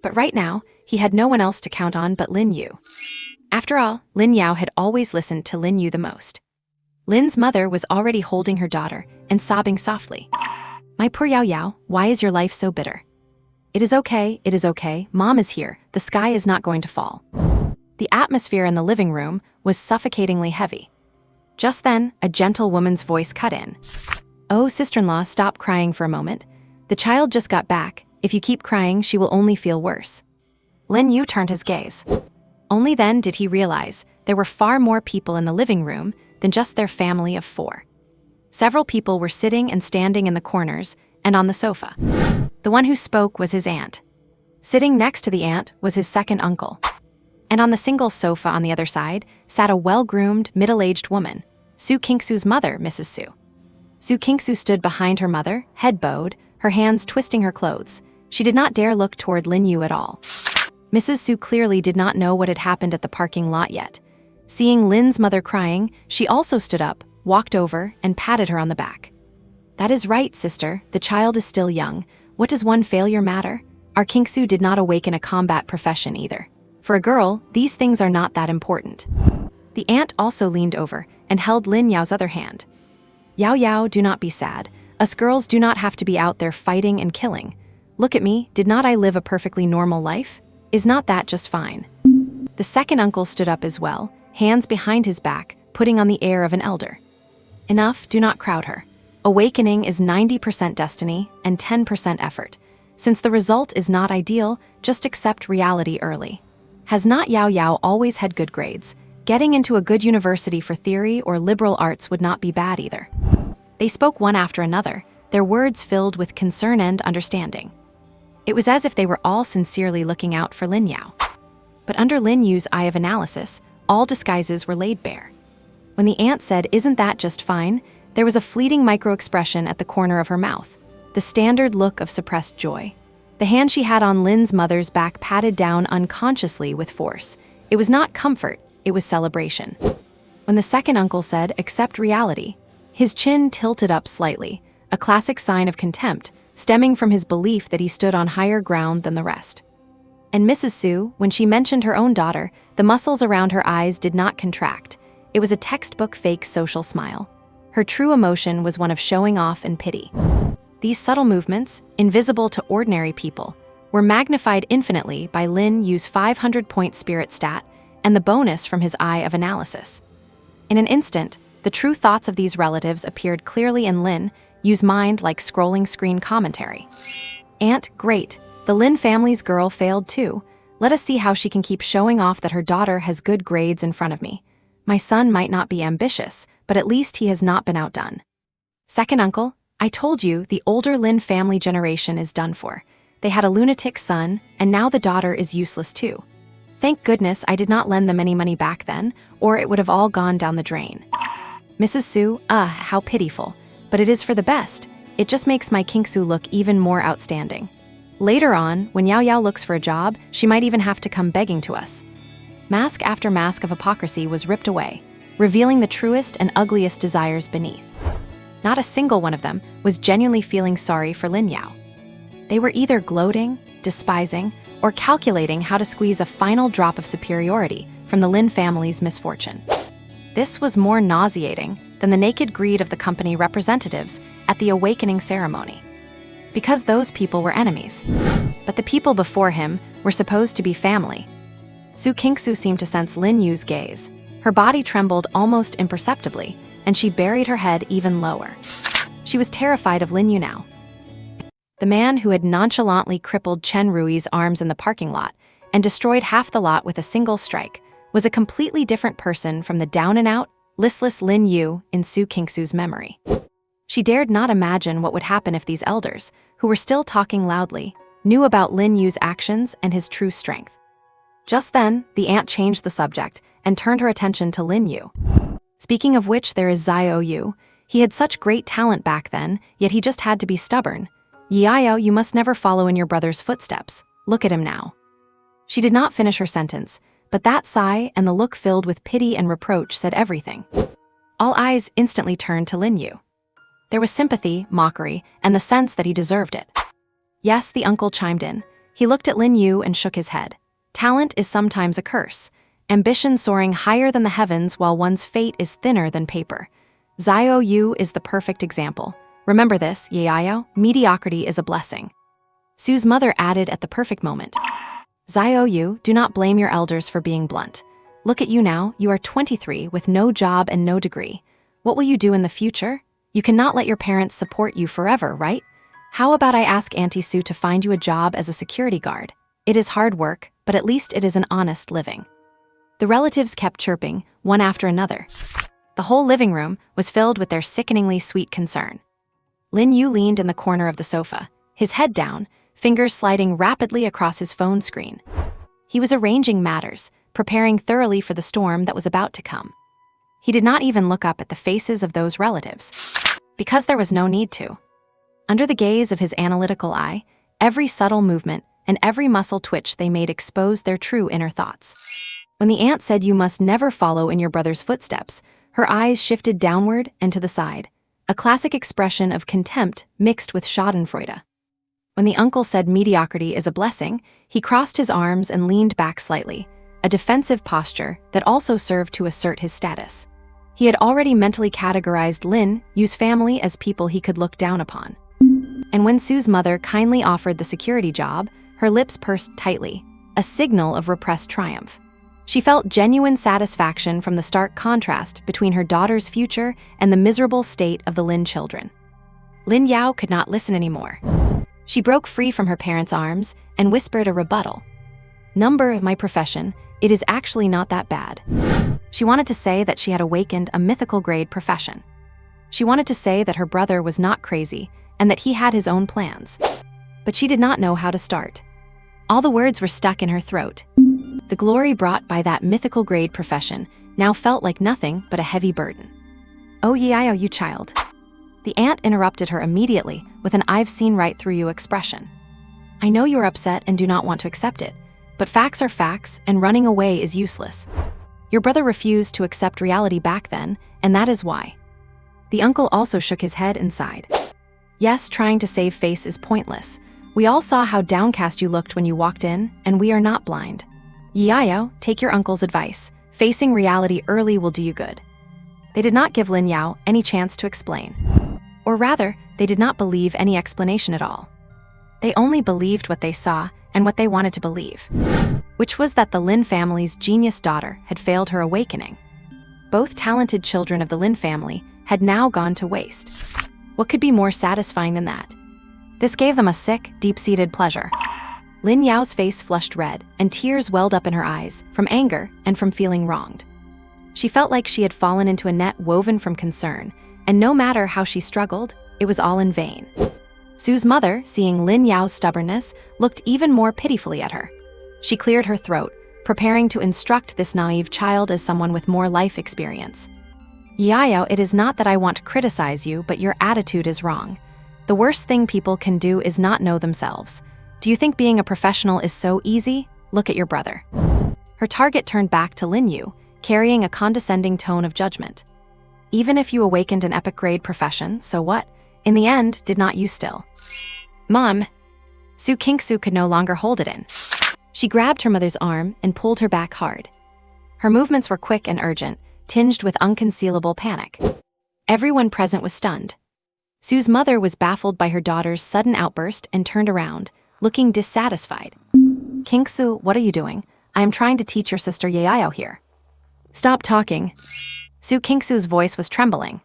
But right now, he had no one else to count on but Lin Yu. After all, Lin Yao had always listened to Lin Yu the most. Lin's mother was already holding her daughter and sobbing softly. My poor Yao Yao, why is your life so bitter? It is okay, Mom is here, the sky is not going to fall. The atmosphere in the living room was suffocatingly heavy. Just then, a gentle woman's voice cut in. Oh, sister-in-law, stop crying for a moment. The child just got back. If you keep crying, she will only feel worse. Lin Yu turned his gaze. Only then did he realize there were far more people in the living room than just their family of 4. Several people were sitting and standing in the corners and on the sofa. The one who spoke was his aunt. Sitting next to the aunt was his second uncle. And on the single sofa on the other side sat a well-groomed, middle-aged woman, Su Kingsu's mother, Mrs. Su. Su Kingsu stood behind her mother, head bowed, her hands twisting her clothes. She did not dare look toward Lin Yu at all. Mrs. Su clearly did not know what had happened at the parking lot yet. Seeing Lin's mother crying, she also stood up, walked over, and patted her on the back. That is right, sister, the child is still young. What does one failure matter? Our Kingsu did not awaken a combat profession either. For a girl, these things are not that important. The aunt also leaned over and held Lin Yao's other hand. Yao Yao, do not be sad. Us girls do not have to be out there fighting and killing. Look at me, did not I live a perfectly normal life? Is not that just fine? The second uncle stood up as well, hands behind his back, putting on the air of an elder. Enough, do not crowd her. Awakening is 90% destiny and 10% effort. Since the result is not ideal, just accept reality early. Has not Yao Yao always had good grades? Getting into a good university for theory or liberal arts would not be bad either. They spoke one after another, their words filled with concern and understanding. It was as if they were all sincerely looking out for Lin Yao. But under Lin Yu's eye of analysis, all disguises were laid bare. When the aunt said, "Isn't that just fine?" there was a fleeting micro-expression at the corner of her mouth, the standard look of suppressed joy. The hand she had on Lin's mother's back patted down unconsciously with force. It was not comfort, it was celebration. When the second uncle said, "Accept reality," his chin tilted up slightly, a classic sign of contempt, stemming from his belief that he stood on higher ground than the rest. And Mrs. Su, when she mentioned her own daughter, the muscles around her eyes did not contract. It was a textbook fake social smile. Her true emotion was one of showing off and pity. These subtle movements, invisible to ordinary people, were magnified infinitely by Lin Yu's 500-point spirit stat and the bonus from his eye of analysis. In an instant, the true thoughts of these relatives appeared clearly in Lin Yu's mind like scrolling screen commentary. Aunt, great. The Lin family's girl failed too. Let us see how she can keep showing off that her daughter has good grades in front of me. My son might not be ambitious, but at least he has not been outdone. Second uncle, I told you the older Lin family generation is done for. They had a lunatic son, and now the daughter is useless too. Thank goodness I did not lend them any money back then, or it would have all gone down the drain. Mrs. Su, how pitiful. But it is for the best. It just makes my Kingsu look even more outstanding. Later on, when Yao Yao looks for a job, she might even have to come begging to us. Mask after mask of hypocrisy was ripped away, revealing the truest and ugliest desires beneath. Not a single one of them was genuinely feeling sorry for Lin Yao. They were either gloating, despising, or calculating how to squeeze a final drop of superiority from the Lin family's misfortune. This was more nauseating than the naked greed of the company representatives at the awakening ceremony. because those people were enemies. But the people before him were supposed to be family. Su Kingsu seemed to sense Lin Yu's gaze. Her body trembled almost imperceptibly, and she buried her head even lower. She was terrified of Lin Yu now. The man who had nonchalantly crippled Chen Rui's arms in the parking lot and destroyed half the lot with a single strike was a completely different person from the down-and-out, listless Lin Yu in Su Kingsu's memory. She dared not imagine what would happen if these elders, who were still talking loudly, knew about Lin Yu's actions and his true strength. Just then, the aunt changed the subject and turned her attention to Lin Yu. Speaking of which, there is Xiao Yu. He had such great talent back then, yet he just had to be stubborn. Yiao, you must never follow in your brother's footsteps. Look at him now. She did not finish her sentence, but that sigh and the look filled with pity and reproach said everything. All eyes instantly turned to Lin Yu. There was sympathy, mockery, and the sense that he deserved it. Yes, the uncle chimed in. He looked at Lin Yu and shook his head. Talent is sometimes a curse. Ambition soaring higher than the heavens while one's fate is thinner than paper. Xiao Yu is the perfect example. Remember this, Yiao, mediocrity is a blessing. Su's mother added at the perfect moment. Xiao Yu, do not blame your elders for being blunt. Look at you now, you are 23 with no job and no degree. What will you do in the future? You cannot let your parents support you forever, right? How about I ask Auntie Su to find you a job as a security guard? It is hard work, but at least it is an honest living. The relatives kept chirping, one after another. The whole living room was filled with their sickeningly sweet concern. Lin Yu leaned in the corner of the sofa, his head down, fingers sliding rapidly across his phone screen. He was arranging matters, preparing thoroughly for the storm that was about to come. He did not even look up at the faces of those relatives, because there was no need to. Under the gaze of his analytical eye, every subtle movement and every muscle twitch they made exposed their true inner thoughts. When the aunt said you must never follow in your brother's footsteps, her eyes shifted downward and to the side, a classic expression of contempt mixed with schadenfreude. When the uncle said mediocrity is a blessing, he crossed his arms and leaned back slightly, a defensive posture that also served to assert his status. He had already mentally categorized Lin Yu's family as people he could look down upon. And when Su's mother kindly offered the security job, her lips pursed tightly, a signal of repressed triumph. She felt genuine satisfaction from the stark contrast between her daughter's future and the miserable state of the Lin children. Lin Yao could not listen anymore. She broke free from her parents' arms and whispered a rebuttal. Number of my profession, it is actually not that bad. She wanted to say that she had awakened a mythical grade profession. She wanted to say that her brother was not crazy and that he had his own plans. But she did not know how to start. All the words were stuck in her throat. The glory brought by that mythical grade profession now felt like nothing but a heavy burden. Oh Yiao, you child. The aunt interrupted her immediately with an I've seen right through you expression. I know you are upset and do not want to accept it, but facts are facts and running away is useless. Your brother refused to accept reality back then, and that is why. The uncle also shook his head and sighed. Yes, trying to save face is pointless. We all saw how downcast you looked when you walked in, and we are not blind. Yiao, take your uncle's advice. Facing reality early will do you good. They did not give Lin Yao any chance to explain. Or rather, they did not believe any explanation at all. They only believed what they saw and what they wanted to believe, which was that the Lin family's genius daughter had failed her awakening. Both talented children of the Lin family had now gone to waste. What could be more satisfying than that? This gave them a sick, deep-seated pleasure. Lin Yao's face flushed red, and tears welled up in her eyes, from anger and from feeling wronged. She felt like she had fallen into a net woven from concern, and no matter how she struggled, it was all in vain. Su's mother, seeing Lin Yao's stubbornness, looked even more pitifully at her. She cleared her throat, preparing to instruct this naive child as someone with more life experience. Yiao, it is not that I want to criticize you, but your attitude is wrong. The worst thing people can do is not know themselves. Do you think being a professional is so easy? Look at your brother. Her target turned back to Lin Yu, carrying a condescending tone of judgment. Even if you awakened an epic grade profession, so what? In the end, did not you still? Mom! Su Kingsu could no longer hold it in. She grabbed her mother's arm and pulled her back hard. Her movements were quick and urgent, tinged with unconcealable panic. Everyone present was stunned. Sue's mother was baffled by her daughter's sudden outburst and turned around, looking dissatisfied. Kingsu, what are you doing? I am trying to teach your sister Yayo here. Stop talking. Kingsu's voice was trembling.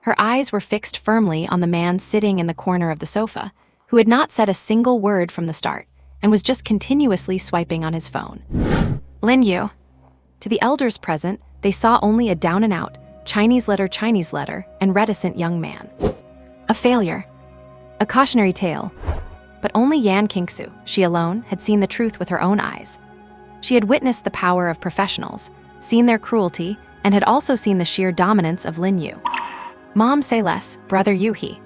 Her eyes were fixed firmly on the man sitting in the corner of the sofa, who had not said a single word from the start, and was just continuously swiping on his phone. Lin Yu. To the elders present, they saw only a down-and-out, Chinese letter, and reticent young man. A failure. A cautionary tale. But only Yan Kingsu, she alone, had seen the truth with her own eyes. She had witnessed the power of professionals, seen their cruelty, and had also seen the sheer dominance of Lin Yu. Mom, say less, brother Yuhi.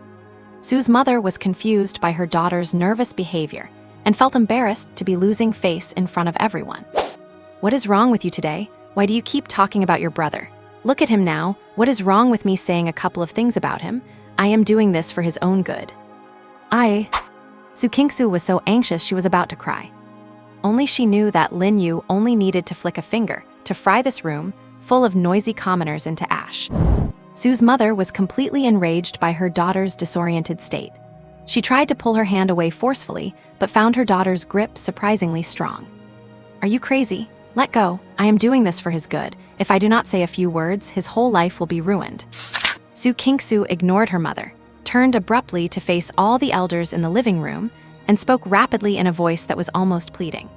Sue's mother was confused by her daughter's nervous behavior and felt embarrassed to be losing face in front of everyone. What is wrong with you today? Why do you keep talking about your brother? Look at him now. What is wrong with me saying a couple of things about him? I am doing this for his own good. Su Kingsu was so anxious she was about to cry. Only she knew that Lin Yu only needed to flick a finger to fry this room, full of noisy commoners, into ash. Sue's mother was completely enraged by her daughter's disoriented state. She tried to pull her hand away forcefully, but found her daughter's grip surprisingly strong. Are you crazy? Let go. I am doing this for his good. If I do not say a few words, his whole life will be ruined. Su Kingsu ignored her mother, turned abruptly to face all the elders in the living room, and spoke rapidly in a voice that was almost pleading.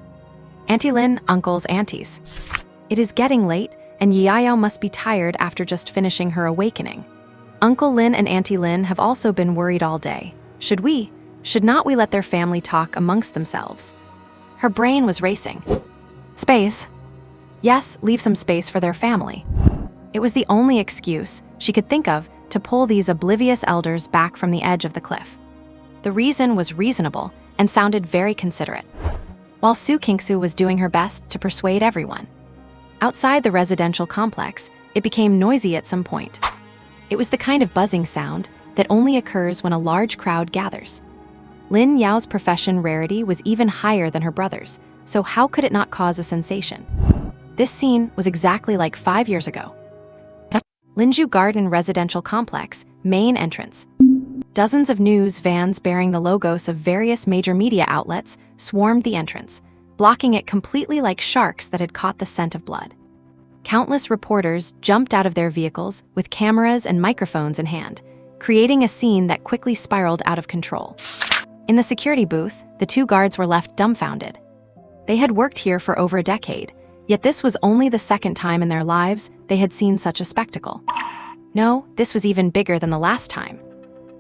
Auntie Lin, uncles, aunties. It is getting late, and Yayo must be tired after just finishing her awakening. Uncle Lin and Auntie Lin have also been worried all day. Should not we let their family talk amongst themselves? Her brain was racing. Space. Yes, leave some space for their family. It was the only excuse she could think of to pull these oblivious elders back from the edge of the cliff. The reason was reasonable and sounded very considerate, while Su Kingsu was doing her best to persuade everyone. Outside the residential complex, it became noisy at some point. It was the kind of buzzing sound that only occurs when a large crowd gathers. Lin Yao's profession rarity was even higher than her brother's, so how could it not cause a sensation? This scene was exactly like 5 years ago. Linju Garden Residential Complex, main entrance. Dozens of news vans bearing the logos of various major media outlets swarmed the entrance, blocking it completely like sharks that had caught the scent of blood. Countless reporters jumped out of their vehicles with cameras and microphones in hand, creating a scene that quickly spiraled out of control. In the security booth, the two guards were left dumbfounded. They had worked here for over a decade, yet this was only the second time in their lives they had seen such a spectacle. No, this was even bigger than the last time.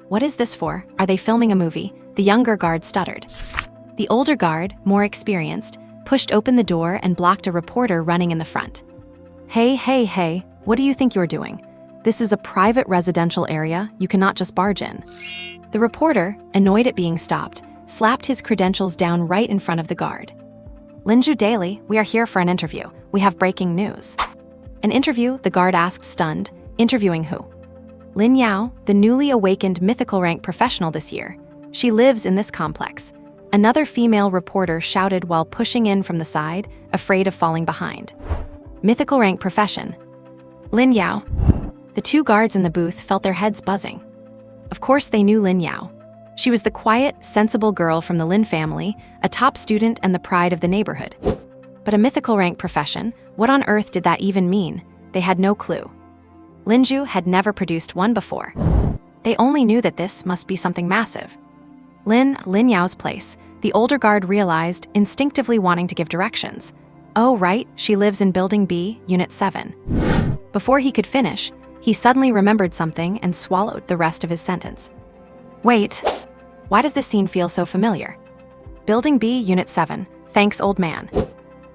What is this for? Are they filming a movie? The younger guard stuttered. The older guard, more experienced, pushed open the door and blocked a reporter running in the front. Hey, what do you think you're doing? This is a private residential area, you cannot just barge in. The reporter, annoyed at being stopped, slapped his credentials down right in front of the guard. Linju Daily, we are here for an interview. We have breaking news. An interview? The guard asked, stunned. Interviewing who? Lin Yao, the newly awakened mythical rank professional this year. She lives in this complex. Another female reporter shouted while pushing in from the side, afraid of falling behind. Mythical rank profession. Lin Yao. The two guards in the booth felt their heads buzzing. Of course they knew Lin Yao. She was the quiet, sensible girl from the Lin family, a top student and the pride of the neighborhood. But a mythical rank profession? What on earth did that even mean? They had no clue. Linju had never produced one before. They only knew that this must be something massive. Lin Yao's place, the older guard realized, instinctively wanting to give directions. Oh, right, she lives in Building B, Unit 7. Before he could finish, he suddenly remembered something and swallowed the rest of his sentence. Wait, why does this scene feel so familiar? Building B, Unit 7, thanks, old man.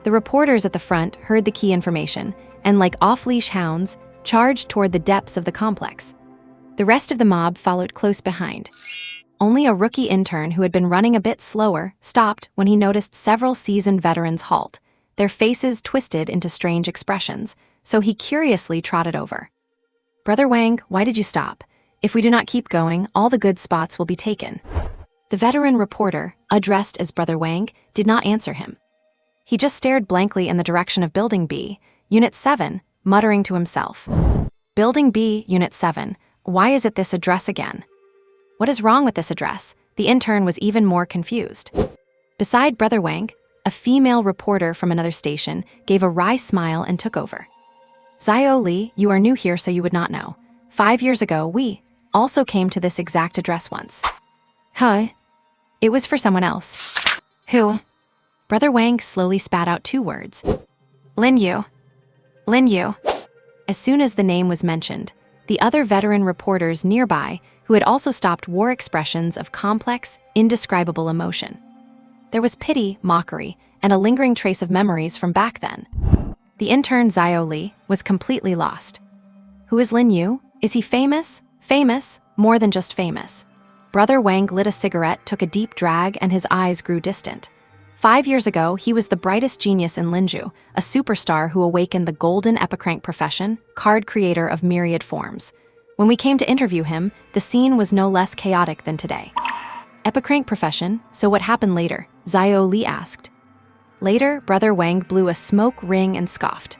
The reporters at the front heard the key information and, like off-leash hounds, charged toward the depths of the complex. The rest of the mob followed close behind. Only a rookie intern who had been running a bit slower stopped when he noticed several seasoned veterans halt, their faces twisted into strange expressions, so he curiously trotted over. Brother Wang, why did you stop? If we do not keep going, all the good spots will be taken. The veteran reporter, addressed as Brother Wang, did not answer him. He just stared blankly in the direction of Building B, Unit 7, muttering to himself. Building B, Unit 7, why is it this address again? What is wrong with this address? The intern was even more confused. Beside Brother Wang, a female reporter from another station gave a wry smile and took over. Xiao Li, you are new here so you would not know. 5 years ago, we also came to this exact address once. Huh? It was for someone else. Who? Brother Wang slowly spat out 2 words. Lin Yu. Lin Yu. As soon as the name was mentioned, the other veteran reporters nearby, who had also stopped, wore expressions of complex, indescribable emotion. There was pity, mockery, and a lingering trace of memories from back then. The intern Xiao Li was completely lost. Who is Lin Yu? Is he famous? Famous? More than just famous. Brother Wang lit a cigarette, took a deep drag, and his eyes grew distant. 5 years ago, he was the brightest genius in Lin Yu, a superstar who awakened the golden epicrank profession, card creator of myriad forms. When we came to interview him, the scene was no less chaotic than today. Epicrank profession, so what happened later? Xiao Li asked. Later, Brother Wang blew a smoke ring and scoffed.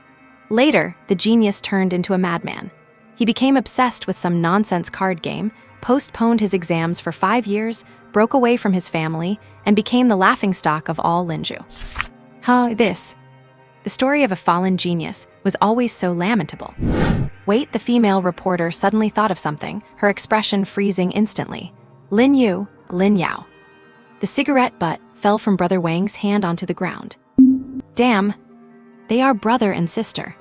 Later, the genius turned into a madman. He became obsessed with some nonsense card game, postponed his exams for 5 years, broke away from his family, and became the laughingstock of all Lin Yu. This. The story of a fallen genius was always so lamentable. Wait, the female reporter suddenly thought of something, her expression freezing instantly. Lin Yu, Lin Yao. The cigarette butt fell from Brother Wang's hand onto the ground. Damn, they are brother and sister.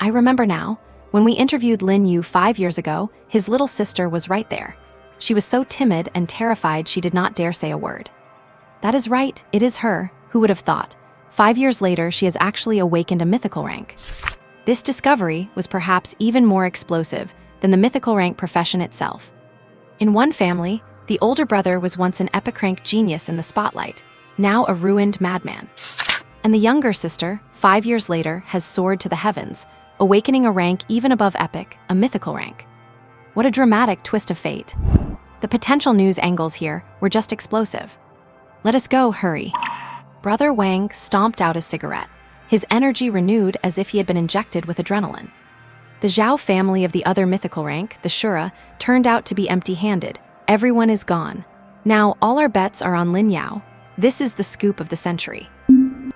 I remember now, when we interviewed Lin Yu 5 years ago, his little sister was right there. She was so timid and terrified she did not dare say a word. That is right, it is her, who would have thought. 5 years later, she has actually awakened a mythical rank. This discovery was perhaps even more explosive than the mythical rank profession itself. In one family, the older brother was once an epicrank genius in the spotlight, now a ruined madman. And the younger sister, 5 years later, has soared to the heavens, awakening a rank even above epic, a mythical rank. What a dramatic twist of fate. The potential news angles here were just explosive. Let us go, hurry. Brother Wang stomped out a cigarette, his energy renewed as if he had been injected with adrenaline. The Zhao family of the other mythical rank, the Shura, turned out to be empty-handed. Everyone is gone. Now all our bets are on Lin Yao. This is the scoop of the century.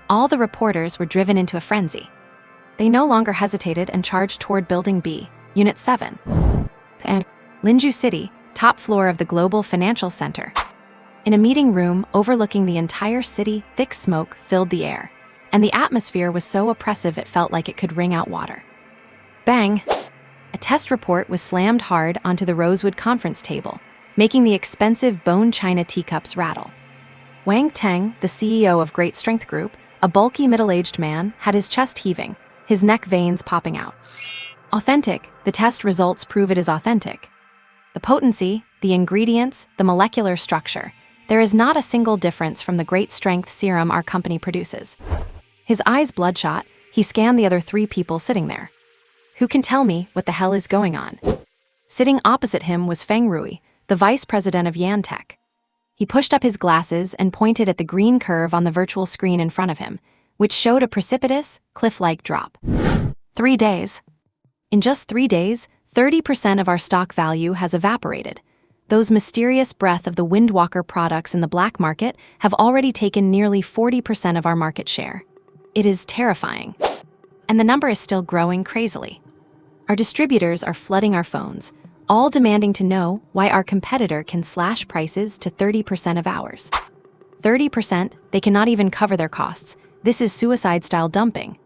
All the reporters were driven into a frenzy. They no longer hesitated and charged toward Building B, Unit 7. And Linju City, top floor of the Global Financial Center. In a meeting room overlooking the entire city, thick smoke filled the air, and the atmosphere was so oppressive it felt like it could wring out water. Bang! A test report was slammed hard onto the rosewood conference table, making the expensive bone china teacups rattle. Wang Teng, the CEO of Great Strength Group, a bulky middle-aged man, had his chest heaving, his neck veins popping out. Authentic, the test results prove it is authentic. The potency, the ingredients, the molecular structure, there is not a single difference from the great strength serum our company produces. His eyes bloodshot, he scanned the other 3 people sitting there. Who can tell me what the hell is going on? Sitting opposite him was Feng Rui, the vice president of Yantech. He pushed up his glasses and pointed at the green curve on the virtual screen in front of him, which showed a precipitous, cliff-like drop. 3 days. In just 3 days, 30% of our stock value has evaporated. Those mysterious breath of the Windwalker products in the black market have already taken nearly 40% of our market share. It is terrifying. And the number is still growing crazily. Our distributors are flooding our phones, all demanding to know why our competitor can slash prices to 30% of ours. 30%, they cannot even cover their costs. This is suicide-style dumping.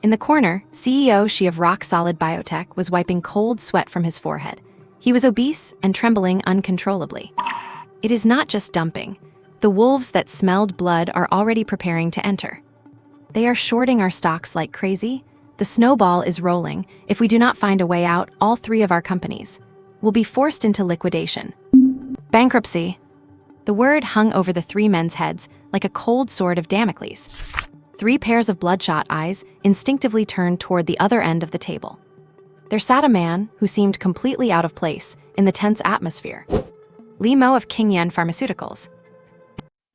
In the corner, CEO Shi of Rock Solid Biotech was wiping cold sweat from his forehead. He was obese and trembling uncontrollably. It is not just dumping. The wolves that smelled blood are already preparing to enter. They are shorting our stocks like crazy. The snowball is rolling. If we do not find a way out, all 3 of our companies will be forced into liquidation. Bankruptcy. The word hung over the 3 men's heads like a cold sword of Damocles. 3 pairs of bloodshot eyes instinctively turned toward the other end of the table. There sat a man who seemed completely out of place in the tense atmosphere. Li Mo of Qingyan Pharmaceuticals.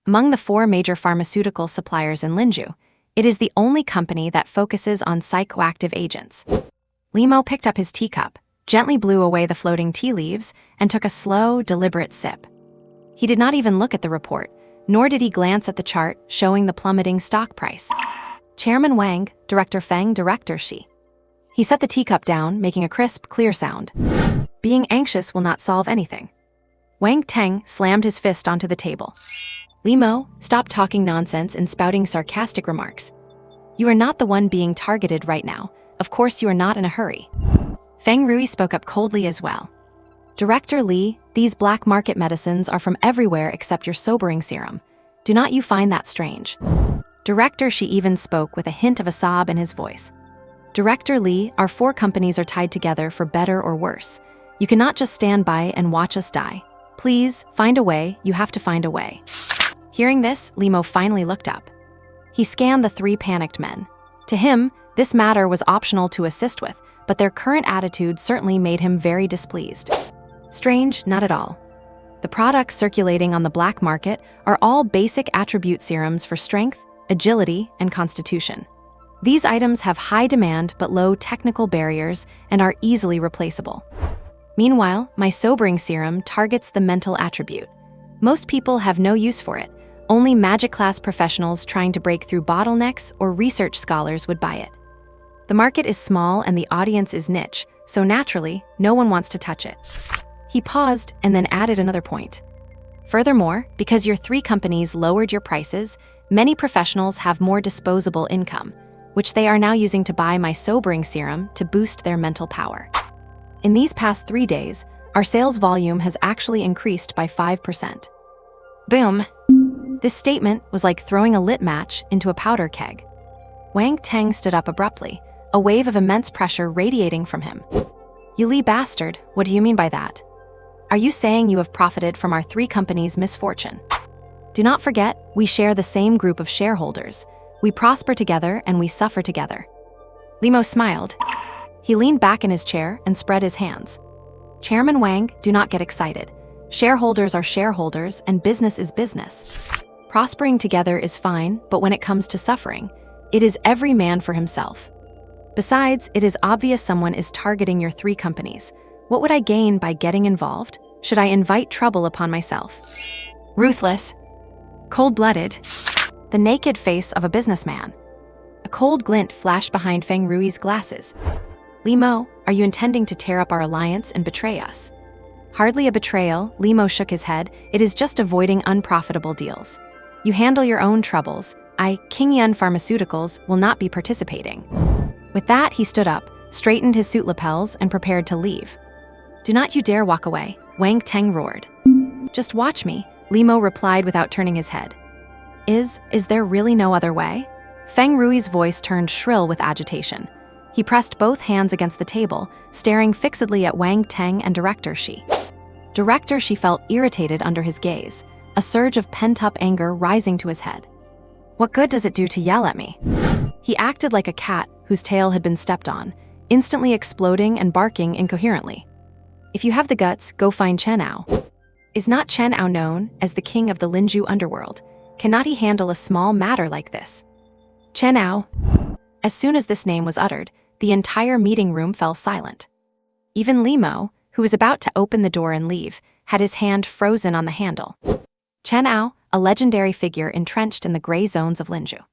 Among the 4 major pharmaceutical suppliers in Linju, it is the only company that focuses on psychoactive agents. Li Mo picked up his teacup, gently blew away the floating tea leaves, and took a slow, deliberate sip. He did not even look at the report, nor did he glance at the chart showing the plummeting stock price. Chairman Wang, Director Feng, Director Shi. He set the teacup down, making a crisp, clear sound. Being anxious will not solve anything. Wang Teng slammed his fist onto the table. Limo, stop talking nonsense and spouting sarcastic remarks. You are not the one being targeted right now. Of course you are not in a hurry. Feng Rui spoke up coldly as well. Director Li, these black market medicines are from everywhere except your sobering serum. Do not you find that strange? Director Shi even spoke with a hint of a sob in his voice. Director Li, our 4 companies are tied together for better or worse. You cannot just stand by and watch us die. Please, find a way, you have to find a way. Hearing this, Limo finally looked up. He scanned the 3 panicked men. To him, this matter was optional to assist with, but their current attitude certainly made him very displeased. Strange, not at all. The products circulating on the black market are all basic attribute serums for strength, agility, and constitution. These items have high demand but low technical barriers and are easily replaceable. Meanwhile, my sobering serum targets the mental attribute. Most people have no use for it. Only magic class professionals trying to break through bottlenecks or research scholars would buy it. The market is small and the audience is niche, so naturally, no one wants to touch it. He paused and then added another point. Furthermore, because your 3 companies lowered your prices, many professionals have more disposable income, which they are now using to buy my sobering serum to boost their mental power. In these past 3 days, our sales volume has actually increased by 5%. Boom! This statement was like throwing a lit match into a powder keg. Wang Teng stood up abruptly, a wave of immense pressure radiating from him. You Li bastard, what do you mean by that? Are you saying you have profited from our 3 companies' misfortune? Do not forget, we share the same group of shareholders. We prosper together and we suffer together. Limo smiled. He leaned back in his chair and spread his hands. Chairman Wang, do not get excited. Shareholders are shareholders and business is business. Prospering together is fine, but when it comes to suffering, it is every man for himself. Besides, it is obvious someone is targeting your 3 companies. What would I gain by getting involved? Should I invite trouble upon myself? Ruthless. Cold-blooded. The naked face of a businessman. A cold glint flashed behind Feng Rui's glasses. Limo, are you intending to tear up our alliance and betray us? Hardly a betrayal, Limo shook his head. It is just avoiding unprofitable deals. You handle your own troubles. I, King Yun Pharmaceuticals, will not be participating. With that, he stood up, straightened his suit lapels, and prepared to leave. Do not you dare walk away, Wang Teng roared. Just watch me, Limo replied without turning his head. Is there really no other way? Feng Rui's voice turned shrill with agitation. He pressed both hands against the table, staring fixedly at Wang Teng and Director Shi. Director Shi felt irritated under his gaze, a surge of pent-up anger rising to his head. What good does it do to yell at me? He acted like a cat whose tail had been stepped on, instantly exploding and barking incoherently. If you have the guts, go find Chen Ao. Is not Chen Ao known as the king of the Lin Yu underworld? Cannot he handle a small matter like this? Chen Ao. As soon as this name was uttered, the entire meeting room fell silent. Even Limo, who was about to open the door and leave, had his hand frozen on the handle. Chen Ao, a legendary figure entrenched in the gray zones of Linju.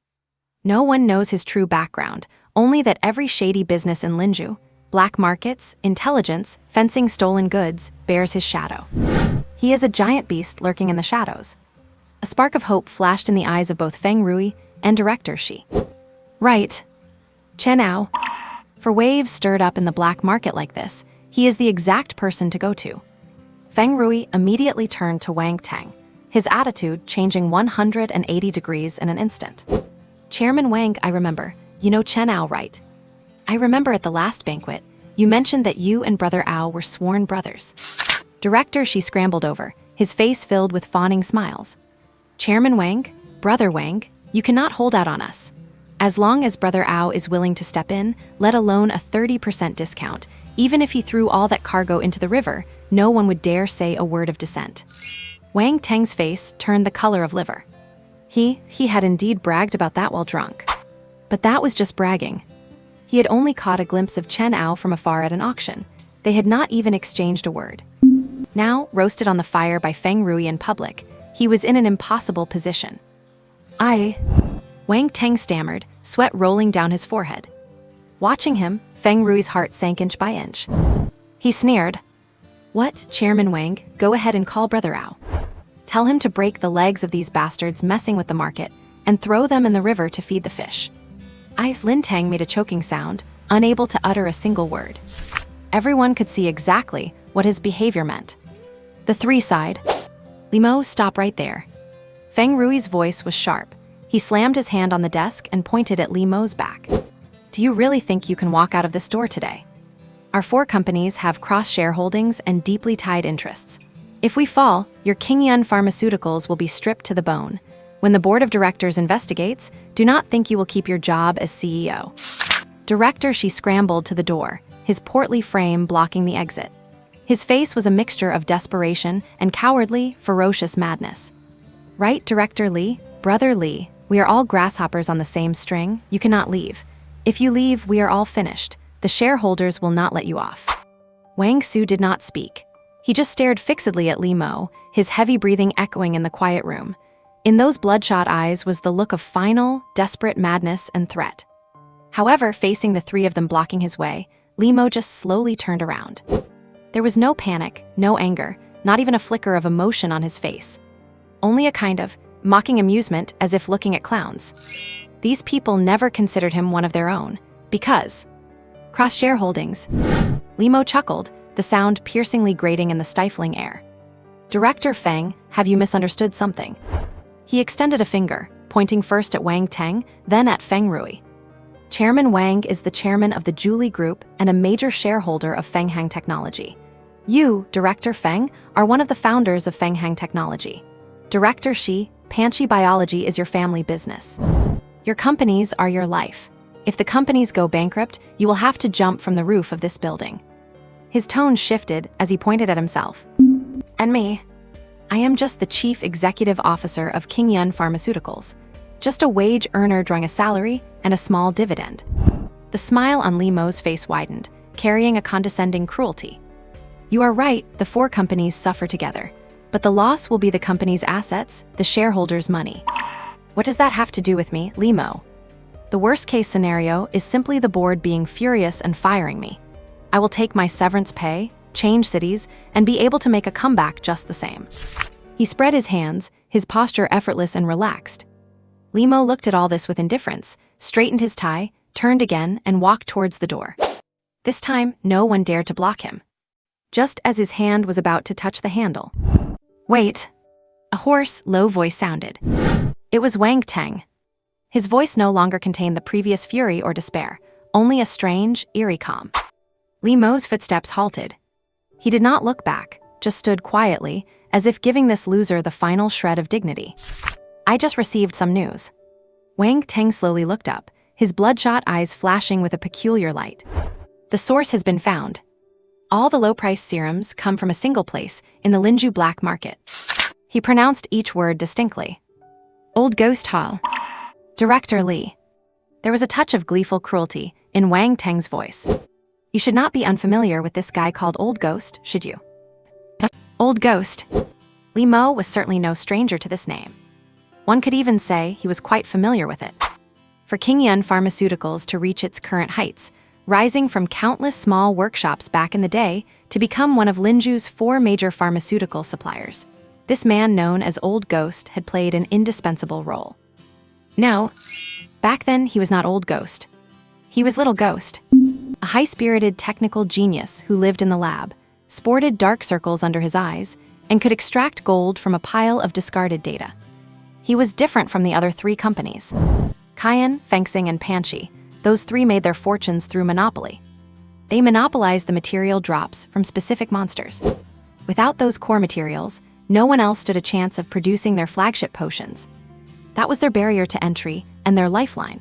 No one knows his true background, only that every shady business in Linju, black markets, intelligence, fencing stolen goods, bears his shadow. He is a giant beast lurking in the shadows. A spark of hope flashed in the eyes of both Feng Rui and Director Shi. Right. Chen Ao. For waves stirred up in the black market like this, he is the exact person to go to. Feng Rui immediately turned to Wang Teng, his attitude changing 180 degrees in an instant. Chairman Wang, I remember. You know Chen Ao, right? I remember at the last banquet, you mentioned that you and Brother Ao were sworn brothers. Director Shi scrambled over, his face filled with fawning smiles. Chairman Wang, Brother Wang, you cannot hold out on us. As long as Brother Ao is willing to step in, let alone a 30% discount, even if he threw all that cargo into the river, no one would dare say a word of dissent. Wang Teng's face turned the color of liver. He had indeed bragged about that while drunk. But that was just bragging. He had only caught a glimpse of Chen Ao from afar at an auction. They had not even exchanged a word. Now, roasted on the fire by Feng Rui in public, he was in an impossible position. Wang Teng stammered, sweat rolling down his forehead. Watching him, Feng Rui's heart sank inch by inch. He sneered. What, Chairman Wang, go ahead and call Brother Ao. Tell him to break the legs of these bastards messing with the market and throw them in the river to feed the fish. Lin Tang made a choking sound, unable to utter a single word. Everyone could see exactly what his behavior meant. The three sighed. Limo, stop right there. Feng Rui's voice was sharp. He slammed his hand on the desk and pointed at Limo's back. Do you really think you can walk out of the store today? Our four companies have cross-shareholdings and deeply tied interests. If we fall, your Qingyun Pharmaceuticals will be stripped to the bone. When the board of directors investigates, do not think you will keep your job as CEO. Director Shi scrambled to the door, his portly frame blocking the exit. His face was a mixture of desperation and cowardly, ferocious madness. Right, Director Li? Brother Li, we are all grasshoppers on the same string. You cannot leave. If you leave, we are all finished. The shareholders will not let you off. Wang Su did not speak. He just stared fixedly at Li Mo, his heavy breathing echoing in the quiet room. In those bloodshot eyes was the look of final, desperate madness and threat. However, facing the three of them blocking his way, Li Mo just slowly turned around. There was no panic, no anger, not even a flicker of emotion on his face. Only a kind of mocking amusement, as if looking at clowns. These people never considered him one of their own, because cross-shareholdings. Li Mo chuckled, the sound piercingly grating in the stifling air. Director Feng, have you misunderstood something? He extended a finger, pointing first at Wang Teng, then at Feng Rui. Chairman Wang is the chairman of the Julie Group and a major shareholder of Fenghang Technology. You, Director Feng, are one of the founders of Fenghang Technology. Director Shi, Panchi Biology is your family business. Your companies are your life. If the companies go bankrupt, you will have to jump from the roof of this building. His tone shifted as he pointed at himself. And me? I am just the chief executive officer of Qingyun Pharmaceuticals. Just a wage earner drawing a salary and a small dividend. The smile on Li Mo's face widened, carrying a condescending cruelty. You are right, the four companies suffer together. But the loss will be the company's assets, the shareholders' money. What does that have to do with me, Li Mo? The worst-case scenario is simply the board being furious and firing me. I will take my severance pay, change cities, and be able to make a comeback just the same. He spread his hands, his posture effortless and relaxed. Li Mo looked at all this with indifference, straightened his tie, turned again, and walked towards the door. This time, no one dared to block him. Just as his hand was about to touch the handle. Wait! A hoarse, low voice sounded. It was Wang Teng. His voice no longer contained the previous fury or despair, only a strange, eerie calm. Li Mo's footsteps halted. He did not look back, just stood quietly, as if giving this loser the final shred of dignity. I just received some news. Wang Teng slowly looked up, his bloodshot eyes flashing with a peculiar light. The source has been found. All the low-priced serums come from a single place in the Lin Yu black market. He pronounced each word distinctly. Old Ghost Hall. Director Li. There was a touch of gleeful cruelty in Wang Teng's voice. You should not be unfamiliar with this guy called Old Ghost, should you? Old Ghost. Li Mo was certainly no stranger to this name. One could even say he was quite familiar with it. For Qingyun Pharmaceuticals to reach its current heights, rising from countless small workshops back in the day to become one of Lin Yu's 4 major pharmaceutical suppliers, this man known as Old Ghost had played an indispensable role. No, back then he was not Old Ghost. He was Little Ghost, a high-spirited technical genius who lived in the lab, sported dark circles under his eyes, and could extract gold from a pile of discarded data. He was different from the other 3 companies. Cayenne, Fengxing, and Panchi, those 3 made their fortunes through monopoly. They monopolized the material drops from specific monsters. Without those core materials, no one else stood a chance of producing their flagship potions. That was their barrier to entry and their lifeline.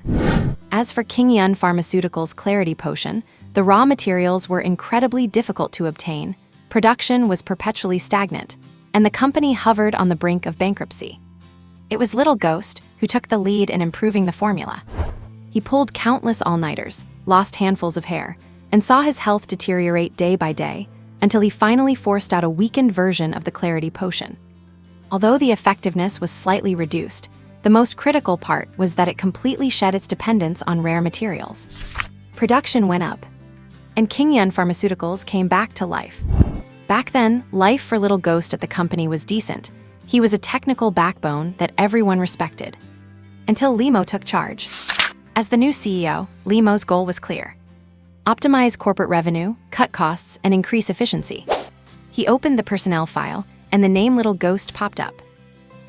As for Qingyun Pharmaceuticals' Clarity Potion, the raw materials were incredibly difficult to obtain, production was perpetually stagnant, and the company hovered on the brink of bankruptcy. It was Little Ghost who took the lead in improving the formula. He pulled countless all-nighters, lost handfuls of hair, and saw his health deteriorate day by day until he finally forced out a weakened version of the Clarity Potion. Although the effectiveness was slightly reduced, the most critical part was that it completely shed its dependence on rare materials. Production went up, and Qingyun Pharmaceuticals came back to life. Back then, life for Little Ghost at the company was decent. He was a technical backbone that everyone respected. Until Lin Yu took charge. As the new CEO, Lin Yu's goal was clear: optimize corporate revenue, cut costs, and increase efficiency. He opened the personnel file, and the name Little Ghost popped up.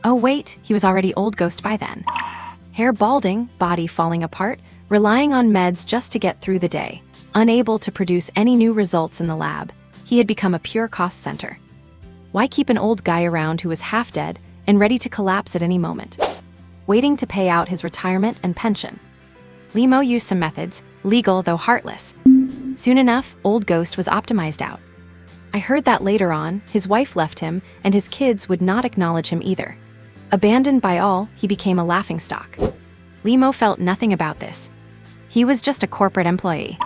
Oh wait, he was already Old Ghost by then. Hair balding, body falling apart, relying on meds just to get through the day. Unable to produce any new results in the lab, he had become a pure cost center. Why keep an old guy around who was half dead and ready to collapse at any moment? Waiting to pay out his retirement and pension. Lin Yu used some methods, legal though heartless. Soon enough, Old Ghost was optimized out. I heard that later on, his wife left him and his kids would not acknowledge him either. Abandoned by all, he became a laughingstock. Lin Yu felt nothing about this. He was just a corporate employee.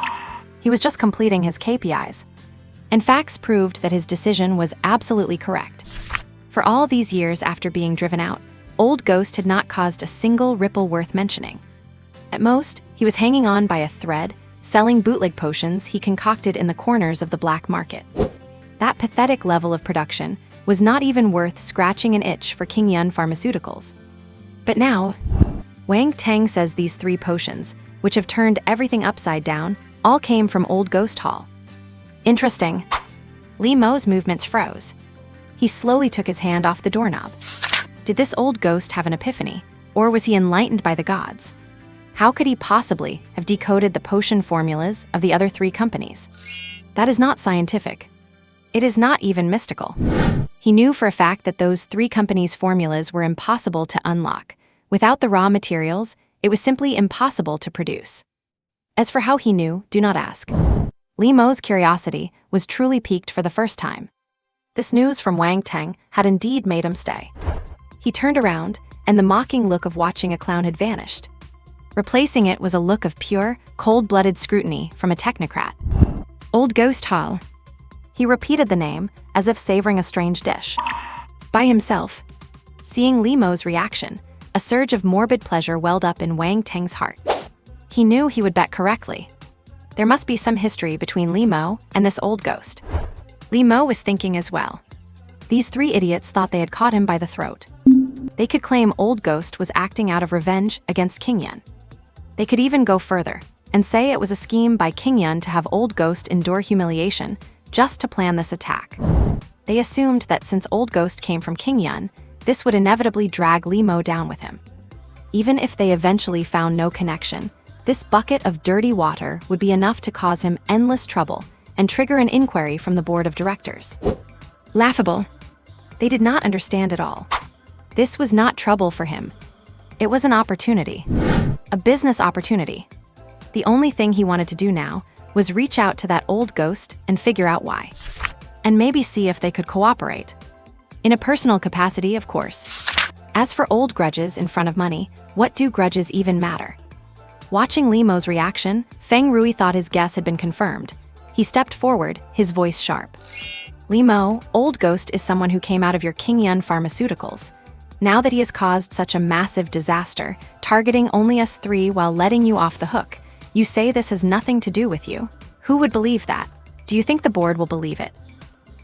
He was just completing his KPIs. And facts proved that his decision was absolutely correct. For all these years after being driven out, Old Ghost had not caused a single ripple worth mentioning. At most, he was hanging on by a thread, selling bootleg potions he concocted in the corners of the black market. That pathetic level of production was not even worth scratching an itch for Qingyun Pharmaceuticals. But now, Wang Tang says these 3 potions, which have turned everything upside down, all came from Old Ghost Hall. Interesting. Lin Yu's movements froze. He slowly took his hand off the doorknob. Did this old ghost have an epiphany, or was he enlightened by the gods? How could he possibly have decoded the potion formulas of the other 3 companies? That is not scientific. It is not even mystical. He knew for a fact that those 3 companies' formulas were impossible to unlock. Without the raw materials, it was simply impossible to produce. As for how he knew, do not ask. Lin Yu's curiosity was truly piqued for the first time. This news from Wang Tang had indeed made him stay. He turned around, and the mocking look of watching a clown had vanished. Replacing it was a look of pure, cold-blooded scrutiny from a technocrat. Old Ghost Hall. He repeated the name, as if savoring a strange dish. By himself. Seeing Lin Yu's reaction, a surge of morbid pleasure welled up in Wang Tang's heart. He knew he would bet correctly. There must be some history between Lin Yu and this old ghost. Lin Yu was thinking as well. These 3 idiots thought they had caught him by the throat. They could claim Old Ghost was acting out of revenge against Qingyun. They could even go further and say it was a scheme by Qingyun to have Old Ghost endure humiliation just to plan this attack. They assumed that since Old Ghost came from Qingyun, this would inevitably drag Lin Yu down with him. Even if they eventually found no connection, this bucket of dirty water would be enough to cause him endless trouble and trigger an inquiry from the board of directors. Laughable. They did not understand at all. This was not trouble for him. It was an opportunity. A business opportunity. The only thing he wanted to do now was reach out to that old ghost and figure out why. And maybe see if they could cooperate. In a personal capacity, of course. As for old grudges in front of money, what do grudges even matter? Watching Lin Yu's reaction, Feng Rui thought his guess had been confirmed. He stepped forward, his voice sharp. Lin Yu, Old Ghost is someone who came out of your Qingyun Pharmaceuticals. Now that he has caused such a massive disaster, targeting only us 3 while letting you off the hook, you say this has nothing to do with you? Who would believe that? Do you think the board will believe it?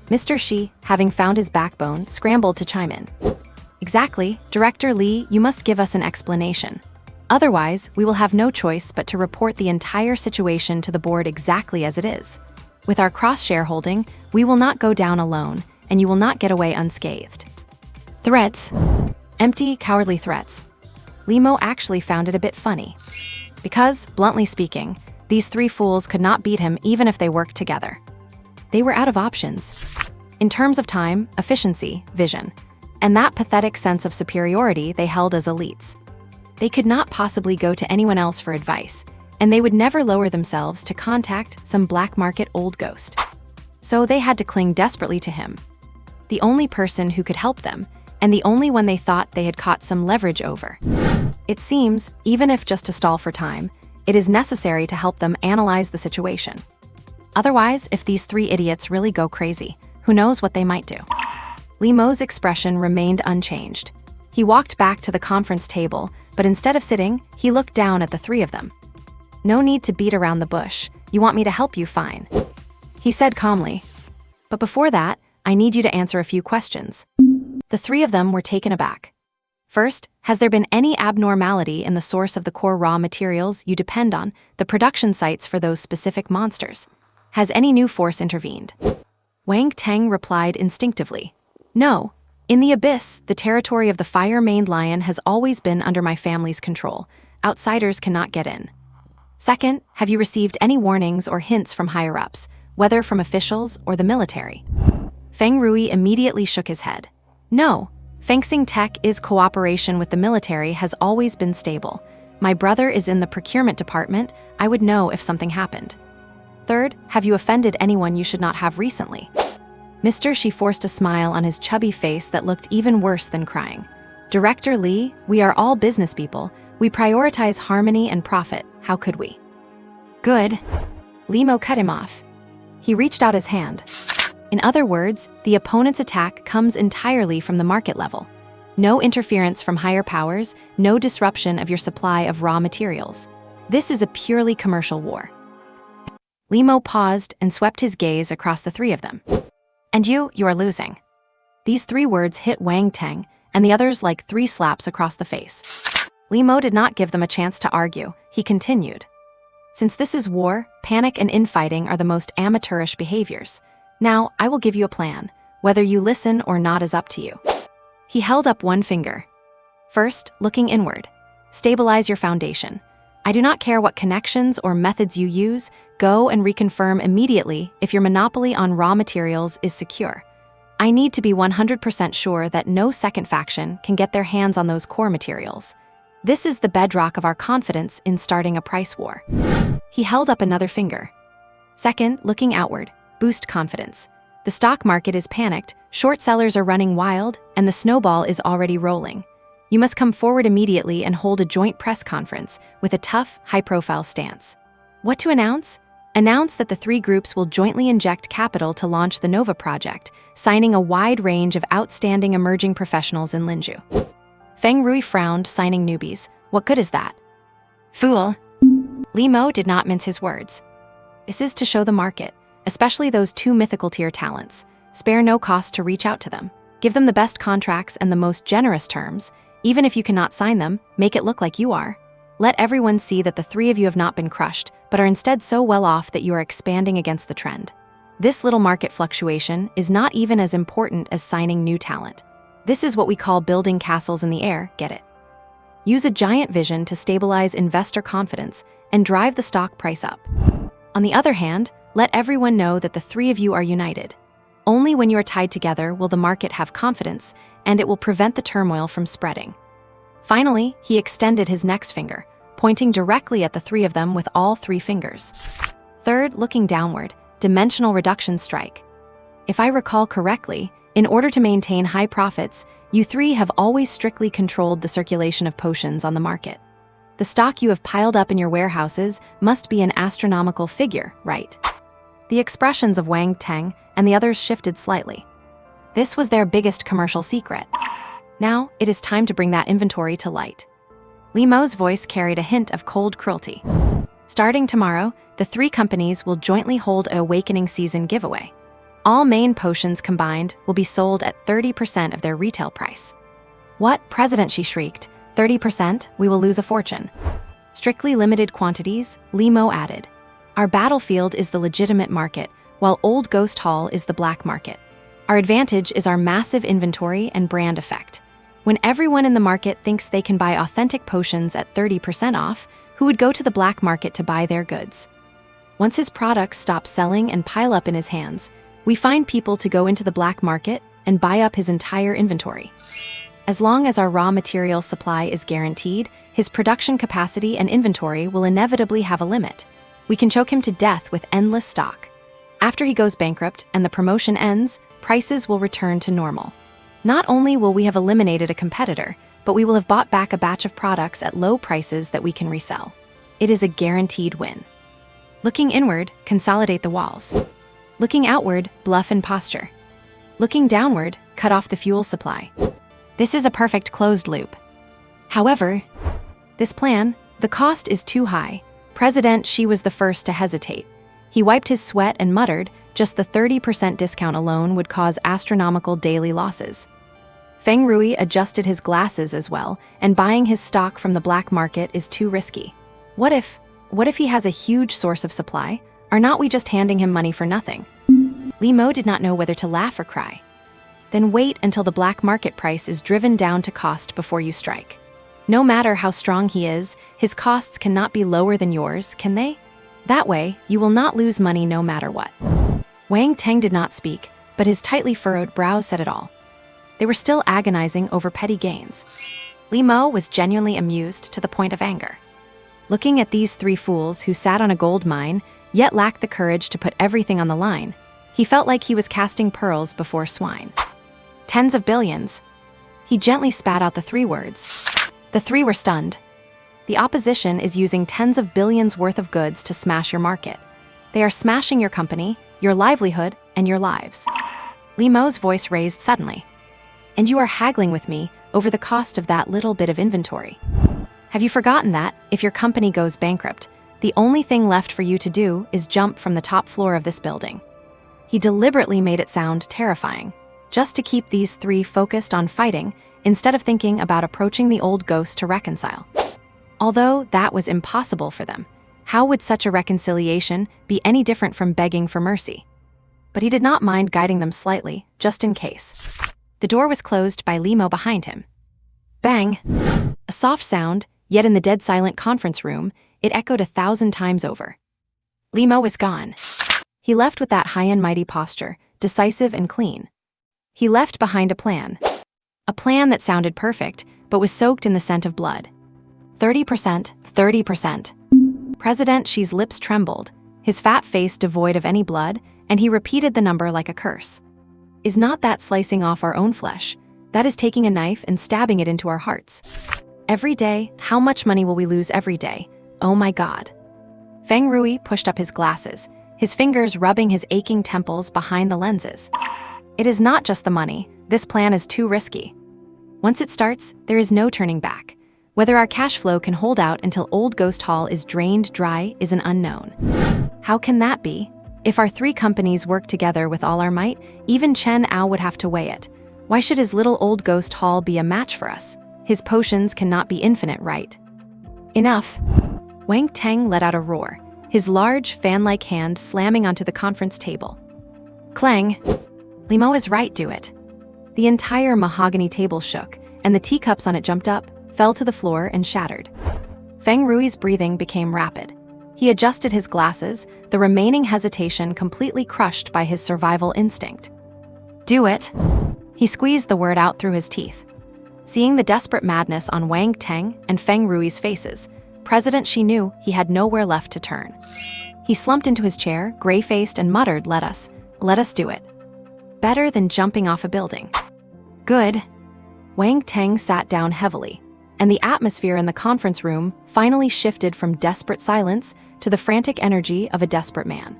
Mr. Shi, having found his backbone, scrambled to chime in. Exactly, Director Li, you must give us an explanation. Otherwise, we will have no choice but to report the entire situation to the board exactly as it is. With our cross-shareholding, we will not go down alone, and you will not get away unscathed. Threats. Empty, cowardly threats. Lin Yu actually found it a bit funny. Because, bluntly speaking, these 3 fools could not beat him even if they worked together. They were out of options. In terms of time, efficiency, vision, and that pathetic sense of superiority they held as elites. They could not possibly go to anyone else for advice, and they would never lower themselves to contact some black market old ghost. So they had to cling desperately to him. The only person who could help them, and the only one they thought they had caught some leverage over. It seems, even if just to stall for time, it is necessary to help them analyze the situation. Otherwise, if these three idiots really go crazy, who knows what they might do? Lin Yu's expression remained unchanged. He walked back to the conference table, but instead of sitting, he looked down at the three of them. "No need to beat around the bush. You want me to help you, fine," he said calmly. "But before that, I need you to answer a few questions." The three of them were taken aback. First, has there been any abnormality in the source of the core raw materials you depend on, the production sites for those specific monsters? Has any new force intervened? Wang Teng replied instinctively, "No. In the abyss, the territory of the fire-maned lion has always been under my family's control. Outsiders cannot get in." Second, have you received any warnings or hints from higher-ups, whether from officials or the military? Feng Rui immediately shook his head. "No. Fengsing Tech is cooperation with the military has always been stable. My brother is in the procurement department. I would know if something happened." Third, have you offended anyone you should not have recently? Mr. Shi forced a smile on his chubby face that looked even worse than crying. "Director Li, we are all business people. We prioritize harmony and profit. How could we?" "Good." Lin Yu cut him off. He reached out his hand. In other words, the opponent's attack comes entirely from the market level. No interference from higher powers, no disruption of your supply of raw materials. This is a purely commercial war. Lin Yu paused and swept his gaze across the three of them. "And you are losing." These three words hit Wang Teng and the others like three slaps across the face. Lin Yu did not give them a chance to argue. He continued. "Since this is war, panic and infighting are the most amateurish behaviors. Now, I will give you a plan. Whether you listen or not is up to you." He held up one finger. "First, looking inward. Stabilize your foundation. I do not care what connections or methods you use. Go and reconfirm immediately if your monopoly on raw materials is secure. I need to be 100% sure that no second faction can get their hands on those core materials. This is the bedrock of our confidence in starting a price war." He held up another finger. "Second, looking outward. Boost confidence. The stock market is panicked, short sellers are running wild, and the snowball is already rolling. You must come forward immediately and hold a joint press conference with a tough, high-profile stance. What to announce? Announce that the three groups will jointly inject capital to launch the Nova project, signing a wide range of outstanding emerging professionals in Lin Yu." Feng Rui frowned, signing newbies. "What good is that?" "Fool." Lin Yu did not mince his words. "This is to show the market, especially those two mythical tier talents. Spare no cost to reach out to them. Give them the best contracts and the most generous terms. Even if you cannot sign them, make it look like you are. Let everyone see that the three of you have not been crushed, but are instead so well off that you are expanding against the trend. This little market fluctuation is not even as important as signing new talent. This is what we call building castles in the air, get it? Use a giant vision to stabilize investor confidence and drive the stock price up. On the other hand, let everyone know that the three of you are united. Only when you are tied together will the market have confidence, and it will prevent the turmoil from spreading." Finally, he extended his next finger, pointing directly at the three of them with all three fingers. Third, looking downward, dimensional reduction strike. If I recall correctly, in order to maintain high profits, you three have always strictly controlled the circulation of potions on the market. The stock you have piled up in your warehouses must be an astronomical figure, right? The expressions of Wang Teng and the others shifted slightly. This was their biggest commercial secret. Now, it is time to bring that inventory to light. Lin Yu's voice carried a hint of cold cruelty. "Starting tomorrow, the three companies will jointly hold a Awakening Season giveaway. All main potions combined will be sold at 30% of their retail price." "What, President?" she shrieked. 30%? We will lose a fortune." "Strictly limited quantities," Lin Yu added. "Our battlefield is the legitimate market, while Old Ghost Hall is the black market. Our advantage is our massive inventory and brand effect. When everyone in the market thinks they can buy authentic potions at 30% off, who would go to the black market to buy their goods? Once his products stop selling and pile up in his hands, we find people to go into the black market and buy up his entire inventory. As long as our raw material supply is guaranteed, his production capacity and inventory will inevitably have a limit. We can choke him to death with endless stock. After he goes bankrupt and the promotion ends, prices will return to normal. Not only will we have eliminated a competitor, but we will have bought back a batch of products at low prices that we can resell. It is a guaranteed win." Looking inward, consolidate the walls. Looking outward, bluff and posture. Looking downward, cut off the fuel supply. This is a perfect closed loop. However, this plan, the cost is too high. President Xi was the first to hesitate. He wiped his sweat and muttered, just the 30% discount alone would cause astronomical daily losses. Feng Rui adjusted his glasses as well, and buying his stock from the black market is too risky. What if he has a huge source of supply? Are not we just handing him money for nothing? Li Mo did not know whether to laugh or cry. Then wait until the black market price is driven down to cost before you strike. No matter how strong he is, his costs cannot be lower than yours, can they? That way, you will not lose money no matter what. Wang Teng did not speak, but his tightly furrowed brows said it all. They were still agonizing over petty gains. Li Mo was genuinely amused to the point of anger. Looking at these three fools who sat on a gold mine, yet lacked the courage to put everything on the line, he felt like he was casting pearls before swine. Tens of billions. He gently spat out the three words. The three were stunned. The opposition is using tens of billions worth of goods to smash your market. They are smashing your company, your livelihood, and your lives. Li Mo's voice raised suddenly. And you are haggling with me over the cost of that little bit of inventory. Have you forgotten that, if your company goes bankrupt, the only thing left for you to do is jump from the top floor of this building? He deliberately made it sound terrifying, just to keep these three focused on fighting instead of thinking about approaching the old ghost to reconcile. Although that was impossible for them, how would such a reconciliation be any different from begging for mercy? But he did not mind guiding them slightly, just in case. The door was closed by Li Mo behind him. Bang! A soft sound, yet in the dead silent conference room, it echoed 1,000 times over. Li Mo was gone. He left with that high and mighty posture, decisive and clean. He left behind a plan. A plan that sounded perfect, but was soaked in the scent of blood. 30%, 30%. President Xi's lips trembled, his fat face devoid of any blood, and he repeated the number like a curse. Is not that slicing off our own flesh? That is taking a knife and stabbing it into our hearts. Every day, how much money will we lose every day? Oh my God. Feng Rui pushed up his glasses, his fingers rubbing his aching temples behind the lenses. It is not just the money. This plan is too risky. Once it starts, there is no turning back. Whether our cash flow can hold out until Old Ghost Hall is drained dry is an unknown. How can that be? If our three companies work together with all our might, even Chen Ao would have to weigh it. Why should his little Old Ghost Hall be a match for us? His potions cannot be infinite, right? Enough. Wang Teng let out a roar, his large, fan-like hand slamming onto the conference table. Clang. Li Mo is right, do it. The entire mahogany table shook, and the teacups on it jumped up, fell to the floor, and shattered. Feng Rui's breathing became rapid. He adjusted his glasses, the remaining hesitation completely crushed by his survival instinct. Do it. He squeezed the word out through his teeth. Seeing the desperate madness on Wang Teng and Feng Rui's faces, President Xi knew he had nowhere left to turn. He slumped into his chair, gray-faced, and muttered, let us do it. Better than jumping off a building. Good. Wang Teng sat down heavily, and the atmosphere in the conference room finally shifted from desperate silence to the frantic energy of a desperate man.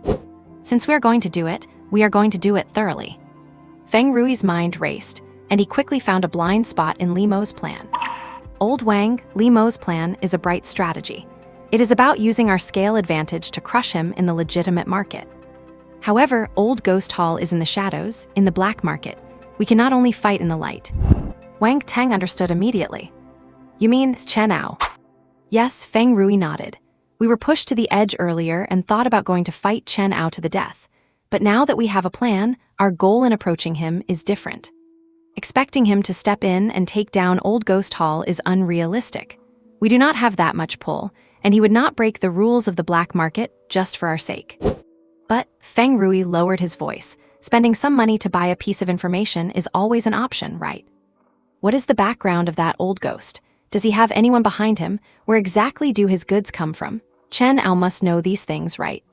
Since we are going to do it, we are going to do it thoroughly. Feng Rui's mind raced, and he quickly found a blind spot in Li Mo's plan. Old Wang, Li Mo's plan is a bright strategy. It is about using our scale advantage to crush him in the legitimate market. However, Old Ghost Hall is in the shadows, in the black market. We cannot only fight in the light. Wang Teng understood immediately. You mean Chen Ao? Yes, Feng Rui nodded. We were pushed to the edge earlier and thought about going to fight Chen Ao to the death. But now that we have a plan, our goal in approaching him is different. Expecting him to step in and take down Old Ghost Hall is unrealistic. We do not have that much pull, and he would not break the rules of the black market just for our sake. But Feng Rui lowered his voice. Spending some money to buy a piece of information is always an option, right? What is the background of that old ghost? Does he have anyone behind him? Where exactly do his goods come from? Chen Ao must know these things, right?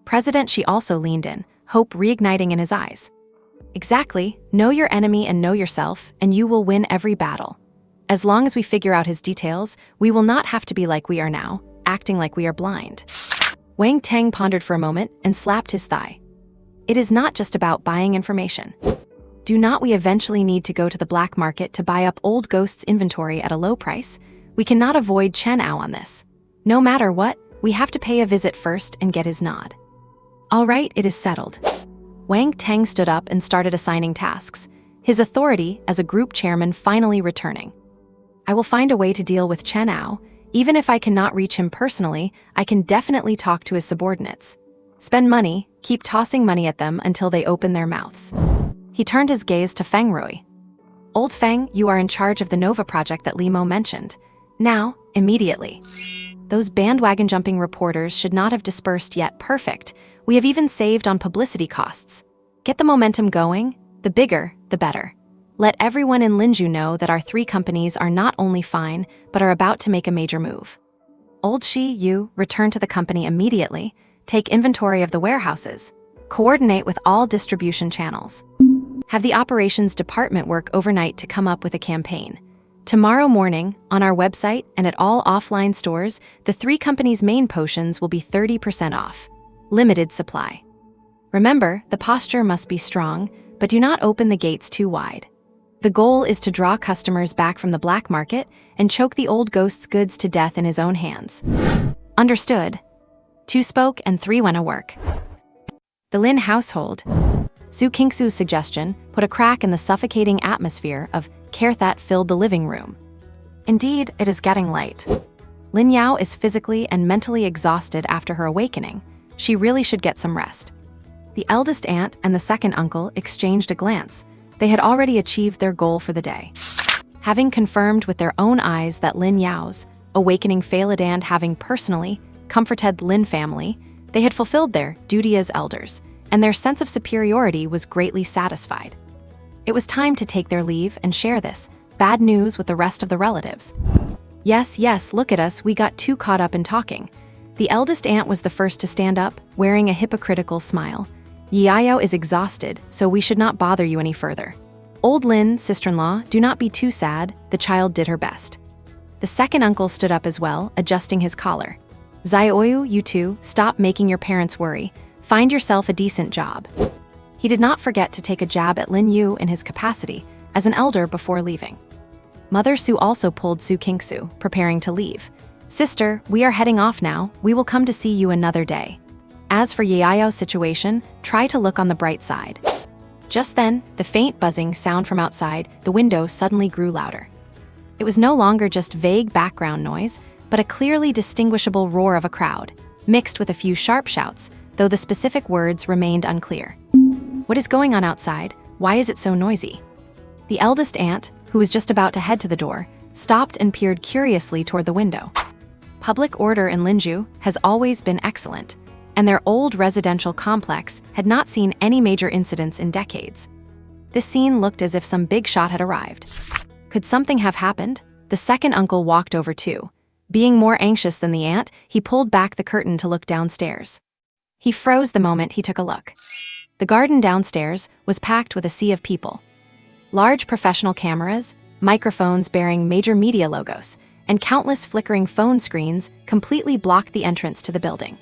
President Xi also leaned in, hope reigniting in his eyes. Exactly. Know your enemy and know yourself, and you will win every battle. As long as we figure out his details, we will not have to be like we are now, acting like we are blind. Wang Teng pondered for a moment and slapped his thigh. It is not just about buying information. Do not we eventually need to go to the black market to buy up old ghosts' inventory at a low price? We cannot avoid Chen Ao on this. No matter what, we have to pay a visit first and get his nod. All right, it is settled. Wang Teng stood up and started assigning tasks, his authority as a group chairman finally returning. I will find a way to deal with Chen Ao. Even if I cannot reach him personally, I can definitely talk to his subordinates. Spend money, keep tossing money at them until they open their mouths. He turned his gaze to Feng Rui. Old Feng, you are in charge of the Nova project that Limo mentioned. Now, immediately. Those bandwagon-jumping reporters should not have dispersed yet. Perfect. We have even saved on publicity costs. Get the momentum going. The bigger, the better. Let everyone in Lin Yu know that our 3 companies are not only fine, but are about to make a major move. Old Yu, return to the company immediately. Take inventory of the warehouses. Coordinate with all distribution channels. Have the operations department work overnight to come up with a campaign. Tomorrow morning, on our website and at all offline stores, the 3 companies' main potions will be 30% off. Limited supply. Remember, the posture must be strong, but do not open the gates too wide. The goal is to draw customers back from the black market and choke the old ghost's goods to death in his own hands. Understood. 2 spoke and 3 went to work. The Lin household. Su Kingsu's suggestion put a crack in the suffocating atmosphere of care that filled the living room. Indeed, it is getting late. Lin Yao is physically and mentally exhausted after her awakening. She really should get some rest. The eldest aunt and the second uncle exchanged a glance. They had already achieved their goal for the day. Having confirmed with their own eyes that Lin Yao's awakening failed and having personally comforted Lin family, they had fulfilled their duty as elders, and their sense of superiority was greatly satisfied. It was time to take their leave and share this bad news with the rest of the relatives. Yes, look at us, we got too caught up in talking. The eldest aunt was the first to stand up, wearing a hypocritical smile. Yiao is exhausted, so we should not bother you any further. Old Lin, sister-in-law, do not be too sad, the child did her best. The second uncle stood up as well, adjusting his collar. Zioyu, you two, stop making your parents worry. Find yourself a decent job. He did not forget to take a jab at Lin Yu in his capacity as an elder before leaving. Mother Su also pulled Su Kingsu, preparing to leave. Sister, we are heading off now. We will come to see you another day. As for Yao's situation, try to look on the bright side. Just then, the faint buzzing sound from outside the window suddenly grew louder. It was no longer just vague background noise, but a clearly distinguishable roar of a crowd, mixed with a few sharp shouts, though the specific words remained unclear. What is going on outside? Why is it so noisy? The eldest aunt, who was just about to head to the door, stopped and peered curiously toward the window. Public order in Linju has always been excellent, and their old residential complex had not seen any major incidents in decades. This scene looked as if some big shot had arrived. Could something have happened? The second uncle walked over too. Being more anxious than the aunt, he pulled back the curtain to look downstairs. He froze the moment he took a look. The garden downstairs was packed with a sea of people. Large professional cameras, microphones bearing major media logos, and countless flickering phone screens completely blocked the entrance to the building.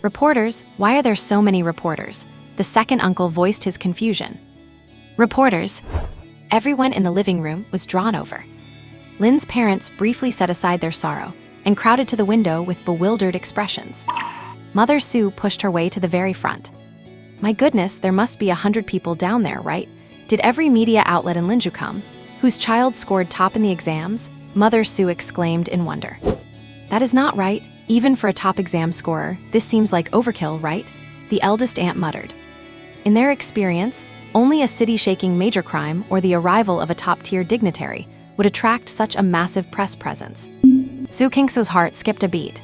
Reporters? Why are there so many reporters? The second uncle voiced his confusion. Reporters? Everyone in the living room was drawn over. Lin's parents briefly set aside their sorrow and crowded to the window with bewildered expressions. Mother Su pushed her way to the very front. My goodness, there must be 100 people down there, right? Did every media outlet in Linju come? Whose child scored top in the exams? Mother Su exclaimed in wonder. That is not right. Even for a top exam scorer, this seems like overkill, right? The eldest aunt muttered. In their experience, only a city-shaking major crime or the arrival of a top-tier dignitary would attract such a massive press presence. Su Kingsu's heart skipped a beat.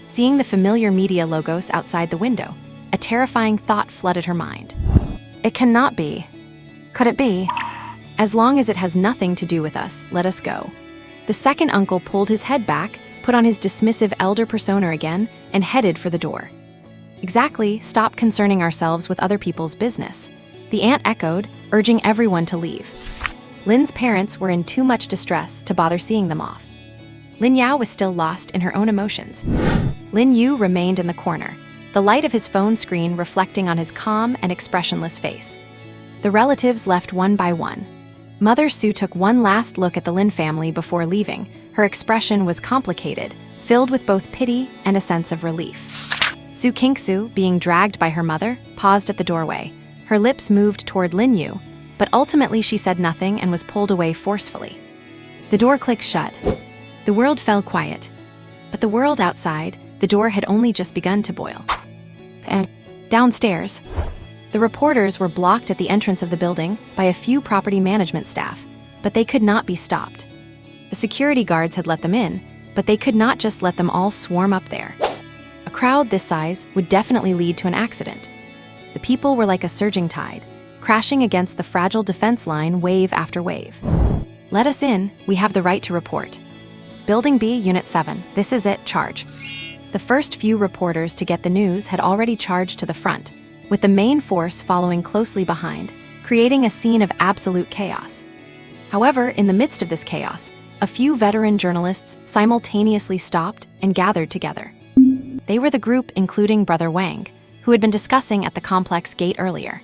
Seeing the familiar media logos outside the window, a terrifying thought flooded her mind. It cannot be. Could it be? As long as it has nothing to do with us, let us go. The second uncle pulled his head back, put on his dismissive elder persona again, and headed for the door. Exactly, stop concerning ourselves with other people's business. The aunt echoed, urging everyone to leave. Lin's parents were in too much distress to bother seeing them off. Lin Yao was still lost in her own emotions. Lin Yu remained in the corner, the light of his phone screen reflecting on his calm and expressionless face. The relatives left one by one. Mother Su took one last look at the Lin family before leaving. Her expression was complicated, filled with both pity and a sense of relief. Su Kingsu, being dragged by her mother, paused at the doorway. Her lips moved toward Lin Yu, but ultimately she said nothing and was pulled away forcefully. The door clicked shut. The world fell quiet. But the world outside, the door had only just begun to boil. And downstairs, the reporters were blocked at the entrance of the building by a few property management staff, but they could not be stopped. The security guards had let them in, but they could not just let them all swarm up there. A crowd this size would definitely lead to an accident. The people were like a surging tide, crashing against the fragile defense line wave after wave. Let us in, we have the right to report. Building B, Unit 7, this is it, charge. The first few reporters to get the news had already charged to the front, with the main force following closely behind, creating a scene of absolute chaos. However, in the midst of this chaos, a few veteran journalists simultaneously stopped and gathered together. They were the group including Brother Wang, who had been discussing at the complex gate earlier.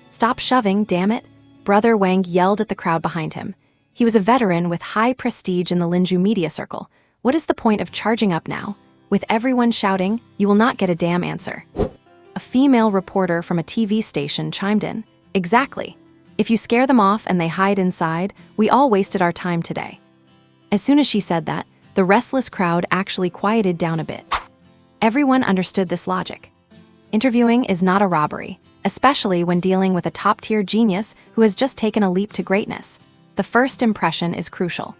"Stop shoving, damn it," Brother Wang yelled at the crowd behind him. He was a veteran with high prestige in the Lin Yu media circle. What is the point of charging up now? With everyone shouting, you will not get a damn answer. A female reporter from a TV station chimed in. Exactly. If you scare them off and they hide inside, we all wasted our time today. As soon as she said that, the restless crowd actually quieted down a bit. Everyone understood this logic. Interviewing is not a robbery, especially when dealing with a top-tier genius who has just taken a leap to greatness. The first impression is crucial.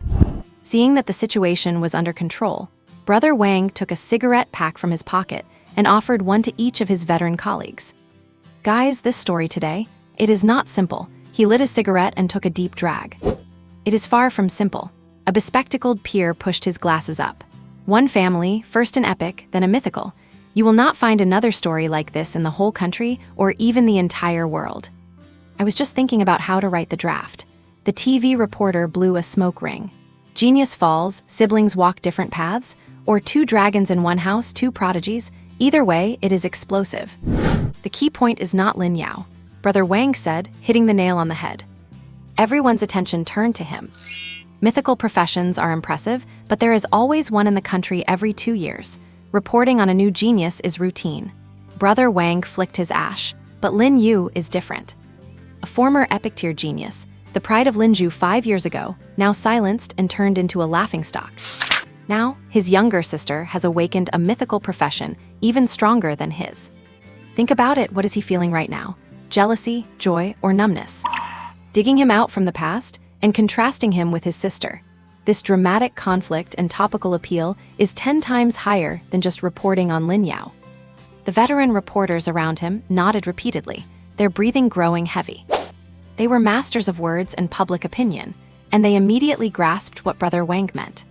Seeing that the situation was under control, Brother Wang took a cigarette pack from his pocket and offered one to each of his veteran colleagues. Guys, this story today, it is not simple. He lit a cigarette and took a deep drag. It is far from simple. A bespectacled peer pushed his glasses up. One family, first an epic, then a mythical. You will not find another story like this in the whole country or even the entire world. I was just thinking about how to write the draft. The TV reporter blew a smoke ring. Genius falls, siblings walk different paths, or two dragons in one house, two prodigies. Either way, it is explosive. The key point is not Lin Yu, Brother Wang said, hitting the nail on the head. Everyone's attention turned to him. Mythical professions are impressive, but there is always one in the country every 2 years. Reporting on a new genius is routine. Brother Wang flicked his ash, but Lin Yu is different. A former epic-tier genius, the pride of Lin Yu 5 years ago, now silenced and turned into a laughingstock. Now, his younger sister has awakened a mythical profession even stronger than his. Think about it, what is he feeling right now? Jealousy, joy, or numbness? Digging him out from the past and contrasting him with his sister. This dramatic conflict and topical appeal is 10 times higher than just reporting on Lin Yu. The veteran reporters around him nodded repeatedly, their breathing growing heavy. They were masters of words and public opinion, and they immediately grasped what Brother Wang meant.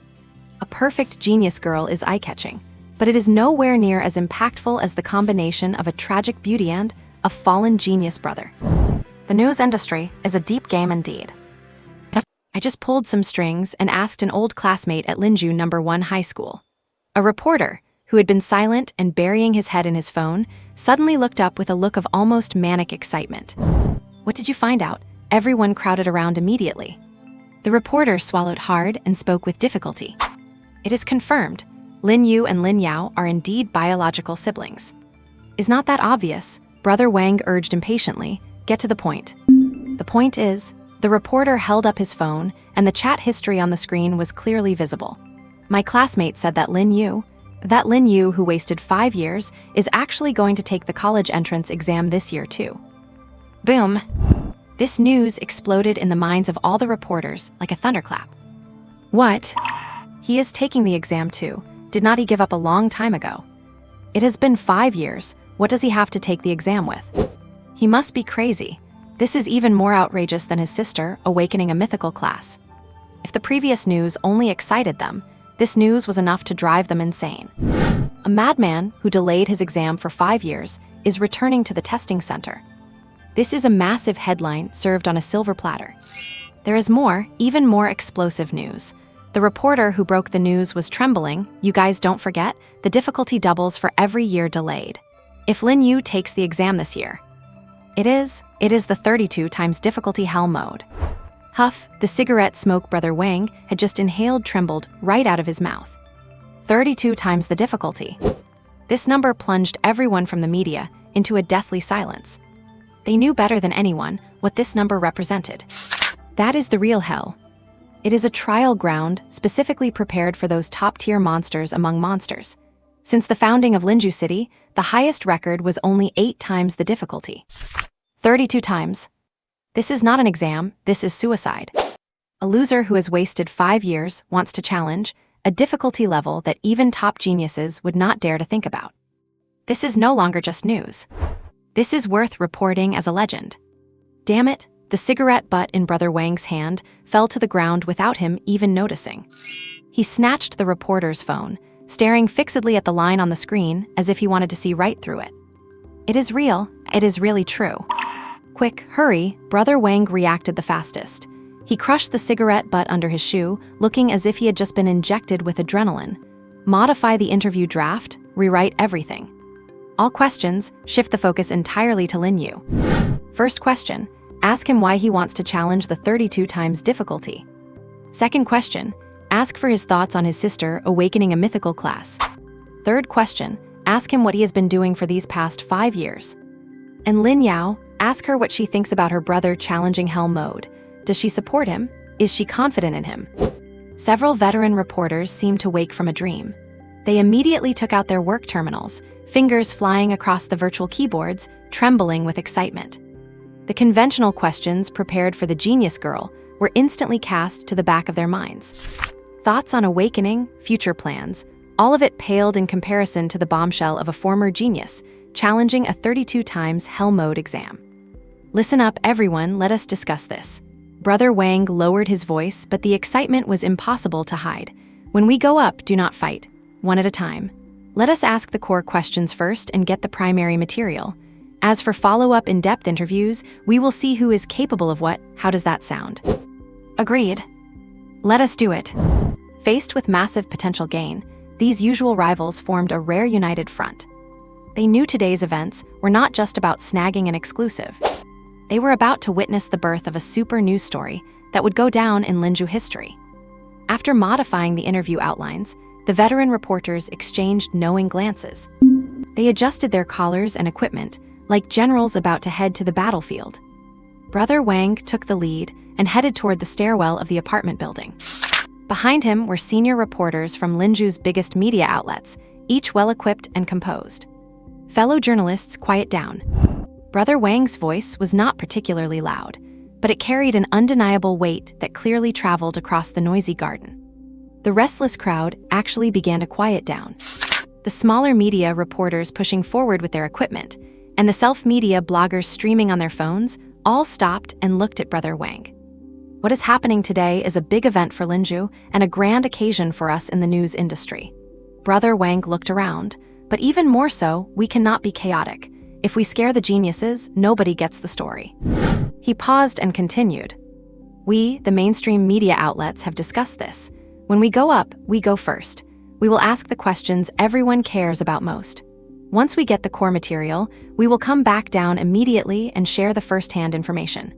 A perfect genius girl is eye-catching, but it is nowhere near as impactful as the combination of a tragic beauty and a fallen genius brother. The news industry is a deep game indeed. I just pulled some strings and asked an old classmate at Lin Yu No. 1 high school. A reporter, who had been silent and burying his head in his phone, suddenly looked up with a look of almost manic excitement. What did you find out? Everyone crowded around immediately. The reporter swallowed hard and spoke with difficulty. It is confirmed. Lin Yu and Lin Yu are indeed biological siblings. Is not that obvious? Brother Wang urged impatiently. Get to the point. The point is, the reporter held up his phone, and the chat history on the screen was clearly visible. My classmate said that Lin Yu, who wasted 5 years, is actually going to take the college entrance exam this year too. Boom! This news exploded in the minds of all the reporters like a thunderclap. What? He is taking the exam too. Did not he give up a long time ago? It has been 5 years. What does he have to take the exam with? He must be crazy. This is even more outrageous than his sister awakening a mythical class. If the previous news only excited them, this news was enough to drive them insane. A madman who delayed his exam for 5 years is returning to the testing center. This is a massive headline served on a silver platter. There is more, even more explosive news. The reporter who broke the news was trembling. You guys don't forget, the difficulty doubles for every year delayed. If Lin Yu takes the exam this year. It is the 32 times difficulty hell mode. Huff, the cigarette smoke Brother Wang had just inhaled trembled right out of his mouth. 32 times the difficulty. This number plunged everyone from the media into a deathly silence. They knew better than anyone what this number represented. That is the real hell. It is a trial ground specifically prepared for those top-tier monsters among monsters. Since the founding of Lin Yu City, the highest record was only 8 times the difficulty. 32 times. This is not an exam, this is suicide. A loser who has wasted 5 years wants to challenge a difficulty level that even top geniuses would not dare to think about. This is no longer just news. This is worth reporting as a legend. Damn it, the cigarette butt in Brother Wang's hand fell to the ground without him even noticing. He snatched the reporter's phone, staring fixedly at the line on the screen as if he wanted to see right through it. It is real, it is really true. Quick, hurry, Brother Wang reacted the fastest. He crushed the cigarette butt under his shoe, looking as if he had just been injected with adrenaline. Modify the interview draft, rewrite everything. All questions, shift the focus entirely to Lin Yu. First question, ask him why he wants to challenge the 32 times difficulty. Second question, ask for his thoughts on his sister awakening a mythical class. Third question, ask him what he has been doing for these past 5 years. And Lin Yu, ask her what she thinks about her brother challenging hell mode. Does she support him? Is she confident in him? Several veteran reporters seemed to wake from a dream. They immediately took out their work terminals, fingers flying across the virtual keyboards, trembling with excitement. The conventional questions prepared for the genius girl were instantly cast to the back of their minds. Thoughts on awakening, future plans, all of it paled in comparison to the bombshell of a former genius, challenging a 32 times hell mode exam. Listen up, everyone, let us discuss this. Brother Wang lowered his voice, but the excitement was impossible to hide. When we go up, do not fight. One at a time. Let us ask the core questions first and get the primary material. As for follow-up in-depth interviews, we will see who is capable of what. How does that sound? Agreed. Let us do it. Faced with massive potential gain, these usual rivals formed a rare united front. They knew today's events were not just about snagging an exclusive. They were about to witness the birth of a super news story that would go down in Lin Yu history. After modifying the interview outlines, the veteran reporters exchanged knowing glances. They adjusted their collars and equipment, like generals about to head to the battlefield. Brother Wang took the lead and headed toward the stairwell of the apartment building. Behind him were senior reporters from Lin Yu's biggest media outlets, each well-equipped and composed. Fellow journalists, quiet down. Brother Wang's voice was not particularly loud, but it carried an undeniable weight that clearly traveled across the noisy garden. The restless crowd actually began to quiet down. The smaller media reporters pushing forward with their equipment, and the self-media bloggers streaming on their phones, all stopped and looked at Brother Wang. What is happening today is a big event for Lin Yu and a grand occasion for us in the news industry. Brother Wang looked around, but even more so, we cannot be chaotic. If we scare the geniuses, nobody gets the story. He paused and continued. We, the mainstream media outlets, have discussed this. When we go up, we go first. We will ask the questions everyone cares about most. Once we get the core material, we will come back down immediately and share the first-hand information.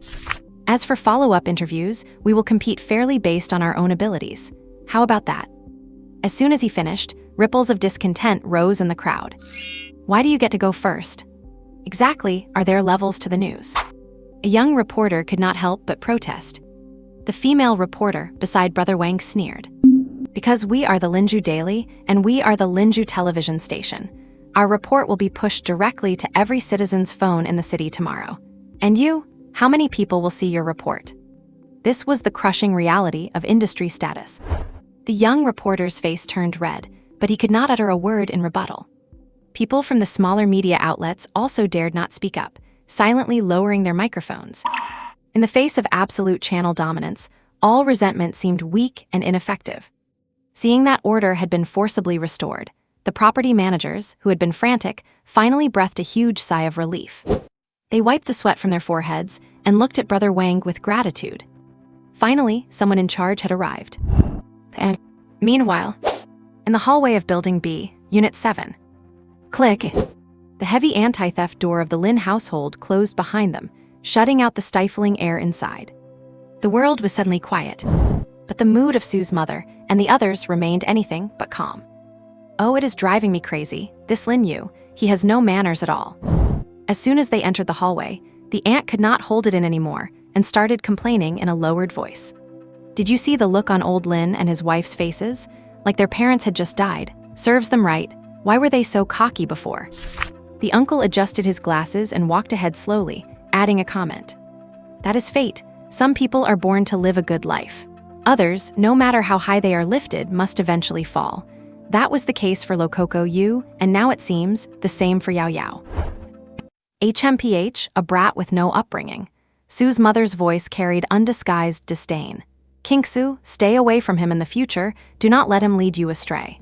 As for follow-up interviews, we will compete fairly based on our own abilities. How about that? As soon as he finished, ripples of discontent rose in the crowd. Why do you get to go first? Exactly, are there levels to the news? A young reporter could not help but protest. The female reporter beside Brother Wang sneered. Because we are the Lin Yu Daily and we are the Lin Yu television station, our report will be pushed directly to every citizen's phone in the city tomorrow. And you, how many people will see your report? This was the crushing reality of industry status. The young reporter's face turned red, but he could not utter a word in rebuttal. People from the smaller media outlets also dared not speak up, silently lowering their microphones. In the face of absolute channel dominance, all resentment seemed weak and ineffective. Seeing that order had been forcibly restored, the property managers, who had been frantic, finally breathed a huge sigh of relief. They wiped the sweat from their foreheads and looked at Brother Wang with gratitude. Finally, someone in charge had arrived. And meanwhile, in the hallway of Building B, Unit 7. Click. The heavy anti-theft door of the Lin household closed behind them, shutting out the stifling air inside. The world was suddenly quiet, but the mood of Sue's mother and the others remained anything but calm. Oh, it is driving me crazy, this Lin Yu, he has no manners at all. As soon as they entered the hallway, the aunt could not hold it in anymore and started complaining in a lowered voice. Did you see the look on old Lin and his wife's faces? Like their parents had just died. Serves them right. Why were they so cocky before? The uncle adjusted his glasses and walked ahead slowly, adding a comment. That is fate. Some people are born to live a good life. Others, no matter how high they are lifted, must eventually fall. That was the case for Lococo Yu, and now it seems the same for Yao Yao. HMPH, a brat with no upbringing. Sue's mother's voice carried undisguised disdain. Kingsu, stay away from him in the future. Do not let him lead you astray.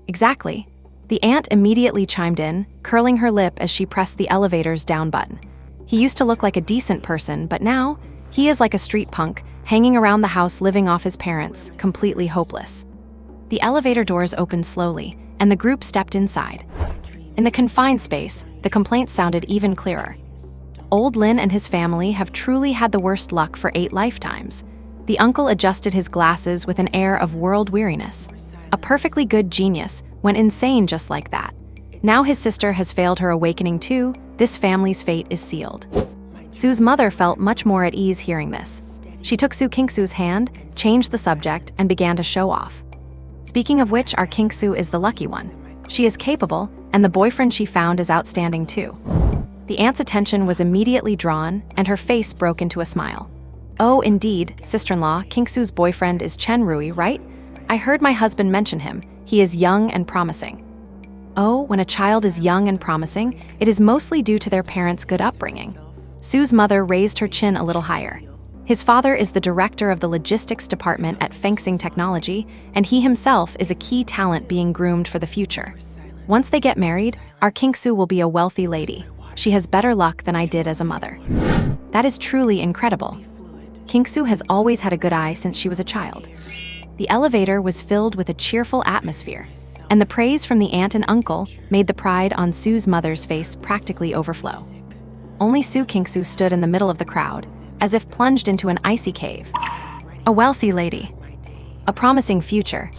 Exactly. The aunt immediately chimed in, curling her lip as she pressed the elevator's down button. He used to look like a decent person, but now, he is like a street punk, hanging around the house living off his parents, completely hopeless. The elevator doors opened slowly, and the group stepped inside. In the confined space, the complaints sounded even clearer. Old Lin and his family have truly had the worst luck for 8 lifetimes. The uncle adjusted his glasses with an air of world weariness. A perfectly good genius went insane just like that. Now his sister has failed her awakening too. This family's fate is sealed. Sue's mother felt much more at ease hearing this. She took Su Kingsu's hand, changed the subject, and began to show off. Speaking of which, our Kingsu is the lucky one. She is capable, and the boyfriend she found is outstanding too. The aunt's attention was immediately drawn, and her face broke into a smile. Oh, indeed, sister-in-law, Kingsu's boyfriend is Chen Rui, right? I heard my husband mention him. He is young and promising. Oh, when a child is young and promising, it is mostly due to their parents' good upbringing. Sue's mother raised her chin a little higher. His father is the director of the logistics department at Fencing Technology, and he himself is a key talent being groomed for the future. Once they get married, our Kingsu will be a wealthy lady. She has better luck than I did as a mother. That is truly incredible. Kingsu has always had a good eye since she was a child. The elevator was filled with a cheerful atmosphere, and the praise from the aunt and uncle made the pride on Sue's mother's face practically overflow. Only Su Kingsu stood in the middle of the crowd, as if plunged into an icy cave. A wealthy lady. A promising future.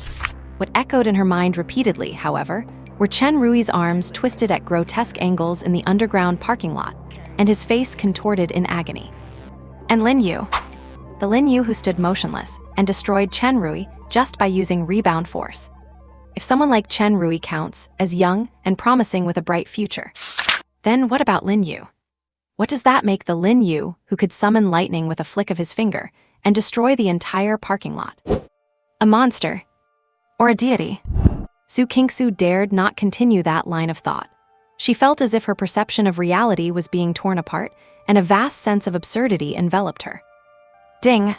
What echoed in her mind repeatedly, however, were Chen Rui's arms twisted at grotesque angles in the underground parking lot, and his face contorted in agony. And Lin Yu. The Lin Yu who stood motionless and destroyed Chen Rui just by using rebound force. If someone like Chen Rui counts as young and promising with a bright future, then what about Lin Yu? What does that make the Lin Yu who could summon lightning with a flick of his finger and destroy the entire parking lot? A monster? Or a deity? Su Kingsu dared not continue that line of thought. She felt as if her perception of reality was being torn apart, and a vast sense of absurdity enveloped her. Ding!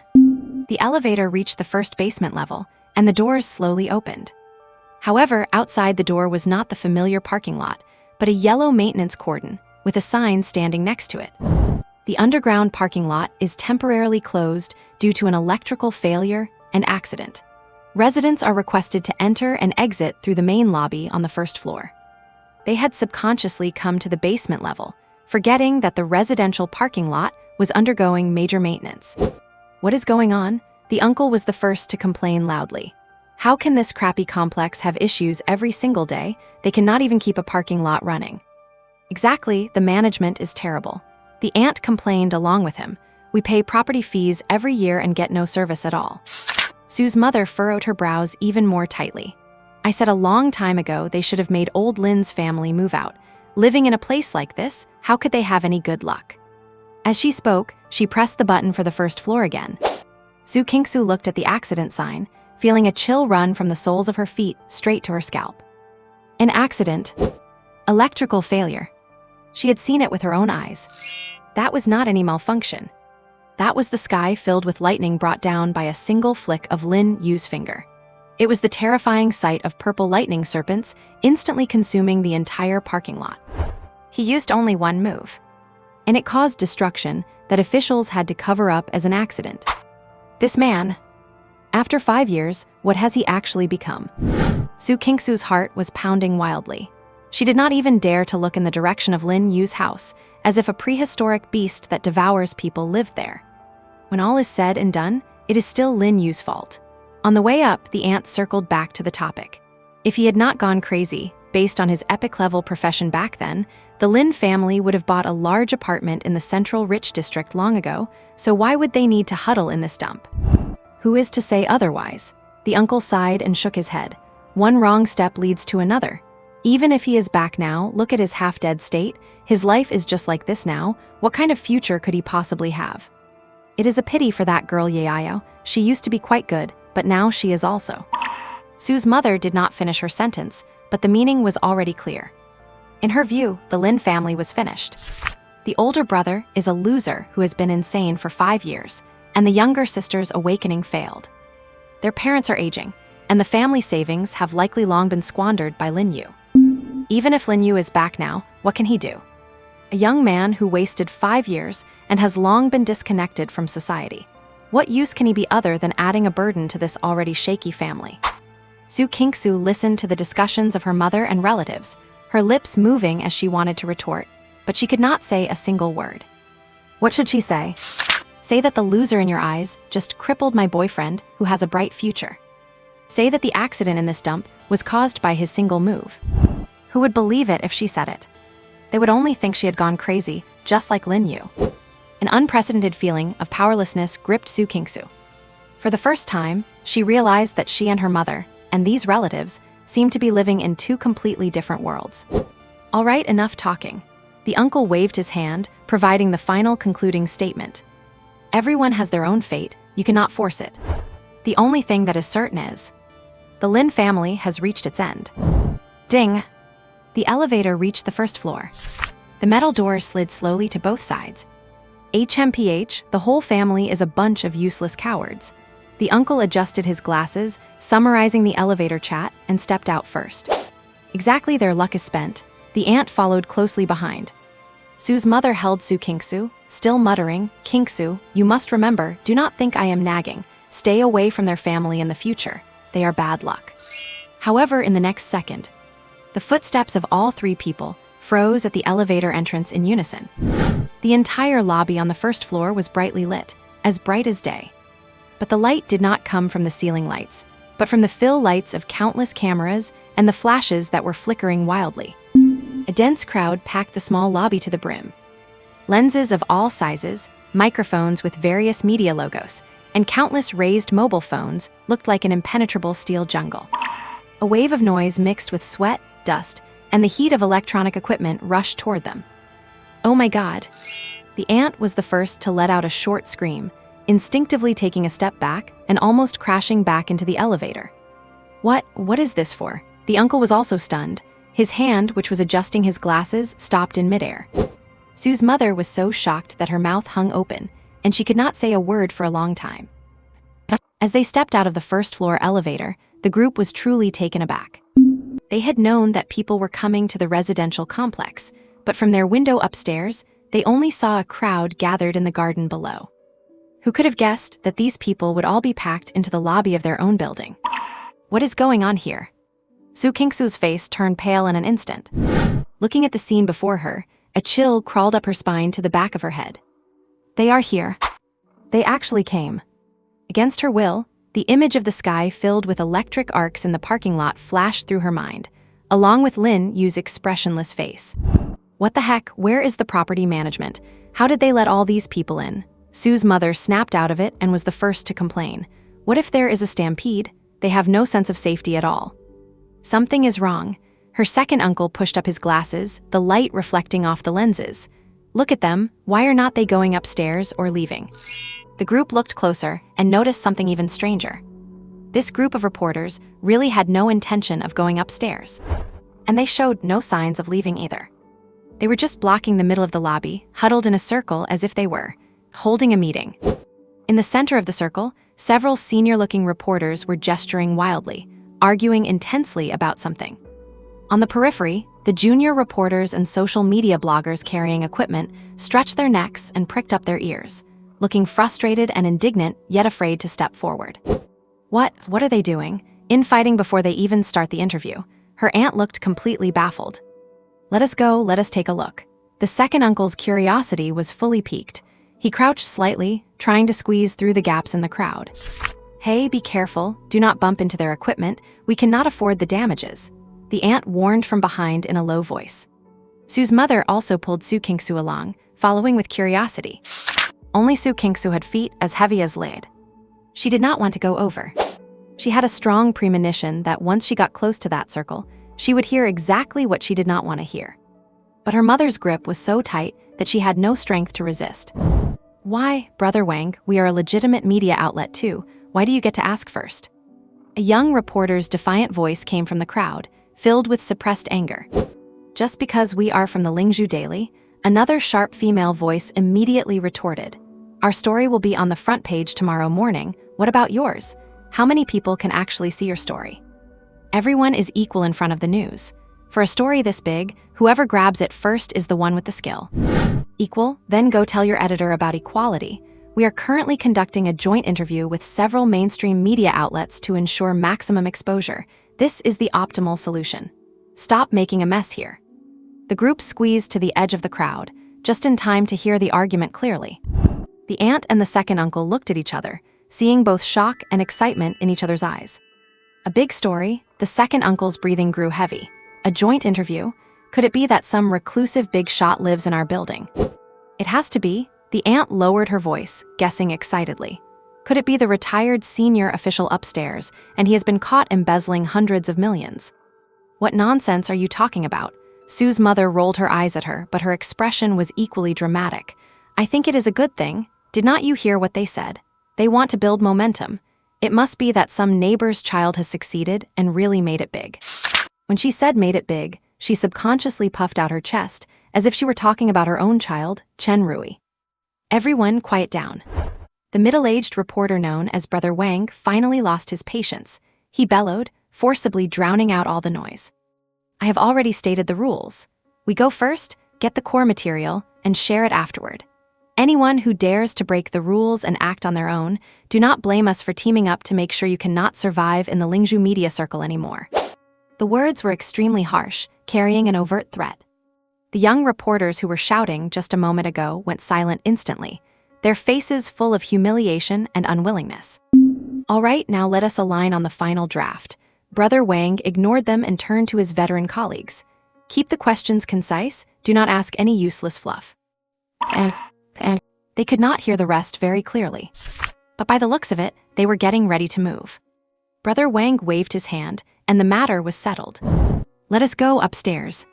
The elevator reached the first basement level, and the doors slowly opened. However, outside the door was not the familiar parking lot, but a yellow maintenance cordon, with a sign standing next to it. The underground parking lot is temporarily closed due to an electrical failure and accident. Residents are requested to enter and exit through the main lobby on the first floor. They had subconsciously come to the basement level, forgetting that the residential parking lot was undergoing major maintenance. What is going on? The uncle was the first to complain loudly. How can this crappy complex have issues every single day? They cannot even keep a parking lot running. Exactly, the management is terrible. The aunt complained along with him. We pay property fees every year and get no service at all. Sue's mother furrowed her brows even more tightly. I said a long time ago they should have made old Lin's family move out. Living in a place like this, how could they have any good luck? As she spoke, she pressed the button for the first floor again. Su Kingsu looked at the accident sign, feeling a chill run from the soles of her feet straight to her scalp. An accident. Electrical failure. She had seen it with her own eyes. That was not any malfunction. That was the sky filled with lightning brought down by a single flick of Lin Yu's finger. It was the terrifying sight of purple lightning serpents instantly consuming the entire parking lot. He used only one move, and it caused destruction that officials had to cover up as an accident. This man, After 5 years, what has he actually become? Su Kingsu's heart was pounding wildly. She did not even dare to look in the direction of Lin Yu's house, as if a prehistoric beast that devours people lived there. When all is said and done, it is still Lin Yu's fault. On the way up, the aunt circled back to the topic. If he had not gone crazy, based on his epic-level profession back then, the Lin family would have bought a large apartment in the central rich district long ago, so why would they need to huddle in this dump? Who is to say otherwise? The uncle sighed and shook his head. One wrong step leads to another. Even if he is back now, look at his half-dead state. His life is just like this now. What kind of future could he possibly have? It is a pity for that girl Yayo. She used to be quite good, but now she is also. Su's mother did not finish her sentence, but the meaning was already clear. In her view, the Lin family was finished. The older brother is a loser who has been insane for 5 years, and the younger sister's awakening failed. Their parents are aging, and the family savings have likely long been squandered by Lin Yu. Even if Lin Yu is back now, what can he do? A young man who wasted 5 years and has long been disconnected from society. What use can he be other than adding a burden to this already shaky family? Su Kingsu listened to the discussions of her mother and relatives, her lips moving as she wanted to retort, but she could not say a single word. What should she say? Say that the loser in your eyes just crippled my boyfriend who has a bright future. Say that the accident in this dump was caused by his single move. Who would believe it if she said it? They would only think she had gone crazy, just like Lin Yu. An unprecedented feeling of powerlessness gripped Su Kingsu. For the first time, she realized that she and her mother, and these relatives, seemed to be living in two completely different worlds. All right, enough talking. The uncle waved his hand, providing the final concluding statement. Everyone has their own fate, you cannot force it. The only thing that is certain is, the Lin family has reached its end. Ding! The elevator reached the first floor. The metal doors slid slowly to both sides. HMPH, the whole family is a bunch of useless cowards. The uncle adjusted his glasses, summarizing the elevator chat, and stepped out first. Exactly their luck is spent. The aunt followed closely behind. Su's mother held Su Kingsu, still muttering, Kingsu, you must remember, do not think I am nagging. Stay away from their family in the future. They are bad luck. However, in the next second, the footsteps of all 3 people froze at the elevator entrance in unison. The entire lobby on the first floor was brightly lit, as bright as day. But the light did not come from the ceiling lights, but from the fill lights of countless cameras and the flashes that were flickering wildly. A dense crowd packed the small lobby to the brim. Lenses of all sizes, microphones with various media logos, and countless raised mobile phones looked like an impenetrable steel jungle. A wave of noise mixed with sweat, dust, and the heat of electronic equipment rushed toward them. Oh my God! The aunt was the first to let out a short scream, instinctively taking a step back and almost crashing back into the elevator. What is this for? The uncle was also stunned. His hand, which was adjusting his glasses, stopped in midair. Su's mother was so shocked that her mouth hung open, and she could not say a word for a long time. As they stepped out of the first-floor elevator, the group was truly taken aback. They had known that people were coming to the residential complex, but from their window upstairs, they only saw a crowd gathered in the garden below. Who could have guessed that these people would all be packed into the lobby of their own building? What is going on here? Su Kingsu's face turned pale in an instant. Looking at the scene before her, a chill crawled up her spine to the back of her head. They are here. They actually came. Against her will, the image of the sky filled with electric arcs in the parking lot flashed through her mind, along with Lin Yu's expressionless face. What the heck, where is the property management? How did they let all these people in? Su's mother snapped out of it and was the first to complain. What if there is a stampede? They have no sense of safety at all. Something is wrong. Her second uncle pushed up his glasses, the light reflecting off the lenses. Look at them, why are not they going upstairs or leaving? The group looked closer and noticed something even stranger. This group of reporters really had no intention of going upstairs. And they showed no signs of leaving either. They were just blocking the middle of the lobby, huddled in a circle as if they were holding a meeting. In the center of the circle, several senior-looking reporters were gesturing wildly, arguing intensely about something. On the periphery, the junior reporters and social media bloggers carrying equipment stretched their necks and pricked up their ears, looking frustrated and indignant, yet afraid to step forward. What are they doing? Infighting before they even start the interview. Her aunt looked completely baffled. Let us go, let us take a look. The second uncle's curiosity was fully piqued. He crouched slightly, trying to squeeze through the gaps in the crowd. Hey, be careful, do not bump into their equipment, we cannot afford the damages. The aunt warned from behind in a low voice. Sue's mother also pulled Su Kingsu along, following with curiosity. Only Su Kingsu had feet as heavy as lead. She did not want to go over. She had a strong premonition that once she got close to that circle, she would hear exactly what she did not want to hear. But her mother's grip was so tight that she had no strength to resist. Why, Brother Wang, we are a legitimate media outlet too. Why do you get to ask first? A young reporter's defiant voice came from the crowd, filled with suppressed anger. Just because we are from the Lin Yu Daily, another sharp female voice immediately retorted. Our story will be on the front page tomorrow morning. What about yours? How many people can actually see your story? Everyone is equal in front of the news. For a story this big, whoever grabs it first is the one with the skill. Equal? Then go tell your editor about equality. We are currently conducting a joint interview with several mainstream media outlets to ensure maximum exposure. This is the optimal solution. Stop making a mess here. The group squeezed to the edge of the crowd, just in time to hear the argument clearly. The aunt and the second uncle looked at each other, seeing both shock and excitement in each other's eyes. A big story, the second uncle's breathing grew heavy. A joint interview? Could it be that some reclusive big shot lives in our building? It has to be. The aunt lowered her voice, guessing excitedly. Could it be the retired senior official upstairs, and he has been caught embezzling hundreds of millions? What nonsense are you talking about? Sue's mother rolled her eyes at her, but her expression was equally dramatic. I think it is a good thing. Did not you hear what they said? They want to build momentum. It must be that some neighbor's child has succeeded and really made it big. When she said made it big, she subconsciously puffed out her chest, as if she were talking about her own child, Chen Rui. Everyone quiet down. The middle-aged reporter known as Brother Wang finally lost his patience. He bellowed, forcibly drowning out all the noise. I have already stated the rules. We go first, get the core material, and share it afterward. Anyone who dares to break the rules and act on their own, do not blame us for teaming up to make sure you cannot survive in the Lin Yu media circle anymore. The words were extremely harsh, carrying an overt threat. The young reporters who were shouting just a moment ago went silent instantly, their faces full of humiliation and unwillingness. All right, now let us align on the final draft. Brother Wang ignored them and turned to his veteran colleagues. Keep the questions concise, do not ask any useless fluff. And they could not hear the rest very clearly. But by the looks of it, they were getting ready to move. Brother Wang waved his hand, and the matter was settled. Let us go upstairs.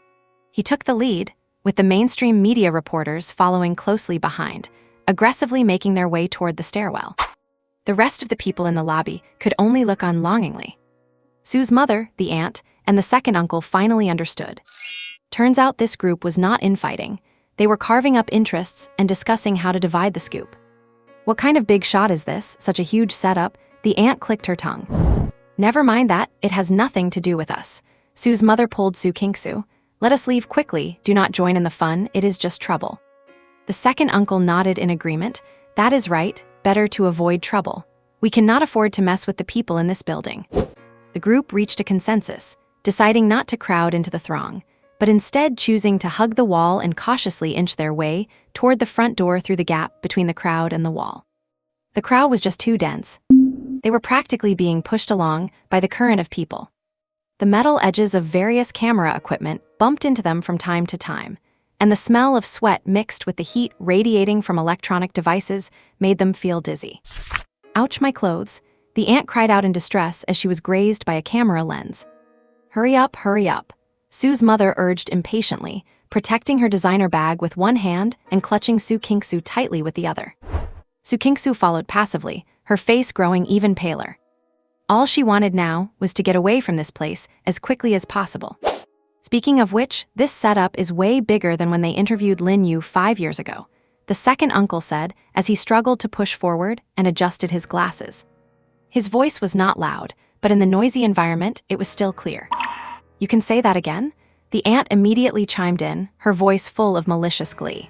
He took the lead, with the mainstream media reporters following closely behind, aggressively making their way toward the stairwell. The rest of the people in the lobby could only look on longingly. Sue's mother, the aunt, and the second uncle finally understood. Turns out this group was not infighting. They were carving up interests and discussing how to divide the scoop. What kind of big shot is this, such a huge setup? The aunt clicked her tongue. Never mind that, it has nothing to do with us. Sue's mother pulled Su Kingsu. Let us leave quickly, do not join in the fun, it is just trouble. The second uncle nodded in agreement. That is right, better to avoid trouble. We cannot afford to mess with the people in this building. The group reached a consensus, deciding not to crowd into the throng, but instead choosing to hug the wall and cautiously inch their way toward the front door through the gap between the crowd and the wall. The crowd was just too dense. They were practically being pushed along by the current of people. The metal edges of various camera equipment bumped into them from time to time, and the smell of sweat mixed with the heat radiating from electronic devices made them feel dizzy. Ouch, my clothes! The aunt cried out in distress as she was grazed by a camera lens. Hurry up, hurry up! Sue's mother urged impatiently, protecting her designer bag with one hand and clutching Su Kingsu tightly with the other. Su Kingsu followed passively, her face growing even paler. All she wanted now was to get away from this place as quickly as possible. Speaking of which, this setup is way bigger than when they interviewed Lin Yu 5 years ago, the second uncle said as he struggled to push forward and adjusted his glasses. His voice was not loud, but in the noisy environment, it was still clear. You can say that again? The aunt immediately chimed in, her voice full of malicious glee.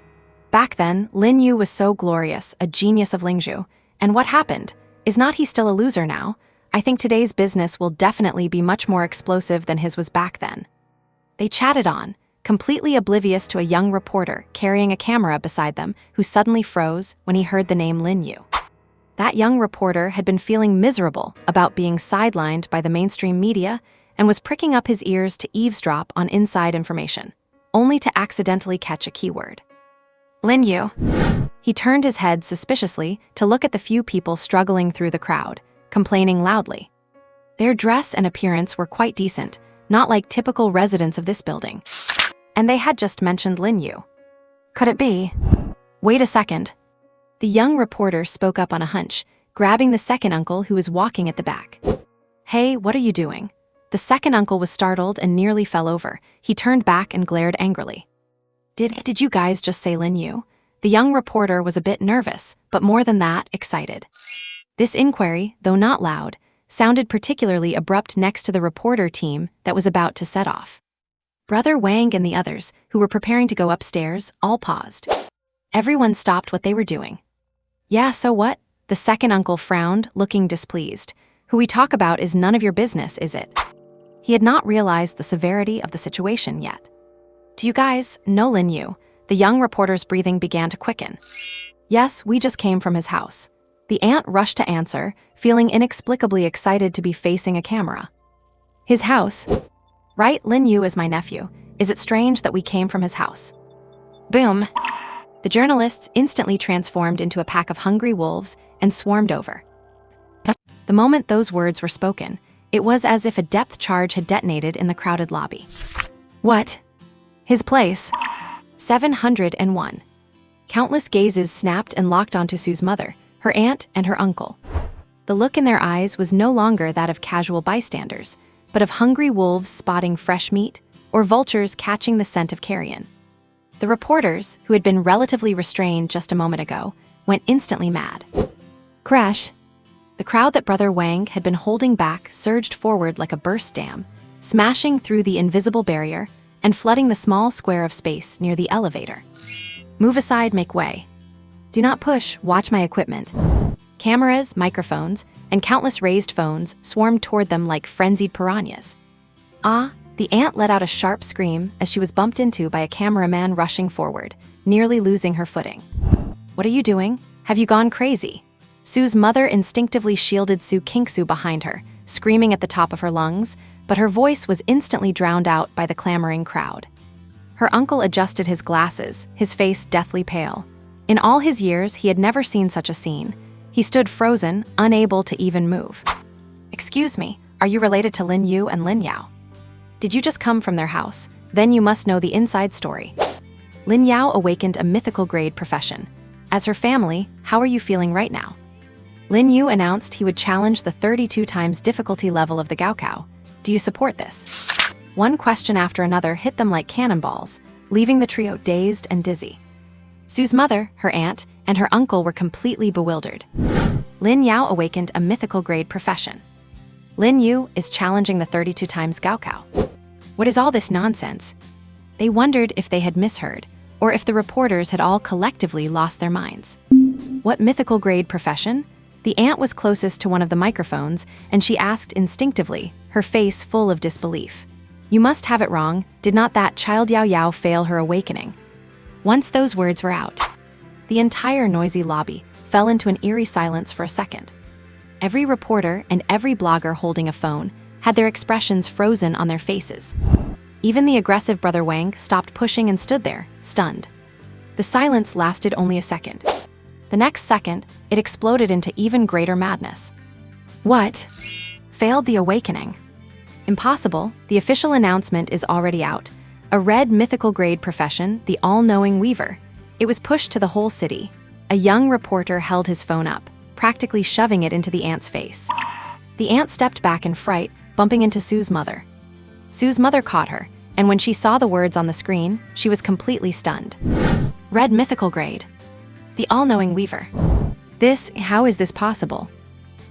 Back then, Lin Yu was so glorious, a genius of Lin Yu. And what happened? Is not he still a loser now? I think today's business will definitely be much more explosive than his was back then." They chatted on, completely oblivious to a young reporter carrying a camera beside them who suddenly froze when he heard the name Lin Yu. That young reporter had been feeling miserable about being sidelined by the mainstream media and was pricking up his ears to eavesdrop on inside information, only to accidentally catch a keyword. "Lin Yu." He turned his head suspiciously to look at the few people struggling through the crowd, complaining loudly. Their dress and appearance were quite decent, not like typical residents of this building. And they had just mentioned Lin Yu. Could it be? Wait a second. The young reporter spoke up on a hunch, grabbing the second uncle who was walking at the back. "Hey, what are you doing?" The second uncle was startled and nearly fell over. He turned back and glared angrily. Did you guys just say Lin Yu?" The young reporter was a bit nervous, but more than that, excited. This inquiry, though not loud, sounded particularly abrupt next to the reporter team that was about to set off. Brother Wang and the others, who were preparing to go upstairs, all paused. Everyone stopped what they were doing. "Yeah, so what?" The second uncle frowned, looking displeased. "Who we talk about is none of your business, is it?" He had not realized the severity of the situation yet. "Do you guys know Lin Yu?" The young reporter's breathing began to quicken. "Yes, we just came from his house." The aunt rushed to answer, feeling inexplicably excited to be facing a camera. "His house? Right, Lin Yu is my nephew. Is it strange that we came from his house?" Boom! The journalists instantly transformed into a pack of hungry wolves and swarmed over. The moment those words were spoken, it was as if a depth charge had detonated in the crowded lobby. "What? His place? 701. Countless gazes snapped and locked onto Sue's mother, her aunt, and her uncle. The look in their eyes was no longer that of casual bystanders, but of hungry wolves spotting fresh meat or vultures catching the scent of carrion. The reporters, who had been relatively restrained just a moment ago, went instantly mad. Crash! The crowd that Brother Wang had been holding back surged forward like a burst dam, smashing through the invisible barrier and flooding the small square of space near the elevator. "Move aside, make way. Do not push, watch my equipment." Cameras, microphones, and countless raised phones swarmed toward them like frenzied piranhas. "Ah!" The aunt let out a sharp scream as she was bumped into by a cameraman rushing forward, nearly losing her footing. "What are you doing? Have you gone crazy?" Sue's mother instinctively shielded Sue Kinksu behind her, screaming at the top of her lungs, but her voice was instantly drowned out by the clamoring crowd. Her uncle adjusted his glasses, his face deathly pale. In all his years, he had never seen such a scene. He stood frozen, unable to even move. "Excuse me, are you related to Lin Yu and Lin Yao? Did you just come from their house? Then you must know the inside story." Lin Yao awakened a mythical-grade profession. "As her family, how are you feeling right now?" Lin Yu announced he would challenge the 32 times difficulty level of the Gaokao. "Do you support this?" One question after another hit them like cannonballs, leaving the trio dazed and dizzy. Sue's mother, her aunt, and her uncle were completely bewildered. Lin Yao awakened a mythical-grade profession. Lin Yu is challenging the 32 times Gaokao. What is all this nonsense? They wondered if they had misheard, or if the reporters had all collectively lost their minds. What mythical-grade profession? The aunt was closest to one of the microphones, and she asked instinctively, her face full of disbelief. "You must have it wrong. Did not that child Yao Yao fail her awakening?" Once those words were out, the entire noisy lobby fell into an eerie silence for a second. Every reporter and every blogger holding a phone had their expressions frozen on their faces. Even the aggressive Brother Wang stopped pushing and stood there, stunned. The silence lasted only a second. The next second, it exploded into even greater madness. "What? Failed the awakening? Impossible, the official announcement is already out. A red mythical-grade profession, the all-knowing weaver." It was pushed to the whole city. A young reporter held his phone up, practically shoving it into the aunt's face. The aunt stepped back in fright, bumping into Sue's mother. Sue's mother caught her, and when she saw the words on the screen, she was completely stunned. "Red mythical grade. The all-knowing weaver. How is this possible?"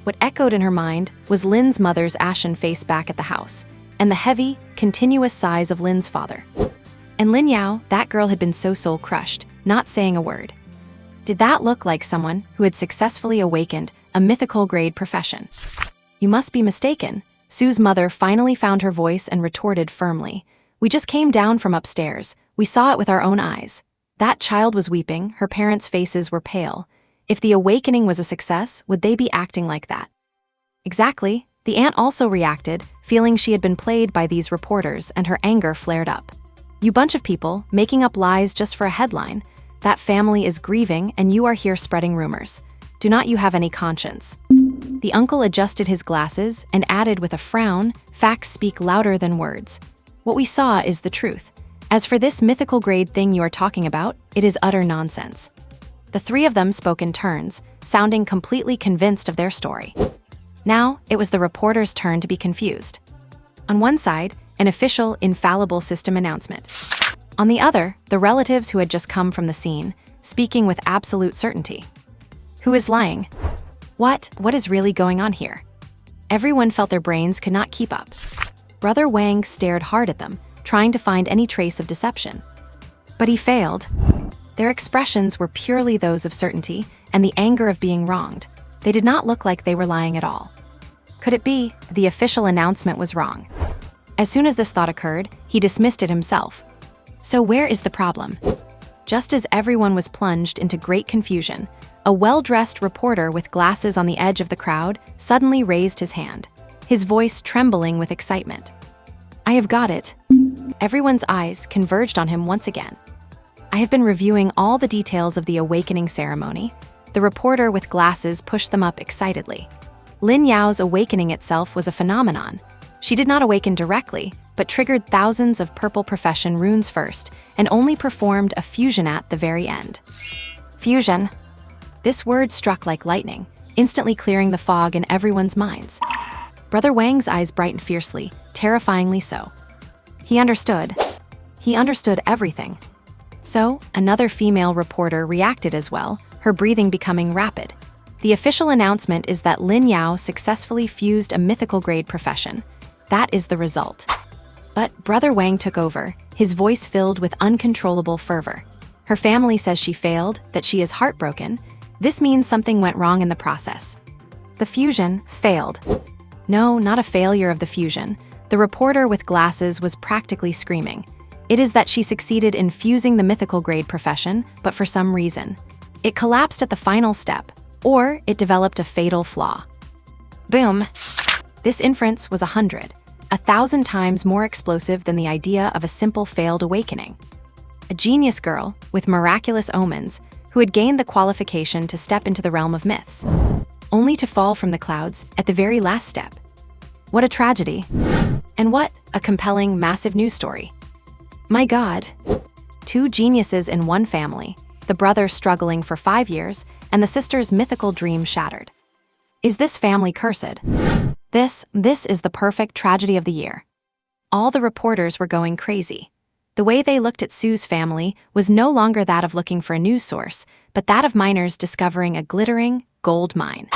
What echoed in her mind was Lin's mother's ashen face back at the house, and the heavy, continuous sighs of Lin's father. And Lin Yao, that girl had been so soul-crushed, not saying a word. Did that look like someone who had successfully awakened a mythical-grade profession? You must be mistaken. Sue's mother finally found her voice and retorted firmly. We just came down from upstairs. We saw it with our own eyes. That child was weeping, her parents' faces were pale. If the awakening was a success, would they be acting like that? Exactly. The aunt also reacted, feeling she had been played by these reporters, and her anger flared up. You bunch of people, making up lies just for a headline. That family is grieving, and you are here spreading rumors. Do not you have any conscience? The uncle adjusted his glasses and added with a frown, facts speak louder than words. What we saw is the truth. As for this mythical grade thing you are talking about, it is utter nonsense. The three of them spoke in turns, sounding completely convinced of their story. Now, it was the reporter's turn to be confused. On one side, an official, infallible system announcement. On the other, the relatives who had just come from the scene, speaking with absolute certainty. Who is lying? What is really going on here? Everyone felt their brains could not keep up. Brother Wang stared hard at them, trying to find any trace of deception. But he failed. Their expressions were purely those of certainty and the anger of being wronged. They did not look like they were lying at all. Could it be the official announcement was wrong? As soon as this thought occurred, he dismissed it himself. So where is the problem? Just as everyone was plunged into great confusion, a well-dressed reporter with glasses on the edge of the crowd suddenly raised his hand, his voice trembling with excitement. I have got it. Everyone's eyes converged on him once again. I have been reviewing all the details of the awakening ceremony. The reporter with glasses pushed them up excitedly. Lin Yu's awakening itself was a phenomenon. She did not awaken directly, but triggered thousands of purple profession runes first, and only performed a fusion at the very end. Fusion. This word struck like lightning, instantly clearing the fog in everyone's minds. Brother Wang's eyes brightened fiercely, terrifyingly so. He understood. He understood everything. So, another female reporter reacted as well, her breathing becoming rapid. The official announcement is that Lin Yu successfully fused a mythical grade profession. That is the result. But Brother Wang took over, his voice filled with uncontrollable fervor. Her family says she failed, that she is heartbroken. This means something went wrong in the process. The fusion failed. No, not a failure of the fusion. The reporter with glasses was practically screaming. It is that she succeeded in fusing the mythical grade profession, but for some reason, it collapsed at the final step, or it developed a fatal flaw. Boom! This inference was 1,000 times more explosive than the idea of a simple failed awakening. A genius girl, with miraculous omens, who had gained the qualification to step into the realm of myths, only to fall from the clouds at the very last step. What a tragedy. And what a compelling, massive news story. My God. 2 geniuses in one family, the brother struggling for 5 years, and the sister's mythical dream shattered. Is this family cursed? This is the perfect tragedy of the year. All the reporters were going crazy. The way they looked at Sue's family was no longer that of looking for a news source, but that of miners discovering a glittering gold mine.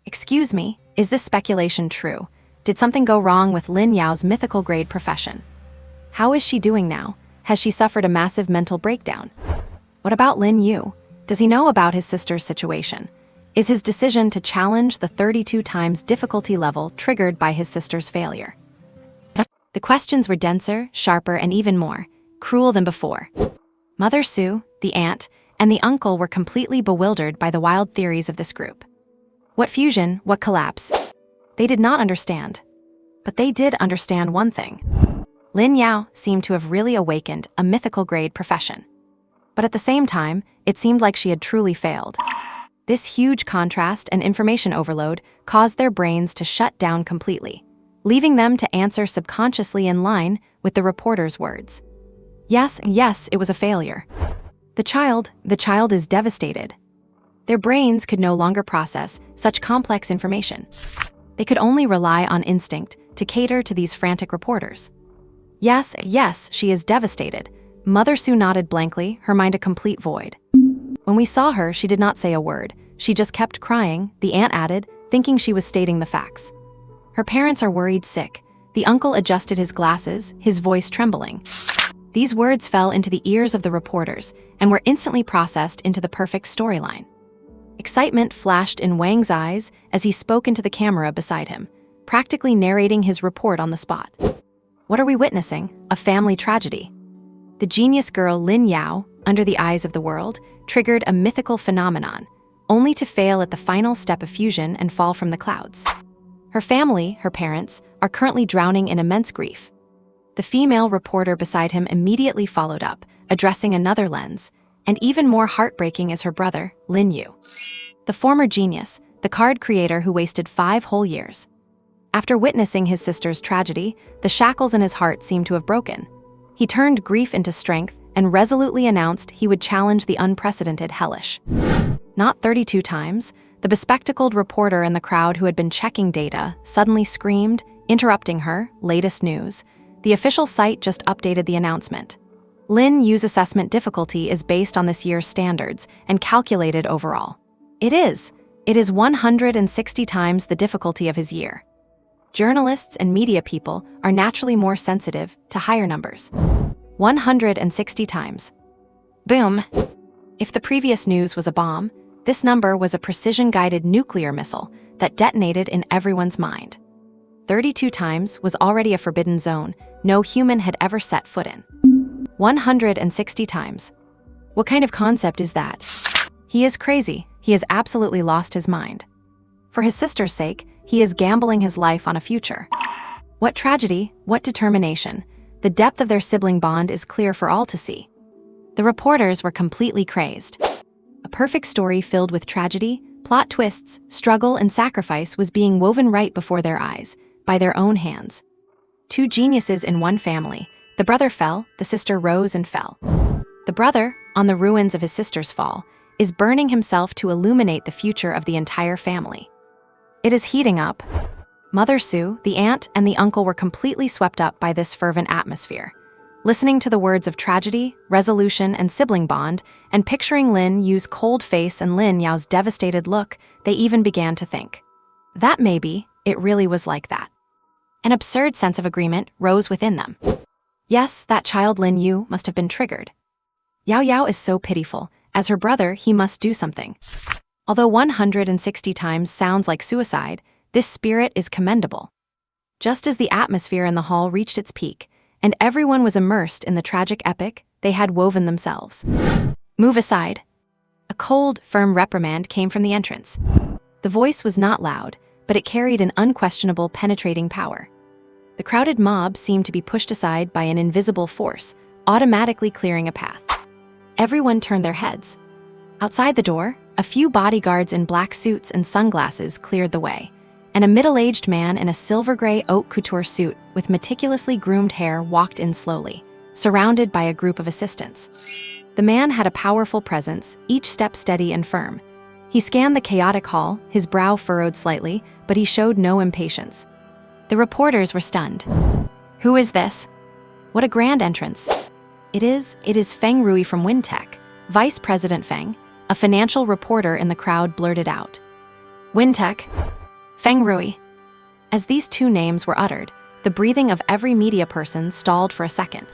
Excuse me, is this speculation true? Did something go wrong with Lin Yu's mythical grade profession? How is she doing now? Has she suffered a massive mental breakdown? What about Lin Yu? Does he know about his sister's situation? Is his decision to challenge the 32 times difficulty level triggered by his sister's failure? The questions were denser, sharper, and even more cruel than before. Mother Sue, the aunt, and the uncle were completely bewildered by the wild theories of this group. What fusion, what collapse? They did not understand. But they did understand one thing. Lin Yu seemed to have really awakened a mythical grade profession. But at the same time, it seemed like she had truly failed. This huge contrast and information overload caused their brains to shut down completely, leaving them to answer subconsciously in line with the reporter's words. Yes, it was a failure. The child is devastated. Their brains could no longer process such complex information. They could only rely on instinct to cater to these frantic reporters. Yes, she is devastated. Mother Sue nodded blankly, her mind a complete void. When we saw her, she did not say a word. She just kept crying, the aunt added, thinking she was stating the facts. Her parents are worried sick. The uncle adjusted his glasses, his voice trembling. These words fell into the ears of the reporters and were instantly processed into the perfect storyline. Excitement flashed in Wang's eyes as he spoke into the camera beside him. practically narrating his report on the spot. What are we witnessing? A family tragedy. The genius girl Lin Yu, under the eyes of the world, triggered a mythical phenomenon, only to fail at the final step of fusion and fall from the clouds. Her family, her parents, are currently drowning in immense grief. The female reporter beside him immediately followed up, addressing another lens, and even more heartbreaking is her brother, Lin Yu. The former genius, the card creator who wasted 5 whole years. After witnessing his sister's tragedy, the shackles in his heart seemed to have broken. He turned grief into strength and resolutely announced he would challenge the unprecedented hellish. Not 32 times, the bespectacled reporter in the crowd who had been checking data suddenly screamed, interrupting her, latest news. The official site just updated the announcement. Lin Yu's assessment difficulty is based on this year's standards and calculated overall. It is 160 times the difficulty of his year. Journalists and media people are naturally more sensitive to higher numbers. 160 times. Boom! If the previous news was a bomb, this number was a precision-guided nuclear missile that detonated in everyone's mind. 32 times was already a forbidden zone no human had ever set foot in. 160 times. What kind of concept is that? He is crazy. He has absolutely lost his mind. For his sister's sake, he is gambling his life on a future. What tragedy, what determination. The depth of their sibling bond is clear for all to see. The reporters were completely crazed. A perfect story filled with tragedy, plot twists, struggle, and sacrifice was being woven right before their eyes, by their own hands. 2 geniuses in one family. The brother fell, the sister rose and fell. The brother, on the ruins of his sister's fall, is burning himself to illuminate the future of the entire family. It is heating up. Mother Sue, the aunt, and the uncle were completely swept up by this fervent atmosphere. Listening to the words of tragedy, resolution, and sibling bond, and picturing Lin Yu's cold face and Lin Yu's devastated look, they even began to think that maybe it really was like that. An absurd sense of agreement rose within them. Yes, that child Lin Yu must have been triggered. Yao is so pitiful. As her brother, he must do something. Although 160 times sounds like suicide, this spirit is commendable. Just as the atmosphere in the hall reached its peak, and everyone was immersed in the tragic epic they had woven themselves. Move aside. A cold, firm reprimand came from the entrance. The voice was not loud, but it carried an unquestionable, penetrating power. The crowded mob seemed to be pushed aside by an invisible force, automatically clearing a path. Everyone turned their heads. Outside the door, a few bodyguards in black suits and sunglasses cleared the way, and a middle-aged man in a silver-gray haute couture suit with meticulously groomed hair walked in slowly, surrounded by a group of assistants. The man had a powerful presence, each step steady and firm. He scanned the chaotic hall, his brow furrowed slightly, but he showed no impatience. The reporters were stunned. Who is this? What a grand entrance. It is Feng Rui from Wintech. Vice President Feng, a financial reporter in the crowd, blurted out. Wintech, Feng Rui. As these 2 names were uttered, the breathing of every media person stalled for a second.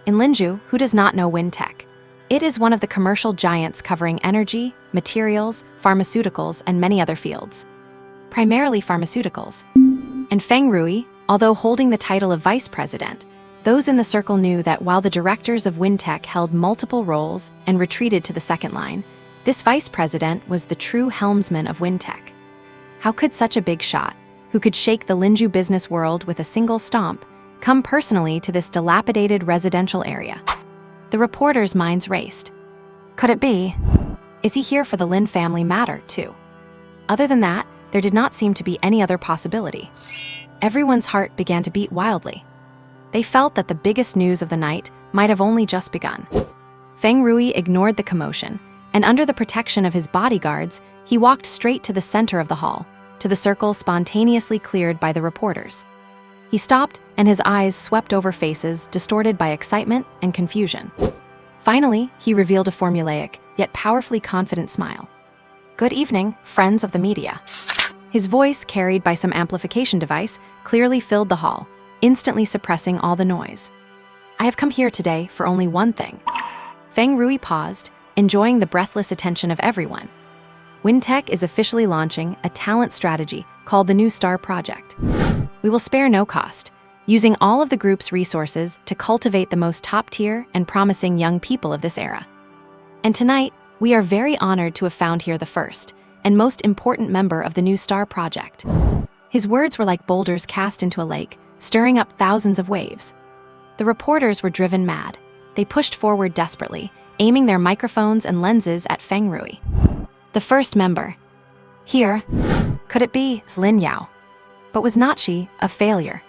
In Lin Yu, who does not know Wintech? It is one of the commercial giants covering energy, materials, pharmaceuticals, and many other fields. Primarily pharmaceuticals. And Feng Rui, although holding the title of vice president, those in the circle knew that while the directors of Wintech held multiple roles and retreated to the second line, this vice president was the true helmsman of Wintech. How could such a big shot, who could shake the Lin Yu business world with a single stomp, come personally to this dilapidated residential area? The reporters' minds raced. Could it be? Is he here for the Lin family matter, too? Other than that, there did not seem to be any other possibility. Everyone's heart began to beat wildly. They felt that the biggest news of the night might have only just begun. Feng Rui ignored the commotion, and under the protection of his bodyguards, he walked straight to the center of the hall, to the circle spontaneously cleared by the reporters. He stopped, and his eyes swept over faces distorted by excitement and confusion. Finally, he revealed a formulaic, yet powerfully confident smile. Good evening, friends of the media. His voice, carried by some amplification device, clearly filled the hall, instantly suppressing all the noise. I have come here today for only one thing. Feng Rui paused, enjoying the breathless attention of everyone. Wintech is officially launching a talent strategy called the New Star Project. We will spare no cost, using all of the group's resources to cultivate the most top-tier and promising young people of this era. And tonight, we are very honored to have found here the first and most important member of the new star project. His words were like boulders cast into a lake, stirring up thousands of waves. The reporters were driven mad. They pushed forward desperately, aiming their microphones and lenses at Feng Rui. The first member. Here, could it be Lin Yu? But was not she a failure?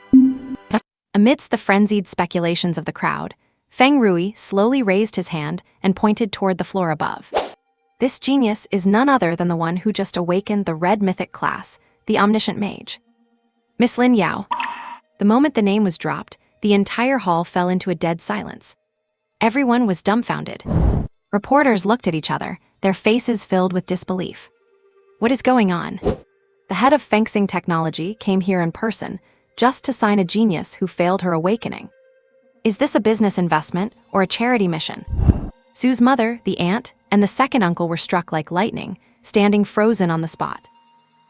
Amidst the frenzied speculations of the crowd, Feng Rui slowly raised his hand and pointed toward the floor above. This genius is none other than the one who just awakened the red mythic class, the omniscient mage. Miss Lin Yu. The moment the name was dropped, the entire hall fell into a dead silence. Everyone was dumbfounded. Reporters looked at each other, their faces filled with disbelief. What is going on? The head of fencing technology came here in person, just to sign a genius who failed her awakening. Is this a business investment or a charity mission? Sue's mother, the aunt, and the second uncle were struck like lightning, standing frozen on the spot.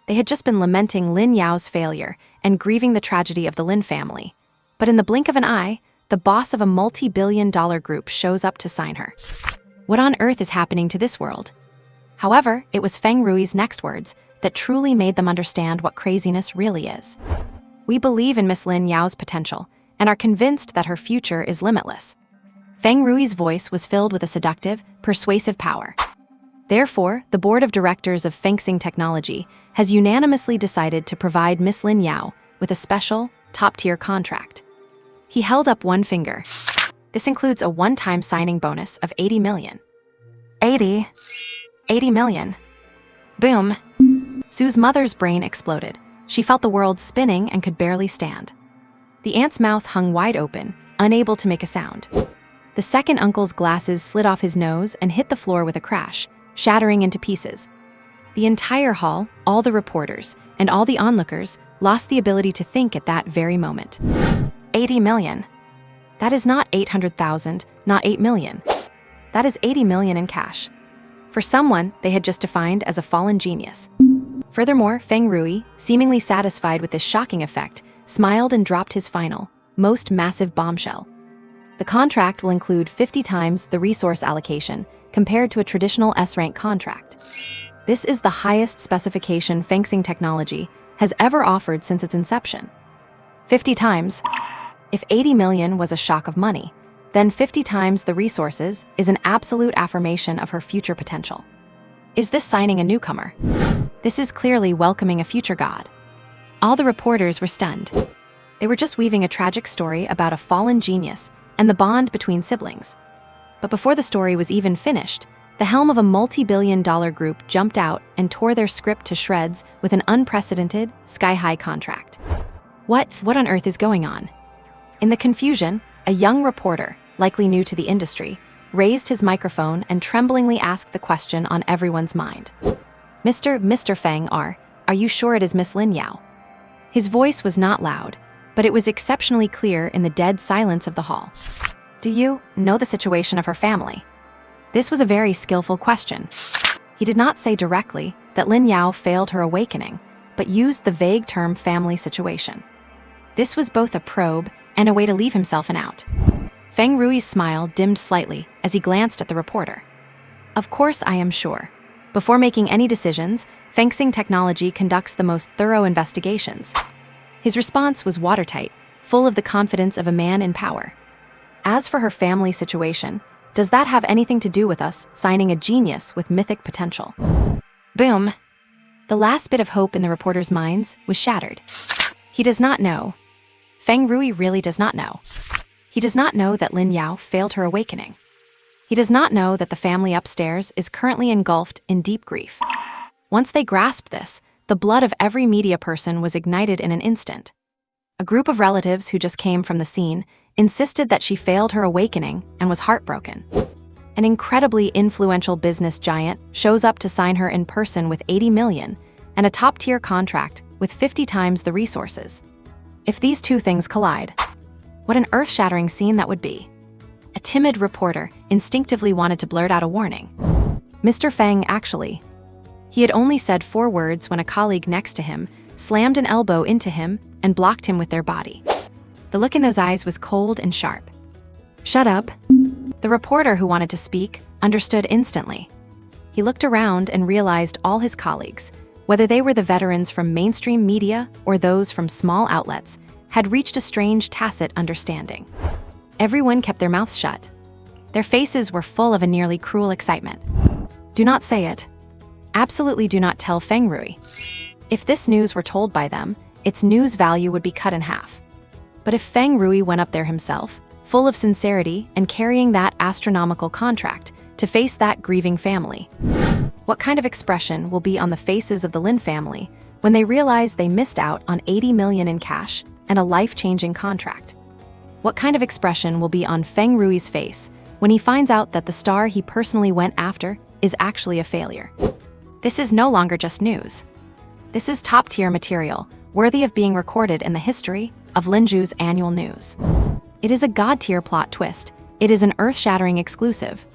They had just been lamenting Lin Yu's failure and grieving the tragedy of the Lin family. But in the blink of an eye, the boss of a multi-billion-dollar group shows up to sign her. What on earth is happening to this world? However, it was Feng Rui's next words that truly made them understand what craziness really is. We believe in Miss Lin Yu's potential and are convinced that her future is limitless. Feng Rui's voice was filled with a seductive, persuasive power. Therefore, the board of directors of fencing technology has unanimously decided to provide Miss Lin Yu with a special, top-tier contract. He held up one finger. This includes a one-time signing bonus of 80 million. 80 million. Boom. Sue's mother's brain exploded. She felt the world spinning and could barely stand. The aunt's mouth hung wide open, unable to make a sound. The second uncle's glasses slid off his nose and hit the floor with a crash, shattering into pieces. The entire hall, all the reporters, and all the onlookers lost the ability to think at that very moment. 80 million. That is not 800,000, not 8 million. That is 80 million in cash. For someone they had just defined as a fallen genius. Furthermore, Feng Rui, seemingly satisfied with this shocking effect, smiled and dropped his final, most massive bombshell. The contract will include 50 times the resource allocation compared to a traditional S-rank contract. This is the highest specification fencing technology has ever offered since its inception. 50 times. If 80 million was a shock of money, then 50 times the resources is an absolute affirmation of her future potential. Is this signing a newcomer? This is clearly welcoming a future god. All the reporters were stunned. They were just weaving a tragic story about a fallen genius and the bond between siblings. But before the story was even finished, the helm of a multi-billion-dollar group jumped out and tore their script to shreds with an unprecedented, sky-high contract. What on earth is going on? In the confusion, a young reporter, likely new to the industry, raised his microphone and tremblingly asked the question on everyone's mind. Mr. Feng, are you sure it is Miss Lin Yu? His voice was not loud, but it was exceptionally clear in the dead silence of the hall. Do you know the situation of her family? This was a very skillful question. He did not say directly that Lin Yu failed her awakening, but used the vague term family situation. This was both a probe and a way to leave himself an out. Feng Rui's smile dimmed slightly as he glanced at the reporter. Of course I am sure. Before making any decisions, fencing technology conducts the most thorough investigations. His response was watertight, full of the confidence of a man in power. As for her family situation, does that have anything to do with us signing a genius with mythic potential? Boom! The last bit of hope in the reporters' minds was shattered. He does not know. Feng Rui really does not know. He does not know that Lin Yu failed her awakening. He does not know that the family upstairs is currently engulfed in deep grief. Once they grasped this, the blood of every media person was ignited in an instant. A group of relatives who just came from the scene insisted that she failed her awakening and was heartbroken. An incredibly influential business giant shows up to sign her in person with 80 million and a top-tier contract with 50 times the resources. If these two things collide, what an earth-shattering scene that would be. A timid reporter instinctively wanted to blurt out a warning. Mr. Feng actually. He had only said 4 words when a colleague next to him slammed an elbow into him and blocked him with their body. The look in those eyes was cold and sharp. "Shut up." The reporter who wanted to speak understood instantly. He looked around and realized all his colleagues, whether they were the veterans from mainstream media or those from small outlets, had reached a strange tacit understanding. Everyone kept their mouths shut. Their faces were full of a nearly cruel excitement. Do not say it. Absolutely do not tell Feng Rui. If this news were told by them, its news value would be cut in half. But if Feng Rui went up there himself, full of sincerity and carrying that astronomical contract to face that grieving family, what kind of expression will be on the faces of the Lin family when they realize they missed out on 80 million in cash and a life-changing contract? What kind of expression will be on Feng Rui's face when he finds out that the star he personally went after is actually a failure? This is no longer just news. This is top-tier material, worthy of being recorded in the history of Lin Yu's annual news. It is a god-tier plot twist. It is an earth-shattering exclusive.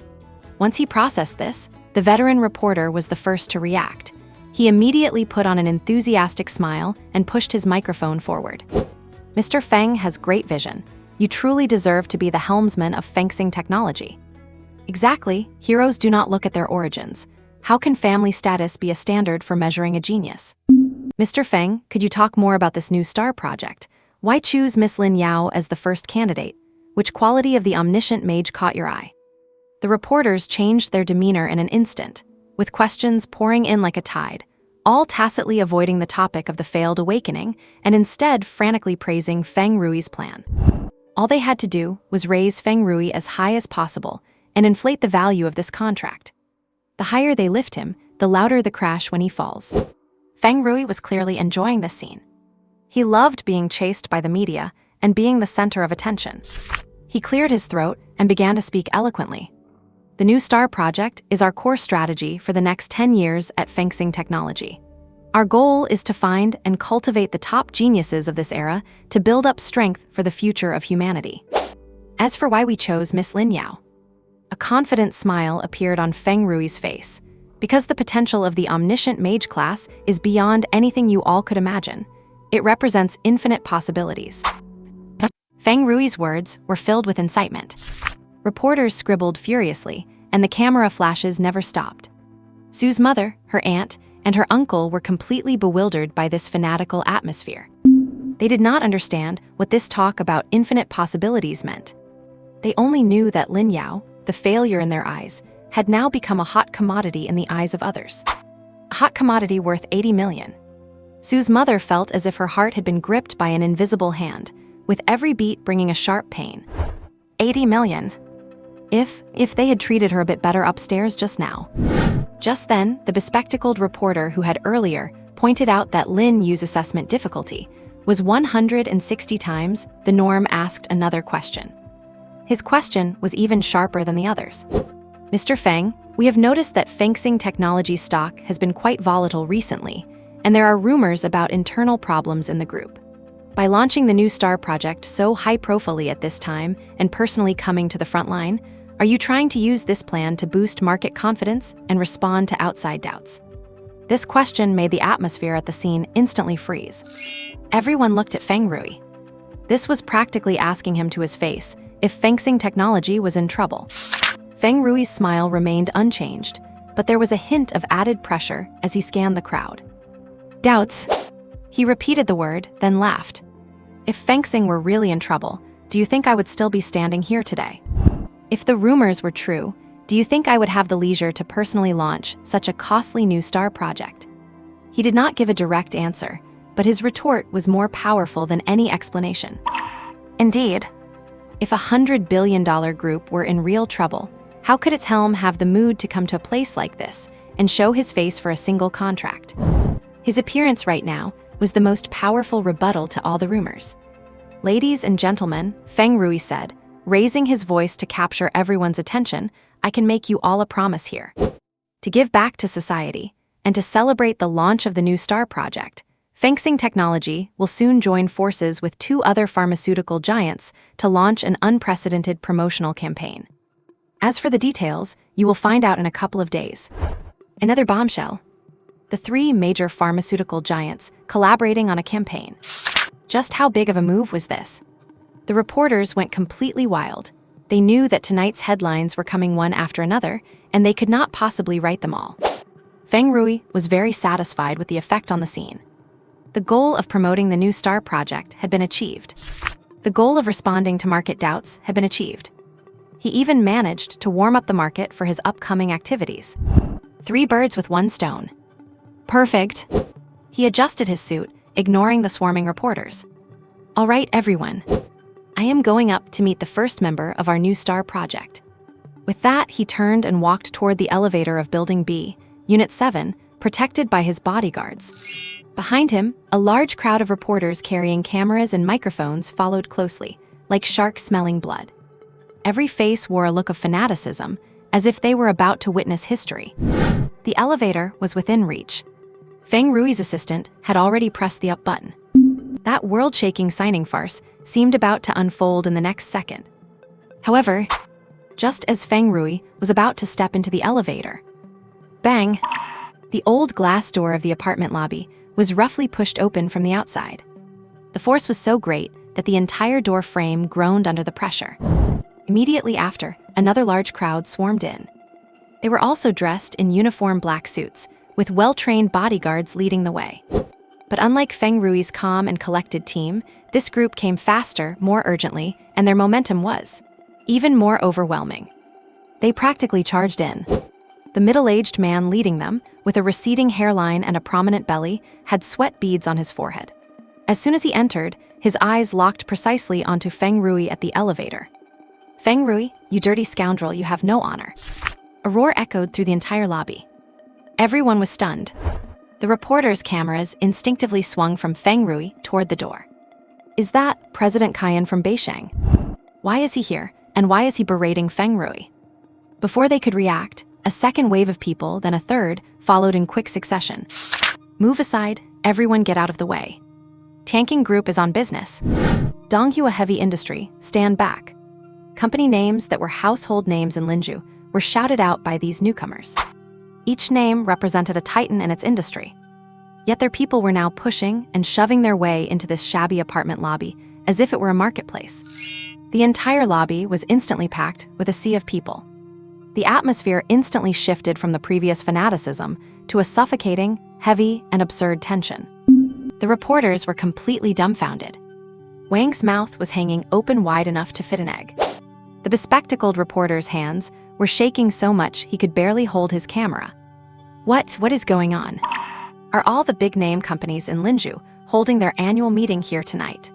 Once he processed this, the veteran reporter was the first to react. He immediately put on an enthusiastic smile and pushed his microphone forward. "Mr. Feng has great vision. You truly deserve to be the helmsman of fencing technology." Exactly, heroes do not look at their origins. How can family status be a standard for measuring a genius? "Mr. Feng, could you talk more about this new star project? Why choose Miss Lin Yu as the first candidate? Which quality of the omniscient mage caught your eye?" The reporters changed their demeanor in an instant, with questions pouring in like a tide, all tacitly avoiding the topic of the failed awakening and instead frantically praising Feng Rui's plan. All they had to do was raise Feng Rui as high as possible and inflate the value of this contract. The higher they lift him, the louder the crash when he falls. Feng Rui was clearly enjoying this scene. He loved being chased by the media and being the center of attention. He cleared his throat and began to speak eloquently. "The new STAR project is our core strategy for the next 10 years at fencing technology. Our goal is to find and cultivate the top geniuses of this era to build up strength for the future of humanity." As for why we chose Miss Lin Yu, a confident smile appeared on Feng Rui's face. Because the potential of the omniscient mage class is beyond anything you all could imagine. It represents infinite possibilities. Feng Rui's words were filled with incitement. Reporters scribbled furiously, and the camera flashes never stopped. Sue's mother, her aunt, and her uncle were completely bewildered by this fanatical atmosphere. They did not understand what this talk about infinite possibilities meant. They only knew that Lin Yu, the failure in their eyes, had now become a hot commodity in the eyes of others. A hot commodity worth 80 million. Sue's mother felt as if her heart had been gripped by an invisible hand, with every beat bringing a sharp pain. 80 million. If they had treated her a bit better upstairs just now. Just then, the bespectacled reporter who had earlier pointed out that Lin Yu's assessment difficulty was 160 times the norm asked another question. His question was even sharper than the others. "Mr. Feng, we have noticed that fencing technology stock has been quite volatile recently, and there are rumors about internal problems in the group. By launching the new STAR project so high-profilely at this time and personally coming to the front line, are you trying to use this plan to boost market confidence and respond to outside doubts?" This question made the atmosphere at the scene instantly freeze. Everyone looked at Feng Rui. This was practically asking him to his face if fencing technology was in trouble. Feng Rui's smile remained unchanged, but there was a hint of added pressure as he scanned the crowd. "Doubts?" He repeated the word, then laughed. "If fencing were really in trouble, do you think I would still be standing here today? If the rumors were true, do you think I would have the leisure to personally launch such a costly new STAR project?" He did not give a direct answer, but his retort was more powerful than any explanation. Indeed, if a $100 billion group were in real trouble, how could its helm have the mood to come to a place like this and show his face for a single contract? His appearance right now was the most powerful rebuttal to all the rumors. "Ladies and gentlemen," Feng Rui said, raising his voice to capture everyone's attention, "I can make you all a promise here. To give back to society, and to celebrate the launch of the new STAR project, fencing technology will soon join forces with 2 other pharmaceutical giants to launch an unprecedented promotional campaign. As for the details, you will find out in a couple of days." Another bombshell. The 3 major pharmaceutical giants collaborating on a campaign. Just how big of a move was this? The reporters went completely wild. They knew that tonight's headlines were coming one after another, and they could not possibly write them all. Feng Rui was very satisfied with the effect on the scene. The goal of promoting the new star project had been achieved. The goal of responding to market doubts had been achieved. He even managed to warm up the market for his upcoming activities. 3 birds with 1 stone. Perfect. He adjusted his suit, ignoring the swarming reporters. All right, everyone. I am going up to meet the first member of our new star project. With that, he turned and walked toward the elevator of Building B, Unit 7, protected by his bodyguards. Behind him, a large crowd of reporters carrying cameras and microphones followed closely, like sharks smelling blood. Every face wore a look of fanaticism, as if they were about to witness history. The elevator was within reach. Feng Rui's assistant had already pressed the up button. That world-shaking signing farce seemed about to unfold in the next second. However, just as Feng Rui was about to step into the elevator, bang! The old glass door of the apartment lobby was roughly pushed open from the outside. The force was so great that the entire door frame groaned under the pressure. Immediately after, another large crowd swarmed in. They were also dressed in uniform black suits, with well-trained bodyguards leading the way. But unlike Feng Rui's calm and collected team, this group came faster, more urgently, and their momentum was even more overwhelming. They practically charged in. The middle-aged man leading them, with a receding hairline and a prominent belly, had sweat beads on his forehead. As soon as he entered, his eyes locked precisely onto Feng Rui at the elevator. Feng Rui, you dirty scoundrel, you have no honor. A roar echoed through the entire lobby. Everyone was stunned. The reporters' cameras instinctively swung from Feng Rui toward the door. Is that President Cayenne from Beishang? Why is he here, and why is he berating Feng Rui? Before they could react, a second wave of people, then a third, followed in quick succession. Move aside, everyone get out of the way. Tanking Group is on business. Donghua Heavy Industry, stand back. Company names that were household names in Lin Yu were shouted out by these newcomers. Each name represented a titan in its industry. Yet their people were now pushing and shoving their way into this shabby apartment lobby as if it were a marketplace. The entire lobby was instantly packed with a sea of people. The atmosphere instantly shifted from the previous fanaticism to a suffocating, heavy, and absurd tension. The reporters were completely dumbfounded. Wang's mouth was hanging open wide enough to fit an egg. The bespectacled reporter's hands were shaking so much he could barely hold his camera. What is going on? Are all the big-name companies in Lin Yu holding their annual meeting here tonight?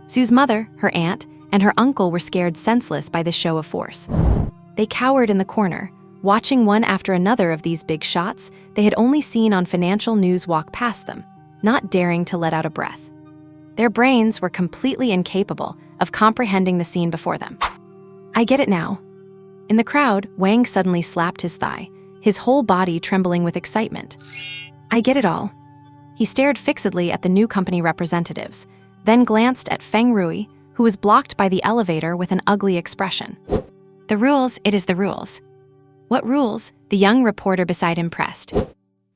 Sue's mother, her aunt, and her uncle were scared senseless by this show of force. They cowered in the corner, watching one after another of these big shots they had only seen on financial news walk past them, not daring to let out a breath. Their brains were completely incapable of comprehending the scene before them. I get it now. In the crowd, Wang suddenly slapped his thigh, his whole body trembling with excitement. I get it all. He stared fixedly at the new company representatives, then glanced at Feng Rui, who was blocked by the elevator with an ugly expression. The rules, it is the rules. What rules? The young reporter beside him pressed.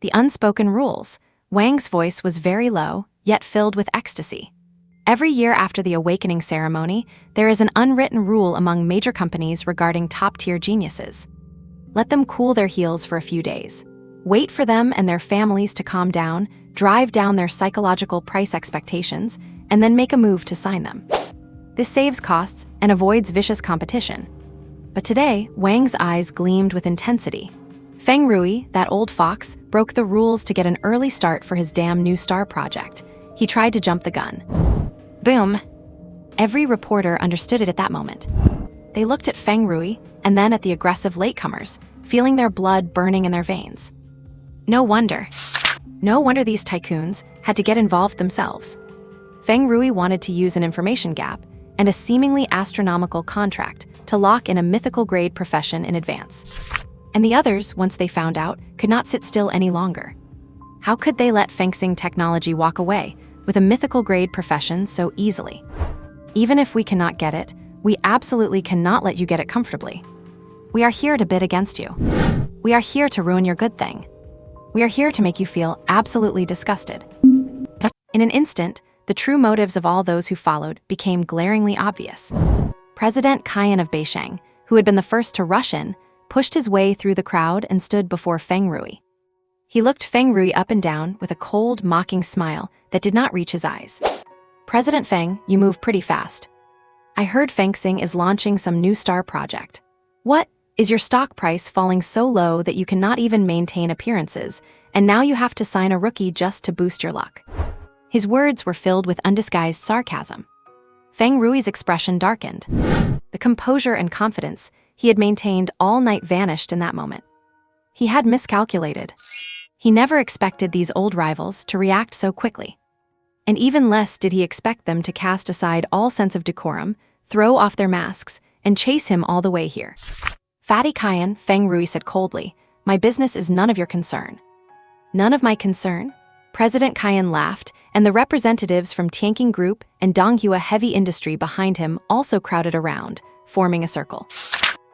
The unspoken rules. Wang's voice was very low, yet filled with ecstasy. Every year after the awakening ceremony, there is an unwritten rule among major companies regarding top-tier geniuses. Let them cool their heels for a few days. Wait for them and their families to calm down, drive down their psychological price expectations, and then make a move to sign them. This saves costs and avoids vicious competition. But today, Wang's eyes gleamed with intensity. Feng Rui, that old fox, broke the rules to get an early start for his damn new star project. He tried to jump the gun. Boom! Every reporter understood it at that moment. They looked at Feng Rui and then at the aggressive latecomers, feeling their blood burning in their veins. No wonder these tycoons had to get involved themselves. Feng Rui wanted to use an information gap and a seemingly astronomical contract to lock in a mythical-grade profession in advance. And the others, once they found out, could not sit still any longer. How could they let fencing technology walk away with a mythical-grade profession so easily? Even if we cannot get it, we absolutely cannot let you get it comfortably. We are here to bid against you. We are here to ruin your good thing. We are here to make you feel absolutely disgusted. In an instant, the true motives of all those who followed became glaringly obvious. President Qian of Beisheng, who had been the first to rush in, pushed his way through the crowd and stood before Feng Rui. He looked Feng Rui up and down with a cold, mocking smile that did not reach his eyes. "President Feng, you move pretty fast. I heard Fengxing is launching some new star project. What? Is your stock price falling so low that you cannot even maintain appearances, and now you have to sign a rookie just to boost your luck?" His words were filled with undisguised sarcasm. Feng Rui's expression darkened. The composure and confidence he had maintained all night vanished in that moment. He had miscalculated. He never expected these old rivals to react so quickly. And even less did he expect them to cast aside all sense of decorum, throw off their masks, and chase him all the way here. "Fatty Qian," Feng Rui said coldly, "my business is none of your concern." "None of my concern?" President Qian laughed, and the representatives from Tianqing Group and Donghua Heavy Industry behind him also crowded around, forming a circle.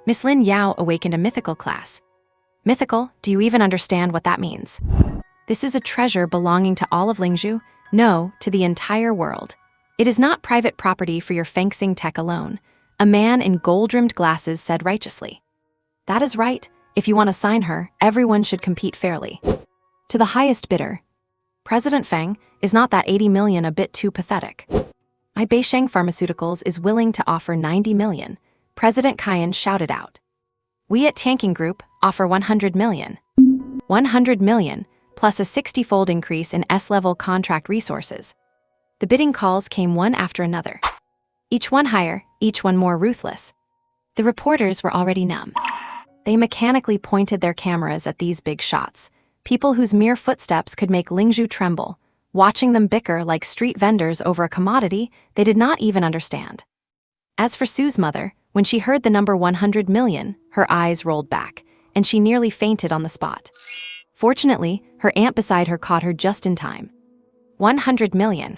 Miss Lin Yu awakened a mythical class. "Mythical? Do you even understand what that means? This is a treasure belonging to all of Lingzhou? No, to the entire world. It is not private property for your Fengxing tech alone," a man in gold-rimmed glasses said righteously. "That is right. If you want to sign her, everyone should compete fairly. To the highest bidder." "President Feng, is not that 80 million a bit too pathetic?" "My Beisheng Pharmaceuticals is willing to offer 90 million, President Qian shouted out. "We at Tianqing Group offer 100 million. 100 million, plus a 60-fold increase in S-level contract resources." The bidding calls came one after another. Each one higher, each one more ruthless. The reporters were already numb. They mechanically pointed their cameras at these big shots, people whose mere footsteps could make Lingzhou tremble, watching them bicker like street vendors over a commodity they did not even understand. As for Sue's mother, when she heard the number 100 million, her eyes rolled back, and she nearly fainted on the spot. Fortunately, her aunt beside her caught her just in time. 100 million.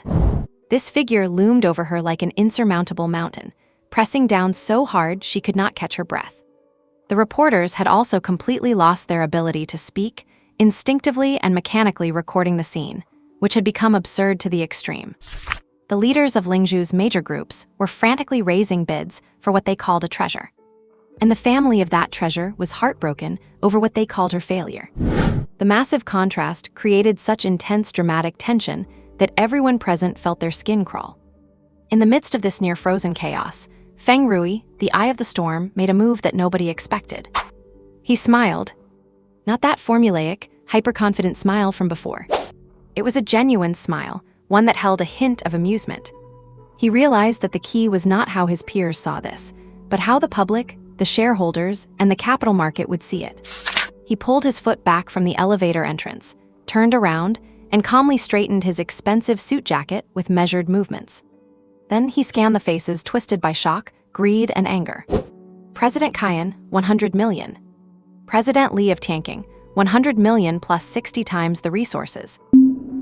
This figure loomed over her like an insurmountable mountain, pressing down so hard she could not catch her breath. The reporters had also completely lost their ability to speak, instinctively and mechanically recording the scene, which had become absurd to the extreme. The leaders of Lingzhou's major groups were frantically raising bids for what they called a treasure. And the family of that treasure was heartbroken over what they called her failure. The massive contrast created such intense dramatic tension that everyone present felt their skin crawl. In the midst of this near-frozen chaos, Feng Rui, the eye of the storm, made a move that nobody expected. He smiled. Not that formulaic, hyper-confident smile from before. It was a genuine smile, one that held a hint of amusement. He realized that the key was not how his peers saw this, but how the public, the shareholders, and the capital market would see it. He pulled his foot back from the elevator entrance, turned around, and calmly straightened his expensive suit jacket with measured movements. Then he scanned the faces twisted by shock, greed, and anger. President Qian, 100 million. President Li of Tianqing, 100 million plus 60 times the resources.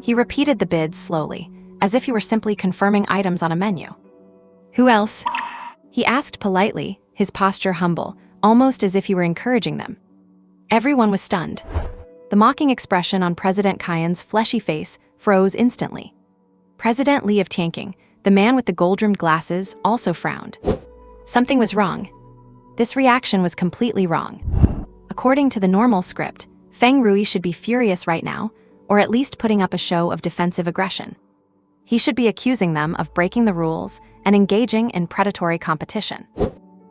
He repeated the bids slowly, as if he were simply confirming items on a menu. "Who else?" he asked politely, his posture humble, almost as if he were encouraging them. Everyone was stunned. The mocking expression on President Qian's fleshy face froze instantly. President Li of Tianqing, the man with the gold-rimmed glasses, also frowned. Something was wrong. This reaction was completely wrong. According to the normal script, Feng Rui should be furious right now, or at least putting up a show of defensive aggression. He should be accusing them of breaking the rules and engaging in predatory competition.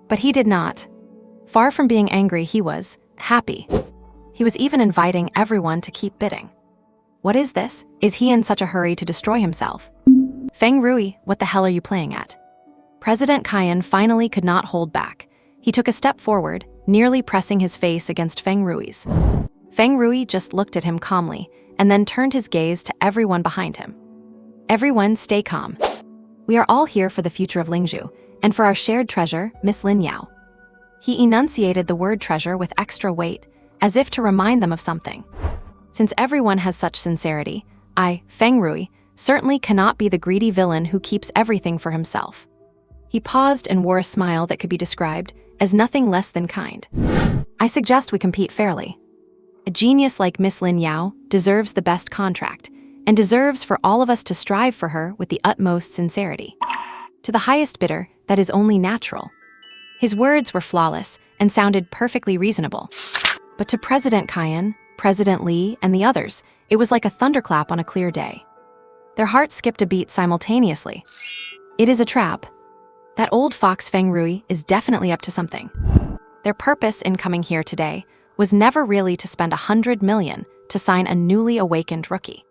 But he did not. Far from being angry, he was happy. He was even inviting everyone to keep bidding. What is this? Is he in such a hurry to destroy himself? Feng Rui, what the hell are you playing at? President Qian finally could not hold back. He took a step forward, nearly pressing his face against Feng Rui's. Feng Rui just looked at him calmly, and then turned his gaze to everyone behind him. "Everyone stay calm. We are all here for the future of Lingzhou, and for our shared treasure, Miss Lin Yu." He enunciated the word treasure with extra weight, as if to remind them of something. Since everyone has such sincerity, I, Feng Rui, certainly cannot be the greedy villain who keeps everything for himself. He paused and wore a smile that could be described as nothing less than kind. "I suggest we compete fairly. A genius like Miss Lin Yu deserves the best contract, and deserves for all of us to strive for her with the utmost sincerity. To the highest bidder, that is only natural. His words were flawless and sounded perfectly reasonable. But to President Cayenne, President Li, and the others, it was like a thunderclap on a clear day. Their hearts skipped a beat simultaneously. It is a trap. That old fox Feng Rui is definitely up to something. Their purpose in coming here today was never really to spend 100 million to sign a newly awakened rookie.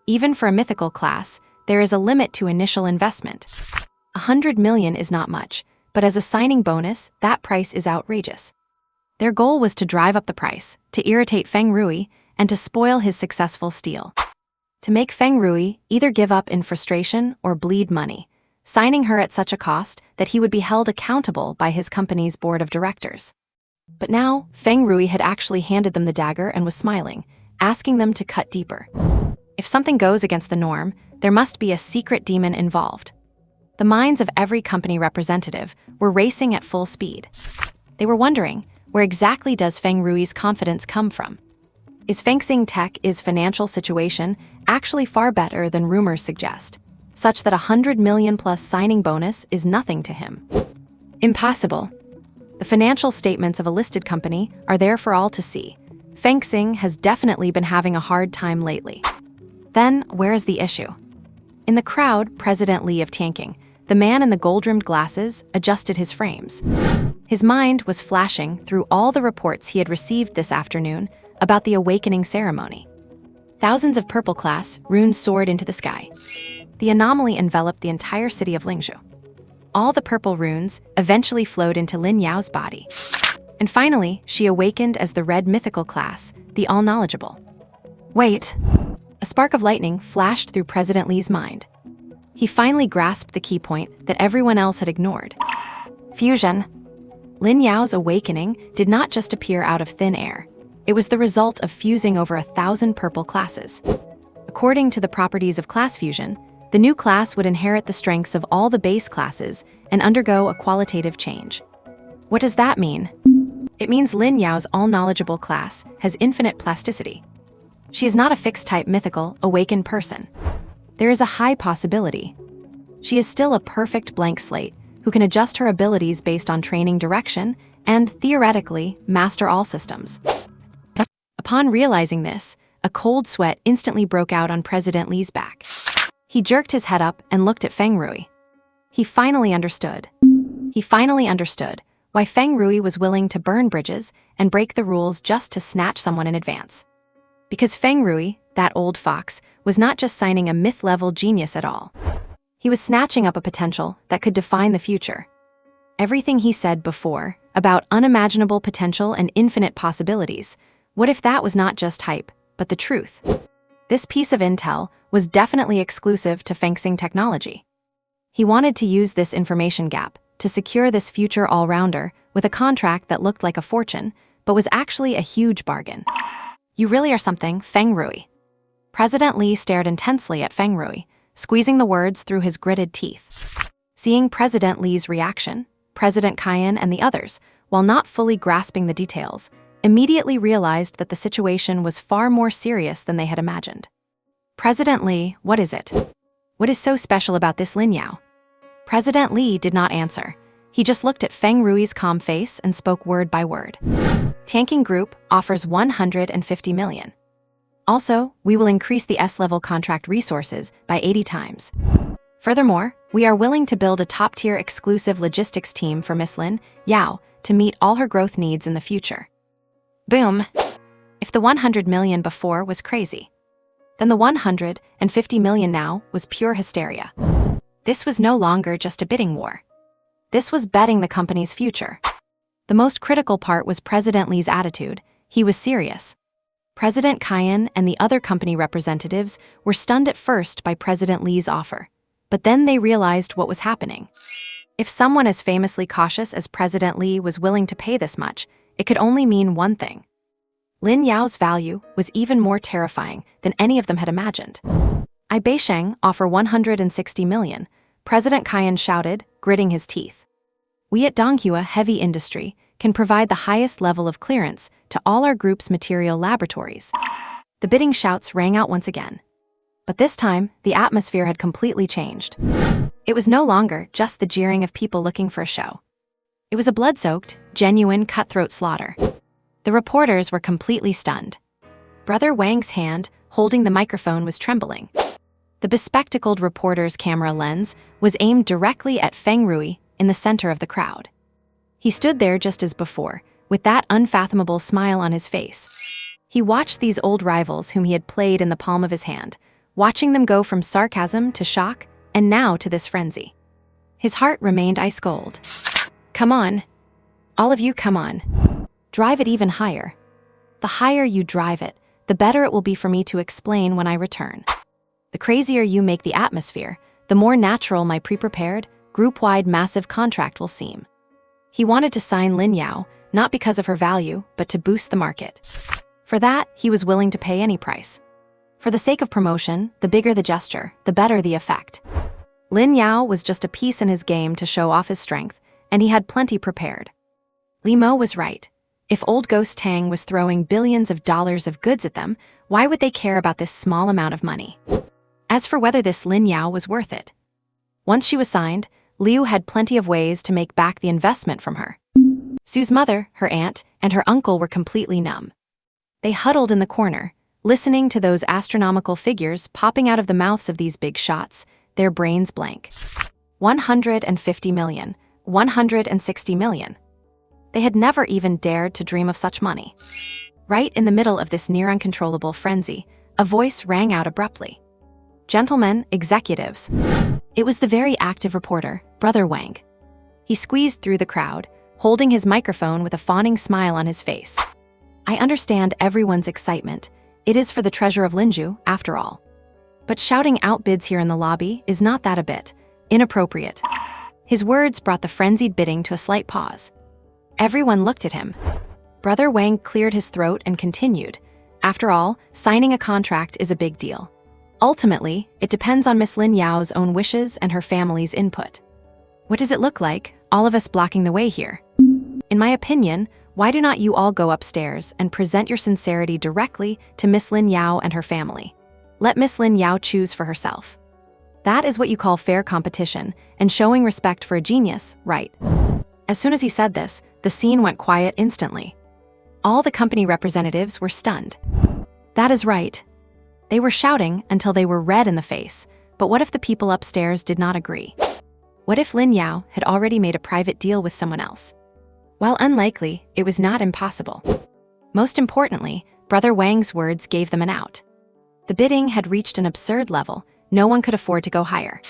Even for a mythical class, there is a limit to initial investment. 100 million is not much, but as a signing bonus, that price is outrageous. Their goal was to drive up the price, to irritate Feng Rui, and to spoil his successful steal. To make Feng Rui either give up in frustration or bleed money, signing her at such a cost that he would be held accountable by his company's board of directors. But now, Feng Rui had actually handed them the dagger and was smiling, asking them to cut deeper. If something goes against the norm, there must be a secret demon involved. The minds of every company representative were racing at full speed. They were wondering, where exactly does Feng Rui's confidence come from? Is Fengxing Tech's financial situation actually far better than rumors suggest, such that 100 million plus signing bonus is nothing to him? Impossible. The financial statements of a listed company are there for all to see. Fengxing has definitely been having a hard time lately. Then, where is the issue? In the crowd, President Li of Tianqing, the man in the gold-rimmed glasses, adjusted his frames. His mind was flashing through all the reports he had received this afternoon about the awakening ceremony. Thousands of purple class runes soared into the sky. The anomaly enveloped the entire city of Lingzhou. All the purple runes eventually flowed into Lin Yu's body. And finally, she awakened as the red mythical class, the all-knowledgeable. Wait! A spark of lightning flashed through President Li's mind. He finally grasped the key point that everyone else had ignored. Fusion. Lin Yu's awakening did not just appear out of thin air. It was the result of fusing over 1,000 purple classes. According to the properties of class fusion, the new class would inherit the strengths of all the base classes and undergo a qualitative change. What does that mean? It means Lin Yu's all-knowledgeable class has infinite plasticity. She is not a fixed-type mythical, awakened person. There is a high possibility. She is still a perfect blank slate who can adjust her abilities based on training direction and, theoretically, master all systems. Upon realizing this, a cold sweat instantly broke out on President Li's back. He jerked his head up and looked at Feng Rui. He finally understood. He finally understood why Feng Rui was willing to burn bridges and break the rules just to snatch someone in advance. Because Feng Rui, that old fox, was not just signing a myth-level genius at all. He was snatching up a potential that could define the future. Everything he said before, about unimaginable potential and infinite possibilities, what if that was not just hype, but the truth? This piece of intel was definitely exclusive to Fengxing technology. He wanted to use this information gap to secure this future all-rounder with a contract that looked like a fortune, but was actually a huge bargain. You really are something, Feng Rui. President Li stared intensely at Feng Rui, squeezing the words through his gritted teeth. Seeing President Li's reaction, President Cayenne and the others, while not fully grasping the details, immediately realized that the situation was far more serious than they had imagined. President Li, what is it? What is so special about this Lin Yu? President Li did not answer. He just looked at Feng Rui's calm face and spoke word by word. Tianqing Group offers 150 million. Also, we will increase the S-level contract resources by 80 times. Furthermore, we are willing to build a top-tier exclusive logistics team for Miss Lin Yu to meet all her growth needs in the future. Boom! If the 100 million before was crazy, then the 150 million now was pure hysteria. This was no longer just a bidding war. This was betting the company's future. The most critical part was President Li's attitude. He was serious. President Cayenne and the other company representatives were stunned at first by President Li's offer, but then they realized what was happening. If someone as famously cautious as President Li was willing to pay this much, it could only mean one thing. Lin Yu's value was even more terrifying than any of them had imagined. I Beisheng offer 160 million, President Cayenne shouted, gritting his teeth. We at Donghua Heavy Industry can provide the highest level of clearance to all our group's material laboratories. The bidding shouts rang out once again. But this time, the atmosphere had completely changed. It was no longer just the jeering of people looking for a show. It was a blood-soaked, genuine cutthroat slaughter. The reporters were completely stunned. Brother Wang's hand, holding the microphone, was trembling. The bespectacled reporter's camera lens was aimed directly at Feng Rui in the center of the crowd. He stood there just as before, with that unfathomable smile on his face. He watched these old rivals whom he had played in the palm of his hand, watching them go from sarcasm to shock, and now to this frenzy. His heart remained ice cold. Come on. All of you, come on. Drive it even higher. The higher you drive it, the better it will be for me to explain when I return. The crazier you make the atmosphere, the more natural my pre-prepared, group-wide massive contract will seem. He wanted to sign Lin Yu, not because of her value, but to boost the market. For that, he was willing to pay any price. For the sake of promotion, the bigger the gesture, the better the effect. Lin Yu was just a piece in his game to show off his strength, and he had plenty prepared. Li Mo was right. If old Ghost Tang was throwing billions of dollars of goods at them, why would they care about this small amount of money? As for whether this Lin Yu was worth it. Once she was signed, Liu had plenty of ways to make back the investment from her. Sue's mother, her aunt, and her uncle were completely numb. They huddled in the corner, listening to those astronomical figures popping out of the mouths of these big shots, their brains blank. 150 million, 160 million. They had never even dared to dream of such money. Right in the middle of this near uncontrollable frenzy, a voice rang out abruptly. Gentlemen, executives. It was the very active reporter, Brother Wang. He squeezed through the crowd, holding his microphone with a fawning smile on his face. I understand everyone's excitement. It is for the treasure of Lin Yu, after all. But shouting out bids here in the lobby is not that a bit inappropriate. His words brought the frenzied bidding to a slight pause. Everyone looked at him. Brother Wang cleared his throat and continued. After all, signing a contract is a big deal. Ultimately, it depends on Miss Lin Yu's own wishes and her family's input. What does it look like, all of us blocking the way here? In my opinion, why do not you all go upstairs and present your sincerity directly to Miss Lin Yu and her family? Let Miss Lin Yu choose for herself. That is what you call fair competition and showing respect for a genius, right? As soon as he said this, the scene went quiet instantly. All the company representatives were stunned. That is right. They were shouting until they were red in the face, but what if the people upstairs did not agree? What if Lin Yu had already made a private deal with someone else? While unlikely, it was not impossible. Most importantly, Brother Wang's words gave them an out. The bidding had reached an absurd level. No one could afford to go higher.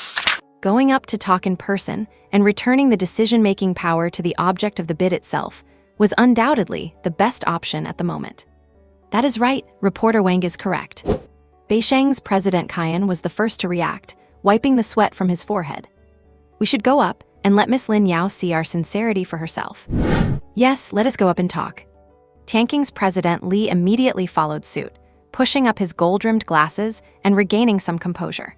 Going up to talk in person and returning the decision-making power to the object of the bid itself was undoubtedly the best option at the moment. That is right, reporter Wang is correct. Beisheng's President Qian was the first to react, wiping the sweat from his forehead. We should go up and let Miss Lin Yu see our sincerity for herself. Yes, let us go up and talk. Tanking's President Li immediately followed suit, pushing up his gold-rimmed glasses and regaining some composure.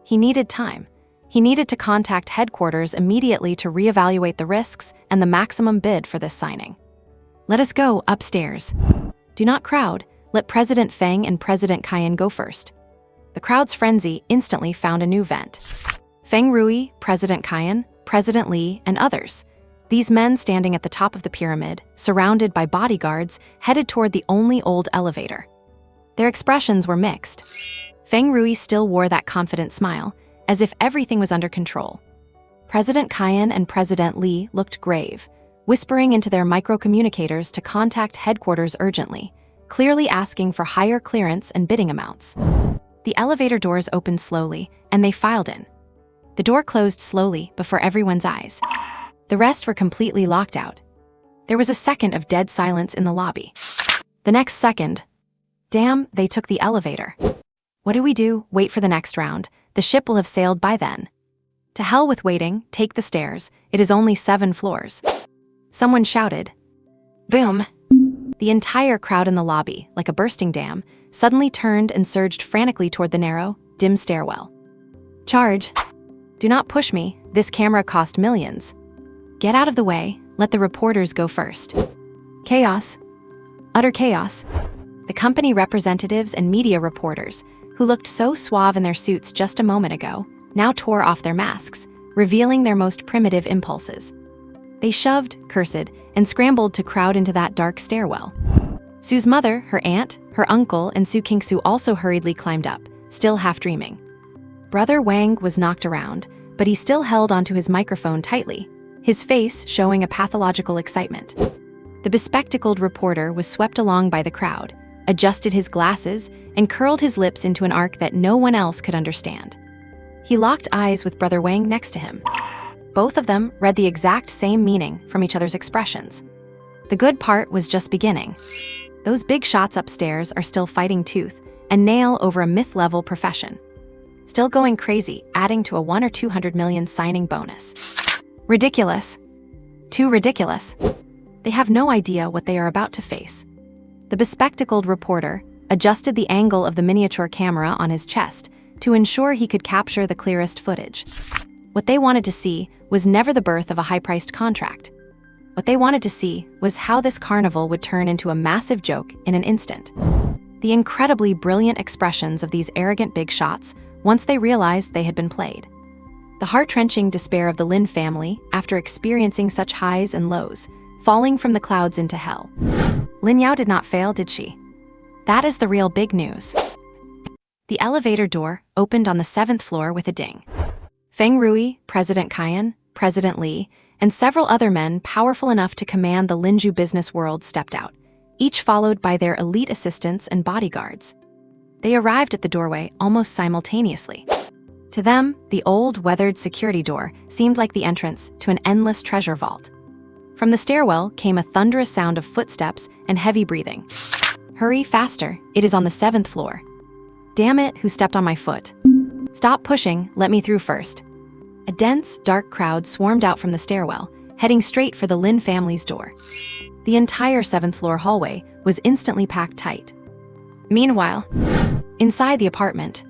He needed time. He needed to contact headquarters immediately to reevaluate the risks and the maximum bid for this signing. Let us go upstairs. Do not crowd. Let President Feng and President Qian go first. The crowd's frenzy instantly found a new vent. Feng Rui, President Qian, President Li, and others. These men standing at the top of the pyramid, surrounded by bodyguards, headed toward the only old elevator. Their expressions were mixed. Feng Rui still wore that confident smile, as if everything was under control. President Qian and President Li looked grave, whispering into their microcommunicators to contact headquarters urgently, clearly asking for higher clearance and bidding amounts. The elevator doors opened slowly, and they filed in. The door closed slowly before everyone's eyes. The rest were completely locked out. There was a second of dead silence in the lobby. The next second, damn, they took the elevator. What do we do? Wait for the next round. The ship will have sailed by then. To hell with waiting, take the stairs. It is only 7 floors. Someone shouted. Boom! The entire crowd in the lobby, like a bursting dam, suddenly turned and surged frantically toward the narrow, dim stairwell. Charge! Do not push me. This camera cost millions. Get out of the way. Let the reporters go first. Chaos. Utter chaos. The company representatives and media reporters, who looked so suave in their suits just a moment ago, now tore off their masks, revealing their most primitive impulses. They shoved, cursed, and scrambled to crowd into that dark stairwell. Sue's mother, her aunt, her uncle, and Su Kingsu also hurriedly climbed up, still half dreaming. Brother Wang was knocked around, but he still held onto his microphone tightly, his face showing a pathological excitement. The bespectacled reporter was swept along by the crowd, adjusted his glasses, and curled his lips into an arc that no one else could understand. He locked eyes with Brother Wang next to him. Both of them read the exact same meaning from each other's expressions. The good part was just beginning. Those big shots upstairs are still fighting tooth and nail over a myth-level profession. Still going crazy, adding to a 1 or 200 million signing bonus. Ridiculous. Too ridiculous. They have no idea what they are about to face. The bespectacled reporter adjusted the angle of the miniature camera on his chest to ensure he could capture the clearest footage. What they wanted to see was never the birth of a high-priced contract. What they wanted to see was how this carnival would turn into a massive joke in an instant. The incredibly brilliant expressions of these arrogant big shots once they realized they had been played. The heart-wrenching despair of the Lin family after experiencing such highs and lows, falling from the clouds into hell. Lin Yu did not fail, did she? That is the real big news. The elevator door opened on the 7th floor with a ding. Feng Rui, President Qian, President Li, and several other men powerful enough to command the Lin Yu business world stepped out, each followed by their elite assistants and bodyguards. They arrived at the doorway almost simultaneously. To them, the old, weathered security door seemed like the entrance to an endless treasure vault. From the stairwell came a thunderous sound of footsteps and heavy breathing. Hurry, faster, it is on the 7th floor. Damn it, who stepped on my foot? Stop pushing, let me through first. A dense, dark crowd swarmed out from the stairwell, heading straight for the Lin family's door. The entire 7th floor hallway was instantly packed tight. Meanwhile, inside the apartment,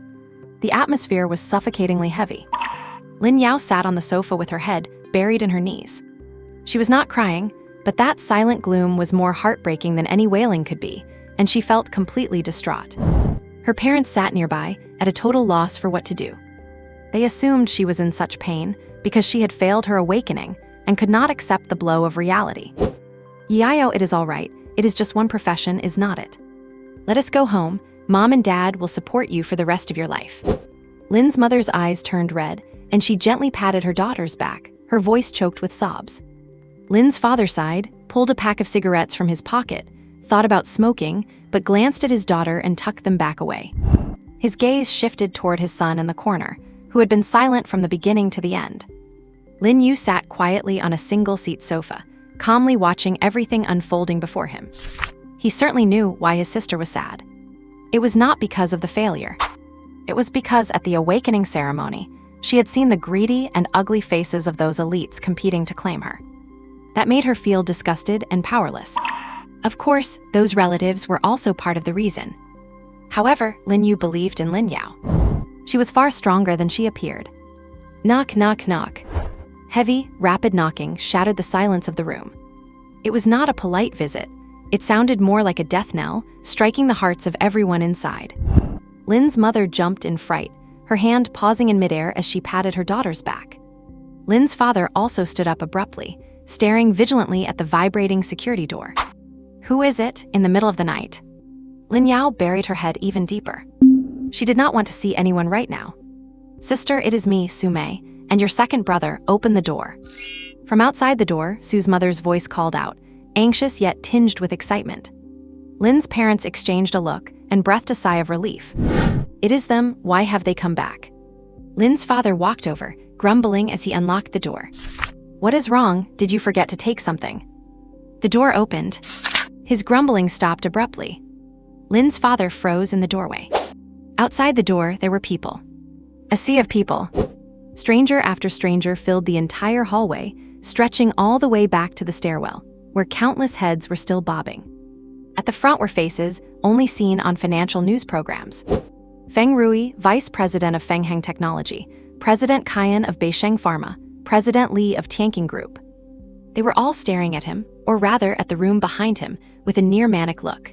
the atmosphere was suffocatingly heavy. Lin Yu sat on the sofa with her head buried in her knees. She was not crying, but that silent gloom was more heartbreaking than any wailing could be, and she felt completely distraught. Her parents sat nearby, at a total loss for what to do. They assumed she was in such pain because she had failed her awakening and could not accept the blow of reality. Yayo, it is all right, it is just one profession, is not it? Let us go home, Mom and Dad will support you for the rest of your life. Lin's mother's eyes turned red, and she gently patted her daughter's back, her voice choked with sobs. Lin's father sighed, pulled a pack of cigarettes from his pocket, thought about smoking, but glanced at his daughter and tucked them back away. His gaze shifted toward his son in the corner, who had been silent from the beginning to the end. Lin Yu sat quietly on a single-seat sofa, calmly watching everything unfolding before him. He certainly knew why his sister was sad. It was not because of the failure. It was because at the awakening ceremony, she had seen the greedy and ugly faces of those elites competing to claim her. That made her feel disgusted and powerless. Of course, those relatives were also part of the reason. However, Lin Yu believed in Lin Yu. She was far stronger than she appeared. Knock, knock, knock. Heavy, rapid knocking shattered the silence of the room. It was not a polite visit. It sounded more like a death knell, striking the hearts of everyone inside. Lin's mother jumped in fright, her hand pausing in midair as she patted her daughter's back. Lin's father also stood up abruptly, staring vigilantly at the vibrating security door. Who is it, in the middle of the night? Lin Yu buried her head even deeper. She did not want to see anyone right now. Sister, it is me, Su Mei, and your second brother, open the door. From outside the door, Su's mother's voice called out, anxious yet tinged with excitement. Lin's parents exchanged a look and breathed a sigh of relief. It is them, why have they come back? Lin's father walked over, grumbling as he unlocked the door. What is wrong, did you forget to take something? The door opened. His grumbling stopped abruptly. Lin's father froze in the doorway. Outside the door, there were people. A sea of people. Stranger after stranger filled the entire hallway, stretching all the way back to the stairwell, where countless heads were still bobbing. At the front were faces only seen on financial news programs. Feng Rui, Vice President of Fengheng Technology, President Qian of Beisheng Pharma, President Li of Tianqing Group. They were all staring at him, or rather at the room behind him, with a near-manic look.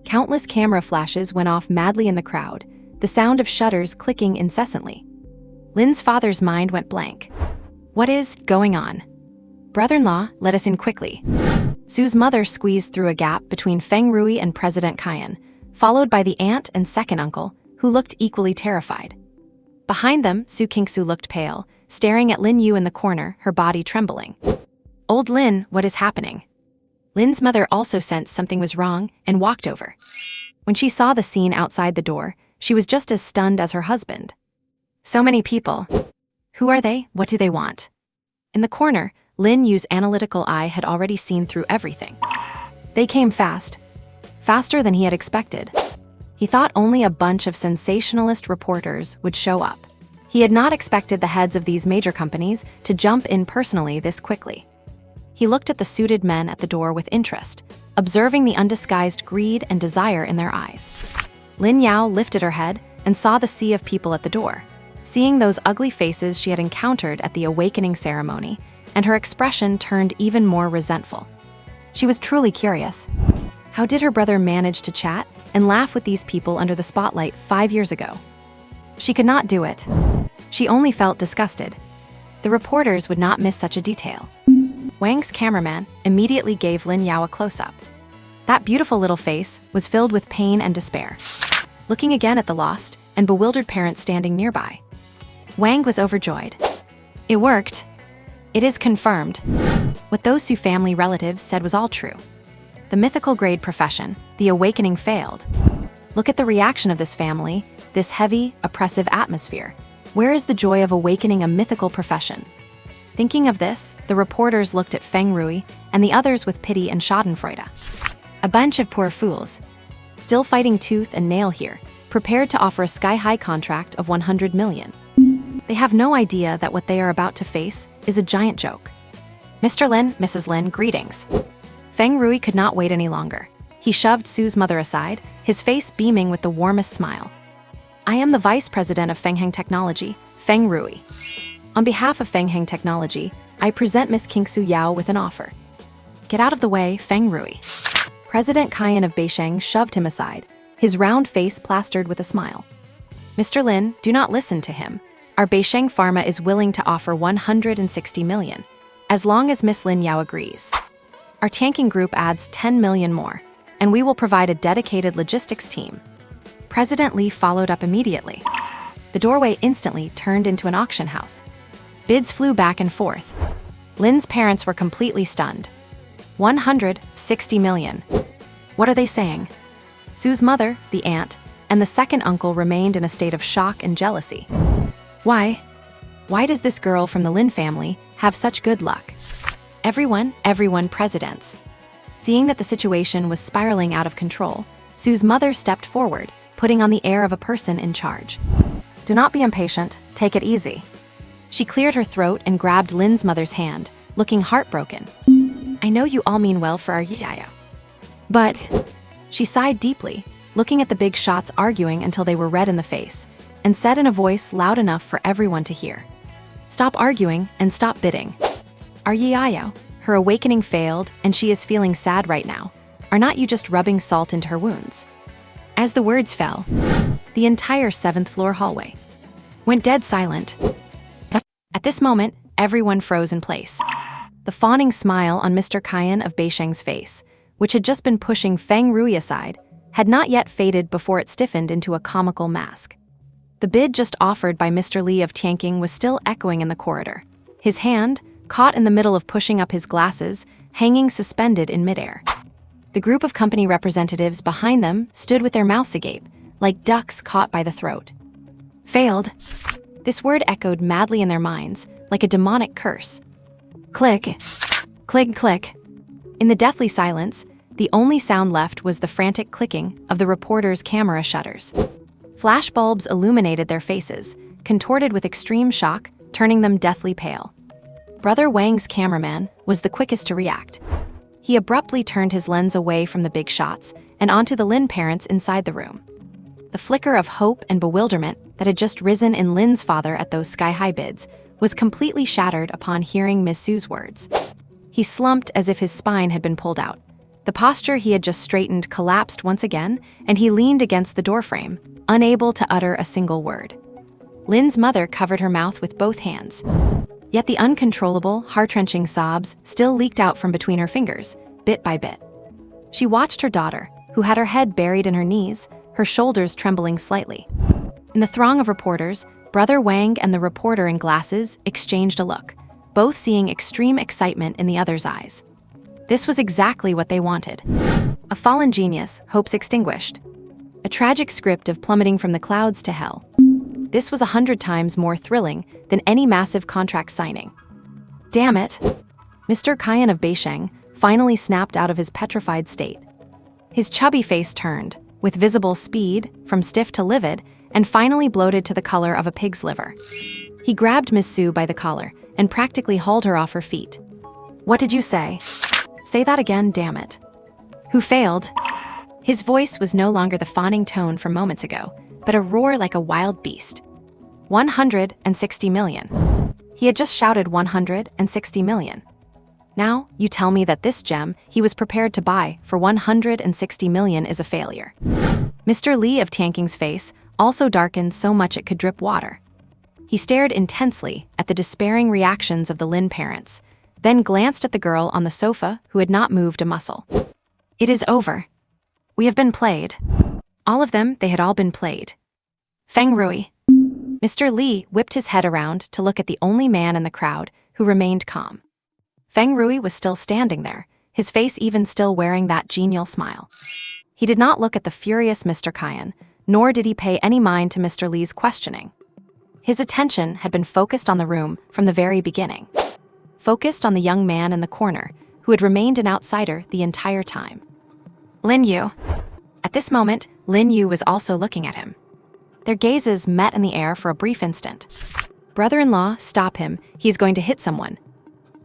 Countless camera flashes went off madly in the crowd, the sound of shutters clicking incessantly. Lin's father's mind went blank. What is going on? Brother-in-law, let us in quickly. Su's mother squeezed through a gap between Feng Rui and President Kaiyan, followed by the aunt and second uncle, who looked equally terrified. Behind them, Su Kingsu looked pale, staring at Lin Yu in the corner, her body trembling. Old Lin, what is happening? Lin's mother also sensed something was wrong and walked over. When she saw the scene outside the door, she was just as stunned as her husband. So many people. Who are they? What do they want? In the corner, Lin Yu's analytical eye had already seen through everything. They came fast. Faster than he had expected. He thought only a bunch of sensationalist reporters would show up. He had not expected the heads of these major companies to jump in personally this quickly. He looked at the suited men at the door with interest, observing the undisguised greed and desire in their eyes. Lin Yao lifted her head and saw the sea of people at the door. Seeing those ugly faces she had encountered at the awakening ceremony, and her expression turned even more resentful. She was truly curious. How did her brother manage to chat and laugh with these people under the spotlight 5 years ago? She could not do it. She only felt disgusted. The reporters would not miss such a detail. Wang's cameraman immediately gave Lin Yao a close-up. That beautiful little face was filled with pain and despair. Looking again at the lost and bewildered parents standing nearby, Wang was overjoyed. It worked. It is confirmed. What those Su family relatives said was all true. The mythical grade profession, the awakening, failed. Look at the reaction of this family, this heavy, oppressive atmosphere. Where is the joy of awakening a mythical profession? Thinking of this, the reporters looked at Feng Rui and the others with pity and schadenfreude. A bunch of poor fools. Still fighting tooth and nail here, prepared to offer a sky-high contract of 100 million. They have no idea that what they are about to face is a giant joke. Mr. Lin, Mrs. Lin, greetings. Feng Rui could not wait any longer. He shoved Su's mother aside, his face beaming with the warmest smile. I am the vice president of Fengheng Technology, Feng Rui. On behalf of Fengheng Technology, I present Miss Kingsu Yao with an offer. Get out of the way, Feng Rui. President Kaiyan of Beisheng shoved him aside, his round face plastered with a smile. Mr. Lin, do not listen to him. Our Beisheng Pharma is willing to offer 160 million, as long as Miss Lin Yao agrees. Our tanking group adds 10 million more, and we will provide a dedicated logistics team. President Li followed up immediately. The doorway instantly turned into an auction house. Bids flew back and forth. Lin's parents were completely stunned. 160 million. What are they saying? Su's mother, the aunt, and the second uncle remained in a state of shock and jealousy. Why? Why does this girl from the Lin family have such good luck? Everyone presidents. Seeing that the situation was spiraling out of control, Su's mother stepped forward, putting on the air of a person in charge. Do not be impatient, take it easy. She cleared her throat and grabbed Lin's mother's hand, looking heartbroken. I know you all mean well for our Yaya. But she sighed deeply, looking at the big shots arguing until they were red in the face, and said in a voice loud enough for everyone to hear. Stop arguing and stop bidding. Our Yaya, her awakening failed and she is feeling sad right now. Are not you just rubbing salt into her wounds? As the words fell, the entire 7th floor hallway went dead silent. At this moment, everyone froze in place. The fawning smile on Mr. Kaiyan of Beisheng's face, which had just been pushing Feng Rui aside, had not yet faded before it stiffened into a comical mask. The bid just offered by Mr. Li of Tianqing was still echoing in the corridor, his hand, caught in the middle of pushing up his glasses, hanging suspended in midair. The group of company representatives behind them stood with their mouths agape, like ducks caught by the throat. Failed. This word echoed madly in their minds, like a demonic curse. Click. Click, click. In the deathly silence, the only sound left was the frantic clicking of the reporters' camera shutters. Flash bulbs illuminated their faces, contorted with extreme shock, turning them deathly pale. Brother Wang's cameraman was the quickest to react. He abruptly turned his lens away from the big shots and onto the Lin parents inside the room. The flicker of hope and bewilderment that had just risen in Lin's father at those sky-high bids was completely shattered upon hearing Miss Su's words. He slumped as if his spine had been pulled out. The posture he had just straightened collapsed once again, and he leaned against the doorframe, unable to utter a single word. Lin's mother covered her mouth with both hands. Yet the uncontrollable, heart-wrenching sobs still leaked out from between her fingers, bit by bit. She watched her daughter, who had her head buried in her knees, her shoulders trembling slightly. In the throng of reporters, Brother Wang and the reporter in glasses exchanged a look, both seeing extreme excitement in the other's eyes. This was exactly what they wanted. A fallen genius, hopes extinguished. A tragic script of plummeting from the clouds to hell. This was 100 times more thrilling than any massive contract signing. Damn it! Mr. Kaiyan of Beisheng finally snapped out of his petrified state. His chubby face turned, with visible speed, from stiff to livid, and finally bloated to the color of a pig's liver. He grabbed Miss Su by the collar and practically hauled her off her feet. What did you say? Say that again, damn it. Who failed? His voice was no longer the fawning tone from moments ago, but a roar like a wild beast. 160 million. He had just shouted 160 million. Now, you tell me that this gem he was prepared to buy for 160 million is a failure. Mr. Li of Tianking's face also darkened so much it could drip water. He stared intensely at the despairing reactions of the Lin parents, then glanced at the girl on the sofa who had not moved a muscle. It is over. We have been played. All of them, they had all been played. Feng Rui. Mr. Li whipped his head around to look at the only man in the crowd who remained calm. Feng Rui was still standing there, his face even still wearing that genial smile. He did not look at the furious Mr. Kaiyan, nor did he pay any mind to Mr. Li's questioning. His attention had been focused on the room from the very beginning. Focused on the young man in the corner, who had remained an outsider the entire time. Lin Yu. At this moment, Lin Yu was also looking at him. Their gazes met in the air for a brief instant. Brother-in-law, stop him, he's going to hit someone.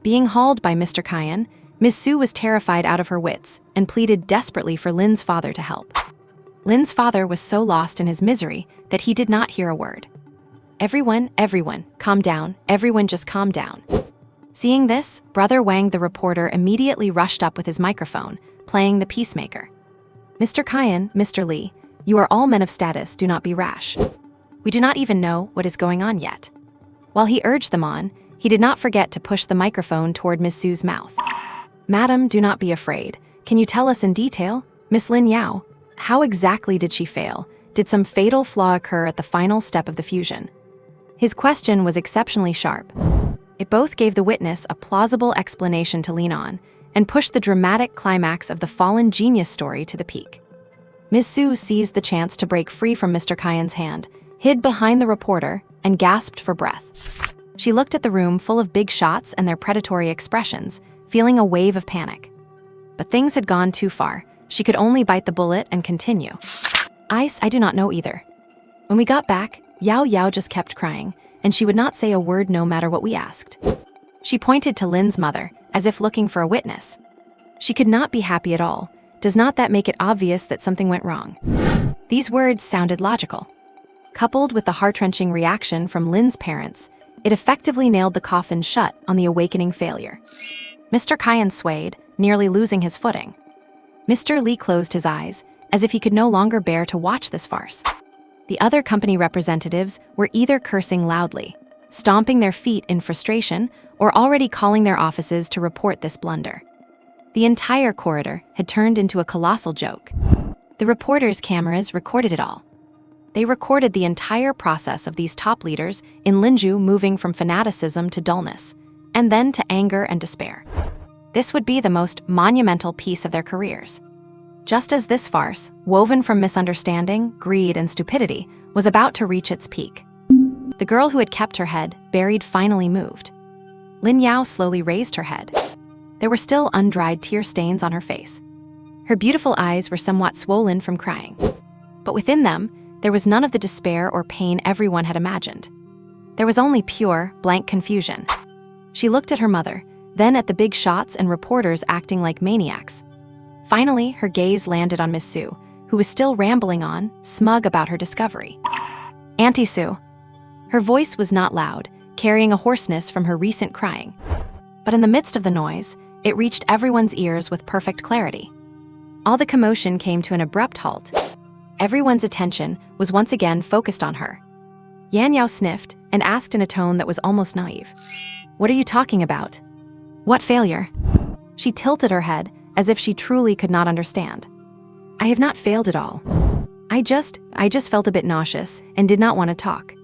Being hauled by Mr. Kaiyan, Miss Su was terrified out of her wits and pleaded desperately for Lin's father to help. Lin's father was so lost in his misery that he did not hear a word. Everyone, calm down, everyone just calm down. Seeing this, Brother Wang the reporter immediately rushed up with his microphone, playing the peacemaker. Mr. Kaiyan, Mr. Li, you are all men of status, do not be rash. We do not even know what is going on yet. While he urged them on, he did not forget to push the microphone toward Miss Su's mouth. Madam, do not be afraid. Can you tell us in detail? Miss Lin Yao, how exactly did she fail? Did some fatal flaw occur at the final step of the fusion? His question was exceptionally sharp. It both gave the witness a plausible explanation to lean on and pushed the dramatic climax of the fallen genius story to the peak. Miss Su seized the chance to break free from Mr. Kaiyan's hand, hid behind the reporter, and gasped for breath. She looked at the room full of big shots and their predatory expressions, feeling a wave of panic. But things had gone too far. She could only bite the bullet and continue. I do not know either. When we got back, Yao Yao just kept crying, and she would not say a word no matter what we asked. She pointed to Lin's mother, as if looking for a witness. She could not be happy at all. Does not that make it obvious that something went wrong? These words sounded logical. Coupled with the heart-wrenching reaction from Lin's parents, it effectively nailed the coffin shut on the awakening failure. Mr. Kaiyan swayed, nearly losing his footing. Mr. Li closed his eyes, as if he could no longer bear to watch this farce. The other company representatives were either cursing loudly, stomping their feet in frustration, or already calling their offices to report this blunder. The entire corridor had turned into a colossal joke. The reporters' cameras recorded it all. They recorded the entire process of these top leaders in Lin Yu moving from fanaticism to dullness, and then to anger and despair. This would be the most monumental piece of their careers. Just as this farce, woven from misunderstanding, greed, and stupidity, was about to reach its peak. The girl who had kept her head buried finally moved. Lin Yao slowly raised her head. There were still undried tear stains on her face. Her beautiful eyes were somewhat swollen from crying. But within them, there was none of the despair or pain everyone had imagined. There was only pure, blank confusion. She looked at her mother, then at the big shots and reporters acting like maniacs. Finally, her gaze landed on Miss Su, who was still rambling on, smug about her discovery. Auntie Su. Her voice was not loud, carrying a hoarseness from her recent crying. But in the midst of the noise, it reached everyone's ears with perfect clarity. All the commotion came to an abrupt halt. Everyone's attention was once again focused on her. Yan Yao sniffed and asked in a tone that was almost naive. "What are you talking about? What failure?" She tilted her head as if she truly could not understand. "I have not failed at all. I just felt a bit nauseous and did not want to talk."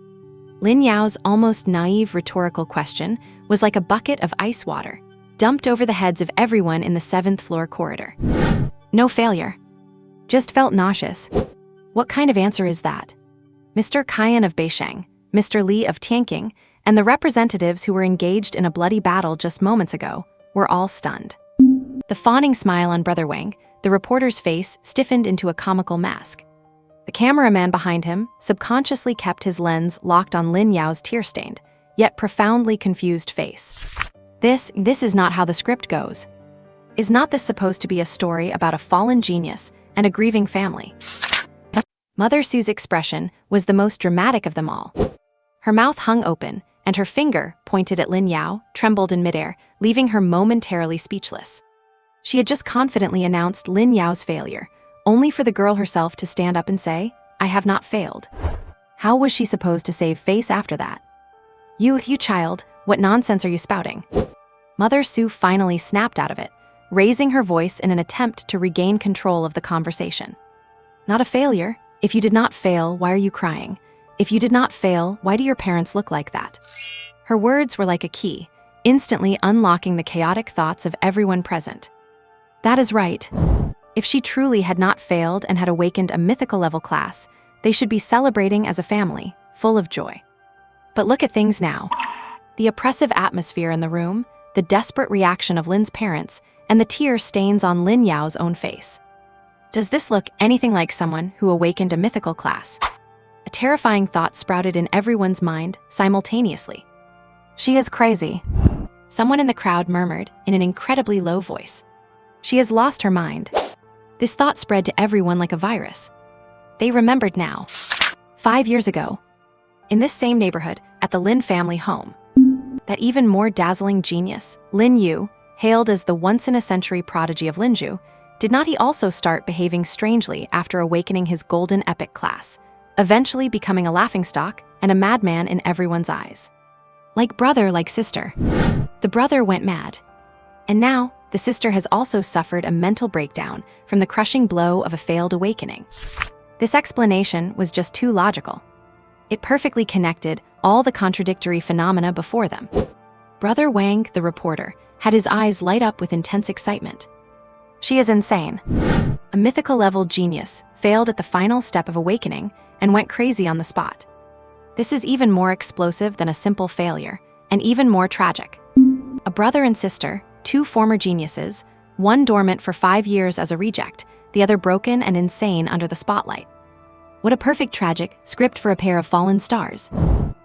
Lin Yao's almost naive rhetorical question was like a bucket of ice water, dumped over the heads of everyone in the 7th floor corridor. "No failure. Just felt nauseous. What kind of answer is that?" Mr. Kaiyan of Beisheng, Mr. Li of Tianqing, and the representatives who were engaged in a bloody battle just moments ago were all stunned. The fawning smile on Brother Wang, the reporter's face stiffened into a comical mask. The cameraman behind him subconsciously kept his lens locked on Lin Yao's tear-stained, yet profoundly confused face. This is not how the script goes. Is not this supposed to be a story about a fallen genius and a grieving family? Mother Sue's expression was the most dramatic of them all. Her mouth hung open, and her finger, pointed at Lin Yao, trembled in midair, leaving her momentarily speechless. She had just confidently announced Lin Yao's failure, only for the girl herself to stand up and say, "I have not failed." How was she supposed to save face after that? You child, what nonsense are you spouting?" Mother Sue finally snapped out of it, raising her voice in an attempt to regain control of the conversation. "Not a failure? If you did not fail, why are you crying? If you did not fail, why do your parents look like that?" Her words were like a key, instantly unlocking the chaotic thoughts of everyone present. That is right. If she truly had not failed and had awakened a mythical level class, they should be celebrating as a family, full of joy. But look at things now. The oppressive atmosphere in the room, the desperate reaction of Lin's parents, and the tear stains on Lin Yao's own face. Does this look anything like someone who awakened a mythical class? A terrifying thought sprouted in everyone's mind simultaneously. "She is crazy," someone in the crowd murmured in an incredibly low voice. "She has lost her mind." This thought spread to everyone like a virus. They remembered now. 5 years ago, in this same neighborhood, at the Lin family home, that even more dazzling genius, Lin Yu, hailed as the once-in-a-century prodigy of Linju, did not he also start behaving strangely after awakening his golden epic class, eventually becoming a laughingstock and a madman in everyone's eyes? Like brother, like sister. The brother went mad. And now, the sister has also suffered a mental breakdown from the crushing blow of a failed awakening. This explanation was just too logical. It perfectly connected all the contradictory phenomena before them. Brother Wang, the reporter, had his eyes light up with intense excitement. "She is insane. A mythical-level genius failed at the final step of awakening and went crazy on the spot. This is even more explosive than a simple failure, and even more tragic. A brother and sister, 2 former geniuses, one dormant for 5 years as a reject, the other broken and insane under the spotlight. What a perfect tragic script for a pair of fallen stars."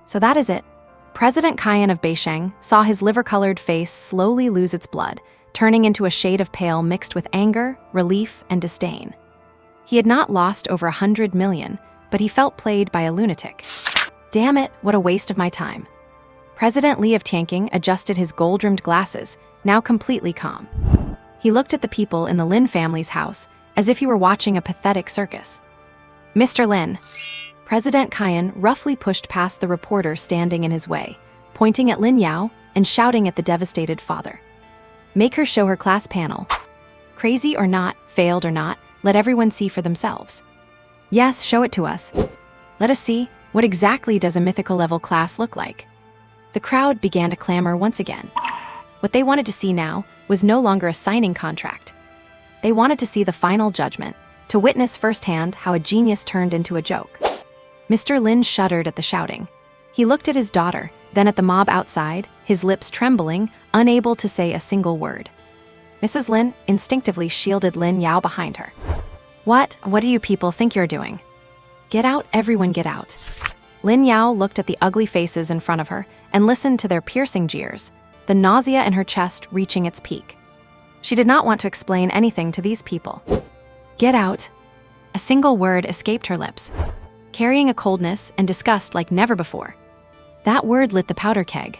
So that is it. President Kaiyan of Beisheng saw his liver-colored face slowly lose its blood, turning into a shade of pale mixed with anger, relief, and disdain. He had not lost over 100 million, but he felt played by a lunatic. Damn it, what a waste of my time. President Li of Tianqing adjusted his gold-rimmed glasses, now completely calm. He looked at the people in the Lin family's house as if he were watching a pathetic circus. "Mr. Lin." President Kaiyan roughly pushed past the reporter standing in his way, pointing at Lin Yao and shouting at the devastated father. "Make her show her class panel. Crazy or not, failed or not, let everyone see for themselves. Yes, show it to us. Let us see, what exactly does a mythical level class look like?" The crowd began to clamor once again. What they wanted to see now was no longer a signing contract. They wanted to see the final judgment, to witness firsthand how a genius turned into a joke. Mr. Lin shuddered at the shouting. He looked at his daughter, then at the mob outside, his lips trembling, unable to say a single word. Mrs. Lin instinctively shielded Lin Yao behind her. What do you people think you're doing? Get out, everyone get out." Lin Yao looked at the ugly faces in front of her and listened to their piercing jeers, the nausea in her chest reaching its peak. She did not want to explain anything to these people. "Get out." A single word escaped her lips, carrying a coldness and disgust like never before. That word lit the powder keg.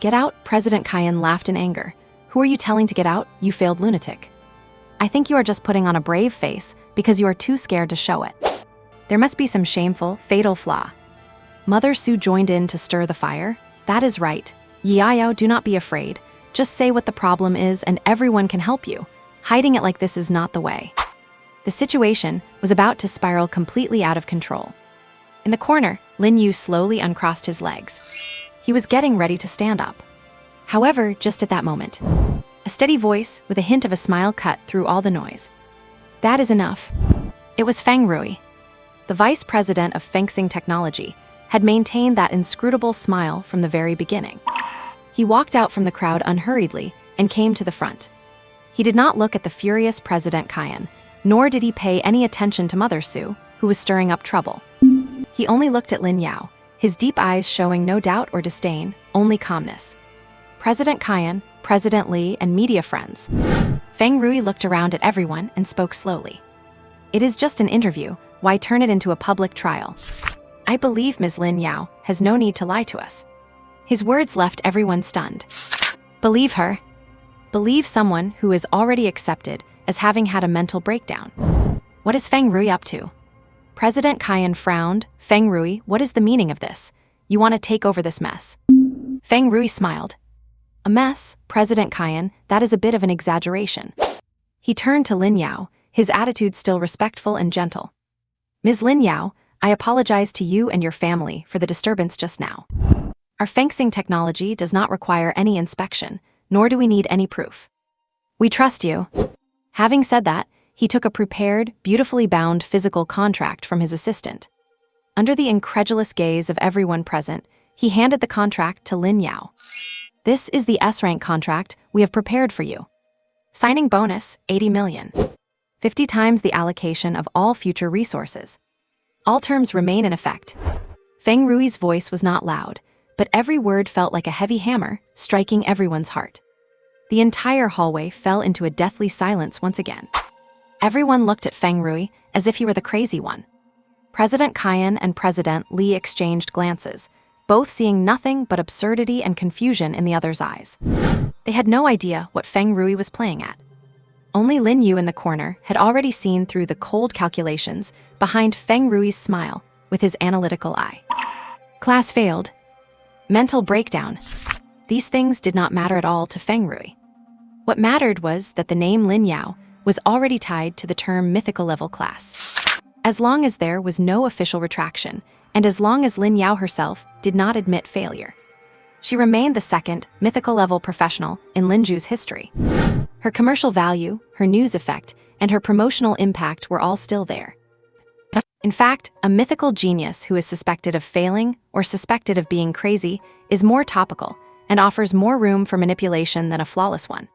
"Get out?" President Kaiyan laughed in anger. "Who are you telling to get out, you failed lunatic? I think you are just putting on a brave face because you are too scared to show it." There must be some shameful, fatal flaw. Mother Su joined in to stir the fire. That is right. Yiao, do not be afraid. Just say what the problem is and everyone can help you. Hiding it like this is not the way. The situation was about to spiral completely out of control. In the corner, Lin Yu slowly uncrossed his legs. He was getting ready to stand up. However, just at that moment, a steady voice with a hint of a smile cut through all the noise. That is enough. It was Feng Rui. The vice president of fencing technology had maintained that inscrutable smile from the very beginning. He walked out from the crowd unhurriedly and came to the front. He did not look at the furious President Kaiyan, nor did he pay any attention to Mother Su, who was stirring up trouble. He only looked at Lin Yu, his deep eyes showing no doubt or disdain, only calmness. President Kaiyan, President Li, and media friends. Feng Rui looked around at everyone and spoke slowly. It is just an interview, why turn it into a public trial? I believe Ms. Lin Yu has no need to lie to us. His words left everyone stunned. Believe her? Believe someone who is already accepted as having had a mental breakdown. What is Feng Rui up to? President Kaiyan frowned. Feng Rui, what is the meaning of this? You want to take over this mess? Feng Rui smiled. A mess, President Kaiyan, that is a bit of an exaggeration. He turned to Lin Yu, his attitude still respectful and gentle. Ms. Lin Yu, I apologize to you and your family for the disturbance just now. Our fencing technology does not require any inspection, nor do we need any proof. We trust you. Having said that, he took a prepared, beautifully bound physical contract from his assistant. Under the incredulous gaze of everyone present, he handed the contract to Lin Yu. This is the S-rank contract we have prepared for you. Signing bonus, 80 million. 50 times the allocation of all future resources. All terms remain in effect. Feng Rui's voice was not loud, but every word felt like a heavy hammer, striking everyone's heart. The entire hallway fell into a deathly silence once again. Everyone looked at Feng Rui as if he were the crazy one. President Kaiyan and President Li exchanged glances, both seeing nothing but absurdity and confusion in the other's eyes. They had no idea what Feng Rui was playing at. Only Lin Yu in the corner had already seen through the cold calculations behind Feng Rui's smile with his analytical eye. Class failed. Mental breakdown. These things did not matter at all to Feng Rui. What mattered was that the name Lin Yu was already tied to the term mythical level class. As long as there was no official retraction, and as long as Lin Yu herself did not admit failure, she remained the second mythical level professional in Lin Yu's history. Her commercial value, her news effect, and her promotional impact were all still there. In fact, a mythical genius who is suspected of failing or suspected of being crazy is more topical and offers more room for manipulation than a flawless one.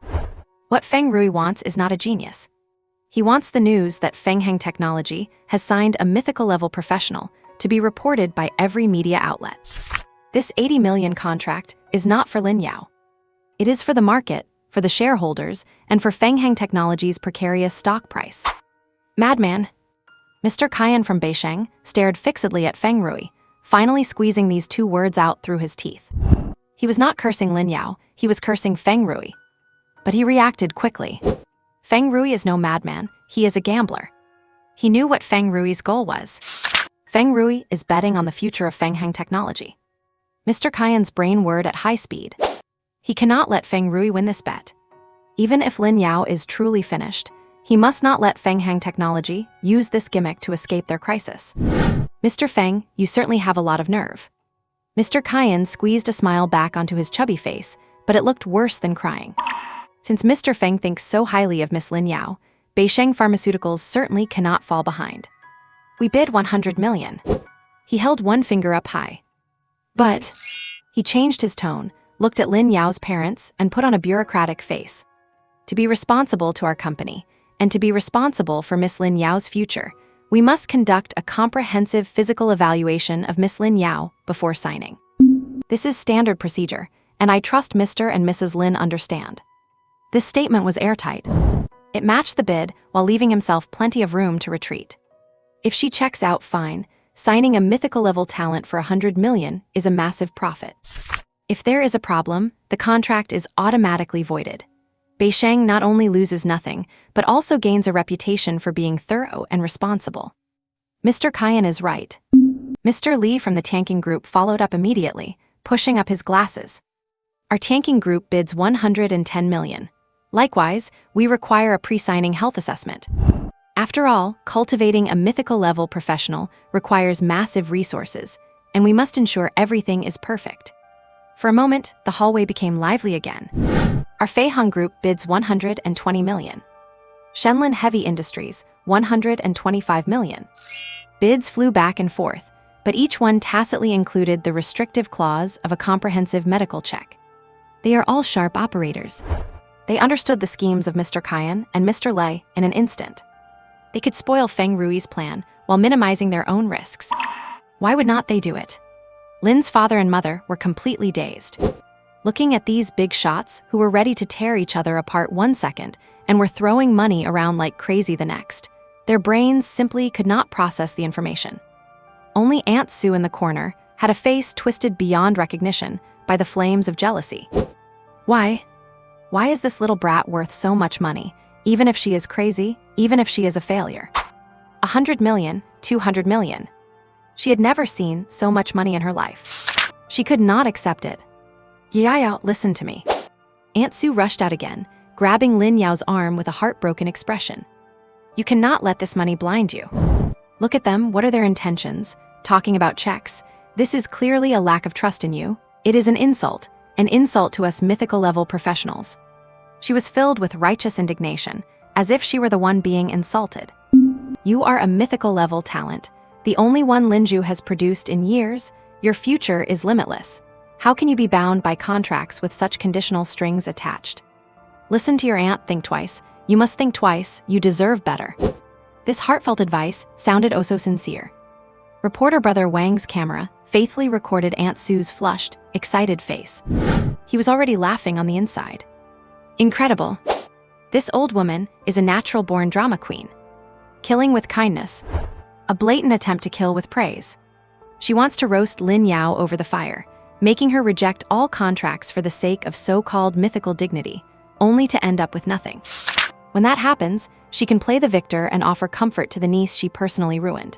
What Feng Rui wants is not a genius. He wants the news that Fengheng Technology has signed a mythical level professional to be reported by every media outlet. This 80 million contract is not for Lin Yu. It is for the market, for the shareholders, and for Fengheng Technology's precarious stock price. Madman! Mr. Kaiyan from Beisheng stared fixedly at Feng Rui, finally squeezing these two words out through his teeth. He was not cursing Lin Yu, he was cursing Feng Rui. But he reacted quickly. Feng Rui is no madman, he is a gambler. He knew what Feng Rui's goal was. Feng Rui is betting on the future of Fengheng Technology. Mr. Kaiyan's brain whirred at high speed. He cannot let Feng Rui win this bet. Even if Lin Yu is truly finished, he must not let Fengheng Technology use this gimmick to escape their crisis. Mr. Feng, you certainly have a lot of nerve. Mr. Kaiyan squeezed a smile back onto his chubby face, but it looked worse than crying. Since Mr. Feng thinks so highly of Miss Lin Yu, Beisheng Pharmaceuticals certainly cannot fall behind. We bid 100 million. He held one finger up high. But he changed his tone, looked at Lin Yu's parents, and put on a bureaucratic face. To be responsible to our company, and to be responsible for Miss Lin Yu's future, we must conduct a comprehensive physical evaluation of Miss Lin Yu before signing. This is standard procedure, and I trust Mr. and Mrs. Lin understand. This statement was airtight. It matched the bid while leaving himself plenty of room to retreat. If she checks out, fine. Signing a mythical level talent for 100 million is a massive profit. If there is a problem, the contract is automatically voided. Beisheng not only loses nothing, but also gains a reputation for being thorough and responsible. Mr. Kyan is right. Mr. Lee from the tanking group followed up immediately, pushing up his glasses. Our tanking group bids 110 million. Likewise, we require a pre-signing health assessment. After all, cultivating a mythical level professional requires massive resources, and we must ensure everything is perfect. For a moment, the hallway became lively again. Our Feihong group bids 120 million. Shenlin Heavy Industries, 125 million. Bids flew back and forth, but each one tacitly included the restrictive clause of a comprehensive medical check. They are all sharp operators. They understood the schemes of Mr. Kyan and Mr. Lei in an instant. They could spoil Feng Rui's plan while minimizing their own risks. Why would not they do it? Lin's father and mother were completely dazed. Looking at these big shots who were ready to tear each other apart one second and were throwing money around like crazy the next, their brains simply could not process the information. Only Aunt Sue in the corner had a face twisted beyond recognition by the flames of jealousy. Why? Why is this little brat worth so much money, even if she is crazy, even if she is a failure? 100 million, 200 million. She had never seen so much money in her life. She could not accept it. Yaya, listen to me. Aunt Sue rushed out again, grabbing Lin Yao's arm with a heartbroken expression. You cannot let this money blind you. Look at them, what are their intentions? Talking about checks. This is clearly a lack of trust in you. It is an insult to us mythical level professionals. She was filled with righteous indignation, as if she were the one being insulted. You are a mythical level talent, the only one Lin Yu has produced in years. Your future is limitless. How can you be bound by contracts with such conditional strings attached? Listen to your aunt, think twice. You must think twice, you deserve better. This heartfelt advice sounded oh so sincere. Reporter brother Wang's camera faithfully recorded Aunt Sue's flushed, excited face. He was already laughing on the inside. Incredible. This old woman is a natural-born drama queen. Killing with kindness. A blatant attempt to kill with praise. She wants to roast Lin Yao over the fire, making her reject all contracts for the sake of so-called mythical dignity, only to end up with nothing. When that happens, she can play the victor and offer comfort to the niece she personally ruined.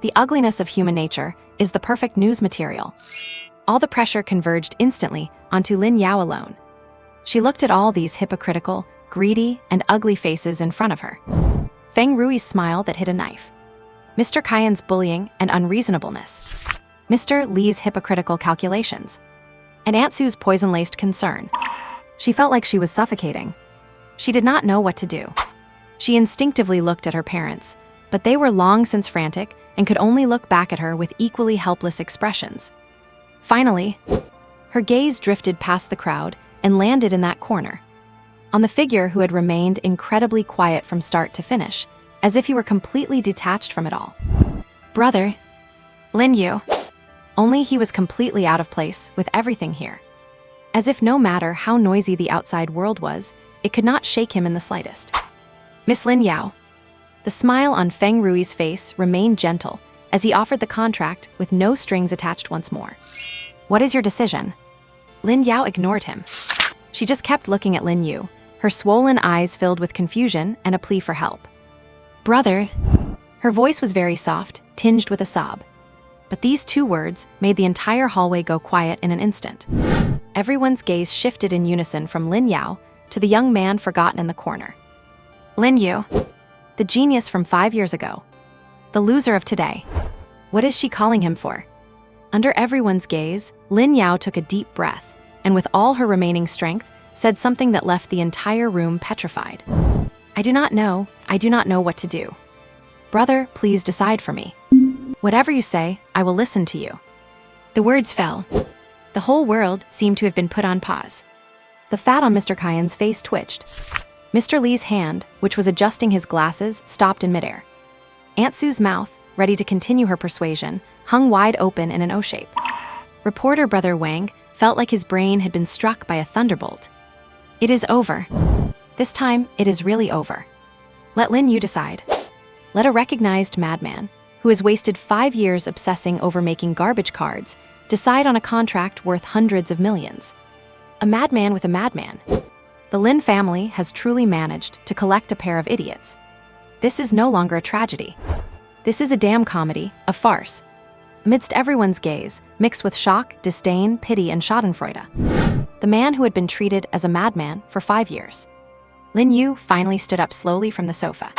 The ugliness of human nature is the perfect news material. All the pressure converged instantly onto Lin Yao alone. She looked at all these hypocritical, greedy, and ugly faces in front of her. Feng Rui's smile that hid a knife. Mr. Kyan's bullying and unreasonableness. Mr. Lee's hypocritical calculations. And Aunt Sue's poison-laced concern. She felt like she was suffocating. She did not know what to do. She instinctively looked at her parents, but they were long since frantic and could only look back at her with equally helpless expressions. Finally, her gaze drifted past the crowd and landed in that corner, on the figure who had remained incredibly quiet from start to finish, as if he were completely detached from it all. Brother, Lin Yu. Only he was completely out of place with everything here. As if no matter how noisy the outside world was, it could not shake him in the slightest. Miss Lin Yao. The smile on Feng Rui's face remained gentle as he offered the contract with no strings attached once more. What is your decision? Lin Yao ignored him. She just kept looking at Lin Yu, her swollen eyes filled with confusion and a plea for help. Brother. Her voice was very soft, tinged with a sob. But these two words made the entire hallway go quiet in an instant. Everyone's gaze shifted in unison from Lin Yao to the young man forgotten in the corner. Lin Yu, the genius from 5 years ago, the loser of today. What is she calling him for? Under everyone's gaze, Lin Yao took a deep breath, and with all her remaining strength, said something that left the entire room petrified. I do not know what to do. Brother, please decide for me. Whatever you say, I will listen to you. The words fell. The whole world seemed to have been put on pause. The fat on Mr. Kyan's face twitched. Mr. Lee's hand, which was adjusting his glasses, stopped in midair. Aunt Sue's mouth, ready to continue her persuasion, hung wide open in an O shape. Reporter brother Wang felt like his brain had been struck by a thunderbolt. It is over. This time, it is really over. Let Lin Yu decide. Let a recognized madman, who has wasted 5 years obsessing over making garbage cards, decide on a contract worth hundreds of millions. A madman with a madman. The Lin family has truly managed to collect a pair of idiots. This is no longer a tragedy. This is a damn comedy, a farce. Amidst everyone's gaze, mixed with shock, disdain, pity, and schadenfreude. The man who had been treated as a madman for 5 years. Lin Yu finally stood up slowly from the sofa.